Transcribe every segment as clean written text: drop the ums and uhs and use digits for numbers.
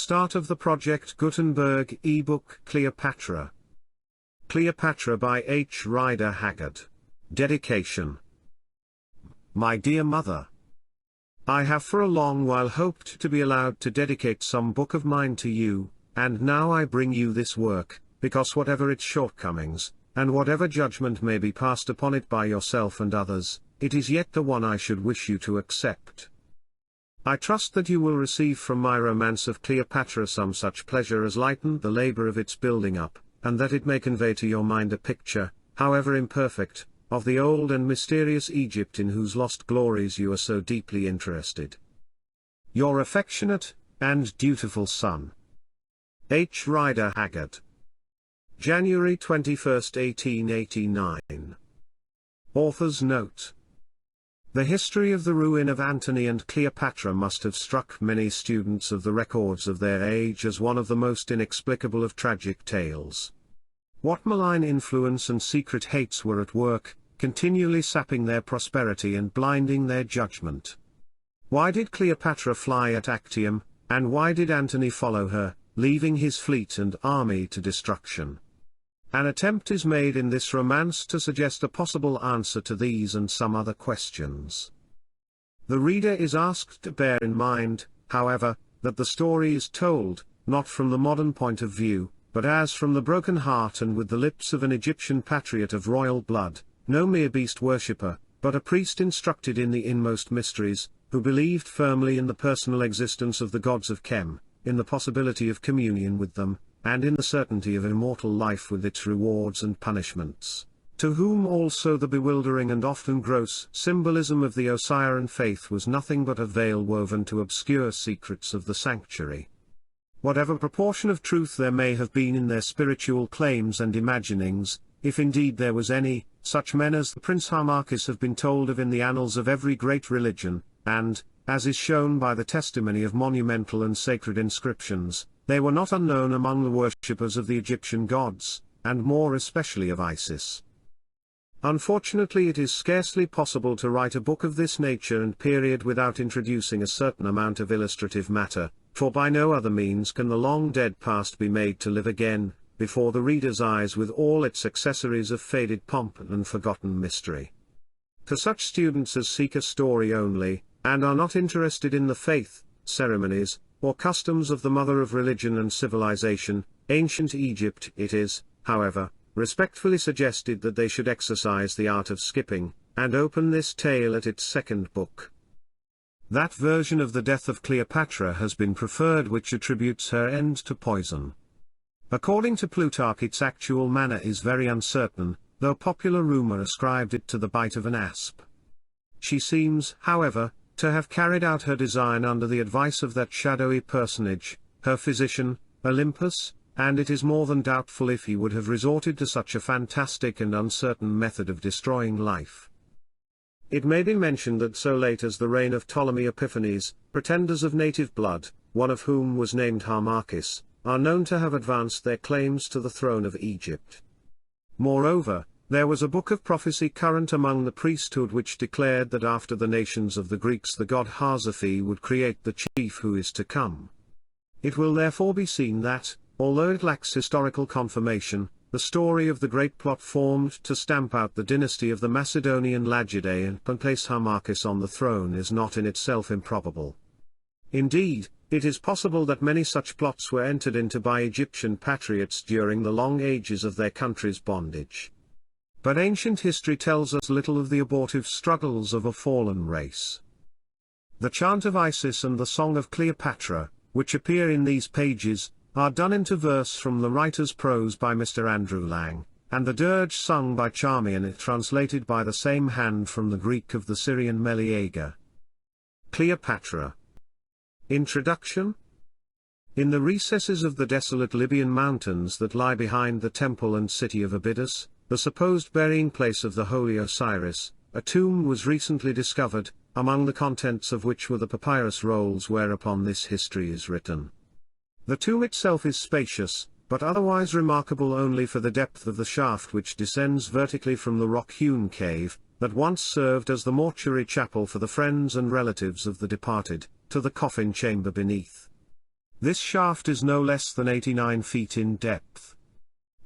start of the Project Gutenberg ebook Cleopatra. Cleopatra by H. Rider Haggard. Dedication. My dear mother, I have for a long while hoped to be allowed to dedicate some book of mine to you, and now I bring you this work, because whatever its shortcomings, and whatever judgment may be passed upon it by yourself and others, it is yet the one I should wish you to accept. I trust that you will receive from my romance of Cleopatra some such pleasure as lightened the labor of its building up, and that it may convey to your mind a picture, however imperfect, of the old and mysterious Egypt in whose lost glories you are so deeply interested. Your affectionate and dutiful son, H. Rider Haggard. January 21, 1889. Author's note. The history of the ruin of Antony and Cleopatra must have struck many students of the records of their age as one of the most inexplicable of tragic tales. What malign influence and secret hates were at work, continually sapping their prosperity and blinding their judgment? Why did Cleopatra fly at Actium, and why did Antony follow her, leaving his fleet and army to destruction? An attempt is made in this romance to suggest a possible answer to these and some other questions. The reader is asked to bear in mind, however, that the story is told, not from the modern point of view, but as from the broken heart and with the lips of an Egyptian patriot of royal blood, no mere beast worshipper, but a priest instructed in the inmost mysteries, who believed firmly in the personal existence of the gods of Chem, in the possibility of communion with them, and in the certainty of immortal life with its rewards and punishments, to whom also the bewildering and often gross symbolism of the Osirian faith was nothing but a veil woven to obscure secrets of the sanctuary. Whatever proportion of truth there may have been in their spiritual claims and imaginings, if indeed there was any, such men as the Prince Harmachis have been told of in the annals of every great religion, and, as is shown by the testimony of monumental and sacred inscriptions, they were not unknown among the worshippers of the Egyptian gods, and more especially of Isis. Unfortunately, it is scarcely possible to write a book of this nature and period without introducing a certain amount of illustrative matter, for by no other means can the long-dead past be made to live again, before the reader's eyes with all its accessories of faded pomp and forgotten mystery. To such students as seek a story only, and are not interested in the faith, ceremonies, or customs of the mother of religion and civilization, ancient Egypt, it is, however, respectfully suggested that they should exercise the art of skipping, and open this tale at its second book. That version of the death of Cleopatra has been preferred which attributes her end to poison. According to Plutarch, its actual manner is very uncertain, though popular rumor ascribed it to the bite of an asp. She seems, however, to have carried out her design under the advice of that shadowy personage, her physician, Olympus, and it is more than doubtful if he would have resorted to such a fantastic and uncertain method of destroying life. It may be mentioned that so late as the reign of Ptolemy Epiphanes, pretenders of native blood, one of whom was named Harmachis, are known to have advanced their claims to the throne of Egypt. Moreover, there was a book of prophecy current among the priesthood which declared that after the nations of the Greeks the god Harzaphi would create the chief who is to come. It will therefore be seen that, although it lacks historical confirmation, the story of the great plot formed to stamp out the dynasty of the Macedonian Lagidae and place Harmachis on the throne is not in itself improbable. Indeed, it is possible that many such plots were entered into by Egyptian patriots during the long ages of their country's bondage. But ancient history tells us little of the abortive struggles of a fallen race. The chant of Isis and the song of Cleopatra, which appear in these pages, are done into verse from the writer's prose by Mr. Andrew Lang, and the dirge sung by Charmian translated by the same hand from the Greek of the Syrian Meleager. Cleopatra. Introduction. In the recesses of the desolate Libyan mountains that lie behind the temple and city of Abydos, the supposed burying place of the holy Osiris, a tomb was recently discovered, among the contents of which were the papyrus rolls whereupon this history is written. The tomb itself is spacious, but otherwise remarkable only for the depth of the shaft which descends vertically from the rock-hewn cave, that once served as the mortuary chapel for the friends and relatives of the departed, to the coffin chamber beneath. This shaft is no less than 89 feet in depth.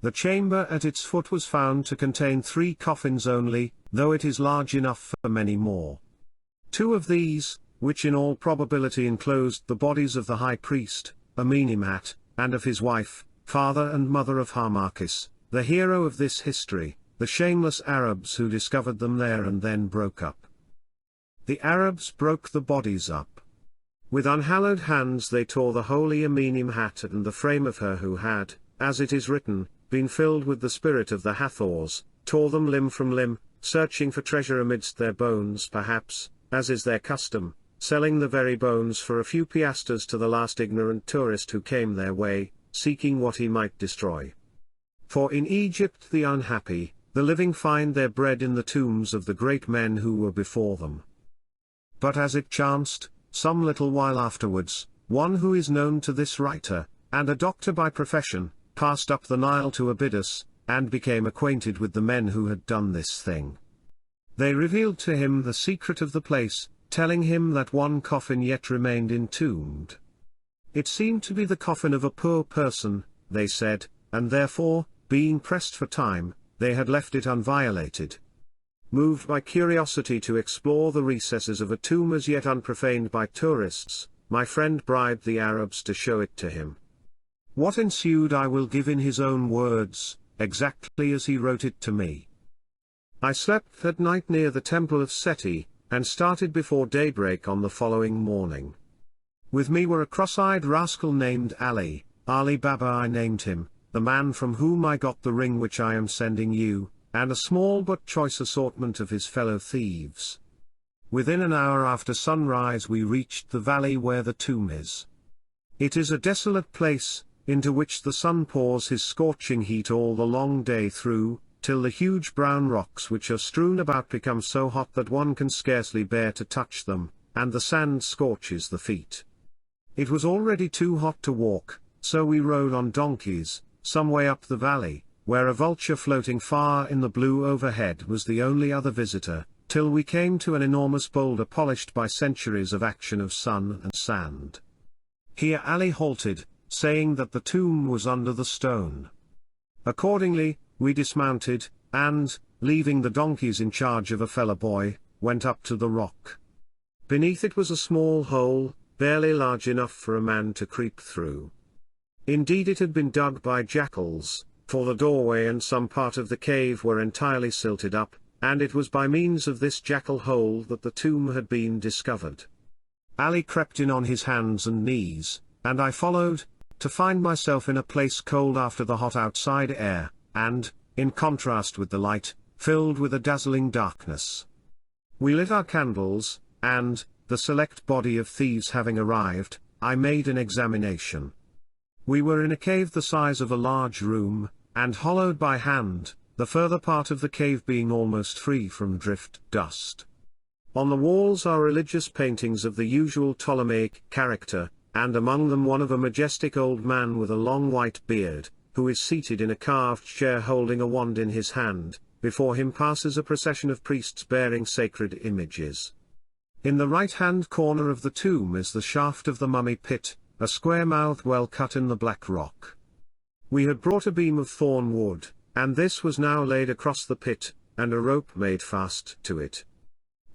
The chamber at its foot was found to contain 3 coffins only, though it is large enough for many more. 2 of these, which in all probability enclosed the bodies of the high priest, Amenemhat, and of his wife, father and mother of Harmachis, the hero of this history, the shameless Arabs who discovered them there and then broke up. The Arabs broke the bodies up. With unhallowed hands they tore the holy Amenemhat and the frame of her who had, as it is written, been filled with the spirit of the Hathors, tore them limb from limb, searching for treasure amidst their bones perhaps, as is their custom, selling the very bones for a few piastres to the last ignorant tourist who came their way, seeking what he might destroy. For in Egypt the unhappy, the living find their bread in the tombs of the great men who were before them. But as it chanced, some little while afterwards, one who is known to this writer, and a doctor by profession, passed up the Nile to Abydos, and became acquainted with the men who had done this thing. They revealed to him the secret of the place, telling him that one coffin yet remained entombed. It seemed to be the coffin of a poor person, they said, and therefore, being pressed for time, they had left it unviolated. Moved by curiosity to explore the recesses of a tomb as yet unprofaned by tourists, my friend bribed the Arabs to show it to him. What ensued I will give in his own words, exactly as he wrote it to me. I slept that night near the temple of Seti, and started before daybreak on the following morning. With me were a cross-eyed rascal named Ali Baba I named him, the man from whom I got the ring which I am sending you, and a small but choice assortment of his fellow thieves. Within an hour after sunrise we reached the valley where the tomb is. It is a desolate place, into which the sun pours his scorching heat all the long day through, till the huge brown rocks which are strewn about become so hot that one can scarcely bear to touch them, and the sand scorches the feet. It was already too hot to walk, so we rode on donkeys, some way up the valley, where a vulture floating far in the blue overhead was the only other visitor, till we came to an enormous boulder polished by centuries of action of sun and sand. Here Ali halted, saying that the tomb was under the stone. Accordingly, we dismounted, and, leaving the donkeys in charge of a fellow boy, went up to the rock. Beneath it was a small hole, barely large enough for a man to creep through. Indeed it had been dug by jackals, for the doorway and some part of the cave were entirely silted up, and it was by means of this jackal hole that the tomb had been discovered. Ali crept in on his hands and knees, and I followed, to find myself in a place cold after the hot outside air, and, in contrast with the light, filled with a dazzling darkness. We lit our candles, and, the select body of thieves having arrived, I made an examination. We were in a cave the size of a large room, and hollowed by hand, the further part of the cave being almost free from drift dust. On the walls are religious paintings of the usual Ptolemaic character, and among them one of a majestic old man with a long white beard, who is seated in a carved chair holding a wand in his hand. Before him passes a procession of priests bearing sacred images. In the right-hand corner of the tomb is the shaft of the mummy pit, a square-mouthed well cut in the black rock. We had brought a beam of thorn wood, and this was now laid across the pit, and a rope made fast to it.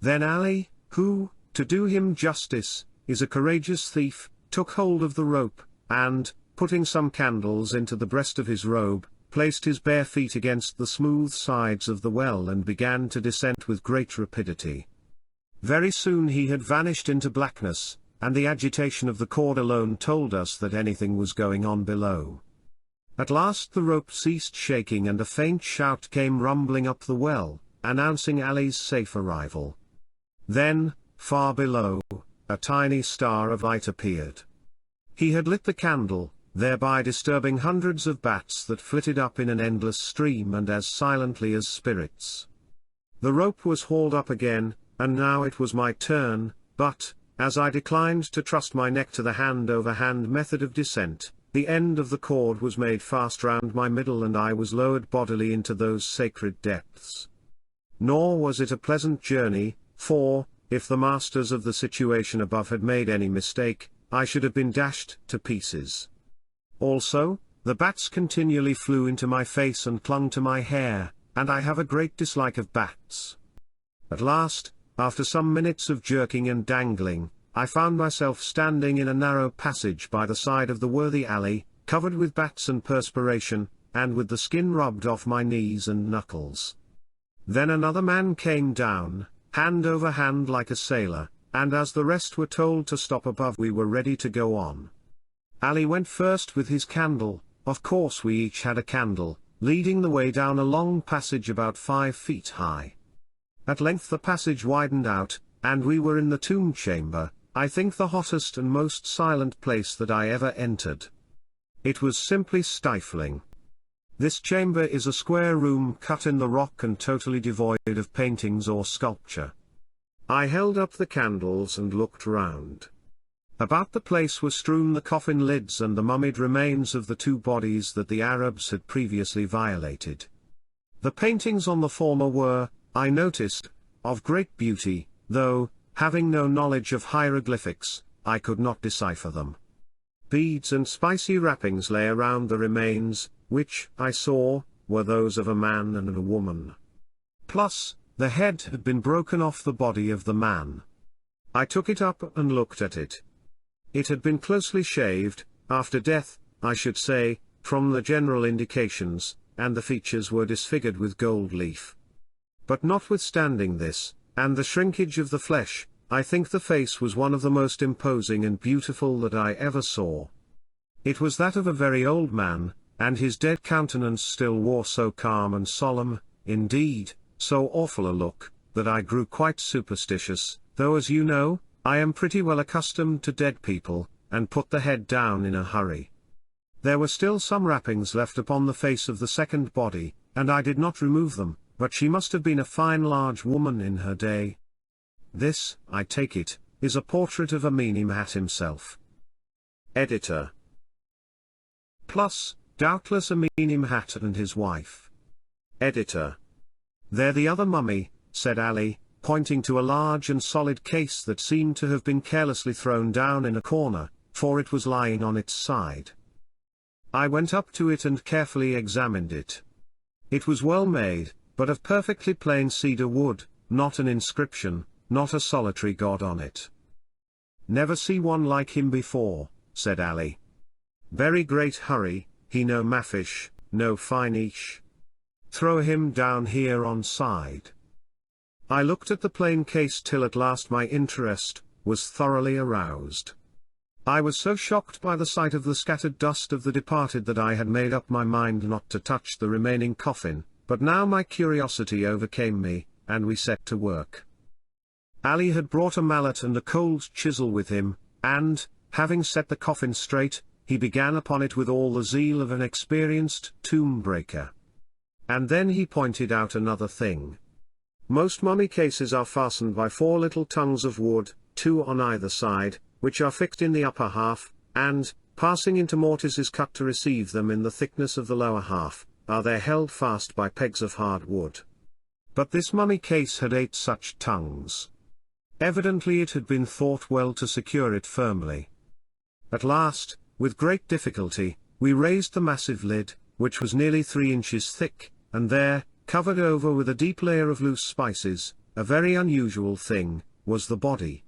Then Ali, who, to do him justice, is a courageous thief, took hold of the rope, and, putting some candles into the breast of his robe, placed his bare feet against the smooth sides of the well and began to descend with great rapidity. Very soon he had vanished into blackness, and the agitation of the cord alone told us that anything was going on below. At last the rope ceased shaking and a faint shout came rumbling up the well, announcing Ali's safe arrival. Then, far below, a tiny star of light appeared. He had lit the candle, thereby disturbing hundreds of bats that flitted up in an endless stream and as silently as spirits. The rope was hauled up again, and now it was my turn, but, as I declined to trust my neck to the hand-over-hand method of descent, the end of the cord was made fast round my middle and I was lowered bodily into those sacred depths. Nor was it a pleasant journey, for, if the masters of the situation above had made any mistake, I should have been dashed to pieces. Also, the bats continually flew into my face and clung to my hair, and I have a great dislike of bats. At last, after some minutes of jerking and dangling, I found myself standing in a narrow passage by the side of the worthy alley, covered with bats and perspiration, and with the skin rubbed off my knees and knuckles. Then another man came down, hand over hand like a sailor, and as the rest were told to stop above, we were ready to go on. Ali went first with his candle. Of course we each had a candle, leading the way down a long passage about 5 feet high. At length the passage widened out, and we were in the tomb chamber, I think the hottest and most silent place that I ever entered. It was simply stifling. This chamber is a square room cut in the rock and totally devoid of paintings or sculpture. I held up the candles and looked round. About the place were strewn the coffin lids and the mummied remains of the 2 bodies that the Arabs had previously violated. The paintings on the former were, I noticed, of great beauty, though, having no knowledge of hieroglyphics, I could not decipher them. Beads and spicy wrappings lay around the remains, which, I saw, were those of a man and a woman. Plus, the head had been broken off the body of the man. I took it up and looked at it. It had been closely shaved, after death, I should say, from the general indications, and the features were disfigured with gold leaf. But notwithstanding this, and the shrinkage of the flesh, I think the face was one of the most imposing and beautiful that I ever saw. It was that of a very old man, and his dead countenance still wore so calm and solemn, indeed, so awful a look, that I grew quite superstitious, though as you know, I am pretty well accustomed to dead people, and put the head down in a hurry. There were still some wrappings left upon the face of the second body, and I did not remove them, but she must have been a fine large woman in her day. This, I take it, is a portrait of Amenemhat himself. Editor. Plus, doubtless Amenemhat and his wife. Editor. There the other mummy, said Ali, pointing to a large and solid case that seemed to have been carelessly thrown down in a corner, for it was lying on its side. I went up to it and carefully examined it. It was well made, but of perfectly plain cedar wood, not an inscription, not a solitary god on it. Never see one like him before, said Ali. Very great hurry, he no mafish, no fine-ish. Throw him down here on side. I looked at the plain case till at last my interest was thoroughly aroused. I was so shocked by the sight of the scattered dust of the departed that I had made up my mind not to touch the remaining coffin, but now my curiosity overcame me, and we set to work. Ali had brought a mallet and a cold chisel with him, and, having set the coffin straight, he began upon it with all the zeal of an experienced tomb breaker. And then he pointed out another thing. Most mummy cases are fastened by 4 little tongues of wood, 2 on either side, which are fixed in the upper half, and, passing into mortises cut to receive them in the thickness of the lower half, are there held fast by pegs of hard wood. But this mummy case had 8 such tongues. Evidently it had been thought well to secure it firmly. At last, with great difficulty, we raised the massive lid, which was nearly 3 inches thick, and there, covered over with a deep layer of loose spices, a very unusual thing, was the body.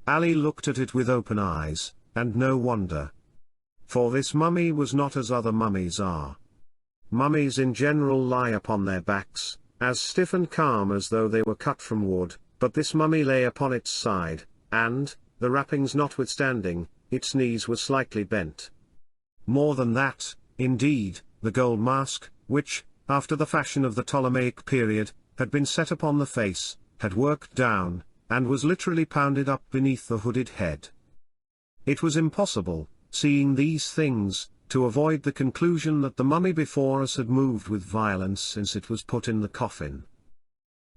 Ali looked at it with open eyes, and no wonder. For this mummy was not as other mummies are. Mummies in general lie upon their backs, as stiff and calm as though they were cut from wood, but this mummy lay upon its side, and, the wrappings notwithstanding, its knees were slightly bent. More than that, indeed, the gold mask, which, after the fashion of the Ptolemaic period, had been set upon the face, had worked down, and was literally pounded up beneath the hooded head. It was impossible, seeing these things, to avoid the conclusion that the mummy before us had moved with violence since it was put in the coffin.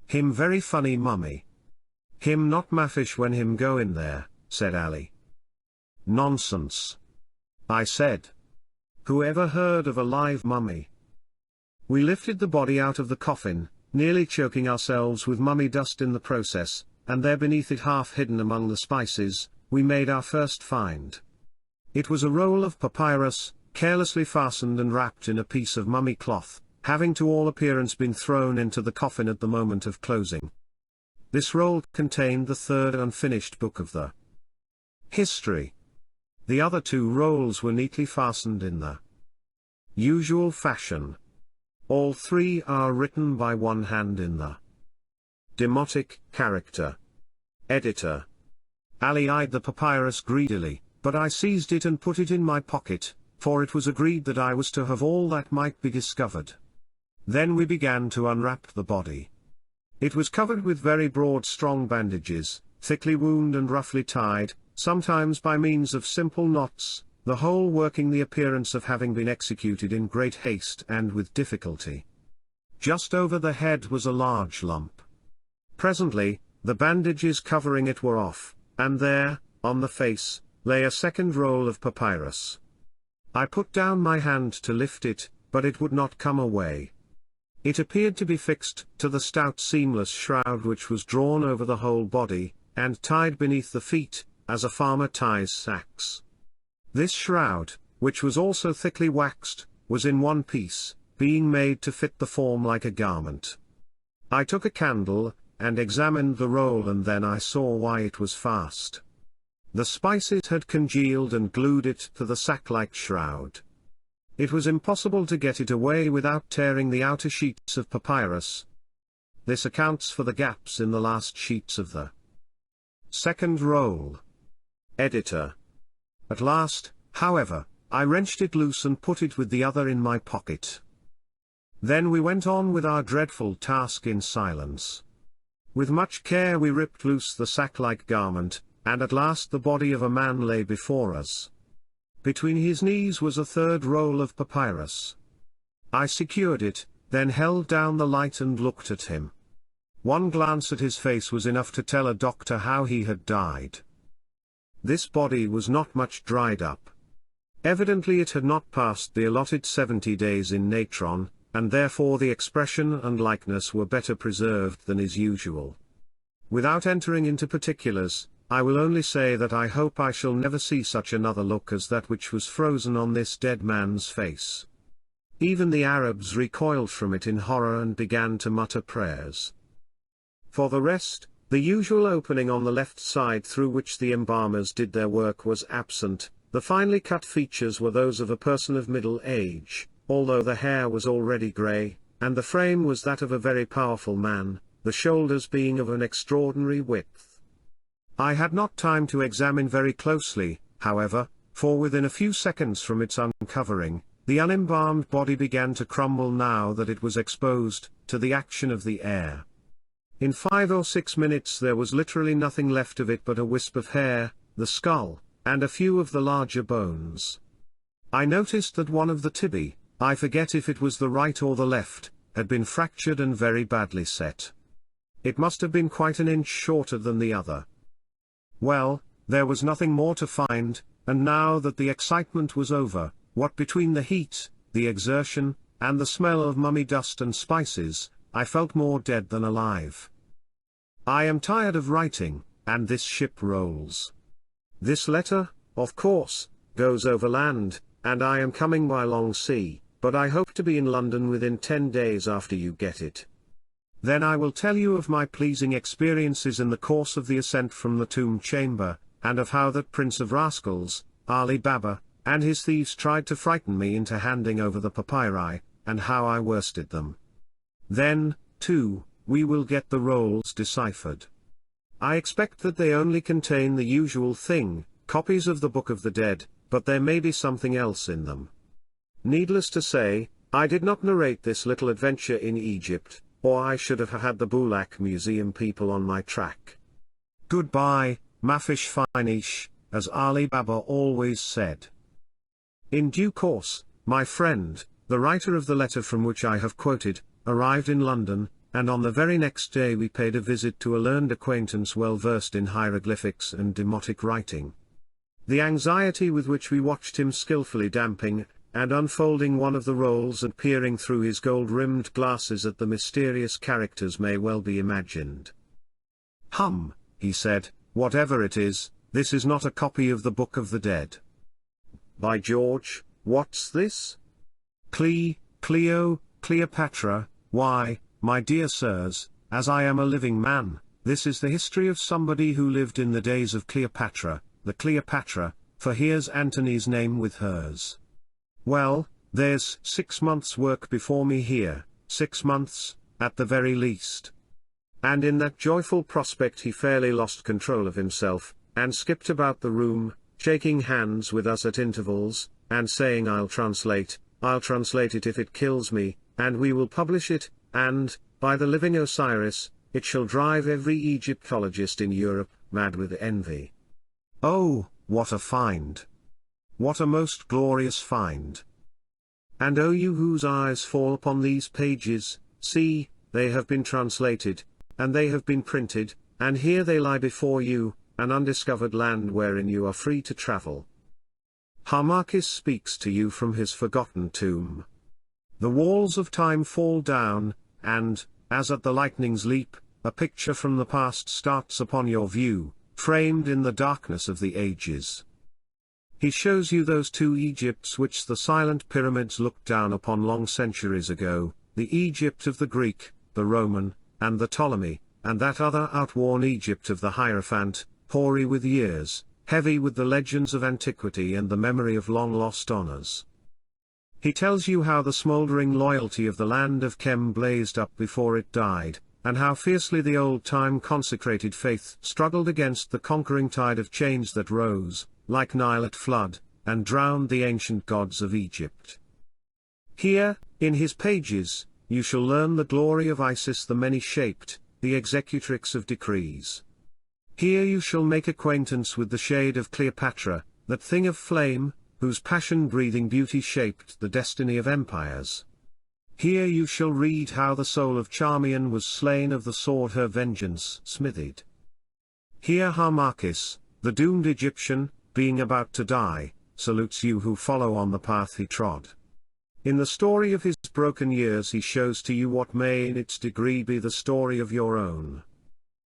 Him very funny mummy. Him not mafish when him go in there, said Ali. Nonsense. I said. Who ever heard of a live mummy? We lifted the body out of the coffin, nearly choking ourselves with mummy dust in the process, and there beneath it half hidden among the spices, we made our first find. It was a roll of papyrus, carelessly fastened and wrapped in a piece of mummy cloth, having to all appearance been thrown into the coffin at the moment of closing. This roll contained the third unfinished book of the history. The other two rolls were neatly fastened in the usual fashion. All three are written by one hand in the demotic character. Editor. Ali eyed the papyrus greedily, but I seized it and put it in my pocket, for it was agreed that I was to have all that might be discovered. Then we began to unwrap the body. It was covered with very broad strong bandages, thickly wound and roughly tied, sometimes by means of simple knots, the whole working the appearance of having been executed in great haste and with difficulty. Just over the head was a large lump. Presently, the bandages covering it were off, and there, on the face, lay a second roll of papyrus. I put down my hand to lift it, but it would not come away. It appeared to be fixed to the stout seamless shroud which was drawn over the whole body, and tied beneath the feet, as a farmer ties sacks. This shroud, which was also thickly waxed, was in one piece, being made to fit the form like a garment. I took a candle, and examined the roll, and then I saw why it was fast. The spices had congealed and glued it to the sack-like shroud. It was impossible to get it away without tearing the outer sheets of papyrus. This accounts for the gaps in the last sheets of the second roll. Editor. At last, however, I wrenched it loose and put it with the other in my pocket. Then we went on with our dreadful task in silence. With much care we ripped loose the sack-like garment, and at last the body of a man lay before us. Between his knees was a third roll of papyrus. I secured it, then held down the light and looked at him. One glance at his face was enough to tell a doctor how he had died. This body was not much dried up. Evidently it had not passed the allotted 70 days in natron, and therefore the expression and likeness were better preserved than is usual. Without entering into particulars, I will only say that I hope I shall never see such another look as that which was frozen on this dead man's face. Even the Arabs recoiled from it in horror and began to mutter prayers. For the rest, the usual opening on the left side through which the embalmers did their work was absent. The finely cut features were those of a person of middle age, although the hair was already grey, and the frame was that of a very powerful man, the shoulders being of an extraordinary width. I had not time to examine very closely, however, for within a few seconds from its uncovering, the unembalmed body began to crumble now that it was exposed to the action of the air. In 5 or 6 minutes there was literally nothing left of it but a wisp of hair, the skull, and a few of the larger bones. I noticed that one of the tibiae, I forget if it was the right or the left, had been fractured and very badly set. It must have been quite an inch shorter than the other. Well, there was nothing more to find, and now that the excitement was over, what between the heat, the exertion, and the smell of mummy dust and spices, I felt more dead than alive. I am tired of writing, and this ship rolls. This letter, of course, goes overland, and I am coming by long sea, but I hope to be in London within 10 days after you get it. Then I will tell you of my pleasing experiences in the course of the ascent from the tomb chamber, and of how that prince of rascals, Ali Baba, and his thieves tried to frighten me into handing over the papyri, and how I worsted them. Then, too, we will get the rolls deciphered. I expect that they only contain the usual thing, copies of the Book of the Dead, but there may be something else in them. Needless to say, I did not narrate this little adventure in Egypt, or I should have had the Bulak Museum people on my track. Goodbye, Mafish Finish, as Ali Baba always said. In due course, my friend, the writer of the letter from which I have quoted, arrived in London, and on the very next day we paid a visit to a learned acquaintance well versed in hieroglyphics and demotic writing. The anxiety with which we watched him skillfully damping and unfolding one of the rolls and peering through his gold-rimmed glasses at the mysterious characters may well be imagined. He said, whatever it is, This is not a copy of the Book of the Dead. By George, what's this? Cleopatra, why, my dear sirs, as I am a living man, this is the history of somebody who lived in the days of Cleopatra, the Cleopatra, for here's Antony's name with hers. Well, there's 6 months' work before me here, 6 months, at the very least. And in that joyful prospect he fairly lost control of himself, and skipped about the room, shaking hands with us at intervals, and saying I'll translate it if it kills me, and we will publish it, and, by the living Osiris, it shall drive every Egyptologist in Europe mad with envy. Oh, what a find! What a most glorious find! And O you whose eyes fall upon these pages, see, they have been translated, and they have been printed, and here they lie before you, an undiscovered land wherein you are free to travel. Harmachis speaks to you from his forgotten tomb. The walls of time fall down, and, as at the lightning's leap, a picture from the past starts upon your view, framed in the darkness of the ages. He shows you those 2 Egypts which the silent pyramids looked down upon long centuries ago, the Egypt of the Greek, the Roman, and the Ptolemy, and that other outworn Egypt of the Hierophant, hoary with years, heavy with the legends of antiquity and the memory of long-lost honors. He tells you how the smouldering loyalty of the land of Chem blazed up before it died, and how fiercely the old-time consecrated faith struggled against the conquering tide of change that rose, like Nile at flood, and drowned the ancient gods of Egypt. Here, in his pages, you shall learn the glory of Isis the many-shaped, the executrix of decrees. Here you shall make acquaintance with the shade of Cleopatra, that thing of flame, whose passion-breathing beauty shaped the destiny of empires. Here you shall read how the soul of Charmian was slain of the sword her vengeance smithied. Here Harmachis, the doomed Egyptian, being about to die, salutes you who follow on the path he trod. In the story of his broken years he shows to you what may in its degree be the story of your own.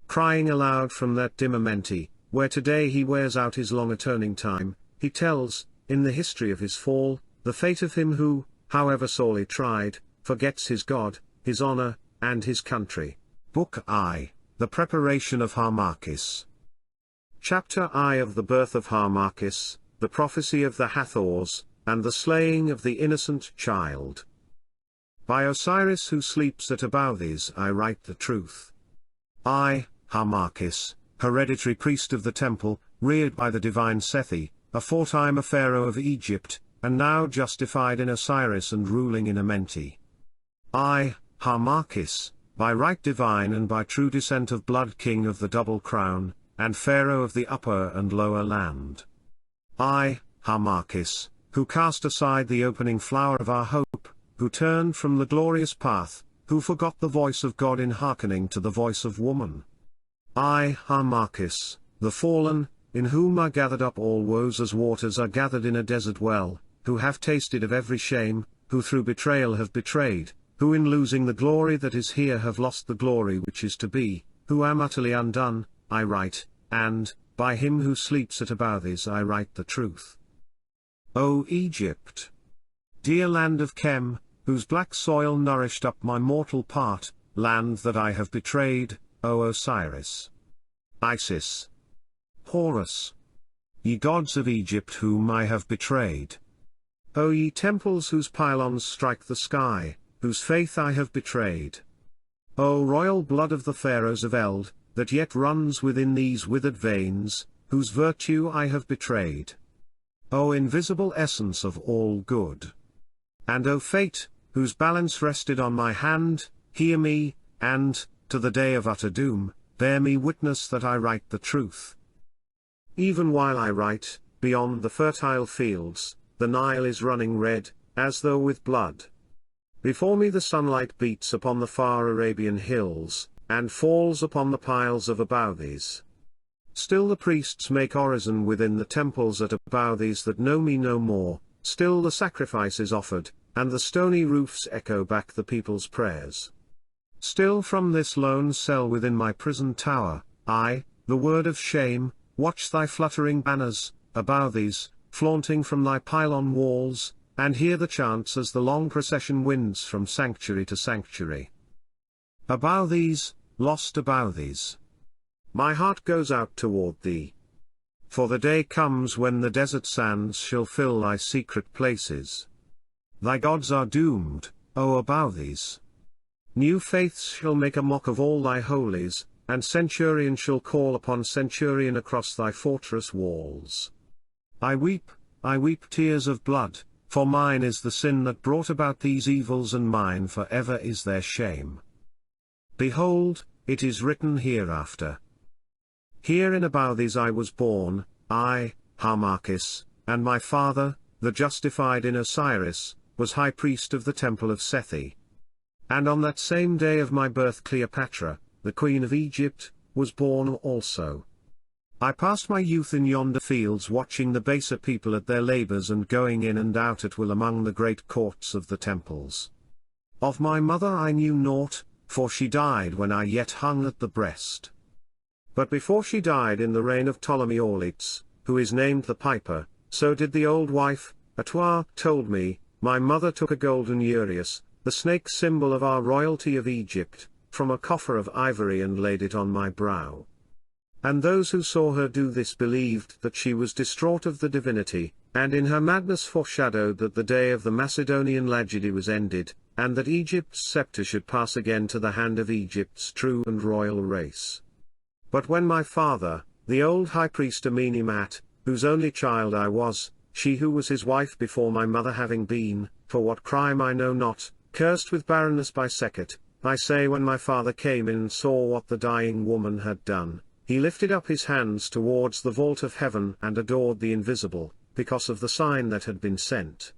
Crying aloud from that dim amenti, where today he wears out his long atoning time, he tells, in the history of his fall, the fate of him who, however sorely tried, forgets his God, his honor, and his country. Book I, The Preparation of Harmachis. Chapter I of the Birth of Harmachis, the Prophecy of the Hathors, and the Slaying of the Innocent Child. By Osiris who sleeps at Abouthes I write the truth. I, Harmachis, hereditary priest of the temple, reared by the divine Sethi, aforetime a pharaoh of Egypt, and now justified in Osiris and ruling in Amenti. I, Harmachis, by right divine and by true descent of blood king of the double crown, and pharaoh of the upper and lower land. I, Harmachis, who cast aside the opening flower of our hope, who turned from the glorious path, who forgot the voice of God in hearkening to the voice of woman. I, Harmachis, the fallen, in whom are gathered up all woes as waters are gathered in a desert well, who have tasted of every shame, who through betrayal have betrayed, who in losing the glory that is here have lost the glory which is to be, who am utterly undone, I write, and, by him who sleeps at Abouthes I write the truth. O Egypt! Dear land of Chem, whose black soil nourished up my mortal part, land that I have betrayed, O Osiris! Isis! Horus! Ye gods of Egypt whom I have betrayed! O ye temples whose pylons strike the sky, whose faith I have betrayed! O royal blood of the pharaohs of Eld, that yet runs within these withered veins, whose virtue I have betrayed! O invisible essence of all good! And O fate, whose balance rested on my hand, hear me, and, to the day of utter doom, bear me witness that I write the truth. Even while I write, beyond the fertile fields, the Nile is running red, as though with blood. Before me the sunlight beats upon the far Arabian hills, and falls upon the piles of Abouthes. Still the priests make orison within the temples at Abouthes that know me no more, still the sacrifice is offered, and the stony roofs echo back the people's prayers. Still from this lone cell within my prison tower, I, the word of shame, watch thy fluttering banners, above these, flaunting from thy pylon walls, and hear the chants as the long procession winds from sanctuary to sanctuary. Above these, lost above these. My heart goes out toward thee. For the day comes when the desert sands shall fill thy secret places. Thy gods are doomed, O above these. New faiths shall make a mock of all thy holies, and centurion shall call upon centurion across thy fortress walls. I weep tears of blood, for mine is the sin that brought about these evils, and mine forever is their shame. Behold, it is written hereafter. Here in Abouthes I was born, I, Harmachis, and my father, the justified in Osiris, was high priest of the temple of Sethi. And on that same day of my birth Cleopatra, the queen of Egypt, was born also. I passed my youth in yonder fields watching the baser people at their labors and going in and out at will among the great courts of the temples. Of my mother I knew naught, for she died when I yet hung at the breast. But before she died in the reign of Ptolemy Auletes, who is named the Piper, so did the old wife, Atwa, told me, my mother took a golden uraeus, the snake symbol of our royalty of Egypt, from a coffer of ivory and laid it on my brow. And those who saw her do this believed that she was distraught of the divinity, and in her madness foreshadowed that the day of the Macedonian tragedy was ended, and that Egypt's scepter should pass again to the hand of Egypt's true and royal race. But when my father, the old high priest Amenemhat, whose only child I was, she who was his wife before my mother having been, for what crime I know not, cursed with barrenness by Sekhet, I say when my father came in and saw what the dying woman had done, he lifted up his hands towards the vault of heaven and adored the invisible, because of the sign that had been sent.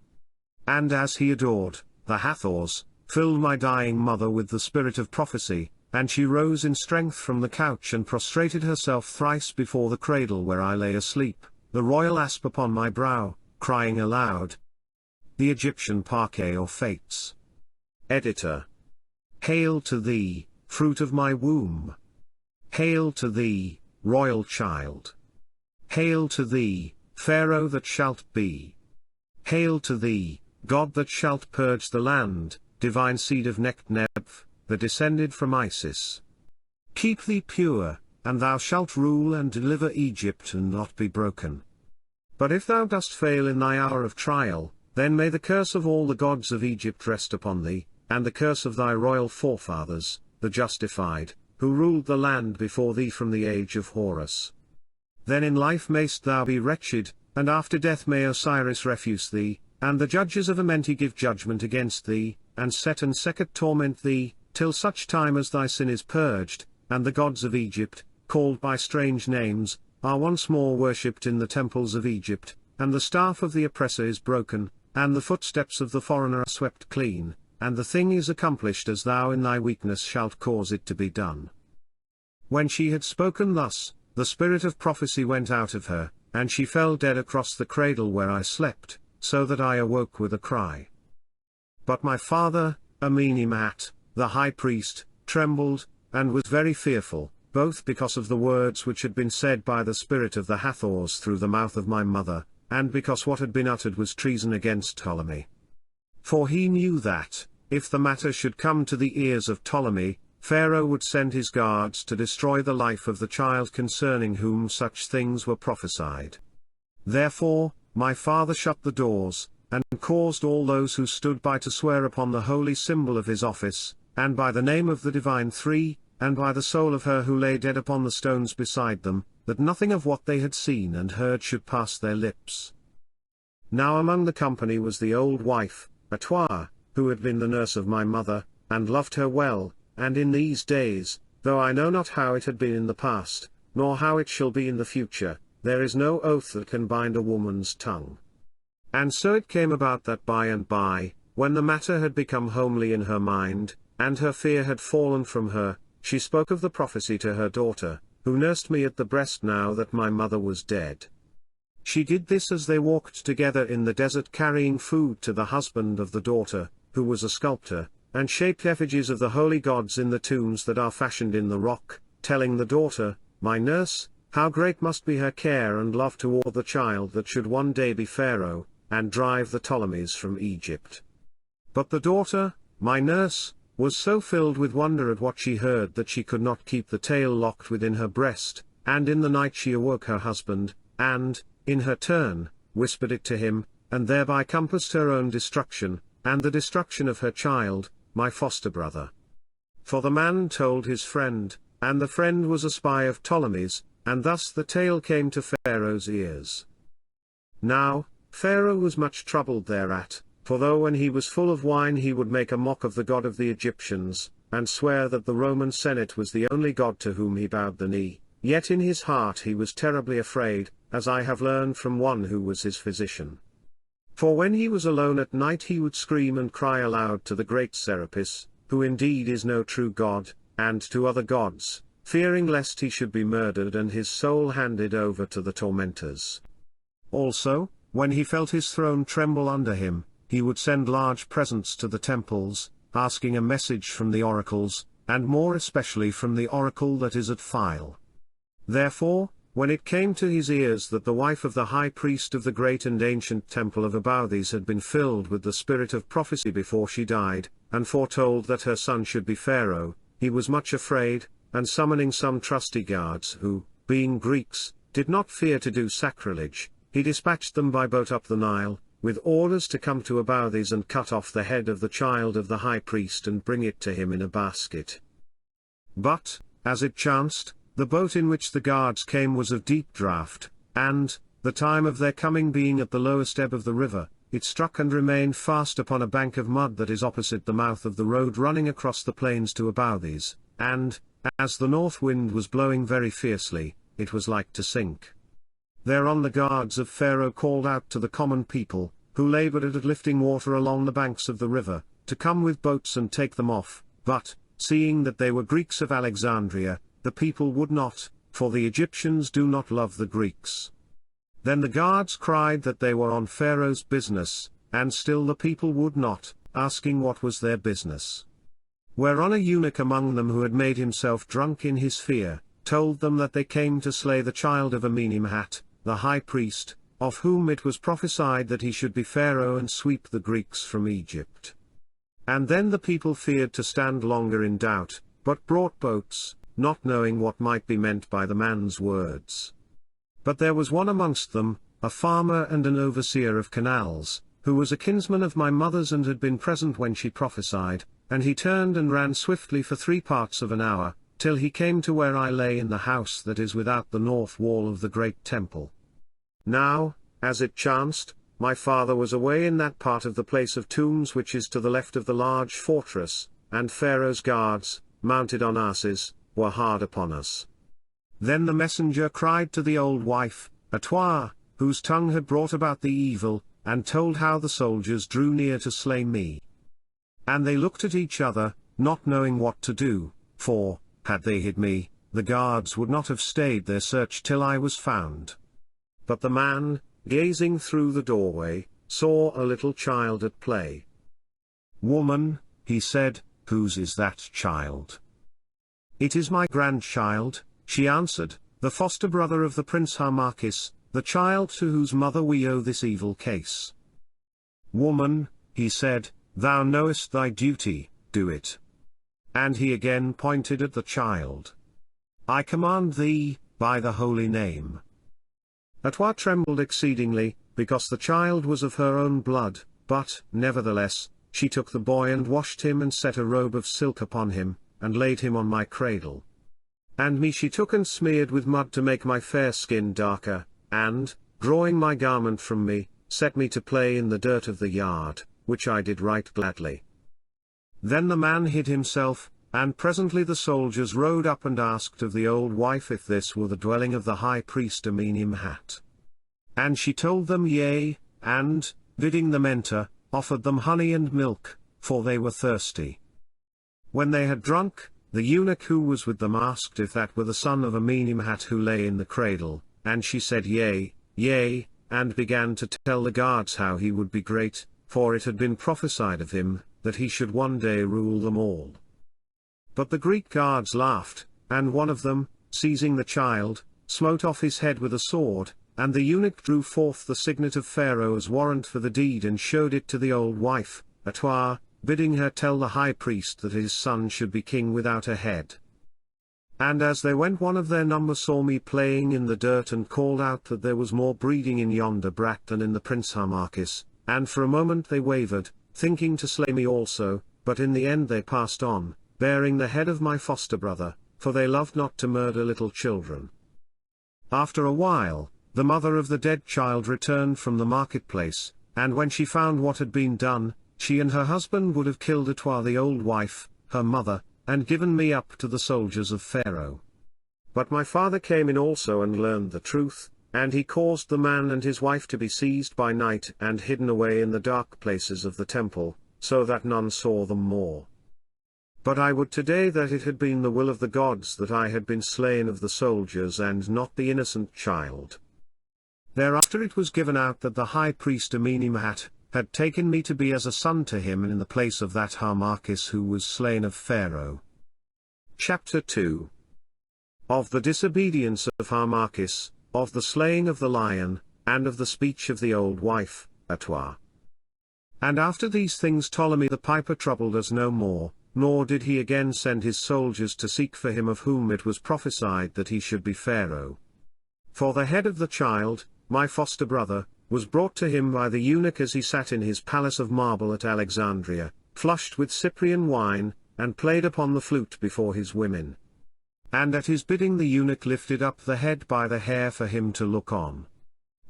And as he adored, the Hathors filled my dying mother with the spirit of prophecy, and she rose in strength from the couch and prostrated herself thrice before the cradle where I lay asleep, the royal asp upon my brow, crying aloud. The Egyptian Parquet or Fates. Editor. Hail to thee, fruit of my womb. Hail to thee, royal child. Hail to thee, Pharaoh that shalt be. Hail to thee, God that shalt purge the land, divine seed of Necht-Nebh, the descended from Isis. Keep thee pure, and thou shalt rule and deliver Egypt and not be broken. But if thou dost fail in thy hour of trial, then may the curse of all the gods of Egypt rest upon thee, and the curse of thy royal forefathers, the justified, who ruled the land before thee from the age of Horus. Then in life mayst thou be wretched, and after death may Osiris refuse thee, and the judges of Amenti give judgment against thee, and Set and Sekhet torment thee, till such time as thy sin is purged, and the gods of Egypt, called by strange names, are once more worshipped in the temples of Egypt, and the staff of the oppressor is broken, and the footsteps of the foreigner are swept clean, and the thing is accomplished as thou in thy weakness shalt cause it to be done. When she had spoken thus, the spirit of prophecy went out of her, and she fell dead across the cradle where I slept, so that I awoke with a cry. But my father, Amenemhat, the high priest, trembled, and was very fearful, both because of the words which had been said by the spirit of the Hathors through the mouth of my mother, and because what had been uttered was treason against Ptolemy. For he knew that, if the matter should come to the ears of Ptolemy, Pharaoh would send his guards to destroy the life of the child concerning whom such things were prophesied. Therefore, my father shut the doors, and caused all those who stood by to swear upon the holy symbol of his office, and by the name of the divine three, and by the soul of her who lay dead upon the stones beside them, that nothing of what they had seen and heard should pass their lips. Now among the company was the old wife, Atwa, who had been the nurse of my mother, and loved her well, and in these days, though I know not how it had been in the past, nor how it shall be in the future, there is no oath that can bind a woman's tongue. And so it came about that by and by, when the matter had become homely in her mind, and her fear had fallen from her, she spoke of the prophecy to her daughter, who nursed me at the breast now that my mother was dead. She did this as they walked together in the desert carrying food to the husband of the daughter, who was a sculptor, and shaped effigies of the holy gods in the tombs that are fashioned in the rock, telling the daughter, my nurse, How great must be her care and love toward the child that should one day be Pharaoh, and drive the Ptolemies from Egypt. But the daughter, my nurse, was so filled with wonder at what she heard that she could not keep the tale locked within her breast, and in the night she awoke her husband, and, in her turn, whispered it to him, and thereby compassed her own destruction, and the destruction of her child, my foster brother. For the man told his friend, and the friend was a spy of Ptolemy's, and thus the tale came to Pharaoh's ears. Now, Pharaoh was much troubled thereat, for though when he was full of wine he would make a mock of the God of the Egyptians, and swear that the Roman Senate was the only God to whom he bowed the knee, yet in his heart he was terribly afraid, as I have learned from one who was his physician. For when he was alone at night he would scream and cry aloud to the great Serapis, who indeed is no true God, and to other gods, fearing lest he should be murdered and his soul handed over to the tormentors. Also, when he felt his throne tremble under him, he would send large presents to the temples, asking a message from the oracles, and more especially from the oracle that is at Phile. Therefore, when it came to his ears that the wife of the high priest of the great and ancient temple of Abouthes had been filled with the spirit of prophecy before she died, and foretold that her son should be Pharaoh, he was much afraid, and summoning some trusty guards who, being Greeks, did not fear to do sacrilege, he dispatched them by boat up the Nile, with orders to come to Abouthes and cut off the head of the child of the high priest and bring it to him in a basket. But, as it chanced, the boat in which the guards came was of deep draught, and, the time of their coming being at the lowest ebb of the river, it struck and remained fast upon a bank of mud that is opposite the mouth of the road running across the plains to Abouthes, and, as the north wind was blowing very fiercely, it was like to sink. Thereon the guards of Pharaoh called out to the common people, who labored at lifting water along the banks of the river, to come with boats and take them off, but, seeing that they were Greeks of Alexandria, the people would not, for the Egyptians do not love the Greeks. Then the guards cried that they were on Pharaoh's business, and still the people would not, asking what was their business. Whereon a eunuch among them who had made himself drunk in his fear, told them that they came to slay the child of Amenemhat, the high priest, of whom it was prophesied that he should be Pharaoh and sweep the Greeks from Egypt. And then the people feared to stand longer in doubt, but brought boats, not knowing what might be meant by the man's words. But there was one amongst them, a farmer and an overseer of canals, who was a kinsman of my mother's and had been present when she prophesied, and he turned and ran swiftly for 3 parts of an hour, till he came to where I lay in the house that is without the north wall of the great temple. Now, as it chanced, my father was away in that part of the place of tombs which is to the left of the large fortress, and Pharaoh's guards, mounted on asses, were hard upon us. Then the messenger cried to the old wife, Atwa, whose tongue had brought about the evil, and told how the soldiers drew near to slay me. And they looked at each other, not knowing what to do, for, had they hid me, the guards would not have stayed their search till I was found. But the man, gazing through the doorway, saw a little child at play. Woman, he said, whose is that child? It is my grandchild, she answered, the foster brother of the prince Harmachis, the child to whose mother we owe this evil case. Woman, he said, thou knowest thy duty, do it. And he again pointed at the child. I command thee, by the holy name. Atwa trembled exceedingly, because the child was of her own blood, but, nevertheless, she took the boy and washed him and set a robe of silk upon him, and laid him on my cradle. And me she took and smeared with mud to make my fair skin darker, and, drawing my garment from me, set me to play in the dirt of the yard, which I did right gladly. Then the man hid himself, and presently the soldiers rode up and asked of the old wife if this were the dwelling of the high priest Amenemhat. And she told them yea, and, bidding them enter, offered them honey and milk, for they were thirsty. When they had drunk, the eunuch who was with them asked if that were the son of Amenemhat who lay in the cradle, and she said yea, yea, and began to tell the guards how he would be great, for it had been prophesied of him, that he should one day rule them all. But the Greek guards laughed, and one of them, seizing the child, smote off his head with a sword, and the eunuch drew forth the signet of Pharaoh as warrant for the deed and showed it to the old wife, Atwa, bidding her tell the high priest that his son should be king without a head. And as they went, one of their number saw me playing in the dirt and called out that there was more breeding in yonder brat than in the prince Harmachis, and for a moment they wavered, thinking to slay me also, but in the end they passed on, bearing the head of my foster brother, for they loved not to murder little children. After a while, the mother of the dead child returned from the marketplace, and when she found what had been done, she and her husband would have killed Atwa the old wife, her mother, and given me up to the soldiers of Pharaoh. But my father came in also and learned the truth, and he caused the man and his wife to be seized by night and hidden away in the dark places of the temple, so that none saw them more. But I would today that it had been the will of the gods that I had been slain of the soldiers and not the innocent child. Thereafter it was given out that the high priest Amenemhat had taken me to be as a son to him in the place of that Harmachis who was slain of Pharaoh. Chapter 2. Of the disobedience of Harmachis, of the slaying of the lion, and of the speech of the old wife, Atwa. And after these things Ptolemy the piper troubled us no more, nor did he again send his soldiers to seek for him of whom it was prophesied that he should be Pharaoh. For the head of the child, my foster brother, was brought to him by the eunuch as he sat in his palace of marble at Alexandria, flushed with Cyprian wine, and played upon the flute before his women. And at his bidding the eunuch lifted up the head by the hair for him to look on.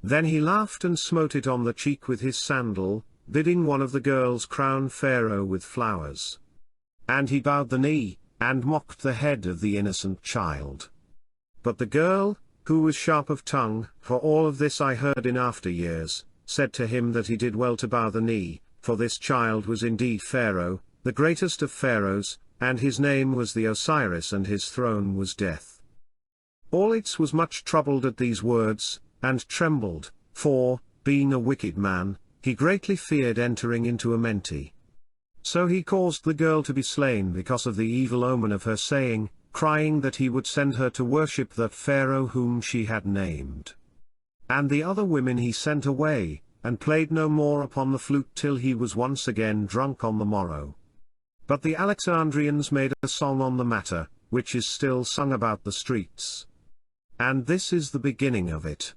Then he laughed and smote it on the cheek with his sandal, bidding one of the girls crown Pharaoh with flowers. And he bowed the knee, and mocked the head of the innocent child. But the girl, who was sharp of tongue, for all of this I heard in after years, said to him that he did well to bow the knee, for this child was indeed Pharaoh, the greatest of pharaohs, and his name was the Osiris and his throne was Death. Auletes was much troubled at these words, and trembled, for, being a wicked man, he greatly feared entering into Amenti. So he caused the girl to be slain because of the evil omen of her saying, crying that he would send her to worship that Pharaoh whom she had named. And the other women he sent away, and played no more upon the flute till he was once again drunk on the morrow. But the Alexandrians made a song on the matter, which is still sung about the streets. And this is the beginning of it.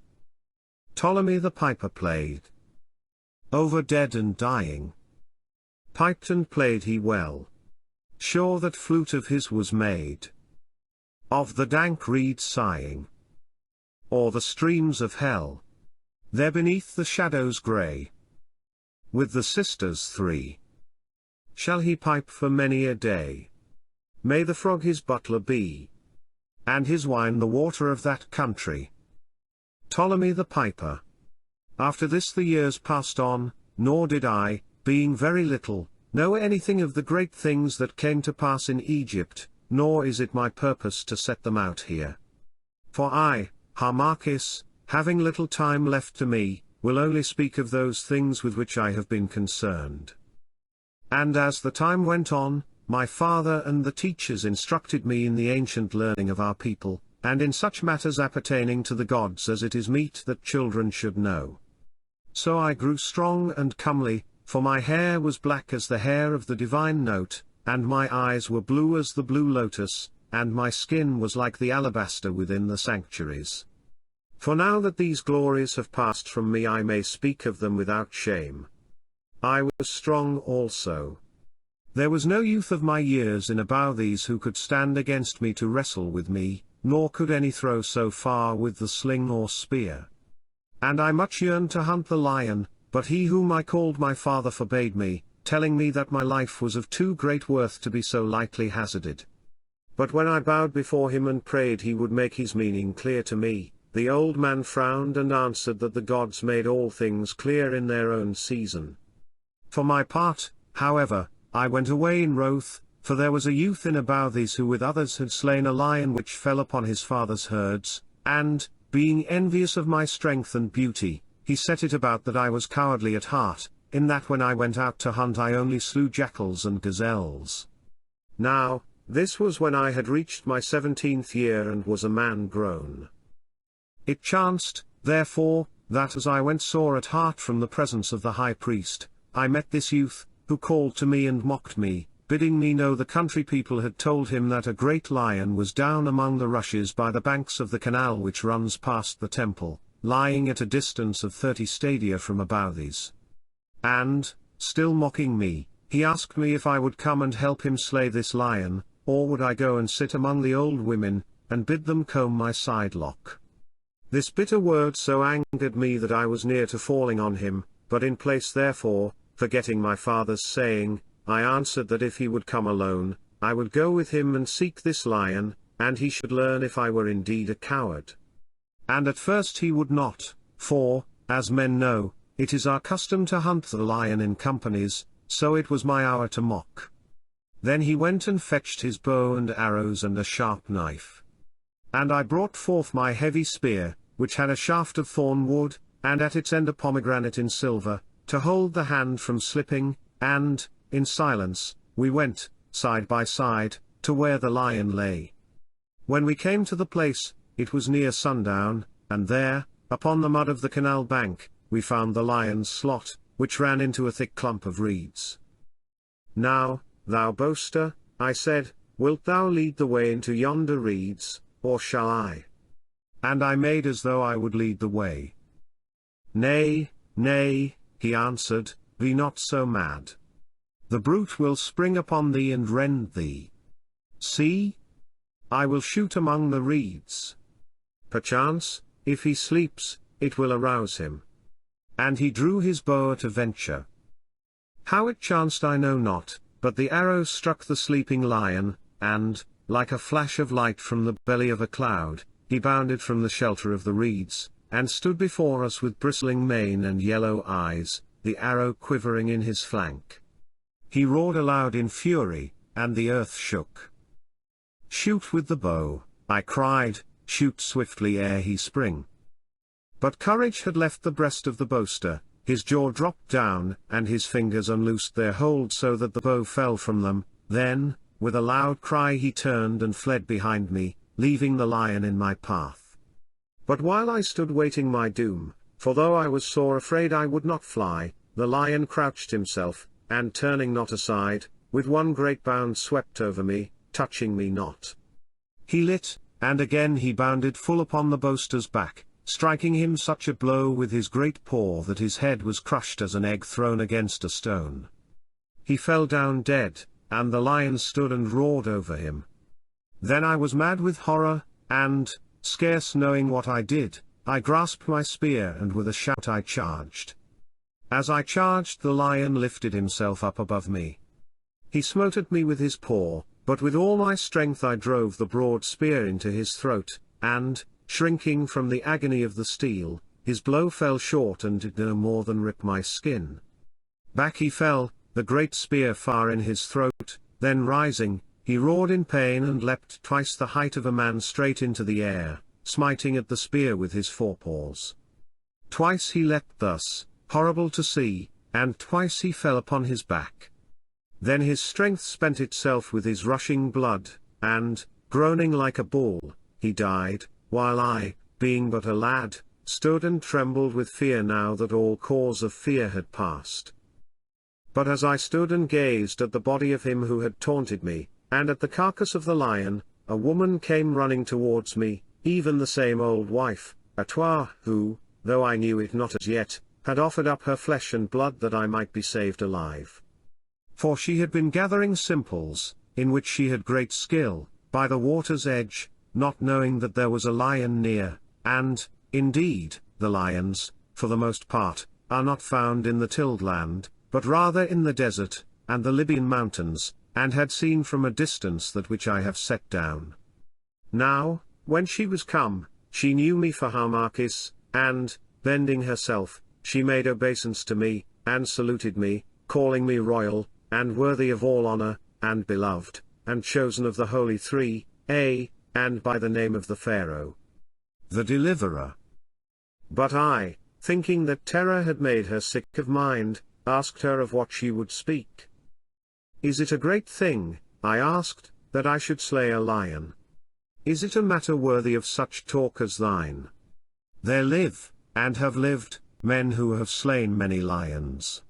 Ptolemy the piper played over dead and dying. Piped and played he well. Sure that flute of his was made of the dank reed sighing, or the streams of hell, there beneath the shadows grey. With the sisters three shall he pipe for many a day. May the frog his butler be, and his wine the water of that country. Ptolemy the piper. After this the years passed on, nor did I, being very little, know anything of the great things that came to pass in Egypt, nor is it my purpose to set them out here. For I, Harmachis, having little time left to me, will only speak of those things with which I have been concerned. And as the time went on, my father and the teachers instructed me in the ancient learning of our people, and in such matters appertaining to the gods as it is meet that children should know. So I grew strong and comely, for my hair was black as the hair of the divine note, and my eyes were blue as the blue lotus, and my skin was like the alabaster within the sanctuaries. For now that these glories have passed from me I may speak of them without shame. I was strong also. There was no youth of my years in Abouthes who could stand against me to wrestle with me, nor could any throw so far with the sling or spear. And I much yearned to hunt the lion, but he whom I called my father forbade me, telling me that my life was of too great worth to be so lightly hazarded. But when I bowed before him and prayed he would make his meaning clear to me, the old man frowned and answered that the gods made all things clear in their own season. For my part, however, I went away in wrath, for there was a youth in Abouthes who with others had slain a lion which fell upon his father's herds, and, being envious of my strength and beauty, he set it about that I was cowardly at heart, in that when I went out to hunt I only slew jackals and gazelles. Now, this was when I had reached my 17th year and was a man grown. It chanced, therefore, that as I went sore at heart from the presence of the high priest, I met this youth, who called to me and mocked me, bidding me know the country people had told him that a great lion was down among the rushes by the banks of the canal which runs past the temple, lying at a distance of 30 stadia from Abouthes. And, still mocking me, he asked me if I would come and help him slay this lion, or would I go and sit among the old women, and bid them comb my side lock. This bitter word so angered me that I was near to falling on him, but in place therefore, forgetting my father's saying, I answered that if he would come alone, I would go with him and seek this lion, and he should learn if I were indeed a coward. And at first he would not, for, as men know, it is our custom to hunt the lion in companies, so it was my hour to mock. Then he went and fetched his bow and arrows and a sharp knife. And I brought forth my heavy spear, which had a shaft of thorn wood, and at its end a pomegranate in silver, to hold the hand from slipping, and, in silence, we went, side by side, to where the lion lay. When we came to the place, it was near sundown, and there, upon the mud of the canal bank, we found the lion's slot, which ran into a thick clump of reeds. Now, thou boaster, I said, wilt thou lead the way into yonder reeds, or shall I? And I made as though I would lead the way. Nay, nay, he answered, be not so mad. The brute will spring upon thee and rend thee. See? I will shoot among the reeds. Perchance, if he sleeps, it will arouse him. And he drew his bow at a venture. How it chanced I know not, but the arrow struck the sleeping lion, and, like a flash of light from the belly of a cloud, he bounded from the shelter of the reeds, and stood before us with bristling mane and yellow eyes, the arrow quivering in his flank. He roared aloud in fury, and the earth shook. Shoot with the bow, I cried, shoot swiftly ere he spring. But courage had left the breast of the boaster, his jaw dropped down, and his fingers unloosed their hold so that the bow fell from them. Then, with a loud cry he turned and fled behind me, leaving the lion in my path. But while I stood waiting my doom, for though I was sore afraid I would not fly, the lion crouched himself, and turning not aside, with one great bound swept over me, touching me not. He lit, and again he bounded full upon the boaster's back, striking him such a blow with his great paw that his head was crushed as an egg thrown against a stone. He fell down dead, and the lion stood and roared over him. Then I was mad with horror, and, scarce knowing what I did, I grasped my spear and with a shout I charged. As I charged the lion lifted himself up above me. He smote at me with his paw, but with all my strength I drove the broad spear into his throat, and, shrinking from the agony of the steel, his blow fell short and did no more than rip my skin. Back he fell, the great spear far in his throat, then rising, he roared in pain and leapt twice the height of a man straight into the air, smiting at the spear with his forepaws. Twice he leapt thus, horrible to see, and twice he fell upon his back. Then his strength spent itself with his rushing blood, and, groaning like a bull, he died, while I, being but a lad, stood and trembled with fear now that all cause of fear had passed. But as I stood and gazed at the body of him who had taunted me, and at the carcass of the lion, a woman came running towards me, even the same old wife, Atoir, who, though I knew it not as yet, had offered up her flesh and blood that I might be saved alive. For she had been gathering simples, in which she had great skill, by the water's edge, not knowing that there was a lion near, and, indeed, the lions, for the most part, are not found in the tilled land, but rather in the desert, and the Libyan mountains, and had seen from a distance that which I have set down. Now, when she was come, she knew me for Harmachis, and, bending herself, she made obeisance to me, and saluted me, calling me royal, and worthy of all honor, and beloved, and chosen of the Holy Three, and by the name of the Pharaoh, the Deliverer. But I, thinking that terror had made her sick of mind, asked her of what she would speak. Is it a great thing, I asked, that I should slay a lion? Is it a matter worthy of such talk as thine? There live, and have lived, men who have slain many lions.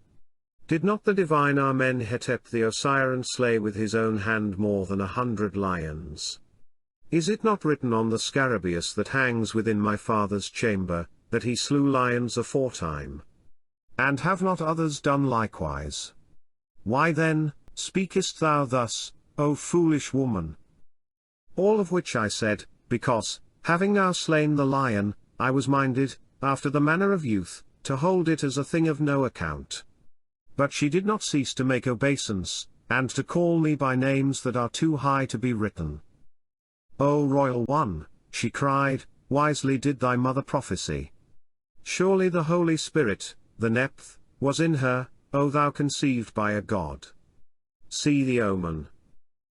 Did not the divine Amenhotep the Osirian slay with his own hand more than 100 lions? Is it not written on the scarabaeus that hangs within my father's chamber, that he slew lions aforetime? And have not others done likewise? Why then, speakest thou thus, O foolish woman? All of which I said, because, having now slain the lion, I was minded, after the manner of youth, to hold it as a thing of no account. But she did not cease to make obeisance, and to call me by names that are too high to be written. O royal one, she cried, wisely did thy mother prophesy. Surely the Holy Spirit, the Neph, was in her, O thou conceived by a god. See the omen.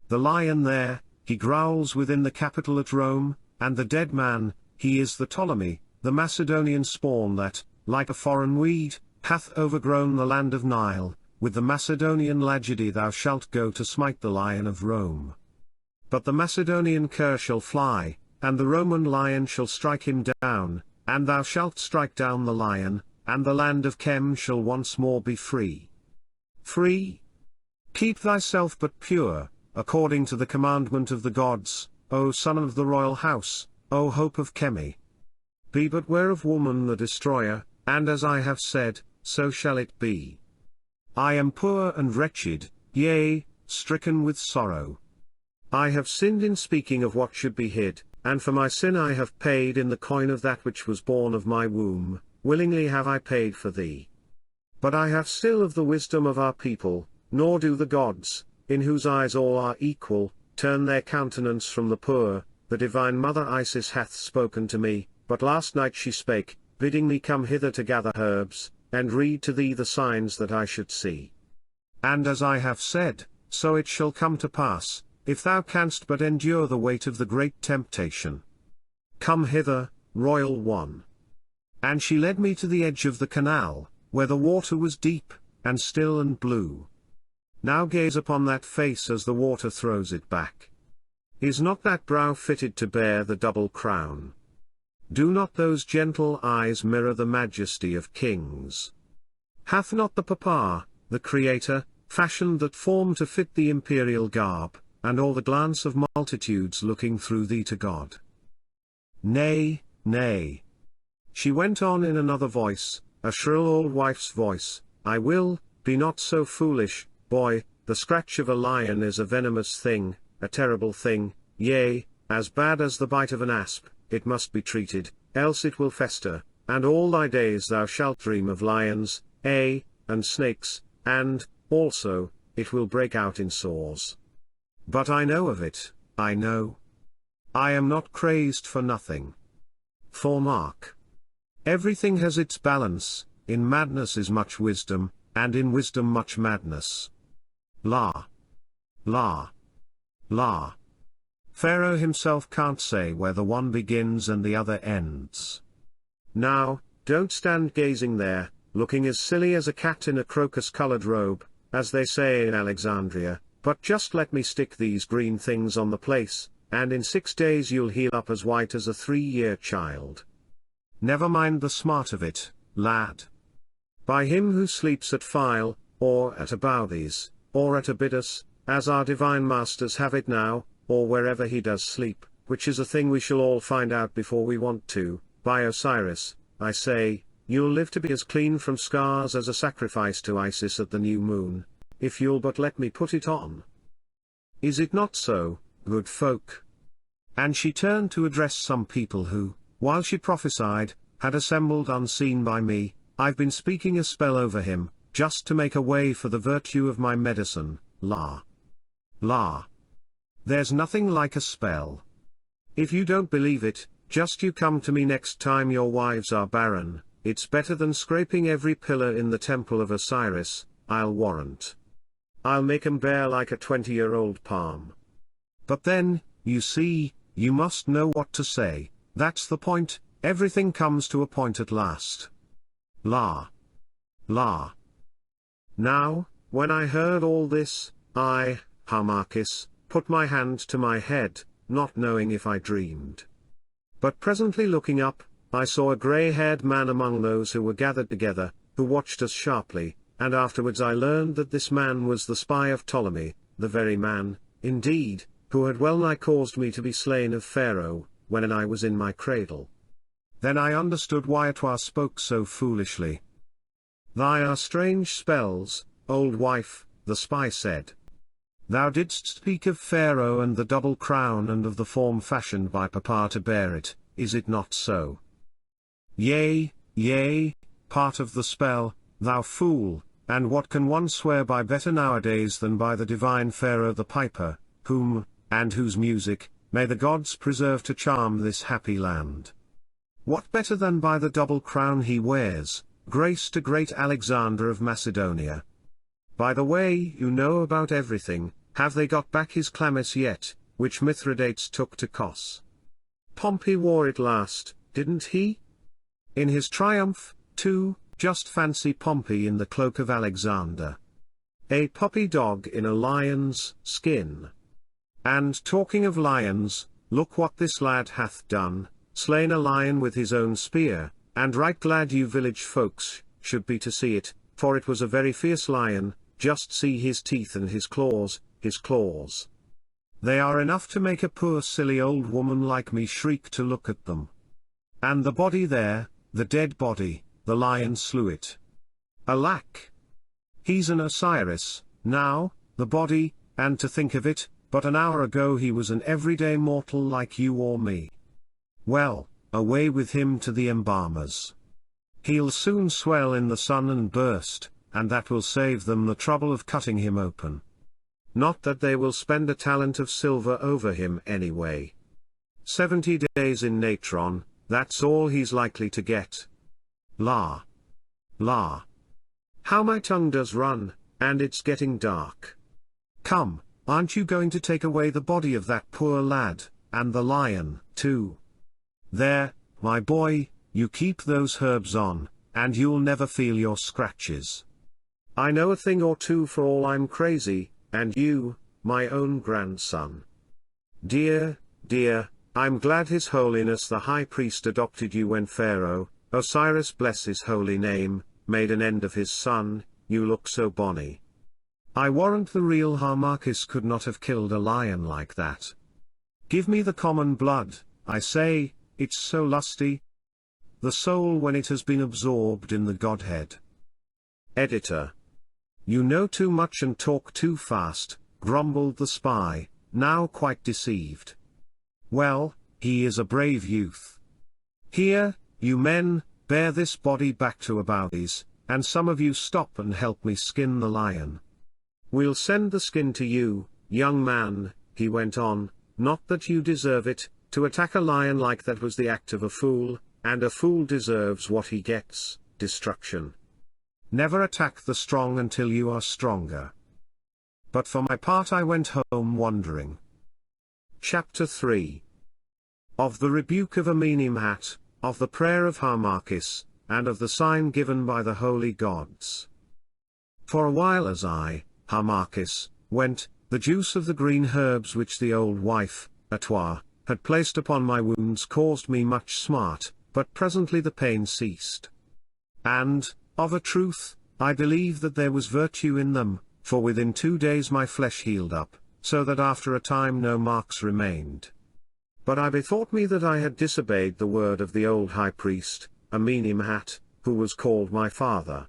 The lion there, he growls within the Capitol at Rome, and the dead man, he is the Ptolemy, the Macedonian spawn that, like a foreign weed, hath overgrown the land of Nile. With the Macedonian tragedy thou shalt go to smite the lion of Rome. But the Macedonian cur shall fly, and the Roman lion shall strike him down, and thou shalt strike down the lion, and the land of Chem shall once more be free. Free? Keep thyself but pure, according to the commandment of the gods, O son of the royal house, O hope of Chemi. Be but ware of woman the destroyer, and as I have said, so shall it be. I am poor and wretched, yea, stricken with sorrow. I have sinned in speaking of what should be hid, and for my sin I have paid in the coin of that which was born of my womb, willingly have I paid for thee. But I have still of the wisdom of our people, nor do the gods, in whose eyes all are equal, turn their countenance from the poor. The divine mother Isis hath spoken to me, but last night she spake, bidding me come hither to gather herbs, and read to thee the signs that I should see. And as I have said, so it shall come to pass, if thou canst but endure the weight of the great temptation. Come hither, royal one. And she led me to the edge of the canal, where the water was deep, and still and blue. Now gaze upon that face as the water throws it back. Is not that brow fitted to bear the double crown? Do not those gentle eyes mirror the majesty of kings? Hath not the Papa, the Creator, fashioned that form to fit the imperial garb, and all the glance of multitudes looking through thee to God? Nay, nay. She went on in another voice, a shrill old wife's voice, I will, be not so foolish, boy, the scratch of a lion is a venomous thing, a terrible thing, yea, as bad as the bite of an asp. It must be treated, else it will fester, and all thy days thou shalt dream of lions, and snakes, and, also, it will break out in sores. But I know of it, I know. I am not crazed for nothing. For mark. Everything has its balance, in madness is much wisdom, and in wisdom much madness. La. La. La. Pharaoh himself can't say where the one begins and the other ends. Now, don't stand gazing there, looking as silly as a cat in a crocus-colored robe, as they say in Alexandria, but just let me stick these green things on the place, and in 6 days you'll heal up as white as a 3-year child. Never mind the smart of it, lad. By him who sleeps at Phile, or at Abouthes, or at Abydos, as our divine masters have it now, or wherever he does sleep, which is a thing we shall all find out before we want to, by Osiris, I say, you'll live to be as clean from scars as a sacrifice to Isis at the new moon, if you'll but let me put it on. Is it not so, good folk? And she turned to address some people who, while she prophesied, had assembled unseen by me. I've been speaking a spell over him, just to make a way for the virtue of my medicine, la. La. There's nothing like a spell. If you don't believe it, just you come to me next time your wives are barren. It's better than scraping every pillar in the temple of Osiris, I'll warrant. I'll make 'em bare like a 20-year-old palm. But then, you see, you must know what to say, that's the point, everything comes to a point at last. La. La. Now, when I heard all this, I, Harmachis, put my hand to my head, not knowing if I dreamed. But presently looking up, I saw a grey-haired man among those who were gathered together, who watched us sharply, and afterwards I learned that this man was the spy of Ptolemy, the very man, indeed, who had well-nigh caused me to be slain of Pharaoh, when I was in my cradle. Then I understood why Atwa spoke so foolishly. "Thy are strange spells, old wife," the spy said. "Thou didst speak of Pharaoh and the double crown and of the form fashioned by Papa to bear it, is it not so?" "Yea, yea, part of the spell, thou fool, and what can one swear by better nowadays than by the divine Pharaoh the piper, whom, and whose music, may the gods preserve to charm this happy land? What better than by the double crown he wears, grace to great Alexander of Macedonia? By the way, you know about everything, have they got back his chlamys yet, which Mithridates took to Kos? Pompey wore it last, didn't he? In his triumph, too, just fancy Pompey in the cloak of Alexander. A puppy dog in a lion's skin. And talking of lions, look what this lad hath done, slain a lion with his own spear, and right glad you village folks should be to see it, for it was a very fierce lion, just see his teeth and his claws, his claws. They are enough to make a poor silly old woman like me shriek to look at them. And the body there, the dead body, the lion slew it. Alack! He's an Osiris, now, the body, and to think of it, but an hour ago he was an everyday mortal like you or me. Well, away with him to the embalmers. He'll soon swell in the sun and burst, and that will save them the trouble of cutting him open. Not that they will spend a talent of silver over him anyway. 70 days in Natron, that's all he's likely to get. La! La! How my tongue does run, and it's getting dark. Come, aren't you going to take away the body of that poor lad, and the lion, too? There, my boy, you keep those herbs on, and you'll never feel your scratches. I know a thing or two for all I'm crazy, and you, my own grandson. Dear, dear, I'm glad His Holiness the High Priest adopted you when Pharaoh, Osiris bless his holy name, made an end of his son, you look so bonny. I warrant the real Harmachis could not have killed a lion like that. Give me the common blood, I say, it's so lusty. The soul when it has been absorbed in the Godhead. Editor. You know too much and talk too fast, grumbled the spy, now quite deceived. Well, he is a brave youth. Here, you men, bear this body back to Aboudis, and some of you stop and help me skin the lion. We'll send the skin to you, young man, he went on, not that you deserve it, to attack a lion like that was the act of a fool, and a fool deserves what he gets, destruction. Never attack the strong until you are stronger. But for my part I went home wondering. Chapter 3. Of the rebuke of Amenemhat, of the prayer of Harmachis, and of the sign given by the holy gods. For a while as I, Harmachis, went, the juice of the green herbs which the old wife, Atwa, had placed upon my wounds caused me much smart, but presently the pain ceased. And, of a truth, I believe that there was virtue in them, for within 2 days my flesh healed up, so that after a time no marks remained. But I bethought me that I had disobeyed the word of the old high priest, Amenemhat, who was called my father.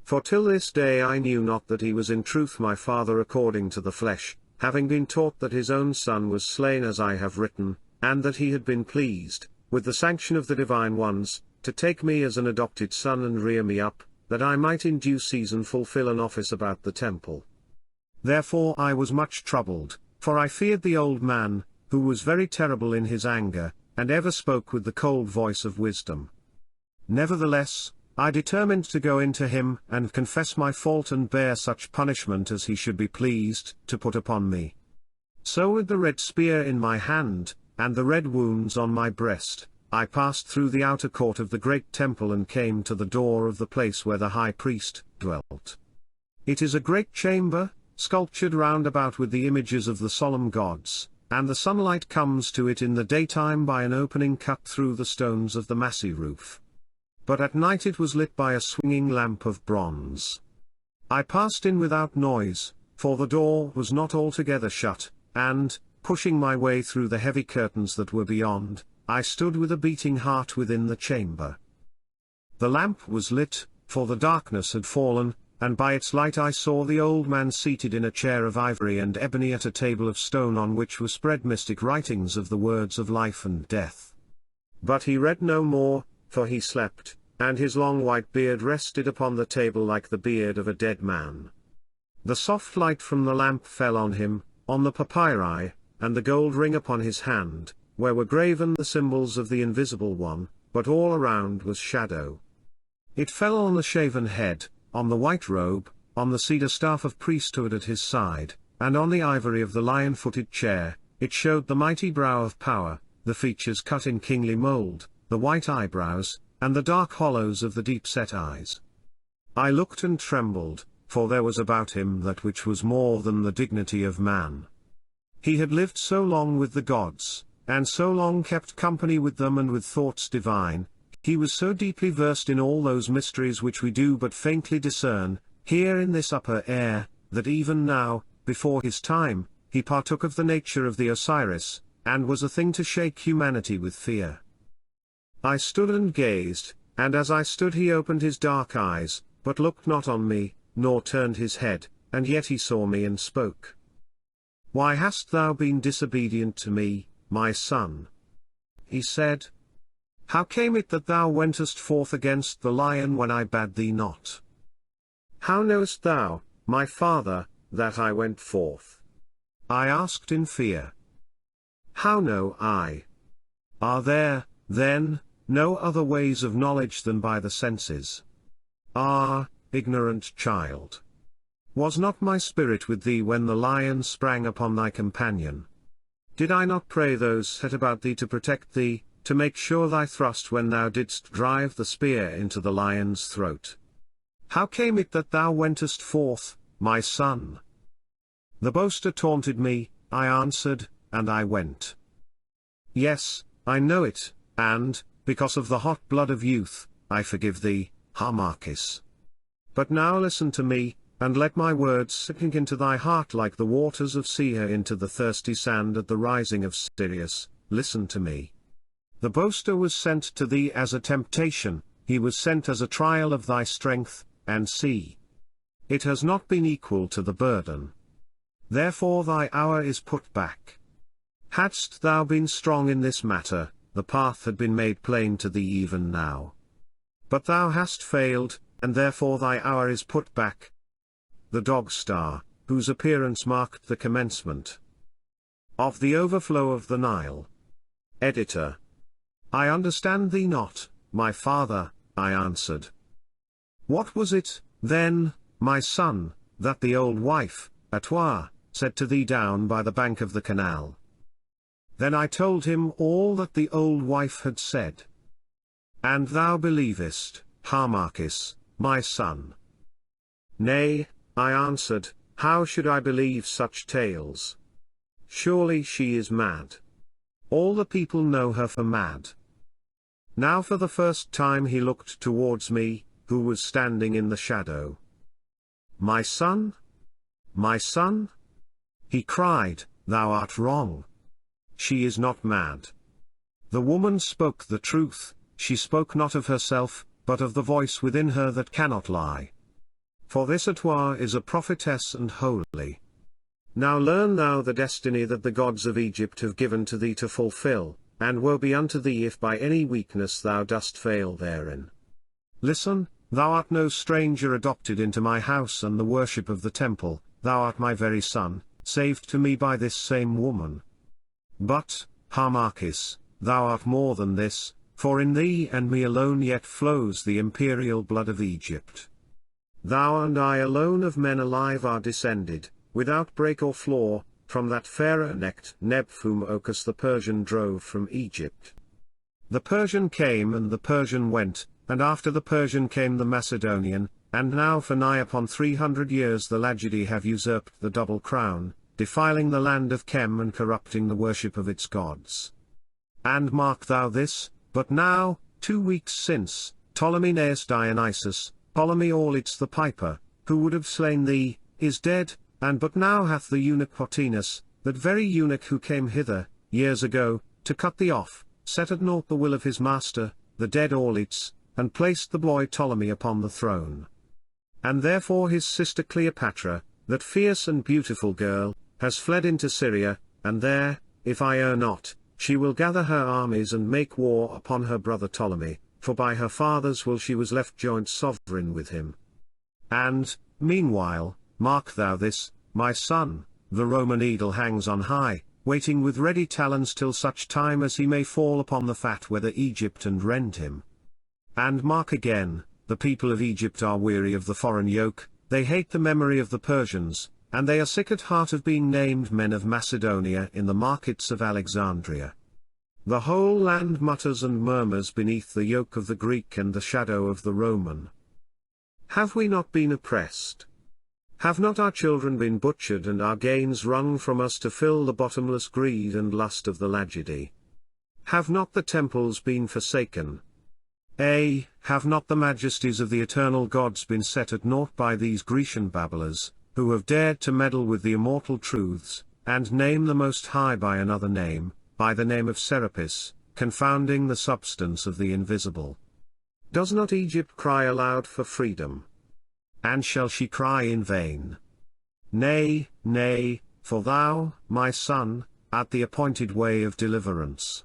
For till this day I knew not that he was in truth my father according to the flesh, having been taught that his own son was slain as I have written, and that he had been pleased, with the sanction of the divine ones, to take me as an adopted son and rear me up, that I might in due season fulfill an office about the temple. Therefore I was much troubled, for I feared the old man, who was very terrible in his anger, and ever spoke with the cold voice of wisdom. Nevertheless, I determined to go in to him and confess my fault and bear such punishment as he should be pleased to put upon me. So with the red spear in my hand, and the red wounds on my breast, I passed through the outer court of the great temple and came to the door of the place where the high priest dwelt. It is a great chamber, sculptured round about with the images of the solemn gods, and the sunlight comes to it in the daytime by an opening cut through the stones of the massy roof. But at night it was lit by a swinging lamp of bronze. I passed in without noise, for the door was not altogether shut, and, pushing my way through the heavy curtains that were beyond, I stood with a beating heart within the chamber. The lamp was lit, for the darkness had fallen, and by its light I saw the old man seated in a chair of ivory and ebony at a table of stone on which were spread mystic writings of the words of life and death. But he read no more, for he slept, and his long white beard rested upon the table like the beard of a dead man. The soft light from the lamp fell on him, on the papyri, and the gold ring upon his hand, where were graven the symbols of the Invisible One, but all around was shadow. It fell on the shaven head, on the white robe, on the cedar staff of priesthood at his side, and on the ivory of the lion-footed chair. It showed the mighty brow of power, the features cut in kingly mold, the white eyebrows, and the dark hollows of the deep-set eyes. I looked and trembled, for there was about him that which was more than the dignity of man. He had lived so long with the gods, and so long kept company with them and with thoughts divine. He was so deeply versed in all those mysteries which we do but faintly discern, here in this upper air, that even now, before his time, he partook of the nature of the Osiris, and was a thing to shake humanity with fear. I stood and gazed, and as I stood he opened his dark eyes, but looked not on me, nor turned his head, and yet he saw me and spoke. "Why hast thou been disobedient to me, my son?" he said. "How came it that thou wentest forth against the lion when I bade thee not? How knowest thou, my father, that I went forth?" I asked in fear. "How know I? Are there, then, no other ways of knowledge than by the senses? Ah, ignorant child! Was not my spirit with thee when the lion sprang upon thy companion? Did I not pray those set about thee to protect thee, to make sure thy thrust when thou didst drive the spear into the lion's throat? How came it that thou wentest forth, my son?" "The boaster taunted me," I answered, "and I went." "Yes, I know it, and, because of the hot blood of youth, I forgive thee, Harmachis. But now listen to me, and let my words sink into thy heart like the waters of Seir into the thirsty sand at the rising of Sirius. Listen to me. The boaster was sent to thee as a temptation, he was sent as a trial of thy strength, and see, it has not been equal to the burden. Therefore thy hour is put back. Hadst thou been strong in this matter, the path had been made plain to thee even now. But thou hast failed, and therefore thy hour is put back. The dog star, whose appearance marked the commencement of the overflow of the Nile. Editor. I understand thee not, my father, I answered. What was it, then, my son, that the old wife, Atwa, said to thee down by the bank of the canal? Then I told him all that the old wife had said. And thou believest, Harmachis, my son? Nay, I answered, how should I believe such tales? Surely she is mad. All the people know her for mad. Now for the first time he looked towards me, who was standing in the shadow. My son? My son? He cried, thou art wrong. She is not mad. The woman spoke the truth, she spoke not of herself, but of the voice within her that cannot lie. For this Atwa is a prophetess and holy. Now learn thou the destiny that the gods of Egypt have given to thee to fulfill, and woe be unto thee if by any weakness thou dost fail therein. Listen, thou art no stranger adopted into my house and the worship of the temple, thou art my very son, saved to me by this same woman. But, Harmachis, thou art more than this, for in thee and me alone yet flows the imperial blood of Egypt. Thou and I alone of men alive are descended, without break or flaw, from that Pharaoh-necked Neb whom Ochus the Persian drove from Egypt. The Persian came and the Persian went, and after the Persian came the Macedonian, and now for nigh upon 300 years the Lagidi have usurped the double crown, defiling the land of Chem and corrupting the worship of its gods. And mark thou this, but now, 2 weeks since, Ptolemy Dionysus, Ptolemy Aulits the piper, who would have slain thee, is dead, and but now hath the eunuch Pothinus, that very eunuch who came hither, years ago, to cut thee off, set at naught the will of his master, the dead Aulits, and placed the boy Ptolemy upon the throne. And therefore his sister Cleopatra, that fierce and beautiful girl, has fled into Syria, and there, if I err not, she will gather her armies and make war upon her brother Ptolemy, for by her father's will she was left joint sovereign with him. And, meanwhile, mark thou this, my son, the Roman eagle hangs on high, waiting with ready talons till such time as he may fall upon the fat weather Egypt and rend him. And mark again, the people of Egypt are weary of the foreign yoke, they hate the memory of the Persians, and they are sick at heart of being named men of Macedonia in the markets of Alexandria. The whole land mutters and murmurs beneath the yoke of the Greek and the shadow of the Roman. Have we not been oppressed? Have not our children been butchered and our gains wrung from us to fill the bottomless greed and lust of the Lagidi? Have not the temples been forsaken? Have not the majesties of the eternal gods been set at naught by these Grecian babblers, who have dared to meddle with the immortal truths, and name the Most High by another name, by the name of Serapis, confounding the substance of the invisible? Does not Egypt cry aloud for freedom? And shall she cry in vain? Nay, nay, for thou, my son, art the appointed way of deliverance.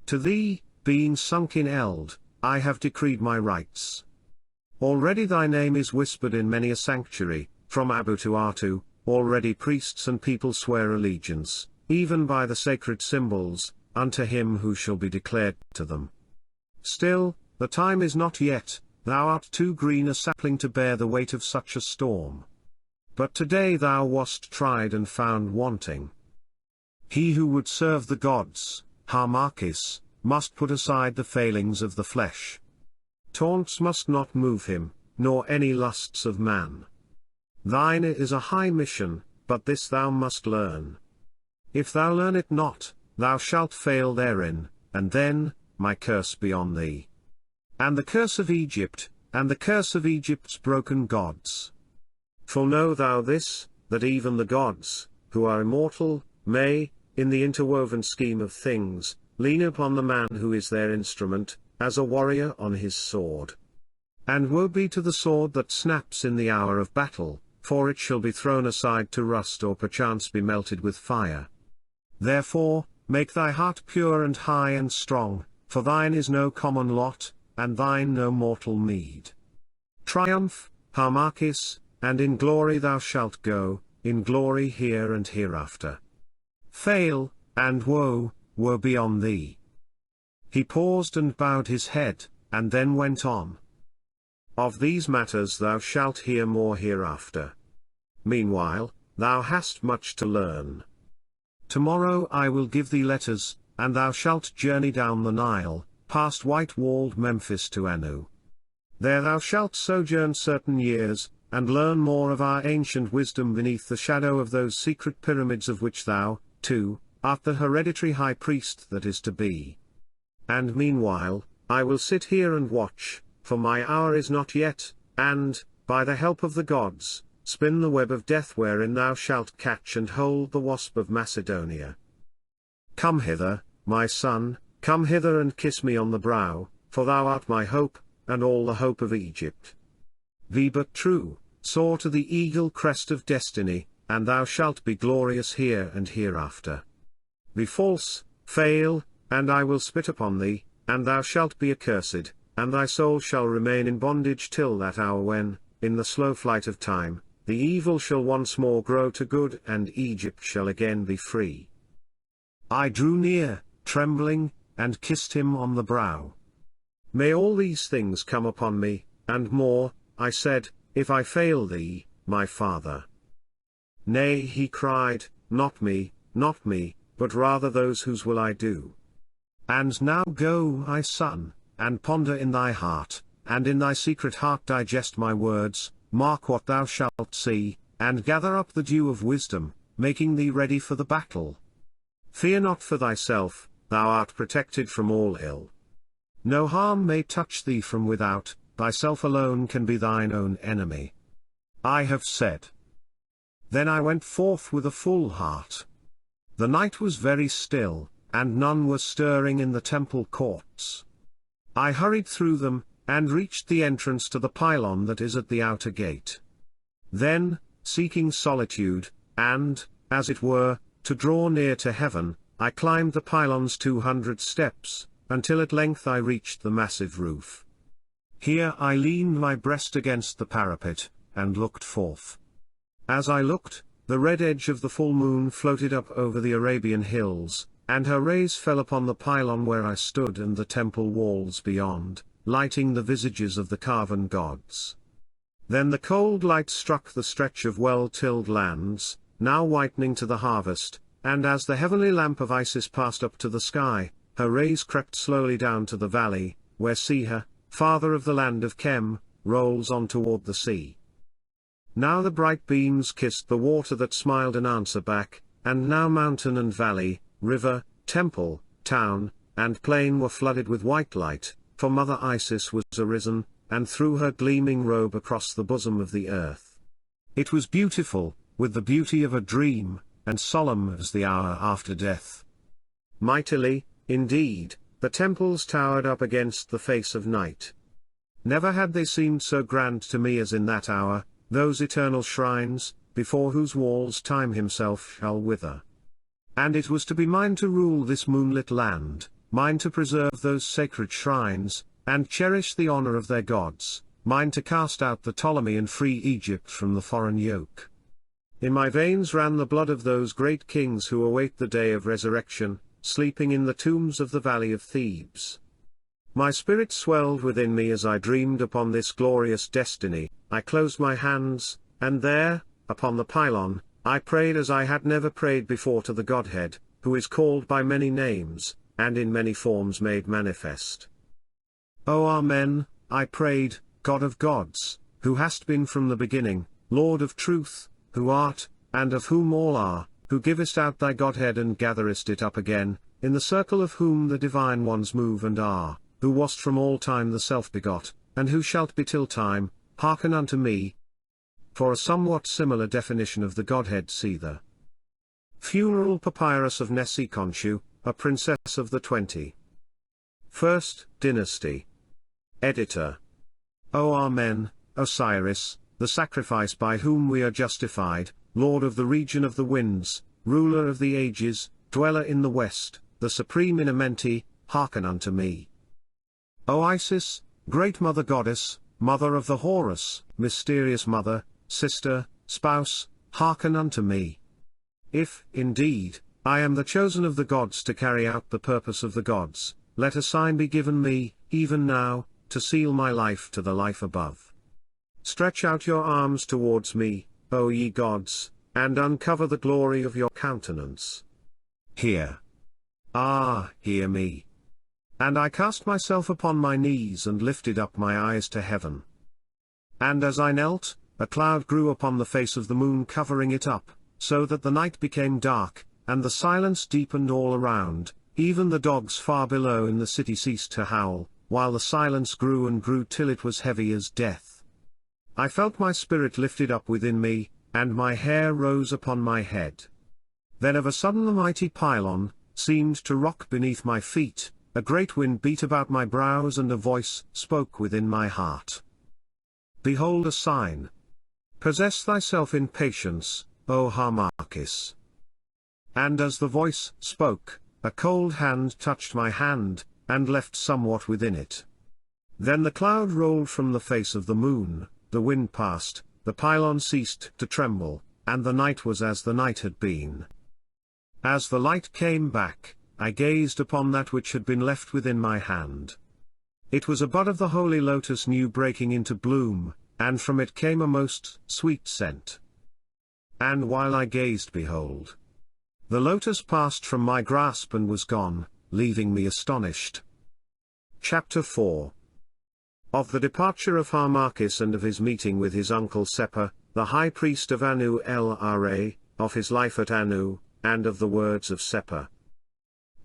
To thee, being sunk in eld, I have decreed my rights. Already thy name is whispered in many a sanctuary, from Abu to Artu, already priests and people swear allegiance, even by the sacred symbols, unto him who shall be declared to them. Still, the time is not yet, thou art too green a sapling to bear the weight of such a storm. But today thou wast tried and found wanting. He who would serve the gods, Harmachis, must put aside the failings of the flesh. Taunts must not move him, nor any lusts of man. Thine is a high mission, but this thou must learn. If thou learn it not, thou shalt fail therein, and then, my curse be on thee. And the curse of Egypt, and the curse of Egypt's broken gods. For know thou this, that even the gods, who are immortal, may, in the interwoven scheme of things, lean upon the man who is their instrument, as a warrior on his sword. And woe be to the sword that snaps in the hour of battle, for it shall be thrown aside to rust or perchance be melted with fire. Therefore, make thy heart pure and high and strong, for thine is no common lot, and thine no mortal meed. Triumph, Harmachis, and in glory thou shalt go, in glory here and hereafter. Fail, and woe be on thee. He paused and bowed his head, and then went on. Of these matters thou shalt hear more hereafter. Meanwhile, thou hast much to learn. Tomorrow I will give thee letters, and thou shalt journey down the Nile, past white-walled Memphis to Anu. There thou shalt sojourn certain years, and learn more of our ancient wisdom beneath the shadow of those secret pyramids of which thou, too, art the hereditary high priest that is to be. And meanwhile, I will sit here and watch, for my hour is not yet, and, by the help of the gods, spin the web of death wherein thou shalt catch and hold the wasp of Macedonia. Come hither, my son, come hither and kiss me on the brow, for thou art my hope, and all the hope of Egypt. Be but true, soar to the eagle crest of destiny, and thou shalt be glorious here and hereafter. Be false, fail, and I will spit upon thee, and thou shalt be accursed, and thy soul shall remain in bondage till that hour when, in the slow flight of time, the evil shall once more grow to good and Egypt shall again be free. I drew near, trembling, and kissed him on the brow. May all these things come upon me, and more, I said, if I fail thee, my father. Nay, he cried, not me, but rather those whose will I do. And now go, my son, and ponder in thy heart, and in thy secret heart digest my words, mark what thou shalt see, and gather up the dew of wisdom, making thee ready for the battle. Fear not for thyself, thou art protected from all ill. No harm may touch thee from without, thyself alone can be thine own enemy. I have said. Then I went forth with a full heart. The night was very still, and none were stirring in the temple courts. I hurried through them, and reached the entrance to the pylon that is at the outer gate. Then, seeking solitude, and, as it were, to draw near to heaven, I climbed the pylon's 200 steps, until at length I reached the massive roof. Here I leaned my breast against the parapet, and looked forth. As I looked, the red edge of the full moon floated up over the Arabian hills, and her rays fell upon the pylon where I stood and the temple walls beyond, lighting the visages of the carven gods. Then the cold light struck the stretch of well-tilled lands, now whitening to the harvest, and as the heavenly lamp of Isis passed up to the sky, her rays crept slowly down to the valley, where Seher, father of the land of Chem, rolls on toward the sea. Now the bright beams kissed the water that smiled an answer back, and now mountain and valley, river, temple, town, and plain were flooded with white light, for Mother Isis was arisen, and threw her gleaming robe across the bosom of the earth. It was beautiful, with the beauty of a dream, and solemn as the hour after death. Mightily, indeed, the temples towered up against the face of night. Never had they seemed so grand to me as in that hour, those eternal shrines, before whose walls Time himself shall wither. And it was to be mine to rule this moonlit land, mine to preserve those sacred shrines, and cherish the honor of their gods, mine to cast out the Ptolemy and free Egypt from the foreign yoke. In my veins ran the blood of those great kings who await the day of resurrection, sleeping in the tombs of the valley of Thebes. My spirit swelled within me as I dreamed upon this glorious destiny. I closed my hands, and there, upon the pylon, I prayed as I had never prayed before to the Godhead, who is called by many names, and in many forms made manifest. O Amen, I prayed, God of gods, who hast been from the beginning, Lord of truth, who art, and of whom all are, who givest out thy Godhead and gatherest it up again, in the circle of whom the divine ones move and are, who wast from all time the self-begot, and who shalt be till time, hearken unto me. For a somewhat similar definition of the Godhead see the Funeral Papyrus of Nessie Khonshu, a princess of the 21st dynasty. Editor. O Amen, Osiris, the sacrifice by whom we are justified, Lord of the region of the winds, ruler of the ages, dweller in the west, the supreme in Amenti, hearken unto me. O Isis, great mother goddess, mother of the Horus, mysterious mother, sister, spouse, hearken unto me. If, indeed, I am the chosen of the gods to carry out the purpose of the gods, let a sign be given me, even now, to seal my life to the life above. Stretch out your arms towards me, O ye gods, and uncover the glory of your countenance. Hear. Ah, hear me. And I cast myself upon my knees and lifted up my eyes to heaven. And as I knelt, a cloud grew upon the face of the moon covering it up, so that the night became dark, and the silence deepened all around, even the dogs far below in the city ceased to howl, while the silence grew and grew till it was heavy as death. I felt my spirit lifted up within me, and my hair rose upon my head. Then of a sudden the mighty pylon seemed to rock beneath my feet, a great wind beat about my brows and a voice spoke within my heart. Behold a sign. Possess thyself in patience, O Harmachis. And as the voice spoke, a cold hand touched my hand, and left somewhat within it. Then the cloud rolled from the face of the moon, the wind passed, the pylon ceased to tremble, and the night was as the night had been. As the light came back, I gazed upon that which had been left within my hand. It was a bud of the holy lotus new breaking into bloom, and from it came a most sweet scent. And while I gazed, behold, the lotus passed from my grasp and was gone, leaving me astonished. Chapter 4. Of the departure of Harmachis and of his meeting with his uncle Sepa, the high priest of Anu el-Ra, of his life at Anu, and of the words of Sepa.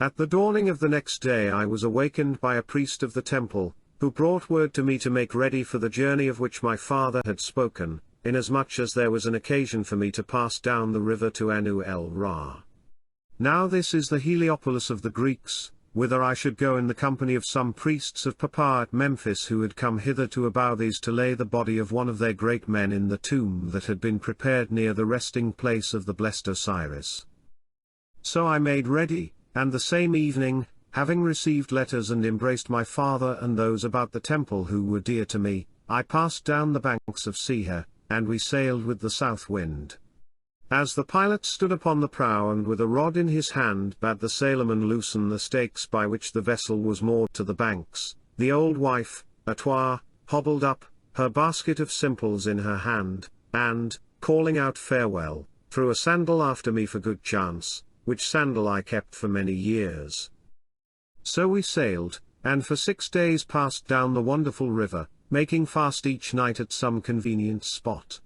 At the dawning of the next day I was awakened by a priest of the temple, who brought word to me to make ready for the journey of which my father had spoken, inasmuch as there was an occasion for me to pass down the river to Anu el-Ra. Now this is the Heliopolis of the Greeks, whither I should go in the company of some priests of Papa at Memphis who had come hither to Abouthes to lay the body of one of their great men in the tomb that had been prepared near the resting place of the blessed Osiris. So I made ready, and the same evening, having received letters and embraced my father and those about the temple who were dear to me, I passed down the banks of Seher, and we sailed with the south wind. As the pilot stood upon the prow and with a rod in his hand bade the sailorman loosen the stakes by which the vessel was moored to the banks, the old wife, Atoir, hobbled up, her basket of simples in her hand, and, calling out farewell, threw a sandal after me for good chance, which sandal I kept for many years. So we sailed, and for 6 days passed down the wonderful river, making fast each night at some convenient spot.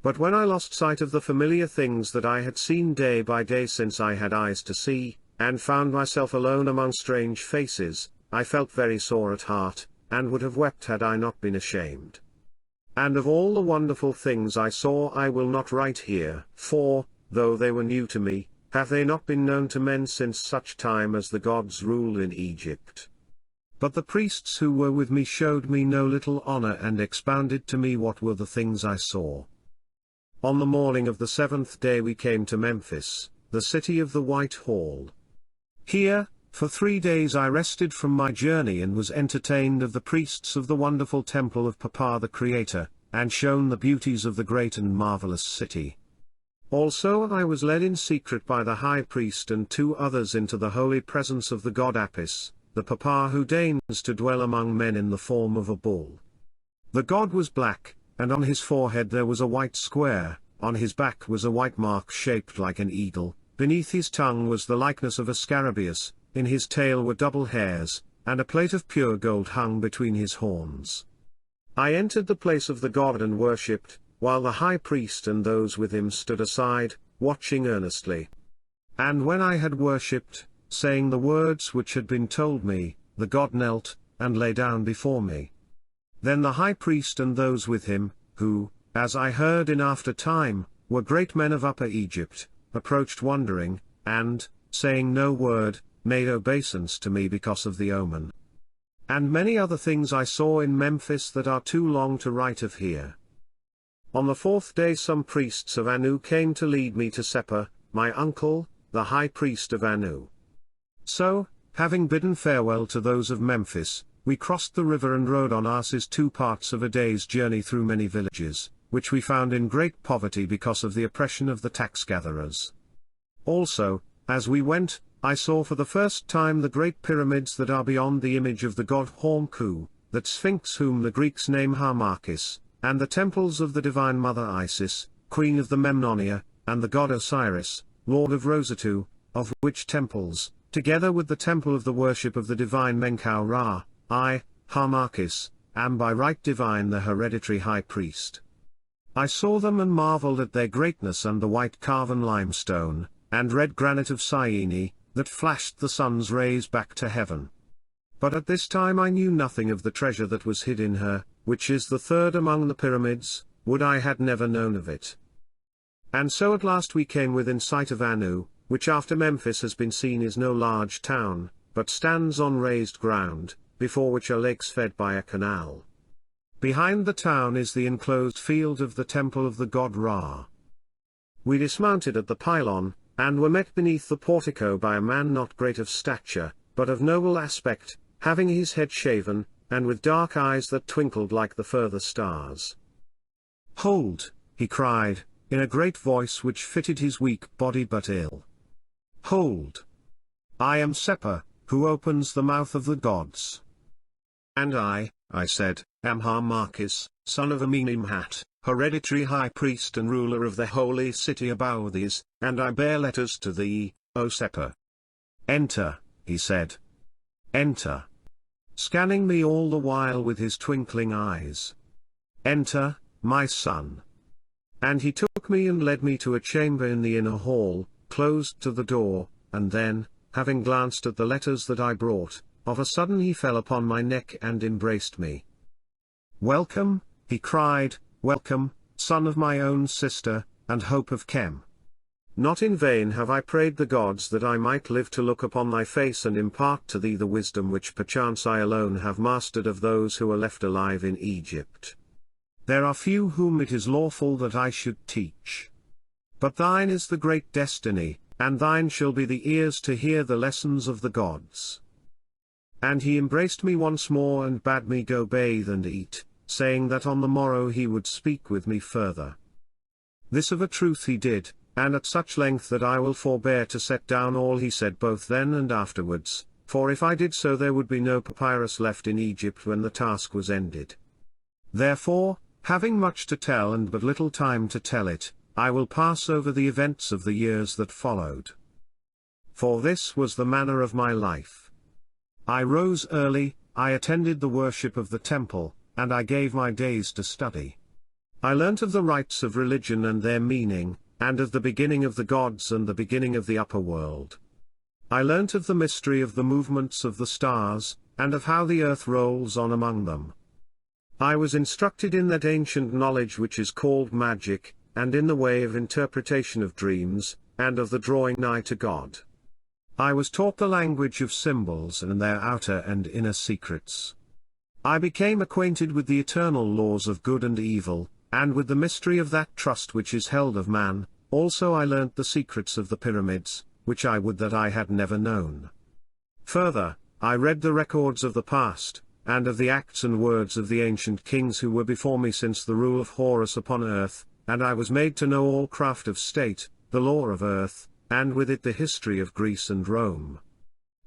But when I lost sight of the familiar things that I had seen day by day since I had eyes to see, and found myself alone among strange faces, I felt very sore at heart, and would have wept had I not been ashamed. And of all the wonderful things I saw I will not write here, for, though they were new to me, have they not been known to men since such time as the gods ruled in Egypt? But the priests who were with me showed me no little honor and expounded to me what were the things I saw. On the morning of the 7th day we came to Memphis, the city of the White Hall. Here, for 3 days I rested from my journey and was entertained of the priests of the wonderful temple of Papa the Creator, and shown the beauties of the great and marvelous city. Also I was led in secret by the high priest and 2 others into the holy presence of the god Apis, the Papa who deigns to dwell among men in the form of a bull. The god was black, and on his forehead there was a white square, on his back was a white mark shaped like an eagle, beneath his tongue was the likeness of a scarabaeus, in his tail were double hairs, and a plate of pure gold hung between his horns. I entered the place of the god and worshipped, while the high priest and those with him stood aside, watching earnestly. And when I had worshipped, saying the words which had been told me, the god knelt, and lay down before me. Then the high priest and those with him, who, as I heard in after time, were great men of Upper Egypt, approached wondering, and, saying no word, made obeisance to me because of the omen. And many other things I saw in Memphis that are too long to write of here. On the 4th day some priests of Anu came to lead me to Sepa, my uncle, the high priest of Anu. So, having bidden farewell to those of Memphis, we crossed the river and rode on asses 2 parts of a day's journey through many villages, which we found in great poverty because of the oppression of the tax-gatherers. Also, as we went, I saw for the first time the great pyramids that are beyond the image of the god Hormku, that Sphinx whom the Greeks name Harmachis, and the temples of the divine mother Isis, queen of the Memnonia, and the god Osiris, lord of Rosatu, of which temples, together with the temple of the worship of the divine Menkau Ra, I, Harmachis, am by right divine the hereditary high priest. I saw them and marveled at their greatness and the white carven limestone, and red granite of Syene, that flashed the sun's rays back to heaven. But at this time I knew nothing of the treasure that was hid in her, which is the 3rd among the pyramids, would I had never known of it. And so at last we came within sight of Anu, which after Memphis has been seen is no large town, but stands on raised ground, before which are lakes fed by a canal. Behind the town is the enclosed field of the temple of the god Ra. We dismounted at the pylon, and were met beneath the portico by a man not great of stature, but of noble aspect, having his head shaven, and with dark eyes that twinkled like the further stars. "Hold," he cried, in a great voice which fitted his weak body but ill. "Hold! I am Sepa, who opens the mouth of the gods." "And I said, am Harmachis, son of Amenemhat, hereditary high priest and ruler of the holy city Abouthes, and I bear letters to thee, O Sepa." "Enter," he said. "Enter." Scanning me all the while with his twinkling eyes. "Enter, my son." And he took me and led me to a chamber in the inner hall, closed to the door, and then, having glanced at the letters that I brought, of a sudden he fell upon my neck and embraced me. "Welcome," he cried, "welcome, son of my own sister, and hope of Chem. Not in vain have I prayed the gods that I might live to look upon thy face and impart to thee the wisdom which perchance I alone have mastered of those who are left alive in Egypt. There are few whom it is lawful that I should teach. But thine is the great destiny, and thine shall be the ears to hear the lessons of the gods." And he embraced me once more and bade me go bathe and eat, saying that on the morrow he would speak with me further. This of a truth he did, and at such length that I will forbear to set down all he said both then and afterwards, for if I did so there would be no papyrus left in Egypt when the task was ended. Therefore, having much to tell and but little time to tell it, I will pass over the events of the years that followed. For this was the manner of my life. I rose early, I attended the worship of the temple, and I gave my days to study. I learnt of the rites of religion and their meaning, and of the beginning of the gods and the beginning of the upper world. I learnt of the mystery of the movements of the stars, and of how the earth rolls on among them. I was instructed in that ancient knowledge which is called magic, and in the way of interpretation of dreams, and of the drawing nigh to God. I was taught the language of symbols and their outer and inner secrets. I became acquainted with the eternal laws of good and evil, and with the mystery of that trust which is held of man. Also I learnt the secrets of the pyramids, which I would that I had never known. Further, I read the records of the past, and of the acts and words of the ancient kings who were before me since the rule of Horus upon earth, and I was made to know all craft of state, the law of earth, and with it the history of Greece and Rome.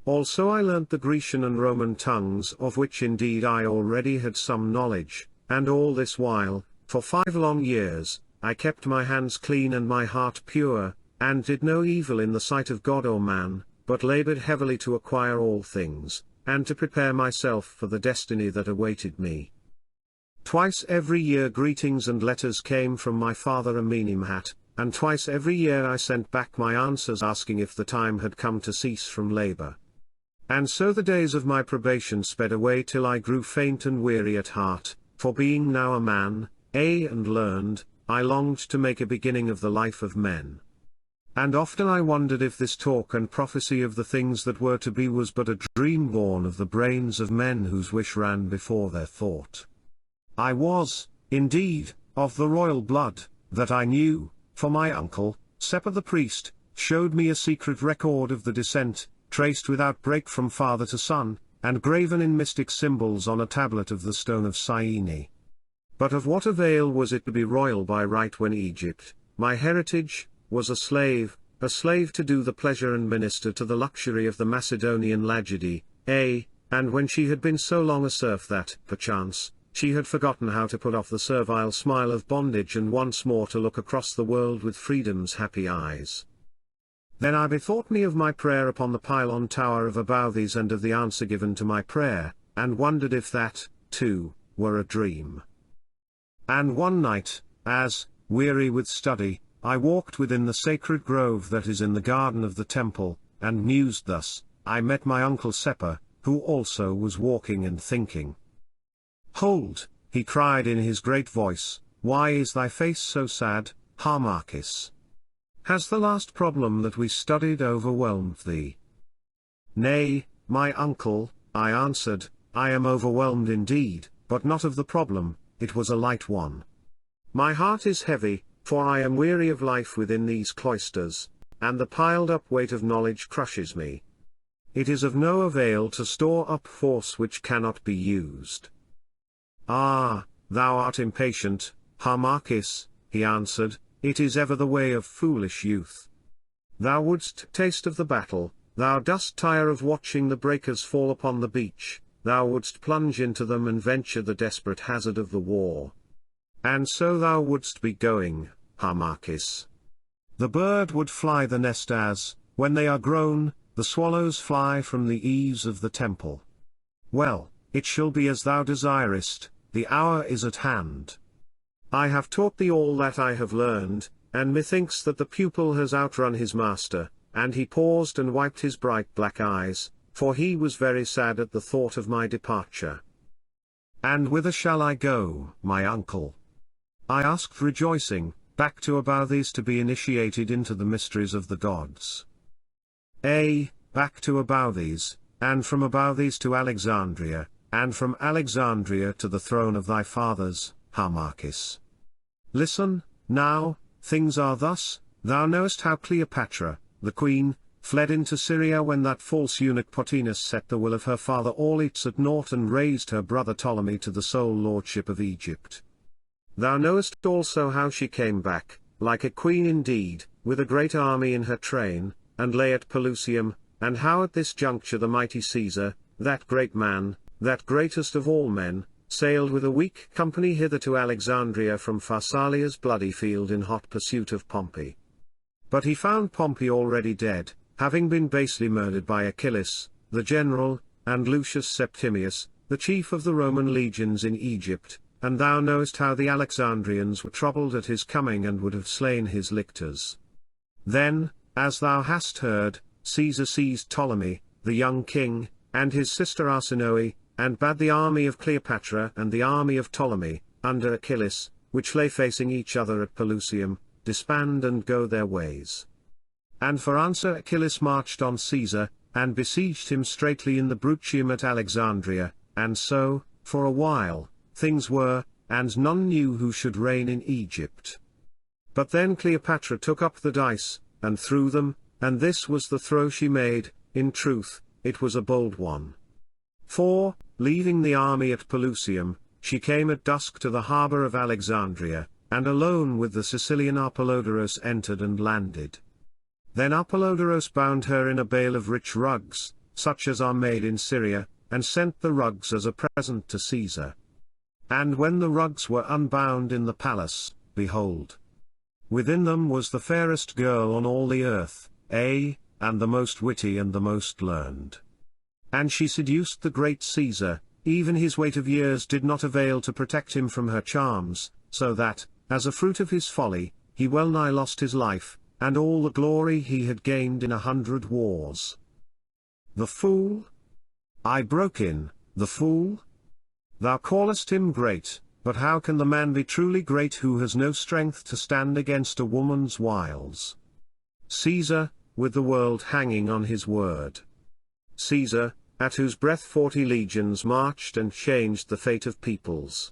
Also I learnt the Grecian and Roman tongues, of which indeed I already had some knowledge, and all this while, for 5 long years, I kept my hands clean and my heart pure, and did no evil in the sight of God or man, but labored heavily to acquire all things, and to prepare myself for the destiny that awaited me. Twice every year greetings and letters came from my father Amenemhat, and twice every year I sent back my answers asking if the time had come to cease from labor. And so the days of my probation sped away till I grew faint and weary at heart, for being now a man, and learned, I longed to make a beginning of the life of men. And often I wondered if this talk and prophecy of the things that were to be was but a dream born of the brains of men whose wish ran before their thought. I was, indeed, of the royal blood, that I knew, for my uncle, Seppa the priest, showed me a secret record of the descent, traced without break from father to son, and graven in mystic symbols on a tablet of the stone of Syene. But of what avail was it to be royal by right when Egypt, my heritage, was a slave to do the pleasure and minister to the luxury of the Macedonian Lagide, and when she had been so long a serf that, perchance, she had forgotten how to put off the servile smile of bondage and once more to look across the world with freedom's happy eyes. Then I bethought me of my prayer upon the pylon tower of Abouthes and of the answer given to my prayer, and wondered if that, too, were a dream. And one night, as, weary with study, I walked within the sacred grove that is in the garden of the temple, and mused thus, I met my uncle Seppa, who also was walking and thinking. "Hold," he cried in his great voice, "why is thy face so sad, Harmachis? Has the last problem that we studied overwhelmed thee?" "Nay, my uncle," I answered, "I am overwhelmed indeed, but not of the problem, it was a light one. My heart is heavy, for I am weary of life within these cloisters, and the piled-up weight of knowledge crushes me. It is of no avail to store up force which cannot be used." "Ah, thou art impatient, Harmachis," he answered, "it is ever the way of foolish youth. Thou wouldst taste of the battle, thou dost tire of watching the breakers fall upon the beach, thou wouldst plunge into them and venture the desperate hazard of the war. And so thou wouldst be going, Harmachis. The bird would fly the nest as, when they are grown, the swallows fly from the eaves of the temple. Well, it shall be as thou desirest, the hour is at hand. I have taught thee all that I have learned, and methinks that the pupil has outrun his master." And he paused and wiped his bright black eyes, for he was very sad at the thought of my departure. "And whither shall I go, my uncle?" I asked rejoicing. "Back to Abouthies to be initiated into the mysteries of the gods." "Back to Abouthies, and from Abouthies to Alexandria, and from Alexandria to the throne of thy fathers, Harmachis. Listen, now, things are thus. Thou knowest how Cleopatra, the queen, fled into Syria when that false eunuch Pothinus set the will of her father Auletes at naught and raised her brother Ptolemy to the sole lordship of Egypt. Thou knowest also how she came back, like a queen indeed, with a great army in her train, and lay at Pelusium, and how at this juncture the mighty Caesar, that great man, that greatest of all men, sailed with a weak company hither to Alexandria from Pharsalia's bloody field in hot pursuit of Pompey. But he found Pompey already dead, having been basely murdered by Achillas, the general, and Lucius Septimius, the chief of the Roman legions in Egypt, and thou knowest how the Alexandrians were troubled at his coming and would have slain his lictors. Then, as thou hast heard, Caesar seized Ptolemy, the young king, and his sister Arsinoe, and bade the army of Cleopatra and the army of Ptolemy, under Achillas, which lay facing each other at Pelusium, disband and go their ways. And for answer Achillas marched on Caesar, and besieged him straitly in the Bruchium at Alexandria, and so, for a while, things were, and none knew who should reign in Egypt. But then Cleopatra took up the dice, and threw them, and this was the throw she made. In truth, it was a bold one. For, leaving the army at Pelusium, she came at dusk to the harbour of Alexandria, and alone with the Sicilian Apollodorus entered and landed. Then Apollodorus bound her in a bale of rich rugs, such as are made in Syria, and sent the rugs as a present to Caesar. And when the rugs were unbound in the palace, behold, within them was the fairest girl on all the earth, and the most witty and the most learned. And she seduced the great Caesar, even his weight of years did not avail to protect him from her charms, so that, as a fruit of his folly, he well nigh lost his life, and all the glory he had gained in 100 wars. The fool? I broke in, the fool? Thou callest him great, but how can the man be truly great who has no strength to stand against a woman's wiles? Caesar, with the world hanging on his word. Caesar, at whose breath 40 legions marched and changed the fate of peoples.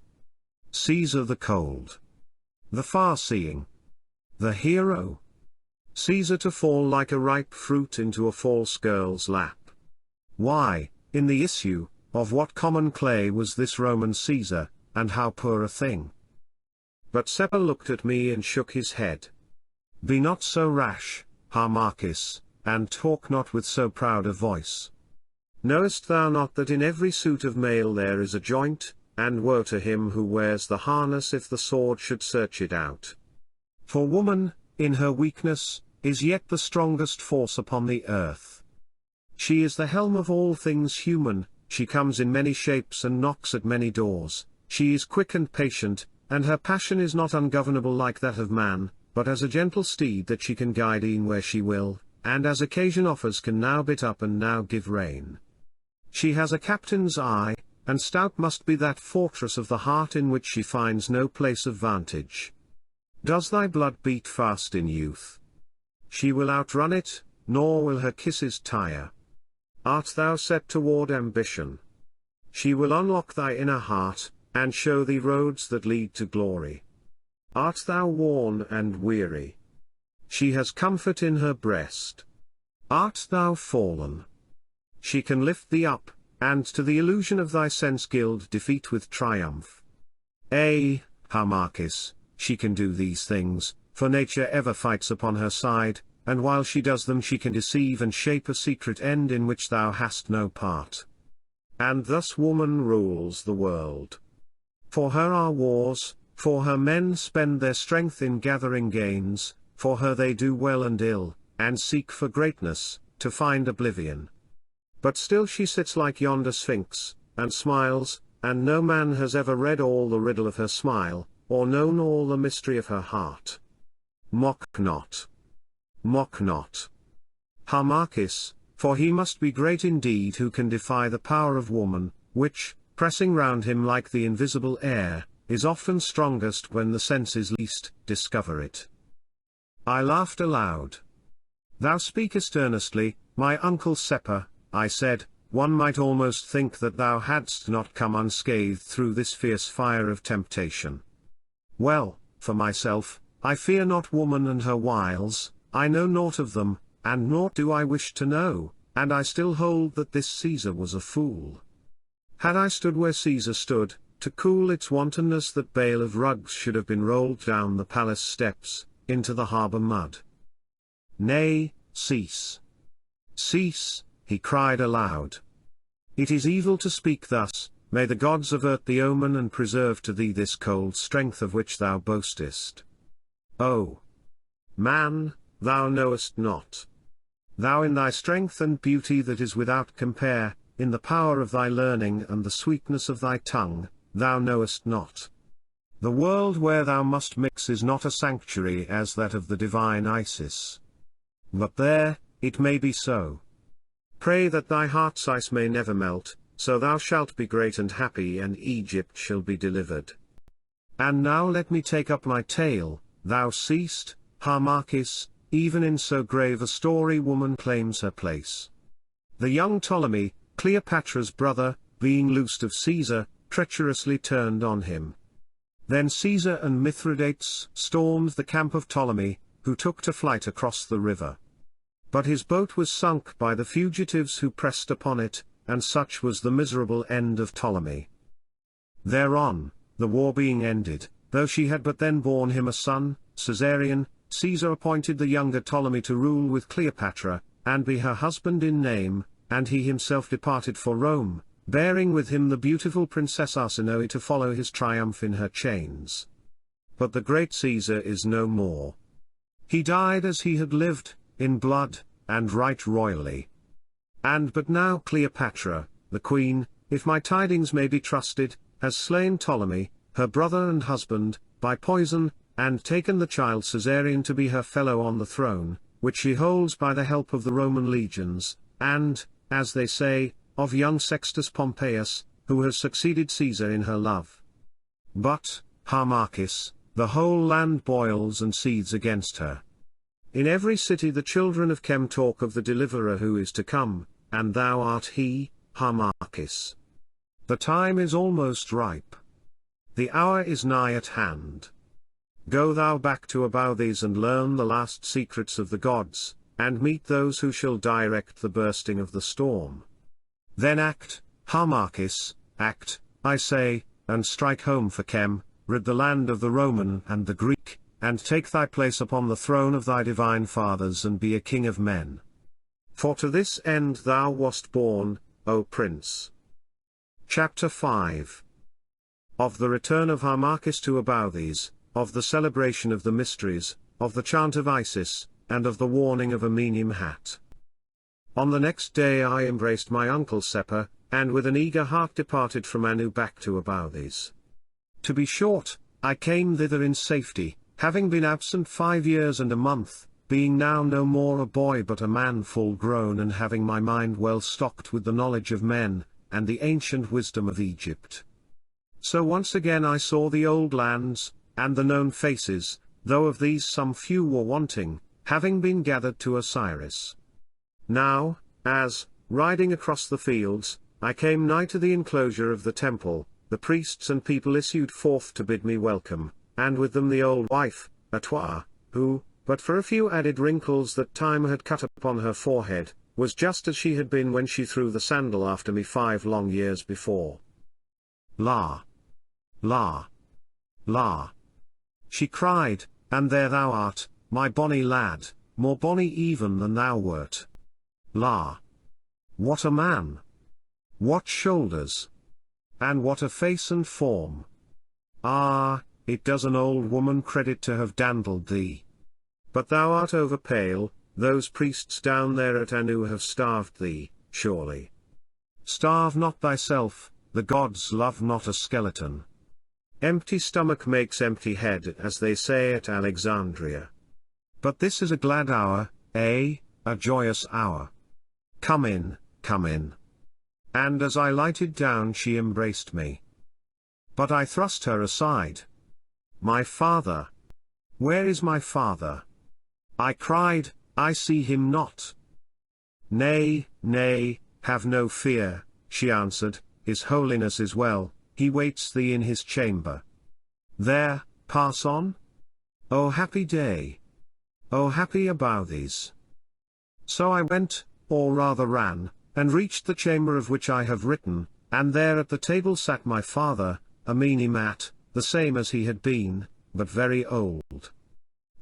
Caesar the cold, the far-seeing, the hero. Caesar to fall like a ripe fruit into a false girl's lap. Why, in the issue, of what common clay was this Roman Caesar, and how poor a thing? But Seppa looked at me and shook his head. Be not so rash, Harmachis, and talk not with so proud a voice. Knowest thou not that in every suit of mail there is a joint, and woe to him who wears the harness if the sword should search it out? For woman, in her weakness, is yet the strongest force upon the earth. She is the helm of all things human, she comes in many shapes and knocks at many doors, she is quick and patient, and her passion is not ungovernable like that of man, but as a gentle steed that she can guide e'en where she will, and as occasion offers can now bit up and now give rein. She has a captain's eye, and stout must be that fortress of the heart in which she finds no place of vantage. Does thy blood beat fast in youth? She will outrun it, nor will her kisses tire. Art thou set toward ambition? She will unlock thy inner heart, and show thee roads that lead to glory. Art thou worn and weary? She has comfort in her breast. Art thou fallen? She can lift thee up, and to the illusion of thy sense gild defeat with triumph. Harmachis, she can do these things, for nature ever fights upon her side, and while she does them she can deceive and shape a secret end in which thou hast no part. And thus woman rules the world. For her are wars, for her men spend their strength in gathering gains, for her they do well and ill, and seek for greatness, to find oblivion. But still she sits like yonder sphinx, and smiles, and no man has ever read all the riddle of her smile, or known all the mystery of her heart. Mock not. Mock not. Harmachis, for he must be great indeed who can defy the power of woman, which, pressing round him like the invisible air, is often strongest when the senses least discover it. I laughed aloud. Thou speakest earnestly, my uncle Seppa, I said. One might almost think that thou hadst not come unscathed through this fierce fire of temptation. Well, for myself, I fear not woman and her wiles, I know naught of them, and naught do I wish to know, and I still hold that this Caesar was a fool. Had I stood where Caesar stood, to cool its wantonness, that bale of rugs should have been rolled down the palace steps, into the harbour mud. Nay, cease. Cease, he cried aloud. It is evil to speak thus, may the gods avert the omen and preserve to thee this cold strength of which thou boastest. O man, thou knowest not. Thou in thy strength and beauty that is without compare, in the power of thy learning and the sweetness of thy tongue, thou knowest not. The world where thou must mix is not a sanctuary as that of the divine Isis. But there, it may be so. Pray that thy heart's ice may never melt, so thou shalt be great and happy, and Egypt shall be delivered. And now let me take up my tale. Thou seest, Harmachis, even in so grave a story woman claims her place. The young Ptolemy, Cleopatra's brother, being loosed of Caesar, treacherously turned on him. Then Caesar and Mithridates stormed the camp of Ptolemy, who took to flight across the river. But his boat was sunk by the fugitives who pressed upon it, and such was the miserable end of Ptolemy. Thereon, the war being ended, though she had but then borne him a son, Caesarion, Caesar appointed the younger Ptolemy to rule with Cleopatra, and be her husband in name, and he himself departed for Rome, bearing with him the beautiful Princess Arsinoe to follow his triumph in her chains. But the great Caesar is no more. He died as he had lived, in blood, and right royally. And but now Cleopatra, the queen, if my tidings may be trusted, has slain Ptolemy, her brother and husband, by poison, and taken the child Caesarion to be her fellow on the throne, which she holds by the help of the Roman legions, and, as they say, of young Sextus Pompeius, who has succeeded Caesar in her love. But, Harmachis, the whole land boils and seethes against her. In every city the children of Chem talk of the deliverer who is to come, and thou art he, Harmachis. The time is almost ripe. The hour is nigh at hand. Go thou back to Abouthes and learn the last secrets of the gods, and meet those who shall direct the bursting of the storm. Then act, Harmachis, act, I say, and strike home for Chem, rid the land of the Roman and the Greek, and take thy place upon the throne of thy divine fathers and be a king of men. For to this end thou wast born, O Prince. Chapter 5. Of the return of Harmachis to Abouthes, of the celebration of the mysteries, of the chant of Isis, and of the warning of a Menim hat. On the next day I embraced my uncle Seppa, and with an eager heart departed from Anu back to Abouthes. To be short, I came thither in safety, having been absent 5 years and a month, being now no more a boy but a man full grown, and having my mind well stocked with the knowledge of men, and the ancient wisdom of Egypt. So once again I saw the old lands, and the known faces, though of these some few were wanting, having been gathered to Osiris. Now, as, riding across the fields, I came nigh to the enclosure of the temple, the priests and people issued forth to bid me welcome, and with them the old wife, Atwa, who, but for a few added wrinkles that time had cut upon her forehead, was just as she had been when she threw the sandal after me 5 long years before. La! La! La! She cried, and there thou art, my bonny lad, more bonny even than thou wert. La! What a man! What shoulders! And what a face and form! Ah, it does an old woman credit to have dandled thee. But thou art over pale, those priests down there at Anu have starved thee, surely. Starve not thyself, the gods love not a skeleton. Empty stomach makes empty head, as they say at Alexandria. But this is a glad hour, a joyous hour. Come in, come in. And as I lighted down she embraced me. But I thrust her aside. My father. Where is my father? I cried, I see him not. Nay, nay, have no fear, she answered, His Holiness is well, he waits thee in his chamber. There, pass on? O happy day! O happy Abouthies! So I went, or rather ran, and reached the chamber of which I have written, and there at the table sat my father, a Amenemhat, the same as he had been, but very old.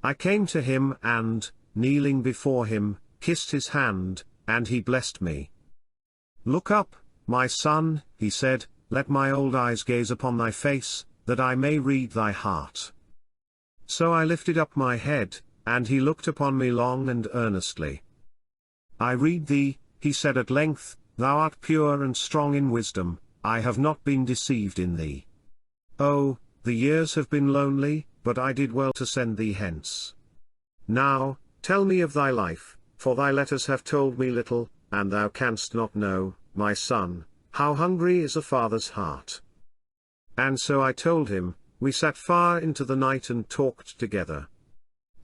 I came to him and, kneeling before him, kissed his hand, and he blessed me. Look up, my son, he said, let my old eyes gaze upon thy face, that I may read thy heart. So I lifted up my head, and he looked upon me long and earnestly. I read thee, he said at length, thou art pure and strong in wisdom, I have not been deceived in thee. Oh, the years have been lonely, but I did well to send thee hence. Now, tell me of thy life, for thy letters have told me little, and thou canst not know, my son, how hungry is a father's heart. And so I told him, we sat far into the night and talked together.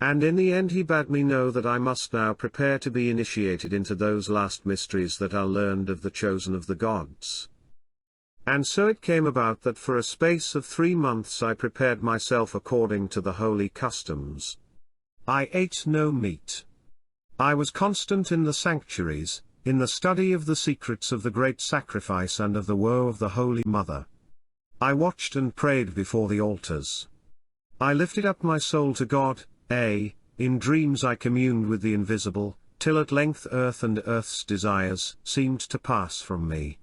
And in the end he bade me know that I must now prepare to be initiated into those last mysteries that are learned of the chosen of the gods. And so it came about that for a space of 3 months I prepared myself according to the holy customs. I ate no meat. I was constant in the sanctuaries, in the study of the secrets of the great sacrifice and of the woe of the Holy Mother. I watched and prayed before the altars. I lifted up my soul to God, in dreams I communed with the invisible, till at length earth and earth's desires seemed to pass from me.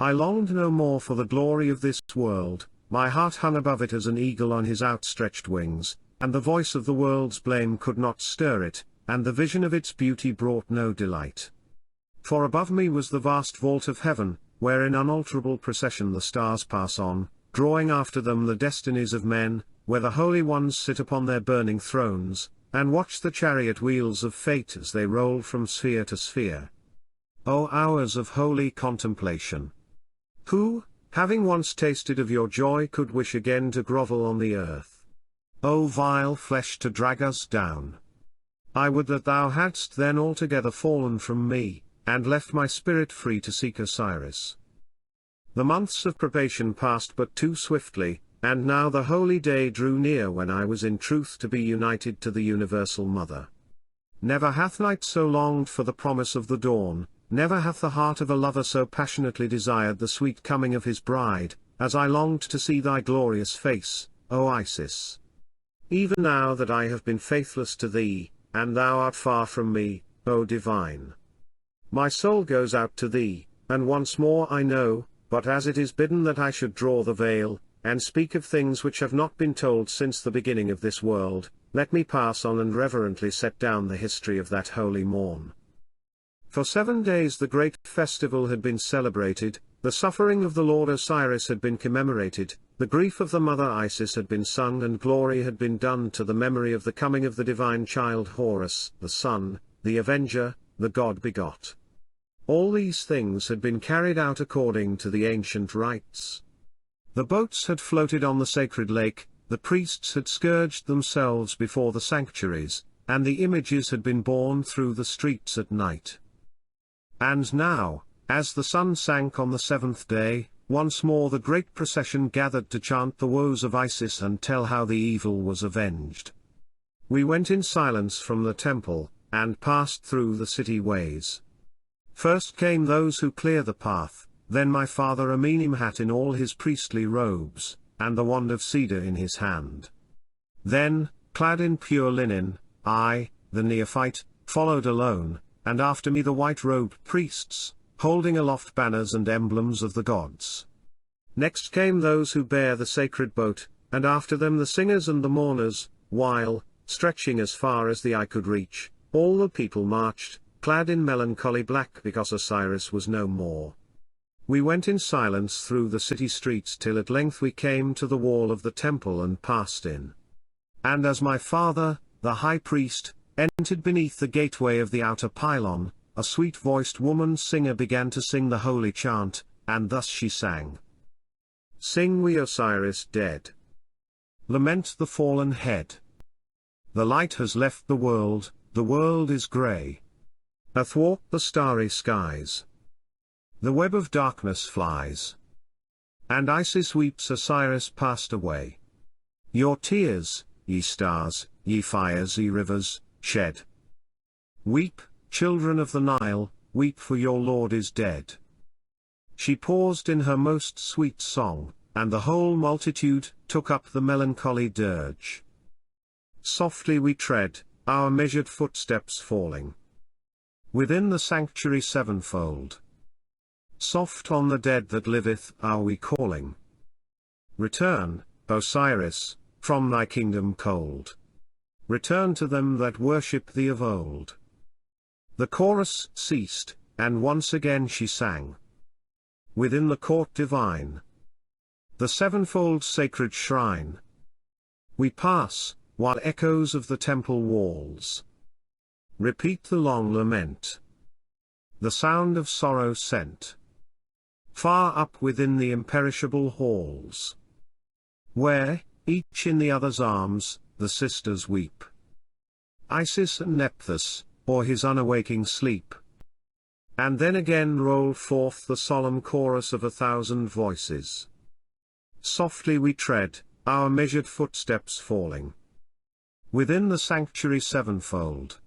I longed no more for the glory of this world, my heart hung above it as an eagle on his outstretched wings, and the voice of the world's blame could not stir it, and the vision of its beauty brought no delight. For above me was the vast vault of heaven, where in unalterable procession the stars pass on, drawing after them the destinies of men, where the holy ones sit upon their burning thrones, and watch the chariot wheels of fate as they roll from sphere to sphere. O hours of holy contemplation! Who, having once tasted of your joy, could wish again to grovel on the earth? O vile flesh to drag us down! I would that thou hadst then altogether fallen from me, and left my spirit free to seek Osiris. The months of probation passed but too swiftly, and now the holy day drew near when I was in truth to be united to the Universal Mother. Never hath night so longed for the promise of the dawn, never hath the heart of a lover so passionately desired the sweet coming of his bride, as I longed to see thy glorious face, O Isis. Even now that I have been faithless to thee, and thou art far from me, O divine. My soul goes out to thee, and once more I know, but as it is bidden that I should draw the veil, and speak of things which have not been told since the beginning of this world, let me pass on and reverently set down the history of that holy morn. For 7 days the great festival had been celebrated, the suffering of the Lord Osiris had been commemorated, the grief of the mother Isis had been sung, and glory had been done to the memory of the coming of the divine child Horus, the Son, the Avenger, the God begot. All these things had been carried out according to the ancient rites. The boats had floated on the sacred lake, the priests had scourged themselves before the sanctuaries, and the images had been borne through the streets at night. And now, as the sun sank on the 7th day, once more the great procession gathered to chant the woes of Isis and tell how the evil was avenged. We went in silence from the temple, and passed through the city ways. First came those who clear the path, then my father Amenemhat in all his priestly robes, and the wand of cedar in his hand. Then, clad in pure linen, I, the neophyte, followed alone, and after me the white-robed priests, holding aloft banners and emblems of the gods. Next came those who bear the sacred boat, and after them the singers and the mourners, while, stretching as far as the eye could reach, all the people marched, clad in melancholy black because Osiris was no more. We went in silence through the city streets till at length we came to the wall of the temple and passed in. And as my father, the high priest, entered beneath the gateway of the outer pylon, a sweet-voiced woman singer began to sing the holy chant, and thus she sang. Sing we Osiris dead. Lament the fallen head. The light has left the world is grey. Athwart the starry skies the web of darkness flies. And Isis weeps Osiris passed away. Your tears, ye stars, ye fires, ye rivers, shed. Weep, children of the Nile, weep for your Lord is dead. She paused in her most sweet song, and the whole multitude took up the melancholy dirge. Softly we tread, our measured footsteps falling within the sanctuary sevenfold. Soft on the dead that liveth are we calling. Return, Osiris, from thy kingdom cold. Return to them that worship thee of old. The chorus ceased, and once again she sang. Within the court divine, the sevenfold sacred shrine, we pass, while echoes of the temple walls repeat the long lament. The sound of sorrow sent far up within the imperishable halls, where, each in the other's arms, the sisters weep. Isis and Nephthys, or his unawaking sleep. And then again roll forth the solemn chorus of 1,000 voices. Softly we tread, our measured footsteps falling within the sanctuary sevenfold.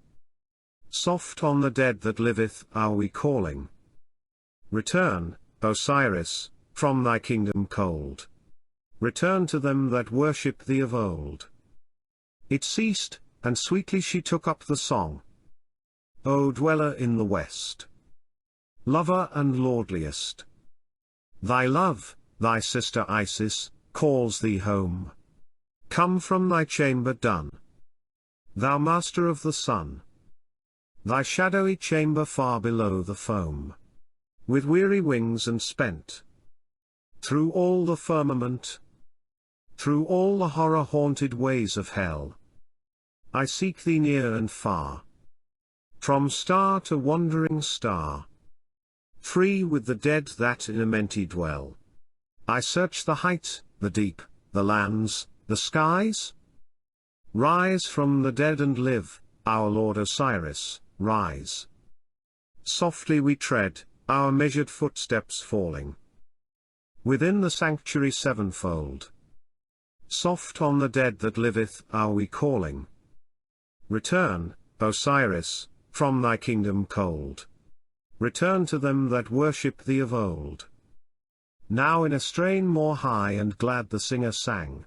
Soft on the dead that liveth are we calling. Return, Osiris, from thy kingdom cold. Return to them that worship thee of old. It ceased, and sweetly she took up the song. O dweller in the west, lover and lordliest, thy love, thy sister Isis, calls thee home. Come from thy chamber dun, thou master of the sun, thy shadowy chamber far below the foam. With weary wings and spent, through all the firmament, through all the horror-haunted ways of hell, I seek thee near and far. From star to wandering star, free with the dead that in Amenti dwell, I search the height, the deep, the lands, the skies. Rise from the dead and live, our Lord Osiris, rise. Softly we tread, our measured footsteps falling within the sanctuary sevenfold. Soft on the dead that liveth are we calling. Return, Osiris, from thy kingdom cold. Return to them that worship thee of old. Now in a strain more high and glad the singer sang.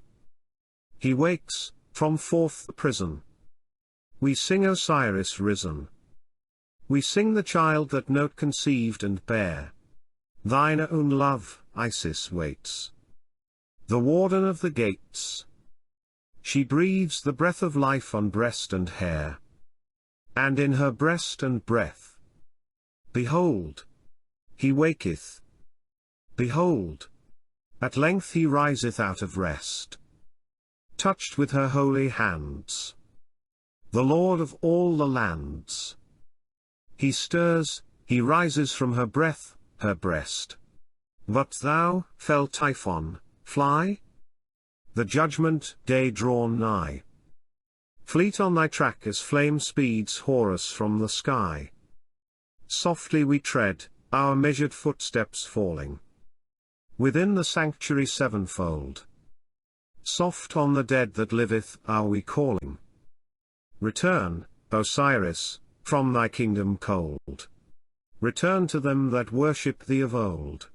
He wakes, from forth the prison. We sing Osiris risen. We sing the child that note conceived and bare. Thine own love, Isis waits, the warden of the gates. She breathes the breath of life on breast and hair, and in her breast and breath, behold, he waketh. Behold, at length he riseth out of rest, touched with her holy hands, the Lord of all the lands. He stirs, he rises from her breath, her breast. But thou, fell Typhon, fly? The judgment day drawn nigh. Fleet on thy track as flame speeds Horus from the sky. Softly we tread, our measured footsteps falling within the sanctuary sevenfold. Soft on the dead that liveth are we calling. Return, Osiris, from thy kingdom cold. Return to them that worship thee of old.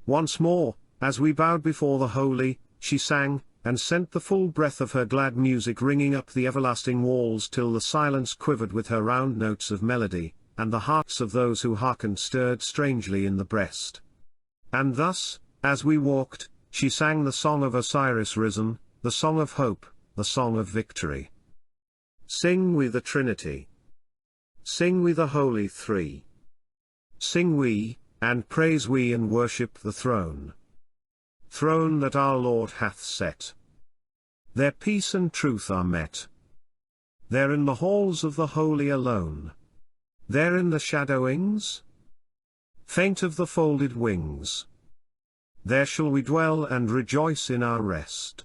Once more, as we bowed before the holy, she sang, and sent the full breath of her glad music ringing up the everlasting walls till the silence quivered with her round notes of melody, and the hearts of those who hearkened stirred strangely in the breast. And thus, as we walked, she sang the song of Osiris risen, the song of hope, the song of victory. Sing we the Trinity. Sing we the Holy Three. Sing we, and praise we and worship the throne. Throne that our Lord hath set. There peace and truth are met. There in the halls of the holy alone. There in the shadowings, faint of the folded wings. There shall we dwell and rejoice in our rest.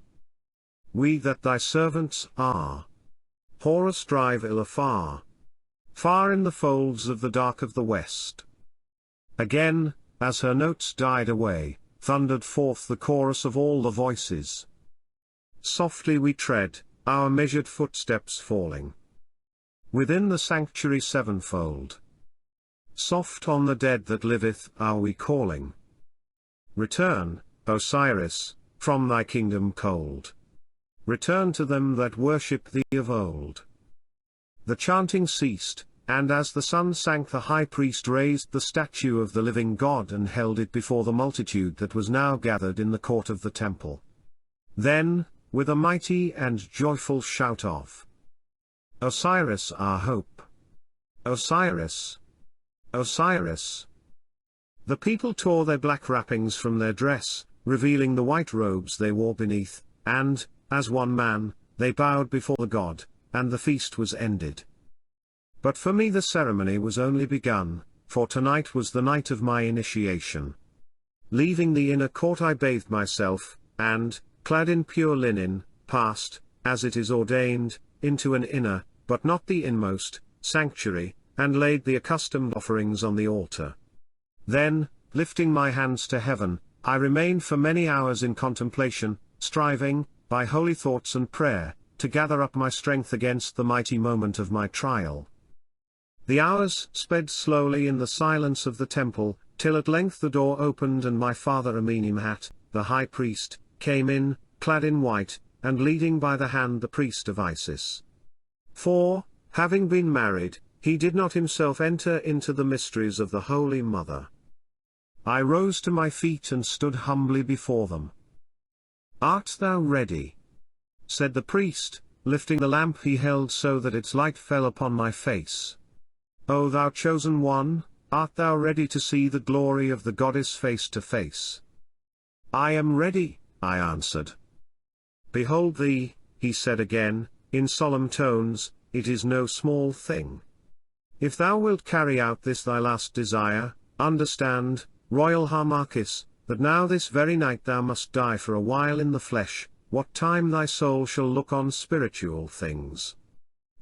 We that thy servants are. Horus drive ill afar. Far in the folds of the dark of the west. Again, as her notes died away, thundered forth the chorus of all the voices. Softly we tread, our measured footsteps falling within the sanctuary sevenfold. Soft on the dead that liveth are we calling. Return, Osiris, from thy kingdom cold. Return to them that worship thee of old. The chanting ceased, and as the sun sank the high priest raised the statue of the living God and held it before the multitude that was now gathered in the court of the temple. Then, with a mighty and joyful shout of Osiris our hope! Osiris! Osiris! The people tore their black wrappings from their dress, revealing the white robes they wore beneath, and, as one man, they bowed before the god, and the feast was ended. But for me the ceremony was only begun, for tonight was the night of my initiation. Leaving the inner court I bathed myself, and, clad in pure linen, passed, as it is ordained, into an inner, but not the inmost, sanctuary, and laid the accustomed offerings on the altar. Then, lifting my hands to heaven, I remained for many hours in contemplation, striving, by holy thoughts and prayer, to gather up my strength against the mighty moment of my trial. The hours sped slowly in the silence of the temple, till at length the door opened and my father Amenemhat, the high priest, came in, clad in white, and leading by the hand the priest of Isis. For, having been married, he did not himself enter into the mysteries of the Holy Mother. I rose to my feet and stood humbly before them. "Art thou ready?" said the priest, lifting the lamp he held so that its light fell upon my face. "O thou chosen one, art thou ready to see the glory of the goddess face to face?" "I am ready," I answered. "Behold thee," he said again, in solemn tones, "it is no small thing. If thou wilt carry out this thy last desire, understand, royal Harmachis, that now this very night thou must die for a while in the flesh, what time thy soul shall look on spiritual things.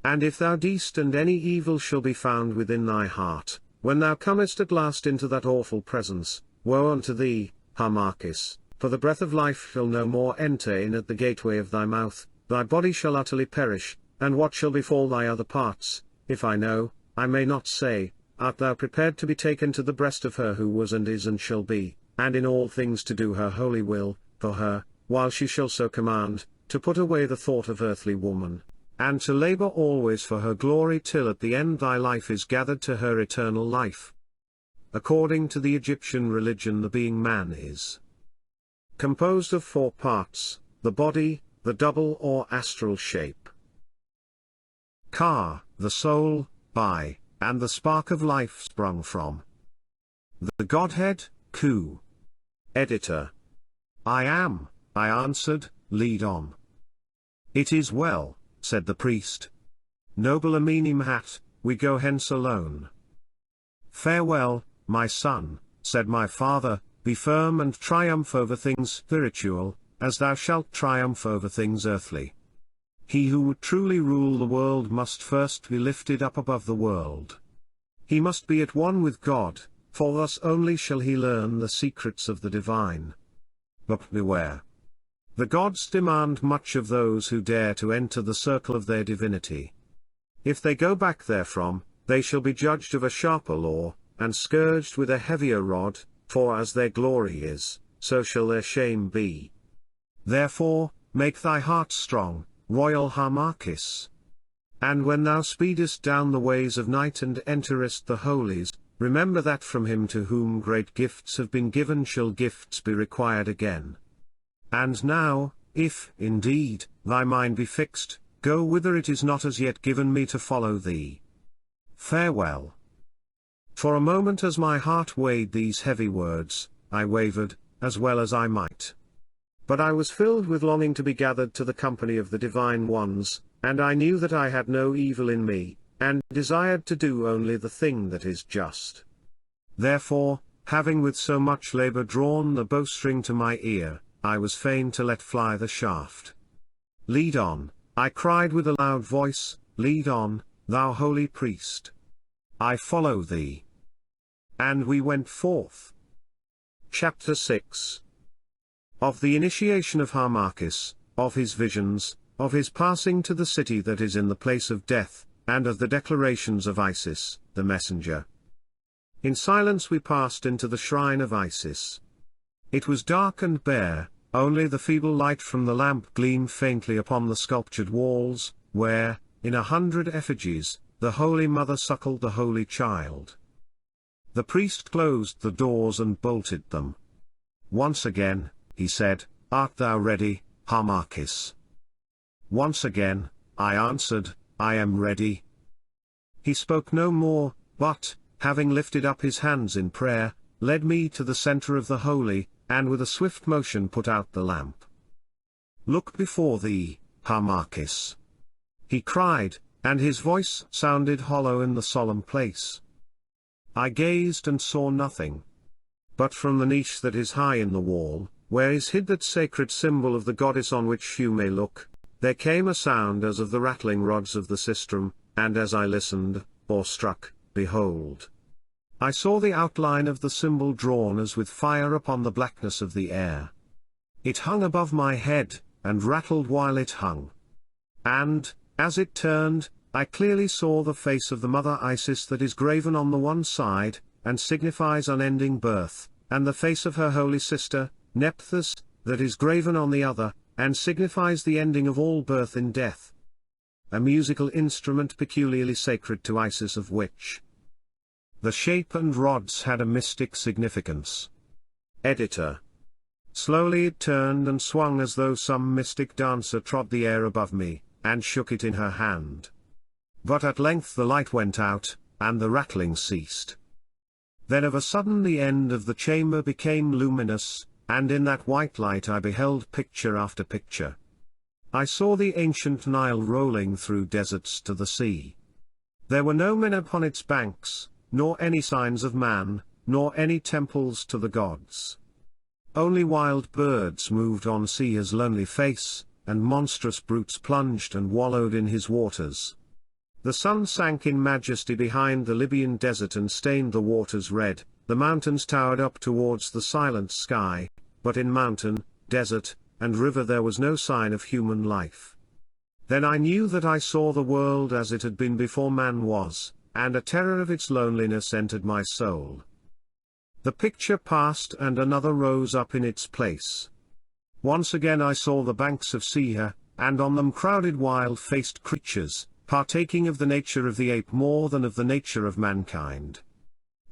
And if thou deest and any evil shall be found within thy heart, when thou comest at last into that awful presence, woe unto thee, Harmachis, for the breath of life shall no more enter in at the gateway of thy mouth, thy body shall utterly perish, and what shall befall thy other parts, if I know, I may not say. Art thou prepared to be taken to the breast of her who was and is and shall be, and in all things to do her holy will, for her, while she shall so command, to put away the thought of earthly woman, and to labor always for her glory till at the end thy life is gathered to her eternal life? According to the Egyptian religion the being man is composed of 4 parts, the body, the double or astral shape, Ka, the soul, Bai, and the spark of life sprung from the Godhead, Ku. Editor. I am, I answered, lead on. It is well, said the priest. Noble Amenemhat, we go hence alone. Farewell, my son, said my father, be firm and triumph over things spiritual, as thou shalt triumph over things earthly. He who would truly rule the world must first be lifted up above the world. He must be at one with God, for thus only shall he learn the secrets of the divine. But beware. The gods demand much of those who dare to enter the circle of their divinity. If they go back therefrom, they shall be judged of a sharper law, and scourged with a heavier rod, for as their glory is, so shall their shame be. Therefore, make thy heart strong, royal Harmachis. And when thou speedest down the ways of night and enterest the holies, remember that from him to whom great gifts have been given shall gifts be required again. And now, if, indeed, thy mind be fixed, go whither it is not as yet given me to follow thee. Farewell. For a moment as my heart weighed these heavy words, I wavered, as well as I might. But I was filled with longing to be gathered to the company of the divine ones, and I knew that I had no evil in me, and desired to do only the thing that is just. Therefore, having with so much labor drawn the bowstring to my ear, I was fain to let fly the shaft. Lead on, I cried with a loud voice, lead on, thou holy priest. I follow thee. And we went forth. Chapter 6. Of the initiation of Harmachis, of his visions, of his passing to the city that is in the place of death, and of the declarations of Isis, the messenger. In silence we passed into the shrine of Isis. It was dark and bare, only the feeble light from the lamp gleamed faintly upon the sculptured walls, where, in 100 effigies, the Holy Mother suckled the Holy Child. The priest closed the doors and bolted them. Once again, he said, "Art thou ready, Harmachis?" Once again, I answered, "I am ready." He spoke no more, but, having lifted up his hands in prayer, led me to the center of the holy, and with a swift motion put out the lamp. "Look before thee, Harmachis," he cried, and his voice sounded hollow in the solemn place. I gazed and saw nothing. But from the niche that is high in the wall, where is hid that sacred symbol of the goddess on which few may look, there came a sound as of the rattling rods of the sistrum, and as I listened, awestruck, behold, I saw the outline of the symbol drawn as with fire upon the blackness of the air. It hung above my head, and rattled while it hung. And, as it turned, I clearly saw the face of the Mother Isis that is graven on the one side, and signifies unending birth, and the face of her holy sister, Nephthys, that is graven on the other, and signifies the ending of all birth in death. A musical instrument peculiarly sacred to Isis, of which the shape and rods had a mystic significance. Editor. Slowly it turned and swung as though some mystic dancer trod the air above me, and shook it in her hand. But at length the light went out, and the rattling ceased. Then of a sudden the end of the chamber became luminous, and in that white light I beheld picture after picture. I saw the ancient Nile rolling through deserts to the sea. There were no men upon its banks, nor any signs of man, nor any temples to the gods. Only wild birds moved on Sia's lonely face, and monstrous brutes plunged and wallowed in his waters. The sun sank in majesty behind the Libyan desert and stained the waters red, the mountains towered up towards the silent sky, but in mountain, desert, and river there was no sign of human life. Then I knew that I saw the world as it had been before man was, and a terror of its loneliness entered my soul. The picture passed and another rose up in its place. Once again I saw the banks of Sia, and on them crowded wild-faced creatures, partaking of the nature of the ape more than of the nature of mankind.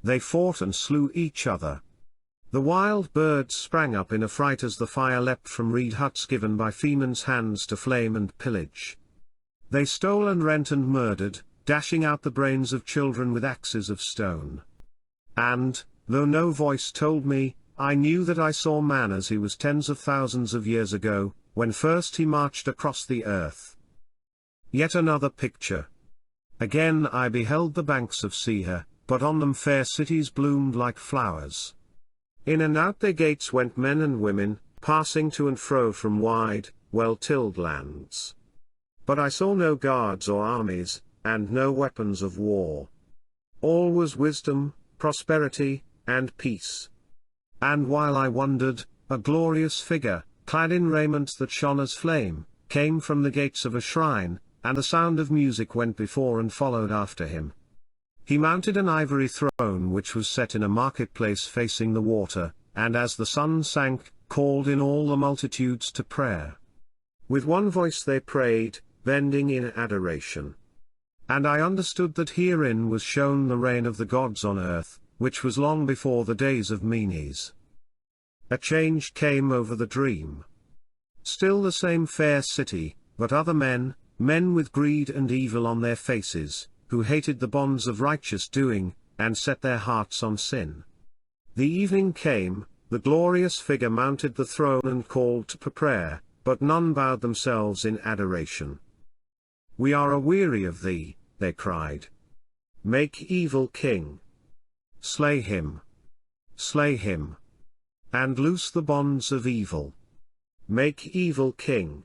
They fought and slew each other. The wild birds sprang up in affright as the fire leapt from reed huts given by Feman's hands to flame and pillage. They stole and rent and murdered, dashing out the brains of children with axes of stone. And, though no voice told me, I knew that I saw man as he was tens of thousands of years ago, when first he marched across the earth. Yet another picture. Again I beheld the banks of Sia, but on them fair cities bloomed like flowers. In and out their gates went men and women, passing to and fro from wide, well-tilled lands. But I saw no guards or armies, and no weapons of war. All was wisdom, prosperity, and peace. And while I wondered, a glorious figure, clad in raiment that shone as flame, came from the gates of a shrine, and the sound of music went before and followed after him. He mounted an ivory throne which was set in a marketplace facing the water, and as the sun sank, called in all the multitudes to prayer. With one voice they prayed, bending in adoration. And I understood that herein was shown the reign of the gods on earth, which was long before the days of Menes. A change came over the dream. Still the same fair city, but other men with greed and evil on their faces, who hated the bonds of righteous doing, and set their hearts on sin. The evening came, the glorious figure mounted the throne and called to prayer, but none bowed themselves in adoration. "We are aweary of thee," they cried. "Make evil king. Slay him. Slay him. And loose the bonds of evil. Make evil king."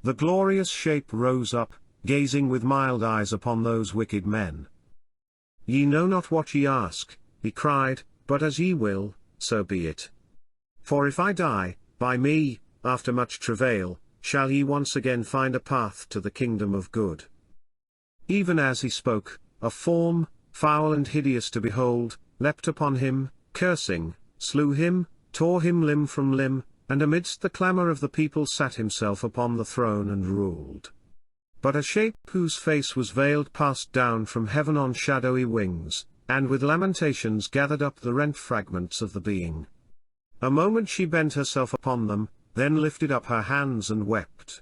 The glorious shape rose up, gazing with mild eyes upon those wicked men. "Ye know not what ye ask," he cried, "but as ye will, so be it. For if I die, by me, after much travail, shall ye once again find a path to the kingdom of good." Even as he spoke, a form, foul and hideous to behold, leapt upon him, cursing, slew him, tore him limb from limb, and amidst the clamour of the people sat himself upon the throne and ruled. But a shape whose face was veiled passed down from heaven on shadowy wings, and with lamentations gathered up the rent fragments of the being. A moment she bent herself upon them, then lifted up her hands and wept.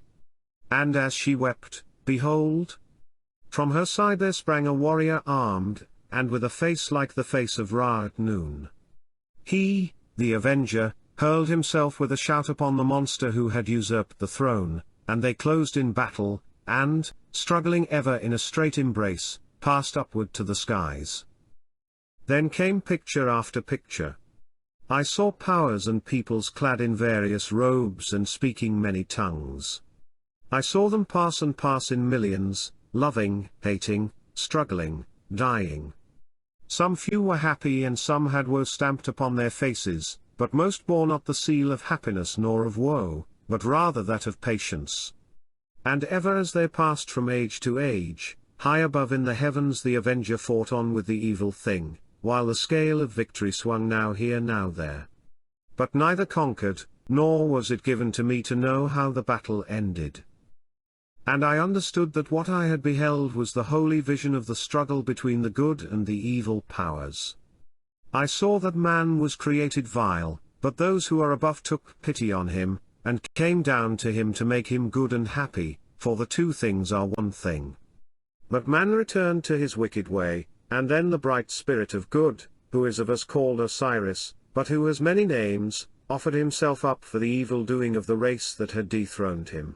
And as she wept, behold, from her side there sprang a warrior armed, and with a face like the face of Ra at noon. He, the Avenger, hurled himself with a shout upon the monster who had usurped the throne, and they closed in battle, and, struggling ever in a straight embrace, passed upward to the skies. Then came picture after picture. I saw powers and peoples clad in various robes and speaking many tongues. I saw them pass and pass in millions, loving, hating, struggling, dying. Some few were happy and some had woe stamped upon their faces, but most bore not the seal of happiness nor of woe, but rather that of patience. And ever as they passed from age to age, high above in the heavens the Avenger fought on with the evil thing, while the scale of victory swung now here now there. But neither conquered, nor was it given to me to know how the battle ended. And I understood that what I had beheld was the holy vision of the struggle between the good and the evil powers. I saw that man was created vile, but those who are above took pity on him, and came down to him to make him good and happy, for the two things are one thing. But man returned to his wicked way, and then the bright spirit of good, who is of us called Osiris, but who has many names, offered himself up for the evil doing of the race that had dethroned him.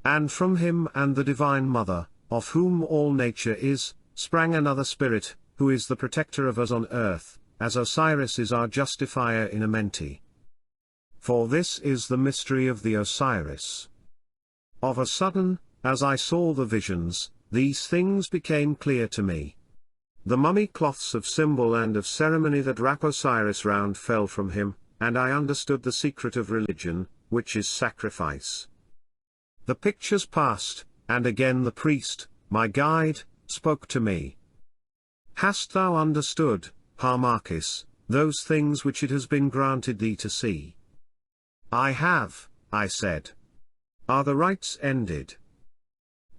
And from him and the divine mother, of whom all nature is, sprang another spirit, who is the protector of us on earth, as Osiris is our justifier in Amenti. For this is the mystery of the Osiris. Of a sudden, as I saw the visions, these things became clear to me. The mummy cloths of symbol and of ceremony that wrap Osiris round fell from him, and I understood the secret of religion, which is sacrifice. The pictures passed, and again the priest, my guide, spoke to me. Hast thou understood, Harmachis, those things which it has been granted thee to see? I have, I said. Are the rites ended?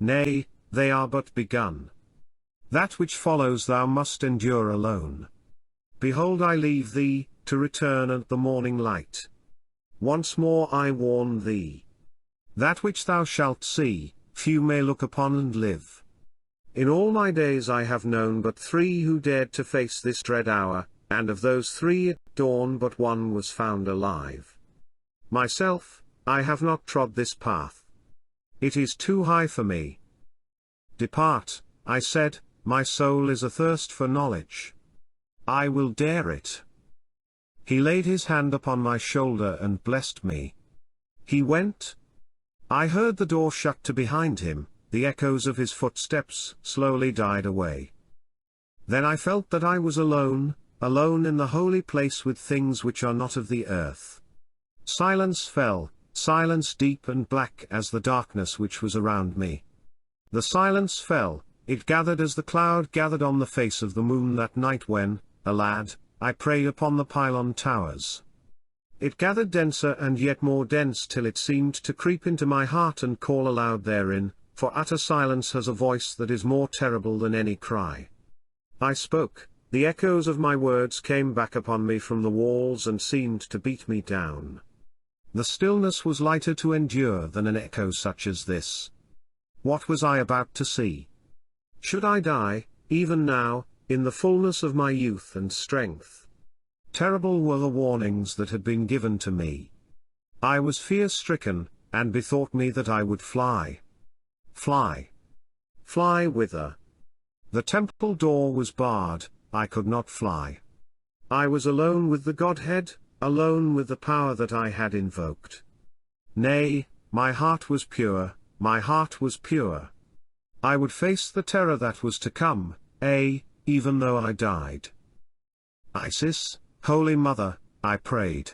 Nay, they are but begun. That which follows thou must endure alone. Behold, I leave thee, to return at the morning light. Once more I warn thee. That which thou shalt see, few may look upon and live. In all my days I have known but 3 who dared to face this dread hour, and of those 3 at dawn but 1 was found alive. Myself, I have not trod this path. It is too high for me. Depart, I said, my soul is athirst for knowledge. I will dare it. He laid his hand upon my shoulder and blessed me. He went. I heard the door shut to behind him, the echoes of his footsteps slowly died away. Then I felt that I was alone, alone in the holy place with things which are not of the earth. Silence fell, silence deep and black as the darkness which was around me. The silence fell, it gathered as the cloud gathered on the face of the moon that night when, a lad, I prayed upon the pylon towers. It gathered denser and yet more dense till it seemed to creep into my heart and call aloud therein, for utter silence has a voice that is more terrible than any cry. I spoke, the echoes of my words came back upon me from the walls and seemed to beat me down. The stillness was lighter to endure than an echo such as this. What was I about to see? Should I die, even now, in the fullness of my youth and strength. Terrible were the warnings that had been given to me. I was fear-stricken, and bethought me that I would fly. Fly. Fly whither? The temple door was barred, I could not fly. I was alone with the Godhead, alone with the power that I had invoked. Nay, my heart was pure, my heart was pure. I would face the terror that was to come, even though I died. Isis, Holy Mother, I prayed.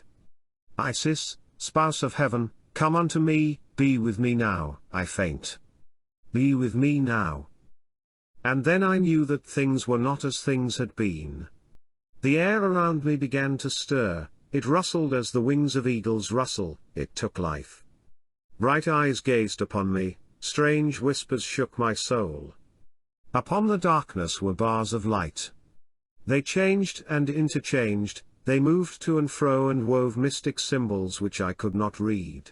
Isis, Spouse of Heaven, come unto me, be with me now, I faint. Be with me now. And then I knew that things were not as things had been. The air around me began to stir, it rustled as the wings of eagles rustle, it took life. Bright eyes gazed upon me, strange whispers shook my soul. Upon the darkness were bars of light. They changed and interchanged, they moved to and fro and wove mystic symbols which I could not read.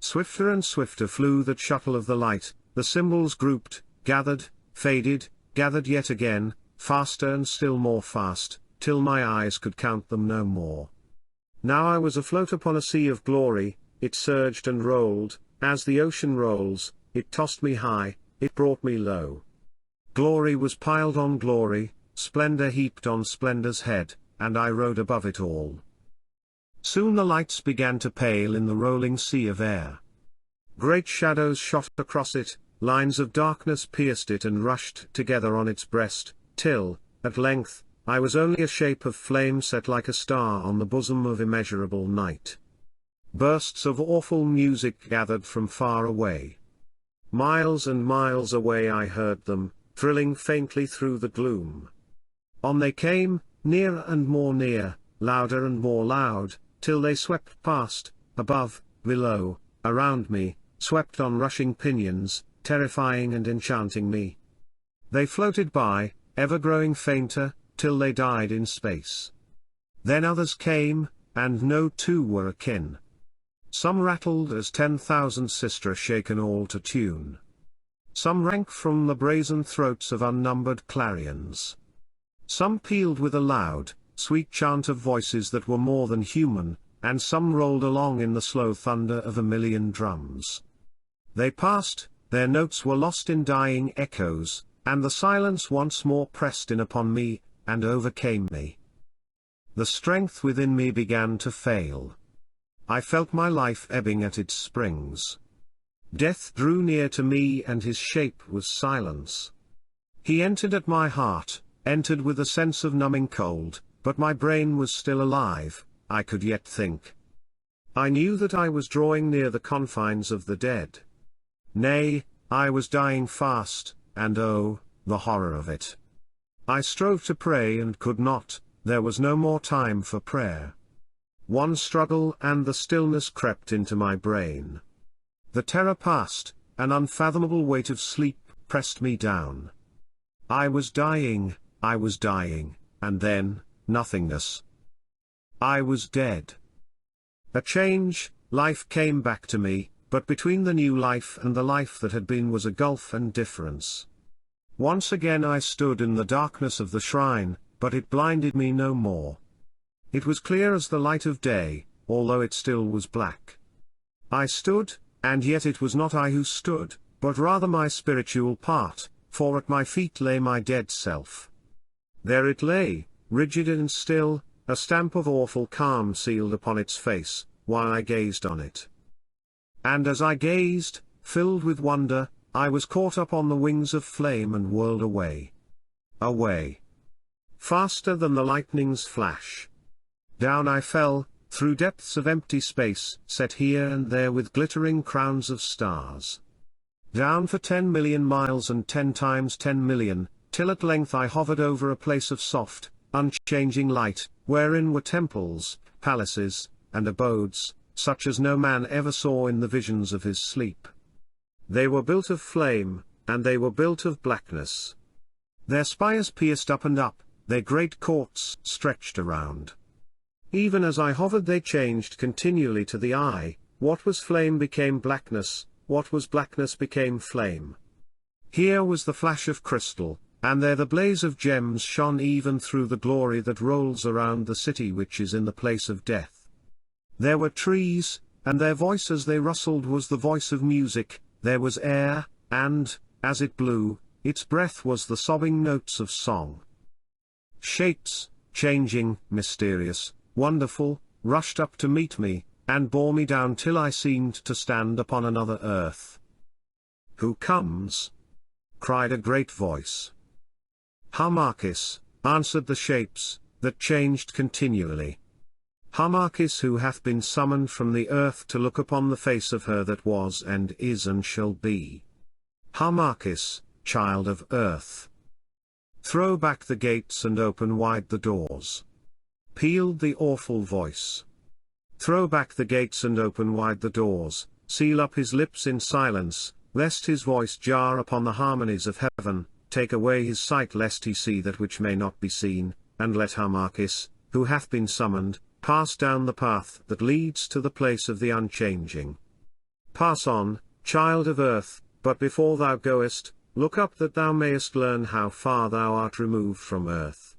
Swifter and swifter flew the shuttle of the light, the symbols grouped, gathered, faded, gathered yet again, faster and still more fast, till my eyes could count them no more. Now I was afloat upon a sea of glory, it surged and rolled, as the ocean rolls, it tossed me high, it brought me low. Glory was piled on glory, splendor heaped on splendor's head, and I rode above it all. Soon the lights began to pale in the rolling sea of air. Great shadows shot across it, lines of darkness pierced it and rushed together on its breast, till, at length, I was only a shape of flame set like a star on the bosom of immeasurable night. Bursts of awful music gathered from far away. Miles and miles away I heard them, thrilling faintly through the gloom. On they came, nearer and more near, louder and more loud, till they swept past, above, below, around me, swept on rushing pinions, terrifying and enchanting me. They floated by, ever growing fainter, till they died in space. Then others came, and no two were akin. Some rattled as 10,000 sistra shaken all to tune. Some rang from the brazen throats of unnumbered clarions. Some pealed with a loud, sweet chant of voices that were more than human, and some rolled along in the slow thunder of a million drums. They passed, their notes were lost in dying echoes, and the silence once more pressed in upon me, and overcame me. The strength within me began to fail. I felt my life ebbing at its springs. Death drew near to me and his shape was silence. He entered at my heart, entered with a sense of numbing cold, but my brain was still alive, I could yet think. I knew that I was drawing near the confines of the dead. Nay, I was dying fast, and oh, the horror of it. I strove to pray and could not, there was no more time for prayer. One struggle and the stillness crept into my brain. The terror passed, an unfathomable weight of sleep pressed me down. I was dying, and then, nothingness. I was dead. A change, life came back to me, but between the new life and the life that had been was a gulf and difference. Once again I stood in the darkness of the shrine, but it blinded me no more. It was clear as the light of day, although it still was black. I stood, and yet it was not I who stood, but rather my spiritual part, for at my feet lay my dead self. There it lay, rigid and still, a stamp of awful calm sealed upon its face, while I gazed on it. And as I gazed, filled with wonder, I was caught up on the wings of flame and whirled away. Away. Faster than the lightning's flash. Down I fell, through depths of empty space, set here and there with glittering crowns of stars. Down for 10 million miles and 10 times 10 million, till at length I hovered over a place of soft, unchanging light, wherein were temples, palaces, and abodes, such as no man ever saw in the visions of his sleep. They were built of flame, and they were built of blackness. Their spires pierced up and up, their great courts stretched around. Even as I hovered they changed continually to the eye, what was flame became blackness, what was blackness became flame. Here was the flash of crystal, and there the blaze of gems shone even through the glory that rolls around the city which is in the place of death. There were trees, and their voice as they rustled was the voice of music, there was air, and, as it blew, its breath was the sobbing notes of song. Shapes, changing, mysterious, wonderful, rushed up to meet me, and bore me down till I seemed to stand upon another earth. "Who comes?" cried a great voice. "Harmachis," answered the shapes, that changed continually. "Harmachis, who hath been summoned from the earth to look upon the face of her that was and is and shall be. Harmachis, child of earth. Throw back the gates and open wide the doors." Pealed the awful voice. "Throw back the gates and open wide the doors, seal up his lips in silence, lest his voice jar upon the harmonies of heaven, take away his sight lest he see that which may not be seen, and let Harmachis, who hath been summoned, pass down the path that leads to the place of the unchanging. Pass on, child of earth, but before thou goest, look up that thou mayest learn how far thou art removed from earth."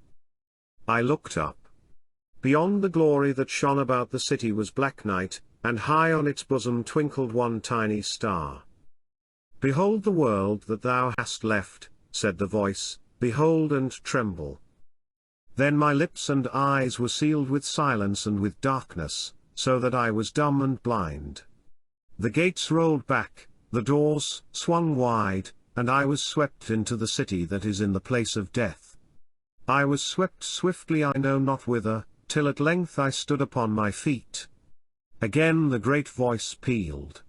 I looked up. Beyond the glory that shone about the city was black night, and high on its bosom twinkled one tiny star. "Behold the world that thou hast left," said the voice, "behold and tremble." Then my lips and eyes were sealed with silence and with darkness, so that I was dumb and blind. The gates rolled back, the doors swung wide, and I was swept into the city that is in the place of death. I was swept swiftly I know not whither, till at length I stood upon my feet. Again the great voice pealed.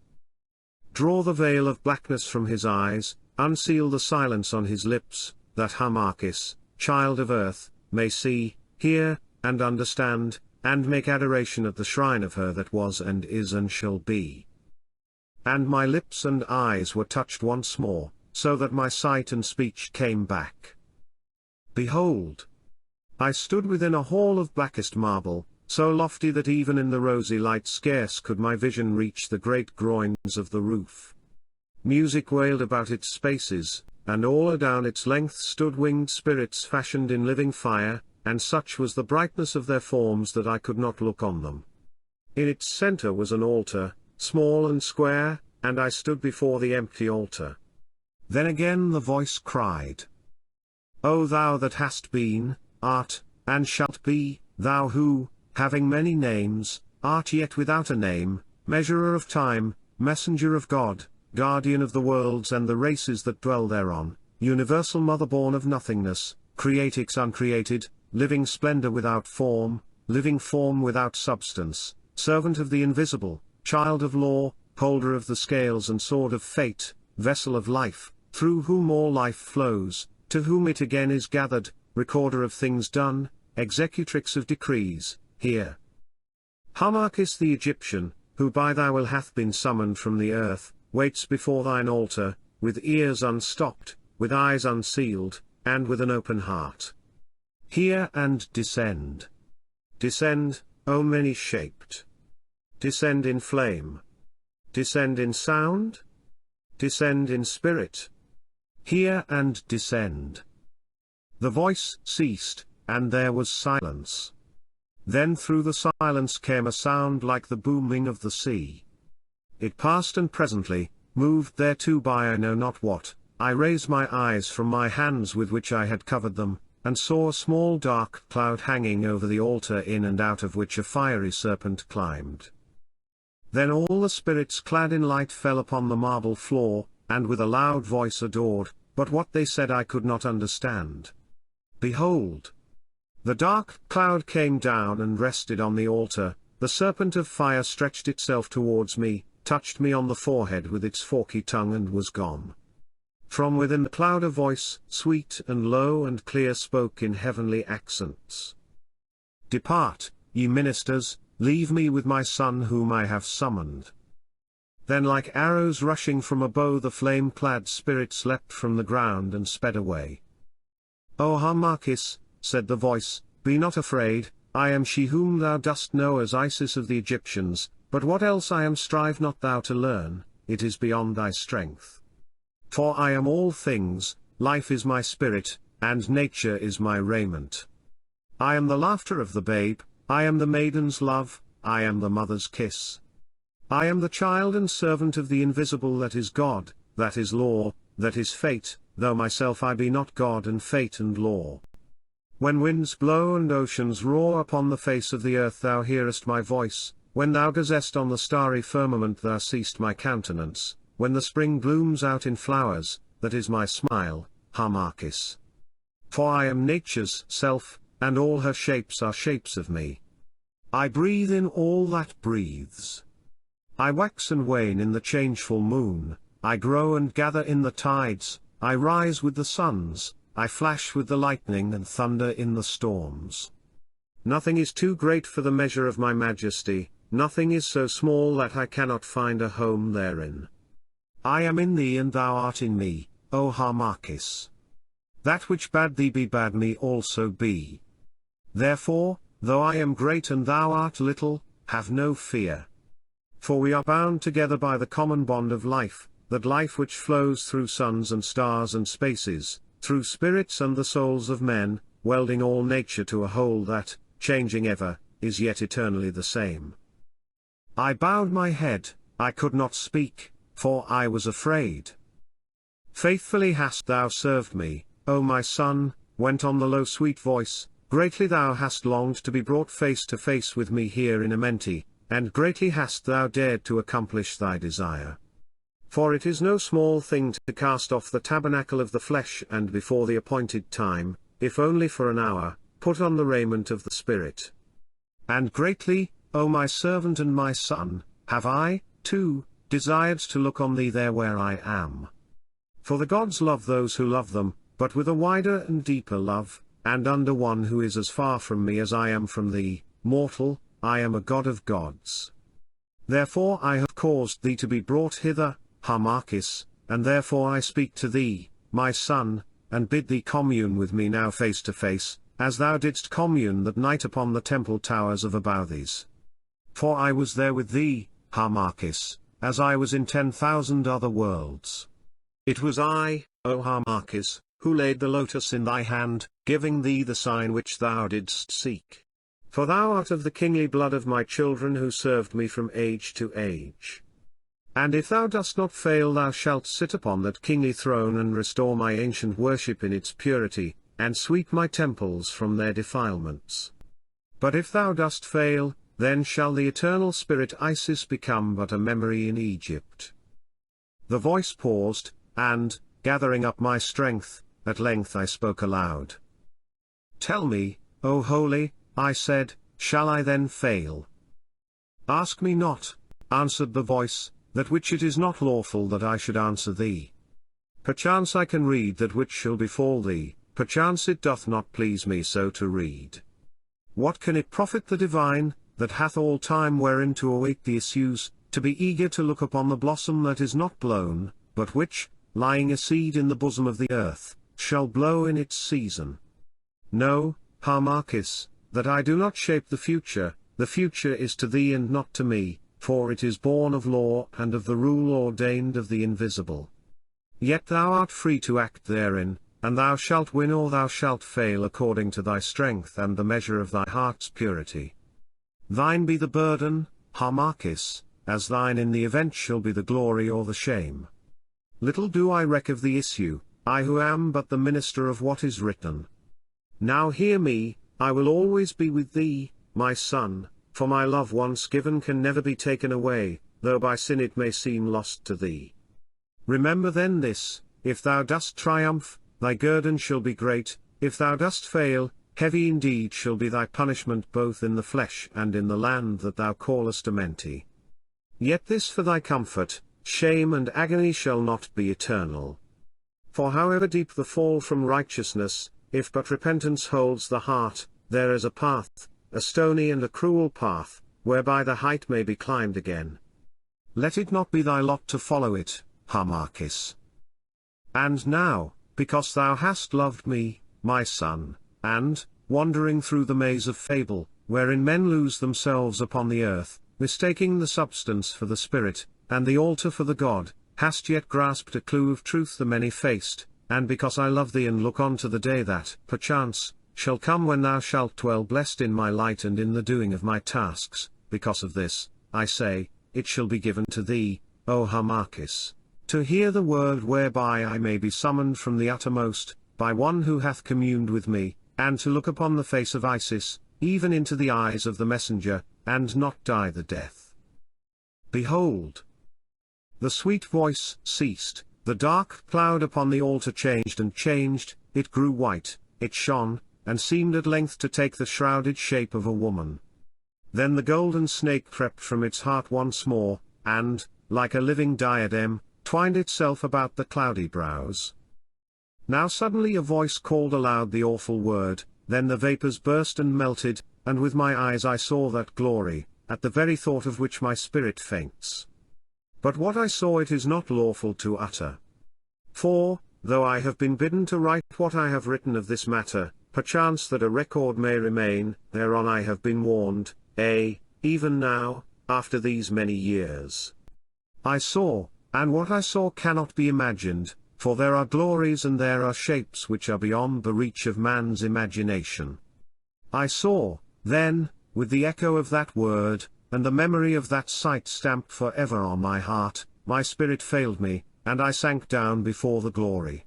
"Draw the veil of blackness from his eyes, unseal the silence on his lips, that Harmachis, child of earth, may see, hear, and understand, and make adoration at the shrine of her that was and is and shall be." And my lips and eyes were touched once more, so that my sight and speech came back. Behold! I stood within a hall of blackest marble, so lofty that even in the rosy light scarce could my vision reach the great groins of the roof. Music wailed about its spaces, and all adown its length stood winged spirits fashioned in living fire, and such was the brightness of their forms that I could not look on them. In its center was an altar, small and square, and I stood before the empty altar. Then again the voice cried, "O thou that hast been, art, and shalt be, thou who, having many names, art yet without a name, measurer of time, messenger of God, guardian of the worlds and the races that dwell thereon, universal mother born of nothingness, creatix uncreated, living splendor without form, living form without substance, servant of the invisible, child of law, holder of the scales and sword of fate, vessel of life, through whom all life flows, to whom it again is gathered, recorder of things done, executrix of decrees, hear. Harmachis the Egyptian, who by thy will hath been summoned from the earth, waits before thine altar, with ears unstopped, with eyes unsealed, and with an open heart. Hear and descend. Descend, O many-shaped. Descend in flame. Descend in sound. Descend in spirit. Hear and descend. The voice ceased, and there was silence. Then through the silence came a sound like the booming of the sea. It passed and presently, moved thereto by I know not what, I raised my eyes from my hands with which I had covered them, and saw a small dark cloud hanging over the altar in and out of which a fiery serpent climbed. Then all the spirits clad in light fell upon the marble floor, and with a loud voice adored, but what they said I could not understand. Behold! The dark cloud came down and rested on the altar, the serpent of fire stretched itself towards me, touched me on the forehead with its forky tongue and was gone. From within the cloud a voice, sweet and low and clear, spoke in heavenly accents. "Depart, ye ministers, leave me with my son whom I have summoned." Then like arrows rushing from a bow the flame-clad spirits leapt from the ground and sped away. "O Harmachis," said the voice, "be not afraid, I am she whom thou dost know as Isis of the Egyptians, but what else I am strive not thou to learn, it is beyond thy strength. For I am all things, life is my spirit, and nature is my raiment. I am the laughter of the babe, I am the maiden's love, I am the mother's kiss. I am the child and servant of the invisible that is God, that is law, that is fate, though myself I be not God and fate and law. When winds blow and oceans roar upon the face of the earth thou hearest my voice, when thou gazest on the starry firmament thou seest my countenance, when the spring blooms out in flowers, that is my smile, Harmachis. For I am nature's self, and all her shapes are shapes of me. I breathe in all that breathes. I wax and wane in the changeful moon, I grow and gather in the tides, I rise with the suns, I flash with the lightning and thunder in the storms. Nothing is too great for the measure of my majesty, nothing is so small that I cannot find a home therein. I am in thee and thou art in me, O Harmachis. That which bade thee be bade me also be. Therefore, though I am great and thou art little, have no fear. For we are bound together by the common bond of life, that life which flows through suns and stars and spaces, through spirits and the souls of men, welding all nature to a whole that, changing ever, is yet eternally the same. I bowed my head, I could not speak, for I was afraid. Faithfully hast thou served me, O my son, went on the low sweet voice, greatly thou hast longed to be brought face to face with me here in Amenti, and greatly hast thou dared to accomplish thy desire. For it is no small thing to cast off the tabernacle of the flesh and before the appointed time, if only for an hour, put on the raiment of the Spirit. And greatly, O my servant and my son, have I, too, desired to look on thee there where I am. For the gods love those who love them, but with a wider and deeper love, and under one who is as far from me as I am from thee, mortal, I am a god of gods. Therefore I have caused thee to be brought hither, Harmachis, and therefore I speak to thee, my son, and bid thee commune with me now face to face, as thou didst commune that night upon the temple towers of Abouthes. For I was there with thee, Harmachis, as I was in 10,000 other worlds. It was I, O Harmachis, who laid the lotus in thy hand, giving thee the sign which thou didst seek. For thou art of the kingly blood of my children who served me from age to age. And if thou dost not fail thou shalt sit upon that kingly throne and restore my ancient worship in its purity, and sweep my temples from their defilements. But if thou dost fail, then shall the eternal spirit Isis become but a memory in Egypt. The voice paused, and, gathering up my strength, at length I spoke aloud. Tell me, O holy, I said, shall I then fail? Ask me not, answered the voice, that which it is not lawful that I should answer thee. Perchance I can read that which shall befall thee, perchance it doth not please me so to read. What can it profit the divine, that hath all time wherein to await the issues, to be eager to look upon the blossom that is not blown, but which, lying a seed in the bosom of the earth, shall blow in its season? Know, Harmachis, that I do not shape the future is to thee and not to me, for it is born of law and of the rule ordained of the invisible. Yet thou art free to act therein, and thou shalt win or thou shalt fail according to thy strength and the measure of thy heart's purity. Thine be the burden, Harmachis, as thine in the event shall be the glory or the shame. Little do I reck of the issue, I who am but the minister of what is written. Now hear me, I will always be with thee, my son, for my love once given can never be taken away, though by sin it may seem lost to thee. Remember then this, if thou dost triumph, thy guerdon shall be great, if thou dost fail, heavy indeed shall be thy punishment both in the flesh and in the land that thou callest Amenti. Yet this for thy comfort, shame and agony shall not be eternal. For however deep the fall from righteousness, if but repentance holds the heart, there is a path, a stony and a cruel path, whereby the height may be climbed again. Let it not be thy lot to follow it, Harmachis. And now, because thou hast loved me, my son, and, wandering through the maze of fable, wherein men lose themselves upon the earth, mistaking the substance for the spirit, and the altar for the god, hast yet grasped a clue of truth the many-faced, and because I love thee and look on to the day that, perchance, shall come when thou shalt dwell blessed in my light and in the doing of my tasks, because of this, I say, it shall be given to thee, O Harmachis, to hear the word whereby I may be summoned from the uttermost, by one who hath communed with me, and to look upon the face of Isis, even into the eyes of the messenger, and not die the death. Behold! The sweet voice ceased, the dark cloud upon the altar changed and changed, it grew white, it shone, and seemed at length to take the shrouded shape of a woman. Then the golden snake crept from its heart once more, and, like a living diadem, twined itself about the cloudy brows. Now suddenly a voice called aloud the awful word, then the vapors burst and melted, and with my eyes I saw that glory, at the very thought of which my spirit faints. But what I saw it is not lawful to utter. For, though I have been bidden to write what I have written of this matter, perchance that a record may remain, thereon I have been warned, even now, after these many years. I saw, and what I saw cannot be imagined, for there are glories and there are shapes which are beyond the reach of man's imagination. I saw, then, with the echo of that word, and the memory of that sight stamped for ever on my heart, my spirit failed me, and I sank down before the glory.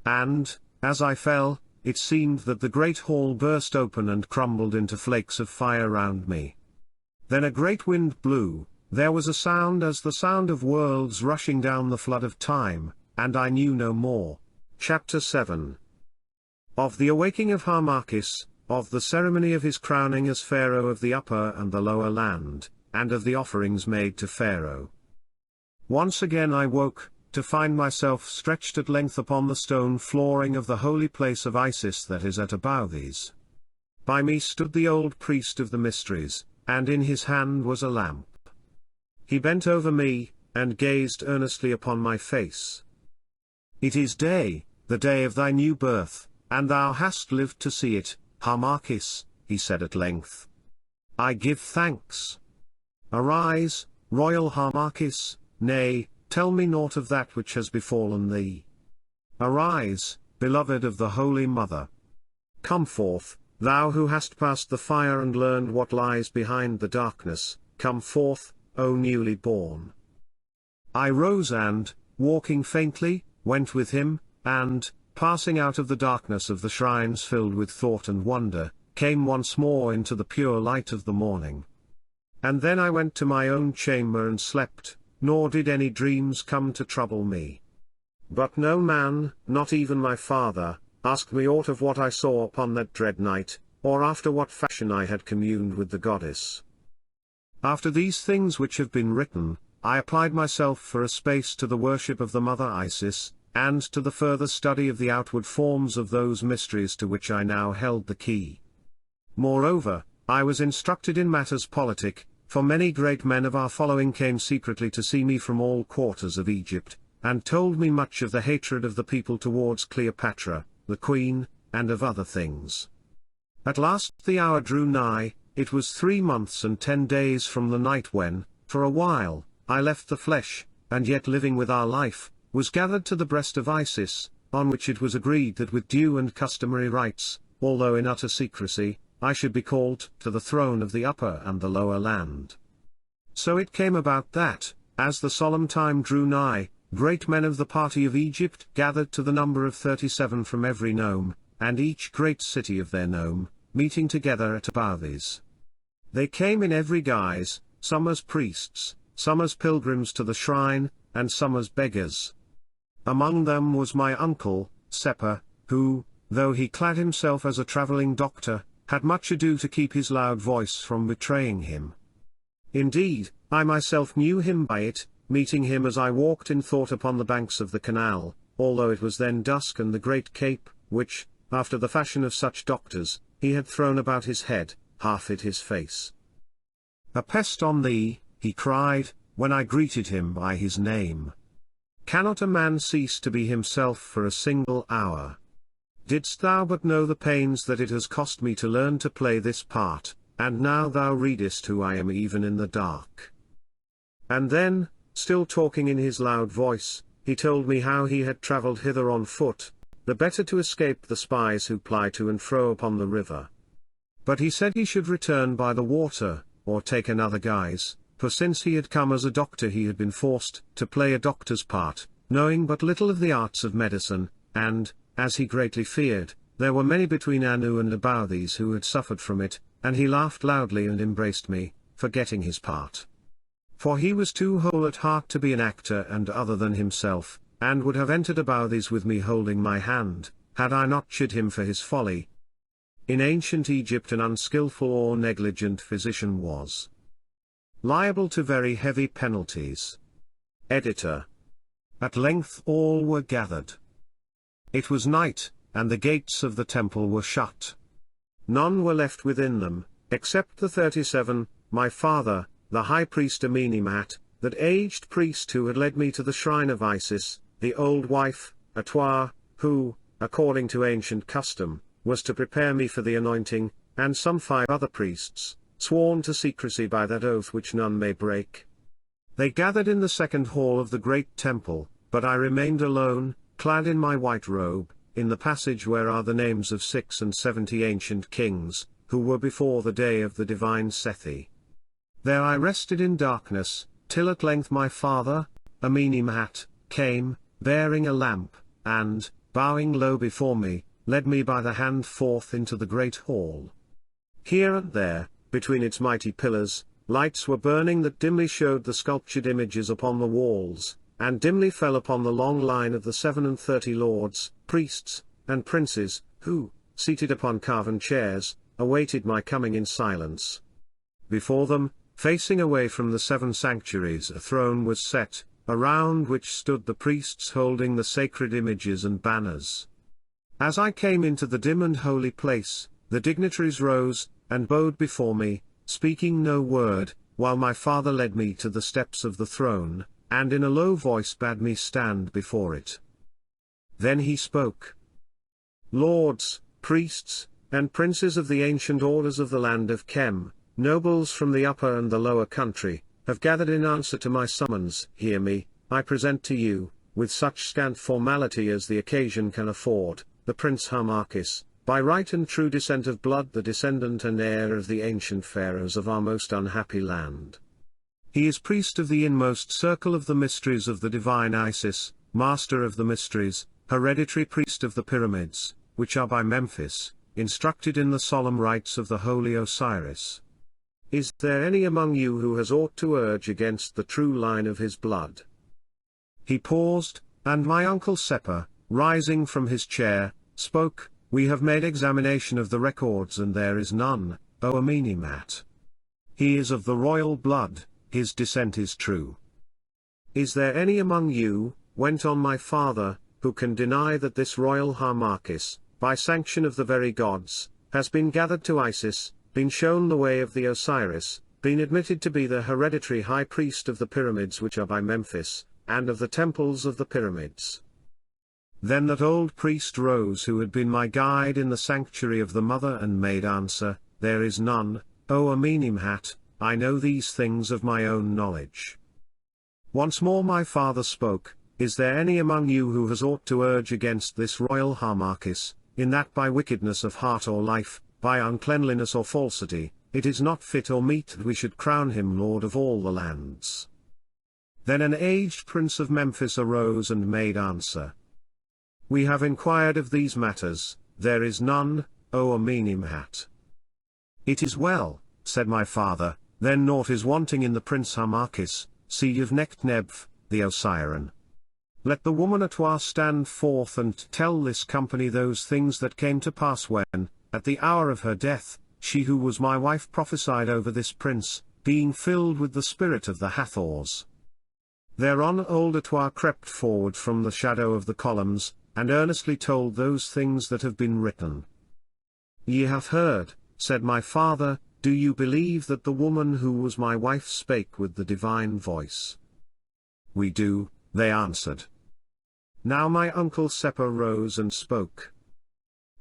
And, as I fell, it seemed that the great hall burst open and crumbled into flakes of fire round me. Then a great wind blew, there was a sound as the sound of worlds rushing down the flood of time, and I knew no more. Chapter 7. Of the awaking of Harmachis, of the ceremony of his crowning as Pharaoh of the upper and the lower land, and of the offerings made to Pharaoh. Once again I woke, to find myself stretched at length upon the stone flooring of the holy place of Isis that is at Audiobook. By me stood the old priest of the mysteries, and in his hand was a lamp. He bent over me, and gazed earnestly upon my face. It is day, the day of thy new birth, and thou hast lived to see it, Harmachis, he said at length. I give thanks. Arise, royal Harmachis, nay, tell me naught of that which has befallen thee. Arise, beloved of the Holy Mother. Come forth, thou who hast passed the fire and learned what lies behind the darkness, come forth, O newly born. I rose and, walking faintly, went with him, and, passing out of the darkness of the shrines filled with thought and wonder, came once more into the pure light of the morning. And then I went to my own chamber and slept, nor did any dreams come to trouble me. But no man, not even my father, asked me aught of what I saw upon that dread night, or after what fashion I had communed with the goddess. After these things which have been written, I applied myself for a space to the worship of the mother Isis, and to the further study of the outward forms of those mysteries to which I now held the key. Moreover, I was instructed in matters politic, for many great men of our following came secretly to see me from all quarters of Egypt, and told me much of the hatred of the people towards Cleopatra, the queen, and of other things. At last the hour drew nigh, it was 3 months and 10 days from the night when, for a while, I left the flesh, and yet living with our life, was gathered to the breast of Isis, on which it was agreed that with due and customary rites, although in utter secrecy, I should be called to the throne of the upper and the lower land. So it came about that, as the solemn time drew nigh, great men of the party of Egypt gathered to the number of 37 from every nome, and each great city of their nome, meeting together at Audiobook. They came in every guise, some as priests, some as pilgrims to the shrine, and some as beggars. Among them was my uncle, Seppa, who, though he clad himself as a travelling doctor, had much ado to keep his loud voice from betraying him. Indeed, I myself knew him by it, meeting him as I walked in thought upon the banks of the canal, although it was then dusk and the great cape, which, after the fashion of such doctors, he had thrown about his head, half hid his face. A pest on thee, he cried, when I greeted him by his name. Cannot a man cease to be himself for a single hour? Didst thou but know the pains that it has cost me to learn to play this part, and now thou readest who I am even in the dark. And then, still talking in his loud voice, he told me how he had travelled hither on foot, the better to escape the spies who ply to and fro upon the river. But he said he should return by the water, or take another guise, for since he had come as a doctor he had been forced to play a doctor's part, knowing but little of the arts of medicine, and, as he greatly feared, there were many between Anu and Abouthies who had suffered from it, and he laughed loudly and embraced me, forgetting his part. For he was too whole at heart to be an actor and other than himself, and would have entered Abouthies with me holding my hand, had I not chid him for his folly. In ancient Egypt an unskilful or negligent physician was liable to very heavy penalties. Editor. At length all were gathered. It was night, and the gates of the temple were shut. None were left within them, except the 37, my father, the high priest Amenemhat, that aged priest who had led me to the shrine of Isis, the old wife, Atwa, who, according to ancient custom, was to prepare me for the anointing, and some 5 other priests, sworn to secrecy by that oath which none may break. They gathered in the second hall of the great temple, but I remained alone, clad in my white robe, in the passage where are the names of 76 ancient kings, who were before the day of the divine Sethi. There I rested in darkness, till at length my father, Amenemhat, came, bearing a lamp, and, bowing low before me, led me by the hand forth into the great hall. Here and there, between its mighty pillars, lights were burning that dimly showed the sculptured images upon the walls, and dimly fell upon the long line of the 37 lords, priests, and princes, who, seated upon carven chairs, awaited my coming in silence. Before them, facing away from the 7 sanctuaries, a throne was set, around which stood the priests holding the sacred images and banners. As I came into the dim and holy place, the dignitaries rose, and bowed before me, speaking no word, while my father led me to the steps of the throne, and in a low voice bade me stand before it. Then he spoke. Lords, priests, and princes of the ancient orders of the land of Kem, nobles from the upper and the lower country, have gathered in answer to my summons. Hear me, I present to you, with such scant formality as the occasion can afford, the Prince Harmachis, by right and true descent of blood the descendant and heir of the ancient Pharaohs of our most unhappy land. He is priest of the inmost circle of the mysteries of the divine Isis, master of the mysteries, hereditary priest of the pyramids, which are by Memphis, instructed in the solemn rites of the holy Osiris. Is there any among you who has aught to urge against the true line of his blood? He paused, and my uncle Seppa, rising from his chair, spoke. We have made examination of the records and there is none, O Amenemhat. He is of the royal blood, his descent is true. Is there any among you, went on my father, who can deny that this royal Harmachis, by sanction of the very gods, has been gathered to Isis, been shown the way of the Osiris, been admitted to be the hereditary high priest of the pyramids which are by Memphis, and of the temples of the pyramids? Then that old priest rose who had been my guide in the sanctuary of the mother and made answer, There is none, O Amenemhat, I know these things of my own knowledge. Once more my father spoke, Is there any among you who has aught to urge against this royal Harmachis, in that by wickedness of heart or life, by uncleanliness or falsity, it is not fit or meet that we should crown him lord of all the lands? Then an aged prince of Memphis arose and made answer. We have inquired of these matters, there is none, O Amenemhat. It is well, said my father, then naught is wanting in the Prince Harmachis, seed of Nechtnebh, the Osiran. Let the woman Atwa stand forth and tell this company those things that came to pass when, at the hour of her death, she who was my wife prophesied over this prince, being filled with the spirit of the Hathors. Thereon old Atwa crept forward from the shadow of the columns, and earnestly told those things that have been written. Ye have heard, said my father, do you believe that the woman who was my wife spake with the divine voice? We do, they answered. Now my uncle Seppa rose and spoke.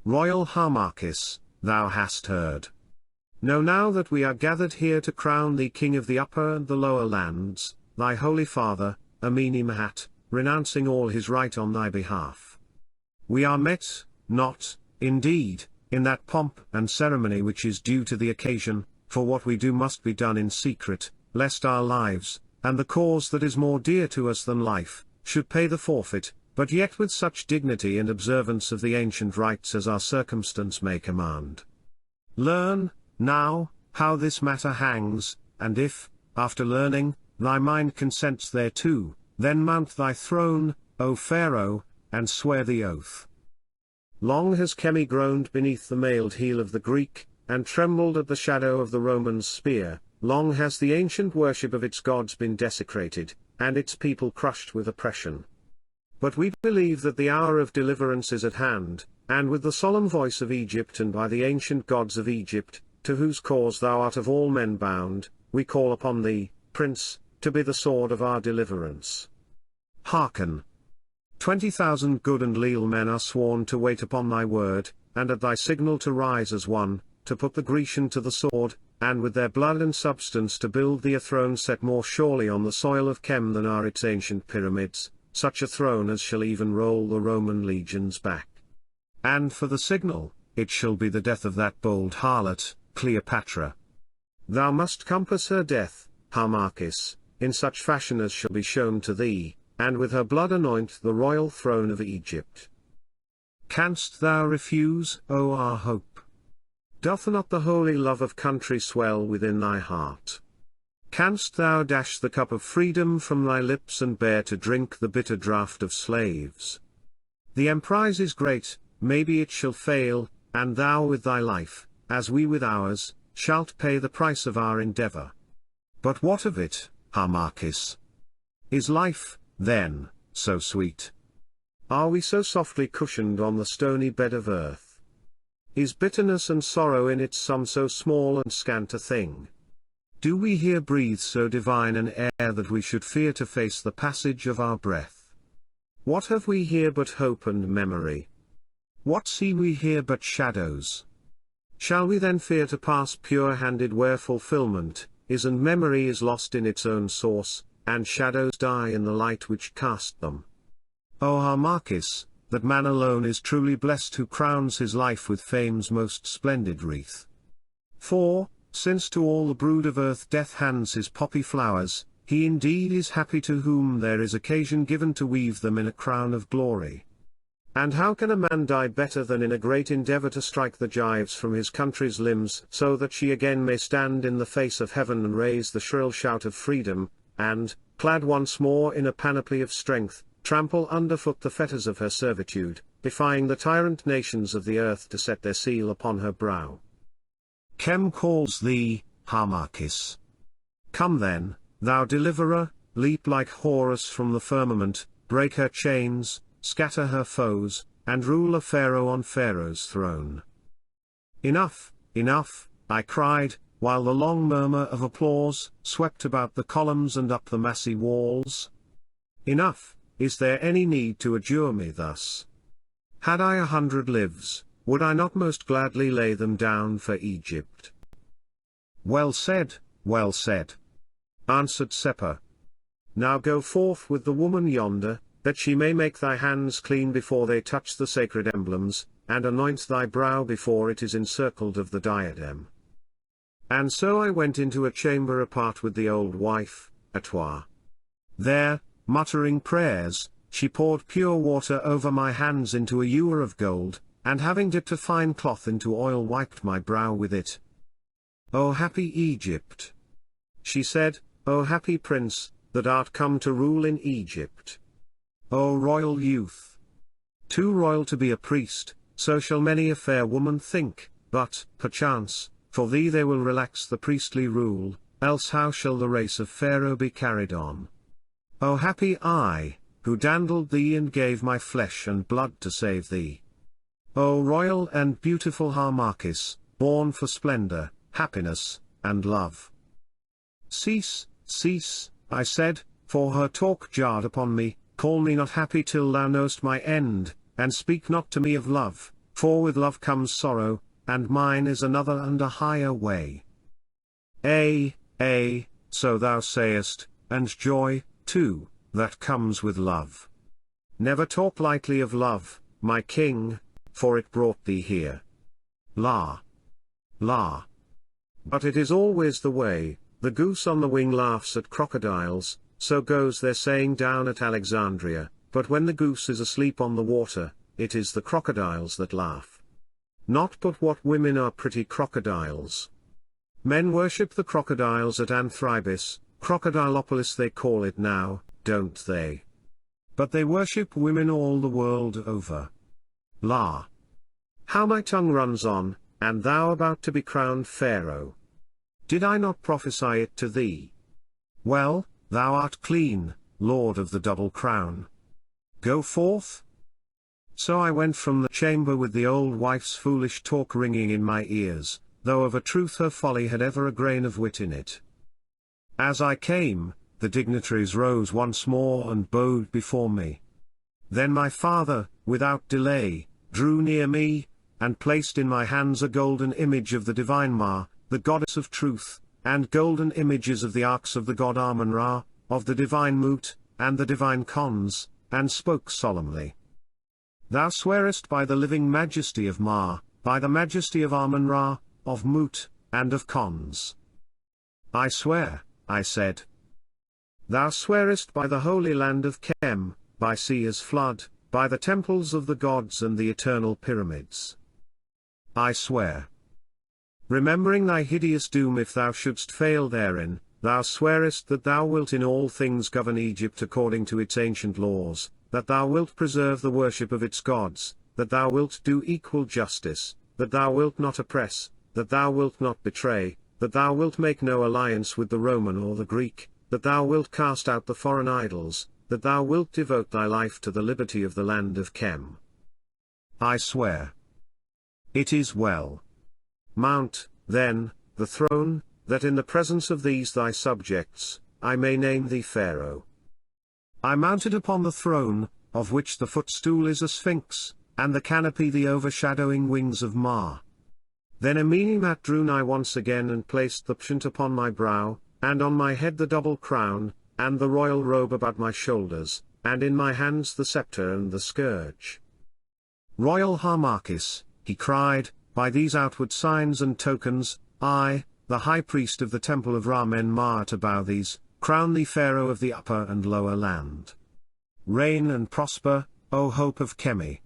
Royal Harmachis, thou hast heard. Know now that we are gathered here to crown thee king of the upper and the lower lands, thy holy father, Amenemhat, renouncing all his right on thy behalf. We are met, not, indeed, in that pomp and ceremony which is due to the occasion, for what we do must be done in secret, lest our lives, and the cause that is more dear to us than life, should pay the forfeit, but yet with such dignity and observance of the ancient rites as our circumstance may command. Learn, now, how this matter hangs, and if, after learning, thy mind consents thereto, then mount thy throne, O Pharaoh, and swear the oath. Long has Chemi groaned beneath the mailed heel of the Greek, and trembled at the shadow of the Roman's spear. Long has the ancient worship of its gods been desecrated, and its people crushed with oppression. But we believe that the hour of deliverance is at hand, and with the solemn voice of Egypt and by the ancient gods of Egypt, to whose cause thou art of all men bound, we call upon thee, Prince, to be the sword of our deliverance. Hearken. 20,000 good and leal men are sworn to wait upon thy word, and at thy signal to rise as one, to put the Grecian to the sword, and with their blood and substance to build thee a throne set more surely on the soil of Chem than are its ancient pyramids, such a throne as shall even roll the Roman legions back. And for the signal, it shall be the death of that bold harlot, Cleopatra. Thou must compass her death, Harmachis, in such fashion as shall be shown to thee, and with her blood anoint the royal throne of Egypt. Canst thou refuse, O our hope? Doth not the holy love of country swell within thy heart? Canst thou dash the cup of freedom from thy lips and bear to drink the bitter draught of slaves? The emprise is great, maybe it shall fail, and thou with thy life, as we with ours, shalt pay the price of our endeavor. But what of it, Harmachis? Is life, then, so sweet? Are we so softly cushioned on the stony bed of earth? Is bitterness and sorrow in its sum so small and scant a thing? Do we here breathe so divine an air that we should fear to face the passage of our breath? What have we here but hope and memory? What see we here but shadows? Shall we then fear to pass pure-handed where fulfillment is and memory is lost in its own source, and shadows die in the light which cast them? O Harmachis, that man alone is truly blessed who crowns his life with fame's most splendid wreath. For, since to all the brood of earth death hands his poppy flowers, he indeed is happy to whom there is occasion given to weave them in a crown of glory. And how can a man die better than in a great endeavor to strike the gyves from his country's limbs so that she again may stand in the face of heaven and raise the shrill shout of freedom, and, clad once more in a panoply of strength, trample underfoot the fetters of her servitude, defying the tyrant nations of the earth to set their seal upon her brow? Chem calls thee, Harmachis. Come then, thou deliverer, leap like Horus from the firmament, break her chains, scatter her foes, and rule a pharaoh on Pharaoh's throne. Enough, enough, I cried, while the long murmur of applause swept about the columns and up the massy walls. Enough, is there any need to adjure me thus? Had I 100 lives, would I not most gladly lay them down for Egypt? Well said, answered Seppa. Now go forth with the woman yonder, that she may make thy hands clean before they touch the sacred emblems, and anoint thy brow before it is encircled of the diadem. And so I went into a chamber apart with the old wife, Atwa. There, muttering prayers, she poured pure water over my hands into a ewer of gold, and having dipped a fine cloth into oil wiped my brow with it. O happy Egypt! She said, O happy prince, that art come to rule in Egypt! O royal youth! Too royal to be a priest, so shall many a fair woman think, but, perchance, for thee they will relax the priestly rule, else how shall the race of Pharaoh be carried on? O happy I, who dandled thee and gave my flesh and blood to save thee! O royal and beautiful Harmachis, born for splendor, happiness, and love! Cease, cease, I said, for her talk jarred upon me. Call me not happy till thou knowest my end, and speak not to me of love, for with love comes sorrow, and mine is another and a higher way. So thou sayest, and joy, too, that comes with love. Never talk lightly of love, my king, for it brought thee here. La. La. But it is always the way, the goose on the wing laughs at crocodiles, so goes their saying down at Alexandria, but when the goose is asleep on the water, it is the crocodiles that laugh. Not but what women are pretty crocodiles. Men worship the crocodiles at Anthribis, Crocodilopolis they call it now, don't they? But they worship women all the world over. La. How my tongue runs on, and thou about to be crowned Pharaoh. Did I not prophesy it to thee? Well, thou art clean, Lord of the double crown. Go forth. So I went from the chamber with the old wife's foolish talk ringing in my ears, though of a truth her folly had ever a grain of wit in it. As I came, the dignitaries rose once more and bowed before me. Then my father, without delay, drew near me, and placed in my hands a golden image of the divine Ma, the goddess of truth, and golden images of the arcs of the god Amun-Ra, of the divine Mut, and the divine Khons, and spoke solemnly. Thou swearest by the living majesty of Ma, by the majesty of Amun-Ra, of Mut, and of Khons. I swear, I said. Thou swearest by the holy land of Kem, by sea as flood, by the temples of the gods and the eternal pyramids. I swear. Remembering thy hideous doom if thou shouldst fail therein, thou swearest that thou wilt in all things govern Egypt according to its ancient laws, that thou wilt preserve the worship of its gods, that thou wilt do equal justice, that thou wilt not oppress, that thou wilt not betray, that thou wilt make no alliance with the Roman or the Greek, that thou wilt cast out the foreign idols, that thou wilt devote thy life to the liberty of the land of Kem. I swear. It is well. Mount, then, the throne, that in the presence of these thy subjects, I may name thee Pharaoh. I mounted upon the throne, of which the footstool is a sphinx, and the canopy the overshadowing wings of Ma. Then Amenemhat drew nigh once again and placed the pshent upon my brow, and on my head the double crown, and the royal robe about my shoulders, and in my hands the scepter and the scourge. Royal Harmachis, he cried, by these outward signs and tokens, I, the high priest of the temple of Ra-Men-Ma to bow these, crown thee Pharaoh of the upper and lower land. Reign and prosper, O hope of Kemi.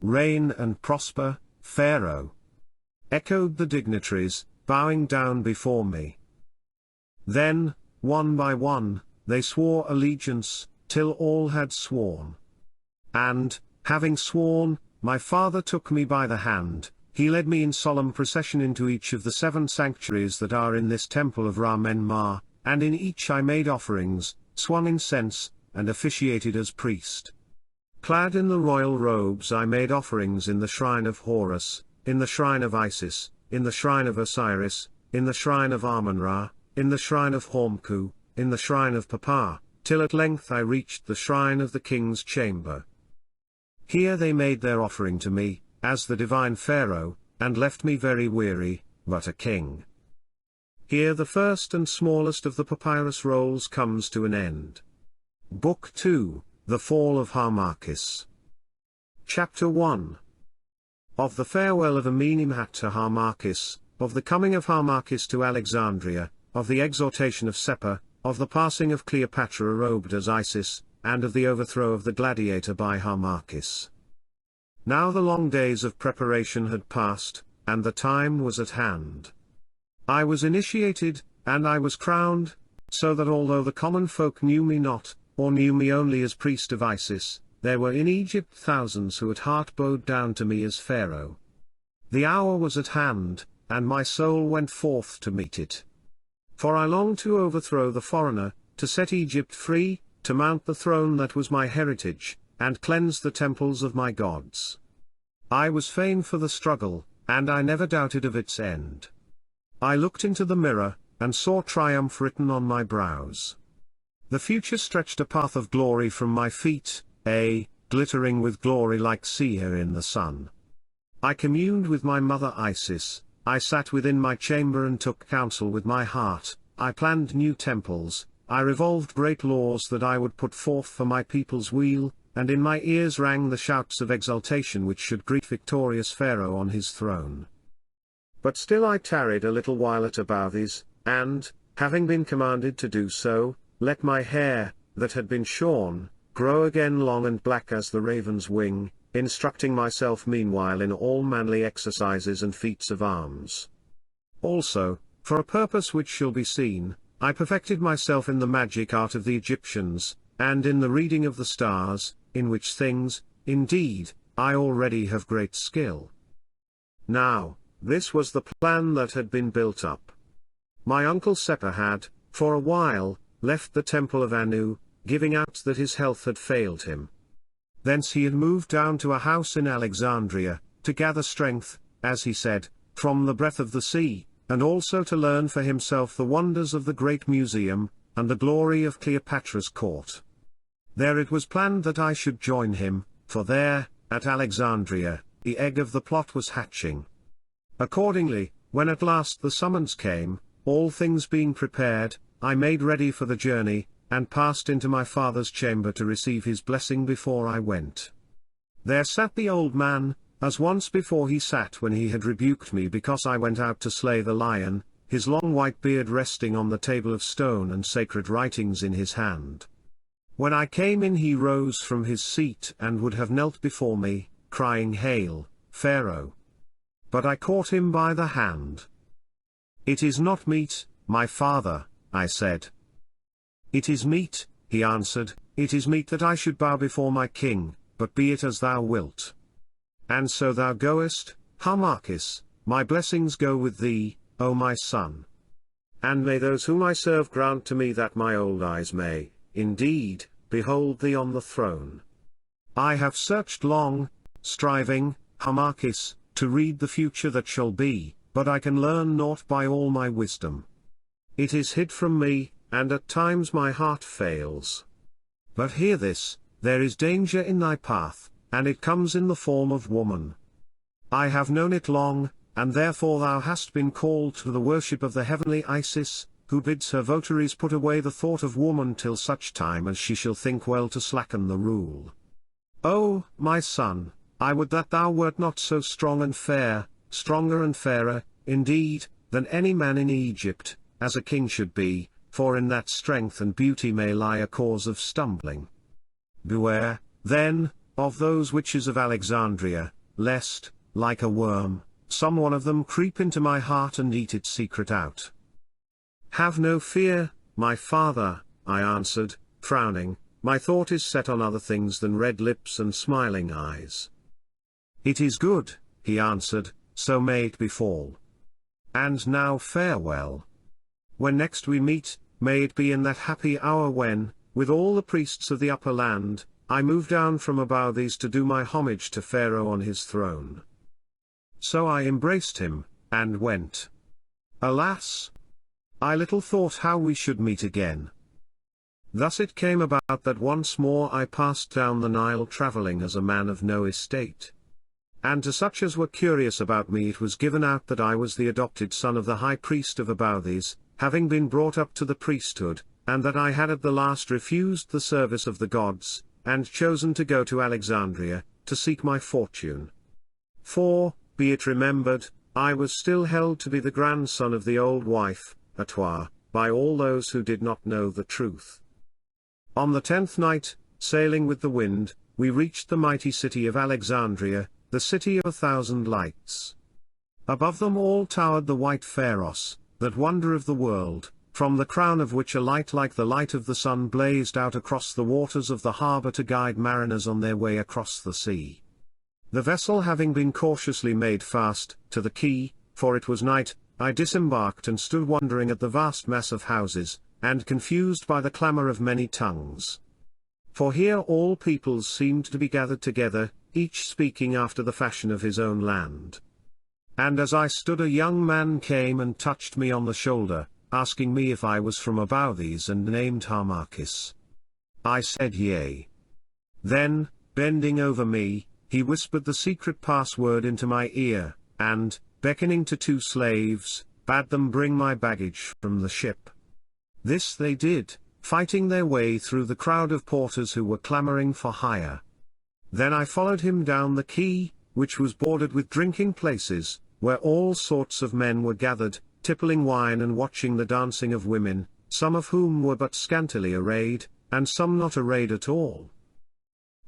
Reign and prosper, Pharaoh. Echoed the dignitaries, bowing down before me. Then, one by one, they swore allegiance, till all had sworn. And, having sworn, my father took me by the hand, he led me in solemn procession into each of the 7 sanctuaries that are in this temple of Ra-Men-Ma, and in each I made offerings, swung incense, and officiated as priest. Clad in the royal robes I made offerings in the shrine of Horus, in the shrine of Isis, in the shrine of Osiris, in the shrine of Amun-Ra, in the shrine of Hormku, in the shrine of Papa, till at length I reached the shrine of the king's chamber. Here they made their offering to me, as the divine Pharaoh, and left me very weary, but a king. Here the first and smallest of the papyrus rolls comes to an end. Book 2, The Fall of Harmachis. Chapter 1. Of the farewell of Amenemhat to Harmachis, of the coming of Harmachis to Alexandria, of the exhortation of Sepa, of the passing of Cleopatra robed as Isis, and of the overthrow of the gladiator by Harmachis. Now the long days of preparation had passed, and the time was at hand. I was initiated, and I was crowned, so that although the common folk knew me not, or knew me only as priest of Isis, there were in Egypt thousands who at heart bowed down to me as Pharaoh. The hour was at hand, and my soul went forth to meet it. For I longed to overthrow the foreigner, to set Egypt free, to mount the throne that was my heritage, and cleanse the temples of my gods. I was fain for the struggle, and I never doubted of its end. I looked into the mirror, and saw triumph written on my brows. The future stretched a path of glory from my feet, glittering with glory like seer in the sun. I communed with my mother Isis, I sat within my chamber and took counsel with my heart, I planned new temples, I revolved great laws that I would put forth for my people's weal, and in my ears rang the shouts of exultation which should greet victorious Pharaoh on his throne. But still I tarried a little while at Abouthis, and, having been commanded to do so, let my hair, that had been shorn, grow again long and black as the raven's wing, instructing myself meanwhile in all manly exercises and feats of arms. Also, for a purpose which shall be seen, I perfected myself in the magic art of the Egyptians, and in the reading of the stars, in which things, indeed, I already have great skill. Now, this was the plan that had been built up. My uncle Sepa had, for a while, left the temple of Anu, giving out that his health had failed him. Thence he had moved down to a house in Alexandria, to gather strength, as he said, from the breath of the sea, and also to learn for himself the wonders of the great museum, and the glory of Cleopatra's court. There it was planned that I should join him, for there, at Alexandria, the egg of the plot was hatching. Accordingly, when at last the summons came, all things being prepared, I made ready for the journey, and passed into my father's chamber to receive his blessing before I went. There sat the old man, as once before he sat when he had rebuked me because I went out to slay the lion, his long white beard resting on the table of stone and sacred writings in his hand. When I came in he rose from his seat and would have knelt before me, crying, "Hail, Pharaoh!" But I caught him by the hand. "It is not meet, my father," I said. "It is meet," he answered, "it is meet that I should bow before my king, but be it as thou wilt. And so thou goest, Harmachis, my blessings go with thee, O my son. And may those whom I serve grant to me that my old eyes may, indeed, behold thee on the throne. I have searched long, striving, Harmachis, to read the future that shall be, but I can learn naught by all my wisdom. It is hid from me, and at times my heart fails. But hear this, there is danger in thy path, and it comes in the form of woman. I have known it long, and therefore thou hast been called to the worship of the heavenly Isis, who bids her votaries put away the thought of woman till such time as she shall think well to slacken the rule. O, my son, I would that thou wert not so strong and fair, stronger and fairer, indeed, than any man in Egypt, as a king should be, for in that strength and beauty may lie a cause of stumbling. Beware, then, of those witches of Alexandria, lest, like a worm, some one of them creep into my heart and eat its secret out." "Have no fear, my father," I answered, frowning, "my thought is set on other things than red lips and smiling eyes." "It is good," he answered, "so may it befall. And now farewell. When next we meet, may it be in that happy hour when, with all the priests of the upper land, I move down from Abouthis to do my homage to Pharaoh on his throne." So I embraced him, and went. Alas! I little thought how we should meet again. Thus it came about that once more I passed down the Nile travelling as a man of no estate. And to such as were curious about me it was given out that I was the adopted son of the high priest of Abouthis, having been brought up to the priesthood, and that I had at the last refused the service of the gods, and chosen to go to Alexandria, to seek my fortune. For, be it remembered, I was still held to be the grandson of the old wife, Atwa, by all those who did not know the truth. On the 10th night, sailing with the wind, we reached the mighty city of Alexandria, the city of 1,000 lights. Above them all towered the white Pharaohs, that wonder of the world, from the crown of which a light like the light of the sun blazed out across the waters of the harbour to guide mariners on their way across the sea. The vessel having been cautiously made fast to the quay, for it was night, I disembarked and stood wondering at the vast mass of houses, and confused by the clamour of many tongues. For here all peoples seemed to be gathered together, each speaking after the fashion of his own land. And as I stood a young man came and touched me on the shoulder, asking me if I was from Abouthis and named Harmachis. I said yea. Then, bending over me, he whispered the secret password into my ear, and, beckoning to 2 slaves, bade them bring my baggage from the ship. This they did, fighting their way through the crowd of porters who were clamoring for hire. Then I followed him down the quay, which was bordered with drinking places, where all sorts of men were gathered, tippling wine and watching the dancing of women, some of whom were but scantily arrayed, and some not arrayed at all.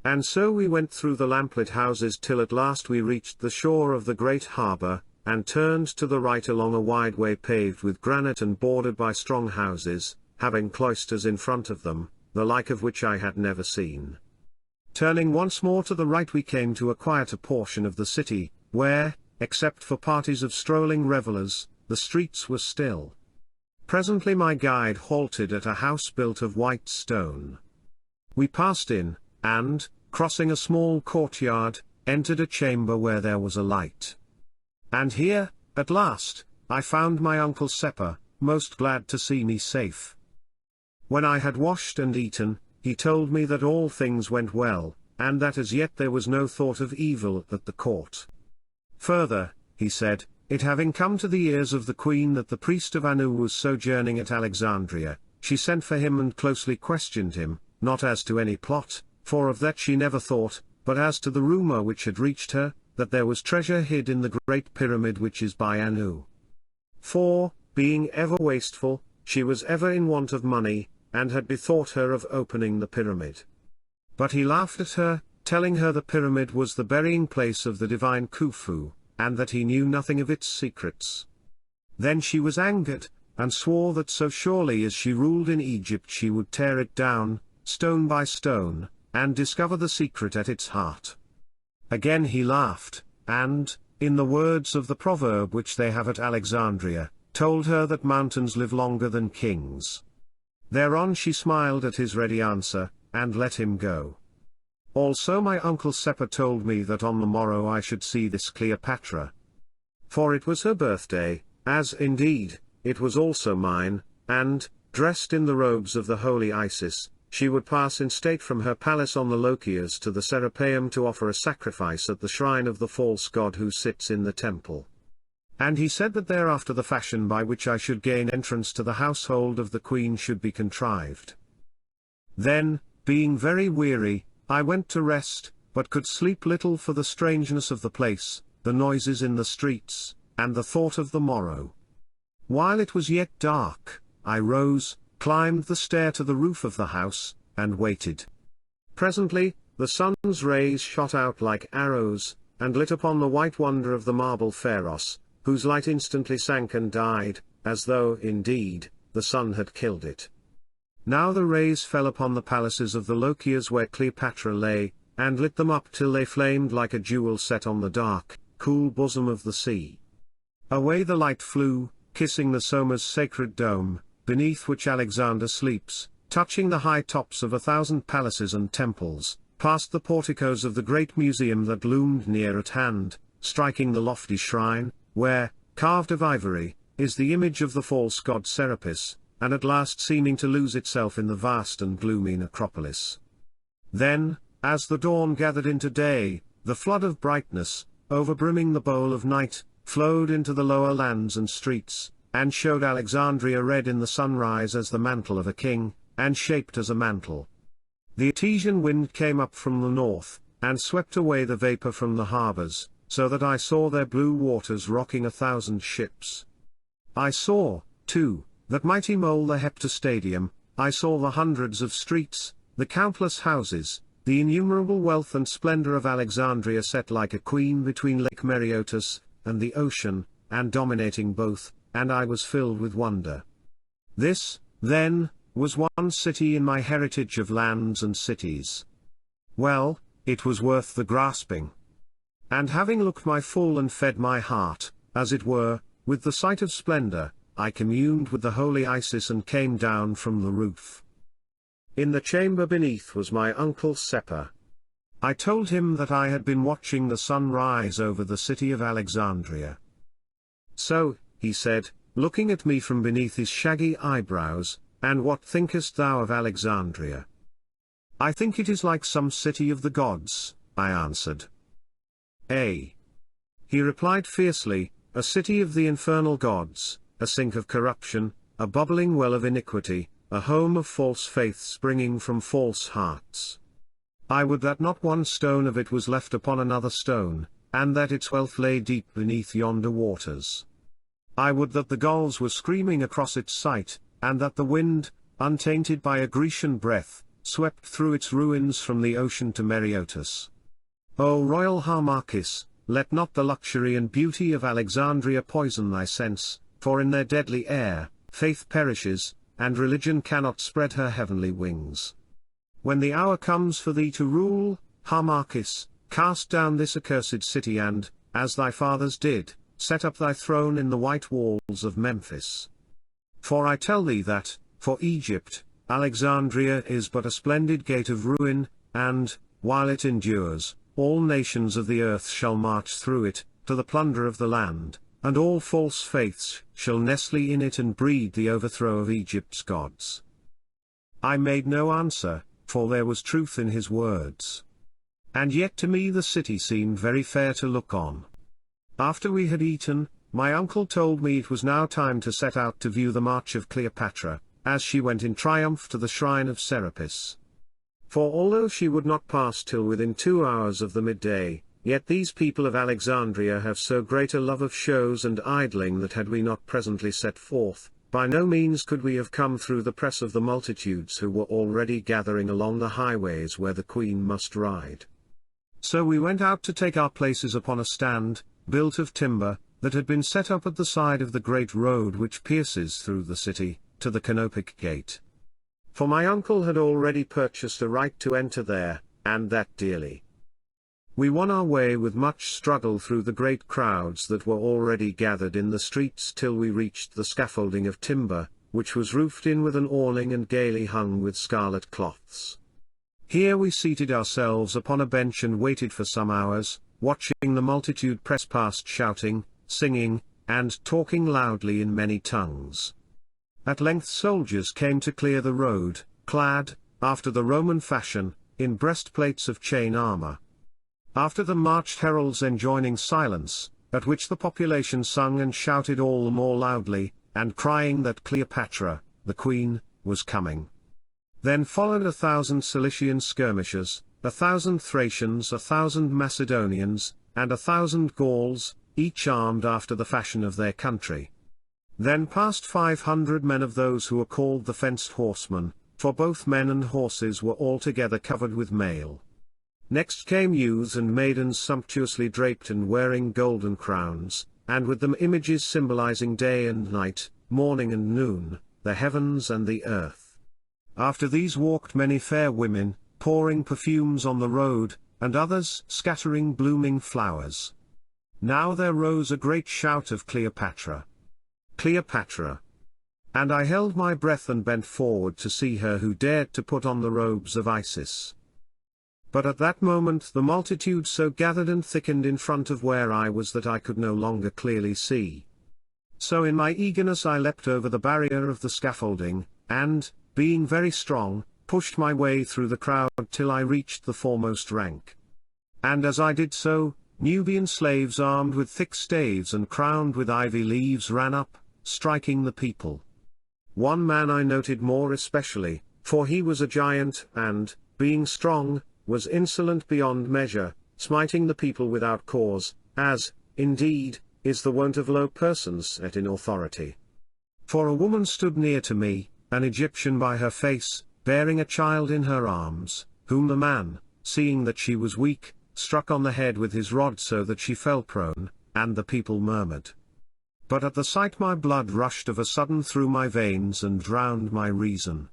And so we went through the lamplit houses till at last we reached the shore of the great harbour, and turned to the right along a wide way paved with granite and bordered by strong houses, having cloisters in front of them, the like of which I had never seen. Turning once more to the right we came to a quieter portion of the city, where, except for parties of strolling revellers, the streets were still. Presently my guide halted at a house built of white stone. We passed in, and, crossing a small courtyard, entered a chamber where there was a light. And here, at last, I found my uncle Seppa, most glad to see me safe. When I had washed and eaten, he told me that all things went well, and that as yet there was no thought of evil at the court. Further, he said, it having come to the ears of the queen that the priest of Anu was sojourning at Alexandria, she sent for him and closely questioned him, not as to any plot, for of that she never thought, but as to the rumour which had reached her, that there was treasure hid in the great pyramid which is by Anu. For, being ever wasteful, she was ever in want of money, and had bethought her of opening the pyramid. But he laughed at her, telling her the pyramid was the burying place of the divine Khufu, and that he knew nothing of its secrets. Then she was angered, and swore that so surely as she ruled in Egypt she would tear it down, stone by stone, and discover the secret at its heart. Again he laughed, and, in the words of the proverb which they have at Alexandria, told her that mountains live longer than kings. Thereon she smiled at his ready answer, and let him go. Also my uncle Seppa told me that on the morrow I should see this Cleopatra. For it was her birthday, as indeed, it was also mine, and, dressed in the robes of the holy Isis, she would pass in state from her palace on the Lochias to the Serapeium to offer a sacrifice at the shrine of the false god who sits in the temple. And he said that thereafter the fashion by which I should gain entrance to the household of the queen should be contrived. Then, being very weary, I went to rest, but could sleep little for the strangeness of the place, the noises in the streets, and the thought of the morrow. While it was yet dark, I rose, climbed the stair to the roof of the house, and waited. Presently, the sun's rays shot out like arrows, and lit upon the white wonder of the marble Pharaohs, whose light instantly sank and died, as though, indeed, the sun had killed it. Now the rays fell upon the palaces of the Lochias where Cleopatra lay, and lit them up till they flamed like a jewel set on the dark, cool bosom of the sea. Away the light flew, kissing the Soma's sacred dome, beneath which Alexander sleeps, touching the high tops of 1,000 palaces and temples, past the porticos of the great museum that loomed near at hand, striking the lofty shrine, where, carved of ivory, is the image of the false god Serapis, and at last seeming to lose itself in the vast and gloomy necropolis. Then, as the dawn gathered into day, the flood of brightness, overbrimming the bowl of night, flowed into the lower lands and streets, and showed Alexandria red in the sunrise as the mantle of a king, and shaped as a mantle. The Etesian wind came up from the north, and swept away the vapour from the harbours, so that I saw their blue waters rocking 1,000 ships. I saw, too, that mighty mole the Heptastadium, I saw the hundreds of streets, the countless houses, the innumerable wealth and splendour of Alexandria set like a queen between Lake Meriotis and the ocean, and dominating both, and I was filled with wonder. This, then, was one city in my heritage of lands and cities. Well, it was worth the grasping. And having looked my full and fed my heart, as it were, with the sight of splendour, I communed with the holy Isis and came down from the roof. In the chamber beneath was my uncle Seppa. I told him that I had been watching the sun rise over the city of Alexandria. So, he said, looking at me from beneath his shaggy eyebrows, and what thinkest thou of Alexandria? I think it is like some city of the gods, I answered. He replied fiercely, a city of the infernal gods, a sink of corruption, a bubbling well of iniquity, a home of false faiths springing from false hearts. I would that not one stone of it was left upon another stone, and that its wealth lay deep beneath yonder waters. I would that the gulls were screaming across its site, and that the wind, untainted by a Grecian breath, swept through its ruins from the ocean to Meriotis. O royal Harmachis, let not the luxury and beauty of Alexandria poison thy sense, for in their deadly air, faith perishes, and religion cannot spread her heavenly wings. When the hour comes for thee to rule, Harmachis, cast down this accursed city and, as thy fathers did, set up thy throne in the white walls of Memphis. For I tell thee that, for Egypt, Alexandria is but a splendid gate of ruin, and, while it endures, all nations of the earth shall march through it, to the plunder of the land, and all false faiths shall nestle in it and breed the overthrow of Egypt's gods. I made no answer, for there was truth in his words. And yet to me the city seemed very fair to look on. After we had eaten, my uncle told me it was now time to set out to view the march of Cleopatra, as she went in triumph to the shrine of Serapis. For although she would not pass till within 2 hours of the midday, yet these people of Alexandria have so great a love of shows and idling that had we not presently set forth, by no means could we have come through the press of the multitudes who were already gathering along the highways where the queen must ride. So we went out to take our places upon a stand, built of timber, that had been set up at the side of the great road which pierces through the city, to the Canopic Gate. For my uncle had already purchased a right to enter there, and that dearly. We won our way with much struggle through the great crowds that were already gathered in the streets till we reached the scaffolding of timber, which was roofed in with an awning and gaily hung with scarlet cloths. Here we seated ourselves upon a bench and waited for some hours, watching the multitude press past shouting, singing, and talking loudly in many tongues. At length soldiers came to clear the road, clad, after the Roman fashion, in breastplates of chain armor. After them marched heralds enjoining silence, at which the population sung and shouted all the more loudly, and crying that Cleopatra, the queen, was coming. Then followed 1,000 Cilician skirmishers, 1,000 Thracians, 1,000 Macedonians, and 1,000 Gauls, each armed after the fashion of their country. Then passed 500 men of those who are called the fenced horsemen, for both men and horses were altogether covered with mail. Next came youths and maidens sumptuously draped and wearing golden crowns, and with them images symbolizing day and night, morning and noon, the heavens and the earth. After these walked many fair women, pouring perfumes on the road, and others scattering blooming flowers. Now there rose a great shout of Cleopatra. Cleopatra. And I held my breath and bent forward to see her who dared to put on the robes of Isis. But at that moment the multitude so gathered and thickened in front of where I was that I could no longer clearly see. So in my eagerness I leapt over the barrier of the scaffolding, and, being very strong, pushed my way through the crowd till I reached the foremost rank. And as I did so, Nubian slaves armed with thick staves and crowned with ivy leaves ran up, striking the people. One man I noted more especially, for he was a giant and, being strong, was insolent beyond measure, smiting the people without cause, as, indeed, is the wont of low persons set in authority. For a woman stood near to me, an Egyptian by her face, bearing a child in her arms, whom the man, seeing that she was weak, struck on the head with his rod so that she fell prone, and the people murmured. But at the sight my blood rushed of a sudden through my veins and drowned my reason.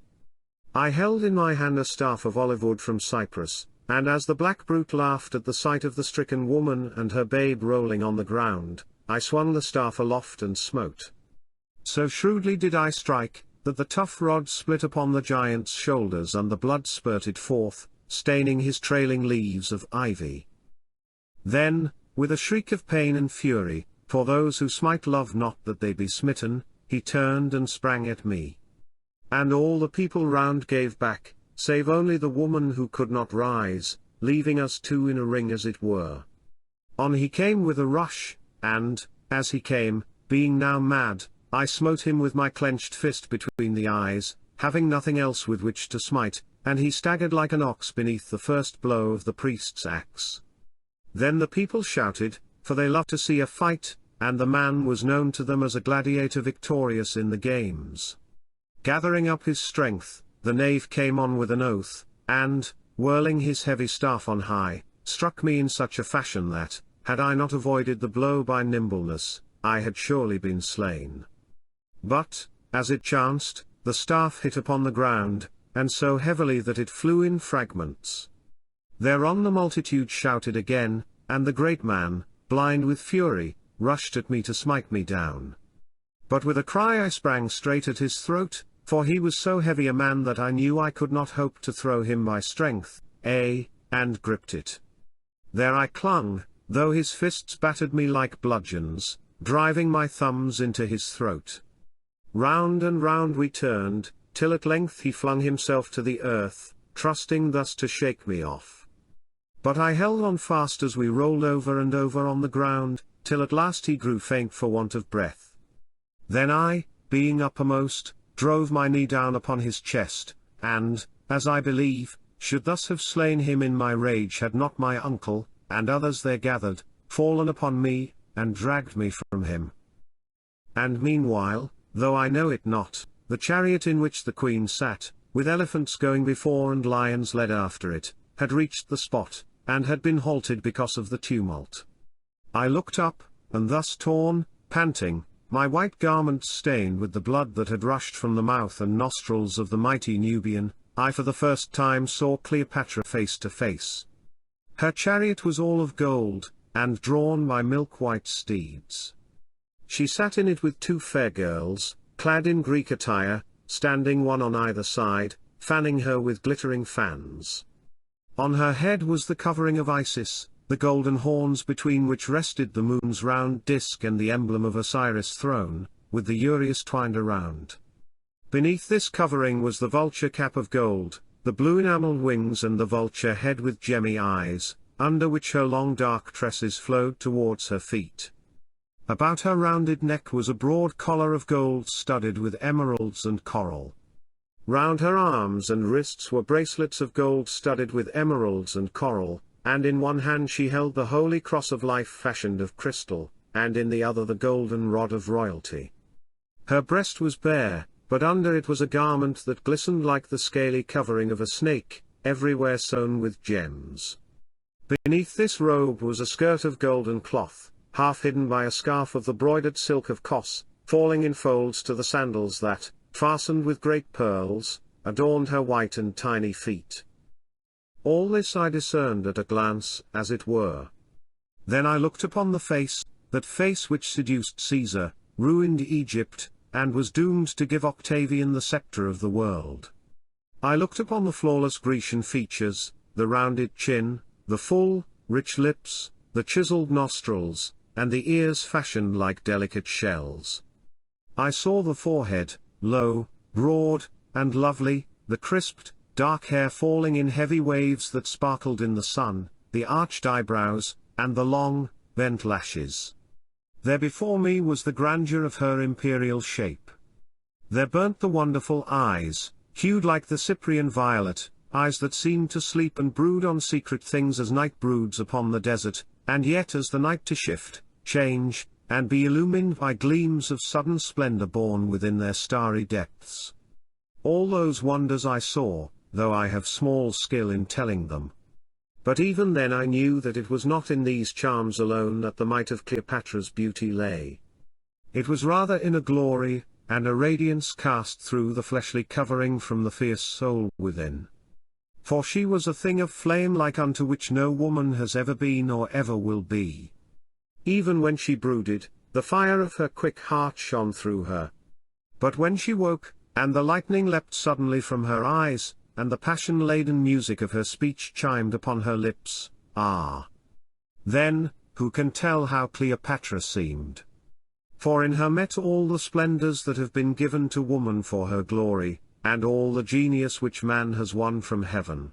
I held in my hand a staff of olive wood from Cyprus, and as the black brute laughed at the sight of the stricken woman and her babe rolling on the ground, I swung the staff aloft and smote. So shrewdly did I strike, that the tough rod split upon the giant's shoulders and the blood spurted forth, staining his trailing leaves of ivy. Then, with a shriek of pain and fury, for those who smite love not that they be smitten, he turned and sprang at me. And all the people round gave back, save only the woman who could not rise, leaving us two in a ring as it were. On he came with a rush, and, as he came, being now mad, I smote him with my clenched fist between the eyes, having nothing else with which to smite, and he staggered like an ox beneath the first blow of the priest's axe. Then the people shouted, for they loved to see a fight, and the man was known to them as a gladiator victorious in the games. Gathering up his strength, the knave came on with an oath, and, whirling his heavy staff on high, struck me in such a fashion that, had I not avoided the blow by nimbleness, I had surely been slain. But, as it chanced, the staff hit upon the ground, and so heavily that it flew in fragments. Thereon the multitude shouted again, and the great man, blind with fury, rushed at me to smite me down. But with a cry I sprang straight at his throat, for he was so heavy a man that I knew I could not hope to throw him by strength, and gripped it. There I clung, though his fists battered me like bludgeons, driving my thumbs into his throat. Round and round we turned, till at length he flung himself to the earth, trusting thus to shake me off. But I held on fast as we rolled over and over on the ground, till at last he grew faint for want of breath. Then I, being uppermost, drove my knee down upon his chest, and, as I believe, should thus have slain him in my rage had not my uncle, and others there gathered, fallen upon me, and dragged me from him. And meanwhile, though I know it not, the chariot in which the queen sat, with elephants going before and lions led after it, had reached the spot, and had been halted because of the tumult. I looked up, and thus torn, panting, my white garments stained with the blood that had rushed from the mouth and nostrils of the mighty Nubian, I for the first time saw Cleopatra face to face. Her chariot was all of gold, and drawn by milk-white steeds. She sat in it with two fair girls, clad in Greek attire, standing one on either side, fanning her with glittering fans. On her head was the covering of Isis, the golden horns between which rested the moon's round disk and the emblem of Osiris' throne, with the uraeus twined around. Beneath this covering was the vulture cap of gold, the blue enamelled wings and the vulture head with gemmy eyes, under which her long dark tresses flowed towards her feet. About her rounded neck was a broad collar of gold studded with emeralds and coral. Round her arms and wrists were bracelets of gold studded with emeralds and coral, and in one hand she held the holy cross of life fashioned of crystal, and in the other the golden rod of royalty. Her breast was bare, but under it was a garment that glistened like the scaly covering of a snake, everywhere sewn with gems. Beneath this robe was a skirt of golden cloth, half hidden by a scarf of the broidered silk of Kos, falling in folds to the sandals that, fastened with great pearls, adorned her white and tiny feet. All this I discerned at a glance, as it were. Then I looked upon the face, that face which seduced Caesar, ruined Egypt, and was doomed to give Octavian the sceptre of the world. I looked upon the flawless Grecian features, the rounded chin, the full, rich lips, the chiseled nostrils, and the ears fashioned like delicate shells. I saw the forehead, low, broad, and lovely, the crisped, dark hair falling in heavy waves that sparkled in the sun, the arched eyebrows, and the long, bent lashes. There before me was the grandeur of her imperial shape. There burnt the wonderful eyes, hued like the Cyprian violet, eyes that seemed to sleep and brood on secret things as night broods upon the desert, and yet as the night to shift, change, and be illumined by gleams of sudden splendor born within their starry depths. All those wonders I saw, though I have small skill in telling them. But even then I knew that it was not in these charms alone that the might of Cleopatra's beauty lay. It was rather in a glory, and a radiance cast through the fleshly covering from the fierce soul within. For she was a thing of flame like unto which no woman has ever been or ever will be. Even when she brooded, the fire of her quick heart shone through her. But when she woke, and the lightning leapt suddenly from her eyes, and the passion-laden music of her speech chimed upon her lips, then, who can tell how Cleopatra seemed? For in her met all the splendors that have been given to woman for her glory, and all the genius which man has won from heaven.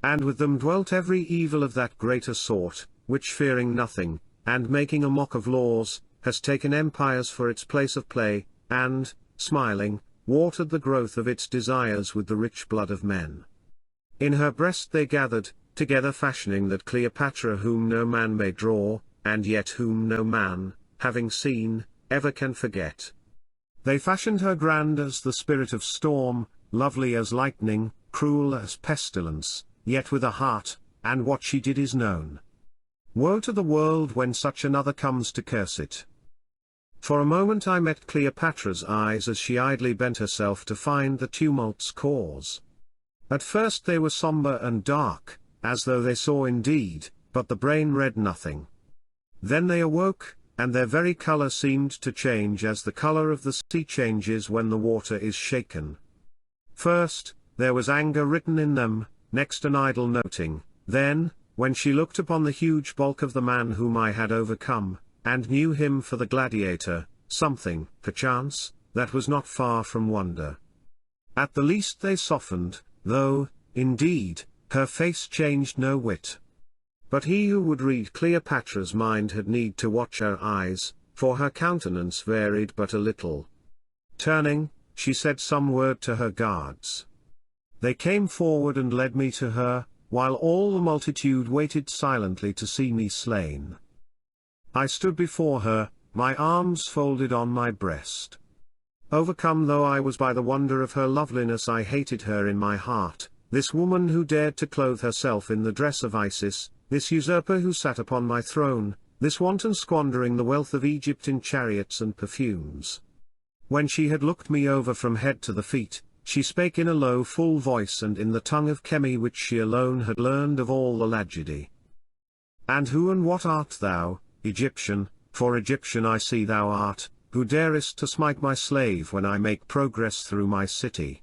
And with them dwelt every evil of that greater sort, which fearing nothing, and making a mock of laws, has taken empires for its place of play, and, smiling, watered the growth of its desires with the rich blood of men. In her breast they gathered, together fashioning that Cleopatra whom no man may draw, and yet whom no man, having seen, ever can forget. They fashioned her grand as the spirit of storm, lovely as lightning, cruel as pestilence, yet with a heart, and what she did is known. Woe to the world when such another comes to curse it. For a moment I met Cleopatra's eyes as she idly bent herself to find the tumult's cause. At first they were somber and dark, as though they saw indeed, but the brain read nothing. Then they awoke, and their very color seemed to change as the color of the sea changes when the water is shaken. First, there was anger written in them, next an idle noting, then, when she looked upon the huge bulk of the man whom I had overcome, and knew him for the gladiator, something, perchance, that was not far from wonder. At the least they softened, though, indeed, her face changed no whit. But he who would read Cleopatra's mind had need to watch her eyes, for her countenance varied but a little. Turning, she said some word to her guards. They came forward and led me to her, while all the multitude waited silently to see me slain. I stood before her, my arms folded on my breast. Overcome though I was by the wonder of her loveliness, I hated her in my heart, this woman who dared to clothe herself in the dress of Isis, this usurper who sat upon my throne, this wanton squandering the wealth of Egypt in chariots and perfumes. When she had looked me over from head to the feet, she spake in a low full voice and in the tongue of Chemi which she alone had learned of all the Lagidi. And who and what art thou, Egyptian, for Egyptian I see thou art, who darest to smite my slave when I make progress through my city?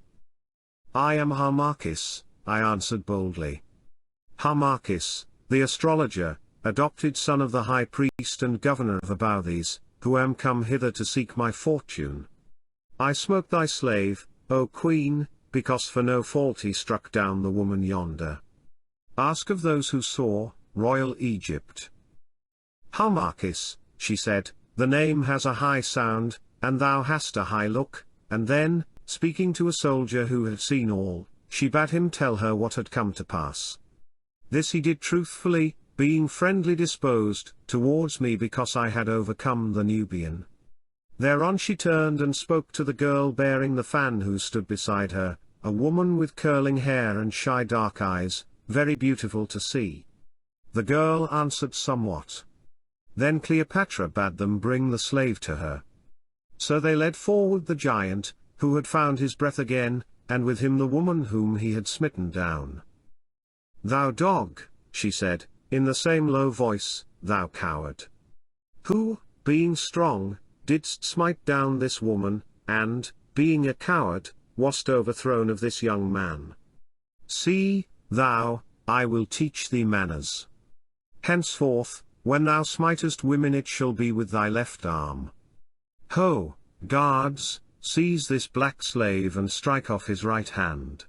I am Harmachis, I answered boldly. Harmachis, the astrologer, adopted son of the high priest and governor of Abouthes, who am come hither to seek my fortune. I smote thy slave, O queen, because for no fault he struck down the woman yonder. Ask of those who saw, royal Egypt. Harmachis, she said, the name has a high sound, and thou hast a high look, and then, speaking to a soldier who had seen all, she bade him tell her what had come to pass. This he did truthfully, being friendly disposed towards me because I had overcome the Nubian. Thereon she turned and spoke to the girl bearing the fan who stood beside her, a woman with curling hair and shy dark eyes, very beautiful to see. The girl answered somewhat. Then Cleopatra bade them bring the slave to her. So they led forward the giant, who had found his breath again, and with him the woman whom he had smitten down. Thou dog, she said, in the same low voice, thou coward. Who, being strong, didst smite down this woman, and, being a coward, wast overthrown of this young man. See, thou, I will teach thee manners. Henceforth, when thou smitest women it shall be with thy left arm. Ho, guards, seize this black slave and strike off his right hand.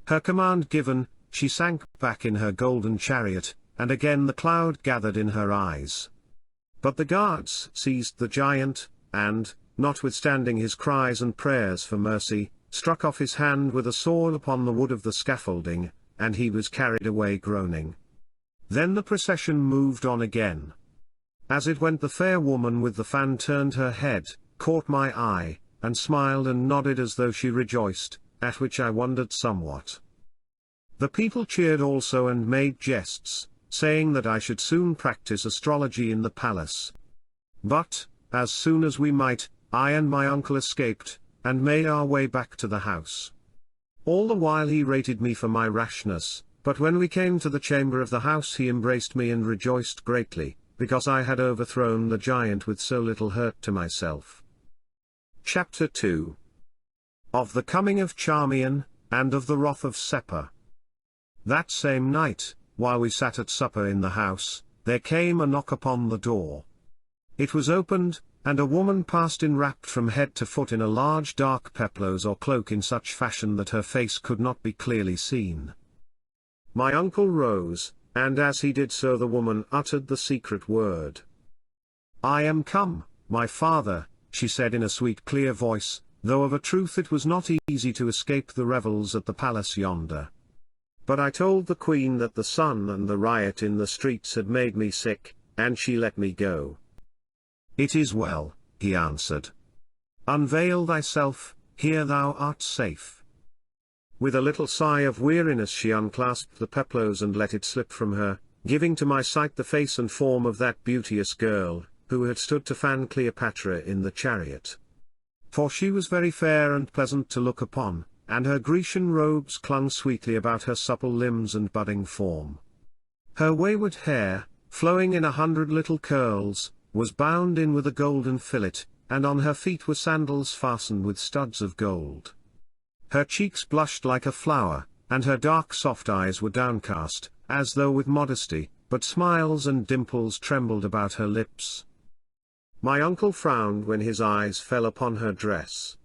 Her command given, she sank back in her golden chariot, and again the cloud gathered in her eyes. But the guards seized the giant, and, notwithstanding his cries and prayers for mercy, struck off his hand with a sword upon the wood of the scaffolding, and he was carried away groaning. Then the procession moved on again. As it went the fair woman with the fan turned her head, caught my eye, and smiled and nodded as though she rejoiced, at which I wondered somewhat. The people cheered also and made jests, saying that I should soon practice astrology in the palace. But, as soon as we might, I and my uncle escaped, and made our way back to the house. All the while he rated me for my rashness, but when we came to the chamber of the house he embraced me and rejoiced greatly, because I had overthrown the giant with so little hurt to myself. Chapter 2. Of the coming of Charmian, and of the wrath of Seppa. That same night, while we sat at supper in the house, there came a knock upon the door. It was opened, and a woman passed in wrapped from head to foot in a large dark peplos or cloak in such fashion that her face could not be clearly seen. My uncle rose, and as he did so the woman uttered the secret word. I am come, my father, she said in a sweet clear voice, though of a truth it was not easy to escape the revels at the palace yonder. But I told the queen that the sun and the riot in the streets had made me sick, and she let me go. It is well, he answered. Unveil thyself, here thou art safe. With a little sigh of weariness she unclasped the peplos and let it slip from her, giving to my sight the face and form of that beauteous girl, who had stood to fan Cleopatra in the chariot. For she was very fair and pleasant to look upon, and her Grecian robes clung sweetly about her supple limbs and budding form. Her wayward hair, flowing in 100 little curls, was bound in with a golden fillet, and on her feet were sandals fastened with studs of gold. Her cheeks blushed like a flower, and her dark soft eyes were downcast, as though with modesty, but smiles and dimples trembled about her lips. My uncle frowned when his eyes fell upon her dress.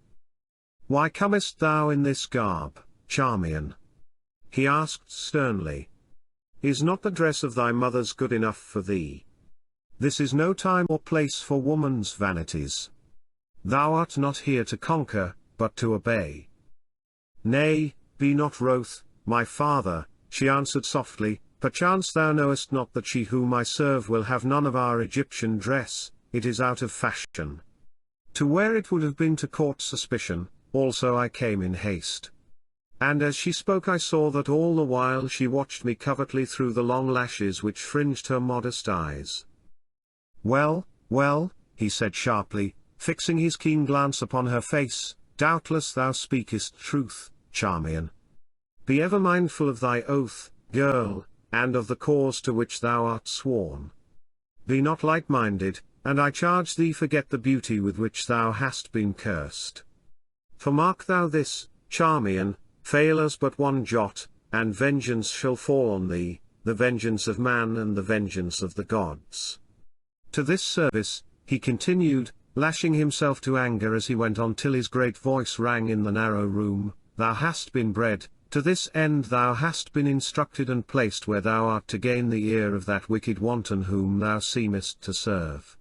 "Why comest thou in this garb, Charmian?" he asked sternly. "Is not the dress of thy mother's good enough for thee? This is no time or place for woman's vanities. Thou art not here to conquer, but to obey." "Nay, be not wroth, my father," she answered softly, "perchance thou knowest not that she whom I serve will have none of our Egyptian dress, it is out of fashion. To wear it would have been to court suspicion, also I came in haste." And as she spoke I saw that all the while she watched me covertly through the long lashes which fringed her modest eyes. "Well, well," he said sharply, fixing his keen glance upon her face, "doubtless thou speakest truth, Charmian. Be ever mindful of thy oath, girl, and of the cause to which thou art sworn. Be not light-minded, and I charge thee forget the beauty with which thou hast been cursed. For mark thou this, Charmian, fail us but one jot, and vengeance shall fall on thee, the vengeance of man and the vengeance of the gods. To this service," he continued, lashing himself to anger as he went on till his great voice rang in the narrow room, "thou hast been bred, to this end thou hast been instructed and placed where thou art to gain the ear of that wicked wanton whom thou seemest to serve.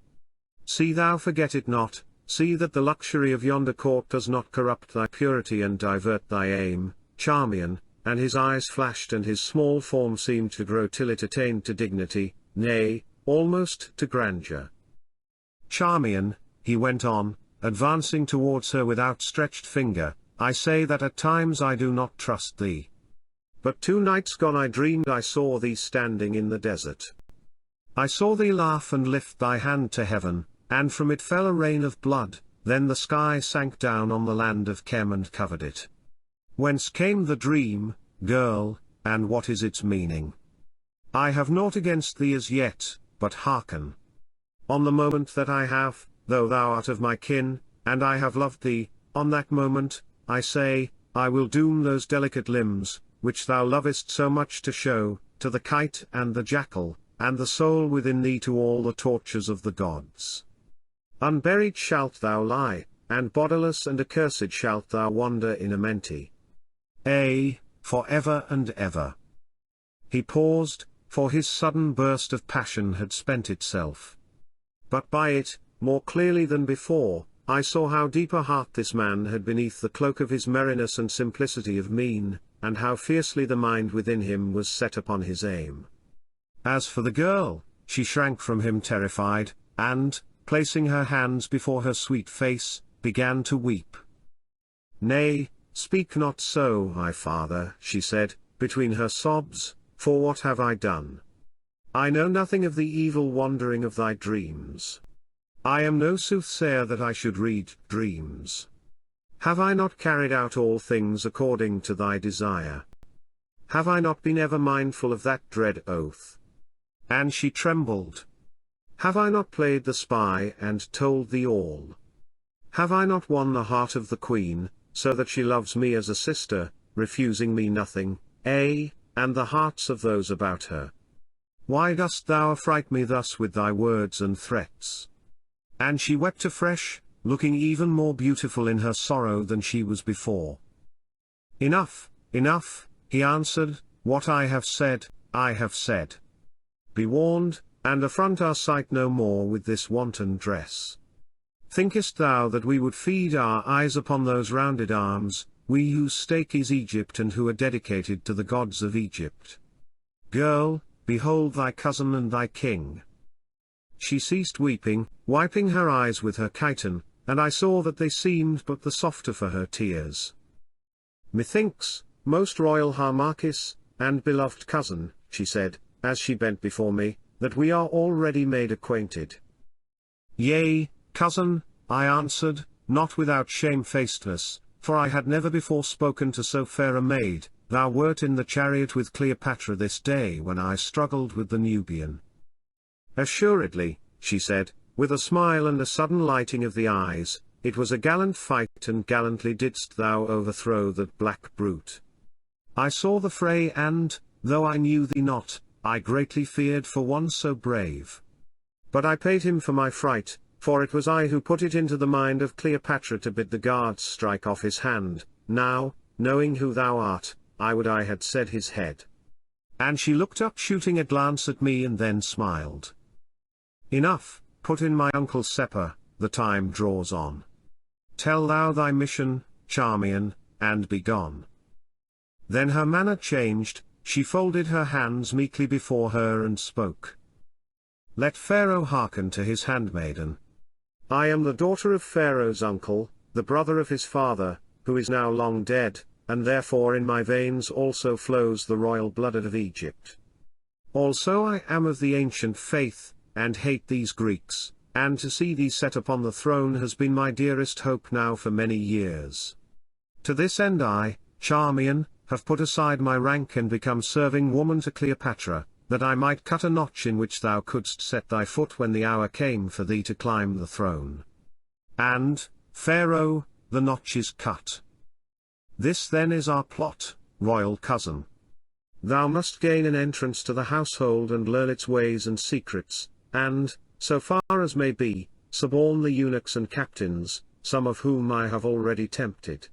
See thou forget it not, see that the luxury of yonder court does not corrupt thy purity and divert thy aim, Charmian," and his eyes flashed and his small form seemed to grow till it attained to dignity, nay, almost to grandeur. "Charmian," he went on, advancing towards her with outstretched finger, "I say that at times I do not trust thee. But 2 nights gone I dreamed I saw thee standing in the desert. I saw thee laugh and lift thy hand to heaven, and from it fell a rain of blood, then the sky sank down on the land of Chem and covered it. Whence came the dream, girl, and what is its meaning? I have naught against thee as yet, but hearken. On the moment that I have, though thou art of my kin, and I have loved thee, on that moment, I say, I will doom those delicate limbs, which thou lovest so much to show, to the kite and the jackal, and the soul within thee to all the tortures of the gods. Unburied shalt thou lie, and bodiless and accursed shalt thou wander in Amenti. For ever and ever." He paused, for his sudden burst of passion had spent itself. But by it, more clearly than before, I saw how deep a heart this man had beneath the cloak of his merriness and simplicity of mien, and how fiercely the mind within him was set upon his aim. As for the girl, she shrank from him terrified, and, placing her hands before her sweet face, began to weep. "Nay, speak not so, my father," she said, between her sobs, "for what have I done? I know nothing of the evil wandering of thy dreams. I am no soothsayer that I should read dreams. Have I not carried out all things according to thy desire? Have I not been ever mindful of that dread oath?" And she trembled. "Have I not played the spy and told thee all? Have I not won the heart of the queen, so that she loves me as a sister, refusing me nothing, and the hearts of those about her? Why dost thou affright me thus with thy words and threats?" And she wept afresh, looking even more beautiful in her sorrow than she was before. "Enough, enough," he answered, "what I have said, I have said. Be warned, and affront our sight no more with this wanton dress. Thinkest thou that we would feed our eyes upon those rounded arms, we whose stake is Egypt and who are dedicated to the gods of Egypt? Girl, behold thy cousin and thy king." She ceased weeping, wiping her eyes with her chiton, and I saw that they seemed but the softer for her tears. "Methinks, most royal Harmachis, and beloved cousin," she said, as she bent before me, "that we are already made acquainted." "Yea, cousin," I answered, not without shamefacedness, for I had never before spoken to so fair a maid. "Thou wert in the chariot with Cleopatra this day when I struggled with the Nubian." "Assuredly," she said, with a smile and a sudden lighting of the eyes, "it was a gallant fight, and gallantly didst thou overthrow that black brute. I saw the fray and, though I knew thee not, I greatly feared for one so brave. But I paid him for my fright, for it was I who put it into the mind of Cleopatra to bid the guards strike off his hand. Now, knowing who thou art, I would I had said his head." And she looked up, shooting a glance at me, and then smiled. "Enough," put in my uncle Seppa, "the time draws on. Tell thou thy mission, Charmian, and be gone." Then her manner changed, she folded her hands meekly before her and spoke. "Let Pharaoh hearken to his handmaiden. I am the daughter of Pharaoh's uncle, the brother of his father, who is now long dead, and therefore in my veins also flows the royal blood of Egypt. Also I am of the ancient faith, and hate these Greeks, and to see thee set upon the throne has been my dearest hope now for many years. To this end I, Charmian, have put aside my rank and become serving woman to Cleopatra, that I might cut a notch in which thou couldst set thy foot when the hour came for thee to climb the throne. And, Pharaoh, the notch is cut. This then is our plot, royal cousin. Thou must gain an entrance to the household and learn its ways and secrets, and, so far as may be, suborn the eunuchs and captains, some of whom I have already tempted.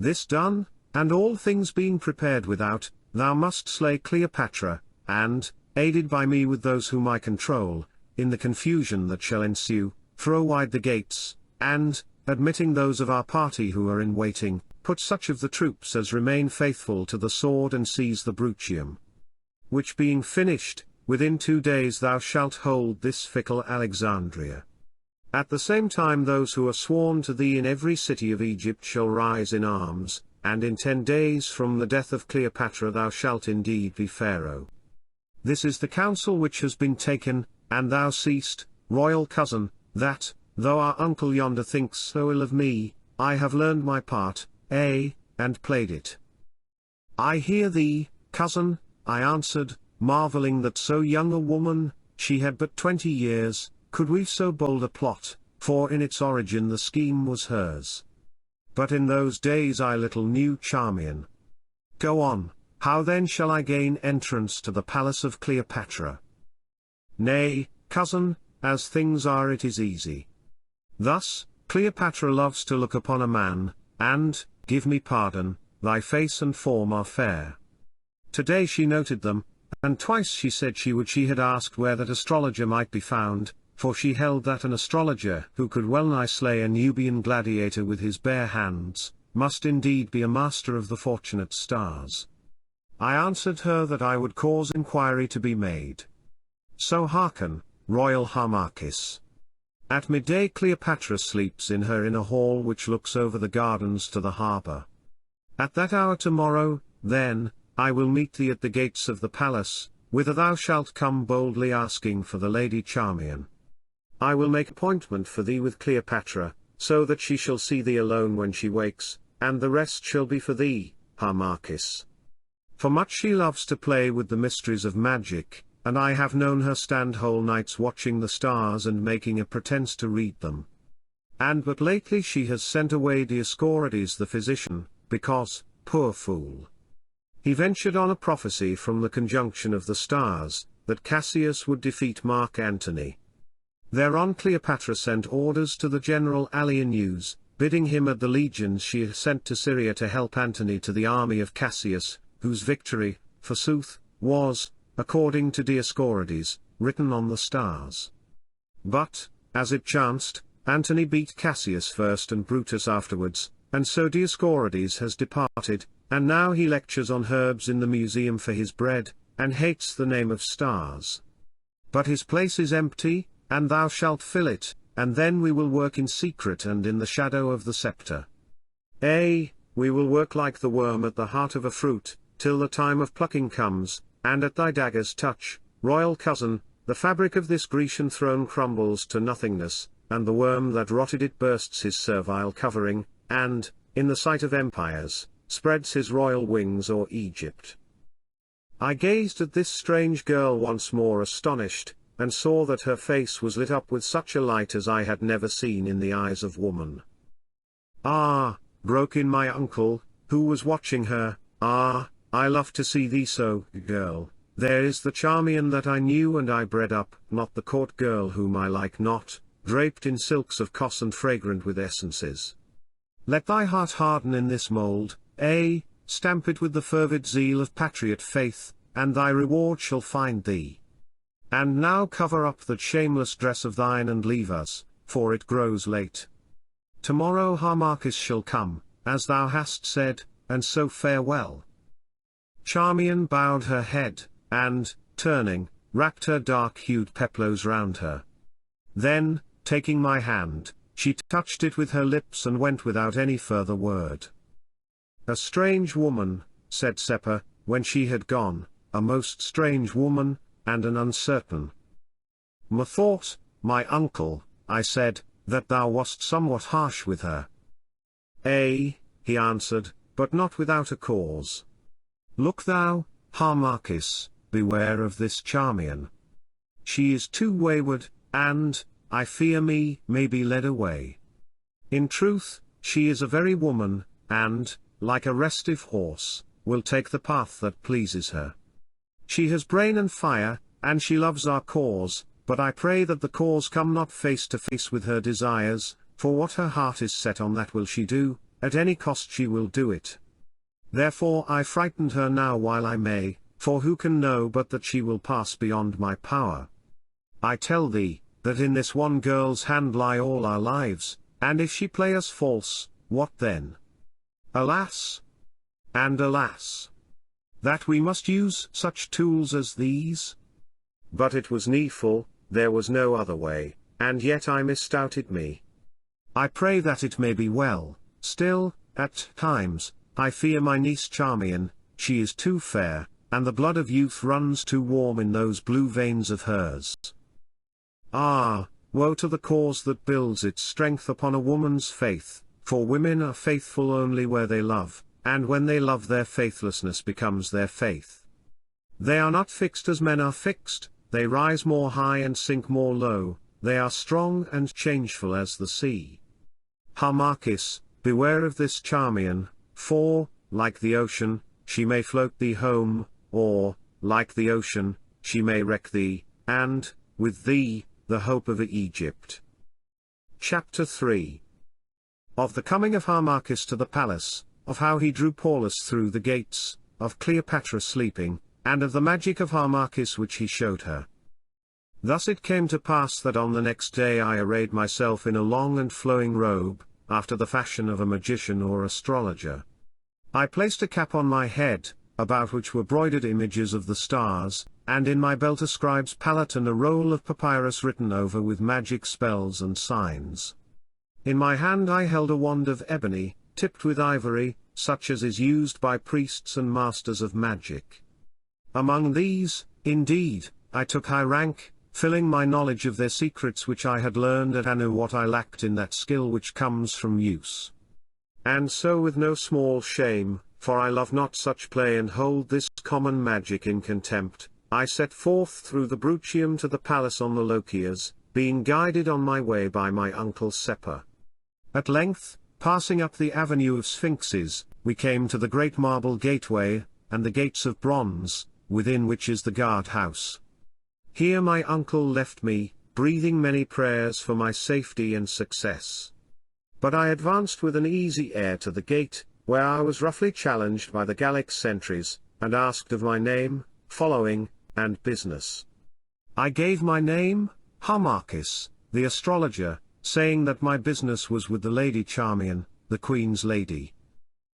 This done, and all things being prepared without, thou must slay Cleopatra, and, aided by me with those whom I control, in the confusion that shall ensue, throw wide the gates, and, admitting those of our party who are in waiting, put such of the troops as remain faithful to the sword and seize the Bruchium. Which being finished, within 2 days thou shalt hold this fickle Alexandria. At the same time those who are sworn to thee in every city of Egypt shall rise in arms, and in 10 days from the death of Cleopatra thou shalt indeed be Pharaoh. This is the counsel which has been taken, and thou seest, royal cousin, that, though our uncle yonder thinks so ill of me, I have learned my part, and played it." "I hear thee, cousin," I answered, marveling that so young a woman, she had but 20 years, could weave so bold a plot, for in its origin the scheme was hers. But in those days I little knew Charmian. Go on, how then shall I gain entrance to the palace of Cleopatra?" "Nay, cousin, as things are it is easy. Thus, Cleopatra loves to look upon a man, and, give me pardon, thy face and form are fair. Today she noted them, and twice she said she had asked where that astrologer might be found, for she held that an astrologer who could well nigh slay a Nubian gladiator with his bare hands, must indeed be a master of the fortunate stars. I answered her that I would cause inquiry to be made. So hearken, royal Harmachis. At midday Cleopatra sleeps in her inner hall which looks over the gardens to the harbour. At that hour tomorrow, then, I will meet thee at the gates of the palace, whither thou shalt come boldly asking for the Lady Charmian. I will make appointment for thee with Cleopatra, so that she shall see thee alone when she wakes, and the rest shall be for thee, Harmachis. For much she loves to play with the mysteries of magic, and I have known her stand whole nights watching the stars and making a pretence to read them. And but lately she has sent away Dioscorides the physician, because, poor fool, he ventured on a prophecy from the conjunction of the stars, that Cassius would defeat Mark Antony. Thereon Cleopatra sent orders to the general Allienus, bidding him add the legions she had sent to Syria to help Antony to the army of Cassius, whose victory, forsooth, was, according to Dioscorides, written on the stars. But, as it chanced, Antony beat Cassius first and Brutus afterwards, and so Dioscorides has departed, and now he lectures on herbs in the museum for his bread, and hates the name of stars. But his place is empty, and thou shalt fill it, and then we will work in secret and in the shadow of the scepter. We will work like the worm at the heart of a fruit, till the time of plucking comes, and at thy dagger's touch, royal cousin, the fabric of this Grecian throne crumbles to nothingness, and the worm that rotted it bursts his servile covering, and, in the sight of empires, spreads his royal wings o'er Egypt. I gazed at this strange girl once more astonished, and saw that her face was lit up with such a light as I had never seen in the eyes of woman. "Ah," broke in my uncle, who was watching her, "ah, I love to see thee so, girl. There is the Charmian that I knew and I bred up, not the court girl whom I like not, draped in silks of cos and fragrant with essences. Let thy heart harden in this mould, stamp it with the fervid zeal of patriot faith, and thy reward shall find thee. And now cover up that shameless dress of thine and leave us, for it grows late. Tomorrow Harmachis shall come, as thou hast said, and so farewell." Charmian bowed her head, and, turning, wrapped her dark-hued peplos round her. Then, taking my hand, she touched it with her lips and went without any further word. "A strange woman," said Seppa, when she had gone, "a most strange woman, and an uncertain." "Methought, my uncle," I said, "that thou wast somewhat harsh with her." He answered, "but not without a cause. Look thou, Harmachis, beware of this Charmian. She is too wayward, and, I fear me, may be led away. In truth, she is a very woman, and, like a restive horse, will take the path that pleases her. She has brain and fire, and she loves our cause, but I pray that the cause come not face to face with her desires, for what her heart is set on that will she do, at any cost she will do it. Therefore I frightened her now while I may, for who can know but that she will pass beyond my power? I tell thee, that in this one girl's hand lie all our lives, and if she play us false, what then? Alas! And alas! That we must use such tools as these? But it was needful, there was no other way, and yet I misdoubted me. I pray that it may be well, still, at times, I fear my niece Charmian, she is too fair, and the blood of youth runs too warm in those blue veins of hers. Ah, woe to the cause that builds its strength upon a woman's faith, for women are faithful only where they love, and when they love their faithlessness becomes their faith. They are not fixed as men are fixed, they rise more high and sink more low, they are strong and changeful as the sea. Harmachis, beware of this Charmian, for, like the ocean, she may float thee home, or, like the ocean, she may wreck thee, and, with thee, the hope of Egypt. Chapter 3. Of the coming of Harmachis to the palace, of how he drew Paulus through the gates, of Cleopatra sleeping, and of the magic of Harmachis which he showed her. Thus it came to pass that on the next day I arrayed myself in a long and flowing robe, after the fashion of a magician or astrologer. I placed a cap on my head, about which were broidered images of the stars, and in my belt a scribe's palette and a roll of papyrus written over with magic spells and signs. In my hand I held a wand of ebony, tipped with ivory, such as is used by priests and masters of magic. Among these, indeed, I took high rank, filling my knowledge of their secrets which I had learned at Anu what I lacked in that skill which comes from use. And so with no small shame, for I love not such play and hold this common magic in contempt, I set forth through the Bruchium to the palace on the Lochias, being guided on my way by my uncle Seppa. At length, passing up the avenue of sphinxes, we came to the great marble gateway, and the gates of bronze, within which is the guard-house. Here my uncle left me, breathing many prayers for my safety and success. But I advanced with an easy air to the gate, where I was roughly challenged by the Gallic sentries, and asked of my name, following, and business. I gave my name, Harmachis, the astrologer, saying that my business was with the Lady Charmian, the Queen's lady.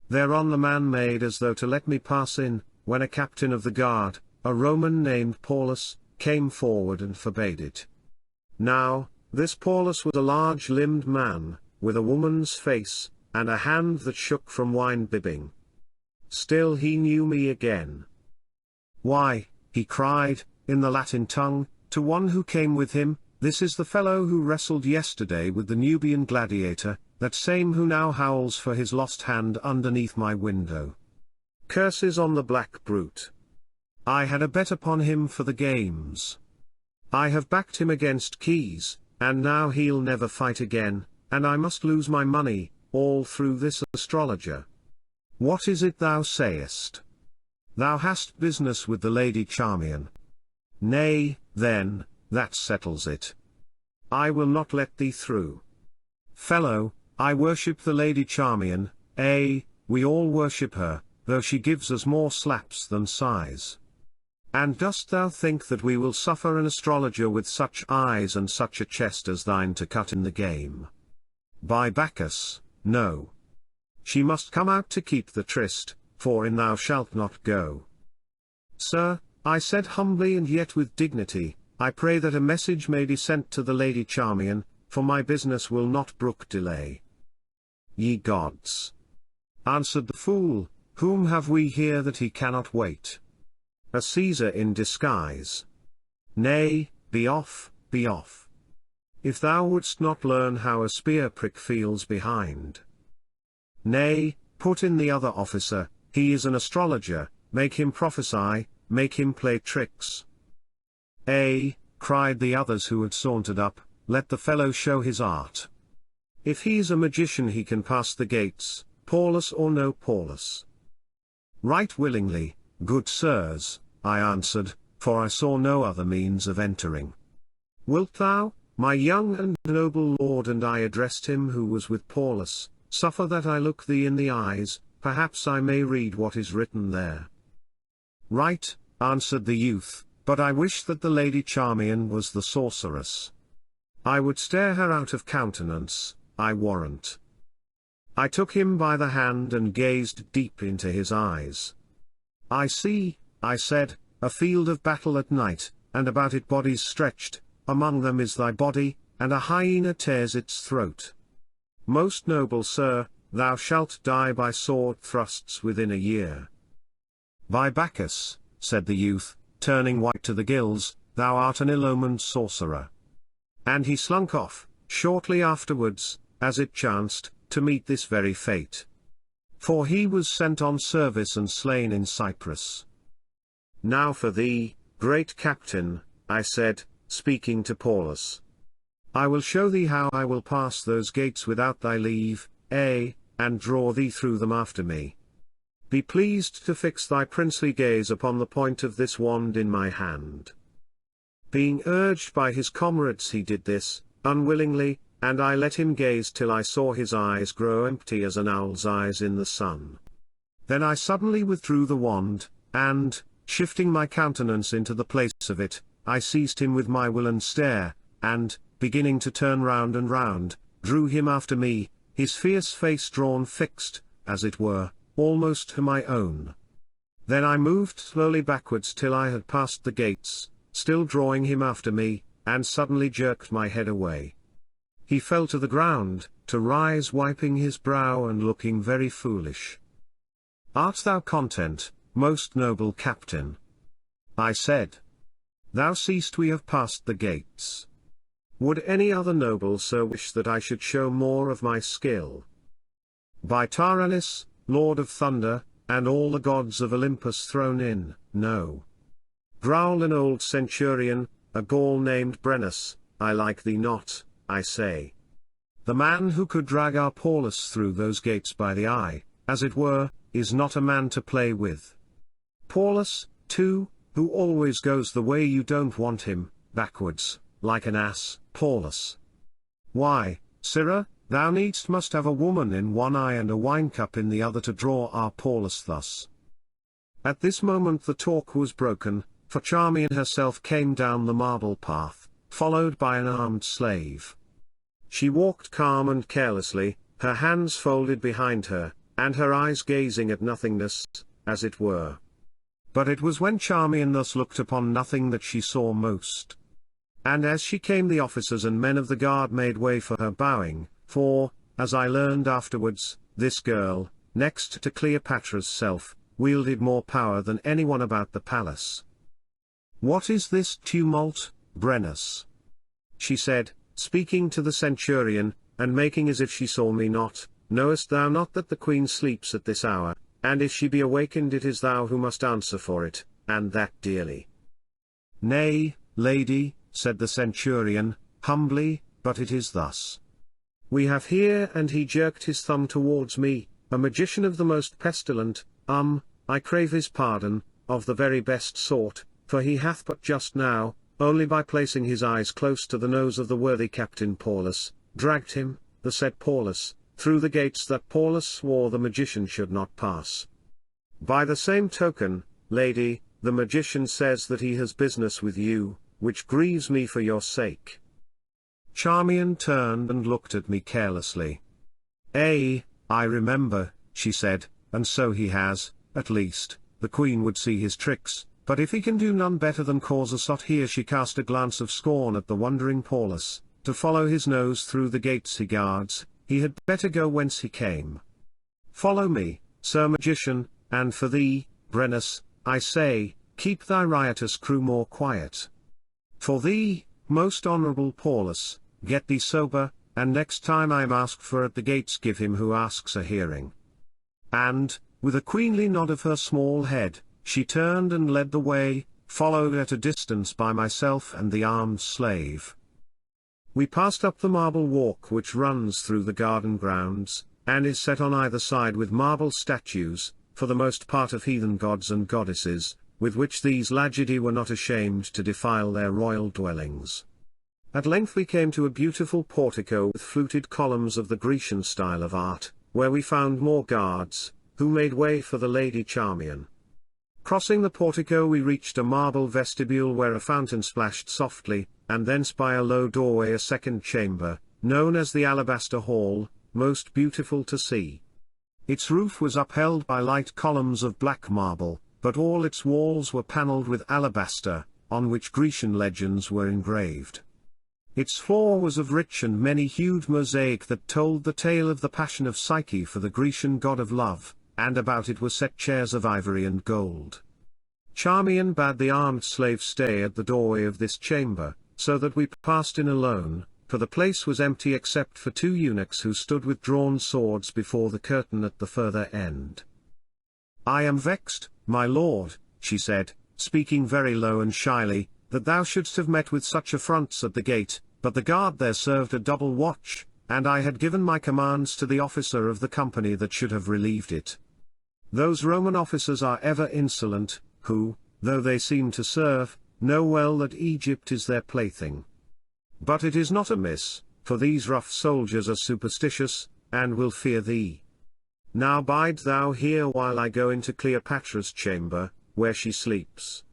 Thereon the man made as though to let me pass in, when a captain of the guard, a Roman named Paulus, came forward and forbade it. Now, this Paulus was a large-limbed man, with a woman's face, and a hand that shook from wine-bibbing. Still he knew me again. "Why," he cried, in the Latin tongue, to one who came with him, "this is the fellow who wrestled yesterday with the Nubian gladiator, that same who now howls for his lost hand underneath my window. Curses on the black brute. I had a bet upon him for the games. I have backed him against keys, and now he'll never fight again, and I must lose my money, all through this astrologer. What is it thou sayest? Thou hast business with the Lady Charmian. Nay, then, that settles it. I will not let thee through. Fellow, I worship the Lady Charmian, we all worship her, though she gives us more slaps than sighs. And dost thou think that we will suffer an astrologer with such eyes and such a chest as thine to cut in the game? By Bacchus, no. She must come out to keep the tryst, for in thou shalt not go." "Sir," I said humbly and yet with dignity, "I pray that a message may be sent to the Lady Charmian, for my business will not brook delay." "Ye gods!" answered the fool, "whom have we here that he cannot wait? A Caesar in disguise. Nay, be off, be off. If thou wouldst not learn how a spear prick feels behind." "Nay," put in the other officer, "he is an astrologer, make him prophesy, make him play tricks." Cried the others who had sauntered up, "let the fellow show his art. If he's a magician he can pass the gates, Paulus or no Paulus." "Right willingly, good sirs," I answered, for I saw no other means of entering. "Wilt thou, my young and noble lord," and I addressed him who was with Paulus, "suffer that I look thee in the eyes, perhaps I may read what is written there." "Right," answered the youth, "but I wish that the Lady Charmian was the sorceress. I would stare her out of countenance, I warrant." I took him by the hand and gazed deep into his eyes. "I see," I said, "a field of battle at night, and about it bodies stretched, among them is thy body, and a hyena tears its throat. Most noble sir, thou shalt die by sword thrusts within a year." "By Bacchus," said the youth, turning white to the gills, "thou art an ill-omened sorcerer." And he slunk off, shortly afterwards, as it chanced, to meet this very fate. For he was sent on service and slain in Cyprus. "Now for thee, great captain," I said, speaking to Paulus. "I will show thee how I will pass those gates without thy leave, and draw thee through them after me. Be pleased to fix thy princely gaze upon the point of this wand in my hand." Being urged by his comrades he did this, unwillingly, and I let him gaze till I saw his eyes grow empty as an owl's eyes in the sun. Then I suddenly withdrew the wand, and, shifting my countenance into the place of it, I seized him with my will and stare, and, beginning to turn round and round, drew him after me, his fierce face drawn fixed, as it were, almost to my own. Then I moved slowly backwards till I had passed the gates, still drawing him after me, and suddenly jerked my head away. He fell to the ground, to rise wiping his brow and looking very foolish. "Art thou content, most noble captain?" I said. "Thou seest we have passed the gates. Would any other noble sir wish that I should show more of my skill?" "By Taranis, Lord of Thunder, and all the gods of Olympus thrown in, no," growled an old centurion, a Gaul named Brennus, "I like thee not, I say. The man who could drag our Paulus through those gates by the eye, as it were, is not a man to play with. Paulus, too, who always goes the way you don't want him, backwards, like an ass, Paulus. Why, sirrah, thou needst must have a woman in one eye and a wine-cup in the other to draw our Paulus thus." At this moment the talk was broken, for Charmian herself came down the marble path, followed by an armed slave. She walked calm and carelessly, her hands folded behind her, and her eyes gazing at nothingness, as it were. But it was when Charmian thus looked upon nothing that she saw most. And as she came the officers and men of the guard made way for her bowing, for, as I learned afterwards, this girl, next to Cleopatra's self, wielded more power than anyone about the palace. "What is this tumult, Brennus?" she said, speaking to the centurion, and making as if she saw me not. "Knowest thou not that the queen sleeps at this hour, and if she be awakened it is thou who must answer for it, and that dearly?" "Nay, lady," said the centurion, humbly, "but it is thus. We have here," and he jerked his thumb towards me, "a magician of the most pestilent, I crave his pardon, of the very best sort, for he hath but just now, only by placing his eyes close to the nose of the worthy Captain Paulus, dragged him, the said Paulus, through the gates that Paulus swore the magician should not pass. By the same token, lady, the magician says that he has business with you, which grieves me for your sake." Charmian turned and looked at me carelessly. "I remember," she said, "and so he has, at least, the queen would see his tricks, but if he can do none better than cause a sot," here she cast a glance of scorn at the wondering Paulus, "to follow his nose through the gates he guards, he had better go whence he came. Follow me, Sir Magician, and for thee, Brennus, I say, keep thy riotous crew more quiet. For thee, most honourable Paulus, get thee sober, and next time I am asked for at the gates give him who asks a hearing." And, with a queenly nod of her small head, she turned and led the way, followed at a distance by myself and the armed slave. We passed up the marble walk which runs through the garden grounds, and is set on either side with marble statues, for the most part of heathen gods and goddesses, with which these Lagidi were not ashamed to defile their royal dwellings. At length we came to a beautiful portico with fluted columns of the Grecian style of art, where we found more guards, who made way for the Lady Charmian. Crossing the portico we reached a marble vestibule where a fountain splashed softly, and thence by a low doorway a second chamber, known as the Alabaster Hall, most beautiful to see. Its roof was upheld by light columns of black marble, but all its walls were panelled with alabaster, on which Grecian legends were engraved. Its floor was of rich and many-hued mosaic that told the tale of the passion of Psyche for the Grecian god of love, and about it were set chairs of ivory and gold. Charmian bade the armed slave stay at the doorway of this chamber, so that we passed in alone, for the place was empty except for two eunuchs who stood with drawn swords before the curtain at the further end. "I am vexed, my lord," she said, speaking very low and shyly, "that thou shouldst have met with such affronts at the gate, but the guard there served a double watch, and I had given my commands to the officer of the company that should have relieved it. Those Roman officers are ever insolent, who, though they seem to serve, know well that Egypt is their plaything. But it is not amiss, for these rough soldiers are superstitious, and will fear thee. Now bide thou here while I go into Cleopatra's chamber, where she sleeps.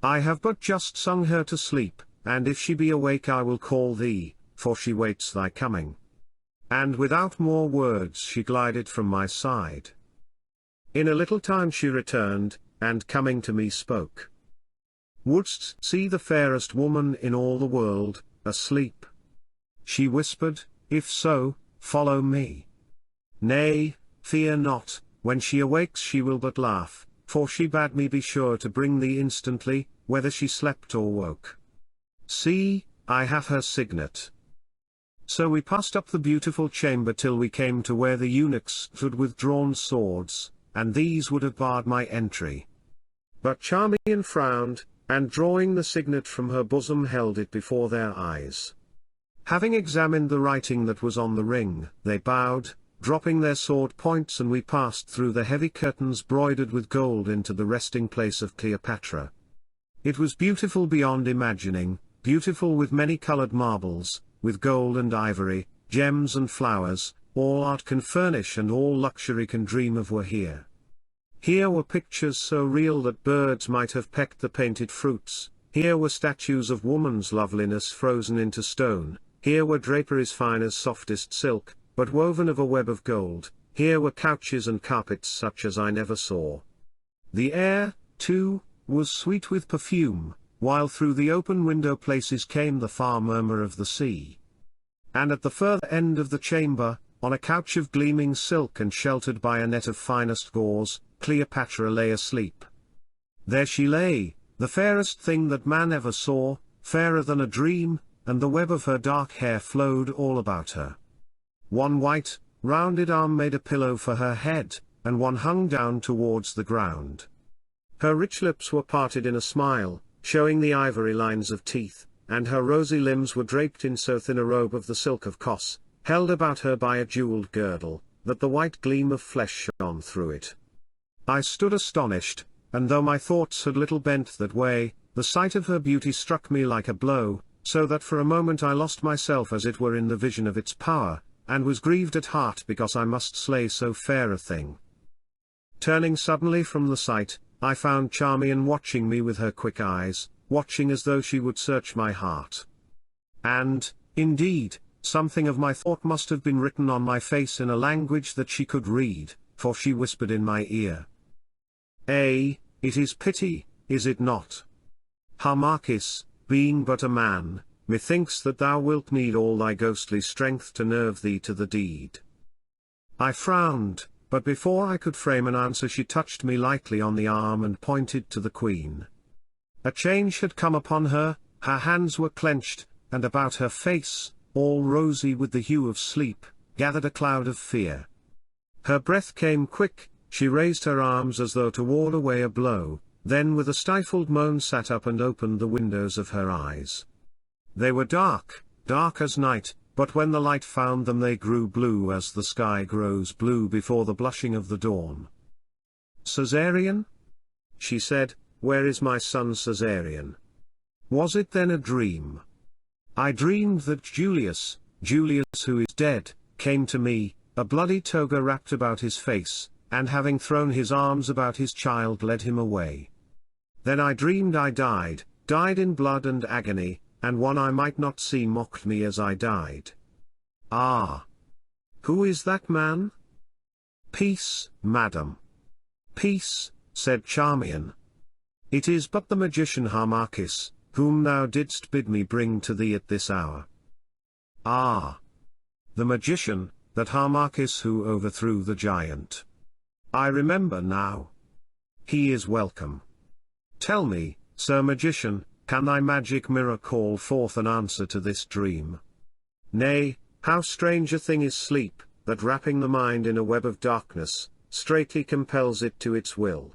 I have but just sung her to sleep, and if she be awake I will call thee, for she waits thy coming." And without more words she glided from my side. In a little time she returned, and coming to me spoke. "Wouldst see the fairest woman in all the world, asleep?" she whispered. "If so, follow me. Nay, fear not, when she awakes she will but laugh, for she bade me be sure to bring thee instantly, whether she slept or woke. See, I have her signet." So we passed up the beautiful chamber till we came to where the eunuchs stood with drawn swords, and these would have barred my entry. But Charmian frowned, and drawing the signet from her bosom held it before their eyes. Having examined the writing that was on the ring, they bowed, dropping their sword points, and we passed through the heavy curtains broidered with gold into the resting place of Cleopatra. It was beautiful beyond imagining, beautiful with many-coloured marbles, with gold and ivory, gems and flowers, all art can furnish and all luxury can dream of were here. Here were pictures so real that birds might have pecked the painted fruits, here were statues of woman's loveliness frozen into stone, here were draperies fine as softest silk, but woven of a web of gold, here were couches and carpets such as I never saw. The air, too, was sweet with perfume, while through the open window places came the far murmur of the sea. And at the further end of the chamber, on a couch of gleaming silk and sheltered by a net of finest gauze, Cleopatra lay asleep. There she lay, the fairest thing that man ever saw, fairer than a dream, and the web of her dark hair flowed all about her. One white, rounded arm made a pillow for her head, and one hung down towards the ground. Her rich lips were parted in a smile, showing the ivory lines of teeth, and her rosy limbs were draped in so thin a robe of the silk of Kos, held about her by a jewelled girdle, that the white gleam of flesh shone through it. I stood astonished, and though my thoughts had little bent that way, the sight of her beauty struck me like a blow, so that for a moment I lost myself as it were in the vision of its power, and was grieved at heart because I must slay so fair a thing. Turning suddenly from the sight, I found Charmian watching me with her quick eyes, watching as though she would search my heart. And, indeed, something of my thought must have been written on my face in a language that she could read, for she whispered in my ear. "It is pity, is it not? Harmachis, being but a man, methinks that thou wilt need all thy ghostly strength to nerve thee to the deed." I frowned, but before I could frame an answer she touched me lightly on the arm and pointed to the queen. A change had come upon her, her hands were clenched, and about her face, all rosy with the hue of sleep, gathered a cloud of fear. Her breath came quick, she raised her arms as though to ward away a blow, then with a stifled moan sat up and opened the windows of her eyes. They were dark, dark as night, but when the light found them they grew blue as the sky grows blue before the blushing of the dawn. "Caesarion?" she said, "where is my son Caesarion? Was it then a dream? I dreamed that Julius who is dead, came to me, a bloody toga wrapped about his face, and having thrown his arms about his child led him away. Then I dreamed I died in blood and agony, and one I might not see mocked me as I died. Ah! Who is that man?" "Peace, madam. Peace," said Charmian. "It is but the magician Harmachis, whom thou didst bid me bring to thee at this hour." "Ah! The magician, that Harmachis who overthrew the giant. I remember now. He is welcome. Tell me, Sir Magician, can thy magic mirror call forth an answer to this dream? Nay, how strange a thing is sleep, that wrapping the mind in a web of darkness, straitly compels it to its will.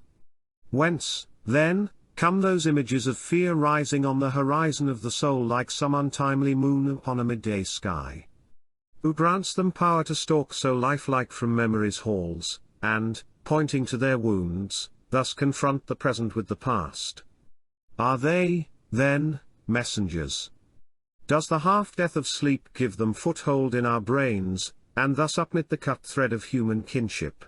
Whence, then, come those images of fear rising on the horizon of the soul like some untimely moon upon a midday sky? Who grants them power to stalk so lifelike from memory's halls, and, pointing to their wounds, thus confront the present with the past? Are they, then, messengers? Does the half-death of sleep give them foothold in our brains, and thus upknit the cut thread of human kinship?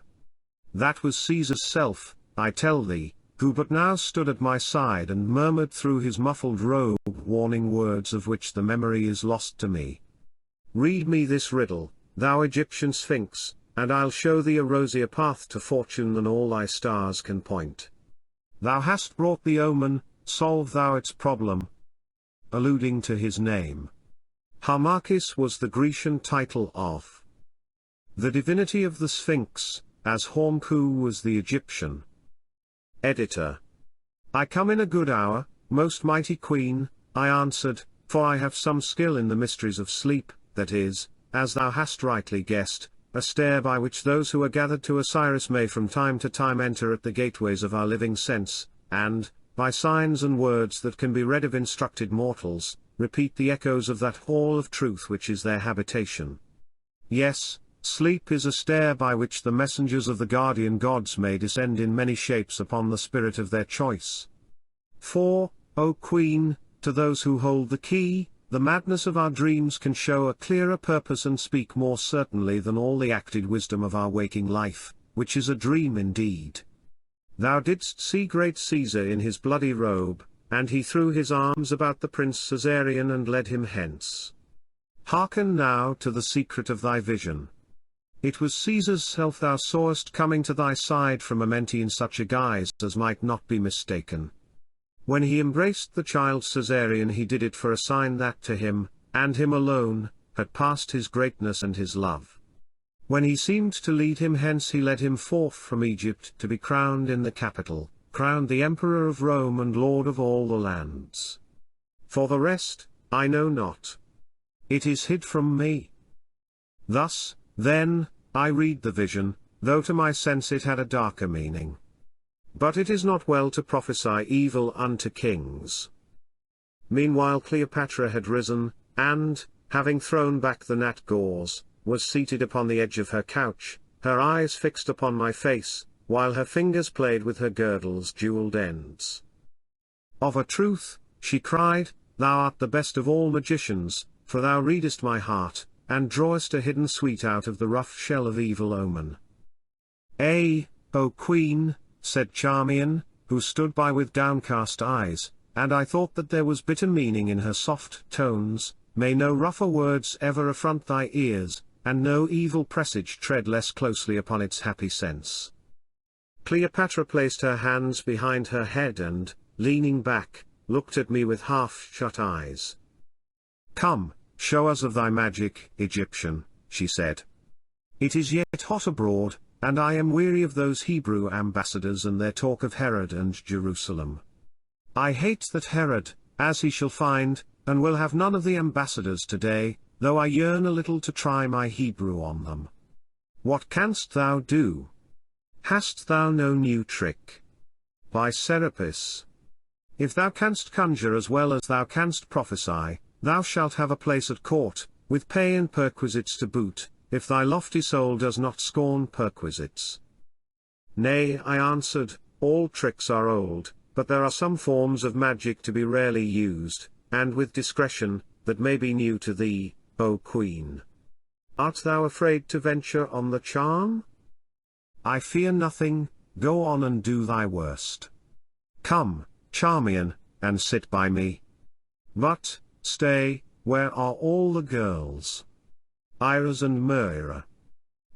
That was Caesar's self, I tell thee, who but now stood at my side and murmured through his muffled robe warning words of which the memory is lost to me. Read me this riddle, thou Egyptian Sphinx, and I'll show thee a rosier path to fortune than all thy stars can point. Thou hast brought the omen, solve thou its problem. Alluding to his name. Harmachis was the Grecian title of the divinity of the Sphinx, as Hormku was the Egyptian. Editor. I come in a good hour, most mighty queen, I answered, for I have some skill in the mysteries of sleep, that is, as thou hast rightly guessed, a stair by which those who are gathered to Osiris may from time to time enter at the gateways of our living sense, and, by signs and words that can be read of instructed mortals, repeat the echoes of that hall of truth which is their habitation. Yes, sleep is a stair by which the messengers of the guardian gods may descend in many shapes upon the spirit of their choice. For, O Queen, to those who hold the key, the madness of our dreams can show a clearer purpose and speak more certainly than all the acted wisdom of our waking life, which is a dream indeed. Thou didst see great Caesar in his bloody robe, and he threw his arms about the prince Caesarion and led him hence. Hearken now to the secret of thy vision. It was Caesar's self thou sawest coming to thy side from Amenti in such a guise as might not be mistaken. When he embraced the child Caesarion he did it for a sign that to him, and him alone, had passed his greatness and his love. When he seemed to lead him hence he led him forth from Egypt to be crowned in the capital, crowned the Emperor of Rome and Lord of all the lands. For the rest, I know not. It is hid from me. Thus, then, I read the vision, though to my sense it had a darker meaning. But it is not well to prophesy evil unto kings. Meanwhile Cleopatra had risen, and, having thrown back the gnat gauze, was seated upon the edge of her couch, her eyes fixed upon my face, while her fingers played with her girdle's jeweled ends. Of a truth, she cried, thou art the best of all magicians, for thou readest my heart, and drawest a hidden sweet out of the rough shell of evil omen. O Queen, said Charmian, who stood by with downcast eyes, and I thought that there was bitter meaning in her soft tones, may no rougher words ever affront thy ears, and no evil presage tread less closely upon its happy sense. Cleopatra placed her hands behind her head and, leaning back, looked at me with half-shut eyes. Come, show us of thy magic, Egyptian, she said. It is yet hot abroad, and I am weary of those Hebrew ambassadors and their talk of Herod and Jerusalem. I hate that Herod, as he shall find, and will have none of the ambassadors today, though I yearn a little to try my Hebrew on them. What canst thou do? Hast thou no new trick? By Serapis. If thou canst conjure as well as thou canst prophesy, thou shalt have a place at court, with pay and perquisites to boot, if thy lofty soul does not scorn perquisites. Nay, I answered, all tricks are old, but there are some forms of magic to be rarely used, and with discretion, that may be new to thee, O Queen. Art thou afraid to venture on the charm? I fear nothing, go on and do thy worst. Come, Charmian, and sit by me. But, stay, where are all the girls? Iris and Myrrha.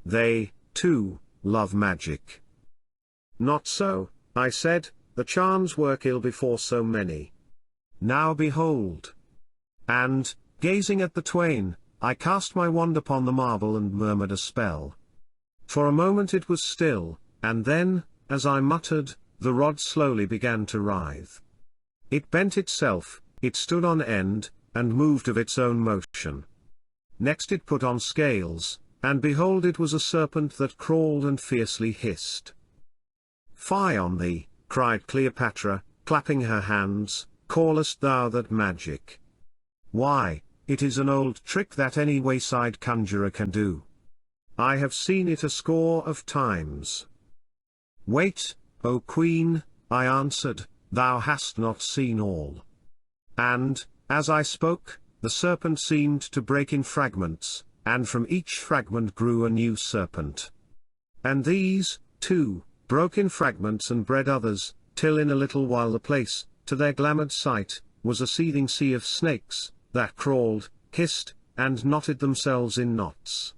They, too, love magic. Not so, I said, the charms work ill before so many. Now behold. And, gazing at the twain, I cast my wand upon the marble and murmured a spell. For a moment it was still, and then, as I muttered, the rod slowly began to writhe. It bent itself, it stood on end, and moved of its own motion. Next it put on scales, and behold it was a serpent that crawled and fiercely hissed. Fie on thee, cried Cleopatra, clapping her hands, callest thou that magic? Why, it is an old trick that any wayside conjurer can do. I have seen it a score of times. Wait, O Queen, I answered, thou hast not seen all. And, as I spoke, the serpent seemed to break in fragments, and from each fragment grew a new serpent. And these, too, broke in fragments and bred others, till in a little while the place, to their glamoured sight, was a seething sea of snakes, that crawled, hissed, and knotted themselves in knots.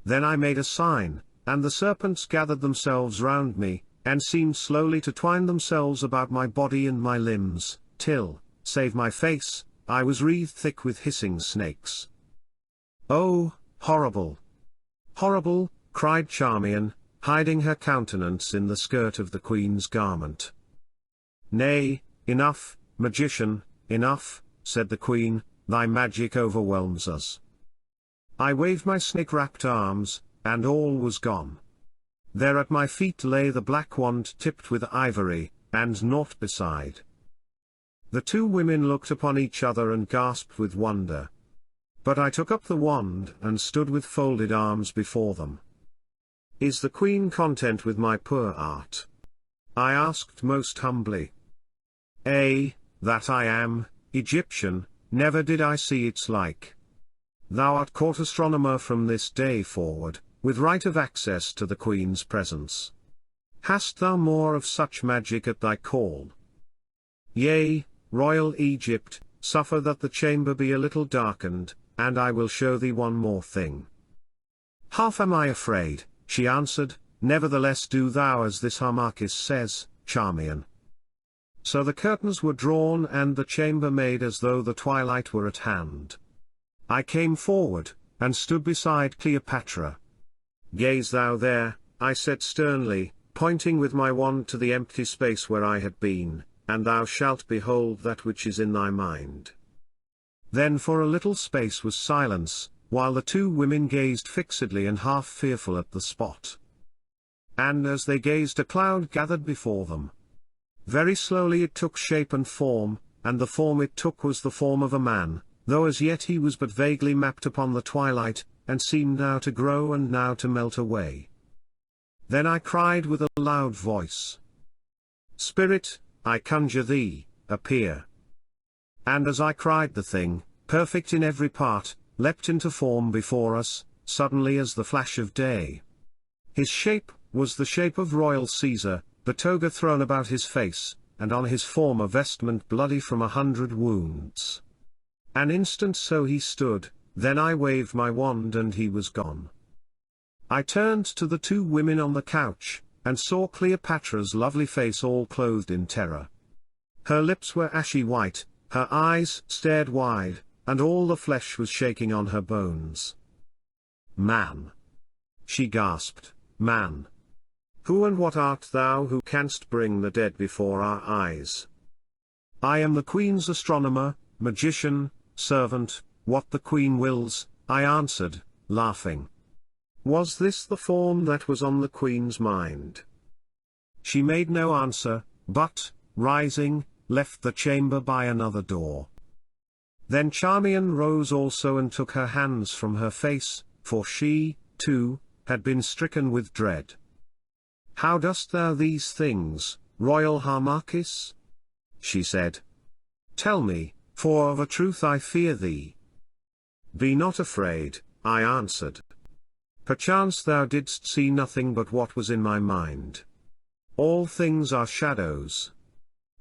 Then I made a sign, and the serpents gathered themselves round me, and seemed slowly to twine themselves about my body and my limbs, till, save my face, I was wreathed thick with hissing snakes. Oh, horrible! Horrible, cried Charmian, hiding her countenance in the skirt of the Queen's garment. Nay, enough, magician, enough, said the Queen, thy magic overwhelms us. I waved my snake-wrapped arms, and all was gone. There at my feet lay the black wand tipped with ivory, and naught beside. The two women looked upon each other and gasped with wonder. But I took up the wand and stood with folded arms before them. Is the Queen content with my poor art? I asked most humbly. That I am, Egyptian, never did I see its like. Thou art court astronomer from this day forward, with right of access to the Queen's presence. Hast thou more of such magic at thy call? Yea, royal Egypt, suffer that the chamber be a little darkened, and I will show thee one more thing. Half am I afraid, she answered, nevertheless do thou as this Harmachis says, Charmian. So the curtains were drawn and the chamber made as though the twilight were at hand. I came forward, and stood beside Cleopatra. Gaze thou there, I said sternly, pointing with my wand to the empty space where I had been, and thou shalt behold that which is in thy mind. Then for a little space was silence, while the two women gazed fixedly and half fearful at the spot. And as they gazed a cloud gathered before them. Very slowly it took shape and form, and the form it took was the form of a man, though as yet he was but vaguely mapped upon the twilight, and seemed now to grow and now to melt away. Then I cried with a loud voice, Spirit, I conjure thee, appear. And as I cried the thing, perfect in every part, leapt into form before us, suddenly as the flash of day. His shape was the shape of royal Caesar, the toga thrown about his face, and on his form a vestment bloody from 100 wounds. An instant so he stood, then I waved my wand and he was gone. I turned to the two women on the couch, and saw Cleopatra's lovely face all clothed in terror. Her lips were ashy white, her eyes stared wide, and all the flesh was shaking on her bones. Man! She gasped, Man! Who and what art thou who canst bring the dead before our eyes? I am the queen's astronomer, magician, servant, what the queen wills, I answered, laughing. Was this the form that was on the queen's mind? She made no answer, but, rising, left the chamber by another door. Then Charmian rose also and took her hands from her face, for she, too, had been stricken with dread. How dost thou these things, royal Harmachis? She said. Tell me, for of a truth I fear thee. Be not afraid, I answered. Perchance thou didst see nothing but what was in my mind. All things are shadows.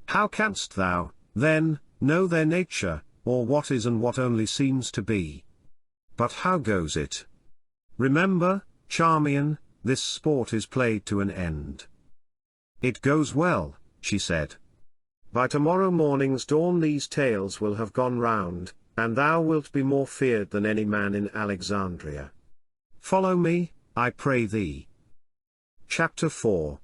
How canst thou, then, know their nature, or what is and what only seems to be? But how goes it? Remember, Charmian, this sport is played to an end. It goes well, she said. By tomorrow morning's dawn these tales will have gone round, and thou wilt be more feared than any man in Alexandria. Follow me, I pray thee. Chapter 4.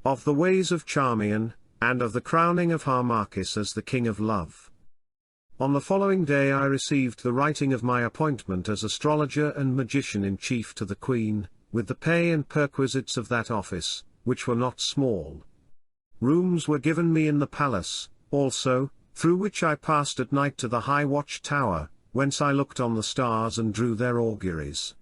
Of the ways of Charmian, and of the crowning of Harmachis as the king of love. On the following day I received the writing of my appointment as astrologer and magician-in-chief to the queen, with the pay and perquisites of that office, which were not small. Rooms were given me in the palace, also, through which I passed at night to the high watch-tower, whence I looked on the stars and drew their auguries.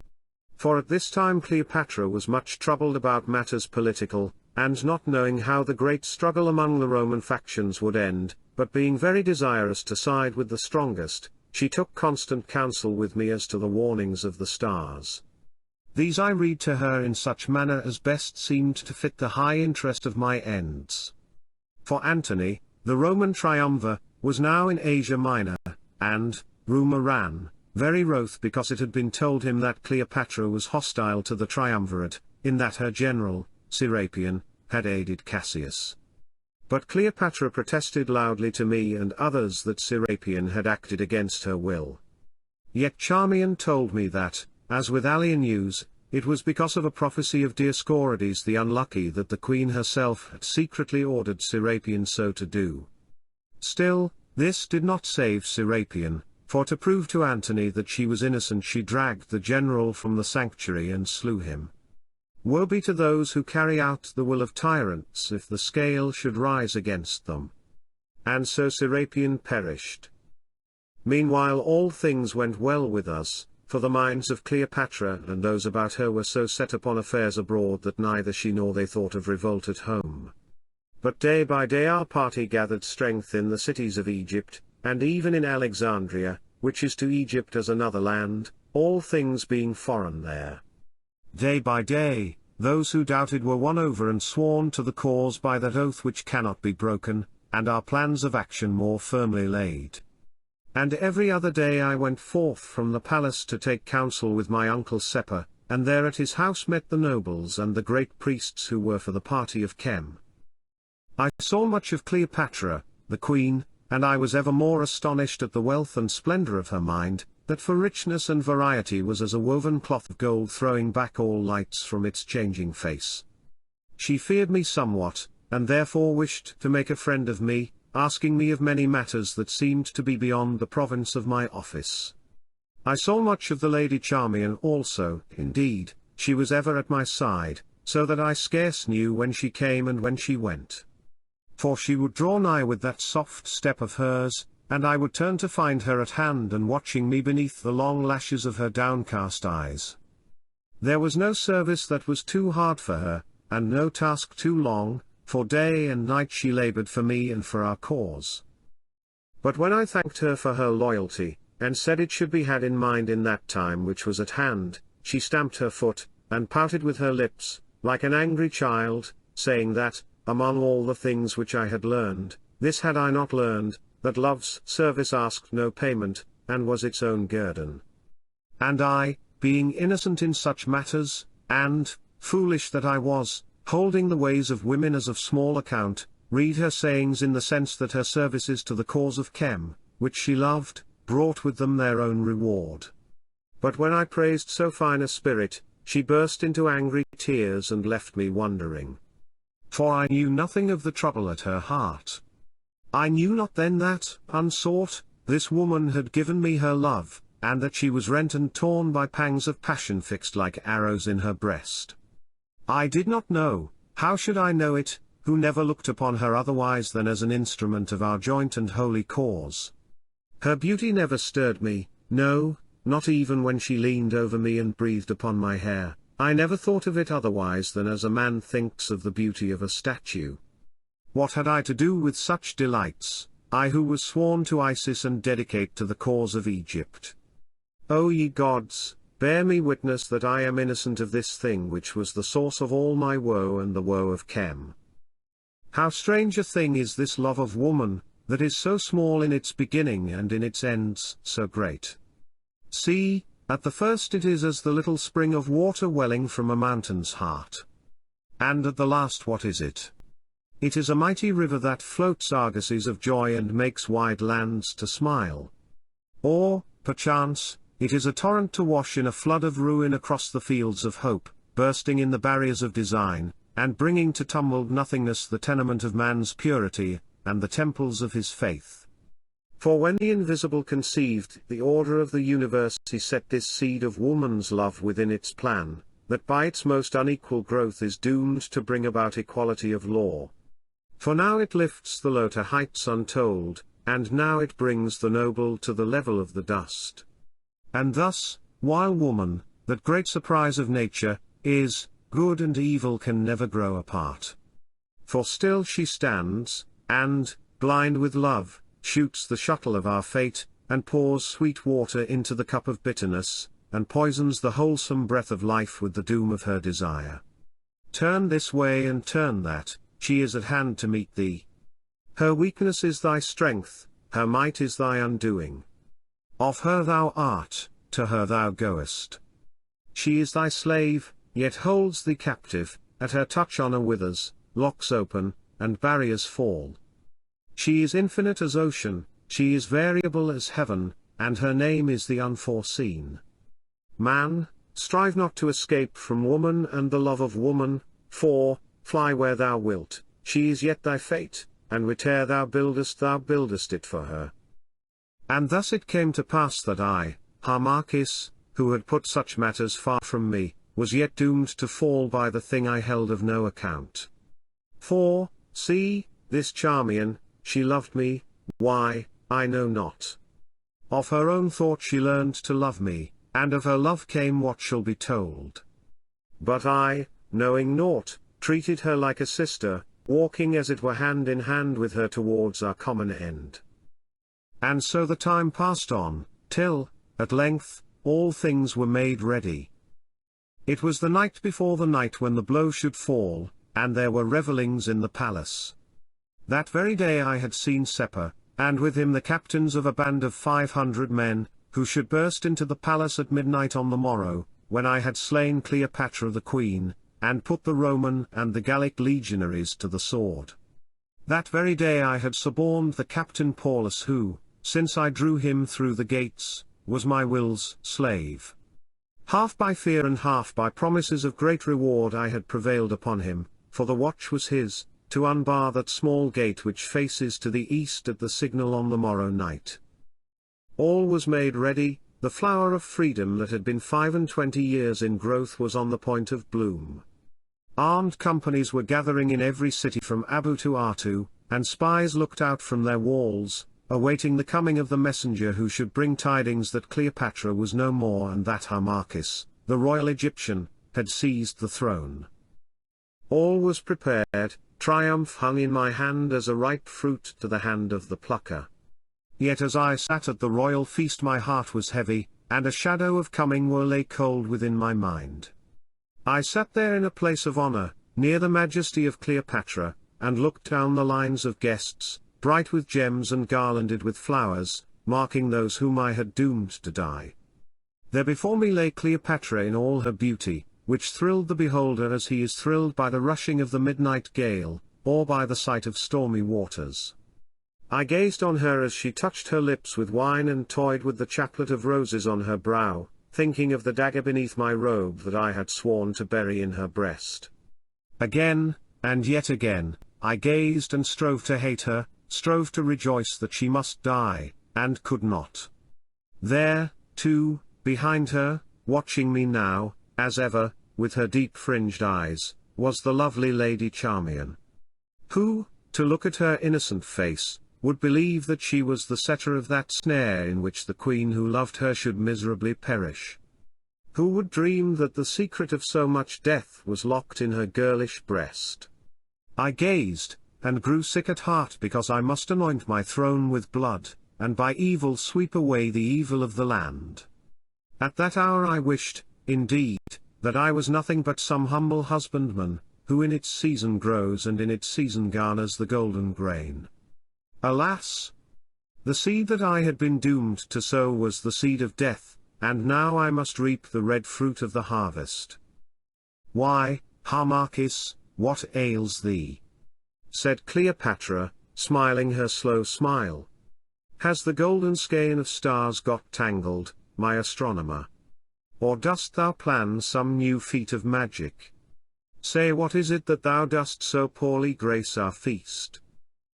For at this time Cleopatra was much troubled about matters political, and not knowing how the great struggle among the Roman factions would end, but being very desirous to side with the strongest, she took constant counsel with me as to the warnings of the stars. These I read to her in such manner as best seemed to fit the high interest of my ends. For Antony, the Roman triumvir, was now in Asia Minor, and, rumour ran, very wroth because it had been told him that Cleopatra was hostile to the triumvirate, in that her general, Serapion, had aided Cassius. But Cleopatra protested loudly to me and others that Serapion had acted against her will. Yet Charmian told me that, as with alien news, it was because of a prophecy of Dioscorides the Unlucky that the queen herself had secretly ordered Serapion so to do. Still, this did not save Serapion, for to prove to Antony that she was innocent she dragged the general from the sanctuary and slew him. Woe be to those who carry out the will of tyrants if the scale should rise against them. And so Serapion perished. Meanwhile all things went well with us, for the minds of Cleopatra and those about her were so set upon affairs abroad that neither she nor they thought of revolt at home. But day by day our party gathered strength in the cities of Egypt, and even in Alexandria, which is to Egypt as another land, all things being foreign there. Day by day, those who doubted were won over and sworn to the cause by that oath which cannot be broken, and our plans of action more firmly laid. And every other day I went forth from the palace to take counsel with my uncle Seppa, and there at his house met the nobles and the great priests who were for the party of Chem. I saw much of Cleopatra, the queen, and I was ever more astonished at the wealth and splendor of her mind, that for richness and variety was as a woven cloth of gold throwing back all lights from its changing face. She feared me somewhat, and therefore wished to make a friend of me, asking me of many matters that seemed to be beyond the province of my office. I saw much of the Lady Charmian also, indeed, she was ever at my side, so that I scarce knew when she came and when she went. For she would draw nigh with that soft step of hers, and I would turn to find her at hand and watching me beneath the long lashes of her downcast eyes. There was no service that was too hard for her, and no task too long, for day and night she labored for me and for our cause. But when I thanked her for her loyalty, and said it should be had in mind in that time which was at hand, she stamped her foot, and pouted with her lips, like an angry child, saying that, among all the things which I had learned, this had I not learned, that love's service asked no payment, and was its own guerdon. And I, being innocent in such matters, and, foolish that I was, holding the ways of women as of small account, read her sayings in the sense that her services to the cause of Chem, which she loved, brought with them their own reward. But when I praised so fine a spirit, she burst into angry tears and left me wondering. For I knew nothing of the trouble at her heart. I knew not then that, unsought, this woman had given me her love, and that she was rent and torn by pangs of passion fixed like arrows in her breast. I did not know, how should I know it, who never looked upon her otherwise than as an instrument of our joint and holy cause. Her beauty never stirred me, no, not even when she leaned over me and breathed upon my hair. I never thought of it otherwise than as a man thinks of the beauty of a statue. What had I to do with such delights, I who was sworn to Isis and dedicate to the cause of Egypt? O ye gods, bear me witness that I am innocent of this thing which was the source of all my woe and the woe of Chem. How strange a thing is this love of woman, that is so small in its beginning and in its ends so great. See, at the first it is as the little spring of water welling from a mountain's heart. And at the last what is it? It is a mighty river that floats argosies of joy and makes wide lands to smile. Or, perchance, it is a torrent to wash in a flood of ruin across the fields of hope, bursting in the barriers of design, and bringing to tumbled nothingness the tenement of man's purity, and the temples of his faith. For when the Invisible conceived the order of the universe, he set this seed of woman's love within its plan, that by its most unequal growth is doomed to bring about equality of law. For now it lifts the low to heights untold, and now it brings the noble to the level of the dust. And thus, while woman, that great surprise of nature, is, good and evil can never grow apart. For still she stands, and, blind with love, shoots the shuttle of our fate, and pours sweet water into the cup of bitterness, and poisons the wholesome breath of life with the doom of her desire. Turn this way and turn that, she is at hand to meet thee. Her weakness is thy strength, her might is thy undoing. Of her thou art, to her thou goest. She is thy slave, yet holds thee captive, at her touch honor withers, locks open, and barriers fall. She is infinite as ocean, she is variable as heaven, and her name is the unforeseen. Man, strive not to escape from woman and the love of woman, for, fly where thou wilt, she is yet thy fate, and whate'er thou buildest it for her. And thus it came to pass that I, Harmachis, who had put such matters far from me, was yet doomed to fall by the thing I held of no account. For, see, this Charmian, she loved me, why, I know not. Of her own thought she learned to love me, and of her love came what shall be told. But I, knowing naught, treated her like a sister, walking as it were hand in hand with her towards our common end. And so the time passed on, till, at length, all things were made ready. It was the night before the night when the blow should fall, and there were revellings in the palace. That very day I had seen Seppa, and with him the captains of a band of 500 men, who should burst into the palace at midnight on the morrow, when I had slain Cleopatra the queen, and put the Roman and the Gallic legionaries to the sword. That very day I had suborned the captain Paulus who, since I drew him through the gates, was my will's slave. Half by fear and half by promises of great reward I had prevailed upon him, for the watch was his, to unbar that small gate which faces to the east at the signal on the morrow night. All was made ready, the flower of freedom that had been 25 years in growth was on the point of bloom. Armed companies were gathering in every city from Abu to Artu, and spies looked out from their walls, awaiting the coming of the messenger who should bring tidings that Cleopatra was no more and that Harmachis, the royal Egyptian, had seized the throne. All was prepared, triumph hung in my hand as a ripe fruit to the hand of the plucker. Yet as I sat at the royal feast my heart was heavy, and a shadow of coming woe lay cold within my mind. I sat there in a place of honor, near the majesty of Cleopatra, and looked down the lines of guests, bright with gems and garlanded with flowers, marking those whom I had doomed to die. There before me lay Cleopatra in all her beauty, which thrilled the beholder as he is thrilled by the rushing of the midnight gale, or by the sight of stormy waters. I gazed on her as she touched her lips with wine and toyed with the chaplet of roses on her brow, thinking of the dagger beneath my robe that I had sworn to bury in her breast. Again, and yet again, I gazed and strove to hate her, strove to rejoice that she must die, and could not. There, too, behind her, watching me now, as ever, with her deep-fringed eyes, was the lovely Lady Charmian. Who, to look at her innocent face, would believe that she was the setter of that snare in which the queen who loved her should miserably perish? Who would dream that the secret of so much death was locked in her girlish breast? I gazed, and grew sick at heart because I must anoint my throne with blood, and by evil sweep away the evil of the land. At that hour I wished, indeed, that I was nothing but some humble husbandman, who in its season grows and in its season garners the golden grain. Alas! The seed that I had been doomed to sow was the seed of death, and now I must reap the red fruit of the harvest. "Why, Harmachis, what ails thee?" said Cleopatra, smiling her slow smile. "Has the golden skein of stars got tangled, my astronomer? Or dost thou plan some new feat of magic? Say, what is it that thou dost so poorly grace our feast?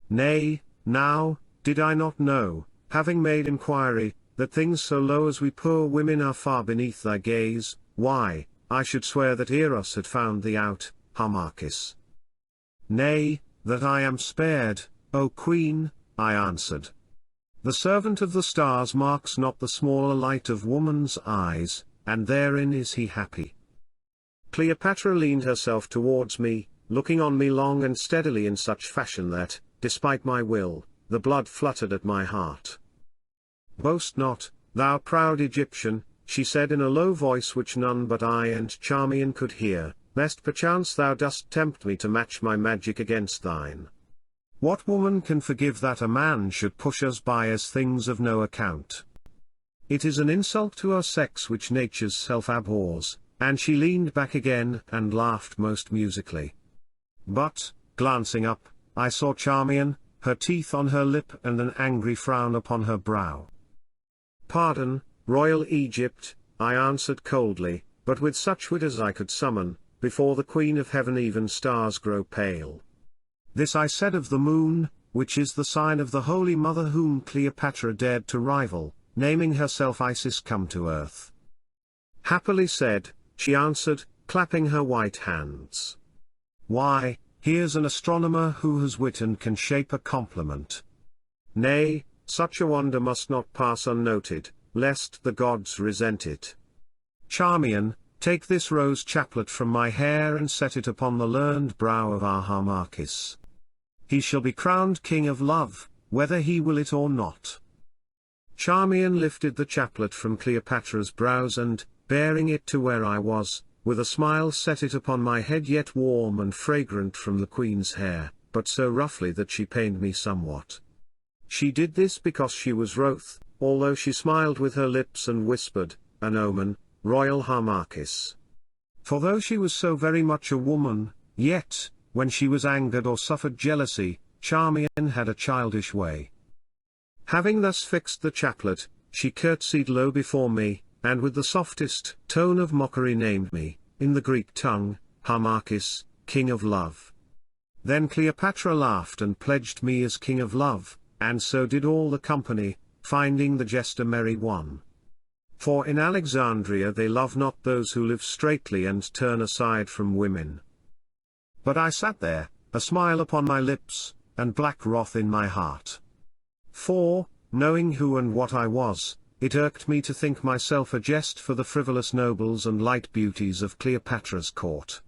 Nay, now, did I not know, having made inquiry, that things so low as we poor women are far beneath thy gaze? Why, I should swear that Eros had found thee out, Harmachis." "Nay, that I am spared, O queen," I answered. "The servant of the stars marks not the smaller light of woman's eyes, and therein is he happy." Cleopatra leaned herself towards me, looking on me long and steadily in such fashion that, despite my will, the blood fluttered at my heart. "Boast not, thou proud Egyptian," she said in a low voice which none but I and Charmian could hear, "lest perchance thou dost tempt me to match my magic against thine. What woman can forgive that a man should push us by as things of no account? It is an insult to our sex which nature's self abhors," and she leaned back again and laughed most musically. But, glancing up, I saw Charmian, her teeth on her lip and an angry frown upon her brow. "Pardon, royal Egypt," I answered coldly, but with such wit as I could summon, "before the Queen of Heaven even stars grow pale." This I said of the moon, which is the sign of the Holy Mother whom Cleopatra dared to rival, naming herself Isis come to earth. "Happily said," she answered, clapping her white hands. "Why, here's an astronomer who has wit and can shape a compliment. Nay, such a wonder must not pass unnoted, lest the gods resent it. Charmian, take this rose chaplet from my hair and set it upon the learned brow of our Harmachis. He shall be crowned king of love, whether he will it or not." Charmian lifted the chaplet from Cleopatra's brows and, bearing it to where I was, with a smile set it upon my head, yet warm and fragrant from the queen's hair, but so roughly that she pained me somewhat. She did this because she was wroth, although she smiled with her lips and whispered, "An omen, royal Harmachis." For though she was so very much a woman, yet, when she was angered or suffered jealousy, Charmian had a childish way. Having thus fixed the chaplet, she curtsied low before me, and with the softest tone of mockery named me, in the Greek tongue, Harmachis, King of Love. Then Cleopatra laughed and pledged me as King of Love, and so did all the company, finding the jest a merry one. For in Alexandria they love not those who live straightly and turn aside from women. But I sat there, a smile upon my lips, and black wrath in my heart. For, knowing who and what I was, it irked me to think myself a jest for the frivolous nobles and light beauties of Cleopatra's court.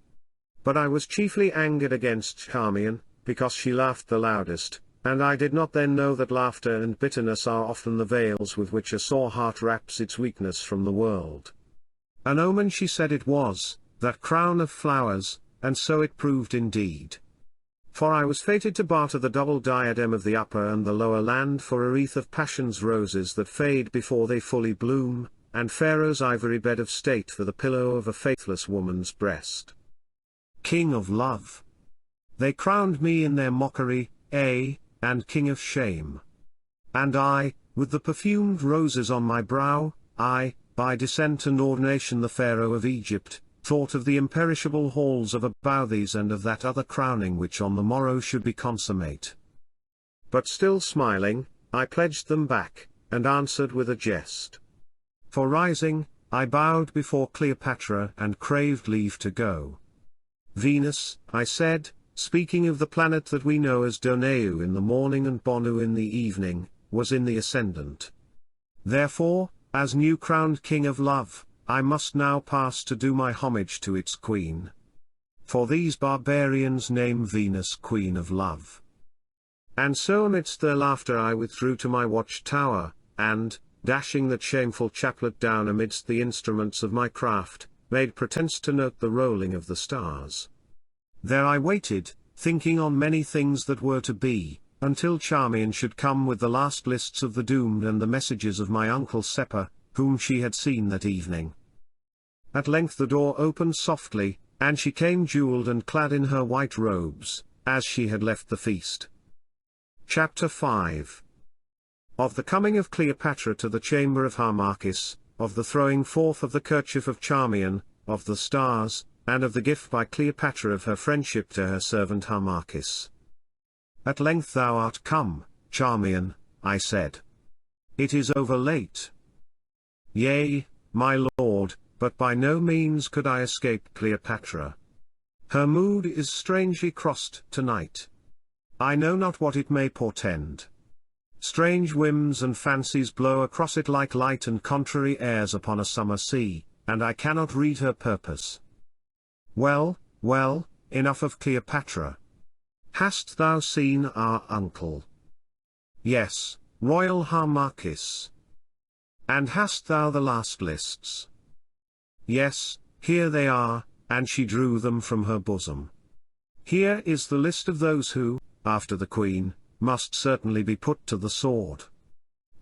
But I was chiefly angered against Charmian, because she laughed the loudest, and I did not then know that laughter and bitterness are often the veils with which a sore heart wraps its weakness from the world. An omen she said it was, that crown of flowers, and so it proved indeed. For I was fated to barter the double diadem of the upper and the lower land for a wreath of passion's roses that fade before they fully bloom, and Pharaoh's ivory bed of state for the pillow of a faithless woman's breast. King of Love. They crowned me in their mockery, and King of Shame. And I, with the perfumed roses on my brow, I, by descent and ordination the Pharaoh of Egypt, thought of the imperishable halls of Abouthes and of that other crowning which on the morrow should be consummate. But still smiling, I pledged them back, and answered with a jest. For rising, I bowed before Cleopatra and craved leave to go. Venus, I said, speaking of the planet that we know as Doneu in the morning and Bonu in the evening, was in the ascendant. Therefore, as new crowned King of Love, I must now pass to do my homage to its queen. For these barbarians name Venus Queen of Love. And so amidst their laughter I withdrew to my watch-tower, and, dashing that shameful chaplet down amidst the instruments of my craft, made pretence to note the rolling of the stars. There I waited, thinking on many things that were to be, until Charmian should come with the last lists of the doomed and the messages of my uncle Seppa, whom she had seen that evening. At length the door opened softly, and she came jewelled and clad in her white robes, as she had left the feast. Chapter 5. Of the coming of Cleopatra to the chamber of Harmachis, of the throwing forth of the kerchief of Charmian, of the stars, and of the gift by Cleopatra of her friendship to her servant Harmachis. At length thou art come, Charmian, I said. It is over late. Yea, my lord, but by no means could I escape Cleopatra. Her mood is strangely crossed tonight. I know not what it may portend. Strange whims and fancies blow across it like light and contrary airs upon a summer sea, and I cannot read her purpose. Well, well, enough of Cleopatra. Hast thou seen our uncle? Yes, royal Harmachis. And hast thou the last lists? Yes, here they are, and she drew them from her bosom. Here is the list of those who, after the queen, must certainly be put to the sword.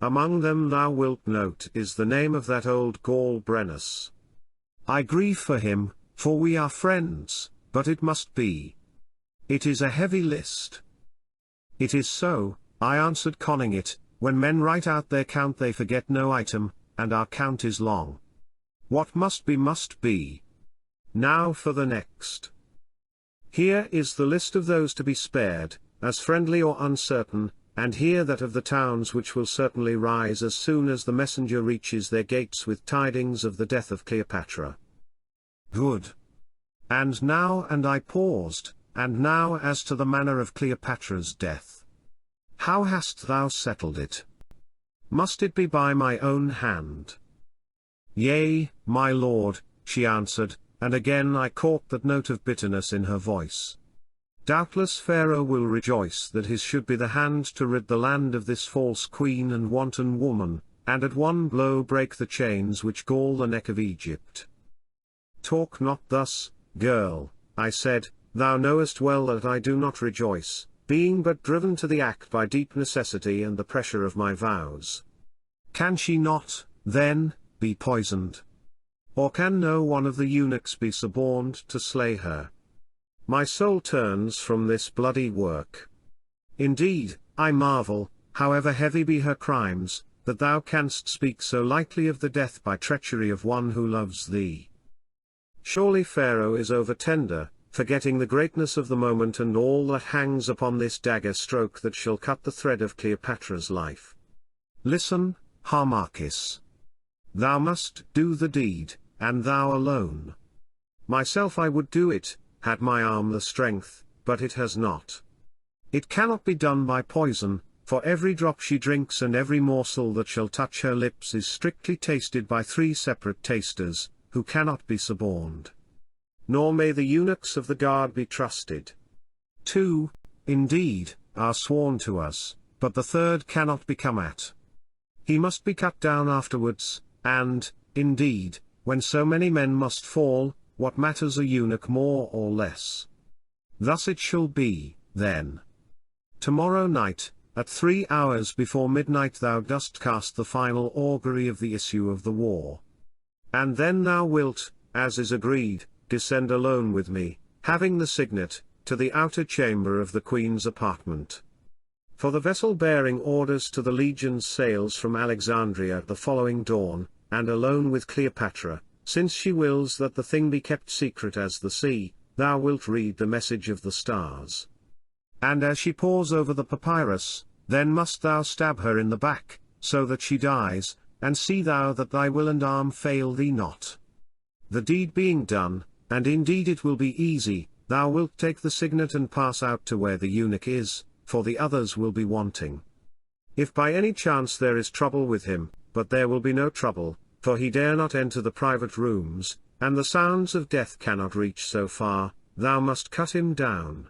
Among them thou wilt note is the name of that old Gaul Brennus. I grieve for him, for we are friends, but it must be. It is a heavy list. It is so, I answered, conning it, when men write out their count they forget no item, and our count is long. What must be must be. Now for the next. Here is the list of those to be spared, as friendly or uncertain, and here that of the towns which will certainly rise as soon as the messenger reaches their gates with tidings of the death of Cleopatra. Good. And now, and I paused, and now as to the manner of Cleopatra's death. How hast thou settled it? Must it be by my own hand? Yea, my lord, she answered, and again I caught that note of bitterness in her voice. Doubtless Pharaoh will rejoice that his should be the hand to rid the land of this false queen and wanton woman, and at one blow break the chains which gall the neck of Egypt. Talk not thus, girl, I said, thou knowest well that I do not rejoice, being but driven to the act by deep necessity and the pressure of my vows. Can she not, then, be poisoned? Or can no one of the eunuchs be suborned to slay her? My soul turns from this bloody work. Indeed, I marvel, however heavy be her crimes, that thou canst speak so lightly of the death by treachery of one who loves thee. Surely Pharaoh is over-tender, forgetting the greatness of the moment and all that hangs upon this dagger stroke that shall cut the thread of Cleopatra's life. Listen, Harmachis. Thou must do the deed, and thou alone. Myself I would do it, had my arm the strength, but it has not. It cannot be done by poison, for every drop she drinks and every morsel that shall touch her lips is strictly tasted by 3 separate tasters, who cannot be suborned. Nor may the eunuchs of the guard be trusted. 2, indeed, are sworn to us, but the 3rd cannot be come at. He must be cut down afterwards, and, indeed, when so many men must fall, what matters a eunuch more or less? Thus it shall be, then. Tomorrow night, at 3 hours before midnight thou dost cast the final augury of the issue of the war. And then thou wilt, as is agreed, descend alone with me, having the signet, to the outer chamber of the queen's apartment. For the vessel bearing orders to the legions sails from Alexandria the following dawn, and alone with Cleopatra, since she wills that the thing be kept secret as the sea, thou wilt read the message of the stars. And as she pores over the papyrus, then must thou stab her in the back, so that she dies, and see thou that thy will and arm fail thee not. The deed being done, and indeed it will be easy, thou wilt take the signet and pass out to where the eunuch is, for the others will be wanting. If by any chance there is trouble with him, but there will be no trouble, for he dare not enter the private rooms, and the sounds of death cannot reach so far, thou must cut him down.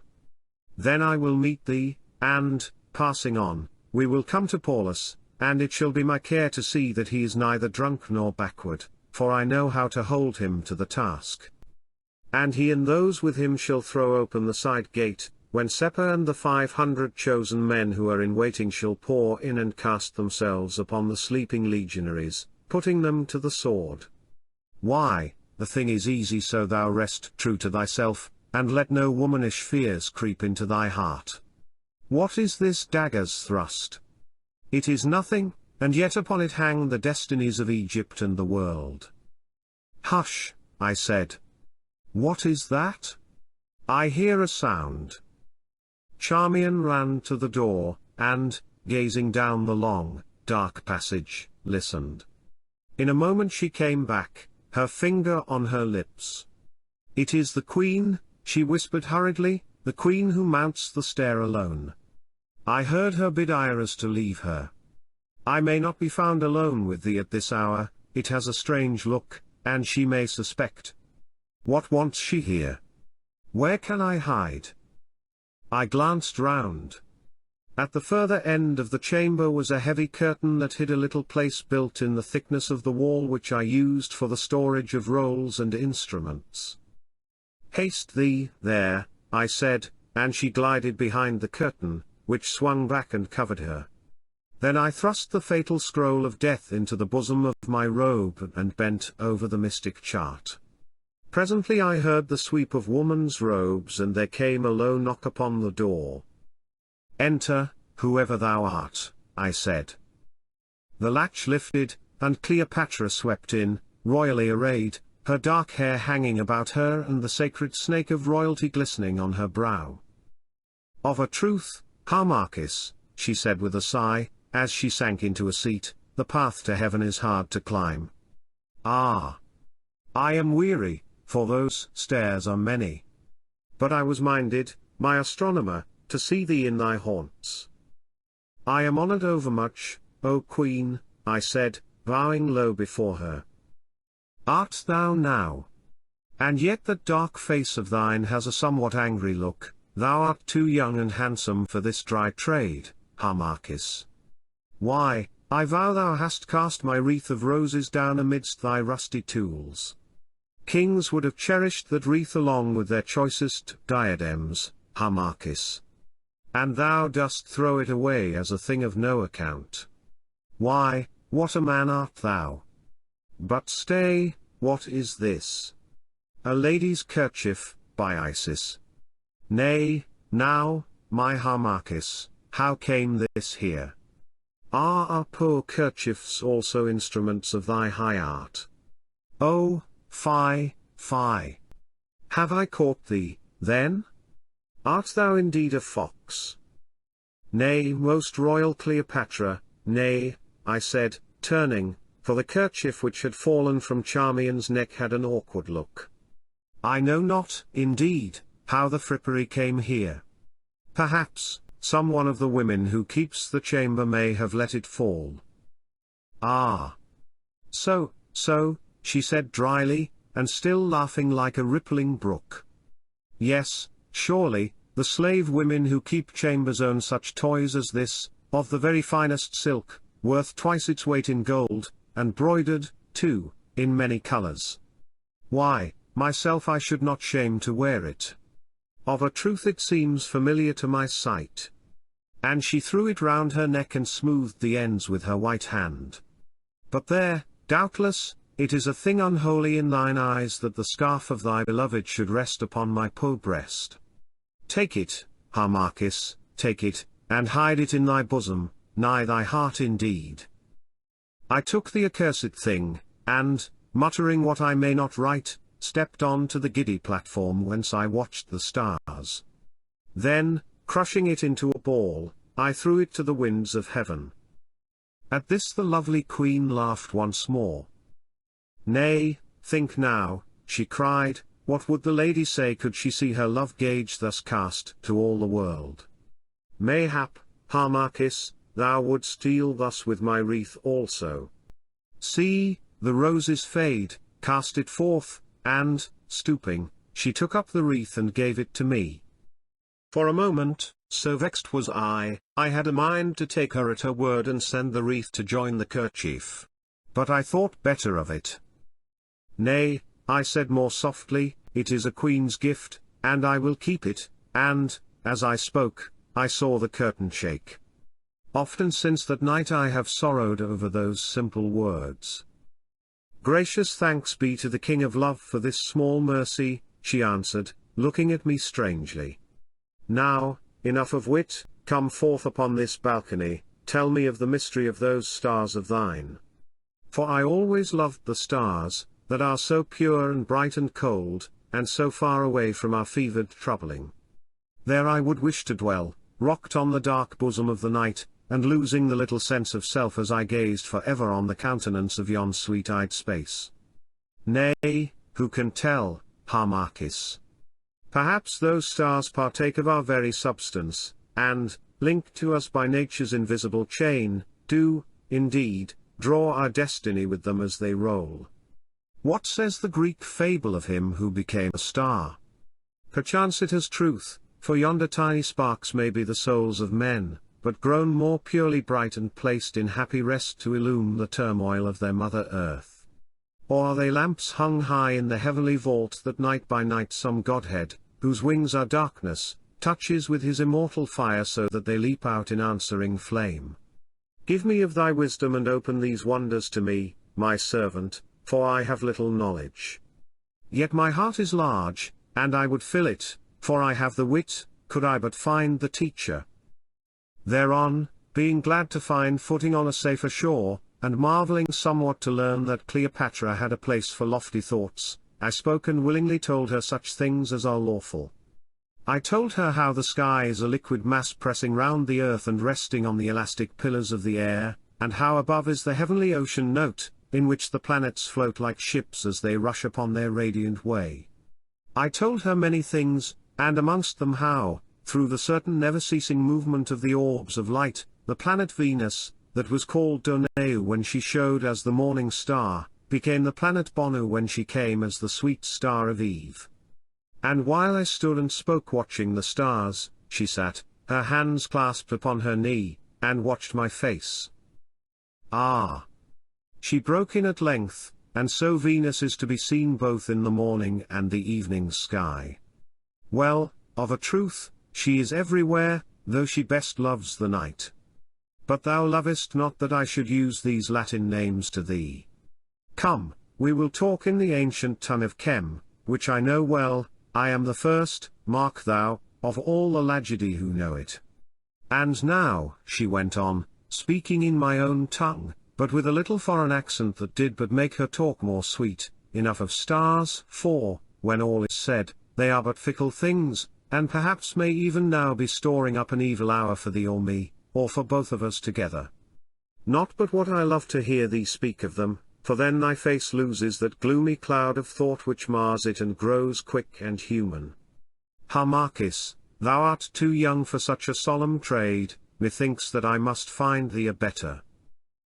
Then I will meet thee, and, passing on, we will come to Paulus, and it shall be my care to see that he is neither drunk nor backward, for I know how to hold him to the task. And he and those with him shall throw open the side gate, when Seppa and the 500 chosen men who are in waiting shall pour in and cast themselves upon the sleeping legionaries, putting them to the sword. Why, the thing is easy, so thou rest true to thyself, and let no womanish fears creep into thy heart. What is this dagger's thrust? It is nothing, and yet upon it hang the destinies of Egypt and the world. Hush, I said. What is that? I hear a sound. Charmian ran to the door, and, gazing down the long, dark passage, listened. In a moment she came back, her finger on her lips. It is the queen, she whispered hurriedly, the queen who mounts the stair alone. I heard her bid Iris to leave her. I may not be found alone with thee at this hour, it has a strange look, and she may suspect. What wants she here? Where can I hide? I glanced round. At the further end of the chamber was a heavy curtain that hid a little place built in the thickness of the wall which I used for the storage of rolls and instruments. Haste thee, there, I said, and she glided behind the curtain, which swung back and covered her. Then I thrust the fatal scroll of death into the bosom of my robe and bent over the mystic chart. Presently I heard the sweep of woman's robes, and there came a low knock upon the door. Enter, whoever thou art, I said. The latch lifted, and Cleopatra swept in, royally arrayed, her dark hair hanging about her and the sacred snake of royalty glistening on her brow. Of a truth, Harmachis, she said with a sigh, as she sank into a seat, the path to heaven is hard to climb. Ah! I am weary, for those stairs are many. But I was minded, my astronomer, to see thee in thy haunts. I am honored overmuch, O Queen, I said, bowing low before her. Art thou now? And yet that dark face of thine has a somewhat angry look, thou art too young and handsome for this dry trade, Harmachis. Why, I vow thou hast cast my wreath of roses down amidst thy rusty tools. Kings would have cherished that wreath along with their choicest diadems, Harmachis. and thou dost throw it away as a thing of no account. Why, what a man art thou! But stay, what is this? A lady's kerchief, by Isis. Nay, now, my Harmachis, how came this here? Are our poor kerchiefs also instruments of thy high art? Oh, fie, fie! Have I caught thee, then? Art thou indeed a fox? Nay, most royal Cleopatra, nay, I said, turning, for the kerchief which had fallen from Charmian's neck had an awkward look. I know not, indeed, how the frippery came here. Perhaps, some one of the women who keeps the chamber may have let it fall. Ah! So, she said dryly, and still laughing like a rippling brook. Yes, surely, the slave women who keep chambers own such toys as this, of the very finest silk, worth twice its weight in gold, and broidered, too, in many colors. Why, myself I should not shame to wear it. Of a truth it seems familiar to my sight. And she threw it round her neck and smoothed the ends with her white hand. But there, doubtless, it is a thing unholy in thine eyes that the scarf of thy beloved should rest upon my poor breast. Take it, Harmachis, take it, and hide it in thy bosom, nigh thy heart indeed. I took the accursed thing, and, muttering what I may not write, stepped on to the giddy platform whence I watched the stars. Then, crushing it into a ball, I threw it to the winds of heaven. At this the lovely queen laughed once more. Nay, think now, she cried, what would the lady say could she see her love gauge thus cast to all the world? Mayhap, Harmachis, thou wouldst deal thus with my wreath also. See, the roses fade, cast it forth, and, stooping, she took up the wreath and gave it to me. For a moment, so vexed was I had a mind to take her at her word and send the wreath to join the kerchief. But I thought better of it. Nay, I said more softly, it is a queen's gift, and I will keep it, and, as I spoke, I saw the curtain shake. Often since that night I have sorrowed over those simple words. Gracious thanks be to the King of Love for this small mercy, she answered, looking at me strangely. Now, enough of wit, come forth upon this balcony, tell me of the mystery of those stars of thine. For I always loved the stars, that are so pure and bright and cold, and so far away from our fevered troubling. There I would wish to dwell, rocked on the dark bosom of the night, and losing the little sense of self as I gazed for ever on the countenance of yon sweet-eyed space. Nay, who can tell, Harmachis? Perhaps those stars partake of our very substance, and, linked to us by nature's invisible chain, do, indeed, draw our destiny with them as they roll. What says the Greek fable of him who became a star? Perchance it has truth, for yonder tiny sparks may be the souls of men, but grown more purely bright and placed in happy rest to illume the turmoil of their mother earth. Or are they lamps hung high in the heavenly vault that night by night some godhead, whose wings are darkness, touches with his immortal fire so that they leap out in answering flame? Give me of thy wisdom and open these wonders to me, my servant, for I have little knowledge. Yet my heart is large, and I would fill it, for I have the wit, could I but find the teacher. Thereon, being glad to find footing on a safer shore, and marveling somewhat to learn that Cleopatra had a place for lofty thoughts, I spoke and willingly told her such things as are lawful. I told her how the sky is a liquid mass pressing round the earth and resting on the elastic pillars of the air, and how above is the heavenly ocean note, in which the planets float like ships as they rush upon their radiant way. I told her many things, and amongst them how, through the certain never-ceasing movement of the orbs of light, the planet Venus, that was called Doneu when she showed as the morning star, became the planet Bonu when she came as the sweet star of Eve. And while I stood and spoke watching the stars, she sat, her hands clasped upon her knee, and watched my face. Ah! She broke in at length, and so Venus is to be seen both in the morning and the evening sky. Well, of a truth, she is everywhere, though she best loves the night. But thou lovest not that I should use these Latin names to thee. Come, we will talk in the ancient tongue of Chem, which I know well. I am the first, mark thou, of all the Lagidi who know it. And now, she went on, speaking in my own tongue, but with a little foreign accent that did but make her talk more sweet, enough of stars, for, when all is said, they are but fickle things, and perhaps may even now be storing up an evil hour for thee or me, or for both of us together. Not but what I love to hear thee speak of them, for then thy face loses that gloomy cloud of thought which mars it and grows quick and human. Harmachis, thou art too young for such a solemn trade, methinks that I must find thee a better.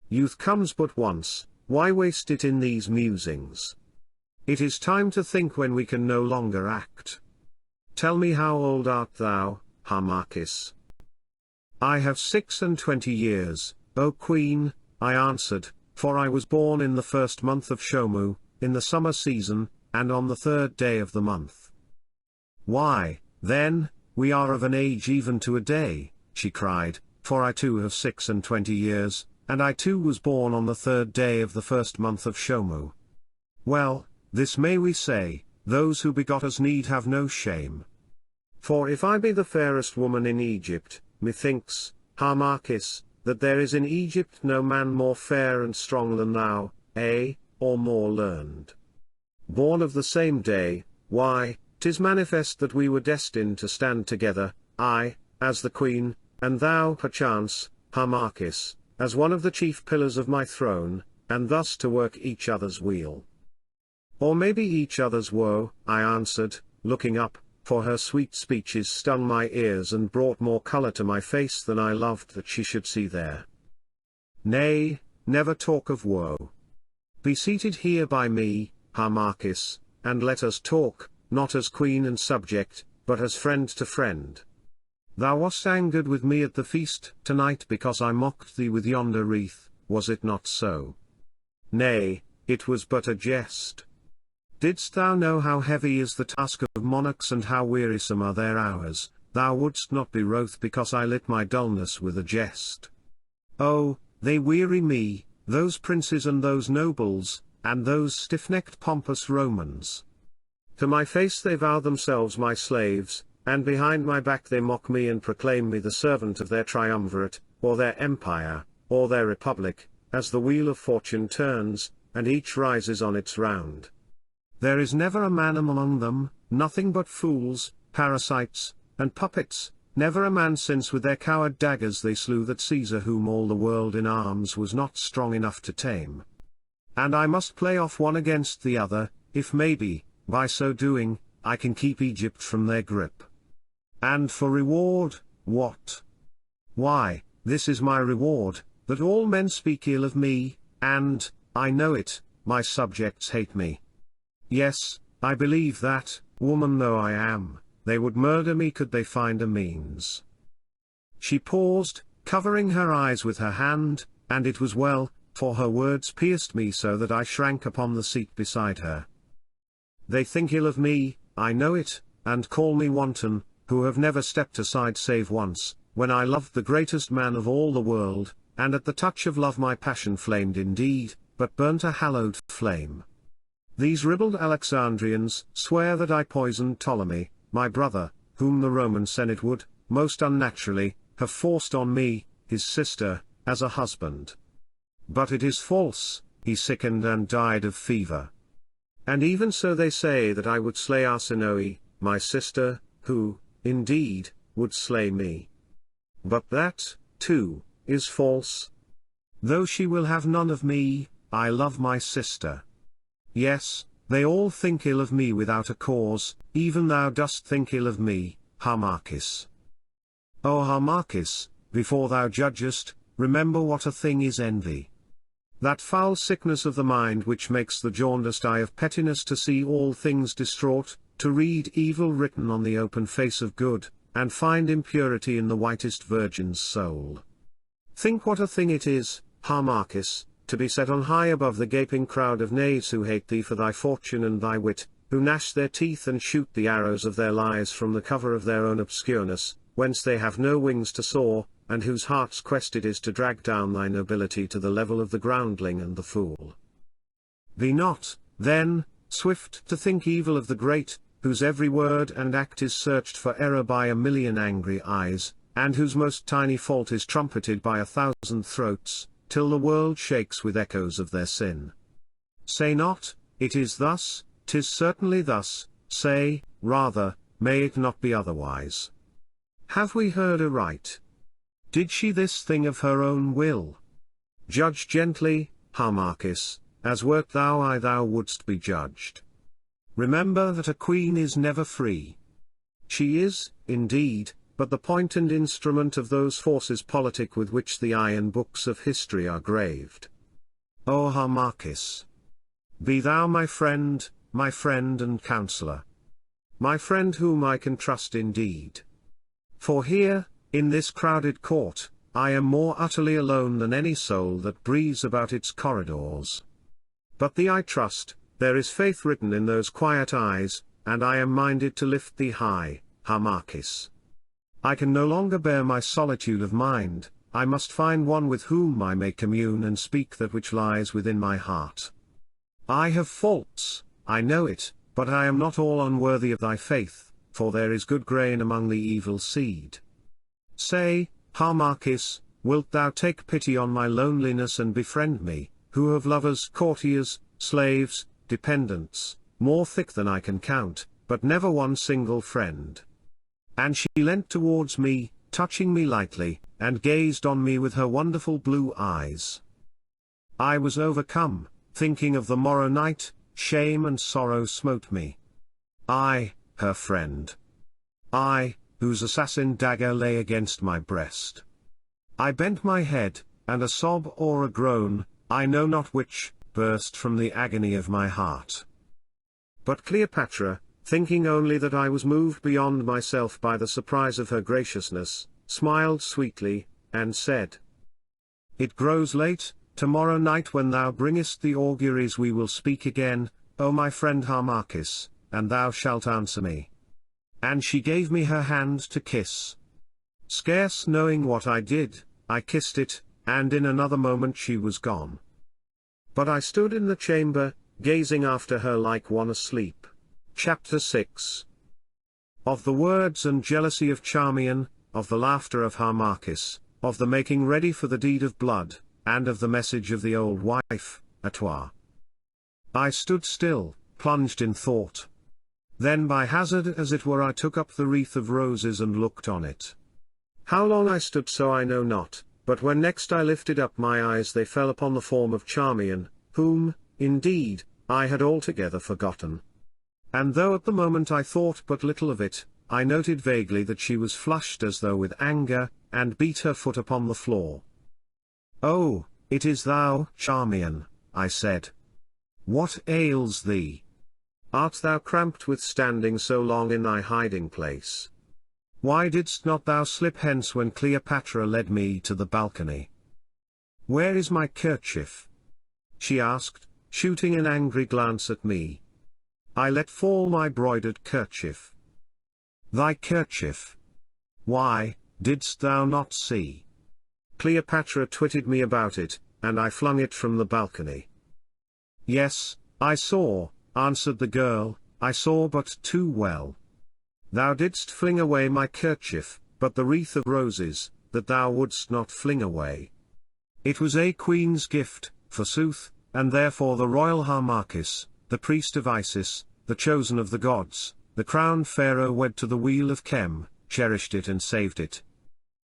Youth comes but once, why waste it in these musings? It is time to think when we can no longer act. Tell me, how old art thou, Harmachis? I have 26 years, O Queen, I answered, for I was born in the first month of Shomu, in the summer season, and on the 3rd day of the month. Why, then, we are of an age even to a day, she cried, for I too have 26 years, and I too was born on the 3rd day of the first month of Shomu. Well, this may we say, those who begot us need have no shame. For if I be the fairest woman in Egypt, methinks, Harmachis, that there is in Egypt no man more fair and strong than thou, or more learned. Born of the same day, why, 'tis manifest that we were destined to stand together, I, as the queen, and thou perchance, Harmachis, as one of the chief pillars of my throne, and thus to work each other's weal. Or maybe each other's woe, I answered, looking up, for her sweet speeches stung my ears and brought more colour to my face than I loved that she should see there. Nay, never talk of woe. Be seated here by me, Harmachis, and let us talk, not as queen and subject, but as friend to friend. Thou wast angered with me at the feast tonight because I mocked thee with yonder wreath, was it not so? Nay, it was but a jest. Didst thou know how heavy is the task of monarchs and how wearisome are their hours, thou wouldst not be wroth because I lit my dullness with a jest. Oh, they weary me, those princes and those nobles, and those stiff-necked pompous Romans. To my face they vow themselves my slaves, and behind my back they mock me and proclaim me the servant of their triumvirate, or their empire, or their republic, as the wheel of fortune turns, and each rises on its round. There is never a man among them, nothing but fools, parasites, and puppets, never a man since with their coward daggers they slew that Caesar whom all the world in arms was not strong enough to tame. And I must play off one against the other, if maybe, by so doing, I can keep Egypt from their grip. And for reward, what? Why, this is my reward, that all men speak ill of me, and, I know it, my subjects hate me. Yes, I believe that, woman though I am, they would murder me could they find a means. She paused, covering her eyes with her hand, and it was well, for her words pierced me so that I shrank upon the seat beside her. They think ill of me, I know it, and call me wanton, who have never stepped aside save once, when I loved the greatest man of all the world, and at the touch of love my passion flamed indeed, but burnt a hallowed flame. These ribald Alexandrians swear that I poisoned Ptolemy, my brother, whom the Roman Senate would, most unnaturally, have forced on me, his sister, as a husband. But it is false, he sickened and died of fever. And even so they say that I would slay Arsinoe, my sister, who, indeed, would slay me. But that, too, is false. Though she will have none of me, I love my sister. Yes, they all think ill of me without a cause, even thou dost think ill of me, Harmachis. O Harmachis, before thou judgest, remember what a thing is envy. That foul sickness of the mind which makes the jaundiced eye of pettiness to see all things distraught, to read evil written on the open face of good, and find impurity in the whitest virgin's soul. Think what a thing it is, Harmachis, to be set on high above the gaping crowd of knaves who hate thee for thy fortune and thy wit, who gnash their teeth and shoot the arrows of their lies from the cover of their own obscureness, whence they have no wings to soar, and whose heart's quest it is to drag down thy nobility to the level of the groundling and the fool. Be not, then, swift to think evil of the great, whose every word and act is searched for error by a million angry eyes, and whose most tiny fault is trumpeted by 1,000 throats, till the world shakes with echoes of their sin. Say not, it is thus, 'tis certainly thus, say, rather, may it not be otherwise? Have we heard aright? Did she this thing of her own will? Judge gently, Harmachis, as wert thou thou wouldst be judged. Remember that a queen is never free. She is, indeed, but the point and instrument of those forces politic with which the iron books of history are graved. O Harmachis! Be thou my friend and counselor. My friend whom I can trust indeed. For here, in this crowded court, I am more utterly alone than any soul that breathes about its corridors. But thee I trust, there is faith written in those quiet eyes, and I am minded to lift thee high, Harmachis. I can no longer bear my solitude of mind, I must find one with whom I may commune and speak that which lies within my heart. I have faults, I know it, but I am not all unworthy of thy faith, for there is good grain among the evil seed. Say, Harmachis, wilt thou take pity on my loneliness and befriend me, who have lovers, courtiers, slaves, dependents, more thick than I can count, but never one single friend? And she leant towards me, touching me lightly, and gazed on me with her wonderful blue eyes. I was overcome, thinking of the morrow night, shame and sorrow smote me. I, her friend. I, whose assassin dagger lay against my breast. I bent my head, and a sob or a groan, I know not which, burst from the agony of my heart. But Cleopatra, thinking only that I was moved beyond myself by the surprise of her graciousness, smiled sweetly, and said, It grows late, tomorrow night when thou bringest the auguries we will speak again, O my friend Harmachis, and thou shalt answer me. And she gave me her hand to kiss. Scarce knowing what I did, I kissed it, and in another moment she was gone. But I stood in the chamber, gazing after her like one asleep. Chapter 6. Of the words and jealousy of Charmian, of the laughter of Harmachis, of the making ready for the deed of blood, and of the message of the old wife, Atwa. I stood still, plunged in thought. Then by hazard as it were I took up the wreath of roses and looked on it. How long I stood so I know not, but when next I lifted up my eyes they fell upon the form of Charmian, whom, indeed, I had altogether forgotten. And though at the moment I thought but little of it, I noted vaguely that she was flushed as though with anger, and beat her foot upon the floor. Oh, it is thou, Charmian, I said. What ails thee? Art thou cramped with standing so long in thy hiding place? Why didst not thou slip hence when Cleopatra led me to the balcony? Where is my kerchief? She asked, shooting an angry glance at me. I let fall my broidered kerchief. Thy kerchief? Why, didst thou not see? Cleopatra twitted me about it, and I flung it from the balcony. Yes, I saw, answered the girl, I saw but too well. Thou didst fling away my kerchief, but the wreath of roses, that thou wouldst not fling away. It was a queen's gift, forsooth, and therefore the royal Harmachis, the priest of Isis, the chosen of the gods, the crowned pharaoh wed to the wheel of Chem, cherished it and saved it.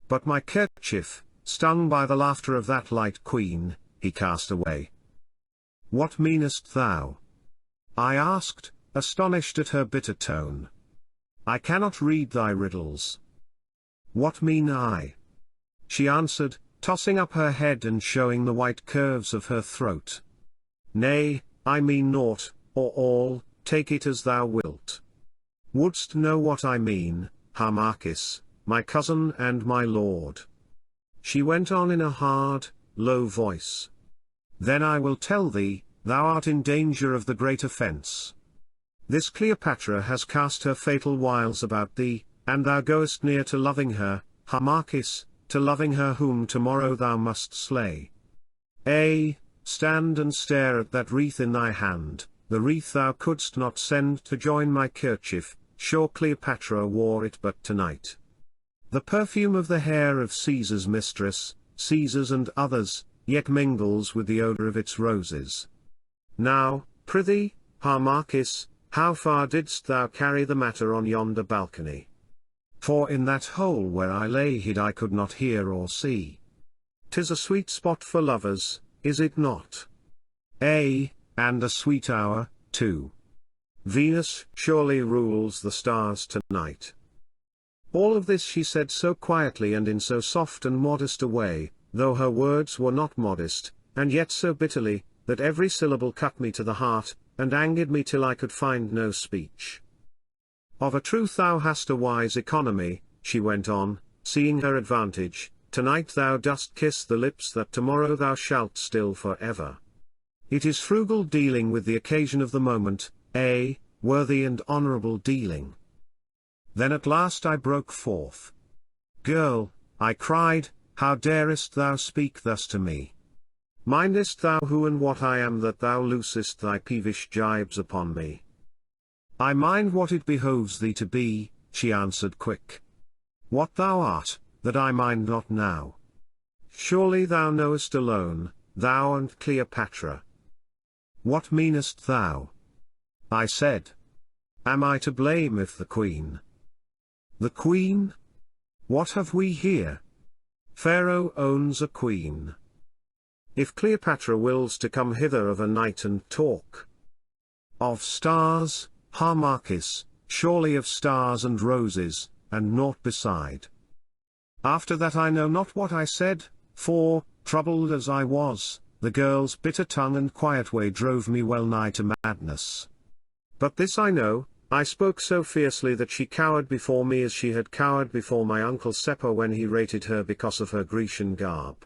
But my kerchief, stung by the laughter of that light queen, he cast away. What meanest thou? I asked, astonished at her bitter tone. I cannot read thy riddles. What mean I? She answered, tossing up her head and showing the white curves of her throat. Nay, I mean naught, or all, take it as thou wilt. Wouldst know what I mean, Harmachis, my cousin and my lord? She went on in a hard, low voice. Then I will tell thee, thou art in danger of the great offense. This Cleopatra has cast her fatal wiles about thee, and thou goest near to loving her, Harmachis, to loving her whom tomorrow thou must slay. Stand and stare at that wreath in thy hand, the wreath thou couldst not send to join my kerchief, sure Cleopatra wore it but tonight. The perfume of the hair of Caesar's mistress, Caesar's and others, yet mingles with the odor of its roses. Now, prithee, Harmachis, how far didst thou carry the matter on yonder balcony? For in that hole where I lay hid I could not hear or see. 'Tis a sweet spot for lovers, is it not? And a sweet hour, too. Venus surely rules the stars tonight. All of this she said so quietly and in so soft and modest a way, though her words were not modest, and yet so bitterly, that every syllable cut me to the heart, and angered me till I could find no speech. Of a truth thou hast a wise economy, she went on, seeing her advantage, tonight thou dost kiss the lips that tomorrow thou shalt still for ever. It is frugal dealing with the occasion of the moment, worthy and honorable dealing. Then at last I broke forth. Girl, I cried, how darest thou speak thus to me? Mindest thou who and what I am that thou loosest thy peevish gibes upon me? I mind what it behoves thee to be, she answered quick. What thou art, that I mind not now. Surely thou knowest alone, thou and Cleopatra. What meanest thou? I said. Am I to blame if the Queen? The Queen? What have we here? Pharaoh owns a queen. If Cleopatra wills to come hither of a night and talk of stars, Harmachis, surely of stars and roses, and naught beside. After that I know not what I said, for, troubled as I was, the girl's bitter tongue and quiet way drove me well nigh to madness. But this I know, I spoke so fiercely that she cowered before me as she had cowered before my uncle Seppo when he rated her because of her Grecian garb.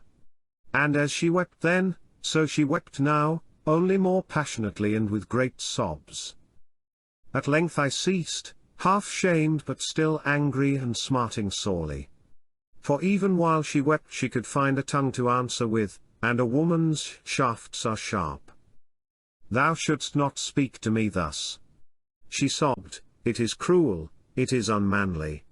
And as she wept then, so she wept now, only more passionately and with great sobs. At length I ceased, half shamed but still angry and smarting sorely. For even while she wept she could find a tongue to answer with, and a woman's shafts are sharp. Thou shouldst not speak to me thus. She sobbed, it is cruel, it is unmanly.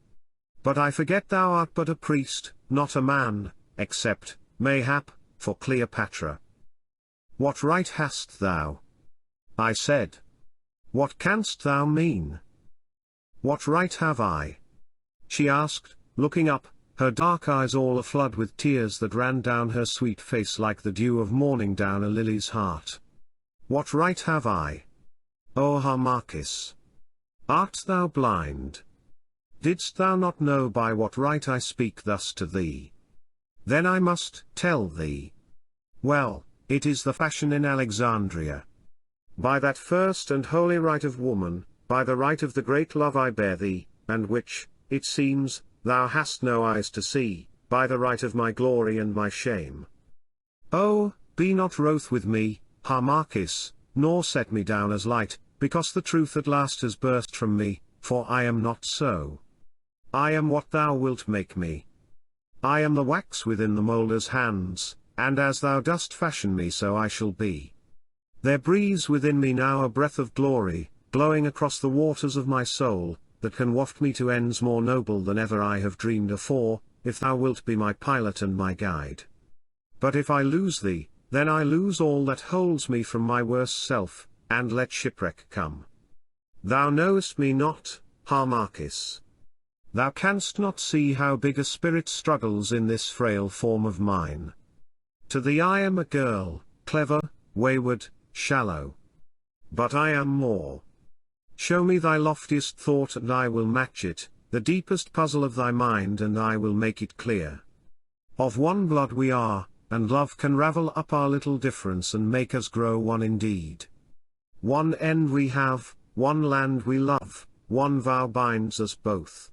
But I forget thou art but a priest, not a man, except, mayhap, for Cleopatra. What right hast thou? I said. What canst thou mean? What right have I? She asked, looking up, her dark eyes all aflood with tears that ran down her sweet face like the dew of morning down a lily's heart. What right have I? O Harmachis! Art thou blind? Didst thou not know by what right I speak thus to thee? Then I must tell thee. Well, it is the fashion in Alexandria. By that first and holy right of woman, by the right of the great love I bear thee, and which, it seems, thou hast no eyes to see, by the right of my glory and my shame. Oh, be not wroth with me, Harmachis, nor set me down as light, because the truth at last has burst from me, for I am not so. I am what thou wilt make me. I am the wax within the moulder's hands, and as thou dost fashion me so I shall be. There breathes within me now a breath of glory, blowing across the waters of my soul, that can waft me to ends more noble than ever I have dreamed afore, if thou wilt be my pilot and my guide. But if I lose thee, then I lose all that holds me from my worst self, and let shipwreck come. Thou knowest me not, Harmachis. Thou canst not see how big a spirit struggles in this frail form of mine. To thee I am a girl, clever, wayward, shallow. But I am more. Show me thy loftiest thought and I will match it, the deepest puzzle of thy mind and I will make it clear. Of one blood we are, and love can ravel up our little difference and make us grow one indeed. One end we have, one land we love, one vow binds us both.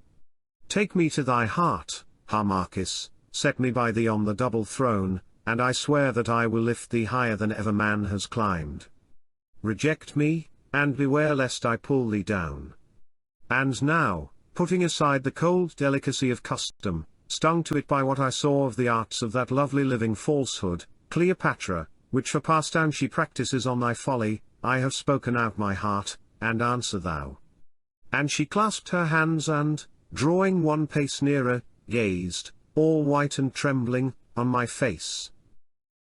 Take me to thy heart, Harmachis, set me by thee on the double throne, and I swear that I will lift thee higher than ever man has climbed. Reject me, and beware lest I pull thee down. And now, putting aside the cold delicacy of custom, stung to it by what I saw of the arts of that lovely living falsehood, Cleopatra, which for pastime she practices on thy folly, I have spoken out my heart, and answer thou. And she clasped her hands and, drawing one pace nearer, gazed, all white and trembling, on my face.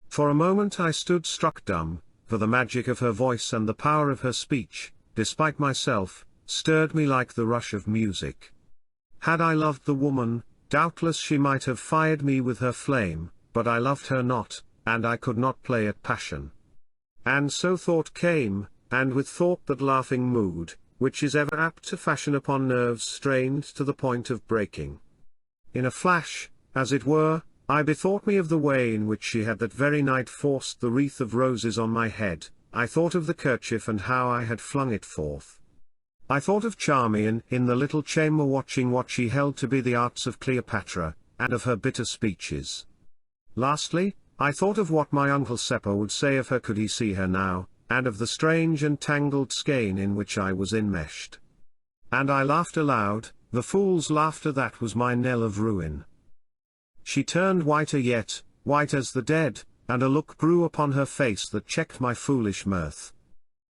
For a moment I stood struck dumb, for the magic of her voice and the power of her speech, despite myself, stirred me like the rush of music. Had I loved the woman, doubtless she might have fired me with her flame, but I loved her not, and I could not play at passion. And so thought came, and with thought that laughing mood, which is ever apt to fashion upon nerves strained to the point of breaking. In a flash, as it were, I bethought me of the way in which she had that very night forced the wreath of roses on my head, I thought of the kerchief and how I had flung it forth. I thought of Charmian in the little chamber watching what she held to be the arts of Cleopatra, and of her bitter speeches. Lastly, I thought of what my uncle Seppo would say of her could he see her now, and of the strange and tangled skein in which I was enmeshed. And I laughed aloud, the fool's laughter that was my knell of ruin. She turned whiter yet, white as the dead, and a look grew upon her face that checked my foolish mirth.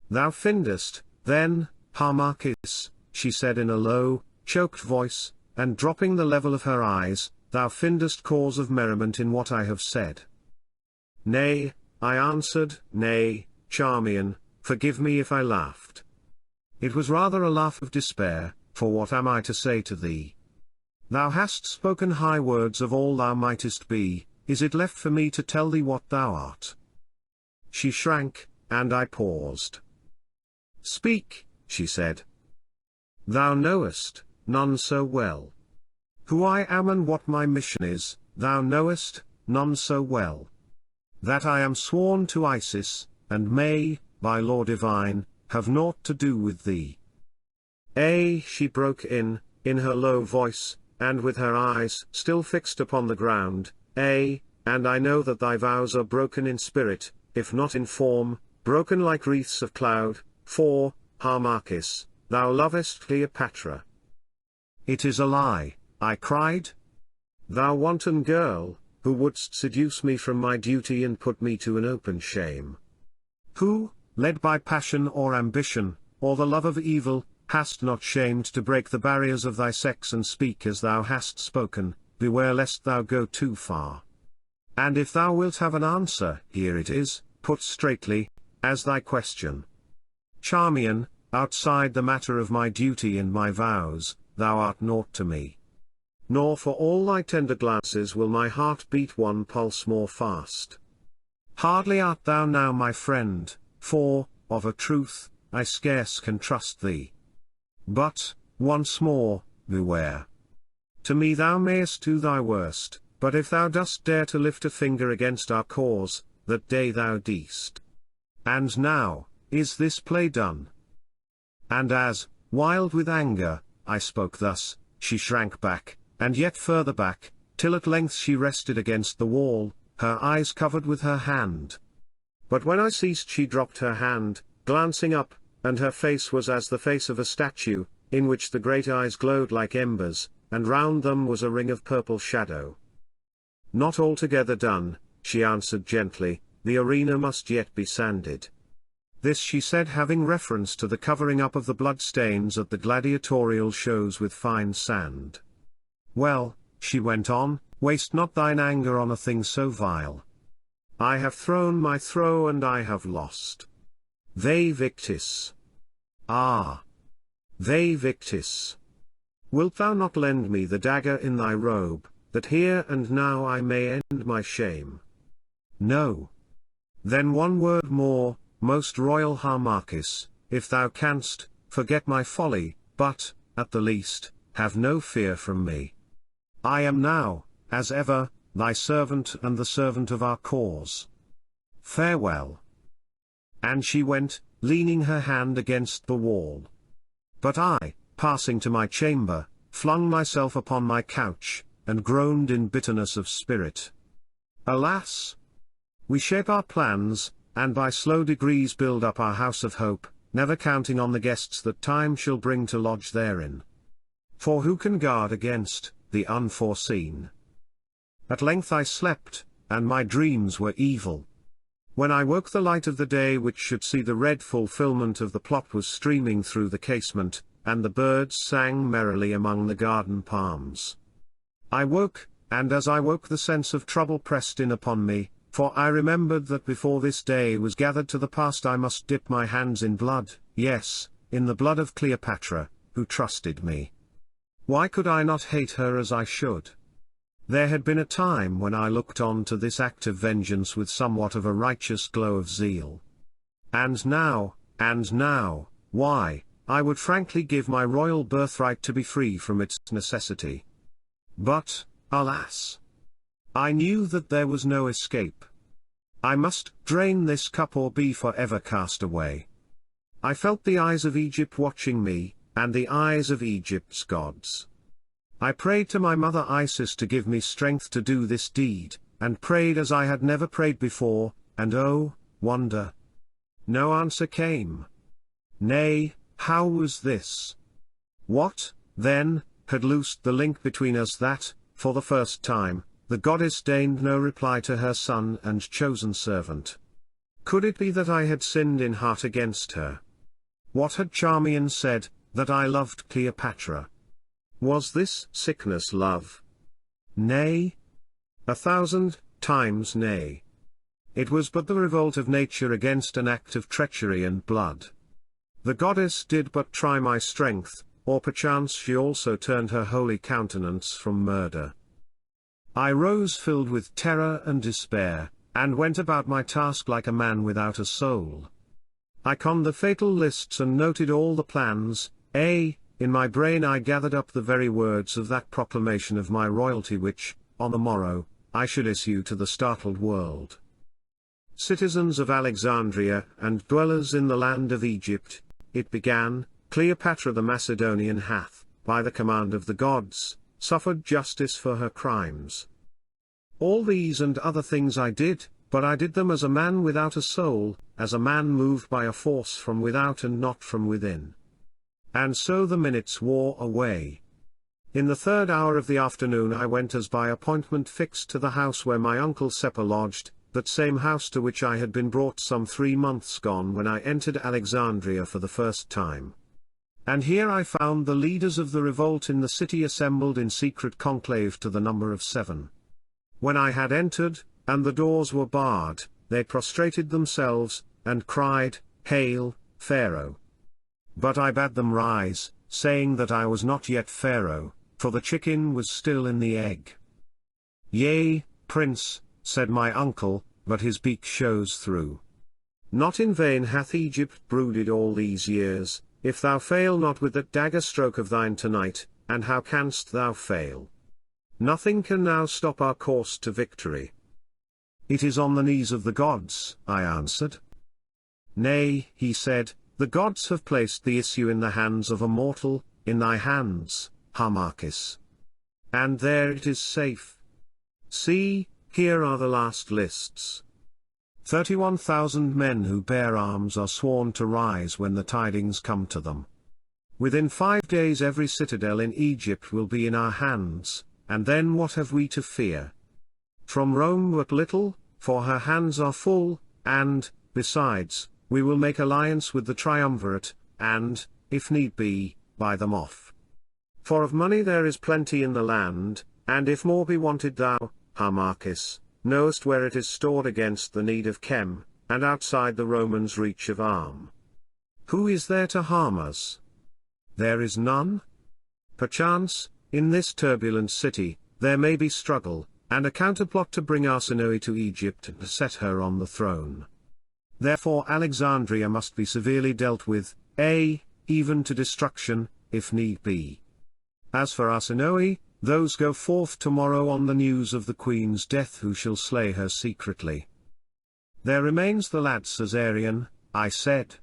Thou findest, then, Harmachis, she said in a low, choked voice, and dropping the level of her eyes, thou findest cause of merriment in what I have said. Nay, I answered, nay, Charmian, forgive me if I laughed. It was rather a laugh of despair, for what am I to say to thee? Thou hast spoken high words of all thou mightest be, is it left for me to tell thee what thou art? She shrank, and I paused. Speak, she said. Thou knowest, none so well. Who I am and what my mission is, thou knowest, none so well. That I am sworn to Isis, and may, by law divine, have naught to do with thee. She broke in her low voice, and with her eyes still fixed upon the ground, and I know that thy vows are broken in spirit, if not in form, broken like wreaths of cloud, for, Harmachis, thou lovest Cleopatra. It is a lie, I cried. Thou wanton girl, who wouldst seduce me from my duty and put me to an open shame. Who, led by passion or ambition, or the love of evil, hast not shamed to break the barriers of thy sex and speak as thou hast spoken, beware lest thou go too far. And if thou wilt have an answer, here it is, put straightly, as thy question. Charmian, outside the matter of my duty and my vows, thou art naught to me. Nor for all thy tender glances will my heart beat one pulse more fast. Hardly art thou now my friend, for, of a truth, I scarce can trust thee. But, once more, beware. To me thou mayest do thy worst, but if thou dost dare to lift a finger against our cause, that day thou deest. And now, is this play done? And as, wild with anger, I spoke thus, she shrank back, and yet further back, till at length she rested against the wall, her eyes covered with her hand. But when I ceased she dropped her hand, glancing up, and her face was as the face of a statue, in which the great eyes glowed like embers, and round them was a ring of purple shadow. Not altogether done, she answered gently, the arena must yet be sanded. This she said having reference to the covering up of the bloodstains at the gladiatorial shows with fine sand. Well, she went on, waste not thine anger on a thing so vile. I have thrown my throw and I have lost. Vae victis. Ah! Vae victis. Wilt thou not lend me the dagger in thy robe, that here and now I may end my shame? No. Then one word more, most royal Harmachis, if thou canst, forget my folly, but, at the least, have no fear from me. I am now, as ever, thy servant and the servant of our cause. Farewell. And she went, leaning her hand against the wall. But I, passing to my chamber, flung myself upon my couch, and groaned in bitterness of spirit. Alas! We shape our plans, and by slow degrees build up our house of hope, never counting on the guests that time shall bring to lodge therein. For who can guard against the unforeseen? At length I slept, and my dreams were evil. When I woke, the light of the day which should see the red fulfillment of the plot was streaming through the casement, and the birds sang merrily among the garden palms. I woke, and as I woke the sense of trouble pressed in upon me, for I remembered that before this day was gathered to the past I must dip my hands in blood, yes, in the blood of Cleopatra, who trusted me. Why could I not hate her as I should? There had been a time when I looked on to this act of vengeance with somewhat of a righteous glow of zeal. And now, why, I would frankly give my royal birthright to be free from its necessity. But, alas! I knew that there was no escape. I must drain this cup or be forever cast away. I felt the eyes of Egypt watching me, and the eyes of Egypt's gods. I prayed to my mother Isis to give me strength to do this deed, and prayed as I had never prayed before, and oh, wonder! No answer came. Nay, how was this? What, then, had loosed the link between us that, for the first time, the goddess deigned no reply to her son and chosen servant? Could it be that I had sinned in heart against her? What had Charmian said, that I loved Cleopatra? Was this sickness love? Nay. 1,000 times nay. It was but the revolt of nature against an act of treachery and blood. The goddess did but try my strength, or perchance she also turned her holy countenance from murder. I rose filled with terror and despair, and went about my task like a man without a soul. I conned the fatal lists and noted all the plans, in my brain I gathered up the very words of that proclamation of my royalty which, on the morrow, I should issue to the startled world. Citizens of Alexandria and dwellers in the land of Egypt, it began, Cleopatra the Macedonian hath, by the command of the gods, suffered justice for her crimes. All these and other things I did, but I did them as a man without a soul, as a man moved by a force from without and not from within. And so the minutes wore away. In the 3rd hour of the afternoon I went as by appointment fixed to the house where my uncle Seppa lodged, that same house to which I had been brought some 3 months gone when I entered Alexandria for the first time. And here I found the leaders of the revolt in the city assembled in secret conclave to the number of 7. When I had entered, and the doors were barred, they prostrated themselves, and cried, "Hail, Pharaoh!" But I bade them rise, saying that I was not yet Pharaoh, for the chicken was still in the egg. "Yea, Prince," said my uncle, but his beak shows through. "Not in vain hath Egypt brooded all these years, if thou fail not with that dagger stroke of thine tonight, and how canst thou fail? Nothing can now stop our course to victory." "It is on the knees of the gods," I answered. "Nay," he said, "the gods have placed the issue in the hands of a mortal, in thy hands, Harmachis. And there it is safe. See, here are the last lists. 31,000 men who bear arms are sworn to rise when the tidings come to them. Within 5 days every citadel in Egypt will be in our hands, and then what have we to fear? From Rome but little, for her hands are full, and, besides, we will make alliance with the triumvirate, and, if need be, buy them off. For of money there is plenty in the land, and if more be wanted thou, Harmachis, knowest where it is stored against the need of Chem, and outside the Romans' reach of arm. Who is there to harm us? There is none? Perchance, in this turbulent city, there may be struggle, and a counterplot to bring Arsinoe to Egypt and set her on the throne. Therefore Alexandria must be severely dealt with, even to destruction, if need be. As for Arsinoe, those go forth tomorrow on the news of the queen's death who shall slay her secretly. There remains the lad Caesarion, I said.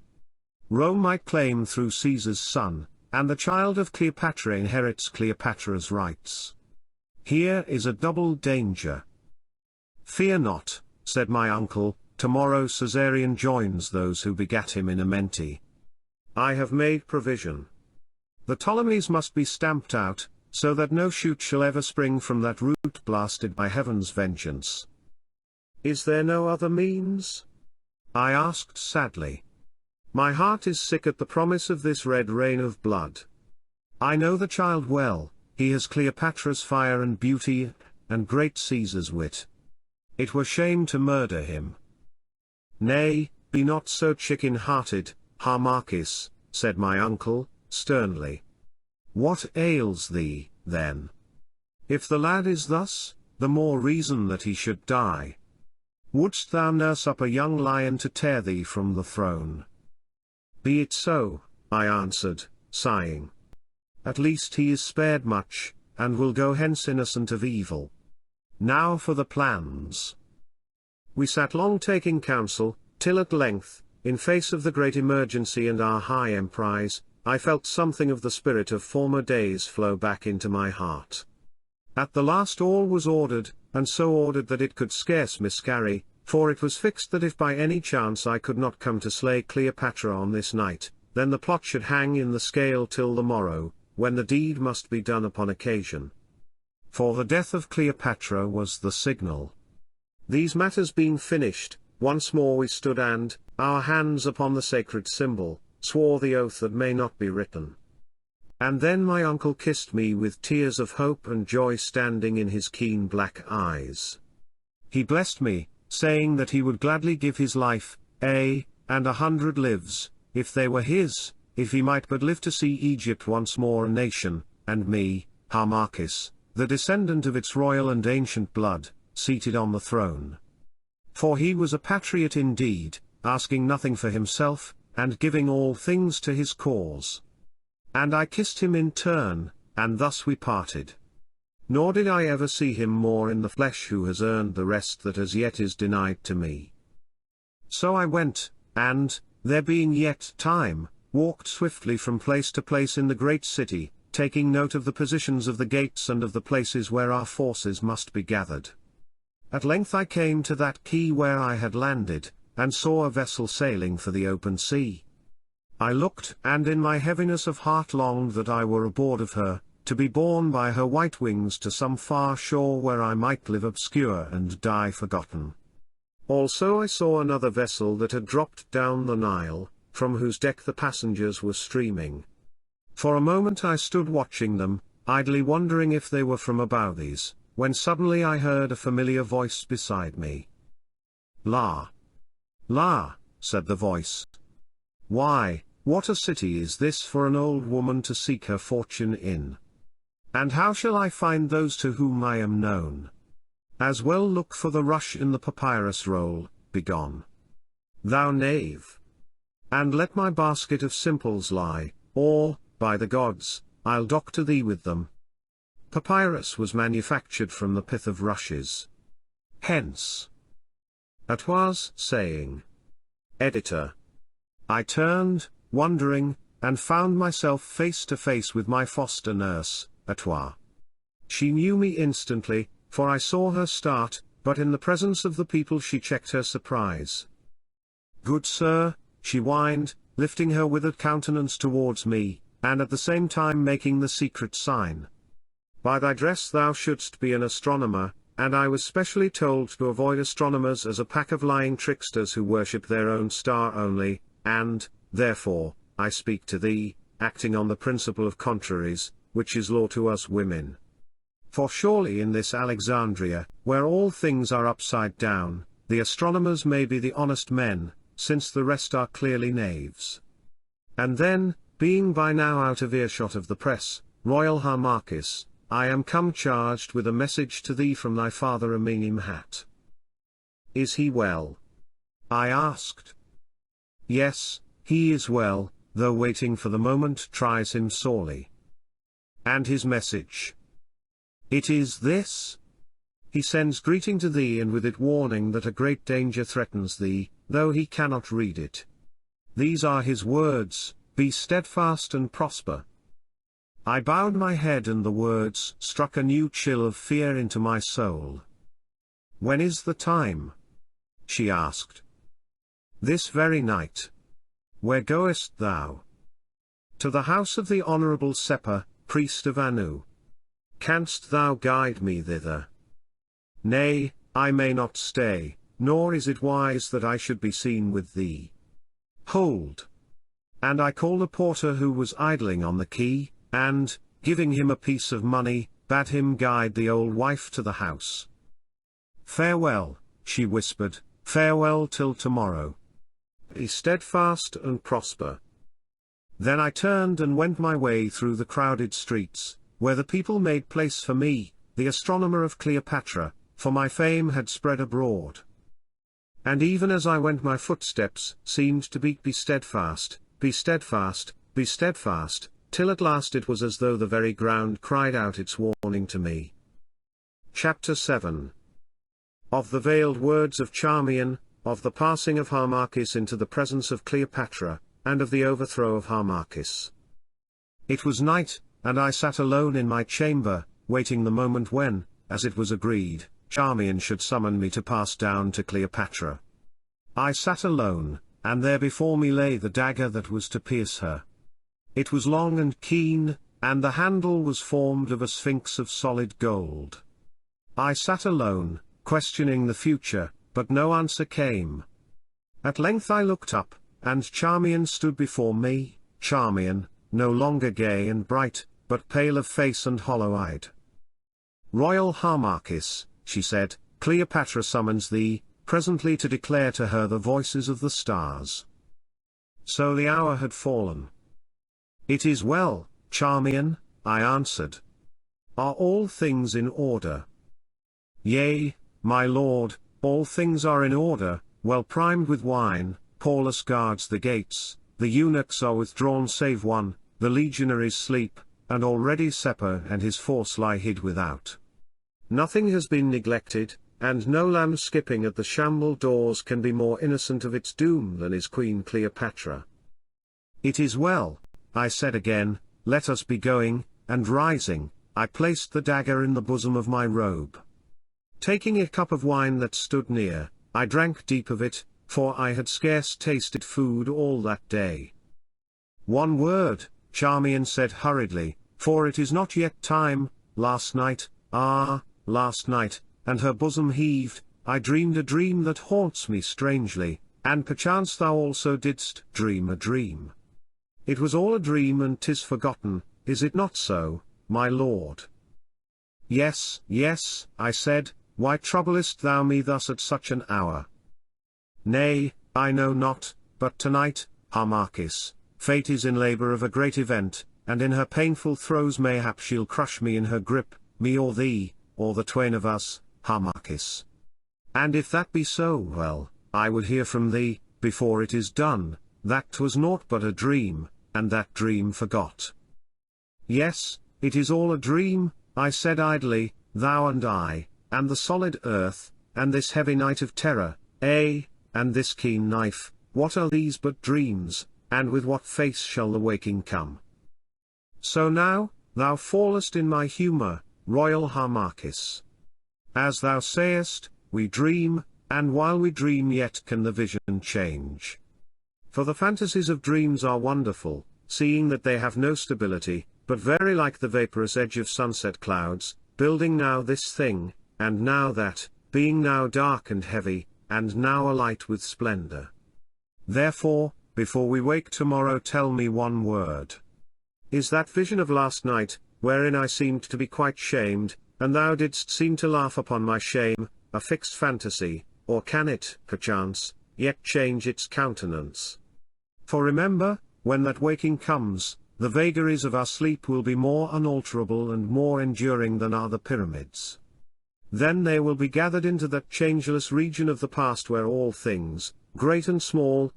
Rome might claim through Caesar's son, and the child of Cleopatra inherits Cleopatra's rights. Here is a double danger. Fear not, said my uncle, tomorrow Caesarion joins those who begat him in Amenti. I have made provision. The Ptolemies must be stamped out, so that no shoot shall ever spring from that root blasted by heaven's vengeance. Is there no other means? I asked sadly. My heart is sick at the promise of this red rain of blood. I know the child well, he has Cleopatra's fire and beauty, and great Caesar's wit. It were shame to murder him. Nay, be not so chicken-hearted, Harmachis, said my uncle, sternly. What ails thee, then? If the lad is thus, the more reason that he should die. Wouldst thou nurse up a young lion to tear thee from the throne? Be it so, I answered, sighing. At least he is spared much, and will go hence innocent of evil. Now for the plans. We sat long taking counsel, till at length, in face of the great emergency and our high emprise, I felt something of the spirit of former days flow back into my heart. At the last all was ordered, and so ordered that it could scarce miscarry, for it was fixed that if by any chance I could not come to slay Cleopatra on this night, then the plot should hang in the scale till the morrow, when the deed must be done upon occasion. For the death of Cleopatra was the signal. These matters being finished, once more we stood and, our hands upon the sacred symbol, swore the oath that may not be written. And then my uncle kissed me with tears of hope and joy standing in his keen black eyes. He blessed me, saying that he would gladly give his life, and 100 lives, if they were his, if he might but live to see Egypt once more a nation, and me, Harmachis, the descendant of its royal and ancient blood, seated on the throne. For he was a patriot indeed, asking nothing for himself, and giving all things to his cause. And I kissed him in turn, and thus we parted. Nor did I ever see him more in the flesh who has earned the rest that as yet is denied to me. So I went, and, there being yet time, walked swiftly from place to place in the great city, taking note of the positions of the gates and of the places where our forces must be gathered. At length I came to that quay where I had landed, and saw a vessel sailing for the open sea. I looked, and in my heaviness of heart longed that I were aboard of her, to be borne by her white wings to some far shore where I might live obscure and die forgotten. Also I saw another vessel that had dropped down the Nile, from whose deck the passengers were streaming. For a moment I stood watching them, idly wondering if they were from Abouthies, when suddenly I heard a familiar voice beside me. La! La! Said the voice. Why, what a city is this for an old woman to seek her fortune in? And how shall I find those to whom I am known? As well look for the rush in the papyrus roll, begone. Thou knave! And let my basket of simples lie, or, by the gods, I'll doctor thee with them. Papyrus was manufactured from the pith of rushes. Hence. Atwas saying. Editor. I turned, wondering, and found myself face to face with my foster nurse, Atwa. She knew me instantly, for I saw her start, but in the presence of the people she checked her surprise. Good sir, she whined, lifting her withered countenance towards me, and at the same time making the secret sign. By thy dress thou shouldst be an astronomer, and I was specially told to avoid astronomers as a pack of lying tricksters who worship their own star only, and, therefore, I speak to thee, acting on the principle of contraries, which is law to us women. For surely in this Alexandria, where all things are upside down, the astronomers may be the honest men, since the rest are clearly knaves. And then, being by now out of earshot of the press, Royal Harmachis, I am come charged with a message to thee from thy father Amenemhat. Is he well? I asked. Yes, he is well, though waiting for the moment tries him sorely. And his message? It is this. He sends greeting to thee and with it warning that a great danger threatens thee, though he cannot read it. These are his words, be steadfast and prosper. I bowed my head and the words struck a new chill of fear into my soul. When is the time? She asked. This very night. Where goest thou? To the house of the honourable Sepa, priest of Anu. Canst thou guide me thither? Nay, I may not stay, nor is it wise that I should be seen with thee. Hold. And I called the porter who was idling on the quay, and, giving him a piece of money, bade him guide the old wife to the house. Farewell, she whispered, farewell till tomorrow. Be steadfast and prosper. Then I turned and went my way through the crowded streets, where the people made place for me, the astronomer of Cleopatra, for my fame had spread abroad. And even as I went my footsteps seemed to beat be steadfast, be steadfast, be steadfast, till at last it was as though the very ground cried out its warning to me. Chapter 7. Of the veiled words of Charmian, of the passing of Harmachis into the presence of Cleopatra, and of the overthrow of Harmachis. It was night, and I sat alone in my chamber, waiting the moment when, as it was agreed, Charmian should summon me to pass down to Cleopatra. I sat alone, and there before me lay the dagger that was to pierce her. It was long and keen, and the handle was formed of a sphinx of solid gold. I sat alone, questioning the future, but no answer came. At length I looked up, and Charmian stood before me, Charmian, no longer gay and bright, but pale of face and hollow-eyed. Royal Harmachis, she said, Cleopatra summons thee, presently to declare to her the voices of the stars. So the hour had fallen. It is well, Charmian, I answered. Are all things in order? Yea, my lord, all things are in order, well primed with wine. Paulus guards the gates, the eunuchs are withdrawn save one, the legionaries sleep, and already Sepa and his force lie hid without. Nothing has been neglected, and no lamb skipping at the shamble doors can be more innocent of its doom than is Queen Cleopatra. It is well, I said again, let us be going, and rising, I placed the dagger in the bosom of my robe. Taking a cup of wine that stood near, I drank deep of it, for I had scarce tasted food all that day. One word, Charmian said hurriedly, for it is not yet time. Last night, last night, and her bosom heaved, I dreamed a dream that haunts me strangely, and perchance thou also didst dream a dream. It was all a dream and 'tis forgotten, is it not so, my lord? Yes, yes, I said, why troublest thou me thus at such an hour? Nay, I know not, but tonight, Harmachis, fate is in labour of a great event, and in her painful throes mayhap she'll crush me in her grip, me or thee, or the twain of us, Harmachis. And if that be so, well, I would hear from thee, before it is done, that 'twas naught but a dream, and that dream forgot. Yes, it is all a dream, I said idly, thou and I, and the solid earth, and this heavy night of terror, and this keen knife, what are these but dreams, and with what face shall the waking come? So now, thou fallest in my humour, royal Harmachis. As thou sayest, we dream, and while we dream yet can the vision change. For the fantasies of dreams are wonderful, seeing that they have no stability, but very like the vaporous edge of sunset clouds, building now this thing, and now that, being now dark and heavy, and now alight with splendor. Therefore, before we wake tomorrow tell me one word. Is that vision of last night, wherein I seemed to be quite shamed, and thou didst seem to laugh upon my shame, a fixed fantasy, or can it, perchance, yet change its countenance? For remember, when that waking comes, the vagaries of our sleep will be more unalterable and more enduring than are the pyramids. Then they will be gathered into that changeless region of the past where all things, great and small,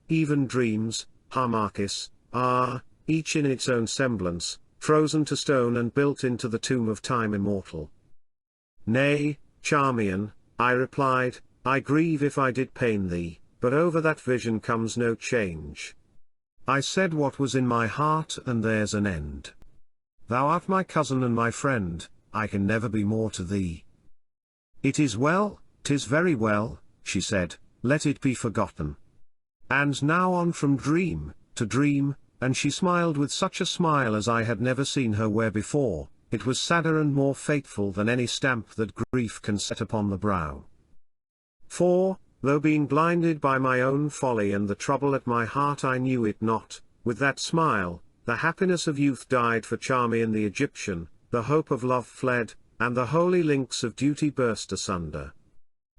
even dreams, Harmachis, are, each in its own semblance, frozen to stone and built into the tomb of time immortal. Nay, Charmian, I replied, I grieve if I did pain thee, but over that vision comes no change. I said what was in my heart and there's an end. Thou art my cousin and my friend, I can never be more to thee. It is well, 'tis very well, she said, let it be forgotten. And now on from dream, to dream, and she smiled with such a smile as I had never seen her wear before. It was sadder and more fateful than any stamp that grief can set upon the brow. For, though being blinded by my own folly and the trouble at my heart I knew it not, with that smile, the happiness of youth died for Charmian the Egyptian, the hope of love fled, and the holy links of duty burst asunder.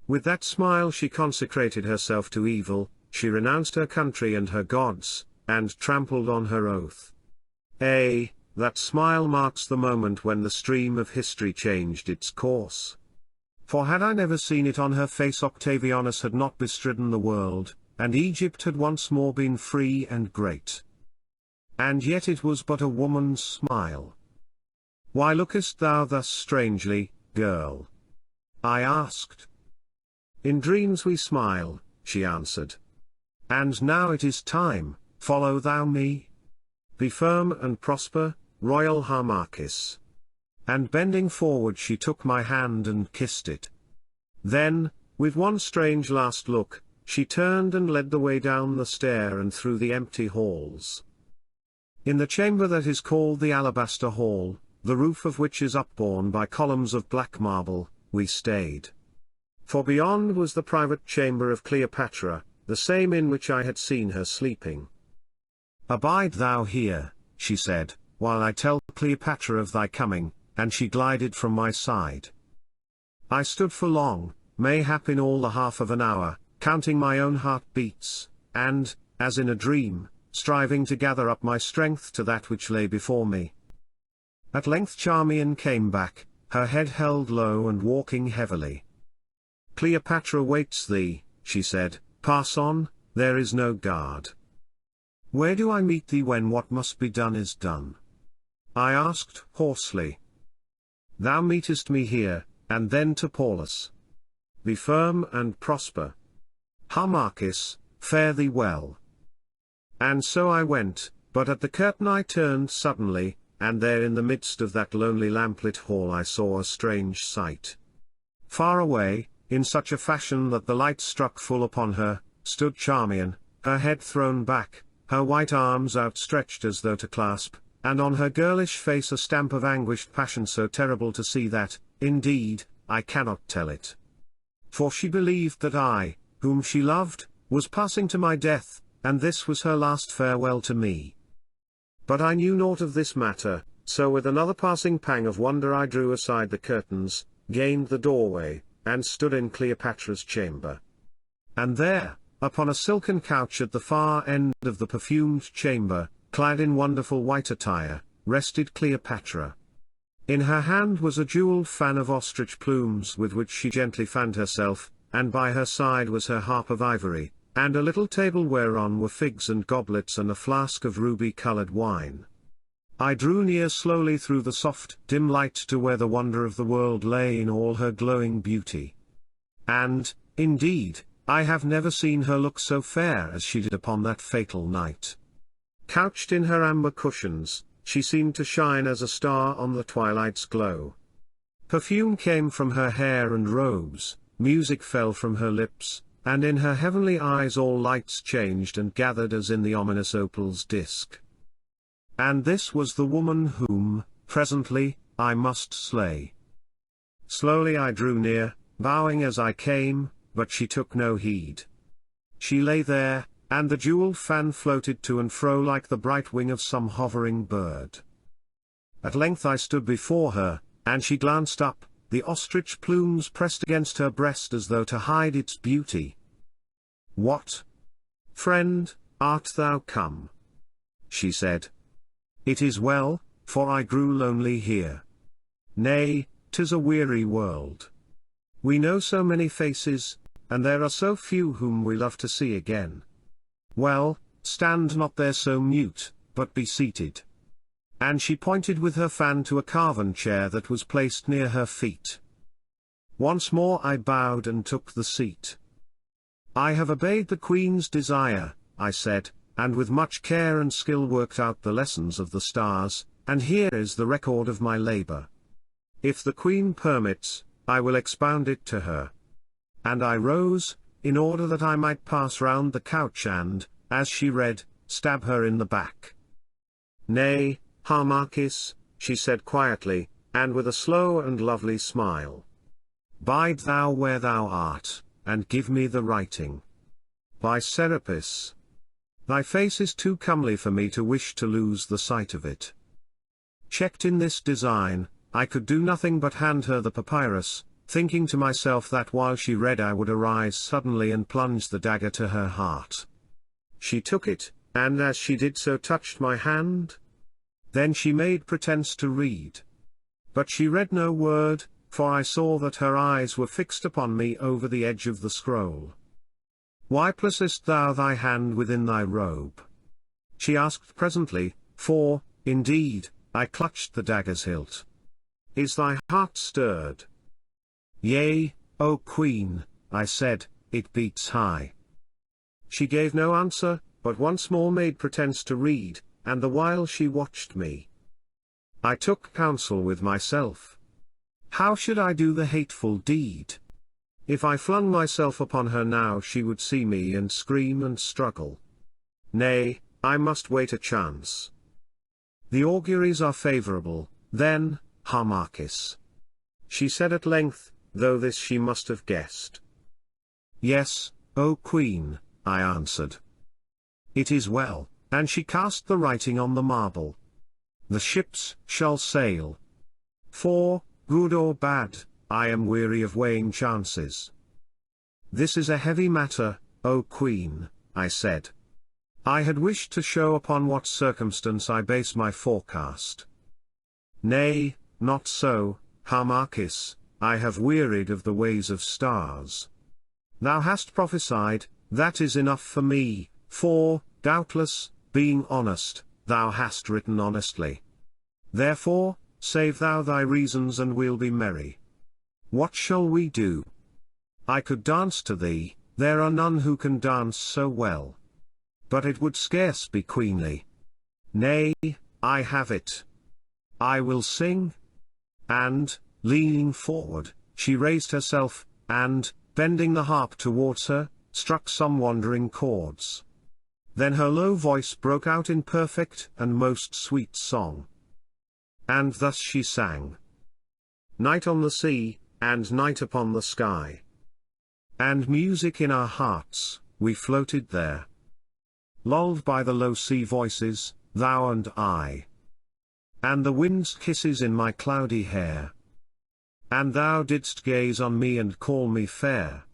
With that smile she consecrated herself to evil, she renounced her country and her gods, and trampled on her oath. That smile marks the moment when the stream of history changed its course. For had I never seen it on her face, Octavianus had not bestridden the world, and Egypt had once more been free and great. And yet it was but a woman's smile. "Why lookest thou thus strangely, girl?" I asked. "In dreams we smile," she answered. "And now it is time, follow thou me. Be firm and prosper, royal Harmachis." And bending forward she took my hand and kissed it. Then, with one strange last look, she turned and led the way down the stair and through the empty halls. In the chamber that is called the Alabaster Hall, the roof of which is upborne by columns of black marble, we stayed. For beyond was the private chamber of Cleopatra, the same in which I had seen her sleeping. "Abide thou here," she said, "while I tell Cleopatra of thy coming," and she glided from my side. I stood for long, mayhap in all the half of an hour, counting my own heart-beats, and, as in a dream, striving to gather up my strength to that which lay before me. At length Charmian came back, her head held low and walking heavily. "Cleopatra waits thee," she said, "pass on, there is no guard." "Where do I meet thee when what must be done is done?" I asked hoarsely. "Thou meetest me here, and then to Paulus. Be firm and prosper. Harmachis, fare thee well." And so I went, but at the curtain I turned suddenly, and there in the midst of that lonely lamplit hall I saw a strange sight. Far away, in such a fashion that the light struck full upon her, stood Charmian, her head thrown back, her white arms outstretched as though to clasp, and on her girlish face a stamp of anguished passion so terrible to see that, indeed, I cannot tell it. For she believed that I, whom she loved, was passing to my death, and this was her last farewell to me. But I knew naught of this matter, so with another passing pang of wonder I drew aside the curtains, gained the doorway, and stood in Cleopatra's chamber. And there, upon a silken couch at the far end of the perfumed chamber, clad in wonderful white attire, rested Cleopatra. In her hand was a jewelled fan of ostrich plumes with which she gently fanned herself, and by her side was her harp of ivory, and a little table whereon were figs and goblets and a flask of ruby-coloured wine. I drew near slowly through the soft, dim light to where the wonder of the world lay in all her glowing beauty. And, indeed, I have never seen her look so fair as she did upon that fatal night. Couched in her amber cushions, she seemed to shine as a star on the twilight's glow. Perfume came from her hair and robes, music fell from her lips, and in her heavenly eyes all lights changed and gathered as in the ominous opal's disk. And this was the woman whom, presently, I must slay. Slowly I drew near, bowing as I came, but she took no heed. She lay there, and the jewelled fan floated to and fro like the bright wing of some hovering bird. At length I stood before her, and she glanced up, the ostrich plumes pressed against her breast as though to hide its beauty. "What? Friend, art thou come?" she said. "It is well, for I grew lonely here. Nay, 'tis a weary world. We know so many faces, and there are so few whom we love to see again. Well, stand not there so mute, but be seated." And she pointed with her fan to a carven chair that was placed near her feet. Once more I bowed and took the seat. "I have obeyed the Queen's desire," I said, "and with much care and skill worked out the lessons of the stars, and here is the record of my labor. If the Queen permits, I will expound it to her." And I rose, in order that I might pass round the couch and, as she read, stab her in the back. Nay, Harmachis, she said quietly, and with a slow and lovely smile. Bide thou where thou art, and give me the writing. By Serapis. Thy face is too comely for me to wish to lose the sight of it. Checked in this design, I could do nothing but hand her the papyrus, thinking to myself that while she read I would arise suddenly and plunge the dagger to her heart. She took it, and as she did so touched my hand. Then she made pretense to read. But she read no word, for I saw that her eyes were fixed upon me over the edge of the scroll. Why placest thou thy hand within thy robe? She asked presently, for, indeed, I clutched the dagger's hilt. Is thy heart stirred? Yea, O Queen, I said, it beats high. She gave no answer, but once more made pretense to read, and the while she watched me. I took counsel with myself. How should I do the hateful deed? If I flung myself upon her now she would see me and scream and struggle. Nay, I must wait a chance. The auguries are favorable, then, Harmachis. She said at length, though this she must have guessed. Yes, O Queen, I answered. It is well, and she cast the writing on the marble. The ships shall sail. For, good or bad, I am weary of weighing chances. This is a heavy matter, O Queen, I said. I had wished to show upon what circumstance I base my forecast. Nay, not so, Harmachis, I have wearied of the ways of stars. Thou hast prophesied, that is enough for me, for, doubtless, being honest, thou hast written honestly. Therefore, save thou thy reasons and we'll be merry. What shall we do? I could dance to thee, there are none who can dance so well. But it would scarce be queenly. Nay, I have it. I will sing. And, leaning forward, she raised herself, and, bending the harp towards her, struck some wandering chords. Then her low voice broke out in perfect and most sweet song. And thus she sang. Night on the sea, and night upon the sky. And music in our hearts, we floated there. Lulled by the low sea voices, thou and I. And the wind's kisses in my cloudy hair. And thou didst gaze on me and call me fair.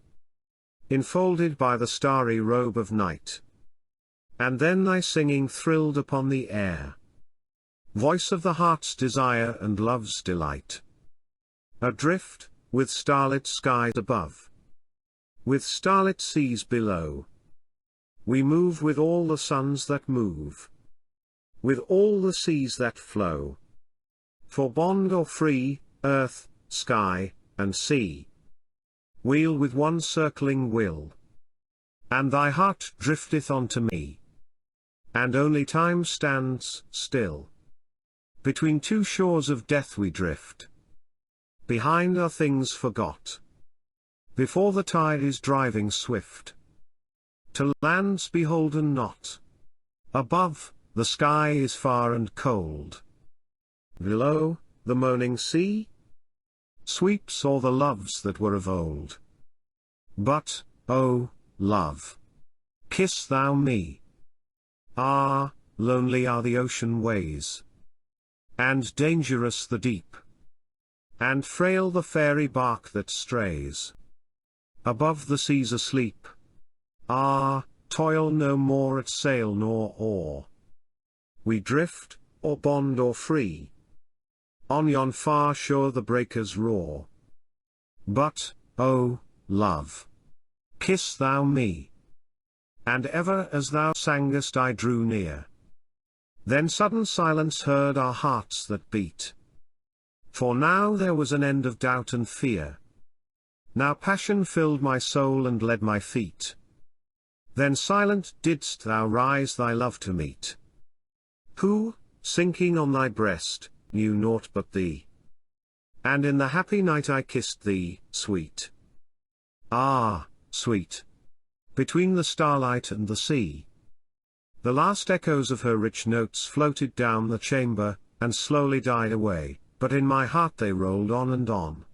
Enfolded by the starry robe of night. And then thy singing thrilled upon the air. Voice of the heart's desire and love's delight. Adrift, with starlit skies above. With starlit seas below. We move with all the suns that move. With all the seas that flow. For bond or free, earth, sky, and sea. Wheel with one circling will. And thy heart drifteth unto me. And only time stands still. Between two shores of death we drift. Behind are things forgot. Before the tide is driving swift. To lands beholden not. Above, the sky is far and cold. Below, the moaning sea sweeps o'er the loves that were of old. But, O, love, kiss thou me. Ah, lonely are the ocean ways. And dangerous the deep. And frail the fairy bark that strays. Above the seas asleep. Ah, toil no more at sail nor oar. We drift, or bond or free. On yon far shore the breakers roar. But, O, love, kiss thou me. And ever as thou sangest I drew near. Then sudden silence heard our hearts that beat. For now there was an end of doubt and fear. Now passion filled my soul and led my feet. Then silent didst thou rise thy love to meet. Who, sinking on thy breast, knew naught but thee. And in the happy night I kissed thee, sweet. Ah, sweet. Between the starlight and the sea. The last echoes of her rich notes floated down the chamber, and slowly died away, but in my heart they rolled on and on.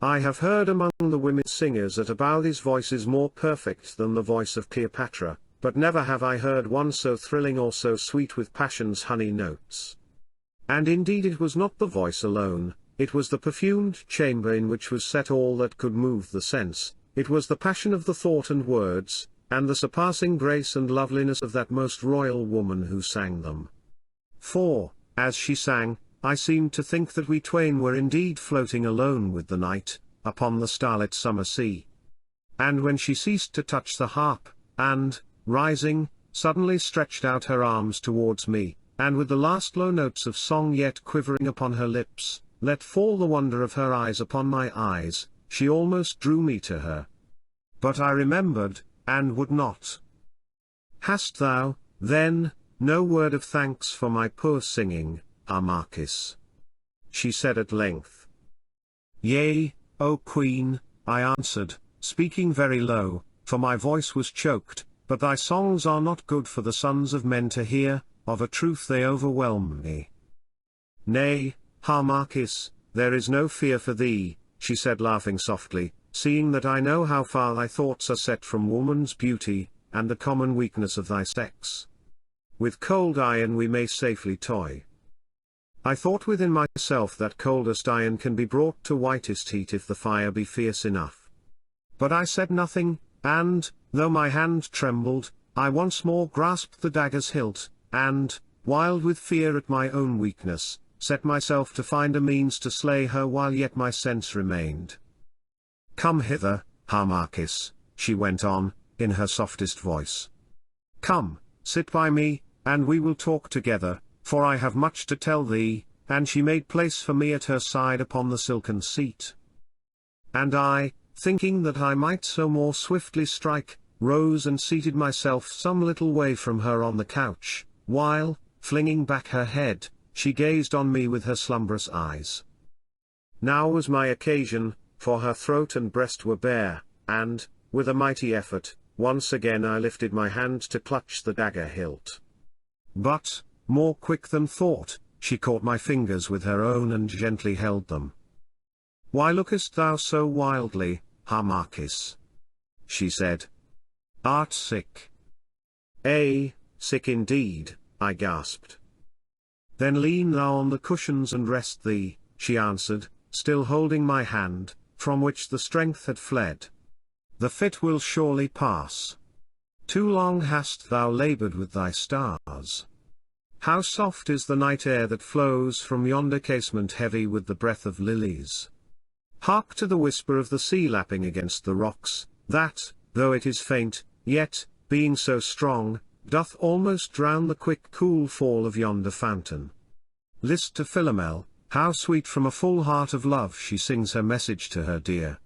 I have heard among the women singers at Aboudi's voices more perfect than the voice of Cleopatra, but never have I heard one so thrilling or so sweet with passion's honey notes. And indeed it was not the voice alone, it was the perfumed chamber in which was set all that could move the sense, it was the passion of the thought and words, and the surpassing grace and loveliness of that most royal woman who sang them. For, as she sang, I seemed to think that we twain were indeed floating alone with the night, upon the starlit summer sea. And when she ceased to touch the harp, and, rising, suddenly stretched out her arms towards me, and with the last low notes of song yet quivering upon her lips, let fall the wonder of her eyes upon my eyes, she almost drew me to her. But I remembered, and would not. Hast thou, then, no word of thanks for my poor singing, Harmachis? She said at length. Yea, O Queen, I answered, speaking very low, for my voice was choked, but thy songs are not good for the sons of men to hear, of a truth they overwhelm me. Nay, Harmachis, there is no fear for thee, she said laughing softly, seeing that I know how far thy thoughts are set from woman's beauty, and the common weakness of thy sex. With cold iron we may safely toy. I thought within myself that coldest iron can be brought to whitest heat if the fire be fierce enough. But I said nothing, and, though my hand trembled, I once more grasped the dagger's hilt, and, wild with fear at my own weakness, set myself to find a means to slay her while yet my sense remained. Come hither, Harmachis, she went on, in her softest voice. Come, sit by me, and we will talk together, for I have much to tell thee, and she made place for me at her side upon the silken seat. And I, thinking that I might so more swiftly strike, rose and seated myself some little way from her on the couch, while, flinging back her head, she gazed on me with her slumbrous eyes. Now was my occasion, for her throat and breast were bare, and, with a mighty effort, once again I lifted my hand to clutch the dagger hilt. But, more quick than thought, she caught my fingers with her own and gently held them. Why lookest thou so wildly, Harmachis? She said. Art sick? Sick indeed, I gasped. Then lean thou on the cushions and rest thee, she answered, still holding my hand, from which the strength had fled. The fit will surely pass. Too long hast thou labored with thy stars. How soft is the night air that flows from yonder casement heavy with the breath of lilies. Hark to the whisper of the sea lapping against the rocks, that, though it is faint, yet, being so strong, doth almost drown the quick cool fall of yonder fountain. List to Philomel, how sweet from a full heart of love she sings her message to her dear.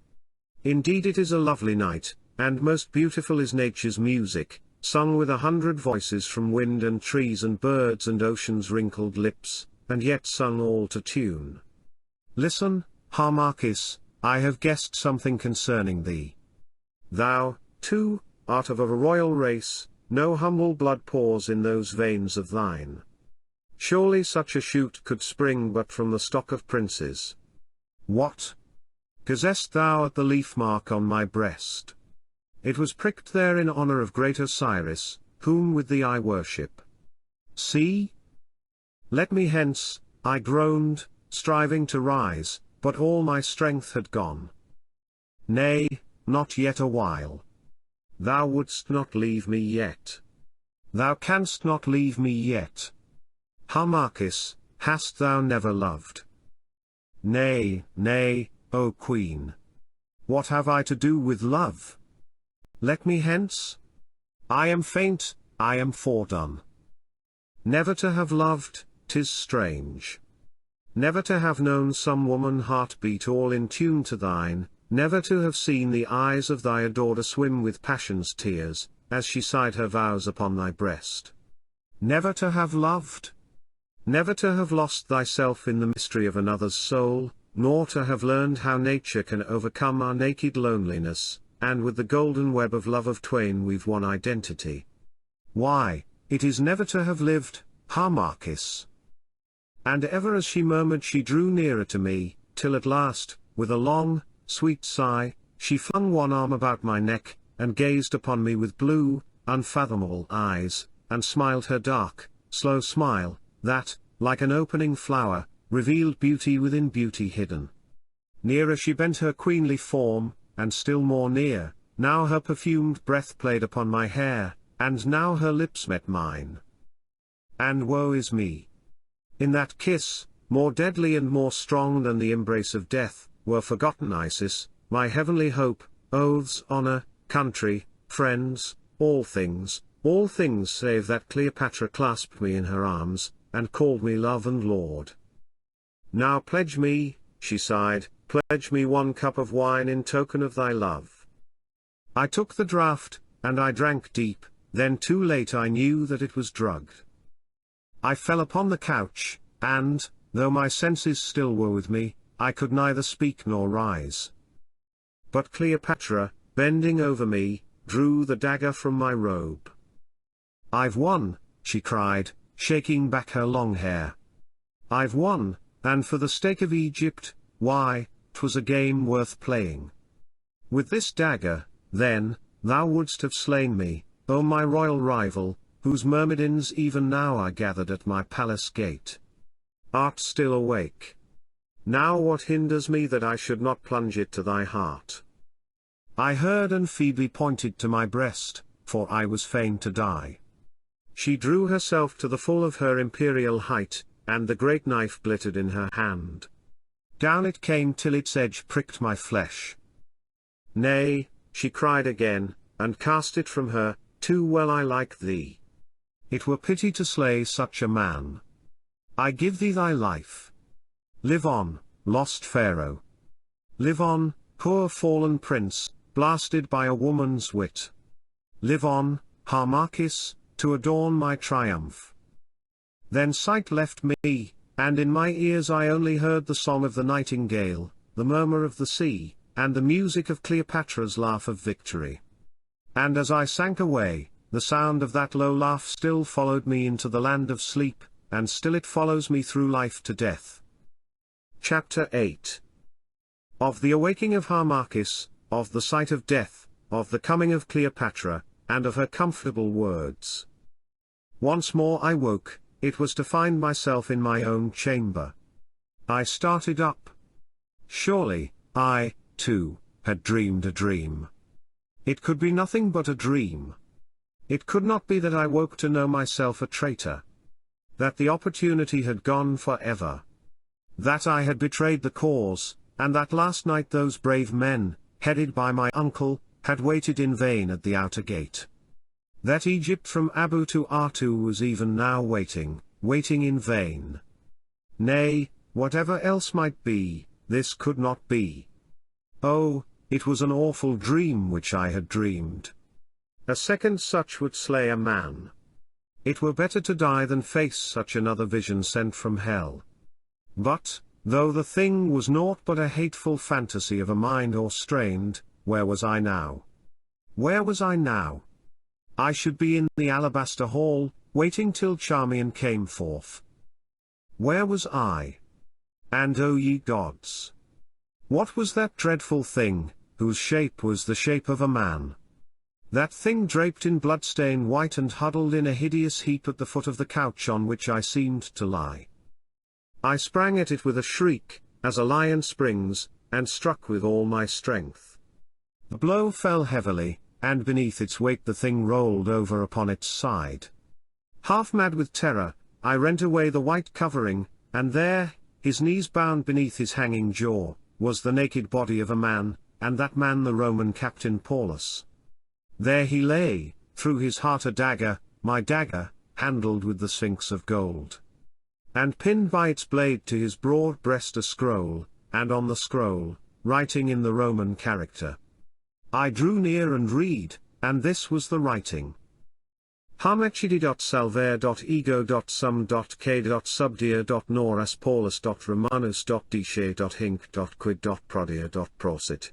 Indeed it is a lovely night, and most beautiful is nature's music, sung with 100 voices from wind and trees and birds and ocean's wrinkled lips, and yet sung all to tune. Listen, Harmachis, I have guessed something concerning thee. Thou, too, art of a royal race, no humble blood pours in those veins of thine. Surely such a shoot could spring but from the stock of princes. What? Possessed thou at the leaf mark on my breast? It was pricked there in honor of great Osiris, whom with thee I worship. See? Let me hence, I groaned, striving to rise, but all my strength had gone. Nay, not yet a while. Thou wouldst not leave me yet. Thou canst not leave me yet. Harmachis, hast thou never loved? Nay, nay, O Queen. What have I to do with love? Let me hence? I am faint, I am fordone. Never to have loved, 'tis strange. Never to have known some woman heart-beat all in tune to thine, never to have seen the eyes of thy adored swim with passion's tears, as she sighed her vows upon thy breast. Never to have loved? Never to have lost thyself in the mystery of another's soul, nor to have learned how nature can overcome our naked loneliness, and with the golden web of love of twain weave one identity. Why, it is never to have lived, Harmachis. And ever as she murmured she drew nearer to me, till at last, with a long, sweet sigh, she flung one arm about my neck, and gazed upon me with blue, unfathomable eyes, and smiled her dark, slow smile, that, like an opening flower, revealed beauty within beauty hidden. Nearer she bent her queenly form, and still more near, now her perfumed breath played upon my hair, and now her lips met mine. And woe is me! In that kiss, more deadly and more strong than the embrace of death, were forgotten Isis, my heavenly hope, oaths, honor, country, friends, all things save that Cleopatra clasped me in her arms, and called me love and lord. Now pledge me, she sighed, pledge me 1 cup of wine in token of thy love. I took the draught, and I drank deep, then too late I knew that it was drugged. I fell upon the couch, and, though my senses still were with me, I could neither speak nor rise. But Cleopatra, bending over me, drew the dagger from my robe. I've won, she cried, shaking back her long hair. I've won, and for the stake of Egypt, why, 'twas a game worth playing. With this dagger, then, thou wouldst have slain me, O my royal rival, whose myrmidons even now are gathered at my palace gate. Art still awake? Now what hinders me that I should not plunge it to thy heart? I heard and feebly pointed to my breast, for I was fain to die. She drew herself to the full of her imperial height, and the great knife glittered in her hand. Down it came till its edge pricked my flesh. Nay, she cried again, and cast it from her, too well I like thee. It were pity to slay such a man. I give thee thy life. Live on, lost Pharaoh. Live on, poor fallen prince, blasted by a woman's wit. Live on, Harmachis, to adorn my triumph. Then sight left me, and in my ears I only heard the song of the nightingale, the murmur of the sea, and the music of Cleopatra's laugh of victory. And as I sank away, the sound of that low laugh still followed me into the land of sleep, and still it follows me through life to death. Chapter 8. Of the awaking of Harmachis, of the sight of death, of the coming of Cleopatra, and of her comfortable words. Once more I woke, it was to find myself in my own chamber. I started up. Surely, I, too, had dreamed a dream. It could be nothing but a dream. It could not be that I woke to know myself a traitor. That the opportunity had gone forever. That I had betrayed the cause, and that last night those brave men, headed by my uncle, had waited in vain at the outer gate. That Egypt from Abu to Artu was even now waiting in vain. Nay, whatever else might be, this could not be. Oh, it was an awful dream which I had dreamed. A second such would slay a man. It were better to die than face such another vision sent from hell. But, though the thing was naught but a hateful fantasy of a mind o'erstrained, where was I now? Where was I now? I should be in the alabaster hall, waiting till Charmian came forth. Where was I? And O ye gods! What was that dreadful thing, whose shape was the shape of a man? That thing draped in bloodstain white and huddled in a hideous heap at the foot of the couch on which I seemed to lie. I sprang at it with a shriek, as a lion springs, and struck with all my strength. The blow fell heavily, and beneath its weight the thing rolled over upon its side. Half mad with terror, I rent away the white covering, and there, his knees bound beneath his hanging jaw, was the naked body of a man, and that man the Roman captain Paulus. There he lay, through his heart a dagger, my dagger, handled with the sphinx of gold. And pinned by its blade to his broad breast a scroll, and on the scroll, writing in the Roman character. I drew near and read, and this was the writing. Harmachidi.salver.ego.sum.k.subdia.noras paulus.romanus.dishe.hinc.quid.prodia.prosit.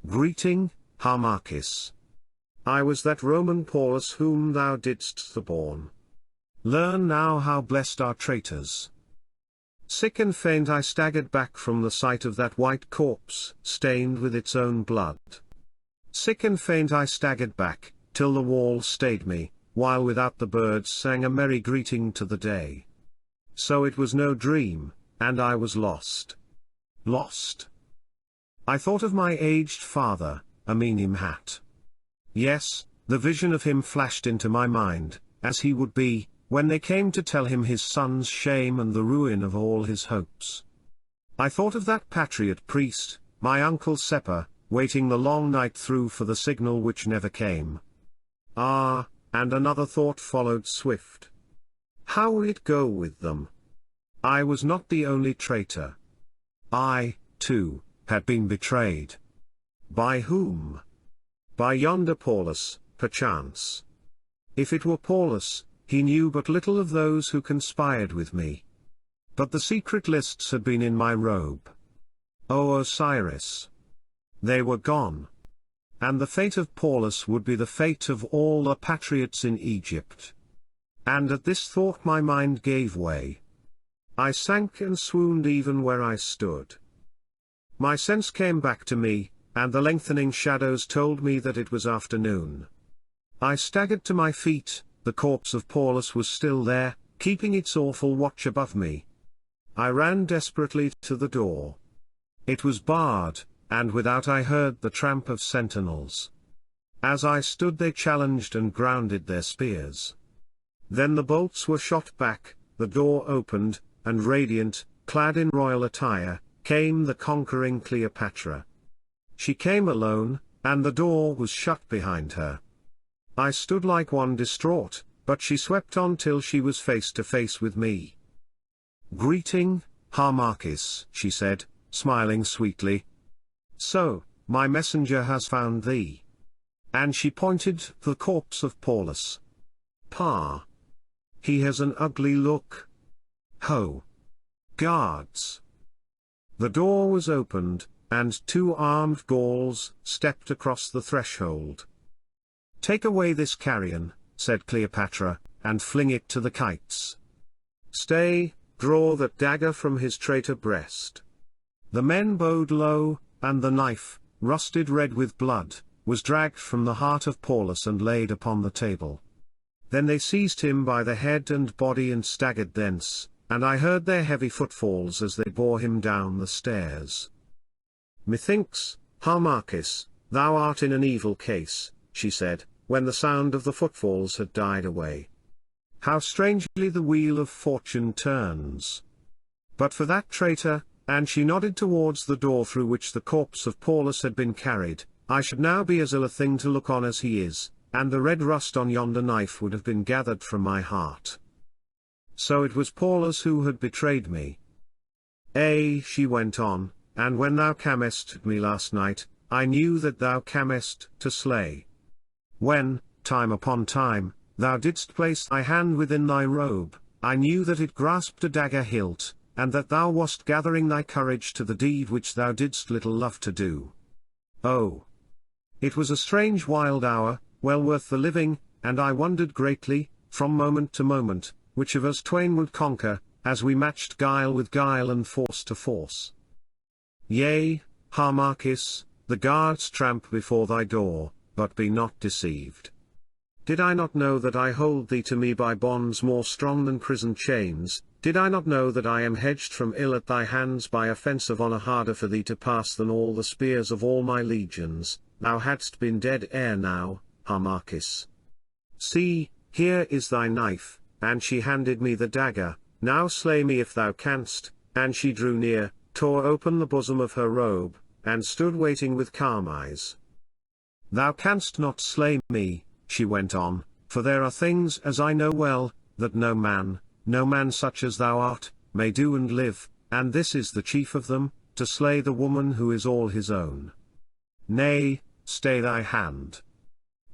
Greeting, Harmachis. I was that Roman Paulus whom thou didst suborn. Learn now how blessed are traitors. Sick and faint I staggered back from the sight of that white corpse, stained with its own blood. Sick and faint I staggered back, till the wall stayed me, while without the birds sang a merry greeting to the day. So it was no dream, and I was lost. Lost. I thought of my aged father, Amenemhat. Yes, the vision of him flashed into my mind, as he would be, when they came to tell him his son's shame and the ruin of all his hopes. I thought of that patriot priest, my uncle Seppa, waiting the long night through for the signal which never came. Ah, and another thought followed swift. How would it go with them? I was not the only traitor. I, too, had been betrayed. By whom? By yonder Paulus, perchance. If it were Paulus, he knew but little of those who conspired with me. But the secret lists had been in my robe. O Osiris! They were gone. And the fate of Paulus would be the fate of all the patriots in Egypt. And at this thought my mind gave way. I sank and swooned even where I stood. My sense came back to me, and the lengthening shadows told me that it was afternoon. I staggered to my feet. The corpse of Paulus was still there, keeping its awful watch above me. I ran desperately to the door. It was barred, and without I heard the tramp of sentinels. As I stood they challenged and grounded their spears. Then the bolts were shot back, the door opened, and radiant, clad in royal attire, came the conquering Cleopatra. She came alone, and the door was shut behind her. I stood like one distraught, but she swept on till she was face to face with me. "Greeting, Harmachis," she said, smiling sweetly. "So, my messenger has found thee." And she pointed to the corpse of Paulus. "Pa! He has an ugly look. Ho! Guards!" The door was opened, and 2 armed Gauls stepped across the threshold. "Take away this carrion," said Cleopatra, "and fling it to the kites. Stay, draw that dagger from his traitor breast." The men bowed low, and the knife, rusted red with blood, was dragged from the heart of Paulus and laid upon the table. Then they seized him by the head and body and staggered thence, and I heard their heavy footfalls as they bore him down the stairs. "Methinks, Harmachis, thou art in an evil case," she said, when the sound of the footfalls had died away. "How strangely the wheel of fortune turns! But for that traitor," and she nodded towards the door through which the corpse of Paulus had been carried, "I should now be as ill a thing to look on as he is, and the red rust on yonder knife would have been gathered from my heart." So it was Paulus who had betrayed me. "Ay," she went on, "and when thou camest to me last night, I knew that thou camest to slay. When, time upon time, thou didst place thy hand within thy robe, I knew that it grasped a dagger hilt, and that thou wast gathering thy courage to the deed which thou didst little love to do. Oh! It was a strange wild hour, well worth the living, and I wondered greatly, from moment to moment, which of us twain would conquer, as we matched guile with guile and force to force. Yea, Harmachis, the guards tramp before thy door, but be not deceived. Did I not know that I hold thee to me by bonds more strong than prison chains? Did I not know that I am hedged from ill at thy hands by a fence of honour harder for thee to pass than all the spears of all my legions? Thou hadst been dead ere now, Harmachis. See, here is thy knife, and she handed me the dagger. Now slay me if thou canst. And she drew near, tore open the bosom of her robe, and stood waiting with calm eyes. "Thou canst not slay me," she went on, "for there are things, as I know well, that no man such as thou art, may do and live, and this is the chief of them, to slay the woman who is all his own. Nay, stay thy hand.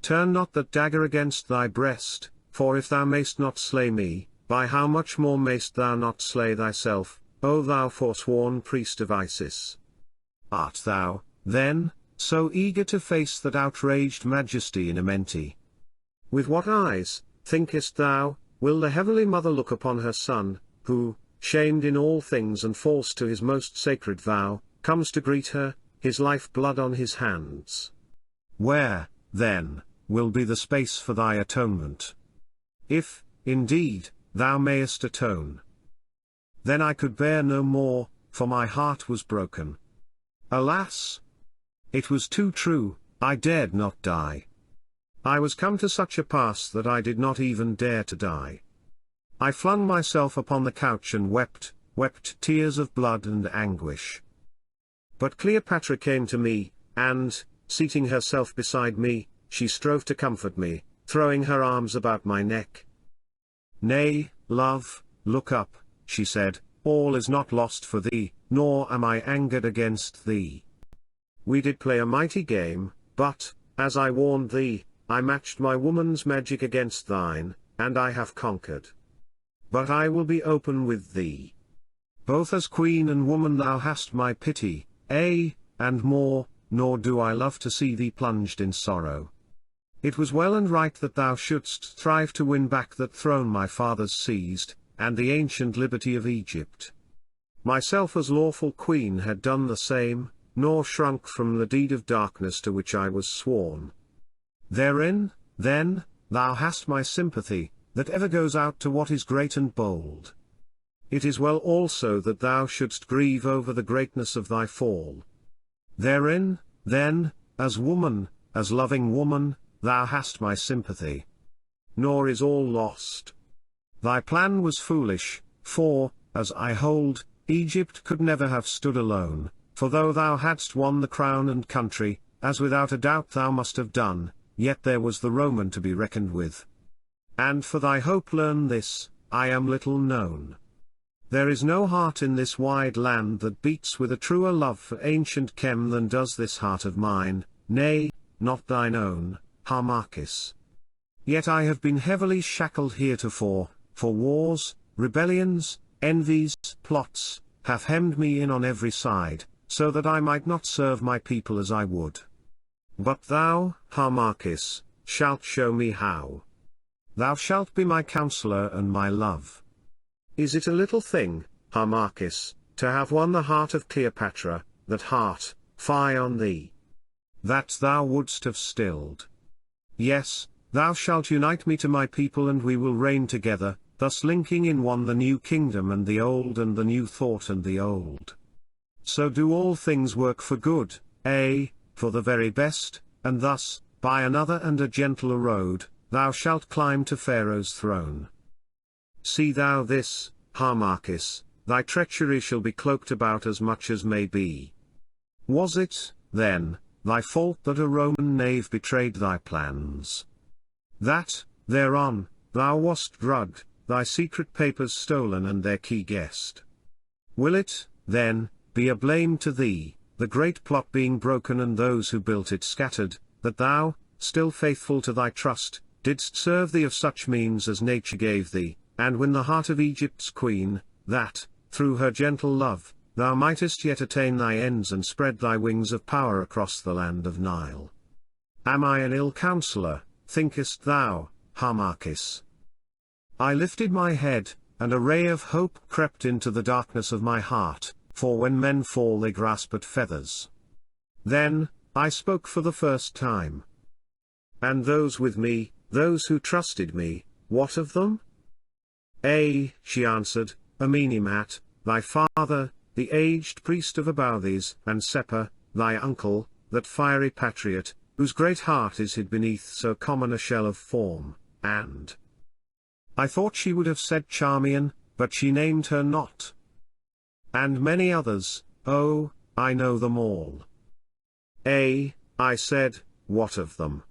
Turn not that dagger against thy breast, for if thou mayst not slay me, by how much more mayst thou not slay thyself, O thou forsworn priest of Isis? Art thou, then, so eager to face that outraged majesty in Amenti. With what eyes, thinkest thou, will the Heavenly Mother look upon her Son, who, shamed in all things and false to his most sacred vow, comes to greet her, his life blood on his hands? Where, then, will be the space for thy atonement? If, indeed, thou mayest atone. Then I could bear no more, for my heart was broken. Alas! It was too true, I dared not die. I was come to such a pass that I did not even dare to die. I flung myself upon the couch and wept tears of blood and anguish. But Cleopatra came to me, and, seating herself beside me, she strove to comfort me, throwing her arms about my neck. "Nay, love, look up," she said, "all is not lost for thee, nor am I angered against thee. We did play a mighty game, but, as I warned thee, I matched my woman's magic against thine, and I have conquered. But I will be open with thee. Both as queen and woman thou hast my pity, and more, nor do I love to see thee plunged in sorrow. It was well and right that thou shouldst strive to win back that throne my fathers seized, and the ancient liberty of Egypt. Myself as lawful queen had done the same, nor shrunk from the deed of darkness to which I was sworn. Therein, then, thou hast my sympathy, that ever goes out to what is great and bold. It is well also that thou shouldst grieve over the greatness of thy fall. Therein, then, as woman, as loving woman, thou hast my sympathy. Nor is all lost. Thy plan was foolish, for, as I hold, Egypt could never have stood alone, for though thou hadst won the crown and country, as without a doubt thou must have done, yet there was the Roman to be reckoned with. And for thy hope learn this, I am little known. There is no heart in this wide land that beats with a truer love for ancient Chem than does this heart of mine, nay, not thine own, Harmachis. Yet I have been heavily shackled heretofore, for wars, rebellions, envies, plots, have hemmed me in on every side, so that I might not serve my people as I would. But thou, Harmachis, shalt show me how. Thou shalt be my counselor and my love. Is it a little thing, Harmachis, to have won the heart of Cleopatra, that heart, fie on thee, that thou wouldst have stilled? Yes, thou shalt unite me to my people and we will reign together, thus linking in one the new kingdom and the old and the new thought and the old. So do all things work for good, for the very best, and thus, by another and a gentler road, thou shalt climb to Pharaoh's throne. See thou this, Harmachis, thy treachery shall be cloaked about as much as may be. Was it, then, thy fault that a Roman knave betrayed thy plans? That, thereon, thou wast drugged, thy secret papers stolen and their key guessed? Will it, then, be a blame to thee, the great plot being broken and those who built it scattered, that thou, still faithful to thy trust, didst serve thee of such means as nature gave thee, and win the heart of Egypt's queen, that, through her gentle love, thou mightest yet attain thy ends and spread thy wings of power across the land of Nile? Am I an ill counselor, thinkest thou, Harmachis? I lifted my head, and a ray of hope crept into the darkness of my heart, for when men fall they grasp at feathers. Then, I spoke for the first time. And those with me, those who trusted me, what of them? She answered, Amenemhat, thy father, the aged priest of Abouthes, and Sepper, thy uncle, that fiery patriot, whose great heart is hid beneath so common a shell of form, and I thought she would have said Charmian, but she named her not. And many others, oh, I know them all. I said, what of them?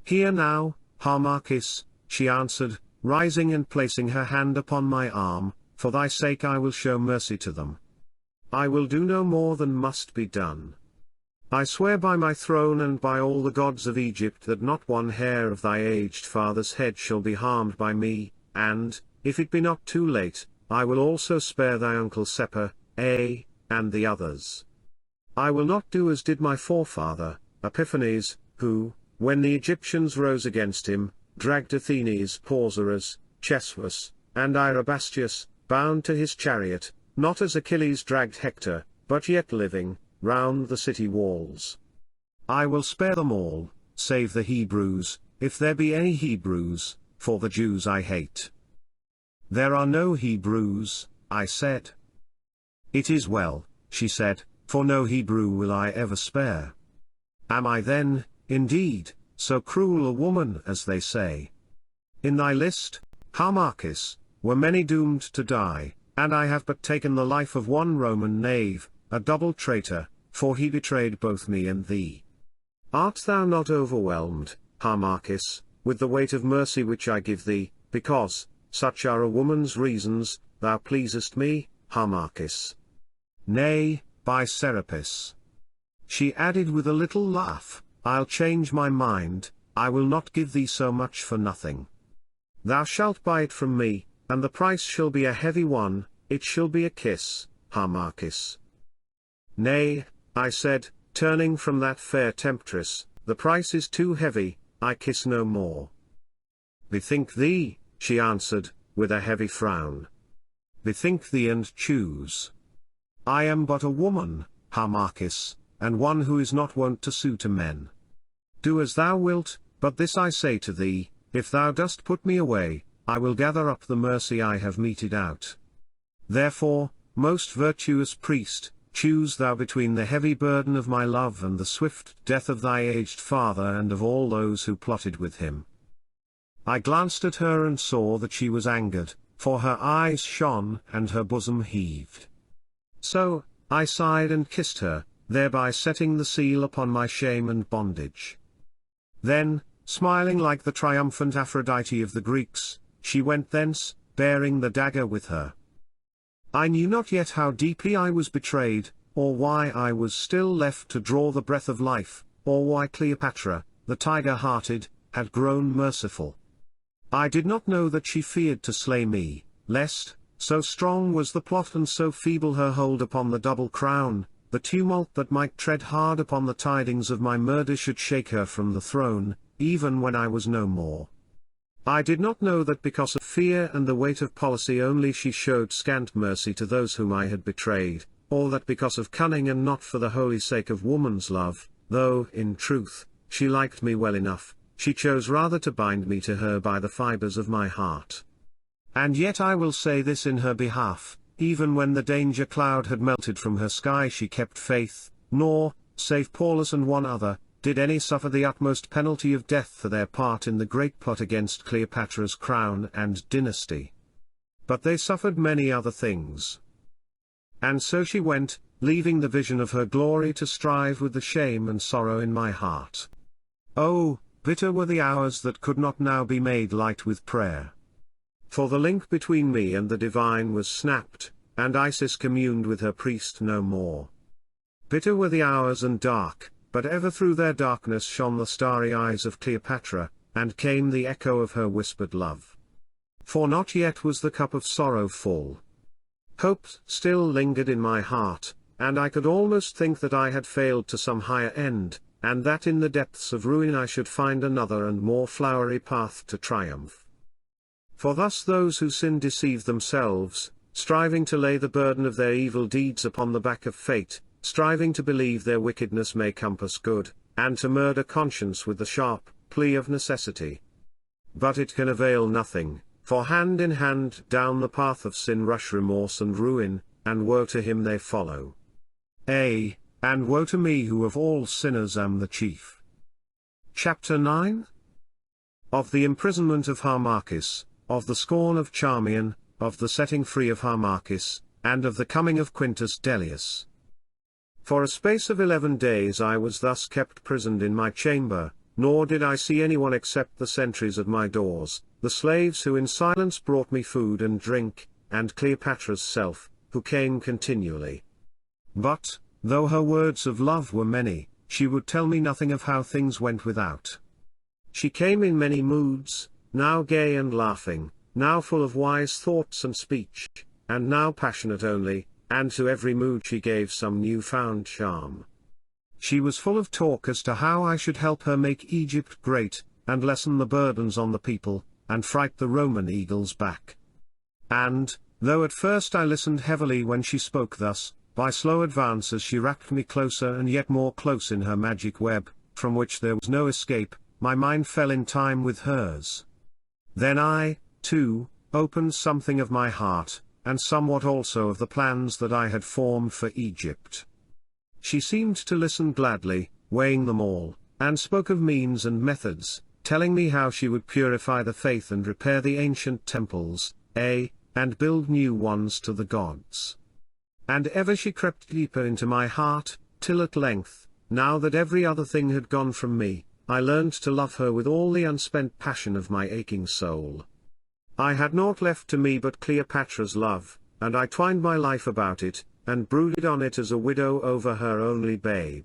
Hear now, Harmachis, she answered, rising and placing her hand upon my arm, for thy sake I will show mercy to them. I will do no more than must be done. I swear by my throne and by all the gods of Egypt that not one hair of thy aged father's head shall be harmed by me, and, if it be not too late, I will also spare thy uncle Sepper, and the others. I will not do as did my forefather, Epiphanes, who, when the Egyptians rose against him, dragged Athenes, Pausaras, Cheswas, and Irabastius, bound to his chariot, not as Achilles dragged Hector, but yet living, round the city walls. I will spare them all, save the Hebrews, if there be any Hebrews, for the Jews I hate. There are no Hebrews, I said. It is well, she said, for no Hebrew will I ever spare. Am I then, indeed, so cruel a woman as they say? In thy list, Harmachis, were many doomed to die, and I have but taken the life of one Roman knave, a double traitor, for he betrayed both me and thee. Art thou not overwhelmed, Harmachis, with the weight of mercy which I give thee, because, such are a woman's reasons, thou pleasest me, Harmachis? Nay, by Serapis. She added with a little laugh, I'll change my mind, I will not give thee so much for nothing. Thou shalt buy it from me, and the price shall be a heavy one, it shall be a kiss, Harmachis. Nay, I said, turning from that fair temptress, the price is too heavy, I kiss no more. Bethink thee, she answered, with a heavy frown. Bethink thee and choose. I am but a woman, Harmachis, and one who is not wont to sue to men. Do as thou wilt, but this I say to thee, if thou dost put me away, I will gather up the mercy I have meted out. Therefore, most virtuous priest, choose thou between the heavy burden of my love and the swift death of thy aged father and of all those who plotted with him. I glanced at her and saw that she was angered, for her eyes shone and her bosom heaved. So, I sighed and kissed her, thereby setting the seal upon my shame and bondage. Then, smiling like the triumphant Aphrodite of the Greeks, she went thence, bearing the dagger with her. I knew not yet how deeply I was betrayed, or why I was still left to draw the breath of life, or why Cleopatra, the tiger-hearted, had grown merciful. I did not know that she feared to slay me, lest, so strong was the plot and so feeble her hold upon the double crown, the tumult that might tread hard upon the tidings of my murder should shake her from the throne, even when I was no more. I did not know that because of fear and the weight of policy only she showed scant mercy to those whom I had betrayed, or that because of cunning and not for the holy sake of woman's love, though, in truth, she liked me well enough, she chose rather to bind me to her by the fibres of my heart. And yet I will say this in her behalf, even when the danger cloud had melted from her sky she kept faith, nor, save Paulus and one other, did any suffer the utmost penalty of death for their part in the great plot against Cleopatra's crown and dynasty. But they suffered many other things. And so she went, leaving the vision of her glory to strive with the shame and sorrow in my heart. Oh, bitter were the hours that could not now be made light with prayer. For the link between me and the divine was snapped, and Isis communed with her priest no more. Bitter were the hours and dark, but ever through their darkness shone the starry eyes of Cleopatra, and came the echo of her whispered love. For not yet was the cup of sorrow full. Hope still lingered in my heart, and I could almost think that I had failed to some higher end, and that in the depths of ruin I should find another and more flowery path to triumph. For thus those who sin deceive themselves, striving to lay the burden of their evil deeds upon the back of fate, striving to believe their wickedness may compass good, and to murder conscience with the sharp plea of necessity. But it can avail nothing, for hand in hand down the path of sin rush remorse and ruin, and woe to him they follow. And woe to me who of all sinners am the chief. Chapter 9? Of the imprisonment of Harmachis, of the scorn of Charmian, of the setting free of Harmachis, and of the coming of Quintus Dellius. For a space of 11 days I was thus kept prisoned in my chamber, nor did I see anyone except the sentries at my doors, the slaves who in silence brought me food and drink, and Cleopatra's self, who came continually. But, though her words of love were many, she would tell me nothing of how things went without. She came in many moods, now gay and laughing, now full of wise thoughts and speech, and now passionate only, and to every mood she gave some new-found charm. She was full of talk as to how I should help her make Egypt great, and lessen the burdens on the people, and fright the Roman eagles back. And, though at first I listened heavily when she spoke thus, by slow advances she wrapped me closer and yet more close in her magic web, from which there was no escape, my mind fell in time with hers. Then I, too, opened something of my heart, and somewhat also of the plans that I had formed for Egypt. She seemed to listen gladly, weighing them all, and spoke of means and methods, telling me how she would purify the faith and repair the ancient temples, and build new ones to the gods. And ever she crept deeper into my heart, till at length, now that every other thing had gone from me, I learned to love her with all the unspent passion of my aching soul. I had naught left to me but Cleopatra's love, and I twined my life about it, and brooded on it as a widow over her only babe.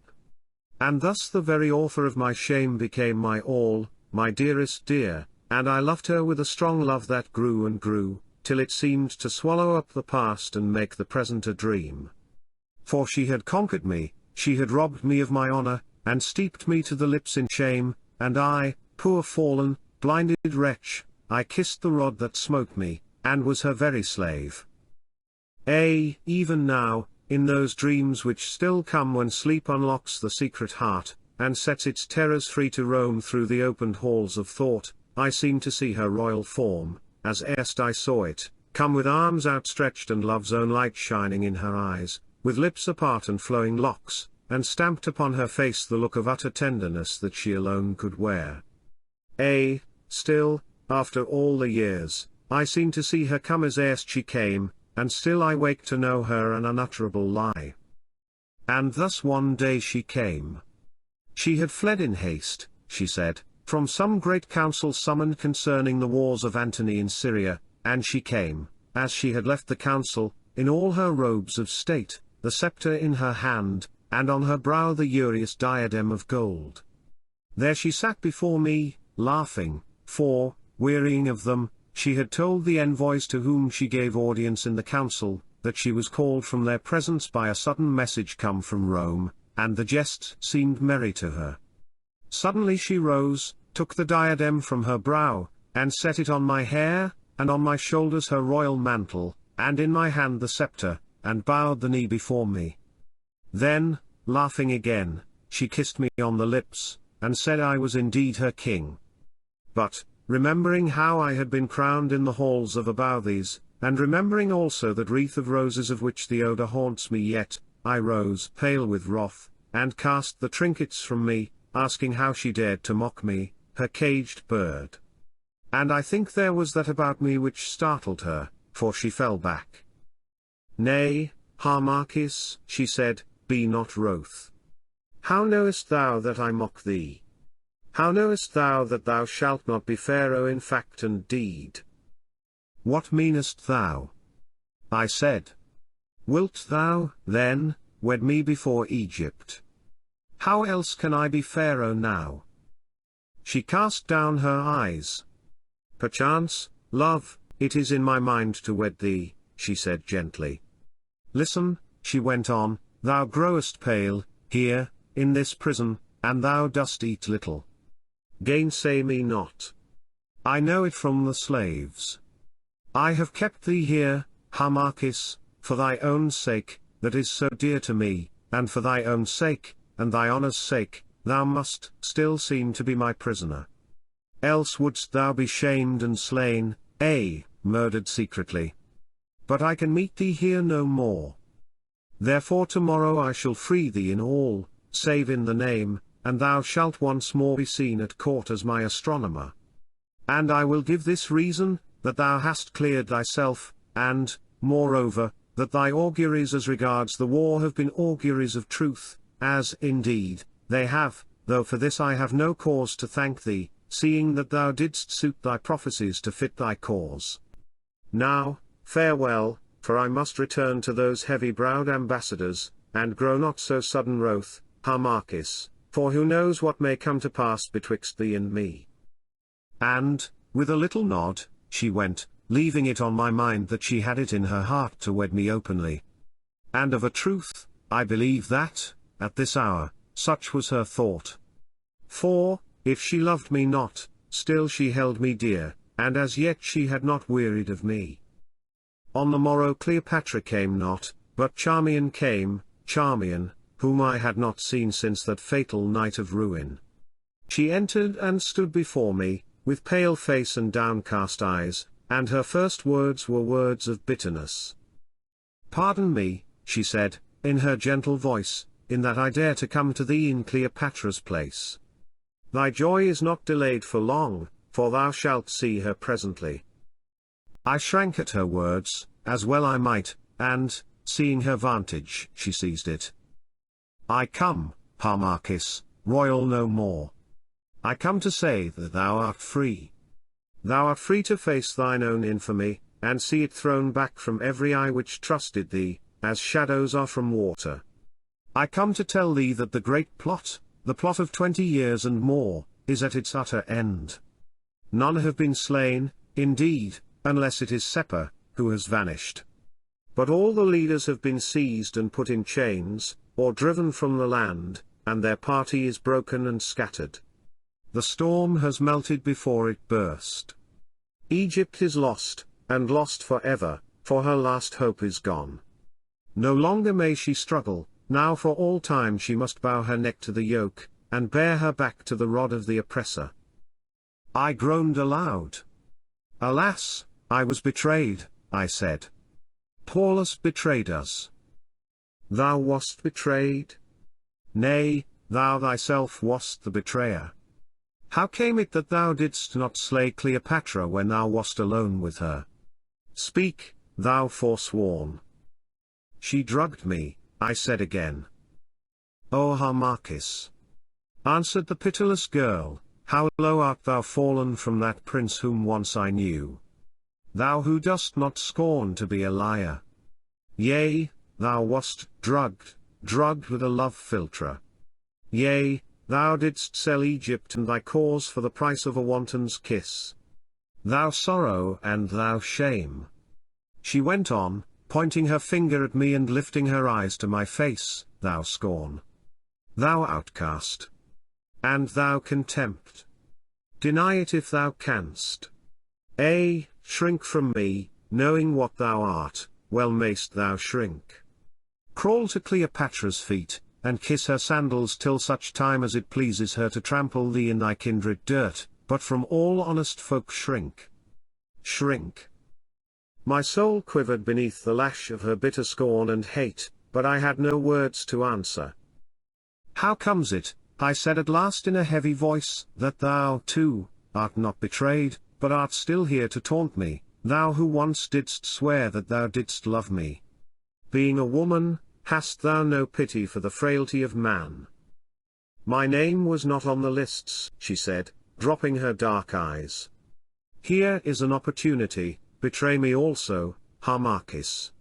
And thus the very author of my shame became my all, my dearest dear, and I loved her with a strong love that grew and grew, till it seemed to swallow up the past and make the present a dream. For she had conquered me, she had robbed me of my honor, and steeped me to the lips in shame, and I, poor fallen, blinded wretch, I kissed the rod that smote me, and was her very slave. Even now, in those dreams which still come when sleep unlocks the secret heart, and sets its terrors free to roam through the opened halls of thought, I seem to see her royal form, as erst I saw it, come with arms outstretched and love's own light shining in her eyes, with lips apart and flowing locks, and stamped upon her face the look of utter tenderness that she alone could wear. Still, after all the years, I seem to see her come as erst she came, and still I wake to know her an unutterable lie. And thus one day she came. She had fled in haste, she said, from some great council summoned concerning the wars of Antony in Syria, and she came, as she had left the council, in all her robes of state, the scepter in her hand, and on her brow the urious diadem of gold. There she sat before me, laughing, for, wearying of them, she had told the envoys to whom she gave audience in the council, that she was called from their presence by a sudden message come from Rome, and the jest seemed merry to her. Suddenly she rose, took the diadem from her brow, and set it on my hair, and on my shoulders her royal mantle, and in my hand the scepter, and bowed the knee before me. Then, laughing again, she kissed me on the lips, and said I was indeed her king. But, remembering how I had been crowned in the halls of Abouthes, and remembering also that wreath of roses of which the odour haunts me yet, I rose pale with wrath, and cast the trinkets from me, asking how she dared to mock me, her caged bird. And I think there was that about me which startled her, for she fell back. Nay, Harmachis, she said, be not wroth. How knowest thou that I mock thee? How knowest thou that thou shalt not be Pharaoh in fact and deed? What meanest thou? I said. Wilt thou, then, wed me before Egypt? How else can I be Pharaoh now? She cast down her eyes. Perchance, love, it is in my mind to wed thee, she said gently. Listen, she went on, thou growest pale, here, in this prison, and thou dost eat little. Gainsay me not. I know it from the slaves. I have kept thee here, Harmachis, for thy own sake, that is so dear to me, and for thy own sake, and thy honour's sake, thou must still seem to be my prisoner. Else wouldst thou be shamed and slain, murdered secretly. But I can meet thee here no more. Therefore tomorrow I shall free thee in all, save in the name, and thou shalt once more be seen at court as my astronomer. And I will give this reason, that thou hast cleared thyself, and, moreover, that thy auguries as regards the war have been auguries of truth, as, indeed, they have, though for this I have no cause to thank thee, seeing that thou didst suit thy prophecies to fit thy cause. Now, farewell, for I must return to those heavy-browed ambassadors, and grow not so sudden wroth, Harmachis, for who knows what may come to pass betwixt thee and me. And, with a little nod, she went, leaving it on my mind that she had it in her heart to wed me openly. and of a truth, I believe that, at this hour, such was her thought. For, if she loved me not, still she held me dear, and as yet she had not wearied of me. On the morrow Cleopatra came not, but Charmian came, Charmian, whom I had not seen since that fatal night of ruin. She entered and stood before me, with pale face and downcast eyes, and her first words were words of bitterness. "Pardon me," she said, in her gentle voice, "in that I dare to come to thee in Cleopatra's place. Thy joy is not delayed for long, for thou shalt see her presently." I shrank at her words, as well I might, and, seeing her vantage, she seized it. "I come, Harmachis, royal no more. I come to say that thou art free. Thou art free to face thine own infamy, and see it thrown back from every eye which trusted thee, as shadows are from water. I come to tell thee that the great plot, the plot of 20 years and more, is at its utter end. None have been slain, indeed, unless it is Seppa, who has vanished. But all the leaders have been seized and put in chains, or driven from the land, and their party is broken and scattered. The storm has melted before it burst. Egypt is lost, and lost forever, for her last hope is gone. No longer may she struggle, now for all time she must bow her neck to the yoke, and bear her back to the rod of the oppressor." I groaned aloud. "Alas, I was betrayed," I said. "Paulus betrayed us." "Thou wast betrayed? Nay, thou thyself wast the betrayer. How came it that thou didst not slay Cleopatra when thou wast alone with her? Speak, thou forsworn." "She drugged me," I said again. "O Harmachis," answered the pitiless girl, "how low art thou fallen from that prince whom once I knew. Thou who dost not scorn to be a liar. Yea, thou wast drugged with a love philtre. Yea, thou didst sell Egypt and thy cause for the price of a wanton's kiss. Thou sorrow and thou shame." She went on, pointing her finger at me and lifting her eyes to my face, "Thou scorn. Thou outcast. And thou contempt. Deny it if thou canst. Shrink from me, knowing what thou art, well mayst thou shrink. Crawl to Cleopatra's feet, and kiss her sandals till such time as it pleases her to trample thee in thy kindred dirt, but from all honest folk shrink. Shrink." My soul quivered beneath the lash of her bitter scorn and hate, but I had no words to answer. "How comes it," I said at last in a heavy voice, "that thou, too, art not betrayed, but art still here to taunt me, thou who once didst swear that thou didst love me? Being a woman, hast thou no pity for the frailty of man?" "My name was not on the lists," she said, dropping her dark eyes. "Here is an opportunity, betray me also, Harmachis.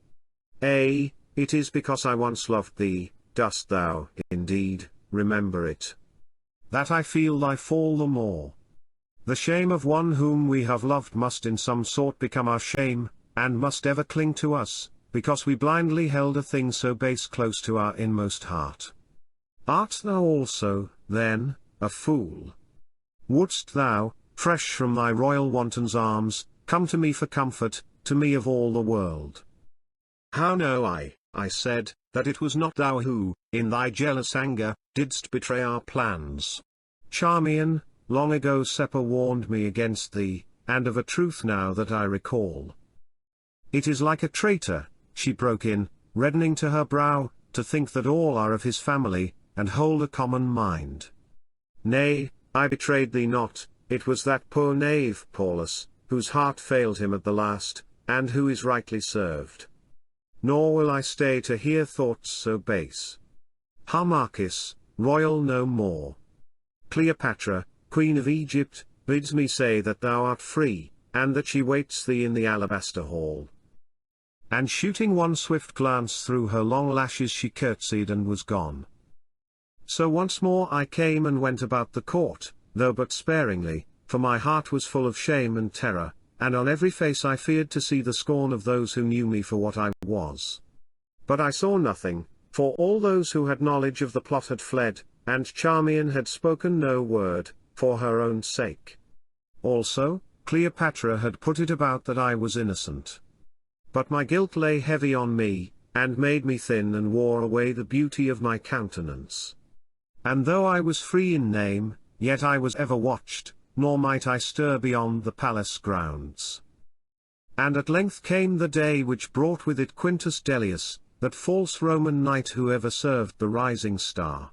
It is because I once loved thee, dost thou, indeed, remember it, that I feel thy fall the more. The shame of one whom we have loved must in some sort become our shame, and must ever cling to us, because we blindly held a thing so base close to our inmost heart. Art thou also, then, a fool? Wouldst thou, fresh from thy royal wanton's arms, come to me for comfort, to me of all the world?" "How know I said, "that it was not thou who, in thy jealous anger, didst betray our plans? Charmian, long ago Seppa warned me against thee, and of a truth now that I recall." "It is like a traitor," she broke in, reddening to her brow, "to think that all are of his family, and hold a common mind. Nay, I betrayed thee not, it was that poor knave Paulus, whose heart failed him at the last, and who is rightly served. Nor will I stay to hear thoughts so base. Harmachis, royal no more. Cleopatra, queen of Egypt, bids me say that thou art free, and that she waits thee in the alabaster hall." And shooting one swift glance through her long lashes she curtsied and was gone. So once more I came and went about the court, though but sparingly, for my heart was full of shame and terror, and on every face I feared to see the scorn of those who knew me for what I was. But I saw nothing, for all those who had knowledge of the plot had fled, and Charmian had spoken no word, for her own sake. Also, Cleopatra had put it about that I was innocent. But my guilt lay heavy on me, and made me thin and wore away the beauty of my countenance. And though I was free in name, yet I was ever watched, nor might I stir beyond the palace grounds. And at length came the day which brought with it Quintus Dellius, that false Roman knight who ever served the rising star.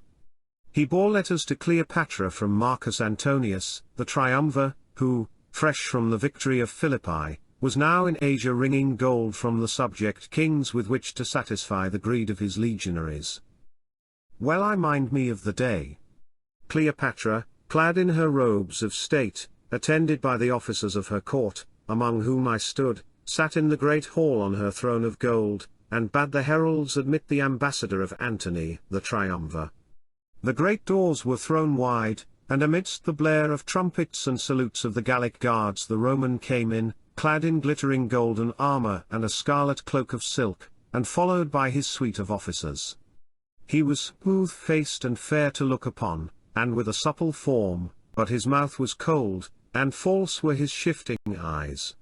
He bore letters to Cleopatra from Marcus Antonius, the triumvir, who, fresh from the victory of Philippi, was now in Asia wringing gold from the subject kings with which to satisfy the greed of his legionaries. Well I mind me of the day. Cleopatra, clad in her robes of state, attended by the officers of her court, among whom I stood, sat in the great hall on her throne of gold, and bade the heralds admit the ambassador of Antony, the triumvir. The great doors were thrown wide, and amidst the blare of trumpets and salutes of the Gallic guards the Roman came in, clad in glittering golden armor and a scarlet cloak of silk, and followed by his suite of officers. He was smooth-faced and fair to look upon, and with a supple form, but his mouth was cold, and false were his shifting eyes.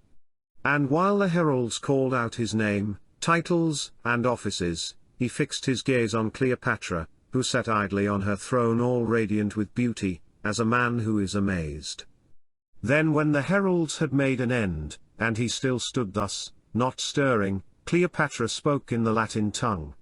And while the heralds called out his name, titles, and offices, he fixed his gaze on Cleopatra, who sat idly on her throne all radiant with beauty, as a man who is amazed. Then when the heralds had made an end, and he still stood thus, not stirring, Cleopatra spoke in the Latin tongue.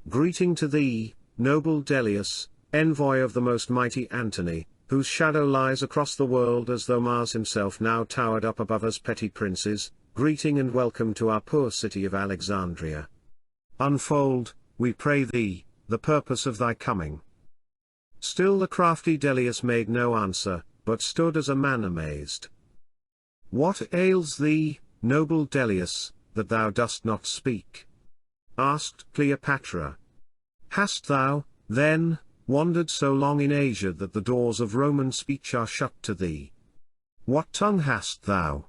Greeting to thee, noble Dellius, envoy of the most mighty Antony, whose shadow lies across the world as though Mars himself now towered up above us petty princes, greeting and welcome to our poor city of Alexandria. Unfold, we pray thee, the purpose of thy coming. Still the crafty Dellius made no answer, but stood as a man amazed. What ails thee, noble Dellius, that thou dost not speak? Asked Cleopatra. Hast thou, then, wandered so long in Asia that the doors of Roman speech are shut to thee? What tongue hast thou?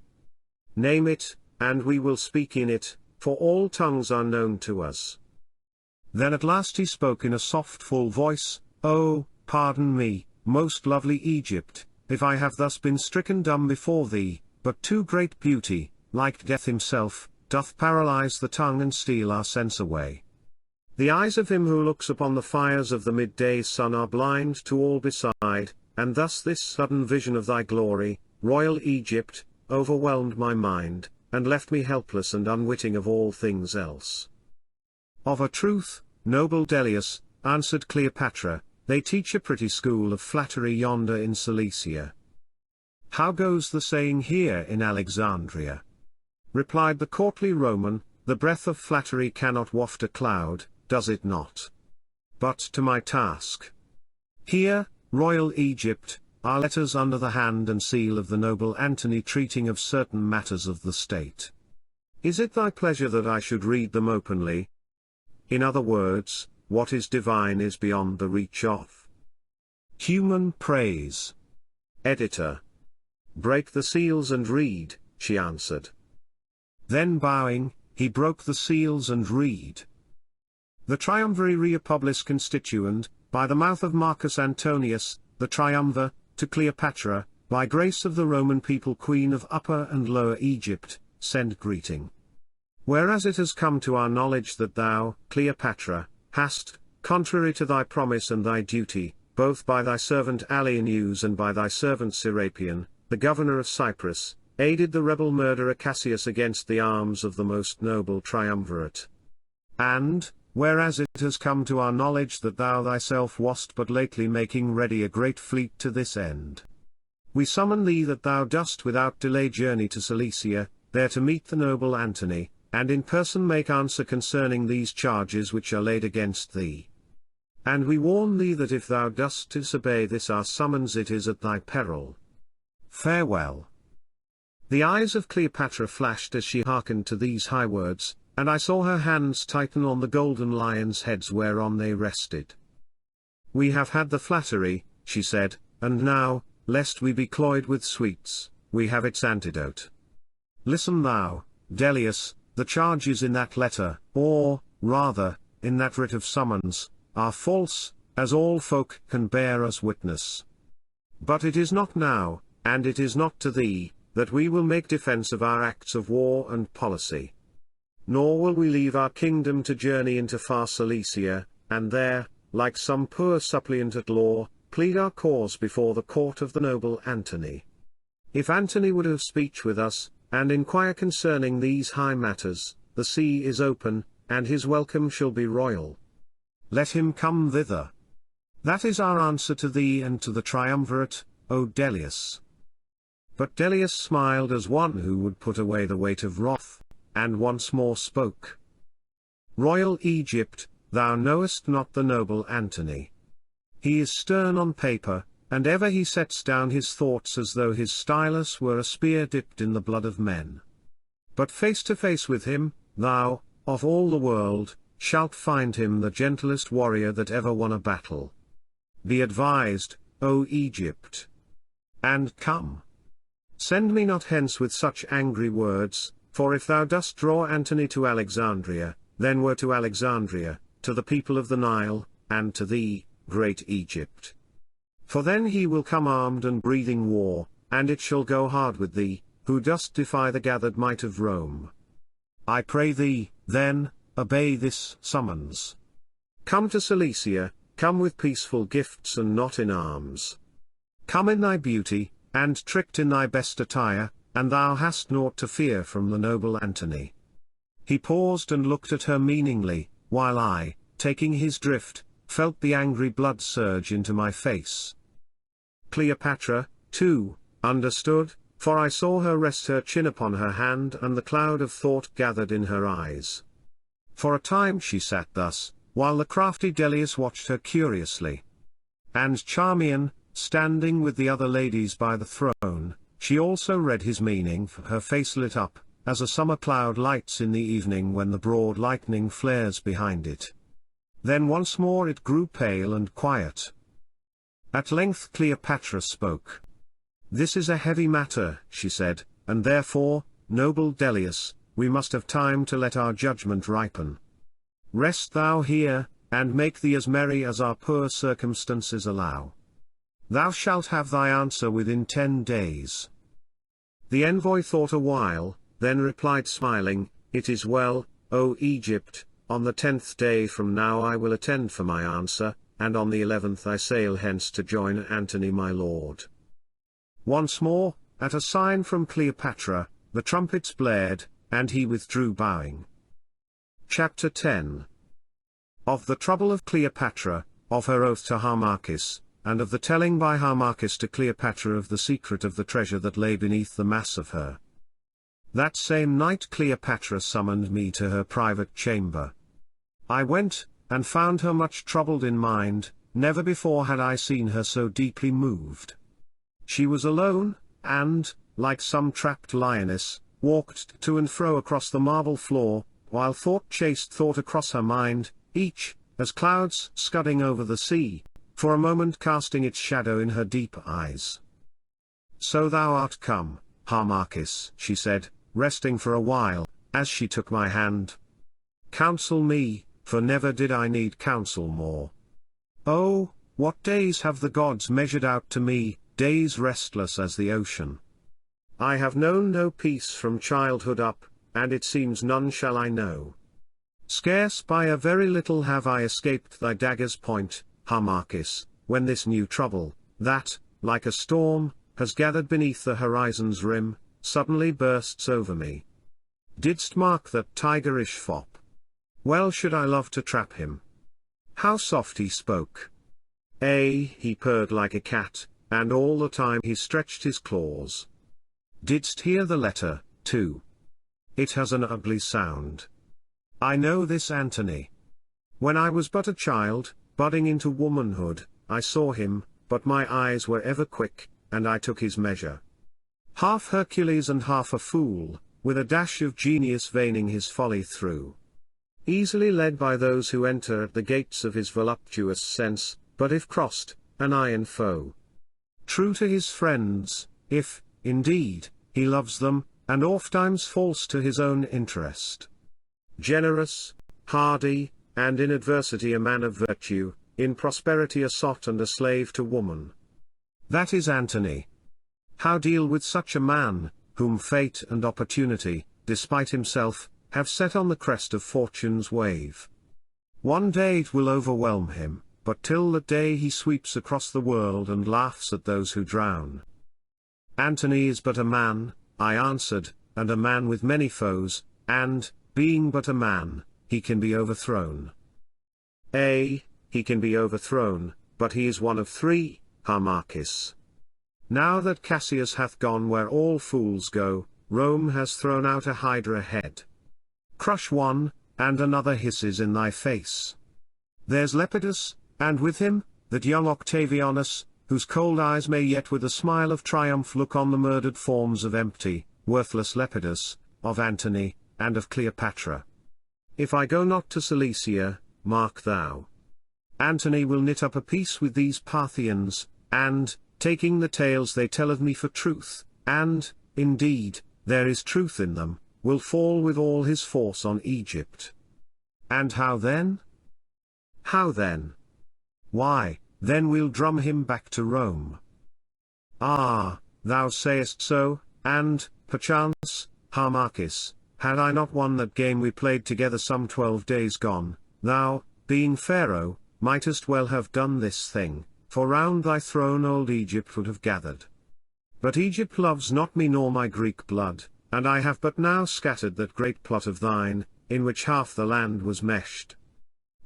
Name it, and we will speak in it, for all tongues are known to us. Then at last he spoke in a soft full voice, Oh, pardon me, most lovely Egypt, if I have thus been stricken dumb before thee, but too great beauty, like death himself, doth paralyze the tongue and steal our sense away. The eyes of him who looks upon the fires of the midday sun are blind to all beside, and thus this sudden vision of thy glory, royal Egypt, overwhelmed my mind, and left me helpless and unwitting of all things else. Of a truth, noble Dellius, answered Cleopatra, they teach a pretty school of flattery yonder in Cilicia. How goes the saying here in Alexandria? Replied the courtly Roman, the breath of flattery cannot waft a cloud, does it not? But to my task. Here, royal Egypt, are letters under the hand and seal of the noble Antony treating of certain matters of the state. Is it thy pleasure that I should read them openly? In other words, what is divine is beyond the reach of human praise. Editor. Break the seals and read, she answered. Then bowing, he broke the seals and read. The Triumviri Republis Constituend, by the mouth of Marcus Antonius, the Triumvir, to Cleopatra, by grace of the Roman people Queen of Upper and Lower Egypt, send greeting. Whereas it has come to our knowledge that thou, Cleopatra, hast, contrary to thy promise and thy duty, both by thy servant Allienus and by thy servant Serapion, the governor of Cyprus, aided the rebel murderer Cassius against the arms of the most noble triumvirate. And, whereas it has come to our knowledge that thou thyself wast but lately making ready a great fleet to this end, we summon thee that thou dost without delay journey to Cilicia, there to meet the noble Antony, and in person make answer concerning these charges which are laid against thee. And we warn thee that if thou dost disobey this our summons it is at thy peril. Farewell. The eyes of Cleopatra flashed as she hearkened to these high words, and I saw her hands tighten on the golden lions' heads whereon they rested. We have had the flattery, she said, and now, lest we be cloyed with sweets, we have its antidote. Listen thou, Dellius, the charges in that letter, or, rather, in that writ of summons, are false, as all folk can bear us witness. But it is not now, and it is not to thee, that we will make defence of our acts of war and policy. Nor will we leave our kingdom to journey into far Cilicia, and there, like some poor suppliant at law, plead our cause before the court of the noble Antony. If Antony would have speech with us, and inquire concerning these high matters, the sea is open, and his welcome shall be royal. Let him come thither. That is our answer to thee and to the triumvirate, O Dellius. But Dellius smiled as one who would put away the weight of wrath, and once more spoke. Royal Egypt, thou knowest not the noble Antony. He is stern on paper, and ever he sets down his thoughts as though his stylus were a spear dipped in the blood of men. But face to face with him, thou, of all the world, shalt find him the gentlest warrior that ever won a battle. Be advised, O Egypt. And come. Send me not hence with such angry words, for if thou dost draw Antony to Alexandria, then were to Alexandria, to the people of the Nile, and to thee, great Egypt. For then he will come armed and breathing war, and it shall go hard with thee, who dost defy the gathered might of Rome. I pray thee, then, obey this summons. Come to Cilicia, come with peaceful gifts and not in arms. Come in thy beauty, and tricked in thy best attire, and thou hast naught to fear from the noble Antony. He paused and looked at her meaningly, while I, taking his drift, felt the angry blood surge into my face. Cleopatra, too, understood, for I saw her rest her chin upon her hand and the cloud of thought gathered in her eyes. For a time she sat thus, while the crafty Dellius watched her curiously. And Charmian, standing with the other ladies by the throne, she also read his meaning, for her face lit up, as a summer cloud lights in the evening when the broad lightning flares behind it. Then once more it grew pale and quiet. At length Cleopatra spoke. "This is a heavy matter," she said, "and therefore, noble Dellius, we must have time to let our judgment ripen. Rest thou here, and make thee as merry as our poor circumstances allow. Thou shalt have thy answer within 10 days. The envoy thought a while, then replied smiling, "It is well, O Egypt, on the 10th day from now I will attend for my answer, and on the 11th I sail hence to join Antony my lord." Once more, at a sign from Cleopatra, the trumpets blared, and he withdrew bowing. Chapter 10. Of the trouble of Cleopatra, of her oath to Harmachis, and of the telling by Harmachis to Cleopatra of the secret of the treasure that lay beneath the mass of her. That same night Cleopatra summoned me to her private chamber. I went, and found her much troubled in mind. Never before had I seen her so deeply moved. She was alone, and, like some trapped lioness, walked to and fro across the marble floor, while thought chased thought across her mind, each, as clouds scudding over the sea, for a moment casting its shadow in her deep eyes. "So thou art come, Harmachis," she said, resting for a while, as she took my hand. "Counsel me, for never did I need counsel more. Oh, what days have the gods measured out to me, days restless as the ocean. I have known no peace from childhood up, and it seems none shall I know. Scarce by a very little have I escaped thy dagger's point, Harmachis, when this new trouble, that, like a storm, has gathered beneath the horizon's rim, suddenly bursts over me. Didst mark that tigerish fop? Well should I love to trap him. How soft he spoke! He purred like a cat, and all the time he stretched his claws. Didst hear the letter, too? It has an ugly sound. I know this Antony. When I was but a child, budding into womanhood, I saw him, but my eyes were ever quick, and I took his measure. Half Hercules and half a fool, with a dash of genius veining his folly through. Easily led by those who enter at the gates of his voluptuous sense, but if crossed, an iron foe. True to his friends, if, indeed, he loves them, and ofttimes false to his own interest. Generous, hardy, and in adversity a man of virtue, in prosperity a sot and a slave to woman. That is Antony. How deal with such a man, whom fate and opportunity, despite himself, have set on the crest of fortune's wave? One day it will overwhelm him, but till that day he sweeps across the world and laughs at those who drown. Antony is but a man, I answered, and a man with many foes, and, being but a man, he can be overthrown. He can be overthrown, but he is one of three, Harmachis. Now that Cassius hath gone where all fools go, Rome has thrown out a hydra head. Crush one, and another hisses in thy face. There's Lepidus, and with him, that young Octavianus, whose cold eyes may yet with a smile of triumph look on the murdered forms of empty, worthless Lepidus, of Antony, and of Cleopatra. If I go not to Cilicia, mark thou. Antony will knit up a peace with these Parthians, and, taking the tales they tell of me for truth, and, indeed, there is truth in them, will fall with all his force on Egypt. And how then? How then? Why, then we'll drum him back to Rome. Ah, thou sayest so, and, perchance, Harmachis, had I not won that game we played together some 12 days gone, thou, being Pharaoh, mightest well have done this thing, for round thy throne old Egypt would have gathered. But Egypt loves not me nor my Greek blood, and I have but now scattered that great plot of thine, in which half the land was meshed.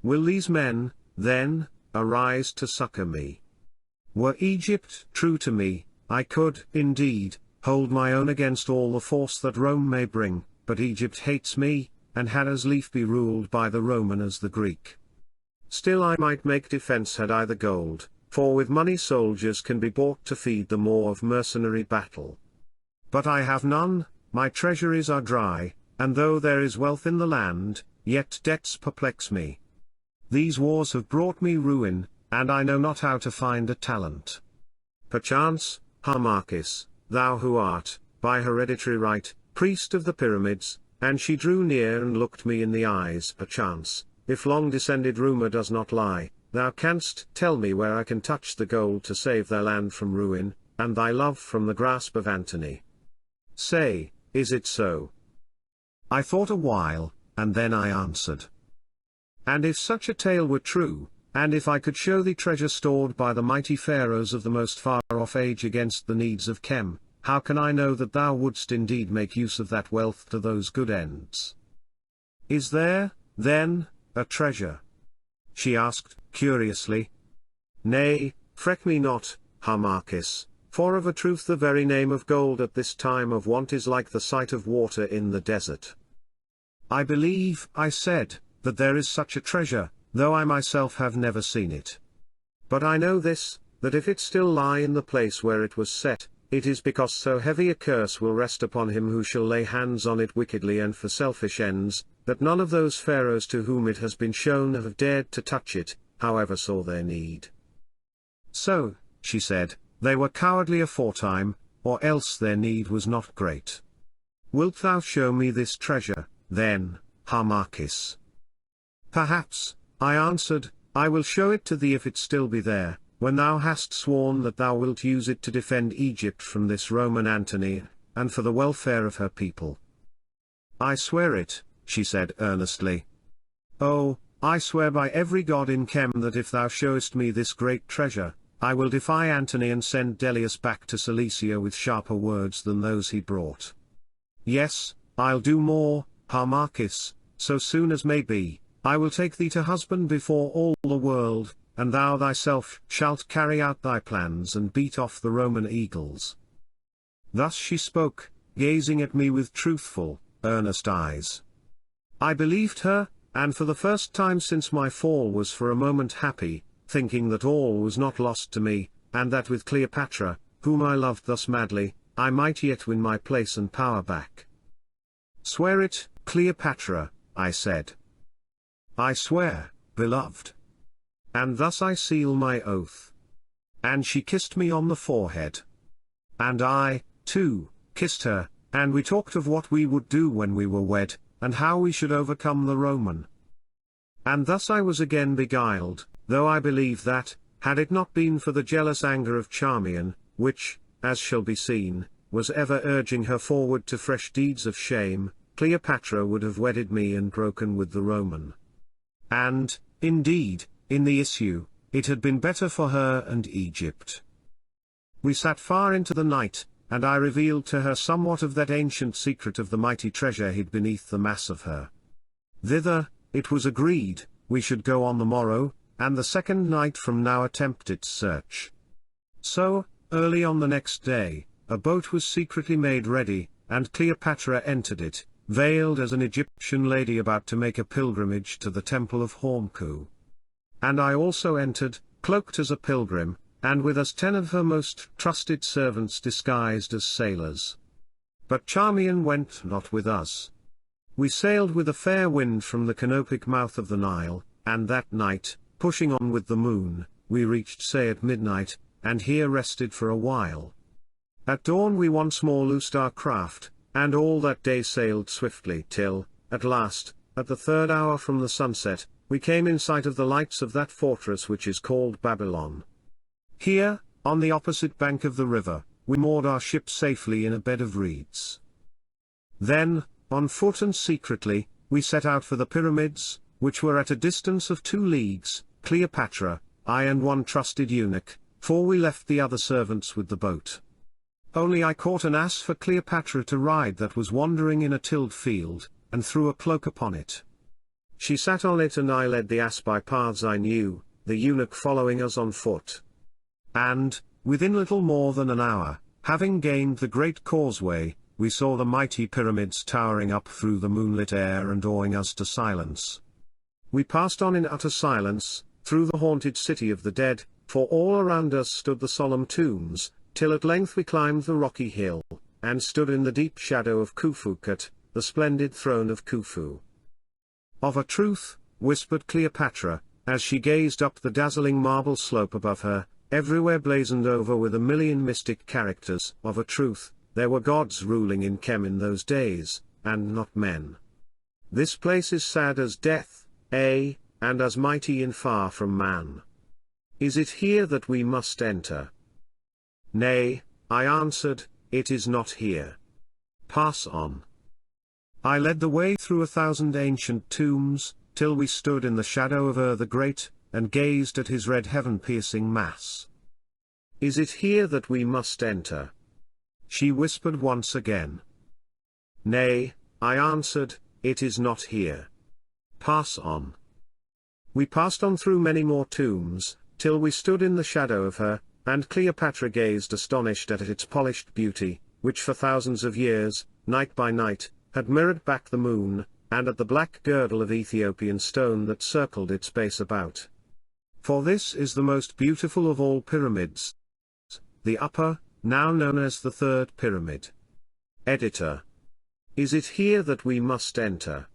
Will these men, then, arise to succor me? Were Egypt true to me, I could, indeed, hold my own against all the force that Rome may bring, but Egypt hates me, and had as lief be ruled by the Roman as the Greek. Still I might make defense had I the gold, for with money soldiers can be bought to feed the maw of mercenary battle. But I have none, my treasuries are dry, and though there is wealth in the land, yet debts perplex me. These wars have brought me ruin, and I know not how to find a talent. Perchance, Harmachis, thou who art, by hereditary right, priest of the pyramids, and she drew near and looked me in the eyes, perchance, if long-descended rumour does not lie, thou canst tell me where I can touch the gold to save thy land from ruin, and thy love from the grasp of Antony. Say, is it so? I thought a while, and then I answered. And if such a tale were true, and if I could show thee treasure stored by the mighty pharaohs of the most far-off age against the needs of Chem, how can I know that thou wouldst indeed make use of that wealth to those good ends? Is there, then, a treasure? She asked, curiously. Nay, fret me not, Harmachis, for of a truth the very name of gold at this time of want is like the sight of water in the desert. I believe, I said, that there is such a treasure, though I myself have never seen it. But I know this, that if it still lie in the place where it was set, it is because so heavy a curse will rest upon him who shall lay hands on it wickedly and for selfish ends, that none of those pharaohs to whom it has been shown have dared to touch it, however sore their need. So, she said, they were cowardly aforetime, or else their need was not great. Wilt thou show me this treasure, then, Harmachis? Perhaps, I answered, I will show it to thee if it still be there, when thou hast sworn that thou wilt use it to defend Egypt from this Roman Antony, and for the welfare of her people. I swear it, she said earnestly. Oh, I swear by every god in Chem that if thou showest me this great treasure, I will defy Antony and send Dellius back to Cilicia with sharper words than those he brought. Yes, I'll do more, Harmachis, so soon as may be, I will take thee to husband before all the world, and thou thyself shalt carry out thy plans and beat off the Roman eagles. Thus she spoke, gazing at me with truthful, earnest eyes. I believed her, and for the first time since my fall was for a moment happy, thinking that all was not lost to me, and that with Cleopatra, whom I loved thus madly, I might yet win my place and power back. Swear it, Cleopatra, I said. I swear, beloved. And thus I seal my oath. And she kissed me on the forehead. And I, too, kissed her, and we talked of what we would do when we were wed, and how we should overcome the Roman. And thus I was again beguiled, though I believe that, had it not been for the jealous anger of Charmian, which, as shall be seen, was ever urging her forward to fresh deeds of shame, Cleopatra would have wedded me and broken with the Roman. And, indeed, in the issue, it had been better for her and Egypt. We sat far into the night, and I revealed to her somewhat of that ancient secret of the mighty treasure hid beneath the mass of her. Thither, it was agreed, we should go on the morrow, and the second night from now attempt its search. So, early on the next day, a boat was secretly made ready, and Cleopatra entered it, veiled as an Egyptian lady about to make a pilgrimage to the temple of Hormku. And I also entered, cloaked as a pilgrim, and with us 10 of her most trusted servants disguised as sailors. But Charmian went not with us. We sailed with a fair wind from the canopic mouth of the Nile, and that night, pushing on with the moon, we reached Say at midnight, and here rested for a while. At dawn we once more loosed our craft, and all that day sailed swiftly till, at last, at the 3rd hour from the sunset, we came in sight of the lights of that fortress which is called Babylon. Here, on the opposite bank of the river, we moored our ship safely in a bed of reeds. Then, on foot and secretly, we set out for the pyramids, which were at a distance of 2 leagues, Cleopatra, I and one trusted eunuch, for we left the other servants with the boat. Only I caught an ass for Cleopatra to ride that was wandering in a tilled field, and threw a cloak upon it. She sat on it and I led the ass by paths I knew, the eunuch following us on foot. And, within little more than an hour, having gained the great causeway, we saw the mighty pyramids towering up through the moonlit air and awing us to silence. We passed on in utter silence, through the haunted city of the dead, for all around us stood the solemn tombs, till at length we climbed the rocky hill, and stood in the deep shadow of Khufukhet, the splendid throne of Khufu. Of a truth, whispered Cleopatra, as she gazed up the dazzling marble slope above her, everywhere blazoned over with a million mystic characters, of a truth, there were gods ruling in Kem in those days, and not men. This place is sad as death, and as mighty in far from man. Is it here that we must enter? Nay, I answered, it is not here. Pass on. I led the way through 1,000 ancient tombs, till we stood in the shadow of the Great, and gazed at his red heaven-piercing mass. Is it here that we must enter? She whispered once again. Nay, I answered, it is not here. Pass on. We passed on through many more tombs, till we stood in the shadow of her, and Cleopatra gazed astonished at its polished beauty, which for thousands of years, night by night, had mirrored back the moon, and at the black girdle of Ethiopian stone that circled its base about. For this is the most beautiful of all pyramids, the upper, now known as the 3rd pyramid. Editor. Is it here that we must enter?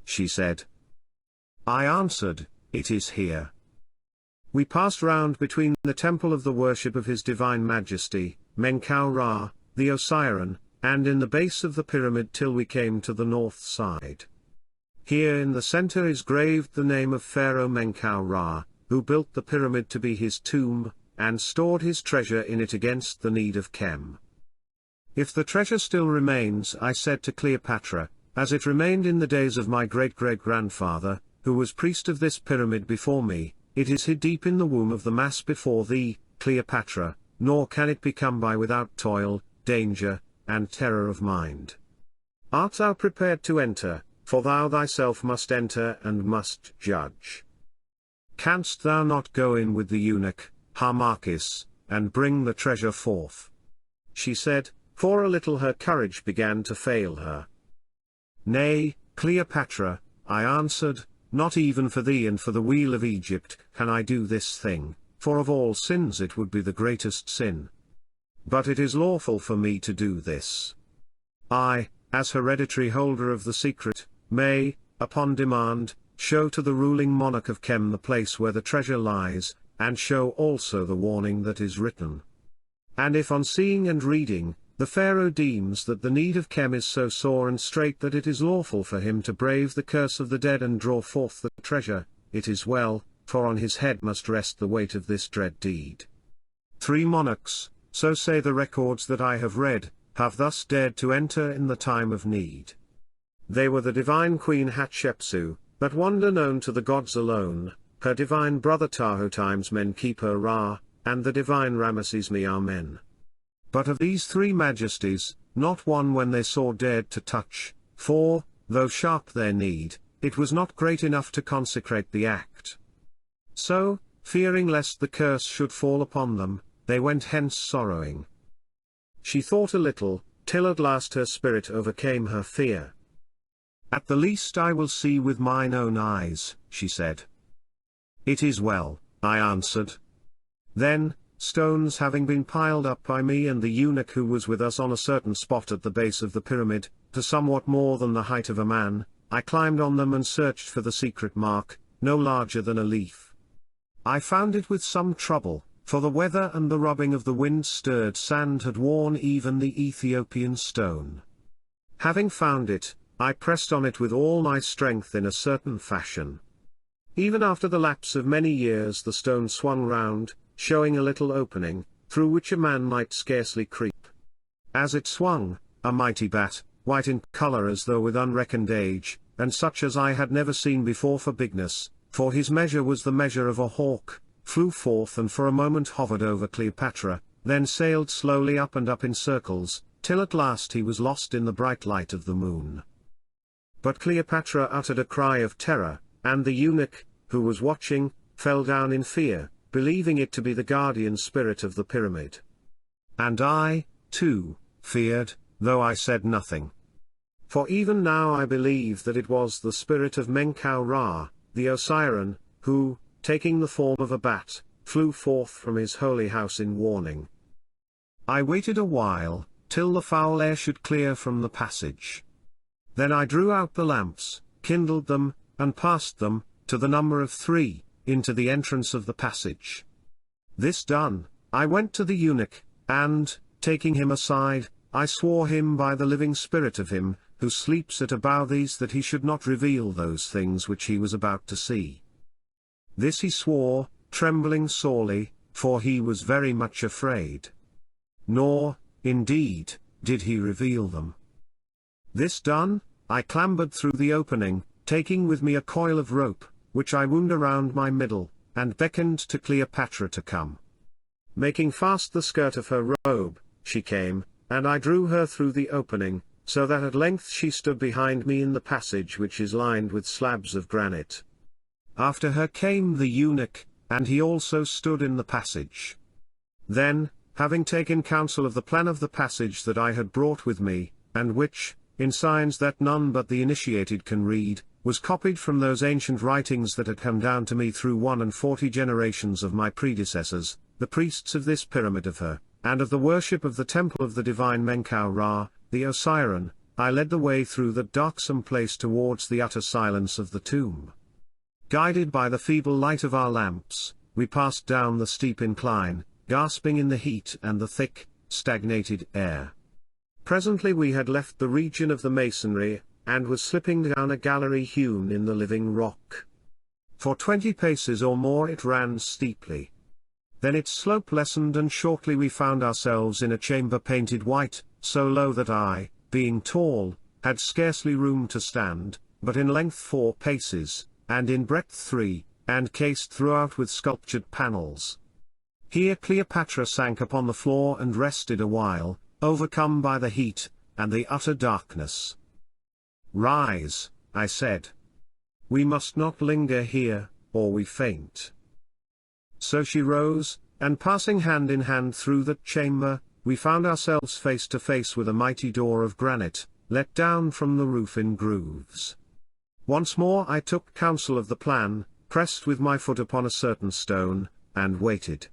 She said. I answered, it is here. We passed round between the temple of the worship of His Divine Majesty, Menkau-Ra, the Osiran, and in the base of the pyramid till we came to the north side. Here in the center is graved the name of Pharaoh Menkau-Ra, who built the pyramid to be his tomb, and stored his treasure in it against the need of Kem. If the treasure still remains, I said to Cleopatra, as it remained in the days of my great-great-grandfather, who was priest of this pyramid before me, it is hid deep in the womb of the mass before thee, Cleopatra, nor can it be come by without toil, danger, and terror of mind. Art thou prepared to enter, for thou thyself must enter and must judge? Canst thou not go in with the eunuch, Harmachis, and bring the treasure forth? She said, for a little her courage began to fail her. Nay, Cleopatra, I answered, not even for thee and for the weal of Egypt can I do this thing, for of all sins it would be the greatest sin. But it is lawful for me to do this. I, as hereditary holder of the secret, may, upon demand, show to the ruling monarch of Kem the place where the treasure lies, and show also the warning that is written. And if on seeing and reading, The Pharaoh deems that the need of Chem is so sore and strait that it is lawful for him to brave the curse of the dead and draw forth the treasure. It is well, for on his head must rest the weight of this dread deed. 3 monarchs, so say the records that I have read, have thus dared to enter in the time of need. They were the divine queen Hatshepsut, that wonder known to the gods alone, her divine brother Tahu times men keeper Ra, and the divine Ramesses me Amen. But of these 3 majesties, not one when they saw dared to touch, for, though sharp their need, it was not great enough to consecrate the act. So, fearing lest the curse should fall upon them, they went hence sorrowing. She thought a little, till at last her spirit overcame her fear. At the least I will see with mine own eyes, she said. It is well, I answered. Then, stones having been piled up by me and the eunuch who was with us on a certain spot at the base of the pyramid, to somewhat more than the height of a man, I climbed on them and searched for the secret mark, no larger than a leaf. I found it with some trouble, for the weather and the rubbing of the wind-stirred sand had worn even the Ethiopian stone. Having found it, I pressed on it with all my strength in a certain fashion. Even after the lapse of many years the stone swung round, showing a little opening, through which a man might scarcely creep. As it swung, a mighty bat, white in colour as though with unreckoned age, and such as I had never seen before for bigness, for his measure was the measure of a hawk, flew forth and for a moment hovered over Cleopatra, then sailed slowly up and up in circles, till at last he was lost in the bright light of the moon. But Cleopatra uttered a cry of terror, and the eunuch, who was watching, fell down in fear, believing it to be the guardian spirit of the pyramid. And I, too, feared, though I said nothing. For even now I believe that it was the spirit of Menkau Ra, the Osiren, who, taking the form of a bat, flew forth from his holy house in warning. I waited a while, till the foul air should clear from the passage. Then I drew out the lamps, kindled them, and passed them, to the number of 3, into the entrance of the passage. This done, I went to the eunuch, and, taking him aside, I swore him by the living spirit of him, who sleeps at Abouthes that he should not reveal those things which he was about to see. This he swore, trembling sorely, for he was very much afraid. Nor, indeed, did he reveal them. This done, I clambered through the opening, taking with me a coil of rope, which I wound around my middle, and beckoned to Cleopatra to come. Making fast the skirt of her robe, she came, and I drew her through the opening, so that at length she stood behind me in the passage which is lined with slabs of granite. After her came the eunuch, and he also stood in the passage. Then, having taken counsel of the plan of the passage that I had brought with me, and which, in signs that none but the initiated can read, was copied from those ancient writings that had come down to me through 41 generations of my predecessors, the priests of this pyramid of her, and of the worship of the temple of the divine Menkau Ra, the Osiren, I led the way through that darksome place towards the utter silence of the tomb. Guided by the feeble light of our lamps, we passed down the steep incline, gasping in the heat and the thick, stagnated air. Presently we had left the region of the masonry, and was slipping down a gallery hewn in the living rock. For 20 paces or more it ran steeply. Then its slope lessened and shortly we found ourselves in a chamber painted white, so low that I, being tall, had scarcely room to stand, but in length 4 paces, and in breadth 3, and cased throughout with sculptured panels. Here Cleopatra sank upon the floor and rested a while, overcome by the heat, and the utter darkness. "Rise," I said. "We must not linger here, or we faint." So she rose, and passing hand in hand through that chamber, we found ourselves face to face with a mighty door of granite, let down from the roof in grooves. Once more I took counsel of the plan, pressed with my foot upon a certain stone, and waited.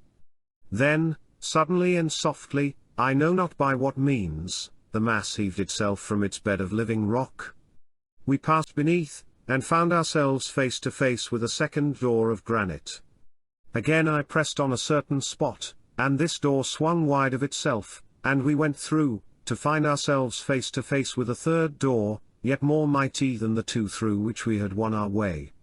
Then, suddenly and softly, I know not by what means, the mass heaved itself from its bed of living rock. We passed beneath, and found ourselves face to face with a second door of granite. Again I pressed on a certain spot, and this door swung wide of itself, and we went through, to find ourselves face to face with a third door, yet more mighty than the two through which we had won our way.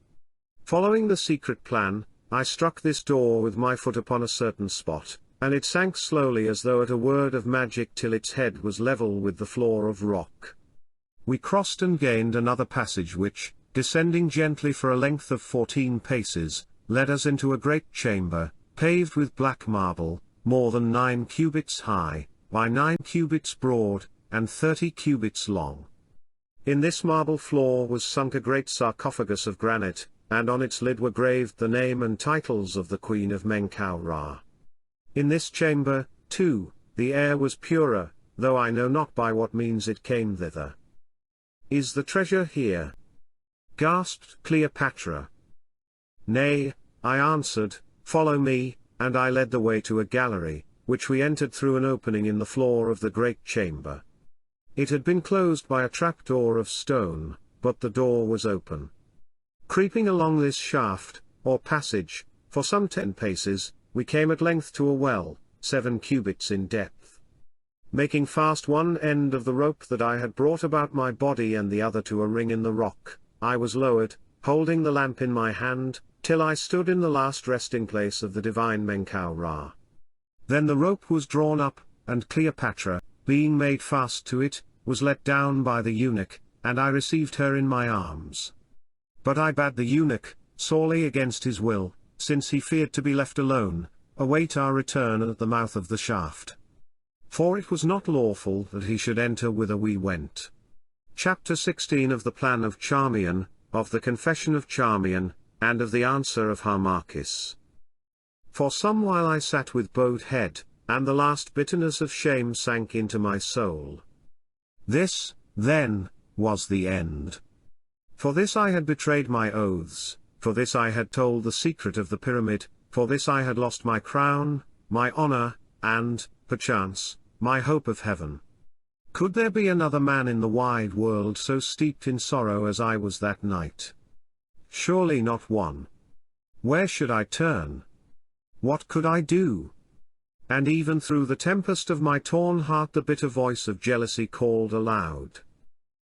Following the secret plan, I struck this door with my foot upon a certain spot, and it sank slowly as though at a word of magic till its head was level with the floor of rock. We crossed and gained another passage which, descending gently for a length of 14 paces, led us into a great chamber, paved with black marble, more than 9 cubits high, by 9 cubits broad, and 30 cubits long. In this marble floor was sunk a great sarcophagus of granite, and on its lid were graved the name and titles of the Queen of Menkaura. In this chamber, too, the air was purer, though I know not by what means it came thither. "Is the treasure here?" gasped Cleopatra. "Nay," I answered, "follow me," and I led the way to a gallery, which we entered through an opening in the floor of the great chamber. It had been closed by a trapdoor of stone, but the door was open. Creeping along this shaft, or passage, for some 10 paces, we came at length to a well, 7 cubits in depth. Making fast one end of the rope that I had brought about my body and the other to a ring in the rock, I was lowered, holding the lamp in my hand, till I stood in the last resting place of the divine Menkaura. Then the rope was drawn up, and Cleopatra, being made fast to it, was let down by the eunuch, and I received her in my arms. But I bade the eunuch, sorely against his will, since he feared to be left alone, await our return at the mouth of the shaft. For it was not lawful that he should enter whither we went. Chapter 16 of the Plan of Charmian, of the Confession of Charmian, and of the Answer of Harmachis. For some while I sat with bowed head, and the last bitterness of shame sank into my soul. This, then, was the end. For this I had betrayed my oaths, for this I had told the secret of the pyramid, for this I had lost my crown, my honor, and, perchance, my hope of heaven. Could there be another man in the wide world so steeped in sorrow as I was that night? Surely not one. Where should I turn? What could I do? And even through the tempest of my torn heart the bitter voice of jealousy called aloud.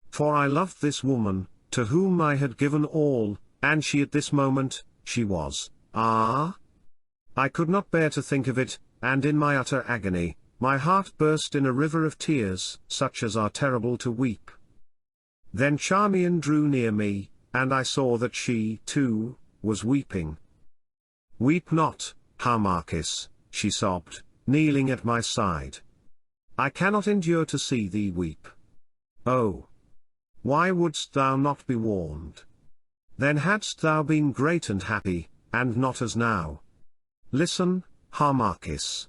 For I loved this woman, to whom I had given all, and she at this moment, she was, I could not bear to think of it, and in my utter agony, my heart burst in a river of tears, such as are terrible to weep. Then Charmian drew near me, and I saw that she, too, was weeping. "Weep not, Harmachis," she sobbed, kneeling at my side. "I cannot endure to see thee weep. Oh! Why wouldst thou not be warned? Then hadst thou been great and happy, and not as now. Listen, Harmachis.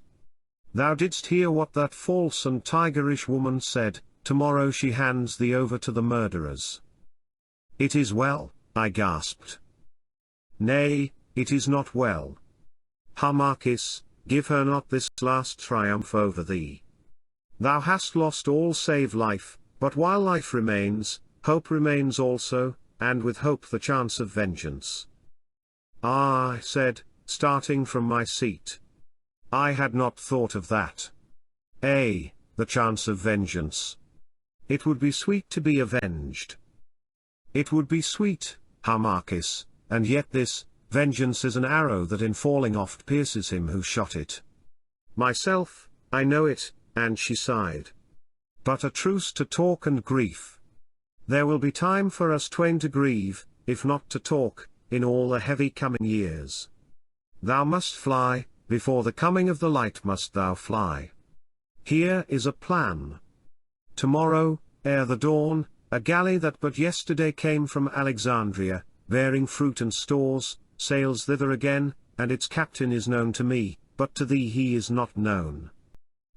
Thou didst hear what that false and tigerish woman said, tomorrow she hands thee over to the murderers." "It is well," I gasped. "Nay, it is not well. Harmachis, give her not this last triumph over thee. Thou hast lost all save life, but while life remains, hope remains also, and with hope the chance of vengeance." "Ah," I said, starting from my seat. "I had not thought of that. The chance of vengeance. It would be sweet to be avenged. It would be sweet, Harmachis, and yet this, vengeance is an arrow that in falling oft pierces him who shot it. Myself, I know it," and she sighed. "But a truce to talk and grief. There will be time for us twain to grieve, if not to talk, in all the heavy coming years. Thou must fly, before the coming of the light must thou fly. Here is a plan. Tomorrow, ere the dawn, a galley that but yesterday came from Alexandria, bearing fruit and stores, sails thither again, and its captain is known to me, but to thee he is not known.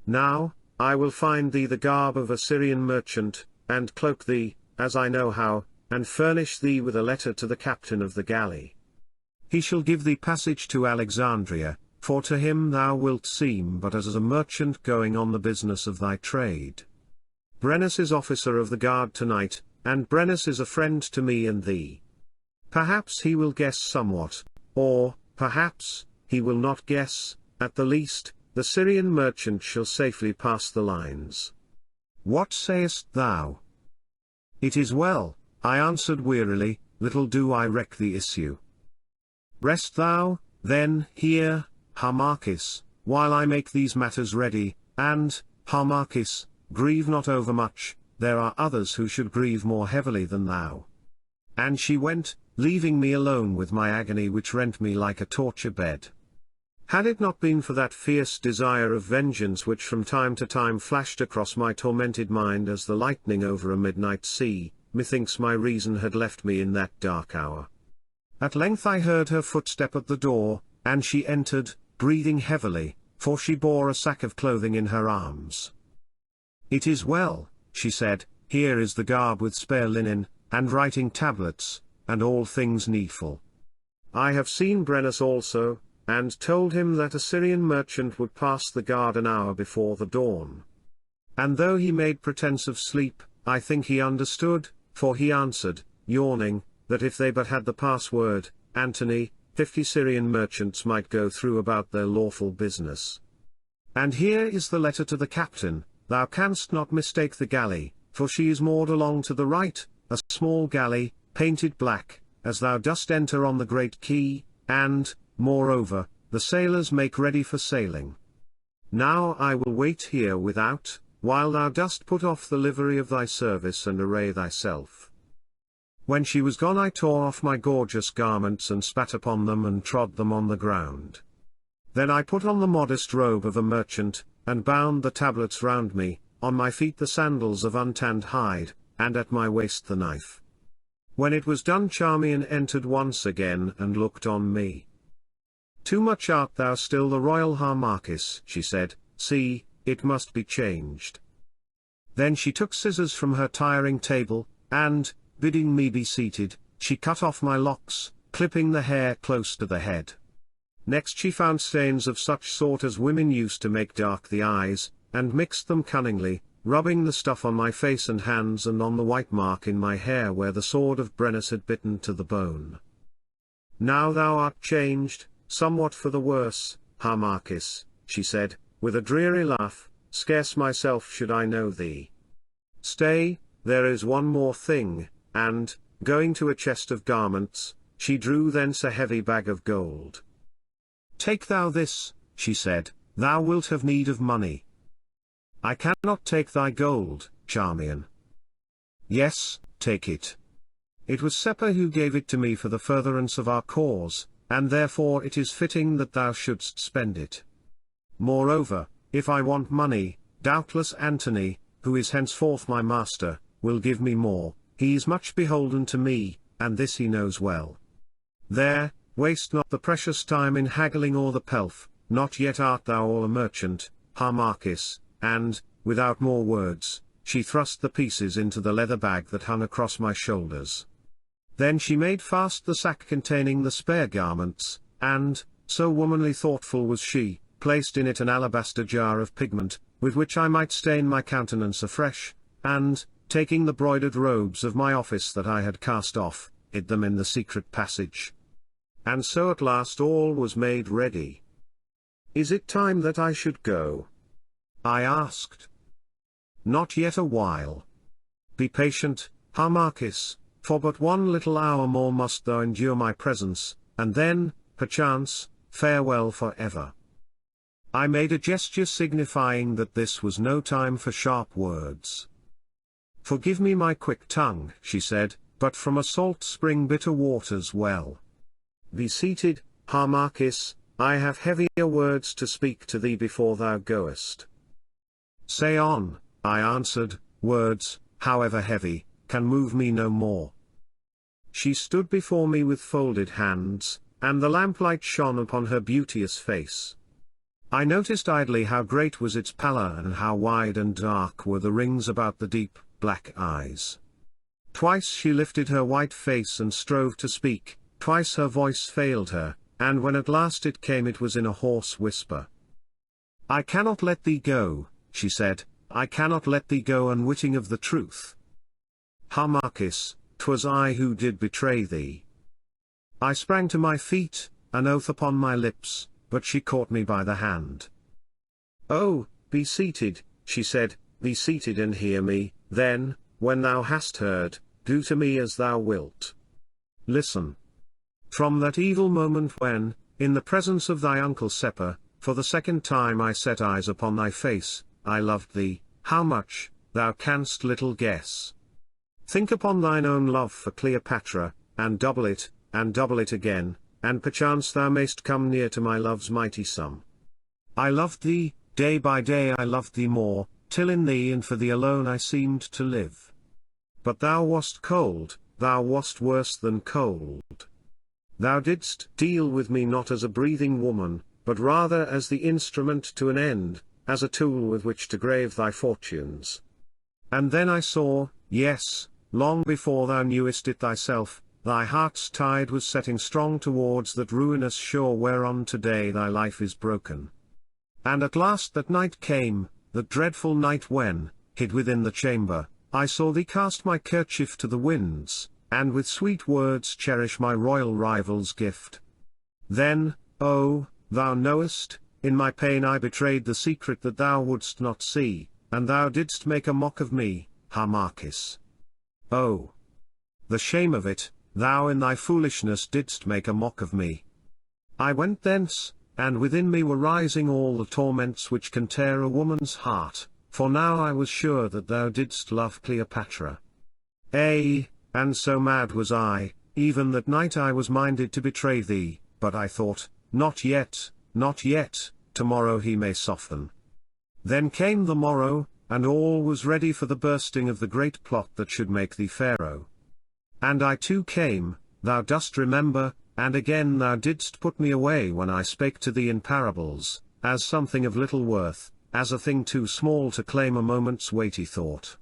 Now, I will find thee the garb of a Syrian merchant, and cloak thee, as I know how, and furnish thee with a letter to the captain of the galley. He shall give thee passage to Alexandria, for to him thou wilt seem but as a merchant going on the business of thy trade. Brennus is officer of the guard tonight, and Brennus is a friend to me and thee. Perhaps he will guess somewhat, or, perhaps, he will not guess. At the least, the Syrian merchant shall safely pass the lines. What sayest thou? It is well, I answered wearily, little do I reck the issue. Rest thou, then, here, Harmachis, while I make these matters ready, and, Harmachis, grieve not overmuch, there are others who should grieve more heavily than thou. And she went, leaving me alone with my agony which rent me like a torture bed. Had it not been for that fierce desire of vengeance which from time to time flashed across my tormented mind as the lightning over a midnight sea, methinks my reason had left me in that dark hour. At length I heard her footstep at the door, and she entered, breathing heavily, for she bore a sack of clothing in her arms. It is well, she said, here is the garb with spare linen, and writing tablets, and all things needful. I have seen Brennus also, and told him that a Syrian merchant would pass the guard an hour before the dawn. And though he made pretence of sleep, I think he understood, for he answered, yawning, that if they but had the password, Antony, 50 Syrian merchants might go through about their lawful business. And here is the letter to the captain, thou canst not mistake the galley, for she is moored along to the right, a small galley, painted black, as thou dost enter on the great quay, and, moreover, the sailors make ready for sailing. Now I will wait here without, while thou dost put off the livery of thy service and array thyself. When she was gone I tore off my gorgeous garments and spat upon them and trod them on the ground. Then I put on the modest robe of a merchant, and bound the tablets round me, on my feet the sandals of untanned hide, and at my waist the knife. When it was done Charmian entered once again and looked on me. Too much art thou still the royal Harmachis, she said, see, it must be changed. Then she took scissors from her tiring table, and, bidding me be seated, she cut off my locks, clipping the hair close to the head. Next she found stains of such sort as women used to make dark the eyes, and mixed them cunningly, rubbing the stuff on my face and hands and on the white mark in my hair where the sword of Brennus had bitten to the bone. Now thou art changed, somewhat for the worse, Harmachis, she said, with a dreary laugh, scarce myself should I know thee. Stay, there is one more thing, and, going to a chest of garments, she drew thence a heavy bag of gold. Take thou this, she said, thou wilt have need of money. I cannot take thy gold, Charmian. Yes, take it. It was Seppa who gave it to me for the furtherance of our cause, and therefore it is fitting that thou shouldst spend it. Moreover, if I want money, doubtless Antony, who is henceforth my master, will give me more, he is much beholden to me, and this he knows well. There, waste not the precious time in haggling or the pelf, not yet art thou all a merchant, Harmachis, and, without more words, she thrust the pieces into the leather bag that hung across my shoulders. Then she made fast the sack containing the spare garments, and, so womanly thoughtful was she, placed in it an alabaster jar of pigment, with which I might stain my countenance afresh, and, taking the broidered robes of my office that I had cast off, hid them in the secret passage. And so at last all was made ready. Is it time that I should go? I asked. Not yet a while. Be patient, Harmachis, for but one little hour more must thou endure my presence, and then, perchance, farewell for ever. I made a gesture signifying that this was no time for sharp words. Forgive me my quick tongue, she said, but from a salt spring bitter waters well. Be seated, Harmachis, I have heavier words to speak to thee before thou goest. Say on, I answered, words, however heavy, can move me no more. She stood before me with folded hands, and the lamplight shone upon her beauteous face. I noticed idly how great was its pallor and how wide and dark were the rings about the deep, black eyes. Twice she lifted her white face and strove to speak, twice her voice failed her, and when at last it came it was in a hoarse whisper. I cannot let thee go, she said, I cannot let thee go unwitting of the truth. Harmachis, 'twas I who did betray thee. I sprang to my feet, an oath upon my lips, but she caught me by the hand. Oh, be seated, she said, be seated and hear me, then, when thou hast heard, do to me as thou wilt. Listen. From that evil moment when, in the presence of thy uncle Seppa, for the second time I set eyes upon thy face, I loved thee, how much, thou canst little guess. Think upon thine own love for Cleopatra, and double it again, and perchance thou mayst come near to my love's mighty sum. I loved thee, day by day I loved thee more, till in thee and for thee alone I seemed to live. But thou wast cold, thou wast worse than cold. Thou didst deal with me not as a breathing woman, but rather as the instrument to an end, as a tool with which to grave thy fortunes. And then I saw, yes, long before thou knewest it thyself, thy heart's tide was setting strong towards that ruinous shore whereon today thy life is broken. And at last that night came, that dreadful night when, hid within the chamber, I saw thee cast my kerchief to the winds, and with sweet words cherish my royal rival's gift. Then, oh, thou knowest, in my pain I betrayed the secret that thou wouldst not see, and thou didst make a mock of me, Harmachis. Oh! The shame of it, thou in thy foolishness didst make a mock of me. I went thence, and within me were rising all the torments which can tear a woman's heart, for now I was sure that thou didst love Cleopatra. And so mad was I, even that night I was minded to betray thee, but I thought, not yet, tomorrow he may soften. Then came the morrow, and all was ready for the bursting of the great plot that should make thee Pharaoh. And I too came, thou dost remember, and again thou didst put me away when I spake to thee in parables, as something of little worth, as a thing too small to claim a moment's weighty thought.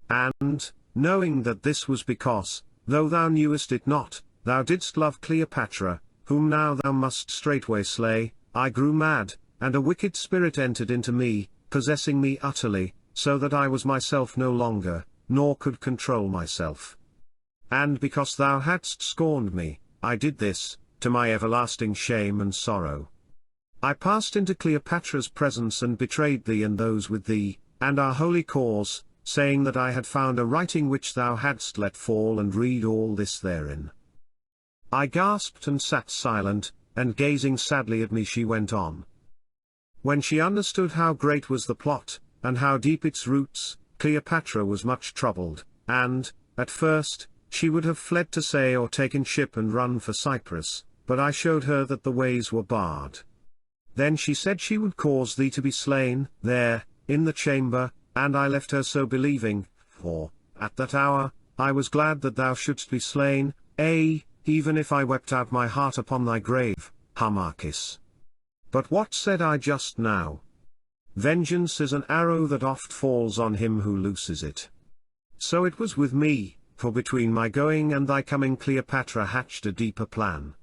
And, knowing that this was because, though thou knewest it not, thou didst love Cleopatra, whom now thou must straightway slay, I grew mad, and a wicked spirit entered into me, possessing me utterly, so that I was myself no longer, nor could control myself. And because thou hadst scorned me, I did this, to my everlasting shame and sorrow. I passed into Cleopatra's presence and betrayed thee and those with thee, and our holy cause, saying that I had found a writing which thou hadst let fall and read all this therein. I gasped and sat silent, and gazing sadly at me she went on. When she understood how great was the plot, and how deep its roots, Cleopatra was much troubled, and, at first, she would have fled to say or taken ship and run for Cyprus, but I showed her that the ways were barred. Then she said she would cause thee to be slain, there, in the chamber, and I left her so believing, for, at that hour, I was glad that thou shouldst be slain, even if I wept out my heart upon thy grave, Harmachis. But what said I just now? Vengeance is an arrow that oft falls on him who looses it. So it was with me, for between my going and thy coming Cleopatra hatched a deeper plan.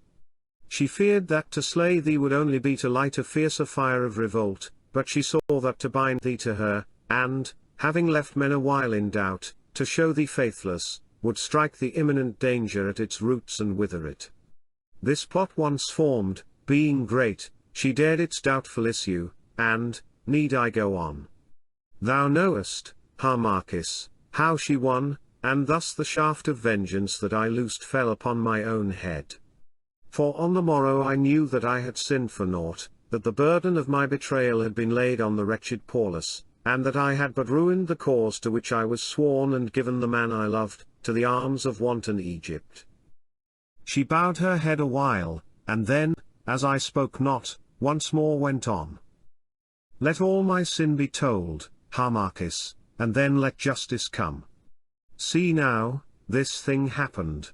She feared that to slay thee would only be to light a fiercer fire of revolt, but she saw that to bind thee to her, and, having left men a while in doubt, to show thee faithless, would strike the imminent danger at its roots and wither it. This plot once formed, being great, she dared its doubtful issue, and, need I go on? Thou knowest, Harmachis, how she won, and thus the shaft of vengeance that I loosed fell upon my own head. For on the morrow I knew that I had sinned for naught, that the burden of my betrayal had been laid on the wretched Paulus, and that I had but ruined the cause to which I was sworn and given the man I loved, to the arms of wanton Egypt. She bowed her head a while, and then, as I spoke not, once more went on. Let all my sin be told, Harmachis, and then let justice come. See now, this thing happened.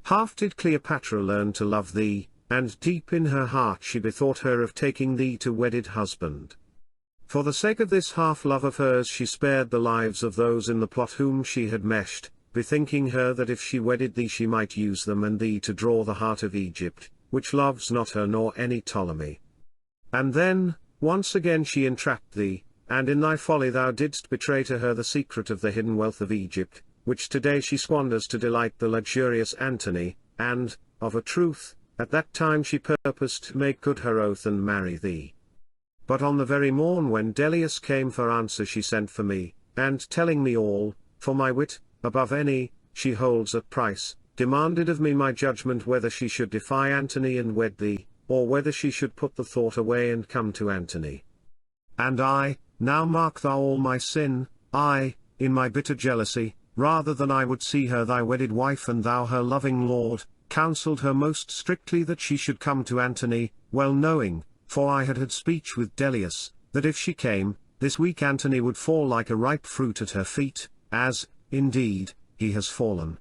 Half did Cleopatra learn to love thee, and deep in her heart she bethought her of taking thee to wedded husband. For the sake of this half-love of hers she spared the lives of those in the plot whom she had meshed, bethinking her that if she wedded thee she might use them and thee to draw the heart of Egypt, which loves not her nor any Ptolemy. And then, once again she entrapped thee, and in thy folly thou didst betray to her the secret of the hidden wealth of Egypt, which today she squanders to delight the luxurious Antony, and, of a truth, at that time she purposed to make good her oath and marry thee. But on the very morn when Delius came for answer she sent for me, and telling me all, for my wit, above any, she holds at price, demanded of me my judgment whether she should defy Antony and wed thee, or whether she should put the thought away and come to Antony. And I, now mark thou all my sin, I, in my bitter jealousy, rather than I would see her thy wedded wife and thou her loving lord, counselled her most strictly that she should come to Antony, well knowing, for I had had speech with Delius, that if she came, this weak Antony would fall like a ripe fruit at her feet, as, indeed, he has fallen.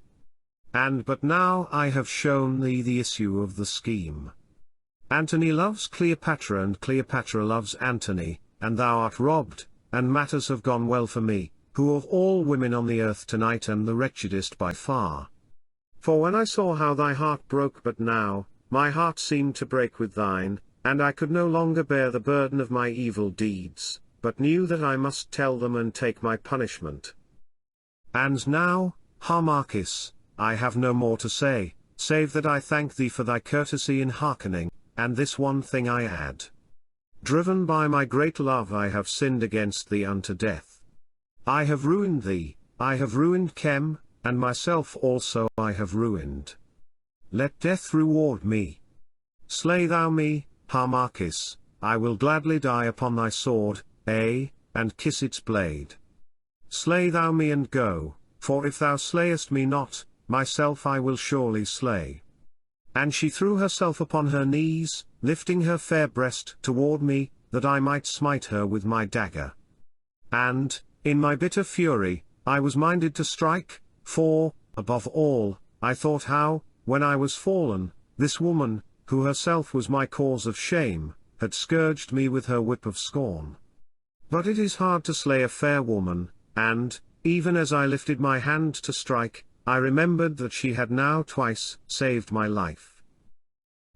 And but now I have shown thee the issue of the scheme. Antony loves Cleopatra and Cleopatra loves Antony, and thou art robbed, and matters have gone well for me, who of all women on the earth tonight am the wretchedest by far. For when I saw how thy heart broke but now, my heart seemed to break with thine, and I could no longer bear the burden of my evil deeds, but knew that I must tell them and take my punishment. And now, Harmachis, I have no more to say, save that I thank thee for thy courtesy in hearkening, and this one thing I add. Driven by my great love I have sinned against thee unto death. I have ruined thee, I have ruined Chem, and myself also I have ruined. Let death reward me. Slay thou me, Harmachis, I will gladly die upon thy sword, and kiss its blade. Slay thou me and go, for if thou slayest me not, myself I will surely slay. And she threw herself upon her knees, lifting her fair breast toward me, that I might smite her with my dagger. And, in my bitter fury, I was minded to strike, for, above all, I thought how, when I was fallen, this woman, who herself was my cause of shame, had scourged me with her whip of scorn. But it is hard to slay a fair woman, and, even as I lifted my hand to strike, I remembered that she had now twice saved my life.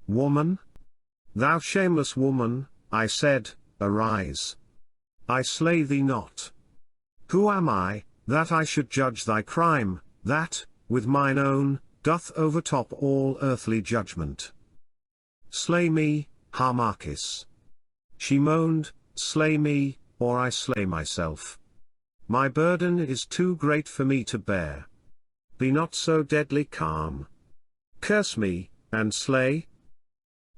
Woman? Thou shameless woman, I said, arise. I slay thee not. Who am I, that I should judge thy crime, that, with mine own, doth overtop all earthly judgment? Slay me, Harmachis. She moaned, slay me, or I slay myself. My burden is too great for me to bear. Be not so deadly calm. Curse me, and slay?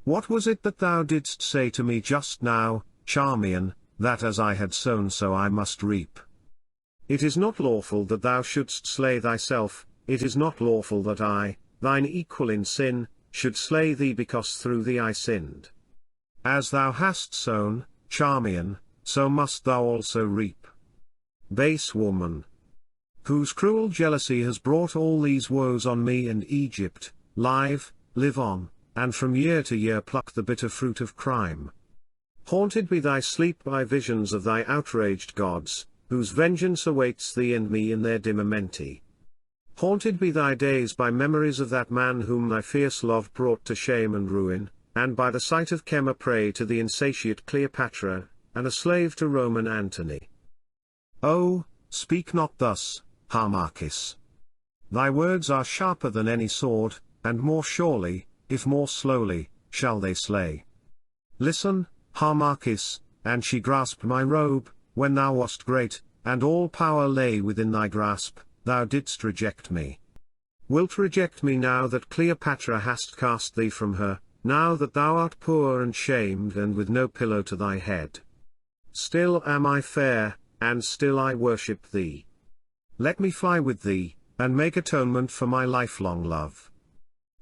What was it that thou didst say to me just now, Charmian, that as I had sown so I must reap? It is not lawful that thou shouldst slay thyself, it is not lawful that I, thine equal in sin, should slay thee because through thee I sinned. As thou hast sown, Charmian, so must thou also reap. Base woman, whose cruel jealousy has brought all these woes on me and Egypt, live on, and from year to year pluck the bitter fruit of crime. Haunted be thy sleep by visions of thy outraged gods, whose vengeance awaits thee and me in their dim amenti. Haunted be thy days by memories of that man whom thy fierce love brought to shame and ruin, and by the sight of Chem a prey to the insatiate Cleopatra, and a slave to Roman Antony. Oh, speak not thus, Harmachis. Thy words are sharper than any sword, and more surely, if more slowly, shall they slay. Listen, Harmachis, and she grasped my robe, when thou wast great, and all power lay within thy grasp, thou didst reject me. Wilt reject me now that Cleopatra hast cast thee from her, now that thou art poor and shamed and with no pillow to thy head? Still am I fair, and still I worship thee. Let me fly with thee, and make atonement for my lifelong love.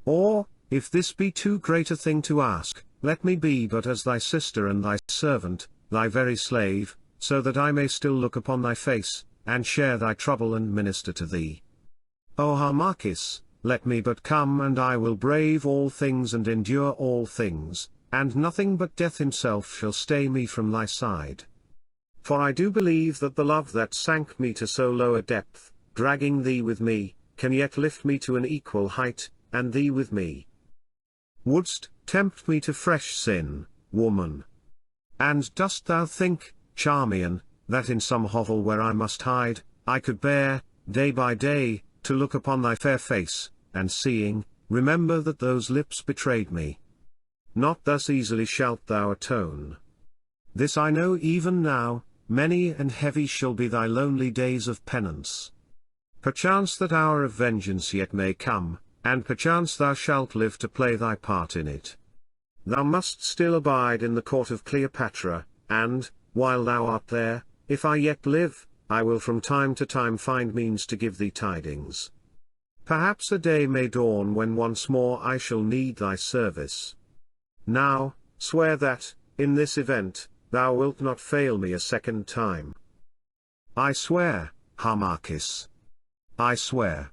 Or, if this be too great a thing to ask, let me be but as thy sister and thy servant, thy very slave, so that I may still look upon thy face, and share thy trouble and minister to thee. O Harmachis, let me but come and I will brave all things and endure all things, and nothing but death himself shall stay me from thy side. For I do believe that the love that sank me to so low a depth, dragging thee with me, can yet lift me to an equal height, and thee with me. Wouldst tempt me to fresh sin, woman? And dost thou think, Charmian, that in some hovel where I must hide, I could bear, day by day, to look upon thy fair face, and seeing, remember that those lips betrayed me? Not thus easily shalt thou atone. This I know even now, many and heavy shall be thy lonely days of penance. Perchance that hour of vengeance yet may come, and perchance thou shalt live to play thy part in it. Thou must still abide in the court of Cleopatra, and, while thou art there, if I yet live, I will from time to time find means to give thee tidings. Perhaps a day may dawn when once more I shall need thy service. Now, swear that, in this event, thou wilt not fail me a second time. I swear, Harmachis. I swear.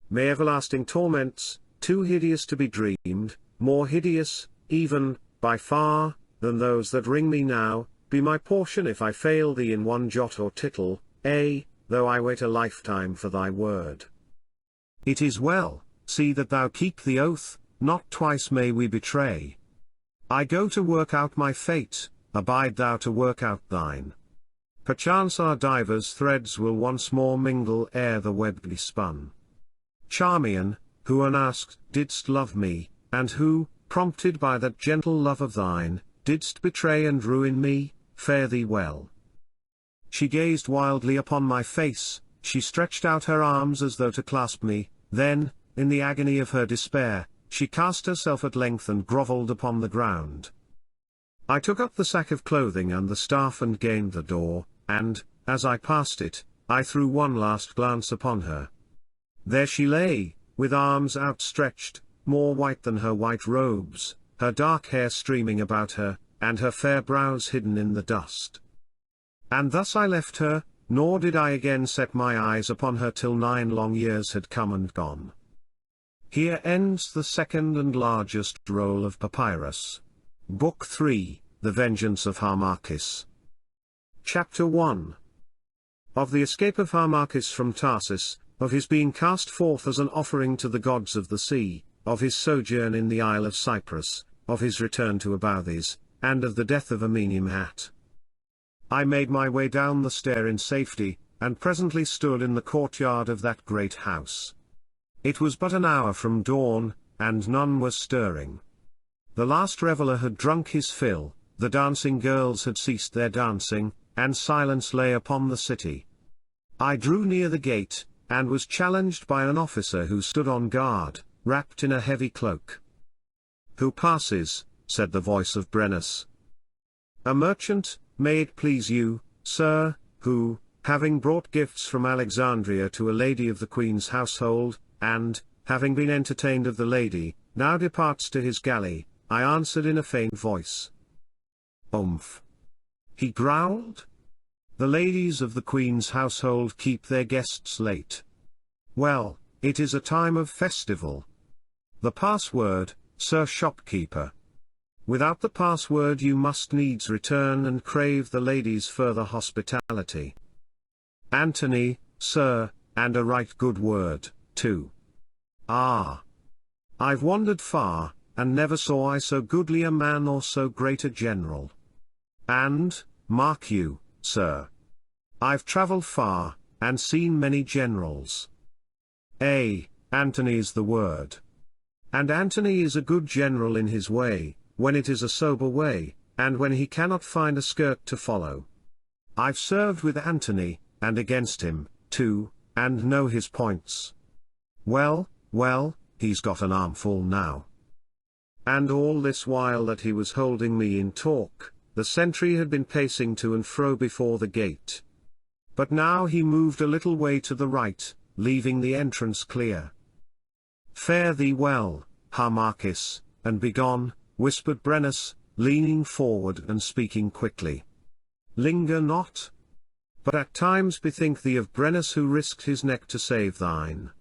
May everlasting torments, too hideous to be dreamed, more hideous, even, by far, than those that wring me now, be my portion if I fail thee in one jot or tittle, though I wait a lifetime for thy word. It is well, see that thou keep the oath, not twice may we betray. I go to work out my fate, abide thou to work out thine. Perchance our divers threads will once more mingle ere the web be spun. Charmian, who unasked didst love me, and who, prompted by that gentle love of thine, didst betray and ruin me, fare thee well. She gazed wildly upon my face, she stretched out her arms as though to clasp me, then, in the agony of her despair, she cast herself at length and grovelled upon the ground. I took up the sack of clothing and the staff and gained the door, and, as I passed it, I threw one last glance upon her. There she lay, with arms outstretched, more white than her white robes, her dark hair streaming about her, and her fair brows hidden in the dust. And thus I left her, nor did I again set my eyes upon her till 9 long years had come and gone. Here ends the second and largest roll of papyrus. Book 3, The Vengeance of Harmachis. Chapter 1. Of the escape of Harmachis from Tarsus, of his being cast forth as an offering to the gods of the sea, of his sojourn in the Isle of Cyprus, of his return to Abouthes, and of the death of Amenemhat. I made my way down the stair in safety, and presently stood in the courtyard of that great house. It was but an hour from dawn, and none was stirring. The last reveller had drunk his fill, the dancing girls had ceased their dancing, and silence lay upon the city. I drew near the gate, and was challenged by an officer who stood on guard, wrapped in a heavy cloak. "Who passes?" said the voice of Brennus. "A merchant, may it please you, sir, who, having brought gifts from Alexandria to a lady of the queen's household, and, having been entertained of the lady, now departs to his galley," I answered in a faint voice. "Umph!" he growled. "The ladies of the queen's household keep their guests late. Well, it is a time of festival. The password, sir shopkeeper. Without the password you must needs return and crave the ladies' further hospitality. Antony, sir, and a right good word, too. Ah! I've wandered far, and never saw I so goodly a man or so great a general. And, mark you, sir, I've travelled far, and seen many generals. Antony's the word. And Antony is a good general in his way, when it is a sober way, and when he cannot find a skirt to follow. I've served with Antony, and against him, too, and know his points. Well, he's got an armful now." And all this while that he was holding me in talk, the sentry had been pacing to and fro before the gate. But now he moved a little way to the right, leaving the entrance clear. "Fare thee well, Harmachis, and begone," whispered Brennus, leaning forward and speaking quickly. "Linger not. But at times bethink thee of Brennus who risked his neck to save thine.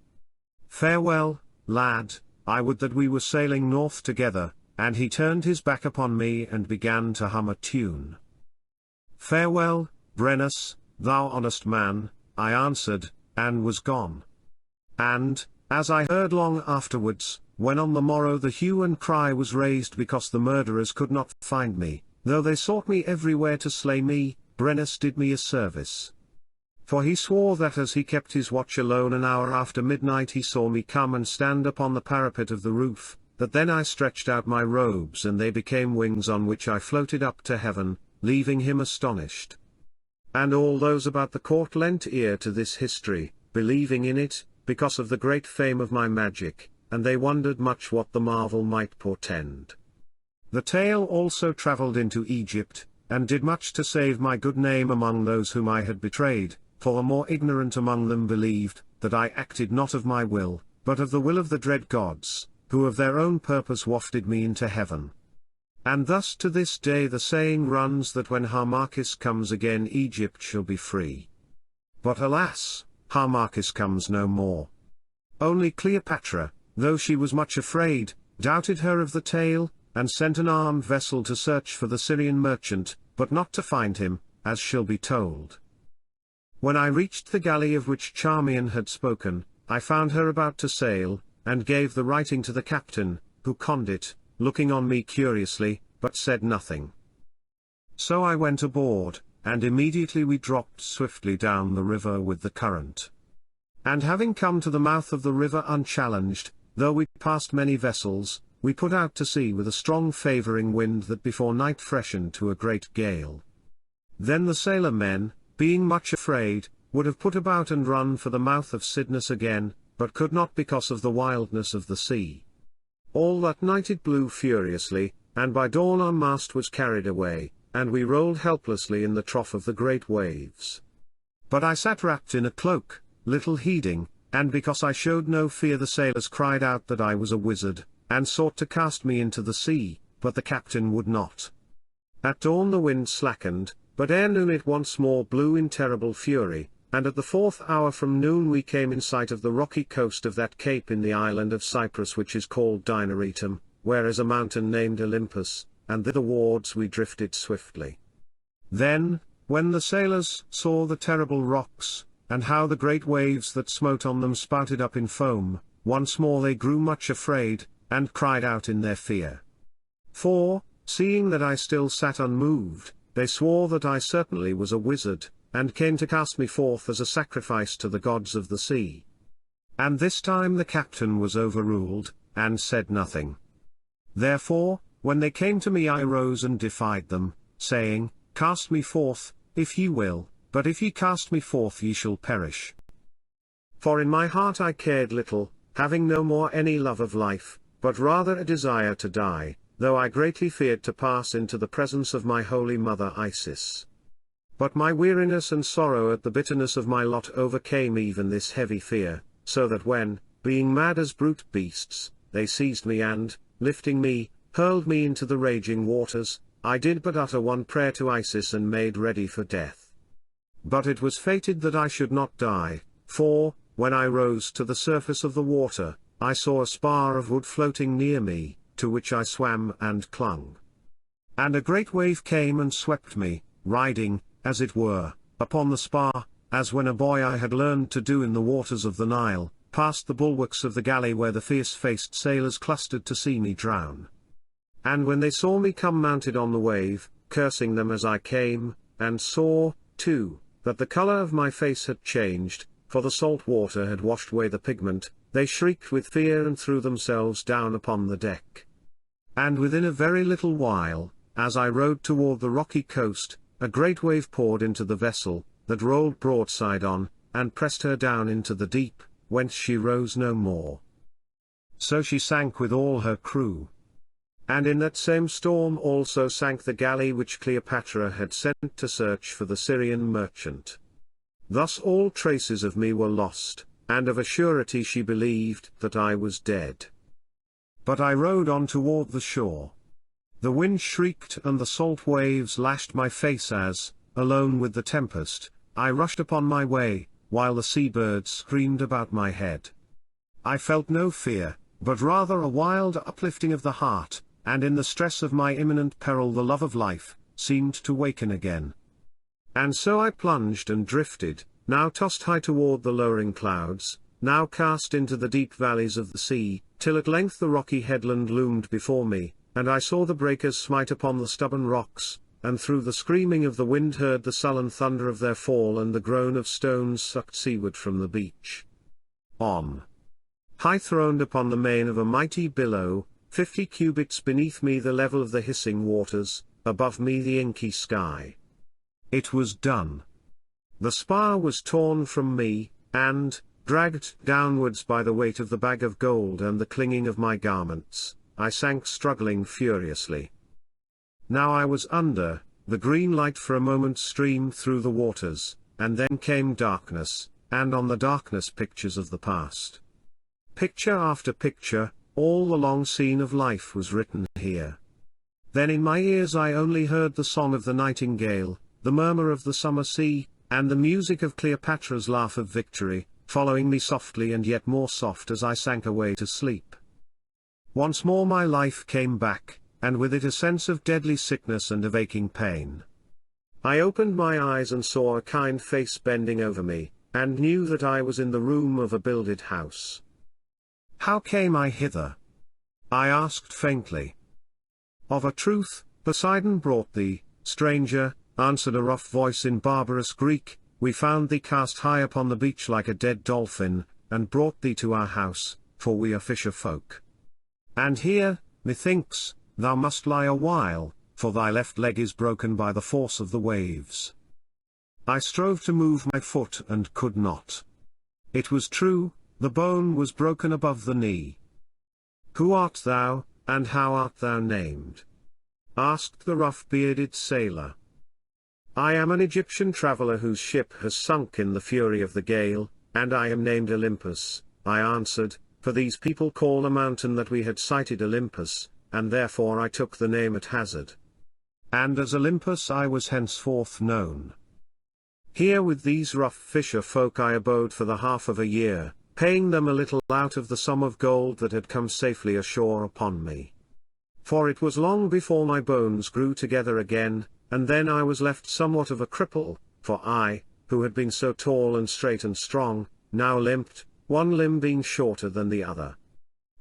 Farewell, lad, I would that we were sailing north together," and he turned his back upon me and began to hum a tune. "Farewell, Brennus, thou honest man," I answered, and was gone. And, as I heard long afterwards, when on the morrow the hue and cry was raised because the murderers could not find me, though they sought me everywhere to slay me, Brennus did me a service. For he swore that as he kept his watch alone an hour after midnight he saw me come and stand upon the parapet of the roof, that then I stretched out my robes and they became wings on which I floated up to heaven, leaving him astonished. And all those about the court lent ear to this history, believing in it, because of the great fame of my magic, and they wondered much what the marvel might portend. The tale also travelled into Egypt, and did much to save my good name among those whom I had betrayed, for the more ignorant among them believed, that I acted not of my will, but of the will of the dread gods, who of their own purpose wafted me into heaven. And thus to this day the saying runs that when Harmachis comes again Egypt shall be free. But alas, Harmachis comes no more. Only Cleopatra, though she was much afraid, doubted her of the tale, and sent an armed vessel to search for the Syrian merchant, but not to find him, as shall be told. When I reached the galley of which Charmian had spoken, I found her about to sail, and gave the writing to the captain, who conned it, looking on me curiously, but said nothing. So I went aboard, and immediately we dropped swiftly down the river with the current. And having come to the mouth of the river unchallenged, though we passed many vessels, we put out to sea with a strong favouring wind that before night freshened to a great gale. Then the sailor men, being much afraid, would have put about and run for the mouth of Cydnus again, but could not because of the wildness of the sea. All that night it blew furiously, and by dawn our mast was carried away, and we rolled helplessly in the trough of the great waves. But I sat wrapped in a cloak, little heeding, and because I showed no fear the sailors cried out that I was a wizard, and sought to cast me into the sea, but the captain would not. At dawn the wind slackened, but ere noon it once more blew in terrible fury, and at the 4th hour from noon we came in sight of the rocky coast of that cape in the island of Cyprus which is called Dinaritum, where is a mountain named Olympus, and thitherwards we drifted swiftly. Then, when the sailors saw the terrible rocks, and how the great waves that smote on them spouted up in foam, once more they grew much afraid, and cried out in their fear. For, seeing that I still sat unmoved, they swore that I certainly was a wizard, and came to cast me forth as a sacrifice to the gods of the sea. And this time the captain was overruled, and said nothing. Therefore, when they came to me I rose and defied them, saying, Cast me forth, if ye will, but if ye cast me forth ye shall perish. For in my heart I cared little, having no more any love of life, but rather a desire to die, though I greatly feared to pass into the presence of my holy mother Isis. But my weariness and sorrow at the bitterness of my lot overcame even this heavy fear, so that when, being mad as brute beasts, they seized me and, lifting me, hurled me into the raging waters, I did but utter one prayer to Isis and made ready for death. But it was fated that I should not die, for, when I rose to the surface of the water, I saw a spar of wood floating near me, to which I swam and clung. And a great wave came and swept me, riding, as it were, upon the spar, as when a boy I had learned to do in the waters of the Nile, past the bulwarks of the galley where the fierce-faced sailors clustered to see me drown. And when they saw me come mounted on the wave, cursing them as I came, and saw, too, that the colour of my face had changed, for the salt water had washed away the pigment, they shrieked with fear and threw themselves down upon the deck. And within a very little while, as I rowed toward the rocky coast, a great wave poured into the vessel, that rolled broadside on, and pressed her down into the deep, whence she rose no more. So she sank with all her crew. And in that same storm also sank the galley which Cleopatra had sent to search for the Syrian merchant. Thus all traces of me were lost, and of a surety she believed that I was dead. But I rowed on toward the shore. The wind shrieked and the salt waves lashed my face as, alone with the tempest, I rushed upon my way, while the sea-birds screamed about my head. I felt no fear, but rather a wild uplifting of the heart, and in the stress of my imminent peril the love of life seemed to waken again. And so I plunged and drifted, now tossed high toward the lowering clouds, now cast into the deep valleys of the sea, till at length the rocky headland loomed before me, and I saw the breakers smite upon the stubborn rocks, and through the screaming of the wind heard the sullen thunder of their fall and the groan of stones sucked seaward from the beach. On high throned upon the main of a mighty billow, 50 cubits beneath me the level of the hissing waters, above me the inky sky. It was done. The spar was torn from me, and, dragged downwards by the weight of the bag of gold and the clinging of my garments, I sank struggling furiously. Now I was under, the green light for a moment streamed through the waters, and then came darkness, and on the darkness pictures of the past. Picture after picture, all the long scene of life was written here. Then in my ears I only heard the song of the nightingale, the murmur of the summer sea, and the music of Cleopatra's laugh of victory, following me softly and yet more soft as I sank away to sleep. Once more my life came back, and with it a sense of deadly sickness and of aching pain. I opened my eyes and saw a kind face bending over me, and knew that I was in the room of a builded house. How came I hither? I asked faintly. Of a truth, Poseidon brought thee, stranger, answered a rough voice in barbarous Greek. We found thee cast high upon the beach like a dead dolphin, and brought thee to our house, for we are fisher folk. And here, methinks, thou must lie a while, for thy left leg is broken by the force of the waves. I strove to move my foot and could not. It was true, the bone was broken above the knee. Who art thou, and how art thou named? Asked the rough-bearded sailor. I am an Egyptian traveller whose ship has sunk in the fury of the gale, and I am named Olympus, I answered, for these people call a mountain that we had sighted Olympus, and therefore I took the name at hazard. And as Olympus I was henceforth known. Here with these rough fisher folk I abode for the half of a year, paying them a little out of the sum of gold that had come safely ashore upon me. For it was long before my bones grew together again, and then I was left somewhat of a cripple, for I, who had been so tall and straight and strong, now limped, one limb being shorter than the other.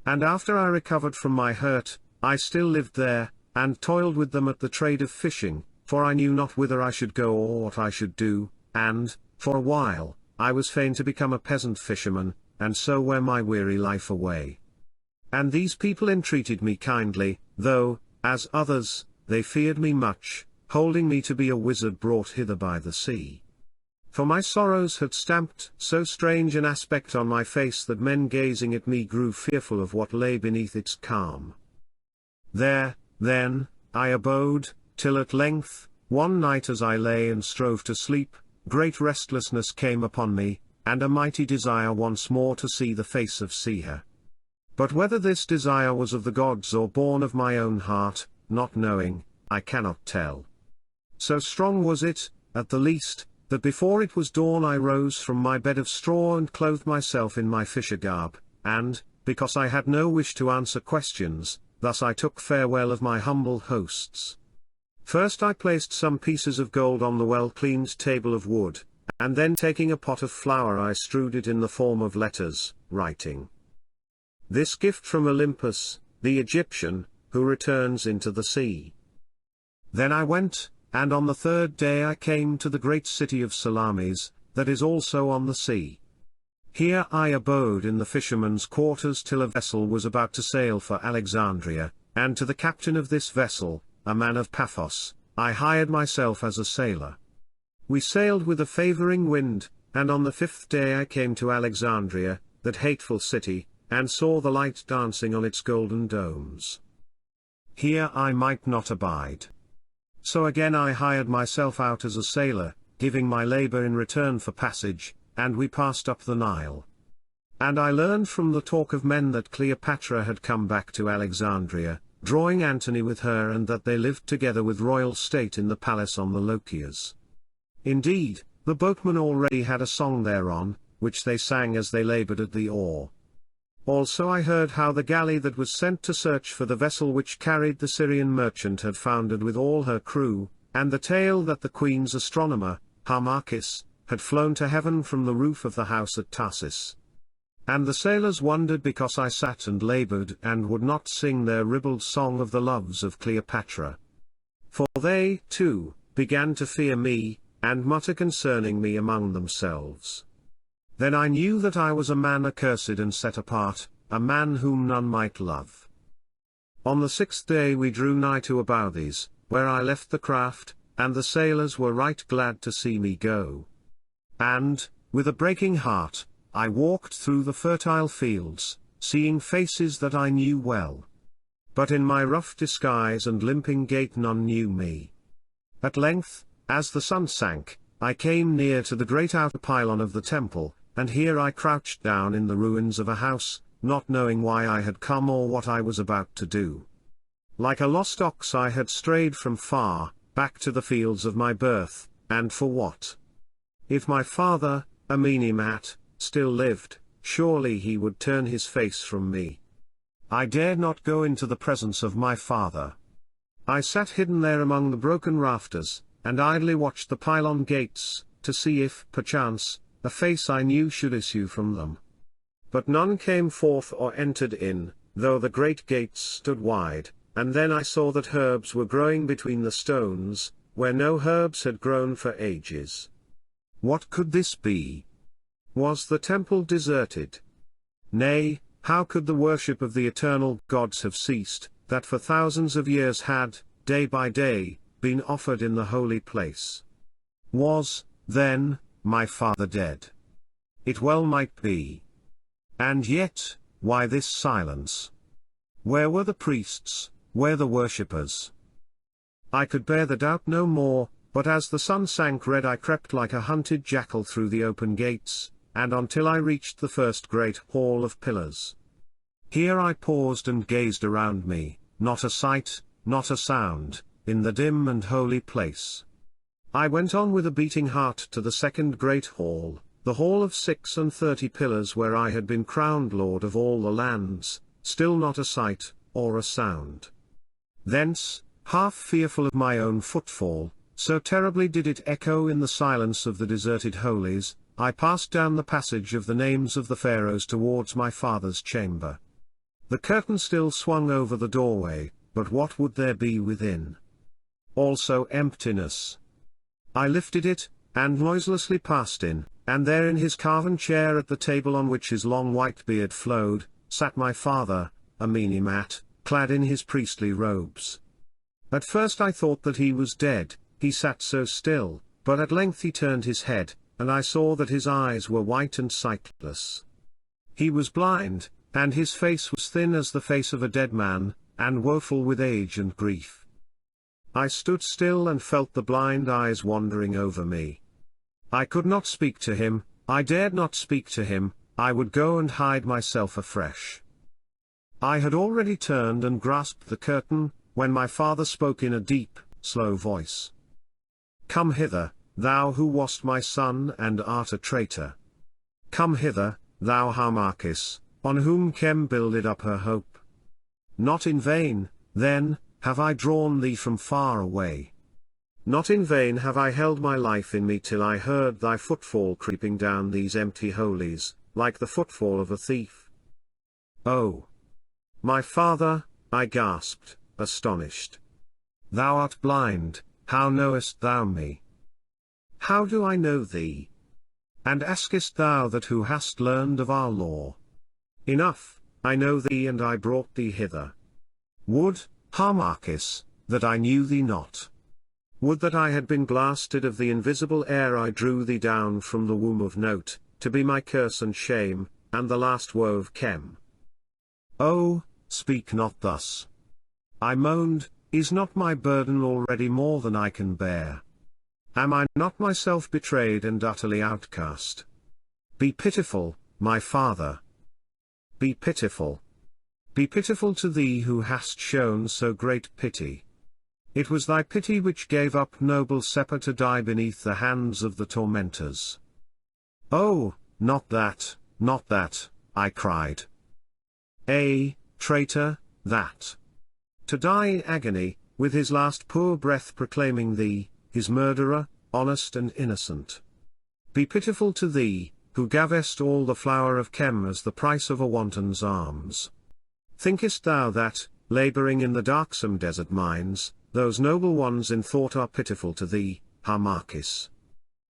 And after I recovered from my hurt, I still lived there, and toiled with them at the trade of fishing, for I knew not whither I should go or what I should do, and, for a while, I was fain to become a peasant fisherman, and so wear my weary life away. And these people entreated me kindly, though, as others, they feared me much, holding me to be a wizard brought hither by the sea. For my sorrows had stamped so strange an aspect on my face that men gazing at me grew fearful of what lay beneath its calm. There, then, I abode, till at length, one night as I lay and strove to sleep, great restlessness came upon me, and a mighty desire once more to see the face of Seher. But whether this desire was of the gods or born of my own heart, not knowing, I cannot tell. So strong was it, at the least, that before it was dawn I rose from my bed of straw and clothed myself in my fisher garb, and, because I had no wish to answer questions, thus I took farewell of my humble hosts. First I placed some pieces of gold on the well-cleaned table of wood, and then taking a pot of flour I strewed it in the form of letters, writing, "This gift from Olympus, the Egyptian, who returns into the sea." Then I went, and on the third day I came to the great city of Salamis, that is also on the sea. Here I abode in the fishermen's quarters till a vessel was about to sail for Alexandria, and to the captain of this vessel, a man of Paphos, I hired myself as a sailor. We sailed with a favouring wind, and on the 5th day I came to Alexandria, that hateful city, and saw the light dancing on its golden domes. Here I might not abide. So again I hired myself out as a sailor, giving my labour in return for passage, and we passed up the Nile. And I learned from the talk of men that Cleopatra had come back to Alexandria, drawing Antony with her, and that they lived together with royal state in the palace on the Lochias. Indeed, the boatmen already had a song thereon, which they sang as they laboured at the oar. Also I heard how the galley that was sent to search for the vessel which carried the Syrian merchant had foundered with all her crew, and the tale that the queen's astronomer, Harmachis, had flown to heaven from the roof of the house at Tarsus. And the sailors wondered because I sat and laboured and would not sing their ribald song of the loves of Cleopatra. For they, too, began to fear me, and mutter concerning me among themselves. Then I knew that I was a man accursed and set apart, a man whom none might love. On the 6th day we drew nigh to Abouthes, where I left the craft, and the sailors were right glad to see me go. And, with a breaking heart, I walked through the fertile fields, seeing faces that I knew well. But in my rough disguise and limping gait none knew me. At length, as the sun sank, I came near to the great outer pylon of the temple, and here I crouched down in the ruins of a house, not knowing why I had come or what I was about to do. Like a lost ox I had strayed from far, back to the fields of my birth, and for what? If my father, Amenemhat, still lived, surely he would turn his face from me. I dared not go into the presence of my father. I sat hidden there among the broken rafters, and idly watched the pylon gates, to see if, perchance, a face I knew should issue from them. But none came forth or entered in, though the great gates stood wide, and then I saw that herbs were growing between the stones, where no herbs had grown for ages. What could this be? Was the temple deserted? Nay, how could the worship of the eternal gods have ceased, that for thousands of years had, day by day, been offered in the holy place? Was, then, my father dead? It well might be. And yet, why this silence? Where were the priests, where the worshippers? I could bear the doubt no more, but as the sun sank red I crept like a hunted jackal through the open gates, and until I reached the first great hall of pillars. Here I paused and gazed around me, not a sight, not a sound, in the dim and holy place. I went on with a beating heart to the second great hall, the hall of 36 pillars where I had been crowned lord of all the lands, still not a sight, or a sound. Thence, half fearful of my own footfall, so terribly did it echo in the silence of the deserted holies, I passed down the passage of the names of the pharaohs towards my father's chamber. The curtain still swung over the doorway, but what would there be within? Also emptiness. I lifted it, and noiselessly passed in, and there in his carven chair at the table on which his long white beard flowed, sat my father, Amenemhat, clad in his priestly robes. At first I thought that he was dead, he sat so still, but at length he turned his head, and I saw that his eyes were white and sightless. He was blind, and his face was thin as the face of a dead man, and woeful with age and grief. I stood still and felt the blind eyes wandering over me. I could not speak to him, I dared not speak to him, I would go and hide myself afresh. I had already turned and grasped the curtain, when my father spoke in a deep, slow voice. Come hither, thou who wast my son and art a traitor. Come hither, thou Harmachis, on whom Chem builded up her hope. Not in vain, then, have I drawn thee from far away. Not in vain have I held my life in me till I heard thy footfall creeping down these empty holies, like the footfall of a thief. Oh! My father, I gasped, astonished. Thou art blind, how knowest thou me? How do I know thee? And askest thou that who hast learned of our law? Enough, I know thee and I brought thee hither. Would, Harmachis, that I knew thee not. Would that I had been blasted of the invisible ere I drew thee down from the womb of Note, to be my curse and shame, and the last woe of Chem. Oh, speak not thus. I moaned, is not my burden already more than I can bear? Am I not myself betrayed and utterly outcast? Be pitiful, my father. Be pitiful. Be pitiful to thee who hast shown so great pity. It was thy pity which gave up noble Seppa to die beneath the hands of the tormentors. Oh, not that, I cried. Traitor, that. To die in agony, with his last poor breath proclaiming thee, his murderer, honest and innocent. Be pitiful to thee, who gavest all the flower of Chem as the price of a wanton's arms. Thinkest thou that, labouring in the darksome desert mines, those noble ones in thought are pitiful to thee, Harmachis?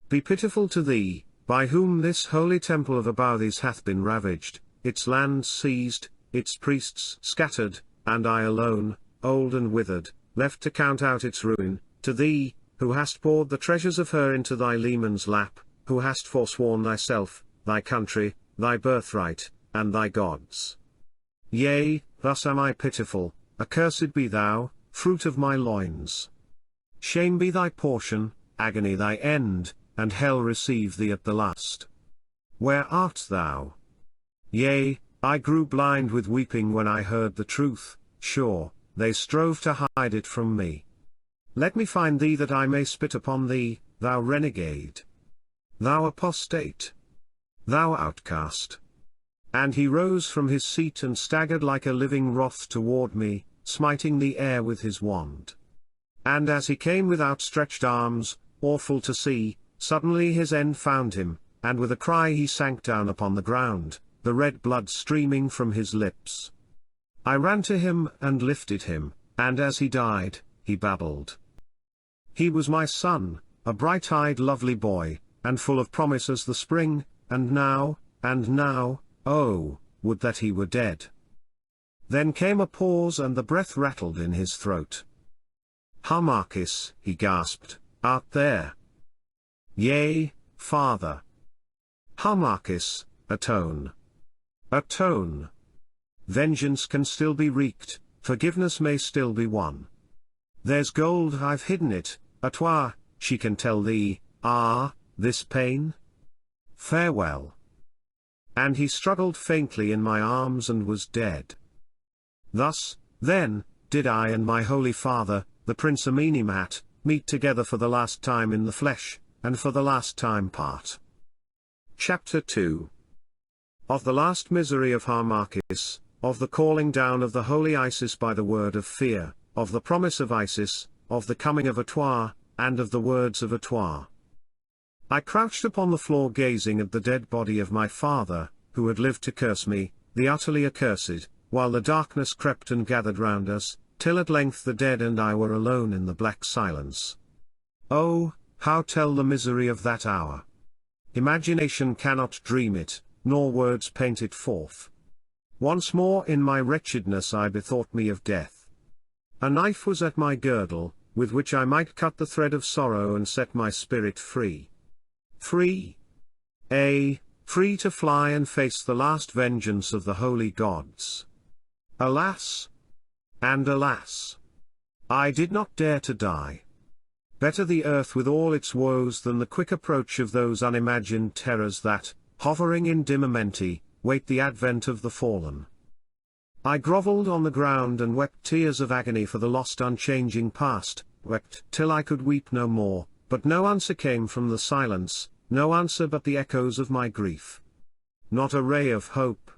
Be pitiful to thee, by whom this holy temple of Abouthes hath been ravaged, its lands seized, its priests scattered, and I alone, old and withered, left to count out its ruin, to thee, who hast poured the treasures of her into thy leman's lap, who hast forsworn thyself, thy country, thy birthright, and thy gods. Yea, thus am I pitiful, accursed be thou, fruit of my loins. Shame be thy portion, agony thy end, and hell receive thee at the last. Where art thou? Yea, I grew blind with weeping when I heard the truth, sure, they strove to hide it from me. Let me find thee that I may spit upon thee, thou renegade. Thou apostate. Thou outcast. And he rose from his seat and staggered like a living wrath toward me, smiting the air with his wand. And as he came with outstretched arms, awful to see, suddenly his end found him, and with a cry he sank down upon the ground, the red blood streaming from his lips. I ran to him and lifted him, and as he died, he babbled. He was my son, a bright-eyed lovely boy, and full of promise as the spring, and now, oh, would that he were dead. Then came a pause and the breath rattled in his throat. Harmachis, he gasped, art there? Yea, father. Harmachis, atone. Atone. Vengeance can still be wreaked, forgiveness may still be won. There's gold, I've hidden it, à toi, she can tell thee, this pain? Farewell. And he struggled faintly in my arms and was dead. Thus, then, did I and my holy father, the Prince Amenemhat, meet together for the last time in the flesh, and for the last time part. Chapter 2. Of the last misery of Harmachis, of the calling down of the holy Isis by the word of fear, of the promise of Isis, of the coming of Atoir, and of the words of Atoir. I crouched upon the floor gazing at the dead body of my father, who had lived to curse me, the utterly accursed, while the darkness crept and gathered round us, till at length the dead and I were alone in the black silence. Oh, how tell the misery of that hour? Imagination cannot dream it, nor words paint it forth. Once more in my wretchedness I bethought me of death. A knife was at my girdle, with which I might cut the thread of sorrow and set my spirit free. Free? Free to fly and face the last vengeance of the holy gods. Alas! And alas! I did not dare to die. Better the earth with all its woes than the quick approach of those unimagined terrors that, hovering in dim amenti, wait the advent of the fallen. I grovelled on the ground and wept tears of agony for the lost unchanging past, wept till I could weep no more, but no answer came from the silence, no answer but the echoes of my grief. Not a ray of hope.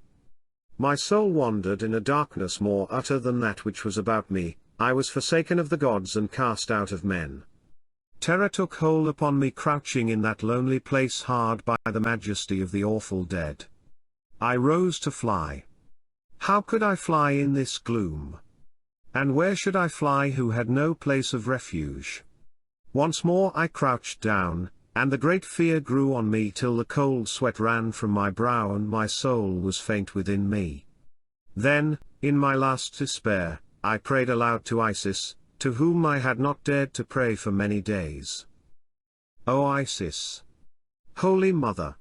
My soul wandered in a darkness more utter than that which was about me, I was forsaken of the gods and cast out of men. Terror took hold upon me crouching in that lonely place hard by the majesty of the awful dead. I rose to fly. How could I fly in this gloom? And where should I fly who had no place of refuge? Once more I crouched down, and the great fear grew on me till the cold sweat ran from my brow and my soul was faint within me. Then, in my last despair, I prayed aloud to Isis, to whom I had not dared to pray for many days. O Isis! Holy Mother!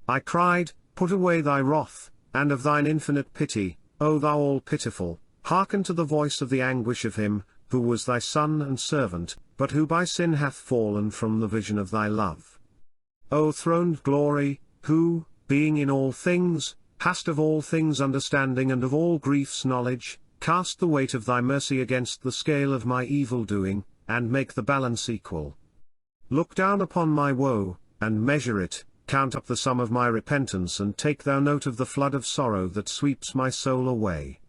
I cried, put away thy wrath, and of thine infinite pity, O thou all-pitiful, hearken to the voice of the anguish of him, who was thy son and servant, but who by sin hath fallen from the vision of thy love. O throned glory, who, being in all things, hast of all things understanding and of all griefs knowledge, cast the weight of thy mercy against the scale of my evil doing, and make the balance equal. Look down upon my woe, and measure it, count up the sum of my repentance and take thou note of the flood of sorrow that sweeps my soul away.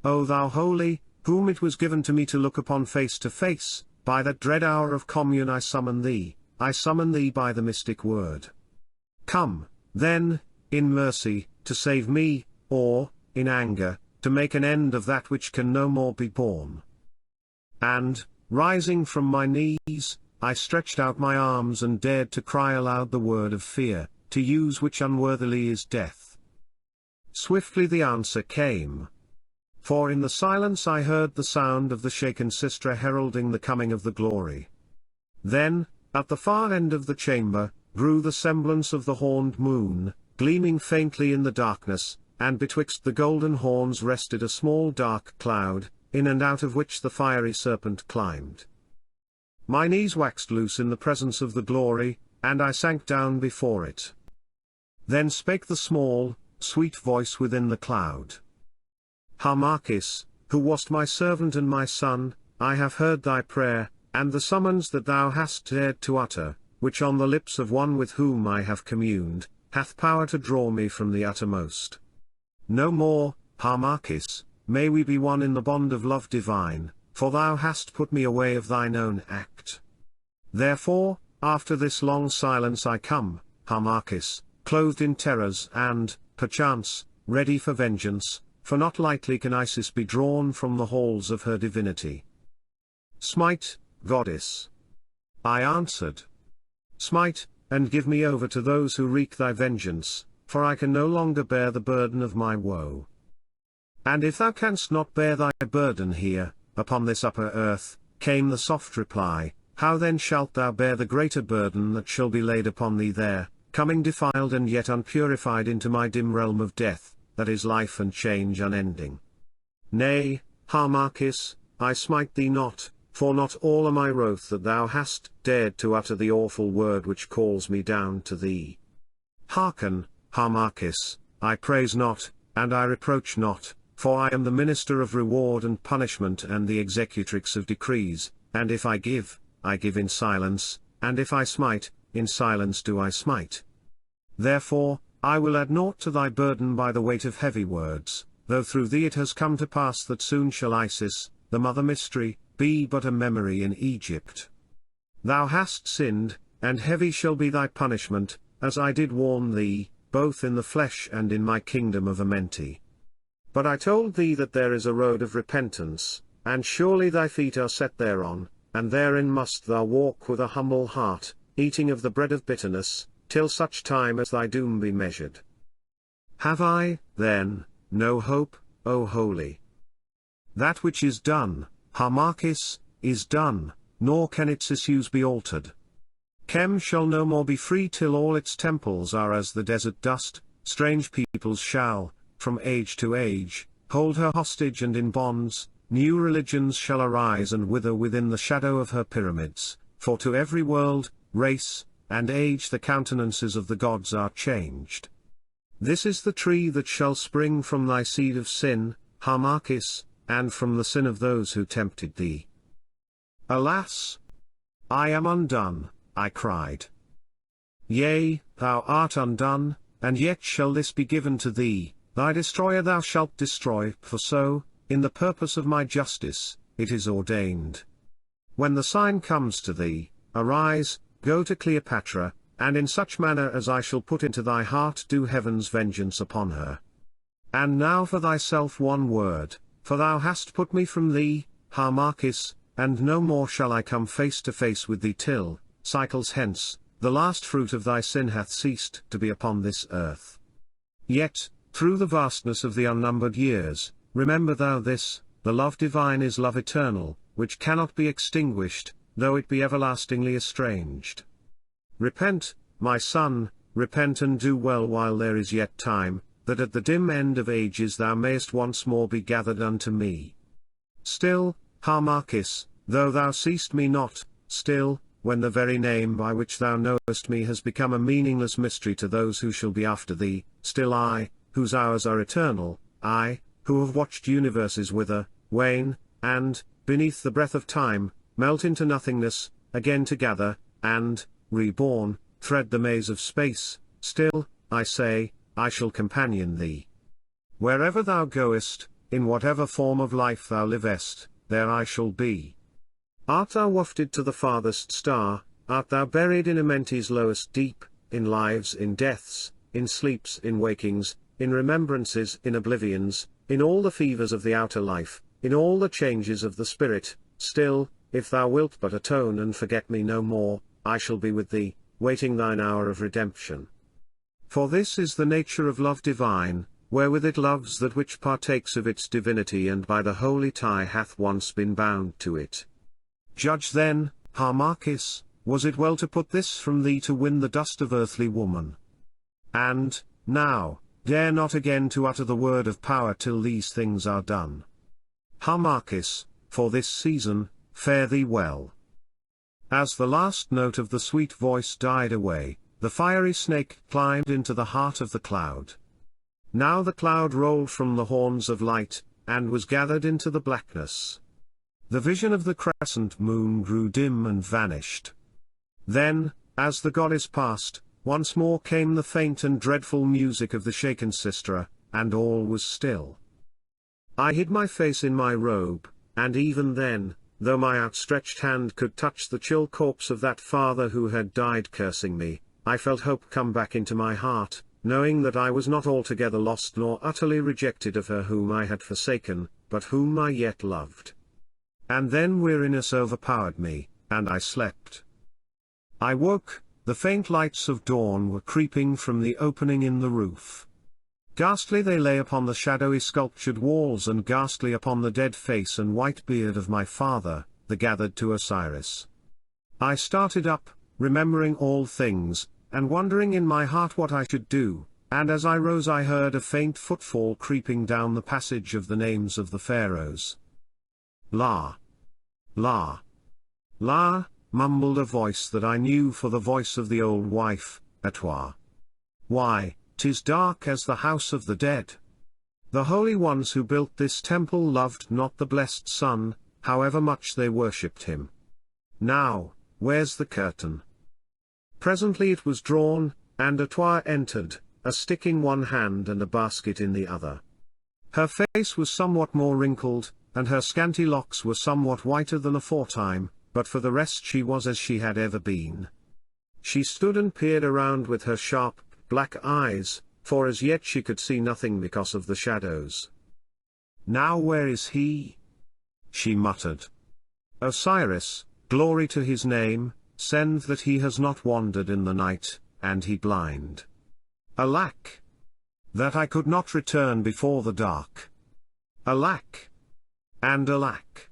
O thou holy, whom it was given to me to look upon face to face, by that dread hour of commune I summon thee by the mystic word. Come, then, in mercy, to save me, or, in anger, to make an end of that which can no more be borne. And, rising from my knees, I stretched out my arms and dared to cry aloud the word of fear, to use which unworthily is death. Swiftly the answer came. for in the silence I heard the sound of the shaken sistra heralding the coming of the glory. Then, at the far end of the chamber, grew the semblance of the horned moon, gleaming faintly in the darkness, and betwixt the golden horns rested a small dark cloud, in and out of which the fiery serpent climbed. My knees waxed loose in the presence of the glory, and I sank down before it. Then spake the small, sweet voice within the cloud. Harmachis, who wast my servant and my son, I have heard thy prayer, and the summons that thou hast dared to utter, which on the lips of one with whom I have communed, hath power to draw me from the uttermost. No more, Harmachis, may we be one in the bond of love divine, for thou hast put me away of thine own act. Therefore, after this long silence I come, Harmachis, clothed in terrors and, perchance, ready for vengeance, for not lightly can Isis be drawn from the halls of her divinity. Smite, goddess. I answered. Smite, and give me over to those who wreak thy vengeance, for I can no longer bear the burden of my woe. And if thou canst not bear thy burden here, upon this upper earth, came the soft reply, how then shalt thou bear the greater burden that shall be laid upon thee there, coming defiled and yet unpurified into my dim realm of death, that is life and change unending? Nay, Harmachis, I smite thee not, for not all am I wroth that thou hast dared to utter the awful word which calls me down to thee. Hearken, Harmachis, I praise not, and I reproach not, for I am the minister of reward and punishment and the executrix of decrees, and if I give in silence, and if I smite, in silence do I smite. Therefore, I will add naught to thy burden by the weight of heavy words, though through thee it has come to pass that soon shall Isis, the mother mystery, be but a memory in Egypt. Thou hast sinned, and heavy shall be thy punishment, as I did warn thee, both in the flesh and in my kingdom of Amenti. But I told thee that there is a road of repentance, and surely thy feet are set thereon, and therein must thou walk with a humble heart, eating of the bread of bitterness, till such time as thy doom be measured. Have I, then, no hope, O holy? That which is done, Harmachis, is done, nor can its issues be altered. Kem shall no more be free till all its temples are as the desert dust, strange peoples shall, from age to age, hold her hostage and in bonds, new religions shall arise and wither within the shadow of her pyramids, for to every world, race, and age the countenances of the gods are changed. This is the tree that shall spring from thy seed of sin, Harmachis, and from the sin of those who tempted thee. Alas! I am undone, I cried. Yea, thou art undone, and yet shall this be given to thee, thy destroyer thou shalt destroy, for so, in the purpose of my justice, it is ordained. When the sign comes to thee, arise, go to Cleopatra, and in such manner as I shall put into thy heart do heaven's vengeance upon her. And now for thyself one word, for thou hast put me from thee, Harmachis, and no more shall I come face to face with thee till, cycles hence, the last fruit of thy sin hath ceased to be upon this earth. Yet, through the vastness of the unnumbered years, remember thou this, the love divine is love eternal, which cannot be extinguished, though it be everlastingly estranged. Repent, my son, repent and do well while there is yet time, that at the dim end of ages thou mayest once more be gathered unto me. Still, Harmachis, though thou seest me not, still, when the very name by which thou knowest me has become a meaningless mystery to those who shall be after thee, still I, whose hours are eternal, I, who have watched universes wither, wane, and, beneath the breath of time, melt into nothingness, again to gather, and, reborn, thread the maze of space, still, I say, I shall companion thee. Wherever thou goest, in whatever form of life thou livest, there I shall be. Art thou wafted to the farthest star, art thou buried in Amenti's lowest deep, in lives, in deaths, in sleeps, in wakings, in remembrances, in oblivions, in all the fevers of the outer life, in all the changes of the spirit, still, if thou wilt but atone and forget me no more, I shall be with thee, waiting thine hour of redemption. For this is the nature of love divine, wherewith it loves that which partakes of its divinity and by the holy tie hath once been bound to it. Judge then, Harmachis, was it well to put this from thee to win the dust of earthly woman? And, now, dare not again to utter the word of power till these things are done. Harmachis, for this season, fare thee well. As the last note of the sweet voice died away, the fiery snake climbed into the heart of the cloud. Now the cloud rolled from the horns of light, and was gathered into the blackness. The vision of the crescent moon grew dim and vanished. Then, as the goddess passed, once more came the faint and dreadful music of the shaken sistra, and all was still. I hid my face in my robe, and even then, though my outstretched hand could touch the chill corpse of that father who had died cursing me, I felt hope come back into my heart, knowing that I was not altogether lost nor utterly rejected of her whom I had forsaken, but whom I yet loved. And then weariness overpowered me, and I slept. I woke, the faint lights of dawn were creeping from the opening in the roof. Ghastly they lay upon the shadowy sculptured walls and ghastly upon the dead face and white beard of my father, the gathered to Osiris. I started up, remembering all things, and wondering in my heart what I should do, and as I rose I heard a faint footfall creeping down the passage of the names of the pharaohs. La! La! La! Mumbled a voice that I knew for the voice of the old wife, Atwa. Why, 'tis dark as the house of the dead. The holy ones who built this temple loved not the blessed sun, however much they worshipped him. Now, where's the curtain? Presently it was drawn, and Atwa entered, a stick in one hand and a basket in the other. Her face was somewhat more wrinkled, and her scanty locks were somewhat whiter than aforetime, but for the rest she was as she had ever been. She stood and peered around with her sharp, black eyes, for as yet she could see nothing because of the shadows. Now where is he? She muttered. Osiris, glory to his name, send that he has not wandered in the night, and he blind. Alack! That I could not return before the dark. Alack! And alack!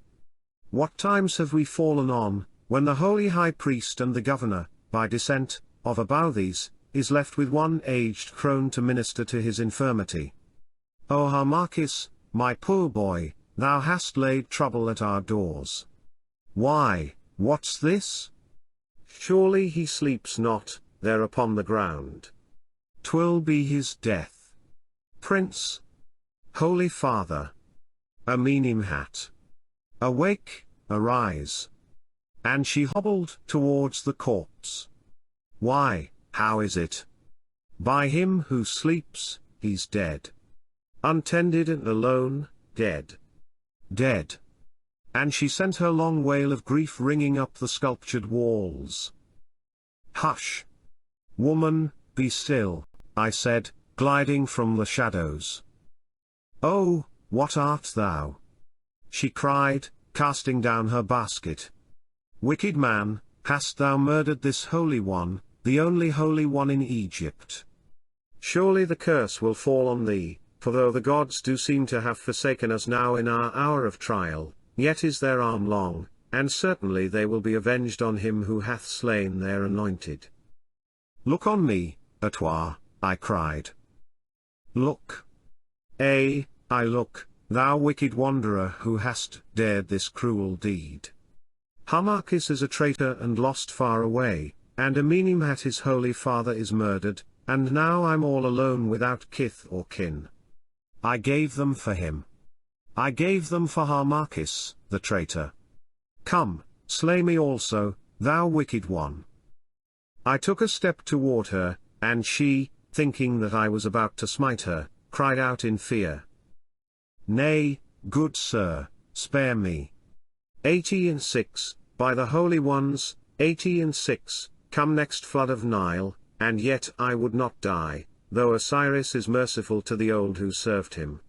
What times have we fallen on, when the holy high priest and the governor, by descent, of Abouthes, is left with one aged crone to minister to his infirmity. O Harmachis, my poor boy, thou hast laid trouble at our doors. Why, what's this? Surely he sleeps not, there upon the ground. 'Twill be his death. Prince! Holy Father! Amenemhat! Awake, arise! And she hobbled towards the corpse. Why, how is it? By him who sleeps, he's dead. Untended and alone, dead. Dead. And she sent her long wail of grief ringing up the sculptured walls. Hush! Woman, be still, I said, gliding from the shadows. Oh, what art thou? She cried, casting down her basket. Wicked man, hast thou murdered this holy one, the only holy one in Egypt? Surely the curse will fall on thee, for though the gods do seem to have forsaken us now in our hour of trial, yet is their arm long, and certainly they will be avenged on him who hath slain their anointed. Look on me, Atwa, I cried. Look. I look, thou wicked wanderer who hast dared this cruel deed. Harmachis is a traitor and lost far away, and Amenemhat his holy father is murdered, and now I'm all alone without kith or kin. I gave them for him. I gave them for Harmachis, the traitor. Come, slay me also, thou wicked one. I took a step toward her, and she, thinking that I was about to smite her, cried out in fear. Nay, good sir, spare me. 86, by the holy ones, 86, come next flood of Nile, and yet I would not die, though Osiris is merciful to the old who served him.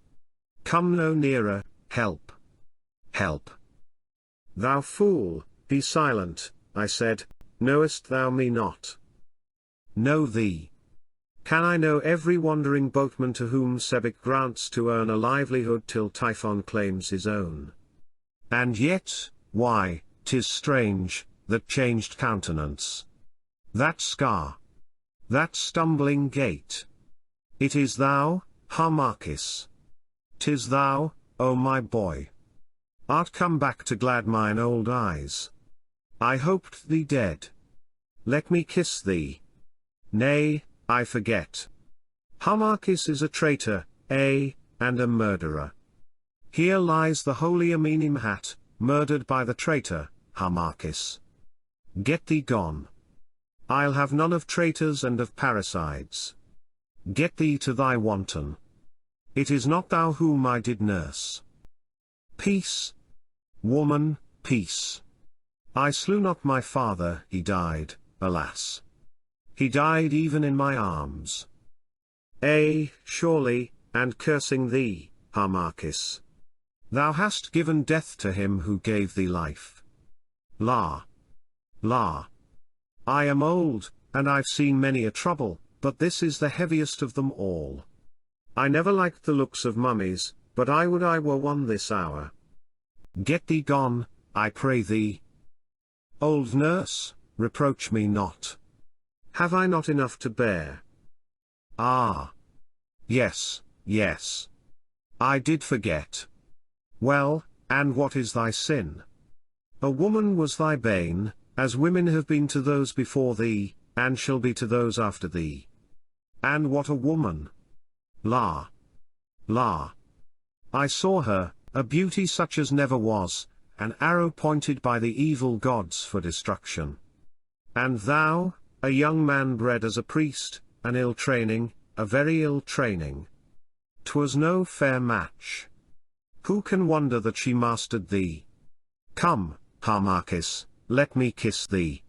Come no nearer, help. Help. Thou fool, be silent, I said, knowest thou me not? Know thee. Can I know every wandering boatman to whom Sebek grants to earn a livelihood till Typhon claims his own? And yet, why, 'tis strange, that changed countenance, that scar, that stumbling gait. It is thou, Harmachis. 'Tis thou, O my boy. Art come back to glad mine old eyes. I hoped thee dead. Let me kiss thee. Nay, I forget. Harmachis is a traitor, and a murderer. Here lies the holy Amenemhat, murdered by the traitor, Harmachis. Get thee gone. I'll have none of traitors and of parricides. Get thee to thy wanton. It is not thou whom I did nurse. Peace. Woman, peace. I slew not my father, he died, alas. He died even in my arms. Surely, and cursing thee, Harmachis. Thou hast given death to him who gave thee life. La. La. I am old, and I've seen many a trouble, but this is the heaviest of them all. I never liked the looks of mummies, but I would I were one this hour. Get thee gone, I pray thee. Old nurse, reproach me not. Have I not enough to bear? Ah. Yes, yes. I did forget. Well, and what is thy sin? A woman was thy bane, as women have been to those before thee, and shall be to those after thee. And what a woman! La! La! I saw her, a beauty such as never was, an arrow pointed by the evil gods for destruction. And thou, a young man bred as a priest, an ill training, a very ill training. 'Twas no fair match. Who can wonder that she mastered thee? Come, Harmachis, let me kiss thee.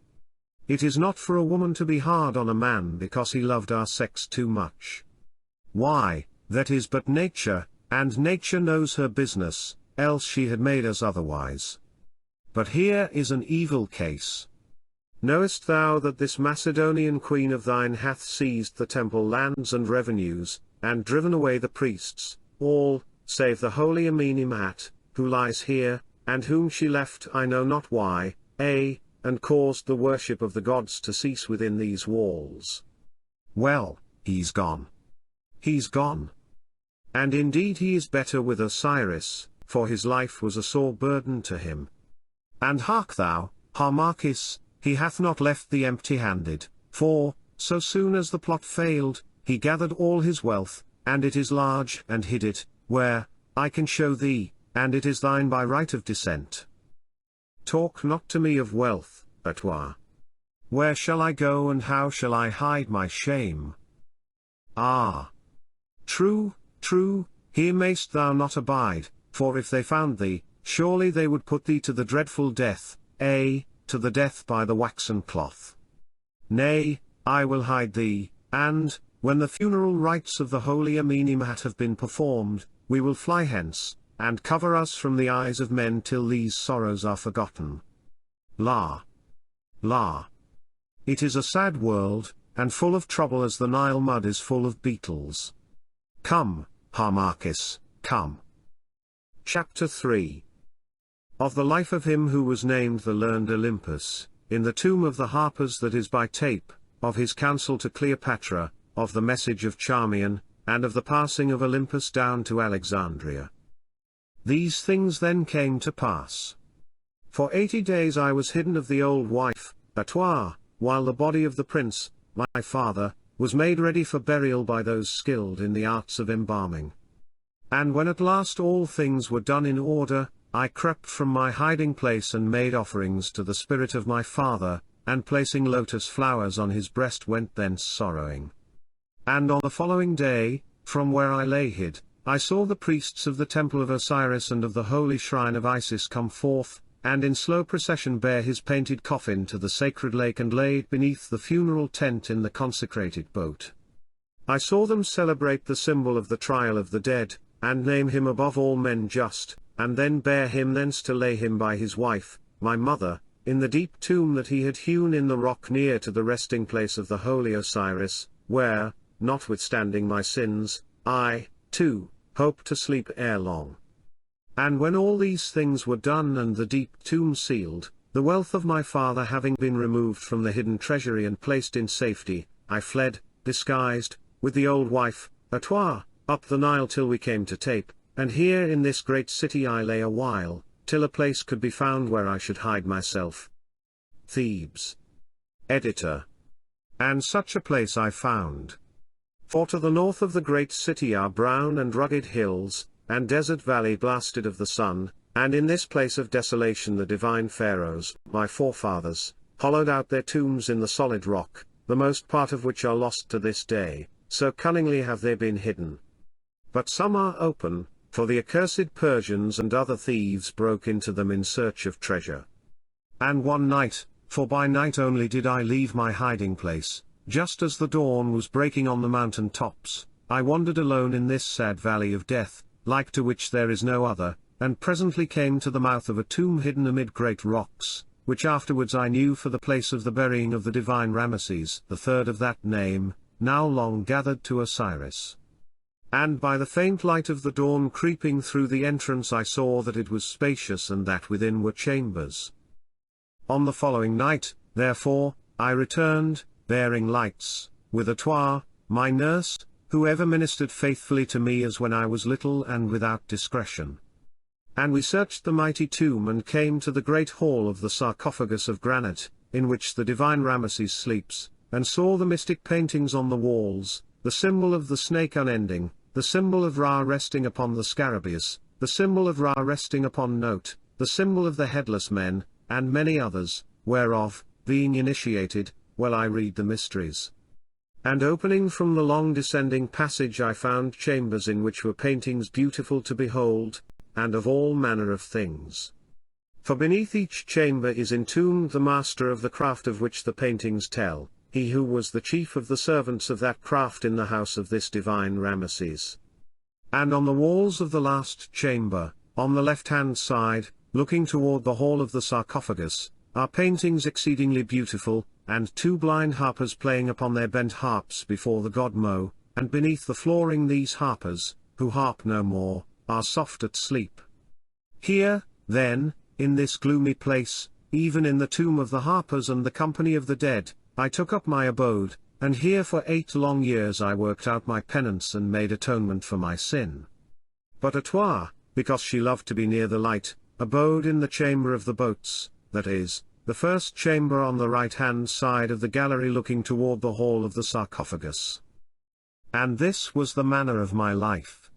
It is not for a woman to be hard on a man because he loved our sex too much. Why, that is but nature, and nature knows her business, else she had made us otherwise. But here is an evil case. Knowest thou that this Macedonian queen of thine hath seized the temple lands and revenues, and driven away the priests, all, save the holy Amenemhat, who lies here, and whom she left I know not why, and caused the worship of the gods to cease within these walls. Well, he's gone. He's gone. And indeed he is better with Osiris, for his life was a sore burden to him. And hark thou, Harmachis, he hath not left thee empty-handed, for, so soon as the plot failed, he gathered all his wealth, and it is large and hid it, where, I can show thee, and it is thine by right of descent. Talk not to me of wealth, Atoir. Where shall I go and how shall I hide my shame? Ah! True, true, here mayst thou not abide, for if they found thee, surely they would put thee to the dreadful death, to the death by the waxen cloth. Nay, I will hide thee, and, when the funeral rites of the holy Amenemhat have been performed, we will fly hence, and cover us from the eyes of men till these sorrows are forgotten. La! La! It is a sad world, and full of trouble as the Nile mud is full of beetles. Come, Harmachis, come. Chapter 3. Of the life of him who was named the learned Olympus, in the tomb of the harpers that is by tape, of his counsel to Cleopatra, of the message of Charmian, and of the passing of Olympus down to Alexandria. These things then came to pass. For 80 days I was hidden of the old wife, Atoir, while the body of the prince, my father, was made ready for burial by those skilled in the arts of embalming. And when at last all things were done in order, I crept from my hiding place and made offerings to the spirit of my father, and placing lotus flowers on his breast went thence sorrowing. And on the following day, from where I lay hid, I saw the priests of the temple of Osiris and of the holy shrine of Isis come forth, and in slow procession bear his painted coffin to the sacred lake and lay it beneath the funeral tent in the consecrated boat. I saw them celebrate the symbol of the trial of the dead, and name him above all men just, and then bear him thence to lay him by his wife, my mother, in the deep tomb that he had hewn in the rock near to the resting place of the holy Osiris, where, notwithstanding my sins, I, too, hope to sleep ere long. And when all these things were done and the deep tomb sealed, the wealth of my father having been removed from the hidden treasury and placed in safety, I fled, disguised, with the old wife, Atoir, up the Nile till we came to Tape, and here in this great city I lay a while, till a place could be found where I should hide myself. Thebes. Editor. And such a place I found. For to the north of the great city are brown and rugged hills, and desert valley blasted of the sun, and in this place of desolation the divine Pharaohs, my forefathers, hollowed out their tombs in the solid rock, the most part of which are lost to this day, so cunningly have they been hidden. But some are open, for the accursed Persians and other thieves broke into them in search of treasure. And one night, for by night only did I leave my hiding place, just as the dawn was breaking on the mountain tops, I wandered alone in this sad valley of death, like to which there is no other, and presently came to the mouth of a tomb hidden amid great rocks, which afterwards I knew for the place of the burying of the divine Ramesses, the third of that name, now long gathered to Osiris. And by the faint light of the dawn creeping through the entrance I saw that it was spacious and that within were chambers. On the following night, therefore, I returned, bearing lights, with Atoir, my nurse, who ever ministered faithfully to me as when I was little and without discretion. And we searched the mighty tomb and came to the great hall of the sarcophagus of granite, in which the divine Ramesses sleeps, and saw the mystic paintings on the walls, the symbol of the snake unending, the symbol of Ra resting upon the scarabaeus, the symbol of Ra resting upon Note, the symbol of the headless men, and many others, whereof, being initiated, well I read the mysteries. And opening from the long descending passage I found chambers in which were paintings beautiful to behold, and of all manner of things. For beneath each chamber is entombed the master of the craft of which the paintings tell, he who was the chief of the servants of that craft in the house of this divine Ramesses. And on the walls of the last chamber, on the left-hand side, looking toward the hall of the sarcophagus, are paintings exceedingly beautiful, and two blind harpers playing upon their bent harps before the god Mo, and beneath the flooring these harpers, who harp no more, are soft at sleep. Here, then, in this gloomy place, even in the tomb of the harpers and the company of the dead, I took up my abode, and here for 8 long years I worked out my penance and made atonement for my sin. But Atoir, because she loved to be near the light, abode in the chamber of the boats, that is, the first chamber on the right-hand side of the gallery looking toward the hall of the sarcophagus. And this was the manner of my life.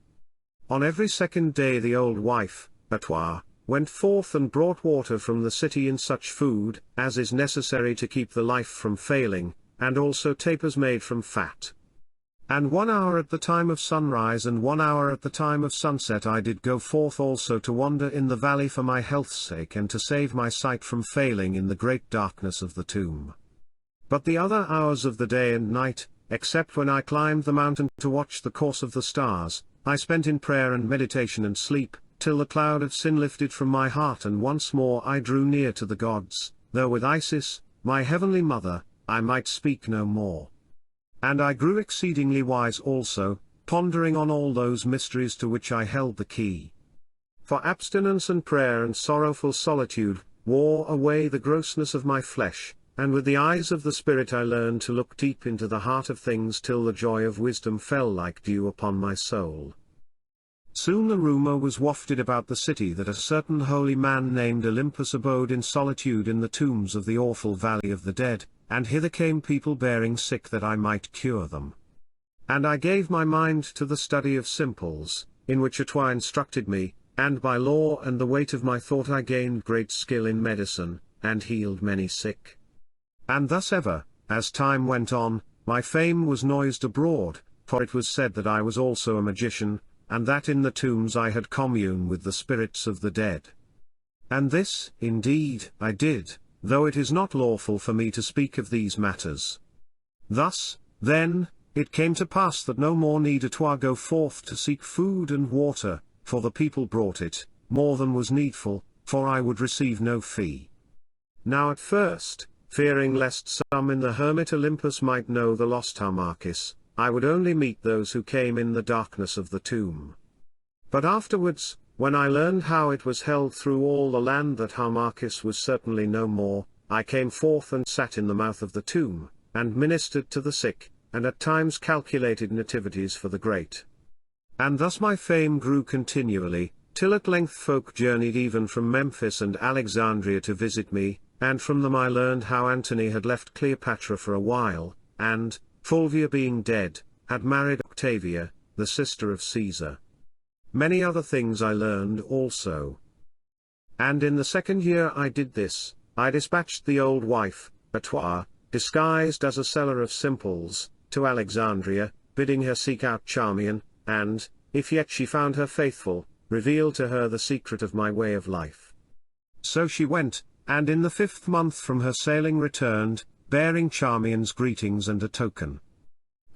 On every second day the old wife, Atoir, went forth and brought water from the city in such food as is necessary to keep the life from failing, and also tapers made from fat. And 1 hour at the time of sunrise and 1 hour at the time of sunset I did go forth also to wander in the valley for my health's sake and to save my sight from failing in the great darkness of the tomb. But the other hours of the day and night, except when I climbed the mountain to watch the course of the stars, I spent in prayer and meditation and sleep, till the cloud of sin lifted from my heart and once more I drew near to the gods, though with Isis, my heavenly mother, I might speak no more. And I grew exceedingly wise also, pondering on all those mysteries to which I held the key. For abstinence and prayer and sorrowful solitude wore away the grossness of my flesh, and with the eyes of the Spirit I learned to look deep into the heart of things till the joy of wisdom fell like dew upon my soul. Soon the rumor was wafted about the city that a certain holy man named Olympus abode in solitude in the tombs of the awful valley of the dead, and hither came people bearing sick that I might cure them. And I gave my mind to the study of simples, in which Atoir instructed me, and by law and the weight of my thought I gained great skill in medicine, and healed many sick. And thus ever, as time went on, my fame was noised abroad, for it was said that I was also a magician, and that in the tombs I had commune with the spirits of the dead. And this, indeed, I did, though it is not lawful for me to speak of these matters. Thus, then, it came to pass that no more need Atoir go forth to seek food and water, for the people brought it, more than was needful, for I would receive no fee. Now at first, fearing lest some in the hermit Olympus might know the lost Harmachis, I would only meet those who came in the darkness of the tomb. But afterwards, when I learned how it was held through all the land that Harmachis was certainly no more, I came forth and sat in the mouth of the tomb, and ministered to the sick, and at times calculated nativities for the great. And thus my fame grew continually, till at length folk journeyed even from Memphis and Alexandria to visit me, and from them I learned how Antony had left Cleopatra for a while, and, Fulvia being dead, had married Octavia, the sister of Caesar. Many other things I learned also. And in the 2nd year I did this, I dispatched the old wife, Atoir, disguised as a seller of simples, to Alexandria, bidding her seek out Charmian, and, if yet she found her faithful, reveal to her the secret of my way of life. So she went, and in the 5th month from her sailing returned, bearing Charmian's greetings and a token.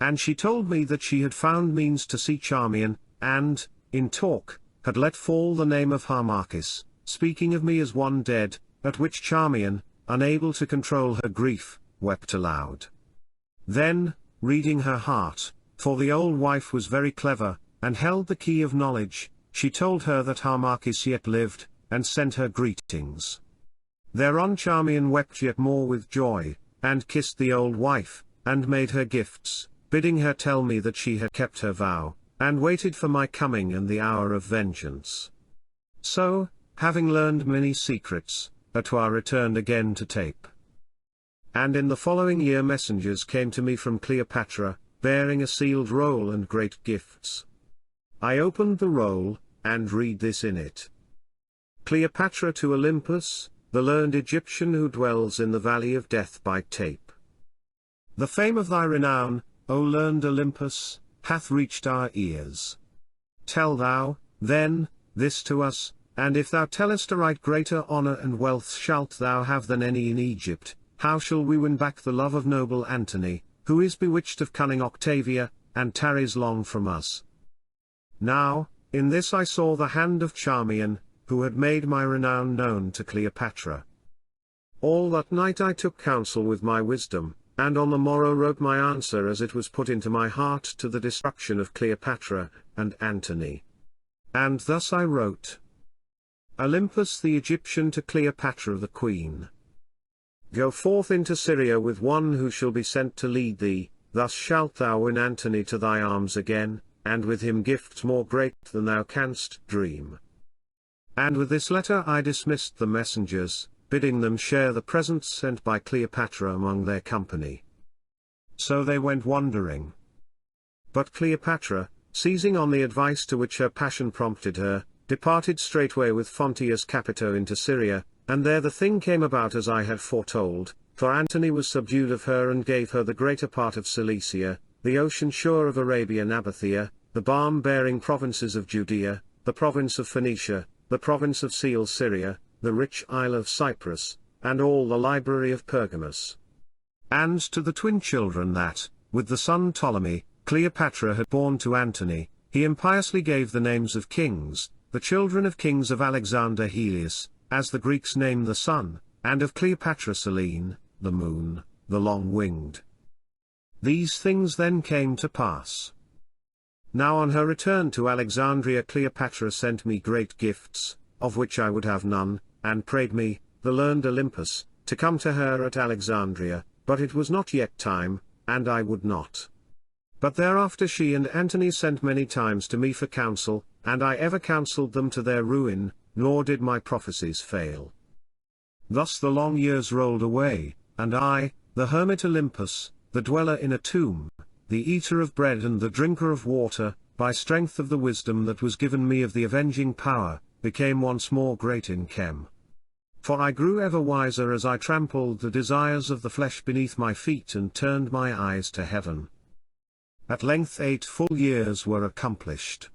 And she told me that she had found means to see Charmian, and, in talk, had let fall the name of Harmachis, speaking of me as one dead, at which Charmian, unable to control her grief, wept aloud. Then, reading her heart, for the old wife was very clever, and held the key of knowledge, she told her that Harmachis yet lived, and sent her greetings. Thereon Charmian wept yet more with joy, and kissed the old wife, and made her gifts, bidding her tell me that she had kept her vow, and waited for my coming and the hour of vengeance. So, having learned many secrets, Atoir returned again to Tape. And in the following year messengers came to me from Cleopatra, bearing a sealed roll and great gifts. I opened the roll, and read this in it. Cleopatra to Olympus, the learned Egyptian who dwells in the valley of death by Tape. The fame of thy renown, O learned Olympus, hath reached our ears. Tell thou, then, this to us, and if thou tellest aright greater honor and wealth shalt thou have than any in Egypt, how shall we win back the love of noble Antony, who is bewitched of cunning Octavia, and tarries long from us? Now, in this I saw the hand of Charmian, who had made my renown known to Cleopatra. All that night I took counsel with my wisdom, and on the morrow wrote my answer as it was put into my heart to the destruction of Cleopatra, and Antony. And thus I wrote. Olympus the Egyptian to Cleopatra the Queen. Go forth into Syria with one who shall be sent to lead thee, thus shalt thou win Antony to thy arms again, and with him gifts more great than thou canst dream. And with this letter I dismissed the messengers, bidding them share the presents sent by Cleopatra among their company. So they went wandering. But Cleopatra, seizing on the advice to which her passion prompted her, departed straightway with Fonteius Capito into Syria, and there the thing came about as I had foretold, for Antony was subdued of her and gave her the greater part of Cilicia, the ocean shore of Arabia Nabathea, the balm-bearing provinces of Judea, the province of Phoenicia, the province of Seal Syria, the rich isle of Cyprus, and all the library of Pergamus. And to the twin children that, with the son Ptolemy, Cleopatra had borne to Antony, he impiously gave the names of kings, the children of kings of Alexander Helios, as the Greeks name the sun, and of Cleopatra Selene, the moon, the long-winged. These things then came to pass. Now on her return to Alexandria Cleopatra sent me great gifts, of which I would have none, and prayed me, the learned Olympus, to come to her at Alexandria, but it was not yet time, and I would not. But thereafter she and Antony sent many times to me for counsel, and I ever counselled them to their ruin, nor did my prophecies fail. Thus the long years rolled away, and I, the hermit Olympus, the dweller in a tomb, the eater of bread and the drinker of water, by strength of the wisdom that was given me of the avenging power, became once more great in Chem. For I grew ever wiser as I trampled the desires of the flesh beneath my feet and turned my eyes to heaven. At length 8 full years were accomplished.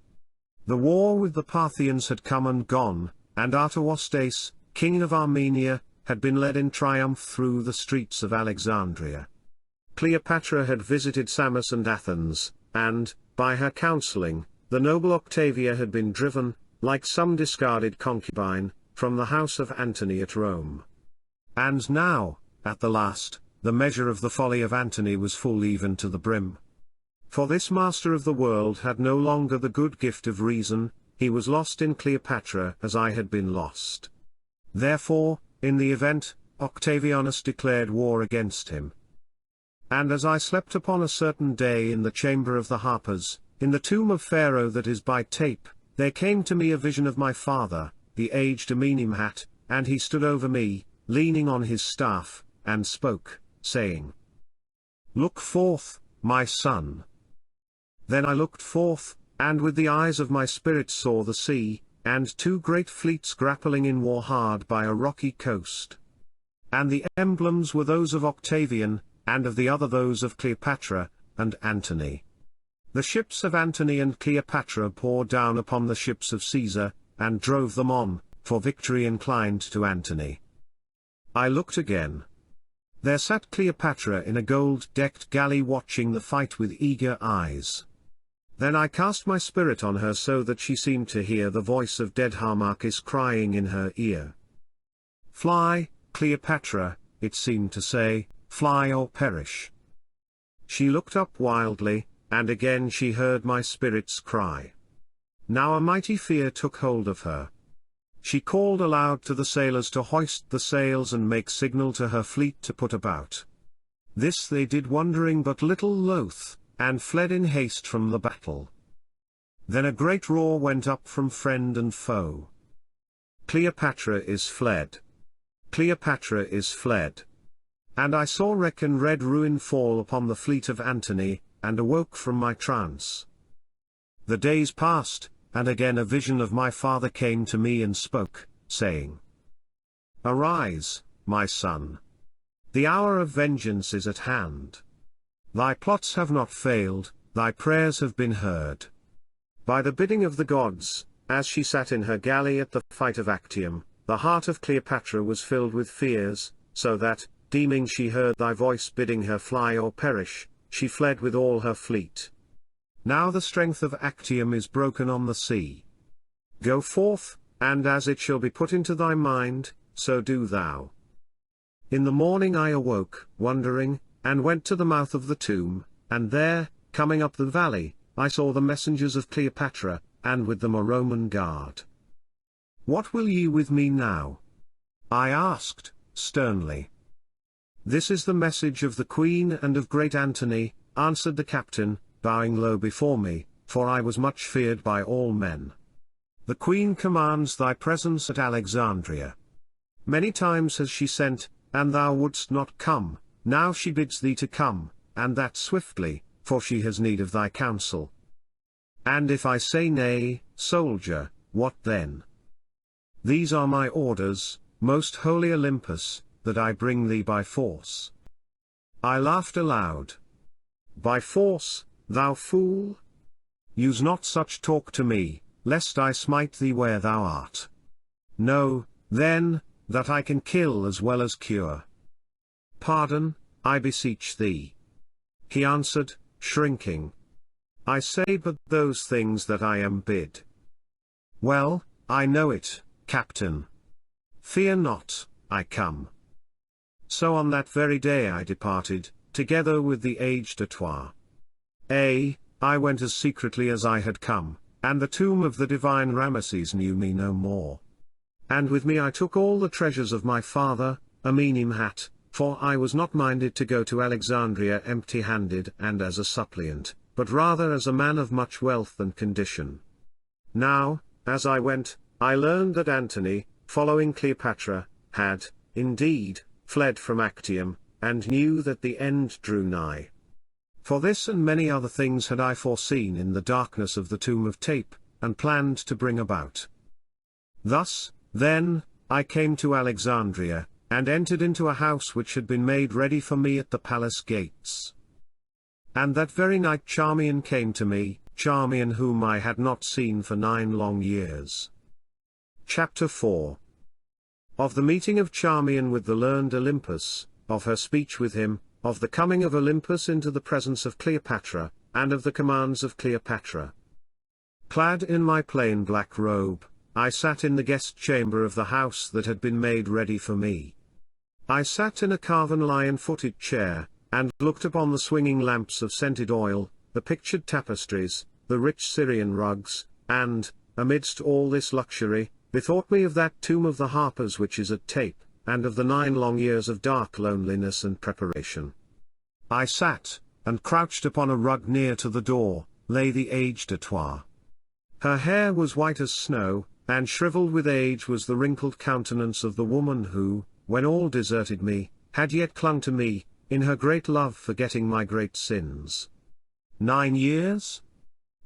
The war with the Parthians had come and gone, and Artawastes, king of Armenia, had been led in triumph through the streets of Alexandria. Cleopatra had visited Samos and Athens, and, by her counselling, the noble Octavia had been driven, like some discarded concubine, from the house of Antony at Rome. And now, at the last, the measure of the folly of Antony was full even to the brim. For this master of the world had no longer the good gift of reason, he was lost in Cleopatra as I had been lost. Therefore, in the event, Octavianus declared war against him. And as I slept upon a certain day in the chamber of the harpers, in the tomb of Pharaoh that is by tape, there came to me a vision of my father, the aged Amenemhat, and he stood over me, leaning on his staff, and spoke, saying, "Look forth, my son." Then I looked forth, and with the eyes of my spirit saw the sea, and two great fleets grappling in war hard by a rocky coast. And the emblems were those of Octavian, and of the other those of Cleopatra, and Antony. The ships of Antony and Cleopatra bore down upon the ships of Caesar, and drove them on, for victory inclined to Antony. I looked again. There sat Cleopatra in a gold-decked galley watching the fight with eager eyes. Then I cast my spirit on her so that she seemed to hear the voice of dead Harmachis crying in her ear. "Fly, Cleopatra," it seemed to say, "fly or perish." She looked up wildly, and again she heard my spirit's cry. Now a mighty fear took hold of her. She called aloud to the sailors to hoist the sails and make signal to her fleet to put about. This they did wondering but little loath, and fled in haste from the battle. Then a great roar went up from friend and foe. "Cleopatra is fled! Cleopatra is fled!" And I saw wreck and red ruin fall upon the fleet of Antony, and awoke from my trance. The days passed, and again a vision of my father came to me and spoke, saying, "Arise, my son. The hour of vengeance is at hand. Thy plots have not failed, thy prayers have been heard." By the bidding of the gods, as she sat in her galley at the fight of Actium, the heart of Cleopatra was filled with fears, so that, deeming she heard thy voice bidding her fly or perish, she fled with all her fleet. Now the strength of Actium is broken on the sea. Go forth, and as it shall be put into thy mind, so do thou. In the morning I awoke, wondering, and went to the mouth of the tomb, and there, coming up the valley, I saw the messengers of Cleopatra, and with them a Roman guard. "What will ye with me now?" I asked, sternly. "This is the message of the queen and of great Antony," answered the captain, bowing low before me, for I was much feared by all men. "The queen commands thy presence at Alexandria. Many times has she sent, and thou wouldst not come, now she bids thee to come, and that swiftly, for she has need of thy counsel. And if I say nay, soldier, what then? These are my orders, most holy Olympus, that I bring thee by force." I laughed aloud. "By force, thou fool? Use not such talk to me, lest I smite thee where thou art. Know, then, that I can kill as well as cure. Pardon, I beseech thee." He answered, shrinking. "I say but those things that I am bid." "Well, I know it, Captain. Fear not, I come." So on that very day I departed, together with the aged Artois. I went as secretly as I had come, and the tomb of the divine Ramesses knew me no more. And with me I took all the treasures of my father, Amenemhat, for I was not minded to go to Alexandria empty-handed and as a suppliant, but rather as a man of much wealth and condition. Now, as I went, I learned that Antony, following Cleopatra, had, indeed, fled from Actium, and knew that the end drew nigh. For this and many other things had I foreseen in the darkness of the tomb of tape, and planned to bring about. Thus, then, I came to Alexandria, and entered into a house which had been made ready for me at the palace gates. And that very night Charmian came to me, Charmian whom I had not seen for 9 long years. Chapter 4. Of the meeting of Charmian with the learned Olympus, of her speech with him, of the coming of Olympus into the presence of Cleopatra, and of the commands of Cleopatra. Clad in my plain black robe, I sat in the guest chamber of the house that had been made ready for me. I sat in a carven lion-footed chair, and looked upon the swinging lamps of scented oil, the pictured tapestries, the rich Syrian rugs, and, amidst all this luxury, bethought me of that tomb of the harpers which is at Tape, and of the 9 long years of dark loneliness and preparation. I sat, and crouched upon a rug near to the door, lay the aged Artois. Her hair was white as snow, and shriveled with age was the wrinkled countenance of the woman who, when all deserted me, had yet clung to me, in her great love forgetting my great sins. 9 years?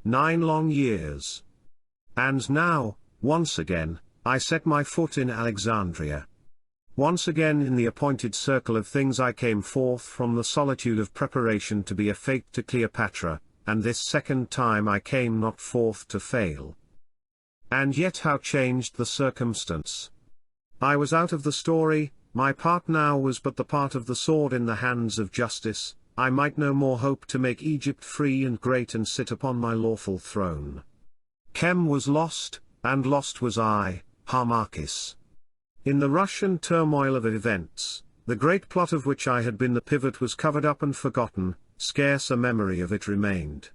9 long years. And now, once again, I set my foot in Alexandria. Once again in the appointed circle of things I came forth from the solitude of preparation to be a fate to Cleopatra, and this second time I came not forth to fail. And yet how changed the circumstance! I was out of the story, my part now was but the part of the sword in the hands of justice, I might no more hope to make Egypt free and great and sit upon my lawful throne. Chem was lost, and lost was I, Harmachis. In the rush and turmoil of events, the great plot of which I had been the pivot was covered up and forgotten, scarce a memory of it remained.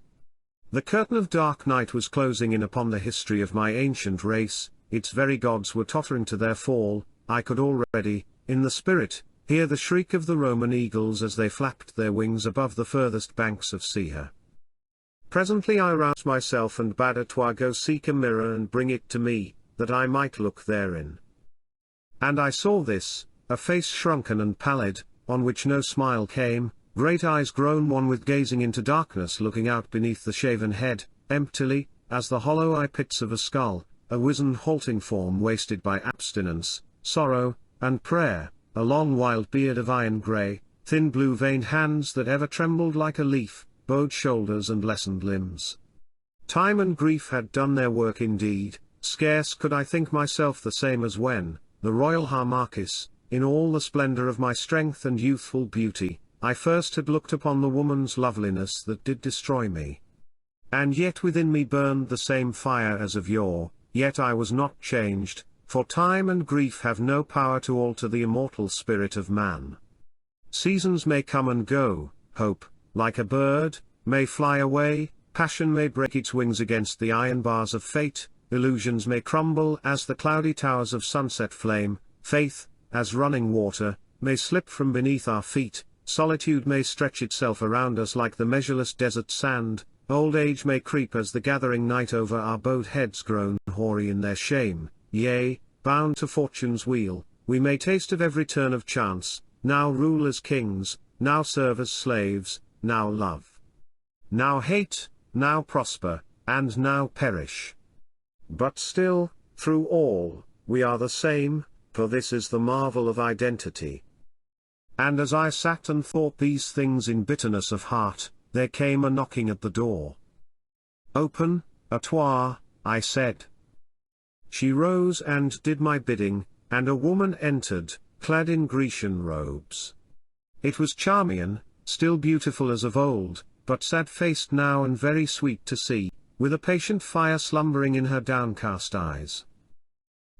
The curtain of dark night was closing in upon the history of my ancient race, its very gods were tottering to their fall, I could already, in the spirit, hear the shriek of the Roman eagles as they flapped their wings above the furthest banks of Seher. Presently I roused myself and bade Artois go seek a mirror and bring it to me, that I might look therein. And I saw this, a face shrunken and pallid, on which no smile came, great eyes grown wan with gazing into darkness looking out beneath the shaven head, emptily, as the hollow eye pits of a skull, a wizened halting form wasted by abstinence, sorrow, and prayer, a long wild beard of iron grey, thin blue-veined hands that ever trembled like a leaf, bowed shoulders and lessened limbs. Time and grief had done their work indeed, scarce could I think myself the same as when, the royal Harmachis, in all the splendour of my strength and youthful beauty, I first had looked upon the woman's loveliness that did destroy me. And yet within me burned the same fire as of yore, yet I was not changed, for time and grief have no power to alter the immortal spirit of man. Seasons may come and go, hope, like a bird, may fly away, passion may break its wings against the iron bars of fate, illusions may crumble as the cloudy towers of sunset flame, faith, as running water, may slip from beneath our feet, solitude may stretch itself around us like the measureless desert sand, old age may creep as the gathering night over our bowed heads grown hoary in their shame, yea, bound to fortune's wheel, we may taste of every turn of chance, now rule as kings, now serve as slaves, now love, now hate, now prosper, and now perish. But still, through all, we are the same, for this is the marvel of identity. And as I sat and thought these things in bitterness of heart, there came a knocking at the door. "Open, Artois," I said. She rose and did my bidding, and a woman entered, clad in Grecian robes. It was Charmian, still beautiful as of old, but sad-faced now and very sweet to see, with a patient fire slumbering in her downcast eyes.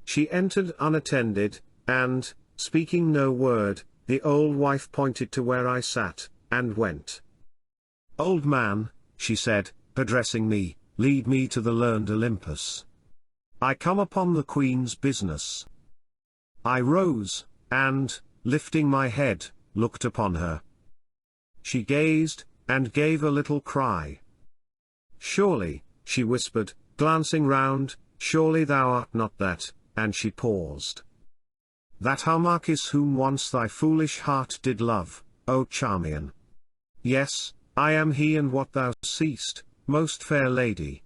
She entered unattended, and, speaking no word, the old wife pointed to where I sat, and went. "Old man," she said, addressing me, "lead me to the learned Olympus. I come upon the queen's business." I rose, and, lifting my head, looked upon her. She gazed, and gave a little cry. "Surely," she whispered, glancing round, "surely thou art not that," and she paused. "That Harmachis whom once thy foolish heart did love, O Charmian." "Yes, I am he and what thou seest, most fair lady.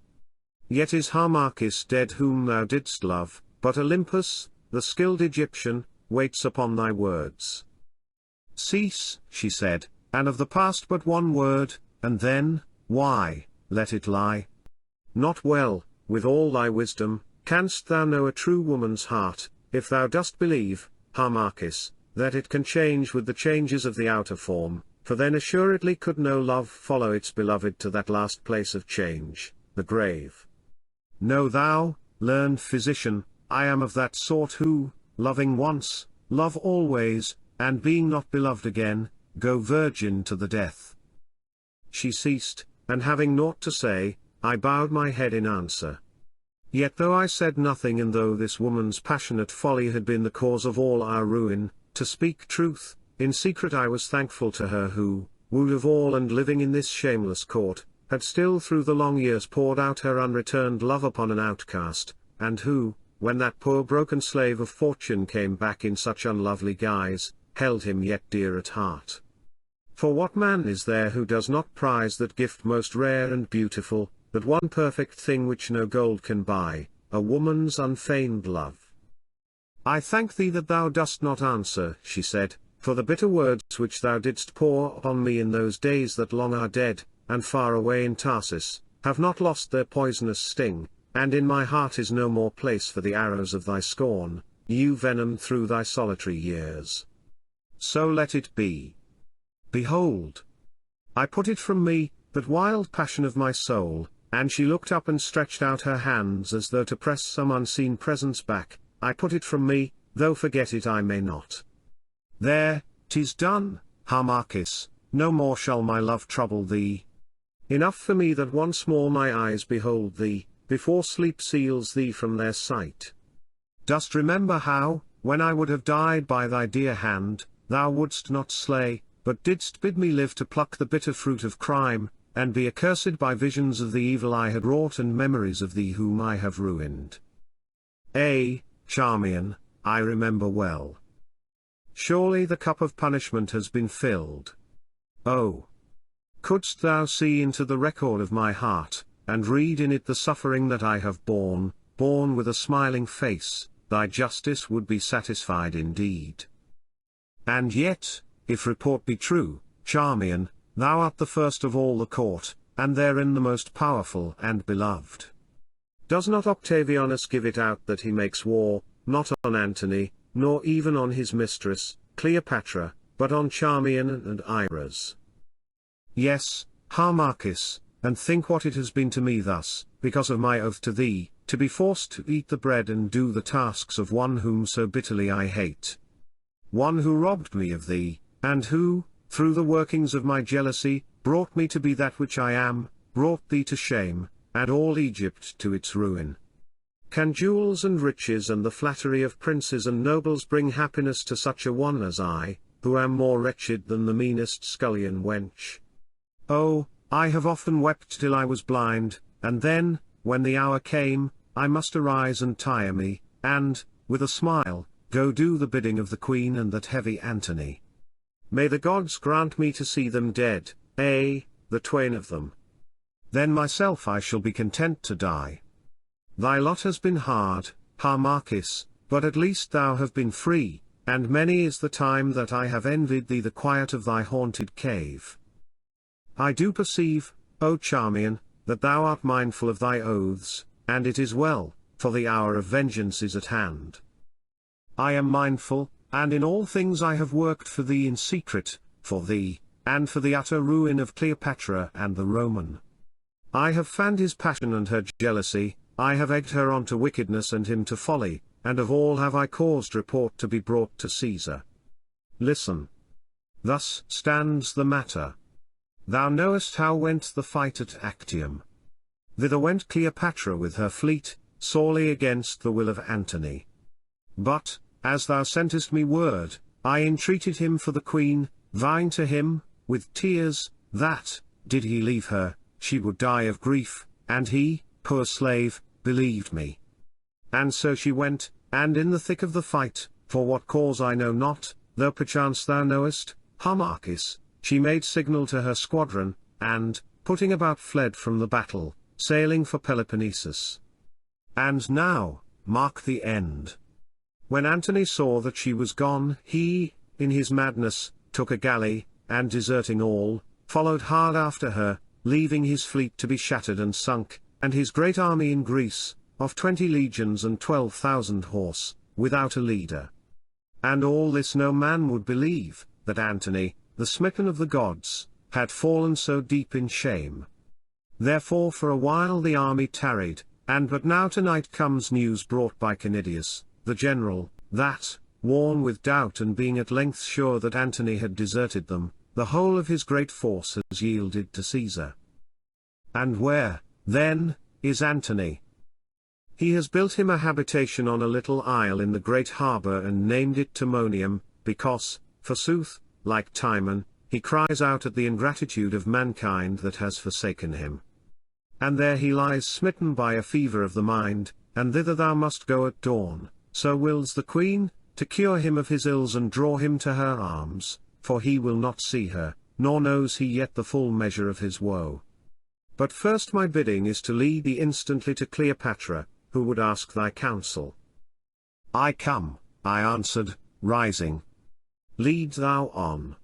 Yet is Harmachis dead whom thou didst love, but Olympus, the skilled Egyptian, waits upon thy words." "Cease," she said, "and of the past but one word, and then, why, let it lie. Not well, with all thy wisdom, canst thou know a true woman's heart, if thou dost believe, Harmachis, that it can change with the changes of the outer form, for then assuredly could no love follow its beloved to that last place of change, the grave. Know thou, learned physician, I am of that sort who, loving once, love always, and being not beloved again, go virgin to the death." She ceased, and having naught to say, I bowed my head in answer. Yet though I said nothing, and though this woman's passionate folly had been the cause of all our ruin, to speak truth, in secret I was thankful to her who, wooed of all and living in this shameless court, had still through the long years poured out her unreturned love upon an outcast, and who, when that poor broken slave of fortune came back in such unlovely guise, held him yet dear at heart. For what man is there who does not prize that gift most rare and beautiful, that one perfect thing which no gold can buy, a woman's unfeigned love? I thank thee that thou dost not answer, she said, for the bitter words which thou didst pour upon me in those days that long are dead, and far away in Tarsus, have not lost their poisonous sting, and in my heart is no more place for the arrows of thy scorn, you venom through thy solitary years. So let it be. Behold, I put it from me, that wild passion of my soul, and she looked up and stretched out her hands as though to press some unseen presence back. I put it from me, though forget it I may not. There, 'tis done, Harmachis, no more shall my love trouble thee. Enough for me that once more my eyes behold thee, before sleep seals thee from their sight. Dost remember how, when I would have died by thy dear hand, thou wouldst not slay, but didst bid me live to pluck the bitter fruit of crime, and be accursed by visions of the evil I had wrought and memories of thee whom I have ruined? Charmian, I remember well. Surely the cup of punishment has been filled. Oh! Couldst thou see into the record of my heart, and read in it the suffering that I have borne with a smiling face, thy justice would be satisfied indeed. And yet, if report be true, Charmian, thou art the first of all the court, and therein the most powerful and beloved. Does not Octavianus give it out that he makes war, not on Antony, nor even on his mistress, Cleopatra, but on Charmian and Iras? Yes, Harmachis, and think what it has been to me thus, because of my oath to thee, to be forced to eat the bread and do the tasks of one whom so bitterly I hate. One who robbed me of thee, and who, through the workings of my jealousy, brought me to be that which I am, brought thee to shame, and all Egypt to its ruin. Can jewels and riches and the flattery of princes and nobles bring happiness to such a one as I, who am more wretched than the meanest scullion wench? Oh, I have often wept till I was blind, and then, when the hour came, I must arise and tire me, and, with a smile, go do the bidding of the queen and that heavy Antony. May the gods grant me to see them dead, the twain of them. Then myself I shall be content to die. Thy lot has been hard, Harmachis, but at least thou have been free, and many is the time that I have envied thee the quiet of thy haunted cave. I do perceive, O Charmian, that thou art mindful of thy oaths, and it is well, for the hour of vengeance is at hand. I am mindful, and in all things I have worked for thee in secret, for thee, and for the utter ruin of Cleopatra and the Roman. I have fanned his passion and her jealousy, I have egged her on to wickedness and him to folly, and of all have I caused report to be brought to Caesar. Listen. Thus stands the matter. Thou knowest how went the fight at Actium. Thither went Cleopatra with her fleet, sorely against the will of Antony. But, as thou sentest me word, I entreated him for the queen, vowing to him, with tears, that, did he leave her, she would die of grief, and he, poor slave, believed me. And so she went, and in the thick of the fight, for what cause I know not, though perchance thou knowest, Harmachis, she made signal to her squadron, and, putting about fled from the battle, sailing for Peloponnesus. And now, mark the end. When Antony saw that she was gone, he, in his madness, took a galley, and deserting all, followed hard after her, leaving his fleet to be shattered and sunk, and his great army in Greece, of 20 legions and 12,000 horse, without a leader. And all this no man would believe, that Antony, the smitten of the gods, had fallen so deep in shame. Therefore for a while the army tarried, and but now tonight comes news brought by Canidius, the general, that, worn with doubt and being at length sure that Antony had deserted them, the whole of his great force has yielded to Caesar. And where, then, is Antony? He has built him a habitation on a little isle in the great harbour and named it Timonium, because, forsooth, like Timon, he cries out at the ingratitude of mankind that has forsaken him. And there he lies smitten by a fever of the mind, and thither thou must go at dawn, so wills the queen, to cure him of his ills and draw him to her arms, for he will not see her, nor knows he yet the full measure of his woe. But first my bidding is to lead thee instantly to Cleopatra, who would ask thy counsel. I come, I answered, rising. Lead thou on.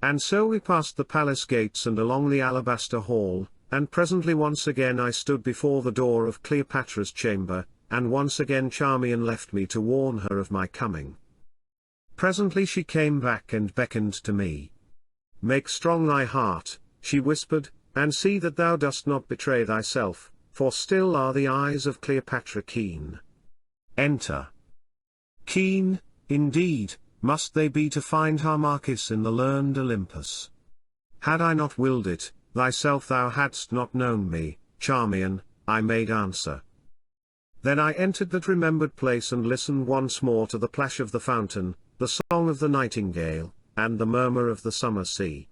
And so we passed the palace gates and along the alabaster hall, and presently once again I stood before the door of Cleopatra's chamber, and once again Charmian left me to warn her of my coming. Presently she came back and beckoned to me. Make strong thy heart, she whispered, and see that thou dost not betray thyself, for still are the eyes of Cleopatra keen. Enter. Keen, indeed, must they be to find Harmachis in the learned Olympus. Had I not willed it, thyself thou hadst not known me, Charmian, I made answer. Then I entered that remembered place and listened once more to the plash of the fountain, the song of the nightingale, and the murmur of the summer sea.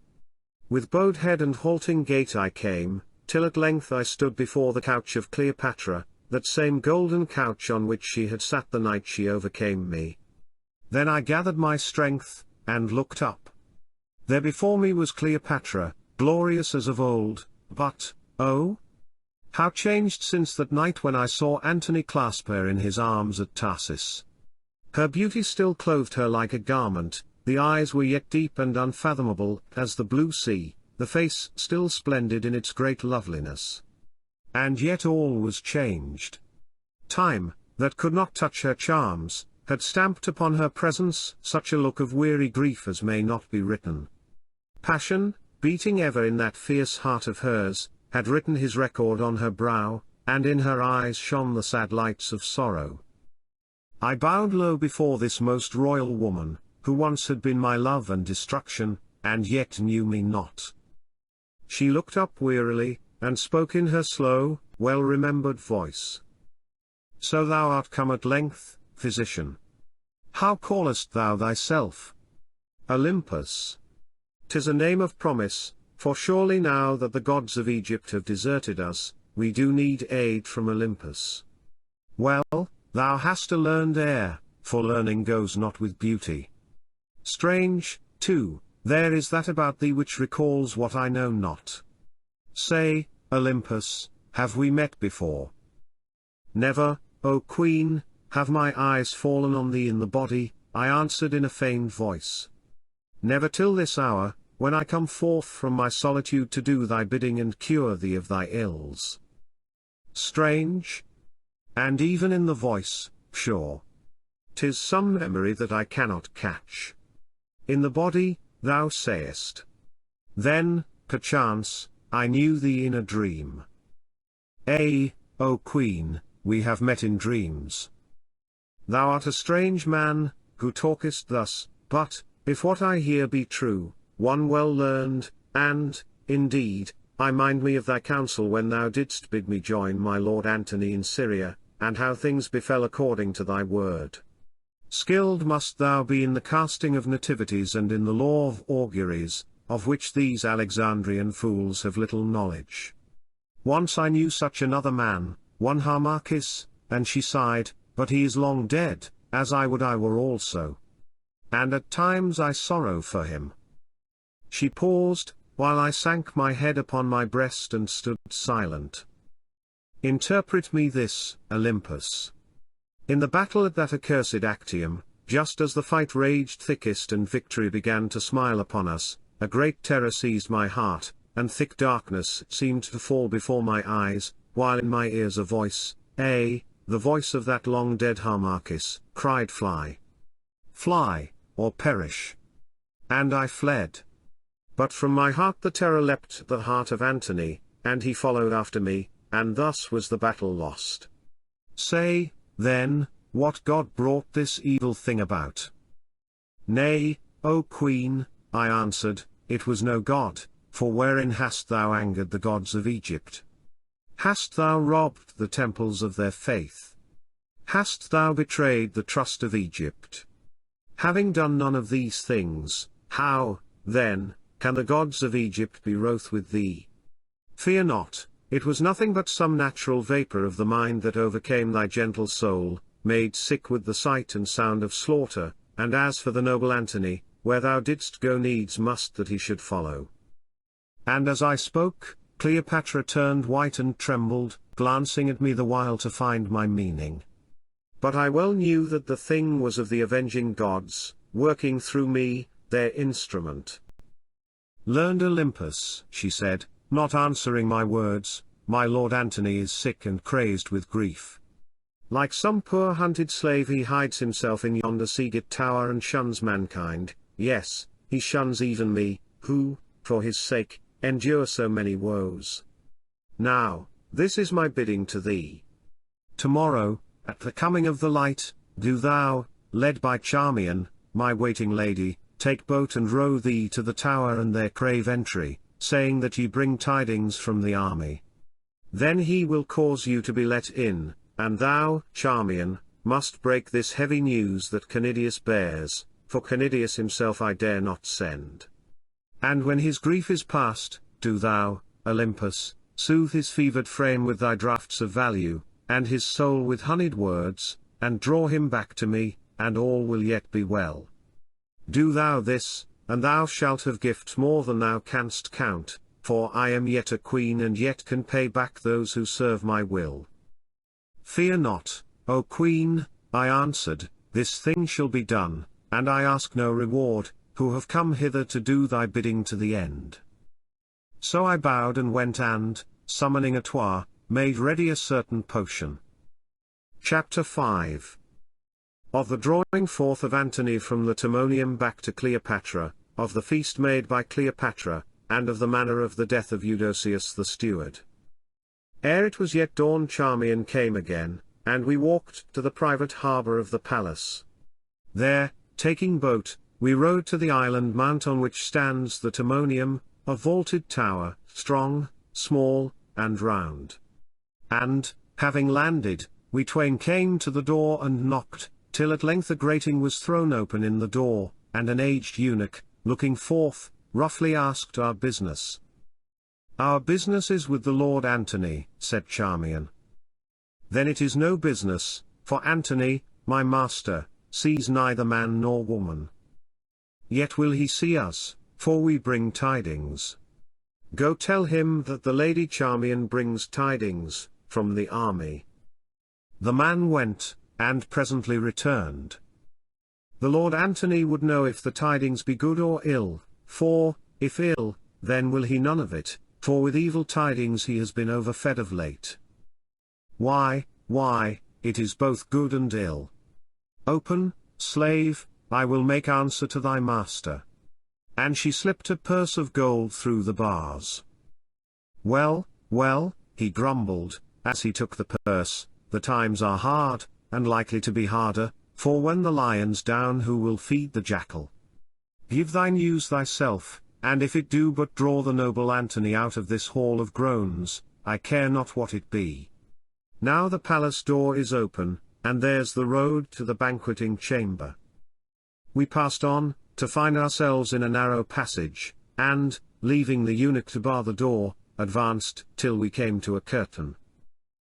With bowed head and halting gait I came, till at length I stood before the couch of Cleopatra, that same golden couch on which she had sat the night she overcame me. Then I gathered my strength, and looked up. There before me was Cleopatra, glorious as of old, but, oh! How changed since that night when I saw Antony clasp her in his arms at Tarsus. Her beauty still clothed her like a garment, the eyes were yet deep and unfathomable as the blue sea, the face still splendid in its great loveliness. And yet all was changed. Time, that could not touch her charms, had stamped upon her presence such a look of weary grief as may not be written. Passion, beating ever in that fierce heart of hers, had written his record on her brow, and in her eyes shone the sad lights of sorrow. I bowed low before this most royal woman, who once had been my love and destruction, and yet knew me not. She looked up wearily, and spoke in her slow, well-remembered voice. So thou art come at length, physician. How callest thou thyself? Olympus. 'Tis a name of promise, for surely now that the gods of Egypt have deserted us, we do need aid from Olympus. Well, thou hast a learned air, for learning goes not with beauty. Strange, too, there is that about thee which recalls what I know not. Say, Olympus, have we met before? Never, O Queen, have my eyes fallen on thee in the body, I answered in a feigned voice. Never till this hour, when I come forth from my solitude to do thy bidding and cure thee of thy ills. Strange? And even in the voice, sure. 'Tis some memory that I cannot catch. In the body, thou sayest. Then, perchance, I knew thee in a dream. O Queen, we have met in dreams. Thou art a strange man, who talkest thus, but, if what I hear be true, one well learned, and, indeed, I mind me of thy counsel when thou didst bid me join my lord Antony in Syria, and how things befell according to thy word. Skilled must thou be in the casting of nativities and in the law of auguries, of which these Alexandrian fools have little knowledge. Once I knew such another man, one Harmachis, and she sighed, but he is long dead, as I would I were also. And at times I sorrow for him. She paused, while I sank my head upon my breast and stood silent. Interpret me this, Olympus. In the battle at that accursed Actium, just as the fight raged thickest and victory began to smile upon us, a great terror seized my heart, and thick darkness seemed to fall before my eyes, while in my ears a voice, the voice of that long-dead Harmachis, cried fly. Fly, or perish. And I fled. But from my heart the terror leapt at the heart of Antony, and he followed after me, and thus was the battle lost. Say, then, what god brought this evil thing about? Nay, O Queen, I answered, it was no god, for wherein hast thou angered the gods of Egypt? Hast thou robbed the temples of their faith? Hast thou betrayed the trust of Egypt? Having done none of these things, how, then, can the gods of Egypt be wroth with thee? Fear not, it was nothing but some natural vapor of the mind that overcame thy gentle soul, made sick with the sight and sound of slaughter, and as for the noble Antony, where thou didst go needs must that he should follow. And as I spoke, Cleopatra turned white and trembled, glancing at me the while to find my meaning. But I well knew that the thing was of the avenging gods, working through me, their instrument. Learned Olympus, she said, not answering my words, my lord Antony is sick and crazed with grief. Like some poor hunted slave he hides himself in yonder sea-gate tower and shuns mankind, yes, he shuns even me, who, for his sake, endure so many woes. Now, this is my bidding to thee. Tomorrow, at the coming of the light, do thou, led by Charmian, my waiting lady, take boat and row thee to the tower and there crave entry, saying that ye bring tidings from the army. Then he will cause you to be let in, and thou, Charmian, must break this heavy news that Canidius bears, for Canidius himself I dare not send. And when his grief is past, do thou, Olympus, soothe his fevered frame with thy draughts of value, and his soul with honeyed words, and draw him back to me, and all will yet be well. Do thou this, and thou shalt have gifts more than thou canst count, for I am yet a queen and yet can pay back those who serve my will. Fear not, O queen, I answered, this thing shall be done, and I ask no reward, who have come hither to do thy bidding to the end. So I bowed and went and, summoning a toir, made ready a certain potion. Chapter 5 Of the drawing forth of Antony from the Timonium back to Cleopatra, of the feast made by Cleopatra, and of the manner of the death of Eudoceus the steward. Ere it was yet dawn Charmian came again, and we walked to the private harbour of the palace. There, taking boat, we rowed to the island mount on which stands the Timonium, a vaulted tower, strong, small, and round. And, having landed, we twain came to the door and knocked, till at length a grating was thrown open in the door, and an aged eunuch, looking forth, roughly asked our business. Our business is with the Lord Antony, said Charmian. Then it is no business, for Antony, my master, sees neither man nor woman. Yet will he see us, for we bring tidings. Go tell him that the Lady Charmian brings tidings, from the army. The man went, and presently returned. The Lord Antony would know if the tidings be good or ill, for, if ill, then will he none of it, for with evil tidings he has been overfed of late. Why, it is both good and ill. Open, slave, I will make answer to thy master. And she slipped a purse of gold through the bars. Well, he grumbled, as he took the purse, the times are hard, and likely to be harder, for when the lion's down who will feed the jackal? Give thy news thyself, and if it do but draw the noble Antony out of this hall of groans, I care not what it be. Now the palace door is open, and there's the road to the banqueting chamber. We passed on, to find ourselves in a narrow passage, and, leaving the eunuch to bar the door, advanced till we came to a curtain.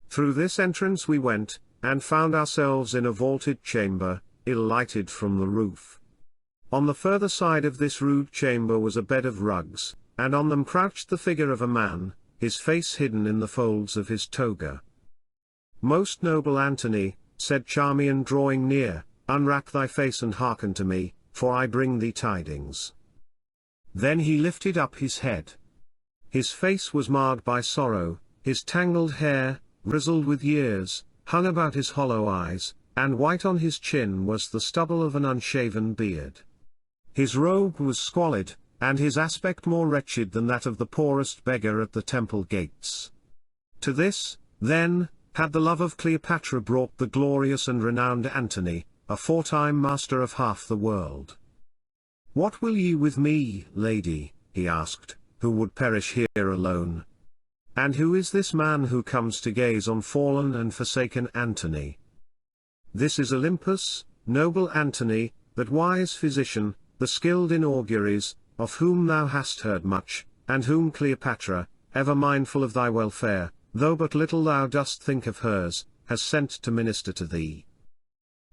Through this entrance we went, and found ourselves in a vaulted chamber, ill-lighted from the roof. On the further side of this rude chamber was a bed of rugs, and on them crouched the figure of a man, his face hidden in the folds of his toga. Most noble Antony, said Charmian drawing near, unwrap thy face and hearken to me, for I bring thee tidings. Then he lifted up his head. His face was marred by sorrow, his tangled hair, grizzled with years, hung about his hollow eyes, and white on his chin was the stubble of an unshaven beard. His robe was squalid, and his aspect more wretched than that of the poorest beggar at the temple gates. To this, then, had the love of Cleopatra brought the glorious and renowned Antony, aforetime master of half the world. What will ye with me, lady? He asked, who would perish here alone? And who is this man who comes to gaze on fallen and forsaken Antony? This is Olympus, noble Antony, that wise physician, the skilled in auguries, of whom thou hast heard much, and whom Cleopatra, ever mindful of thy welfare, though but little thou dost think of hers, has sent to minister to thee.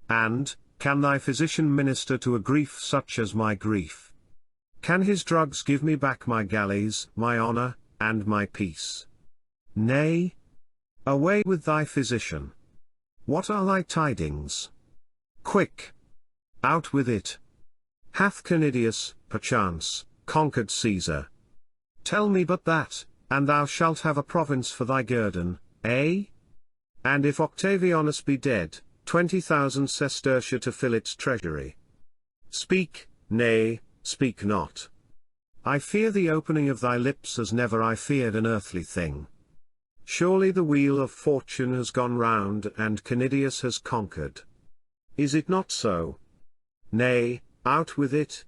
And, can thy physician minister to a grief such as my grief? Can his drugs give me back my galleys, my honor, and my peace? Nay. Away with thy physician. What are thy tidings? Quick! Out with it! Hath Canidius, perchance, conquered Caesar? Tell me but that, and thou shalt have a province for thy guerdon, eh? And if Octavianus be dead, 20,000 sestertia to fill its treasury. Speak, nay, speak not. I fear the opening of thy lips as never I feared an earthly thing. Surely the wheel of fortune has gone round and Canidius has conquered. Is it not so? Nay, out with it.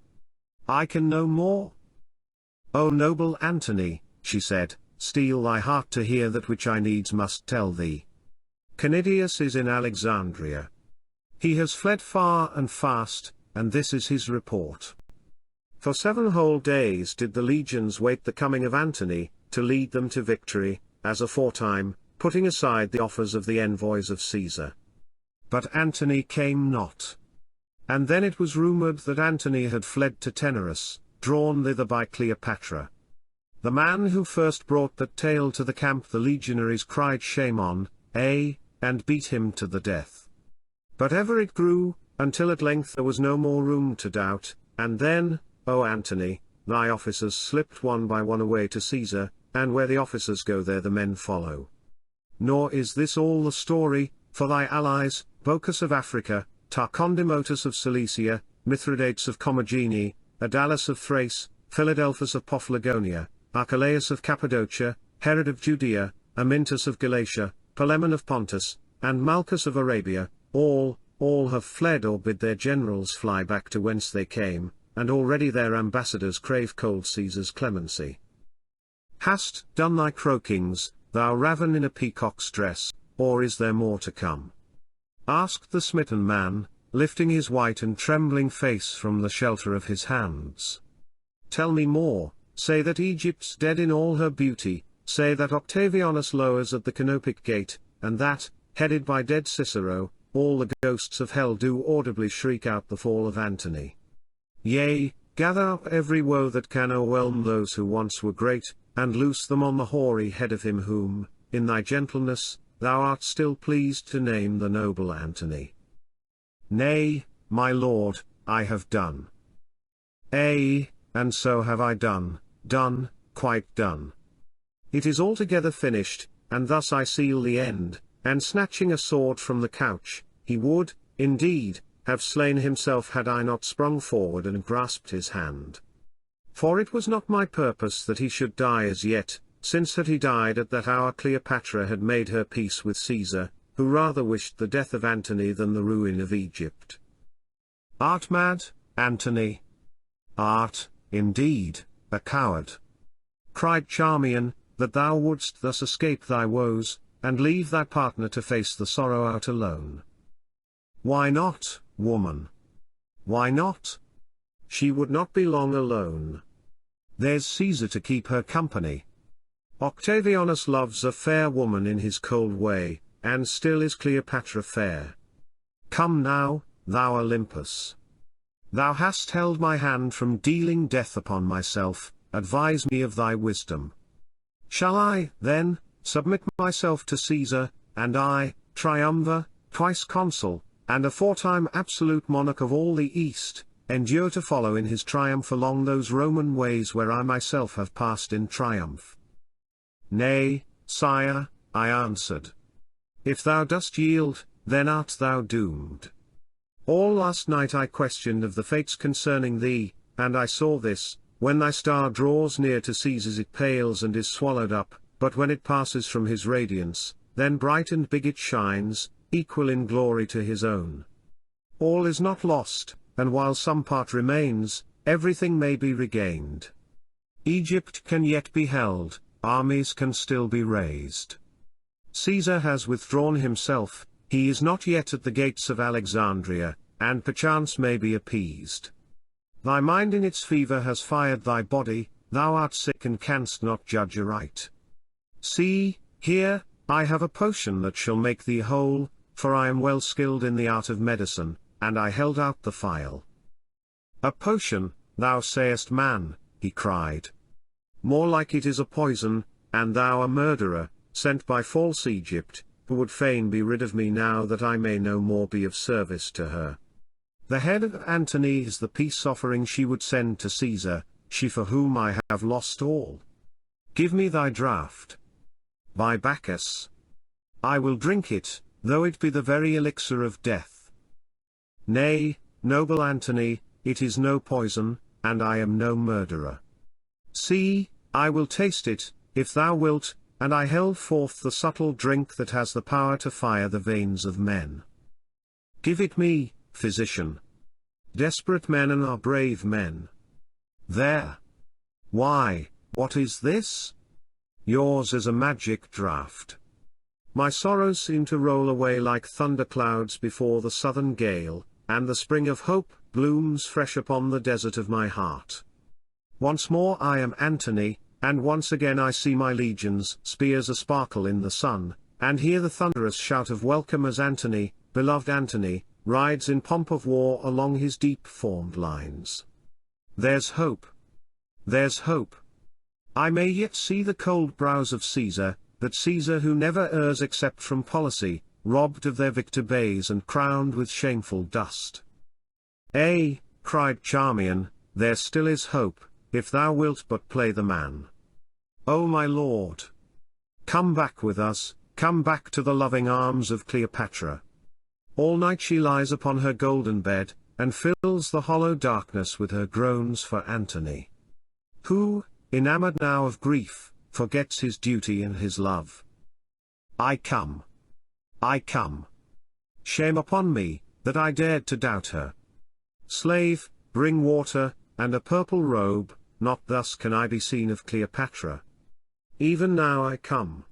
I can no more. O noble Antony, she said, steel thy heart to hear that which I needs must tell thee. Canidius is in Alexandria. He has fled far and fast, and this is his report. For 7 whole days did the legions wait the coming of Antony, to lead them to victory, as aforetime, putting aside the offers of the envoys of Caesar. But Antony came not. And then it was rumored that Antony had fled to Tenarus, drawn thither by Cleopatra. The man who first brought that tale to the camp the legionaries cried shame on, and beat him to the death. But ever it grew, until at length there was no more room to doubt, and then, O Antony, thy officers slipped one by one away to Caesar, and where the officers go there the men follow. Nor is this all the story, for thy allies, Bocchus of Africa, Tarcondemotus of Cilicia, Mithridates of Commagene, Adalas of Thrace, Philadelphus of Paphlagonia, Archelaus of Cappadocia, Herod of Judea, Amyntas of Galatia, Polemon of Pontus, and Malchus of Arabia, all have fled or bid their generals fly back to whence they came, and already their ambassadors crave cold Caesar's clemency. Hast done thy croakings, thou raven in a peacock's dress, or is there more to come? Asked the smitten man, lifting his white and trembling face from the shelter of his hands. Tell me more, say that Egypt's dead in all her beauty, say that Octavianus lowers at the Canopic gate, and that, headed by dead Cicero, all the ghosts of hell do audibly shriek out the fall of Antony. Yea, gather up every woe that can o'erwhelm those who once were great, and loose them on the hoary head of him whom, in thy gentleness, thou art still pleased to name the noble Antony. Nay, my lord, I have done. And so have I done, quite done. It is altogether finished, and thus I seal the end, and snatching a sword from the couch, he would, indeed, have slain himself had I not sprung forward and grasped his hand. For it was not my purpose that he should die as yet, since had he died at that hour Cleopatra had made her peace with Caesar, who rather wished the death of Antony than the ruin of Egypt. Art mad, Antony? Art, indeed, a coward? Cried Charmian, that thou wouldst thus escape thy woes, and leave thy partner to face the sorrow out alone. Why not, woman? Why not? She would not be long alone. There's Caesar to keep her company. Octavianus loves a fair woman in his cold way, and still is Cleopatra fair. Come now, thou Olympus. Thou hast held my hand from dealing death upon myself, advise me of thy wisdom. Shall I, then, submit myself to Caesar, and I, Triumvir, twice consul, and aforetime absolute monarch of all the East, endure to follow in his triumph along those Roman ways where I myself have passed in triumph? Nay, sire, I answered. If thou dost yield, then art thou doomed. All last night I questioned of the fates concerning thee, and I saw this, when thy star draws near to Caesar's it pales and is swallowed up, but when it passes from his radiance, then bright and big it shines, equal in glory to his own. All is not lost, and while some part remains, everything may be regained. Egypt can yet be held, armies can still be raised. Caesar has withdrawn himself, he is not yet at the gates of Alexandria, and perchance may be appeased. Thy mind in its fever has fired thy body, thou art sick and canst not judge aright. See, here, I have a potion that shall make thee whole, for I am well skilled in the art of medicine, and I held out the phial. A potion, thou sayest, man, he cried. More like it is a poison, and thou a murderer, sent by false Egypt, who would fain be rid of me now that I may no more be of service to her. The head of Antony is the peace offering she would send to Caesar, she for whom I have lost all. Give me thy draught. By Bacchus, I will drink it, though it be the very elixir of death. Nay, noble Antony, it is no poison, and I am no murderer. See, I will taste it, if thou wilt, and I held forth the subtle drink that has the power to fire the veins of men. Give it me, physician. Desperate men are brave men. There. Why, what is this? Yours is a magic draught. My sorrows seem to roll away like thunderclouds before the southern gale, and the spring of hope blooms fresh upon the desert of my heart. Once more I am Antony, and once again I see my legions' spears a-sparkle in the sun, and hear the thunderous shout of welcome as Antony, beloved Antony, rides in pomp of war along his deep-formed lines. There's hope. There's hope. I may yet see the cold brows of Caesar, that Caesar who never errs except from policy, robbed of their victor bays and crowned with shameful dust. Ay, cried Charmian, there still is hope, if thou wilt but play the man. O my lord! Come back with us, come back to the loving arms of Cleopatra. All night she lies upon her golden bed, and fills the hollow darkness with her groans for Antony, who, enamored now of grief, forgets his duty and his love. I come. I come. Shame upon me, that I dared to doubt her. Slave, bring water, and a purple robe, not thus can I be seen of Cleopatra. Even now I come.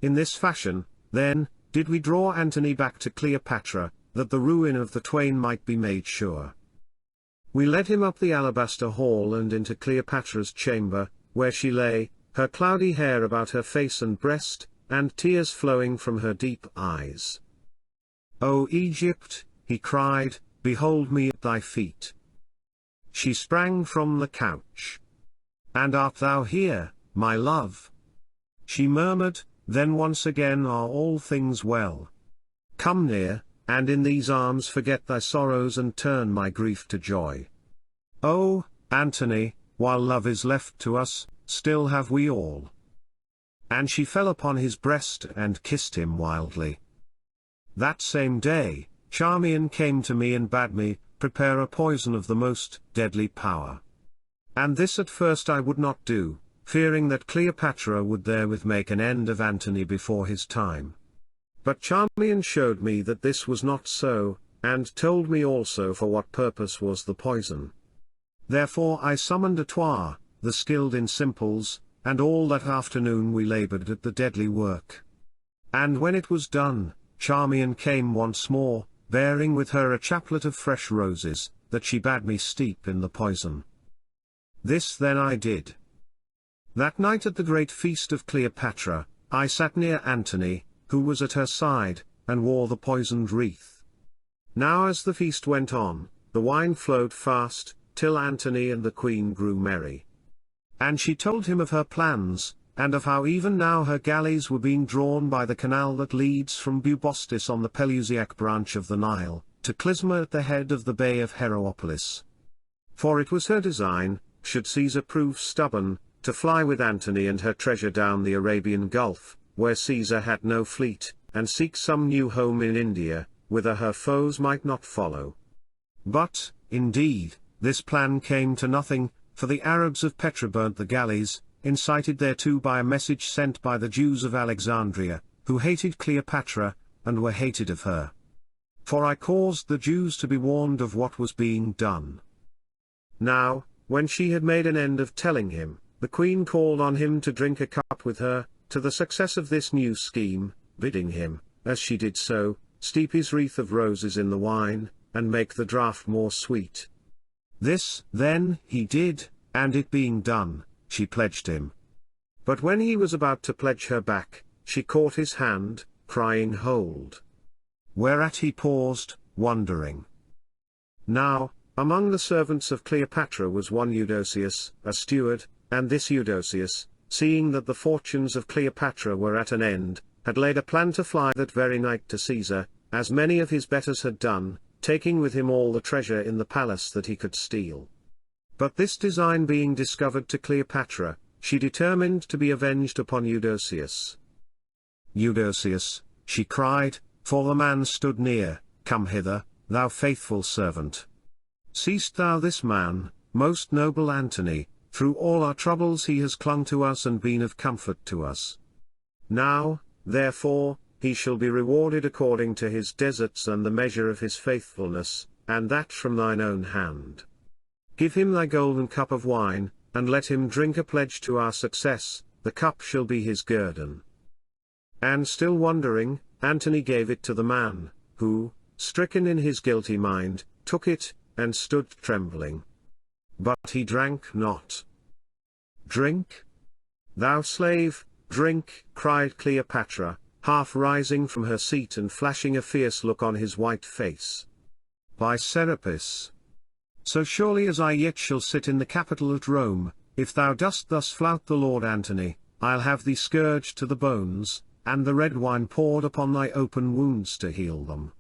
In this fashion, then, did we draw Antony back to Cleopatra, that the ruin of the twain might be made sure. We led him up the alabaster hall and into Cleopatra's chamber, where she lay, her cloudy hair about her face and breast, and tears flowing from her deep eyes. O Egypt, he cried, behold me at thy feet. She sprang from the couch. And art thou here, my love? She murmured, then once again are all things well. Come near, and in these arms forget thy sorrows and turn my grief to joy. O, Antony, while love is left to us, still have we all. And she fell upon his breast and kissed him wildly. That same day, Charmian came to me and bade me prepare a poison of the most deadly power. And this at first I would not do, fearing that Cleopatra would therewith make an end of Antony before his time. But Charmian showed me that this was not so, and told me also for what purpose was the poison. Therefore I summoned Atoir, the skilled in simples, and all that afternoon we laboured at the deadly work. And when it was done, Charmian came once more, bearing with her a chaplet of fresh roses, that she bade me steep in the poison. This then I did. That night at the great feast of Cleopatra, I sat near Antony, who was at her side, and wore the poisoned wreath. Now as the feast went on, the wine flowed fast, till Antony and the queen grew merry. And she told him of her plans, and of how even now her galleys were being drawn by the canal that leads from Bubastis on the Pelusiac branch of the Nile, to Clysma at the head of the bay of Heropolis. For it was her design, should Caesar prove stubborn, to fly with Antony and her treasure down the Arabian Gulf, where Caesar had no fleet, and seek some new home in India, whither her foes might not follow. But, indeed, this plan came to nothing, for the Arabs of Petra burnt the galleys, incited thereto by a message sent by the Jews of Alexandria, who hated Cleopatra, and were hated of her. For I caused the Jews to be warned of what was being done. Now, when she had made an end of telling him, the queen called on him to drink a cup with her, to the success of this new scheme, bidding him, as she did so, steep his wreath of roses in the wine, and make the draught more sweet. This, then, he did, and it being done, she pledged him. But when he was about to pledge her back, she caught his hand, crying, "Hold!" Whereat he paused, wondering. Now, among the servants of Cleopatra was one Eudoceus, a steward, and this Eudoceus, seeing that the fortunes of Cleopatra were at an end, had laid a plan to fly that very night to Caesar, as many of his betters had done, taking with him all the treasure in the palace that he could steal. But this design being discovered to Cleopatra, she determined to be avenged upon Eudoceus. "Eudoceus," she cried, for the man stood near, "come hither, thou faithful servant. Seest thou this man, most noble Antony? Through all our troubles he has clung to us and been of comfort to us. Now, therefore, he shall be rewarded according to his deserts and the measure of his faithfulness, and that from thine own hand. Give him thy golden cup of wine, and let him drink a pledge to our success, the cup shall be his guerdon." And still wondering, Antony gave it to the man, who, stricken in his guilty mind, took it, and stood trembling. But he drank not. "Drink? Thou slave, drink!" cried Cleopatra, half rising from her seat and flashing a fierce look on his white face. "By Serapis! So surely as I yet shall sit in the Capitol at Rome, if thou dost thus flout the Lord Antony, I'll have thee scourged to the bones, and the red wine poured upon thy open wounds to heal them.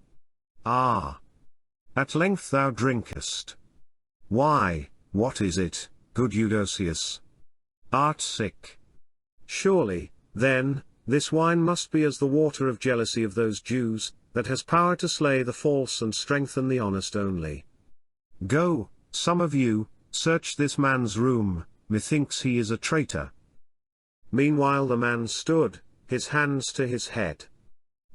Ah! At length thou drinkest. Why, what is it, good Eudoceus? Art sick? Surely, then, this wine must be as the water of jealousy of those Jews, that has power to slay the false and strengthen the honest only. Go, some of you, search this man's room, methinks he is a traitor." Meanwhile the man stood, his hands to his head.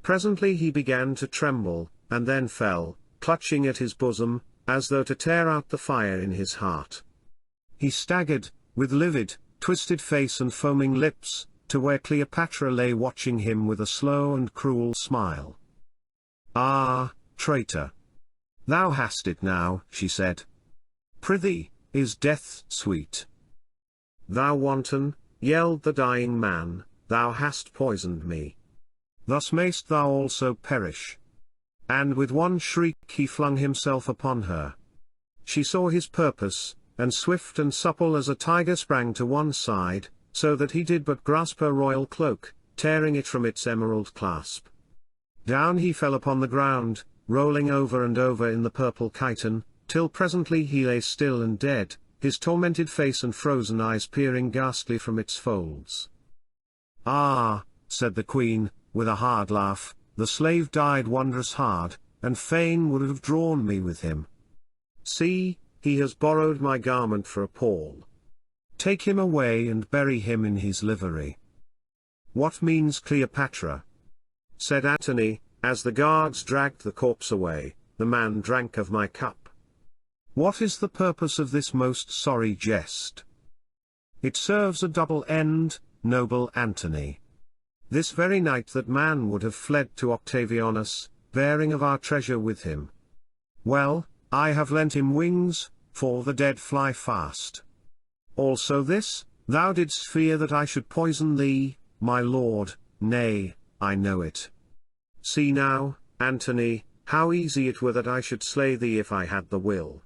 Presently he began to tremble, and then fell, clutching at his bosom, as though to tear out the fire in his heart. He staggered, with livid, twisted face and foaming lips, to where Cleopatra lay watching him with a slow and cruel smile. "Ah, traitor! Thou hast it now," she said. "Prithee, is death sweet?" "Thou wanton," yelled the dying man, "thou hast poisoned me. Thus mayst thou also perish." And with one shriek he flung himself upon her. She saw his purpose, and swift and supple as a tiger sprang to one side, so that he did but grasp her royal cloak, tearing it from its emerald clasp. Down he fell upon the ground, rolling over and over in the purple chiton, till presently he lay still and dead, his tormented face and frozen eyes peering ghastly from its folds. "Ah," said the queen, with a hard laugh, "the slave died wondrous hard, and fain would have drawn me with him. See, he has borrowed my garment for a pall. Take him away and bury him in his livery." "What means Cleopatra?" said Antony, as the guards dragged the corpse away. "The man drank of my cup. What is the purpose of this most sorry jest?" "It serves a double end, noble Antony. This very night that man would have fled to Octavianus, bearing of our treasure with him. Well, I have lent him wings, for the dead fly fast. Also this, thou didst fear that I should poison thee, my lord, nay, I know it. See now, Antony, how easy it were that I should slay thee if I had the will.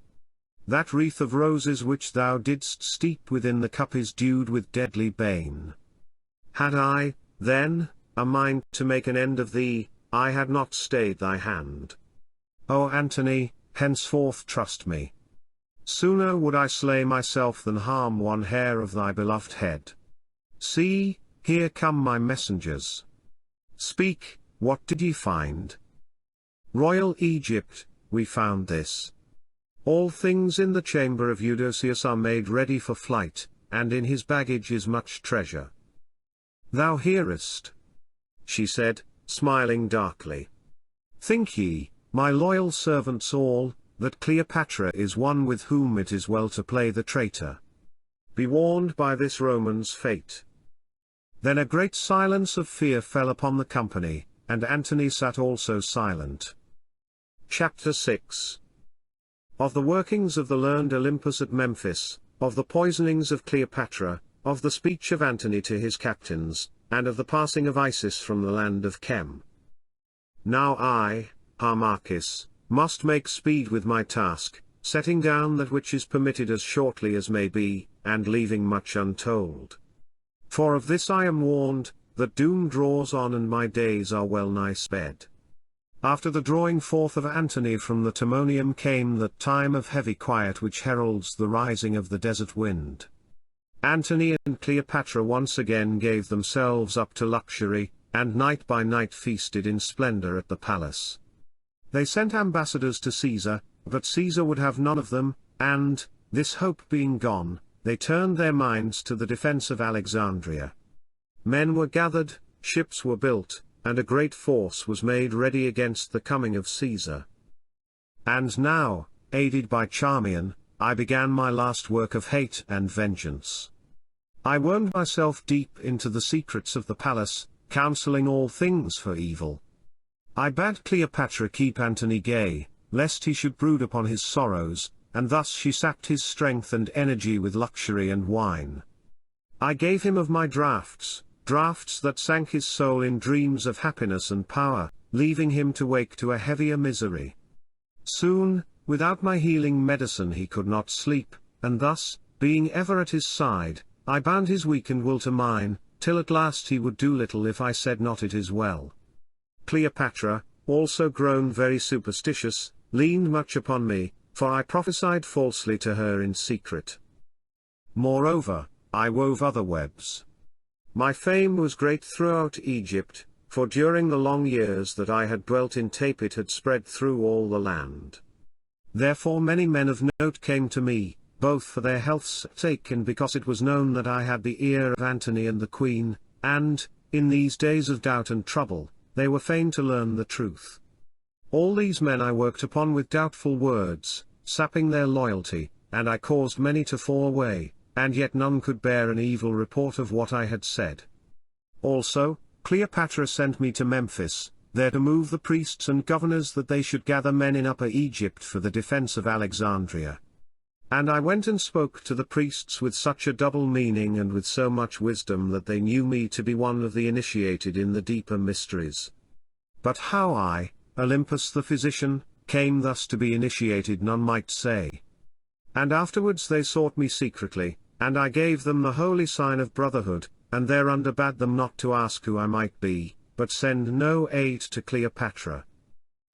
That wreath of roses which thou didst steep within the cup is dewed with deadly bane. Had I, then, a mind to make an end of thee, I had not stayed thy hand. O Antony, henceforth trust me. Sooner would I slay myself than harm one hair of thy beloved head. See, here come my messengers. Speak, what did ye find?" "Royal Egypt, we found this. All things in the chamber of Eudoceus are made ready for flight, and in his baggage is much treasure." "Thou hearest?" she said, smiling darkly. "Think ye, my loyal servants all, that Cleopatra is one with whom it is well to play the traitor. Be warned by this Roman's fate." Then a great silence of fear fell upon the company, and Antony sat also silent. Chapter 6. Of the workings of the learned Olympus at Memphis, of the poisonings of Cleopatra, of the speech of Antony to his captains, and of the passing of Isis from the land of Chem. Now I, Harmachis, must make speed with my task, setting down that which is permitted as shortly as may be, and leaving much untold. For of this I am warned, that doom draws on and my days are well nigh sped. After the drawing forth of Antony from the Timonium came that time of heavy quiet which heralds the rising of the desert wind. Antony and Cleopatra once again gave themselves up to luxury, and night by night feasted in splendor at the palace. They sent ambassadors to Caesar, but Caesar would have none of them, and, this hope being gone, they turned their minds to the defense of Alexandria. Men were gathered, ships were built, and a great force was made ready against the coming of Caesar. And now, aided by Charmian, I began my last work of hate and vengeance. I wormed myself deep into the secrets of the palace, counseling all things for evil. I bade Cleopatra keep Antony gay, lest he should brood upon his sorrows, and thus she sapped his strength and energy with luxury and wine. I gave him of my draughts that sank his soul in dreams of happiness and power, leaving him to wake to a heavier misery. Soon, without my healing medicine he could not sleep, and thus, being ever at his side, I bound his weakened will to mine, till at last he would do little if I said not it is well. Cleopatra, also grown very superstitious, leaned much upon me, for I prophesied falsely to her in secret. Moreover, I wove other webs. My fame was great throughout Egypt, for during the long years that I had dwelt in Tape it had spread through all the land. Therefore many men of note came to me, both for their health's sake and because it was known that I had the ear of Antony and the Queen, and, in these days of doubt and trouble, they were fain to learn the truth. All these men I worked upon with doubtful words, sapping their loyalty, and I caused many to fall away, and yet none could bear an evil report of what I had said. Also, Cleopatra sent me to Memphis, there to move the priests and governors that they should gather men in Upper Egypt for the defense of Alexandria. And I went and spoke to the priests with such a double meaning and with so much wisdom that they knew me to be one of the initiated in the deeper mysteries. But how I, Olympus the physician, came thus to be initiated none might say. And afterwards they sought me secretly, and I gave them the holy sign of brotherhood, and thereunder bade them not to ask who I might be, but send no aid to Cleopatra.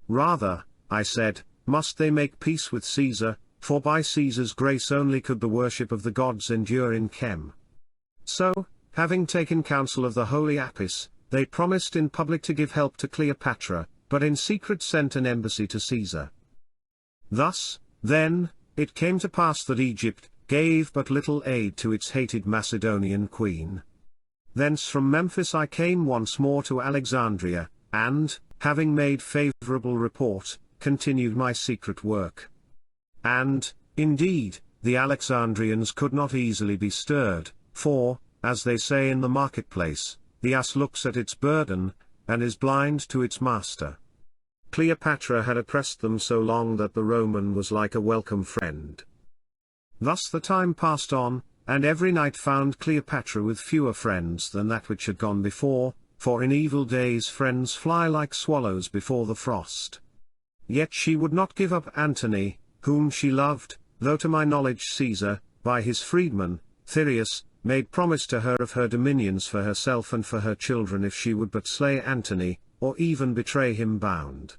Rather, I said, must they make peace with Caesar, for by Caesar's grace only could the worship of the gods endure in Chem. So, having taken counsel of the holy Apis, they promised in public to give help to Cleopatra, but in secret sent an embassy to Caesar. Thus, then, it came to pass that Egypt gave but little aid to its hated Macedonian queen. Thence from Memphis I came once more to Alexandria, and, having made favorable report, continued my secret work. And, indeed, the Alexandrians could not easily be stirred, for, as they say in the marketplace, the ass looks at its burden, and is blind to its master. Cleopatra had oppressed them so long that the Roman was like a welcome friend. Thus the time passed on, and every night found Cleopatra with fewer friends than that which had gone before, for in evil days friends fly like swallows before the frost. Yet she would not give up Antony, whom she loved, though to my knowledge Caesar, by his freedman, Thyreus, made promise to her of her dominions for herself and for her children if she would but slay Antony, or even betray him bound.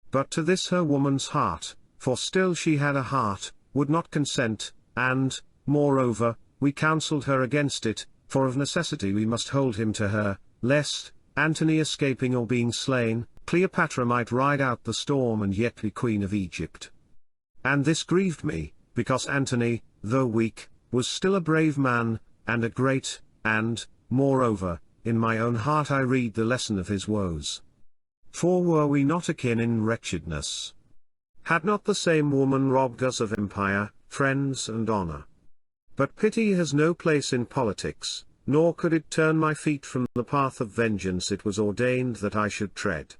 But to this her woman's heart, for still she had a heart, would not consent, and, moreover, we counselled her against it, for of necessity we must hold him to her, lest, Antony escaping or being slain, Cleopatra might ride out the storm and yet be queen of Egypt. And this grieved me, because Antony, though weak, was still a brave man, and a great, and, moreover, in my own heart I read the lesson of his woes. For were we not akin in wretchedness? Had not the same woman robbed us of empire, friends and honor? But pity has no place in politics, nor could it turn my feet from the path of vengeance it was ordained that I should tread.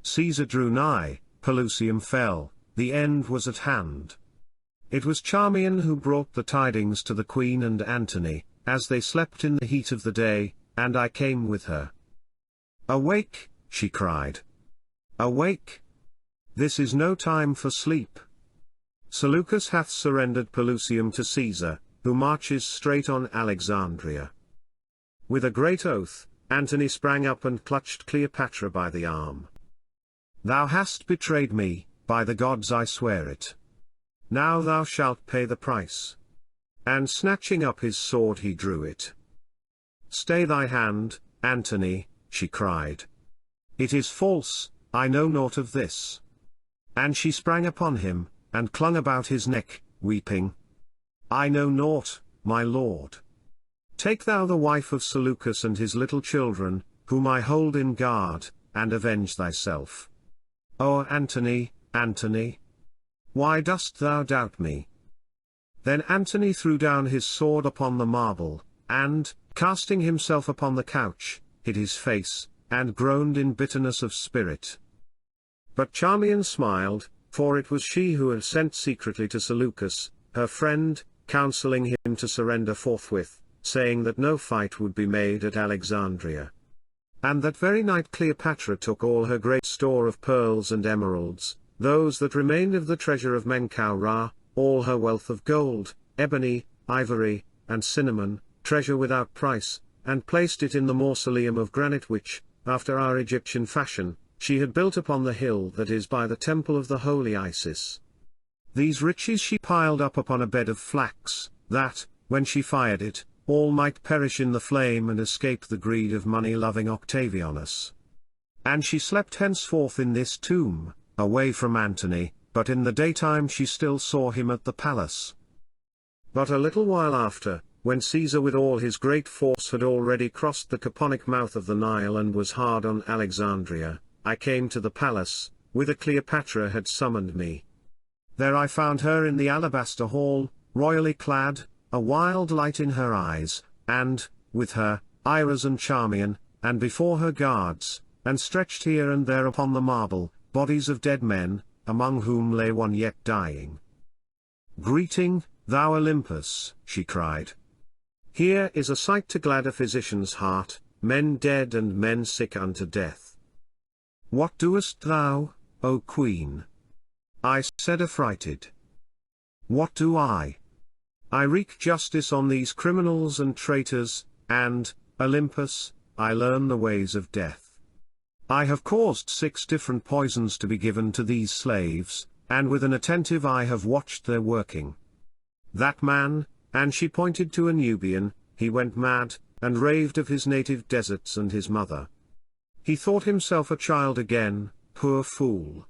Caesar drew nigh, Pelusium fell, the end was at hand. It was Charmian who brought the tidings to the Queen and Antony, as they slept in the heat of the day, and I came with her. "Awake," she cried. "Awake! This is no time for sleep. Seleucus hath surrendered Pelusium to Caesar, who marches straight on Alexandria." With a great oath, Antony sprang up and clutched Cleopatra by the arm. "Thou hast betrayed me, by the gods I swear it. Now thou shalt pay the price." And snatching up his sword he drew it. "Stay thy hand, Antony," she cried. "It is false, I know naught of this." And she sprang upon him, and clung about his neck, weeping. "I know naught, my lord. Take thou the wife of Seleucus and his little children, whom I hold in guard, and avenge thyself. O Antony, Antony! Why dost thou doubt me?" Then Antony threw down his sword upon the marble, and, casting himself upon the couch, hid his face, and groaned in bitterness of spirit. But Charmian smiled, for it was she who had sent secretly to Seleucus, her friend, counseling him to surrender forthwith, saying that no fight would be made at Alexandria. And that very night Cleopatra took all her great store of pearls and emeralds, those that remained of the treasure of Menkaura, all her wealth of gold, ebony, ivory, and cinnamon, treasure without price, and placed it in the mausoleum of granite which, after our Egyptian fashion, she had built upon the hill that is by the temple of the holy Isis. These riches she piled up upon a bed of flax, that, when she fired it, all might perish in the flame and escape the greed of money-loving Octavianus. And she slept henceforth in this tomb, away from Antony, but in the daytime she still saw him at the palace. But a little while after, when Caesar with all his great force had already crossed the Caponic mouth of the Nile and was hard on Alexandria, I came to the palace, whither Cleopatra had summoned me. There I found her in the alabaster hall, royally clad, a wild light in her eyes, and, with her, Iras and Charmian, and before her guards, and stretched here and there upon the marble, bodies of dead men, among whom lay one yet dying. "Greeting, thou Olympus," she cried. "Here is a sight to glad a physician's heart, men dead and men sick unto death. What doest thou, O Queen?" I said affrighted. "What do I? I wreak justice on these criminals and traitors, and, Olympus, I learn the ways of death. I have caused 6 different poisons to be given to these slaves, and with an attentive eye have watched their working. That man," and she pointed to a Nubian, "he went mad, and raved of his native deserts and his mother. He thought himself a child again, poor fool.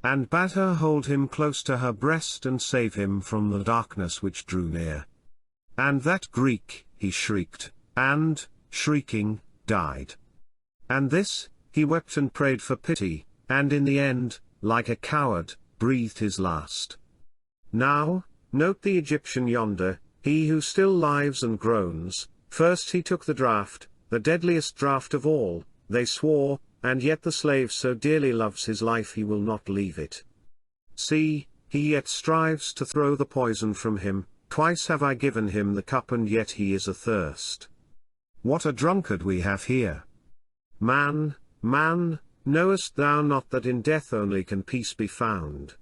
And bade her hold him close to her breast and save him from the darkness which drew near. And that Greek," he shrieked, and, shrieking, died. And this, he wept and prayed for pity, and in the end, like a coward, breathed his last. Now, note the Egyptian yonder, he who still lives and groans, first he took the draught, the deadliest draught of all, they swore, and yet the slave so dearly loves his life he will not leave it. See, he yet strives to throw the poison from him, twice have I given him the cup and yet he is athirst. What a drunkard we have here! Man, man, knowest thou not that in death only can peace be found?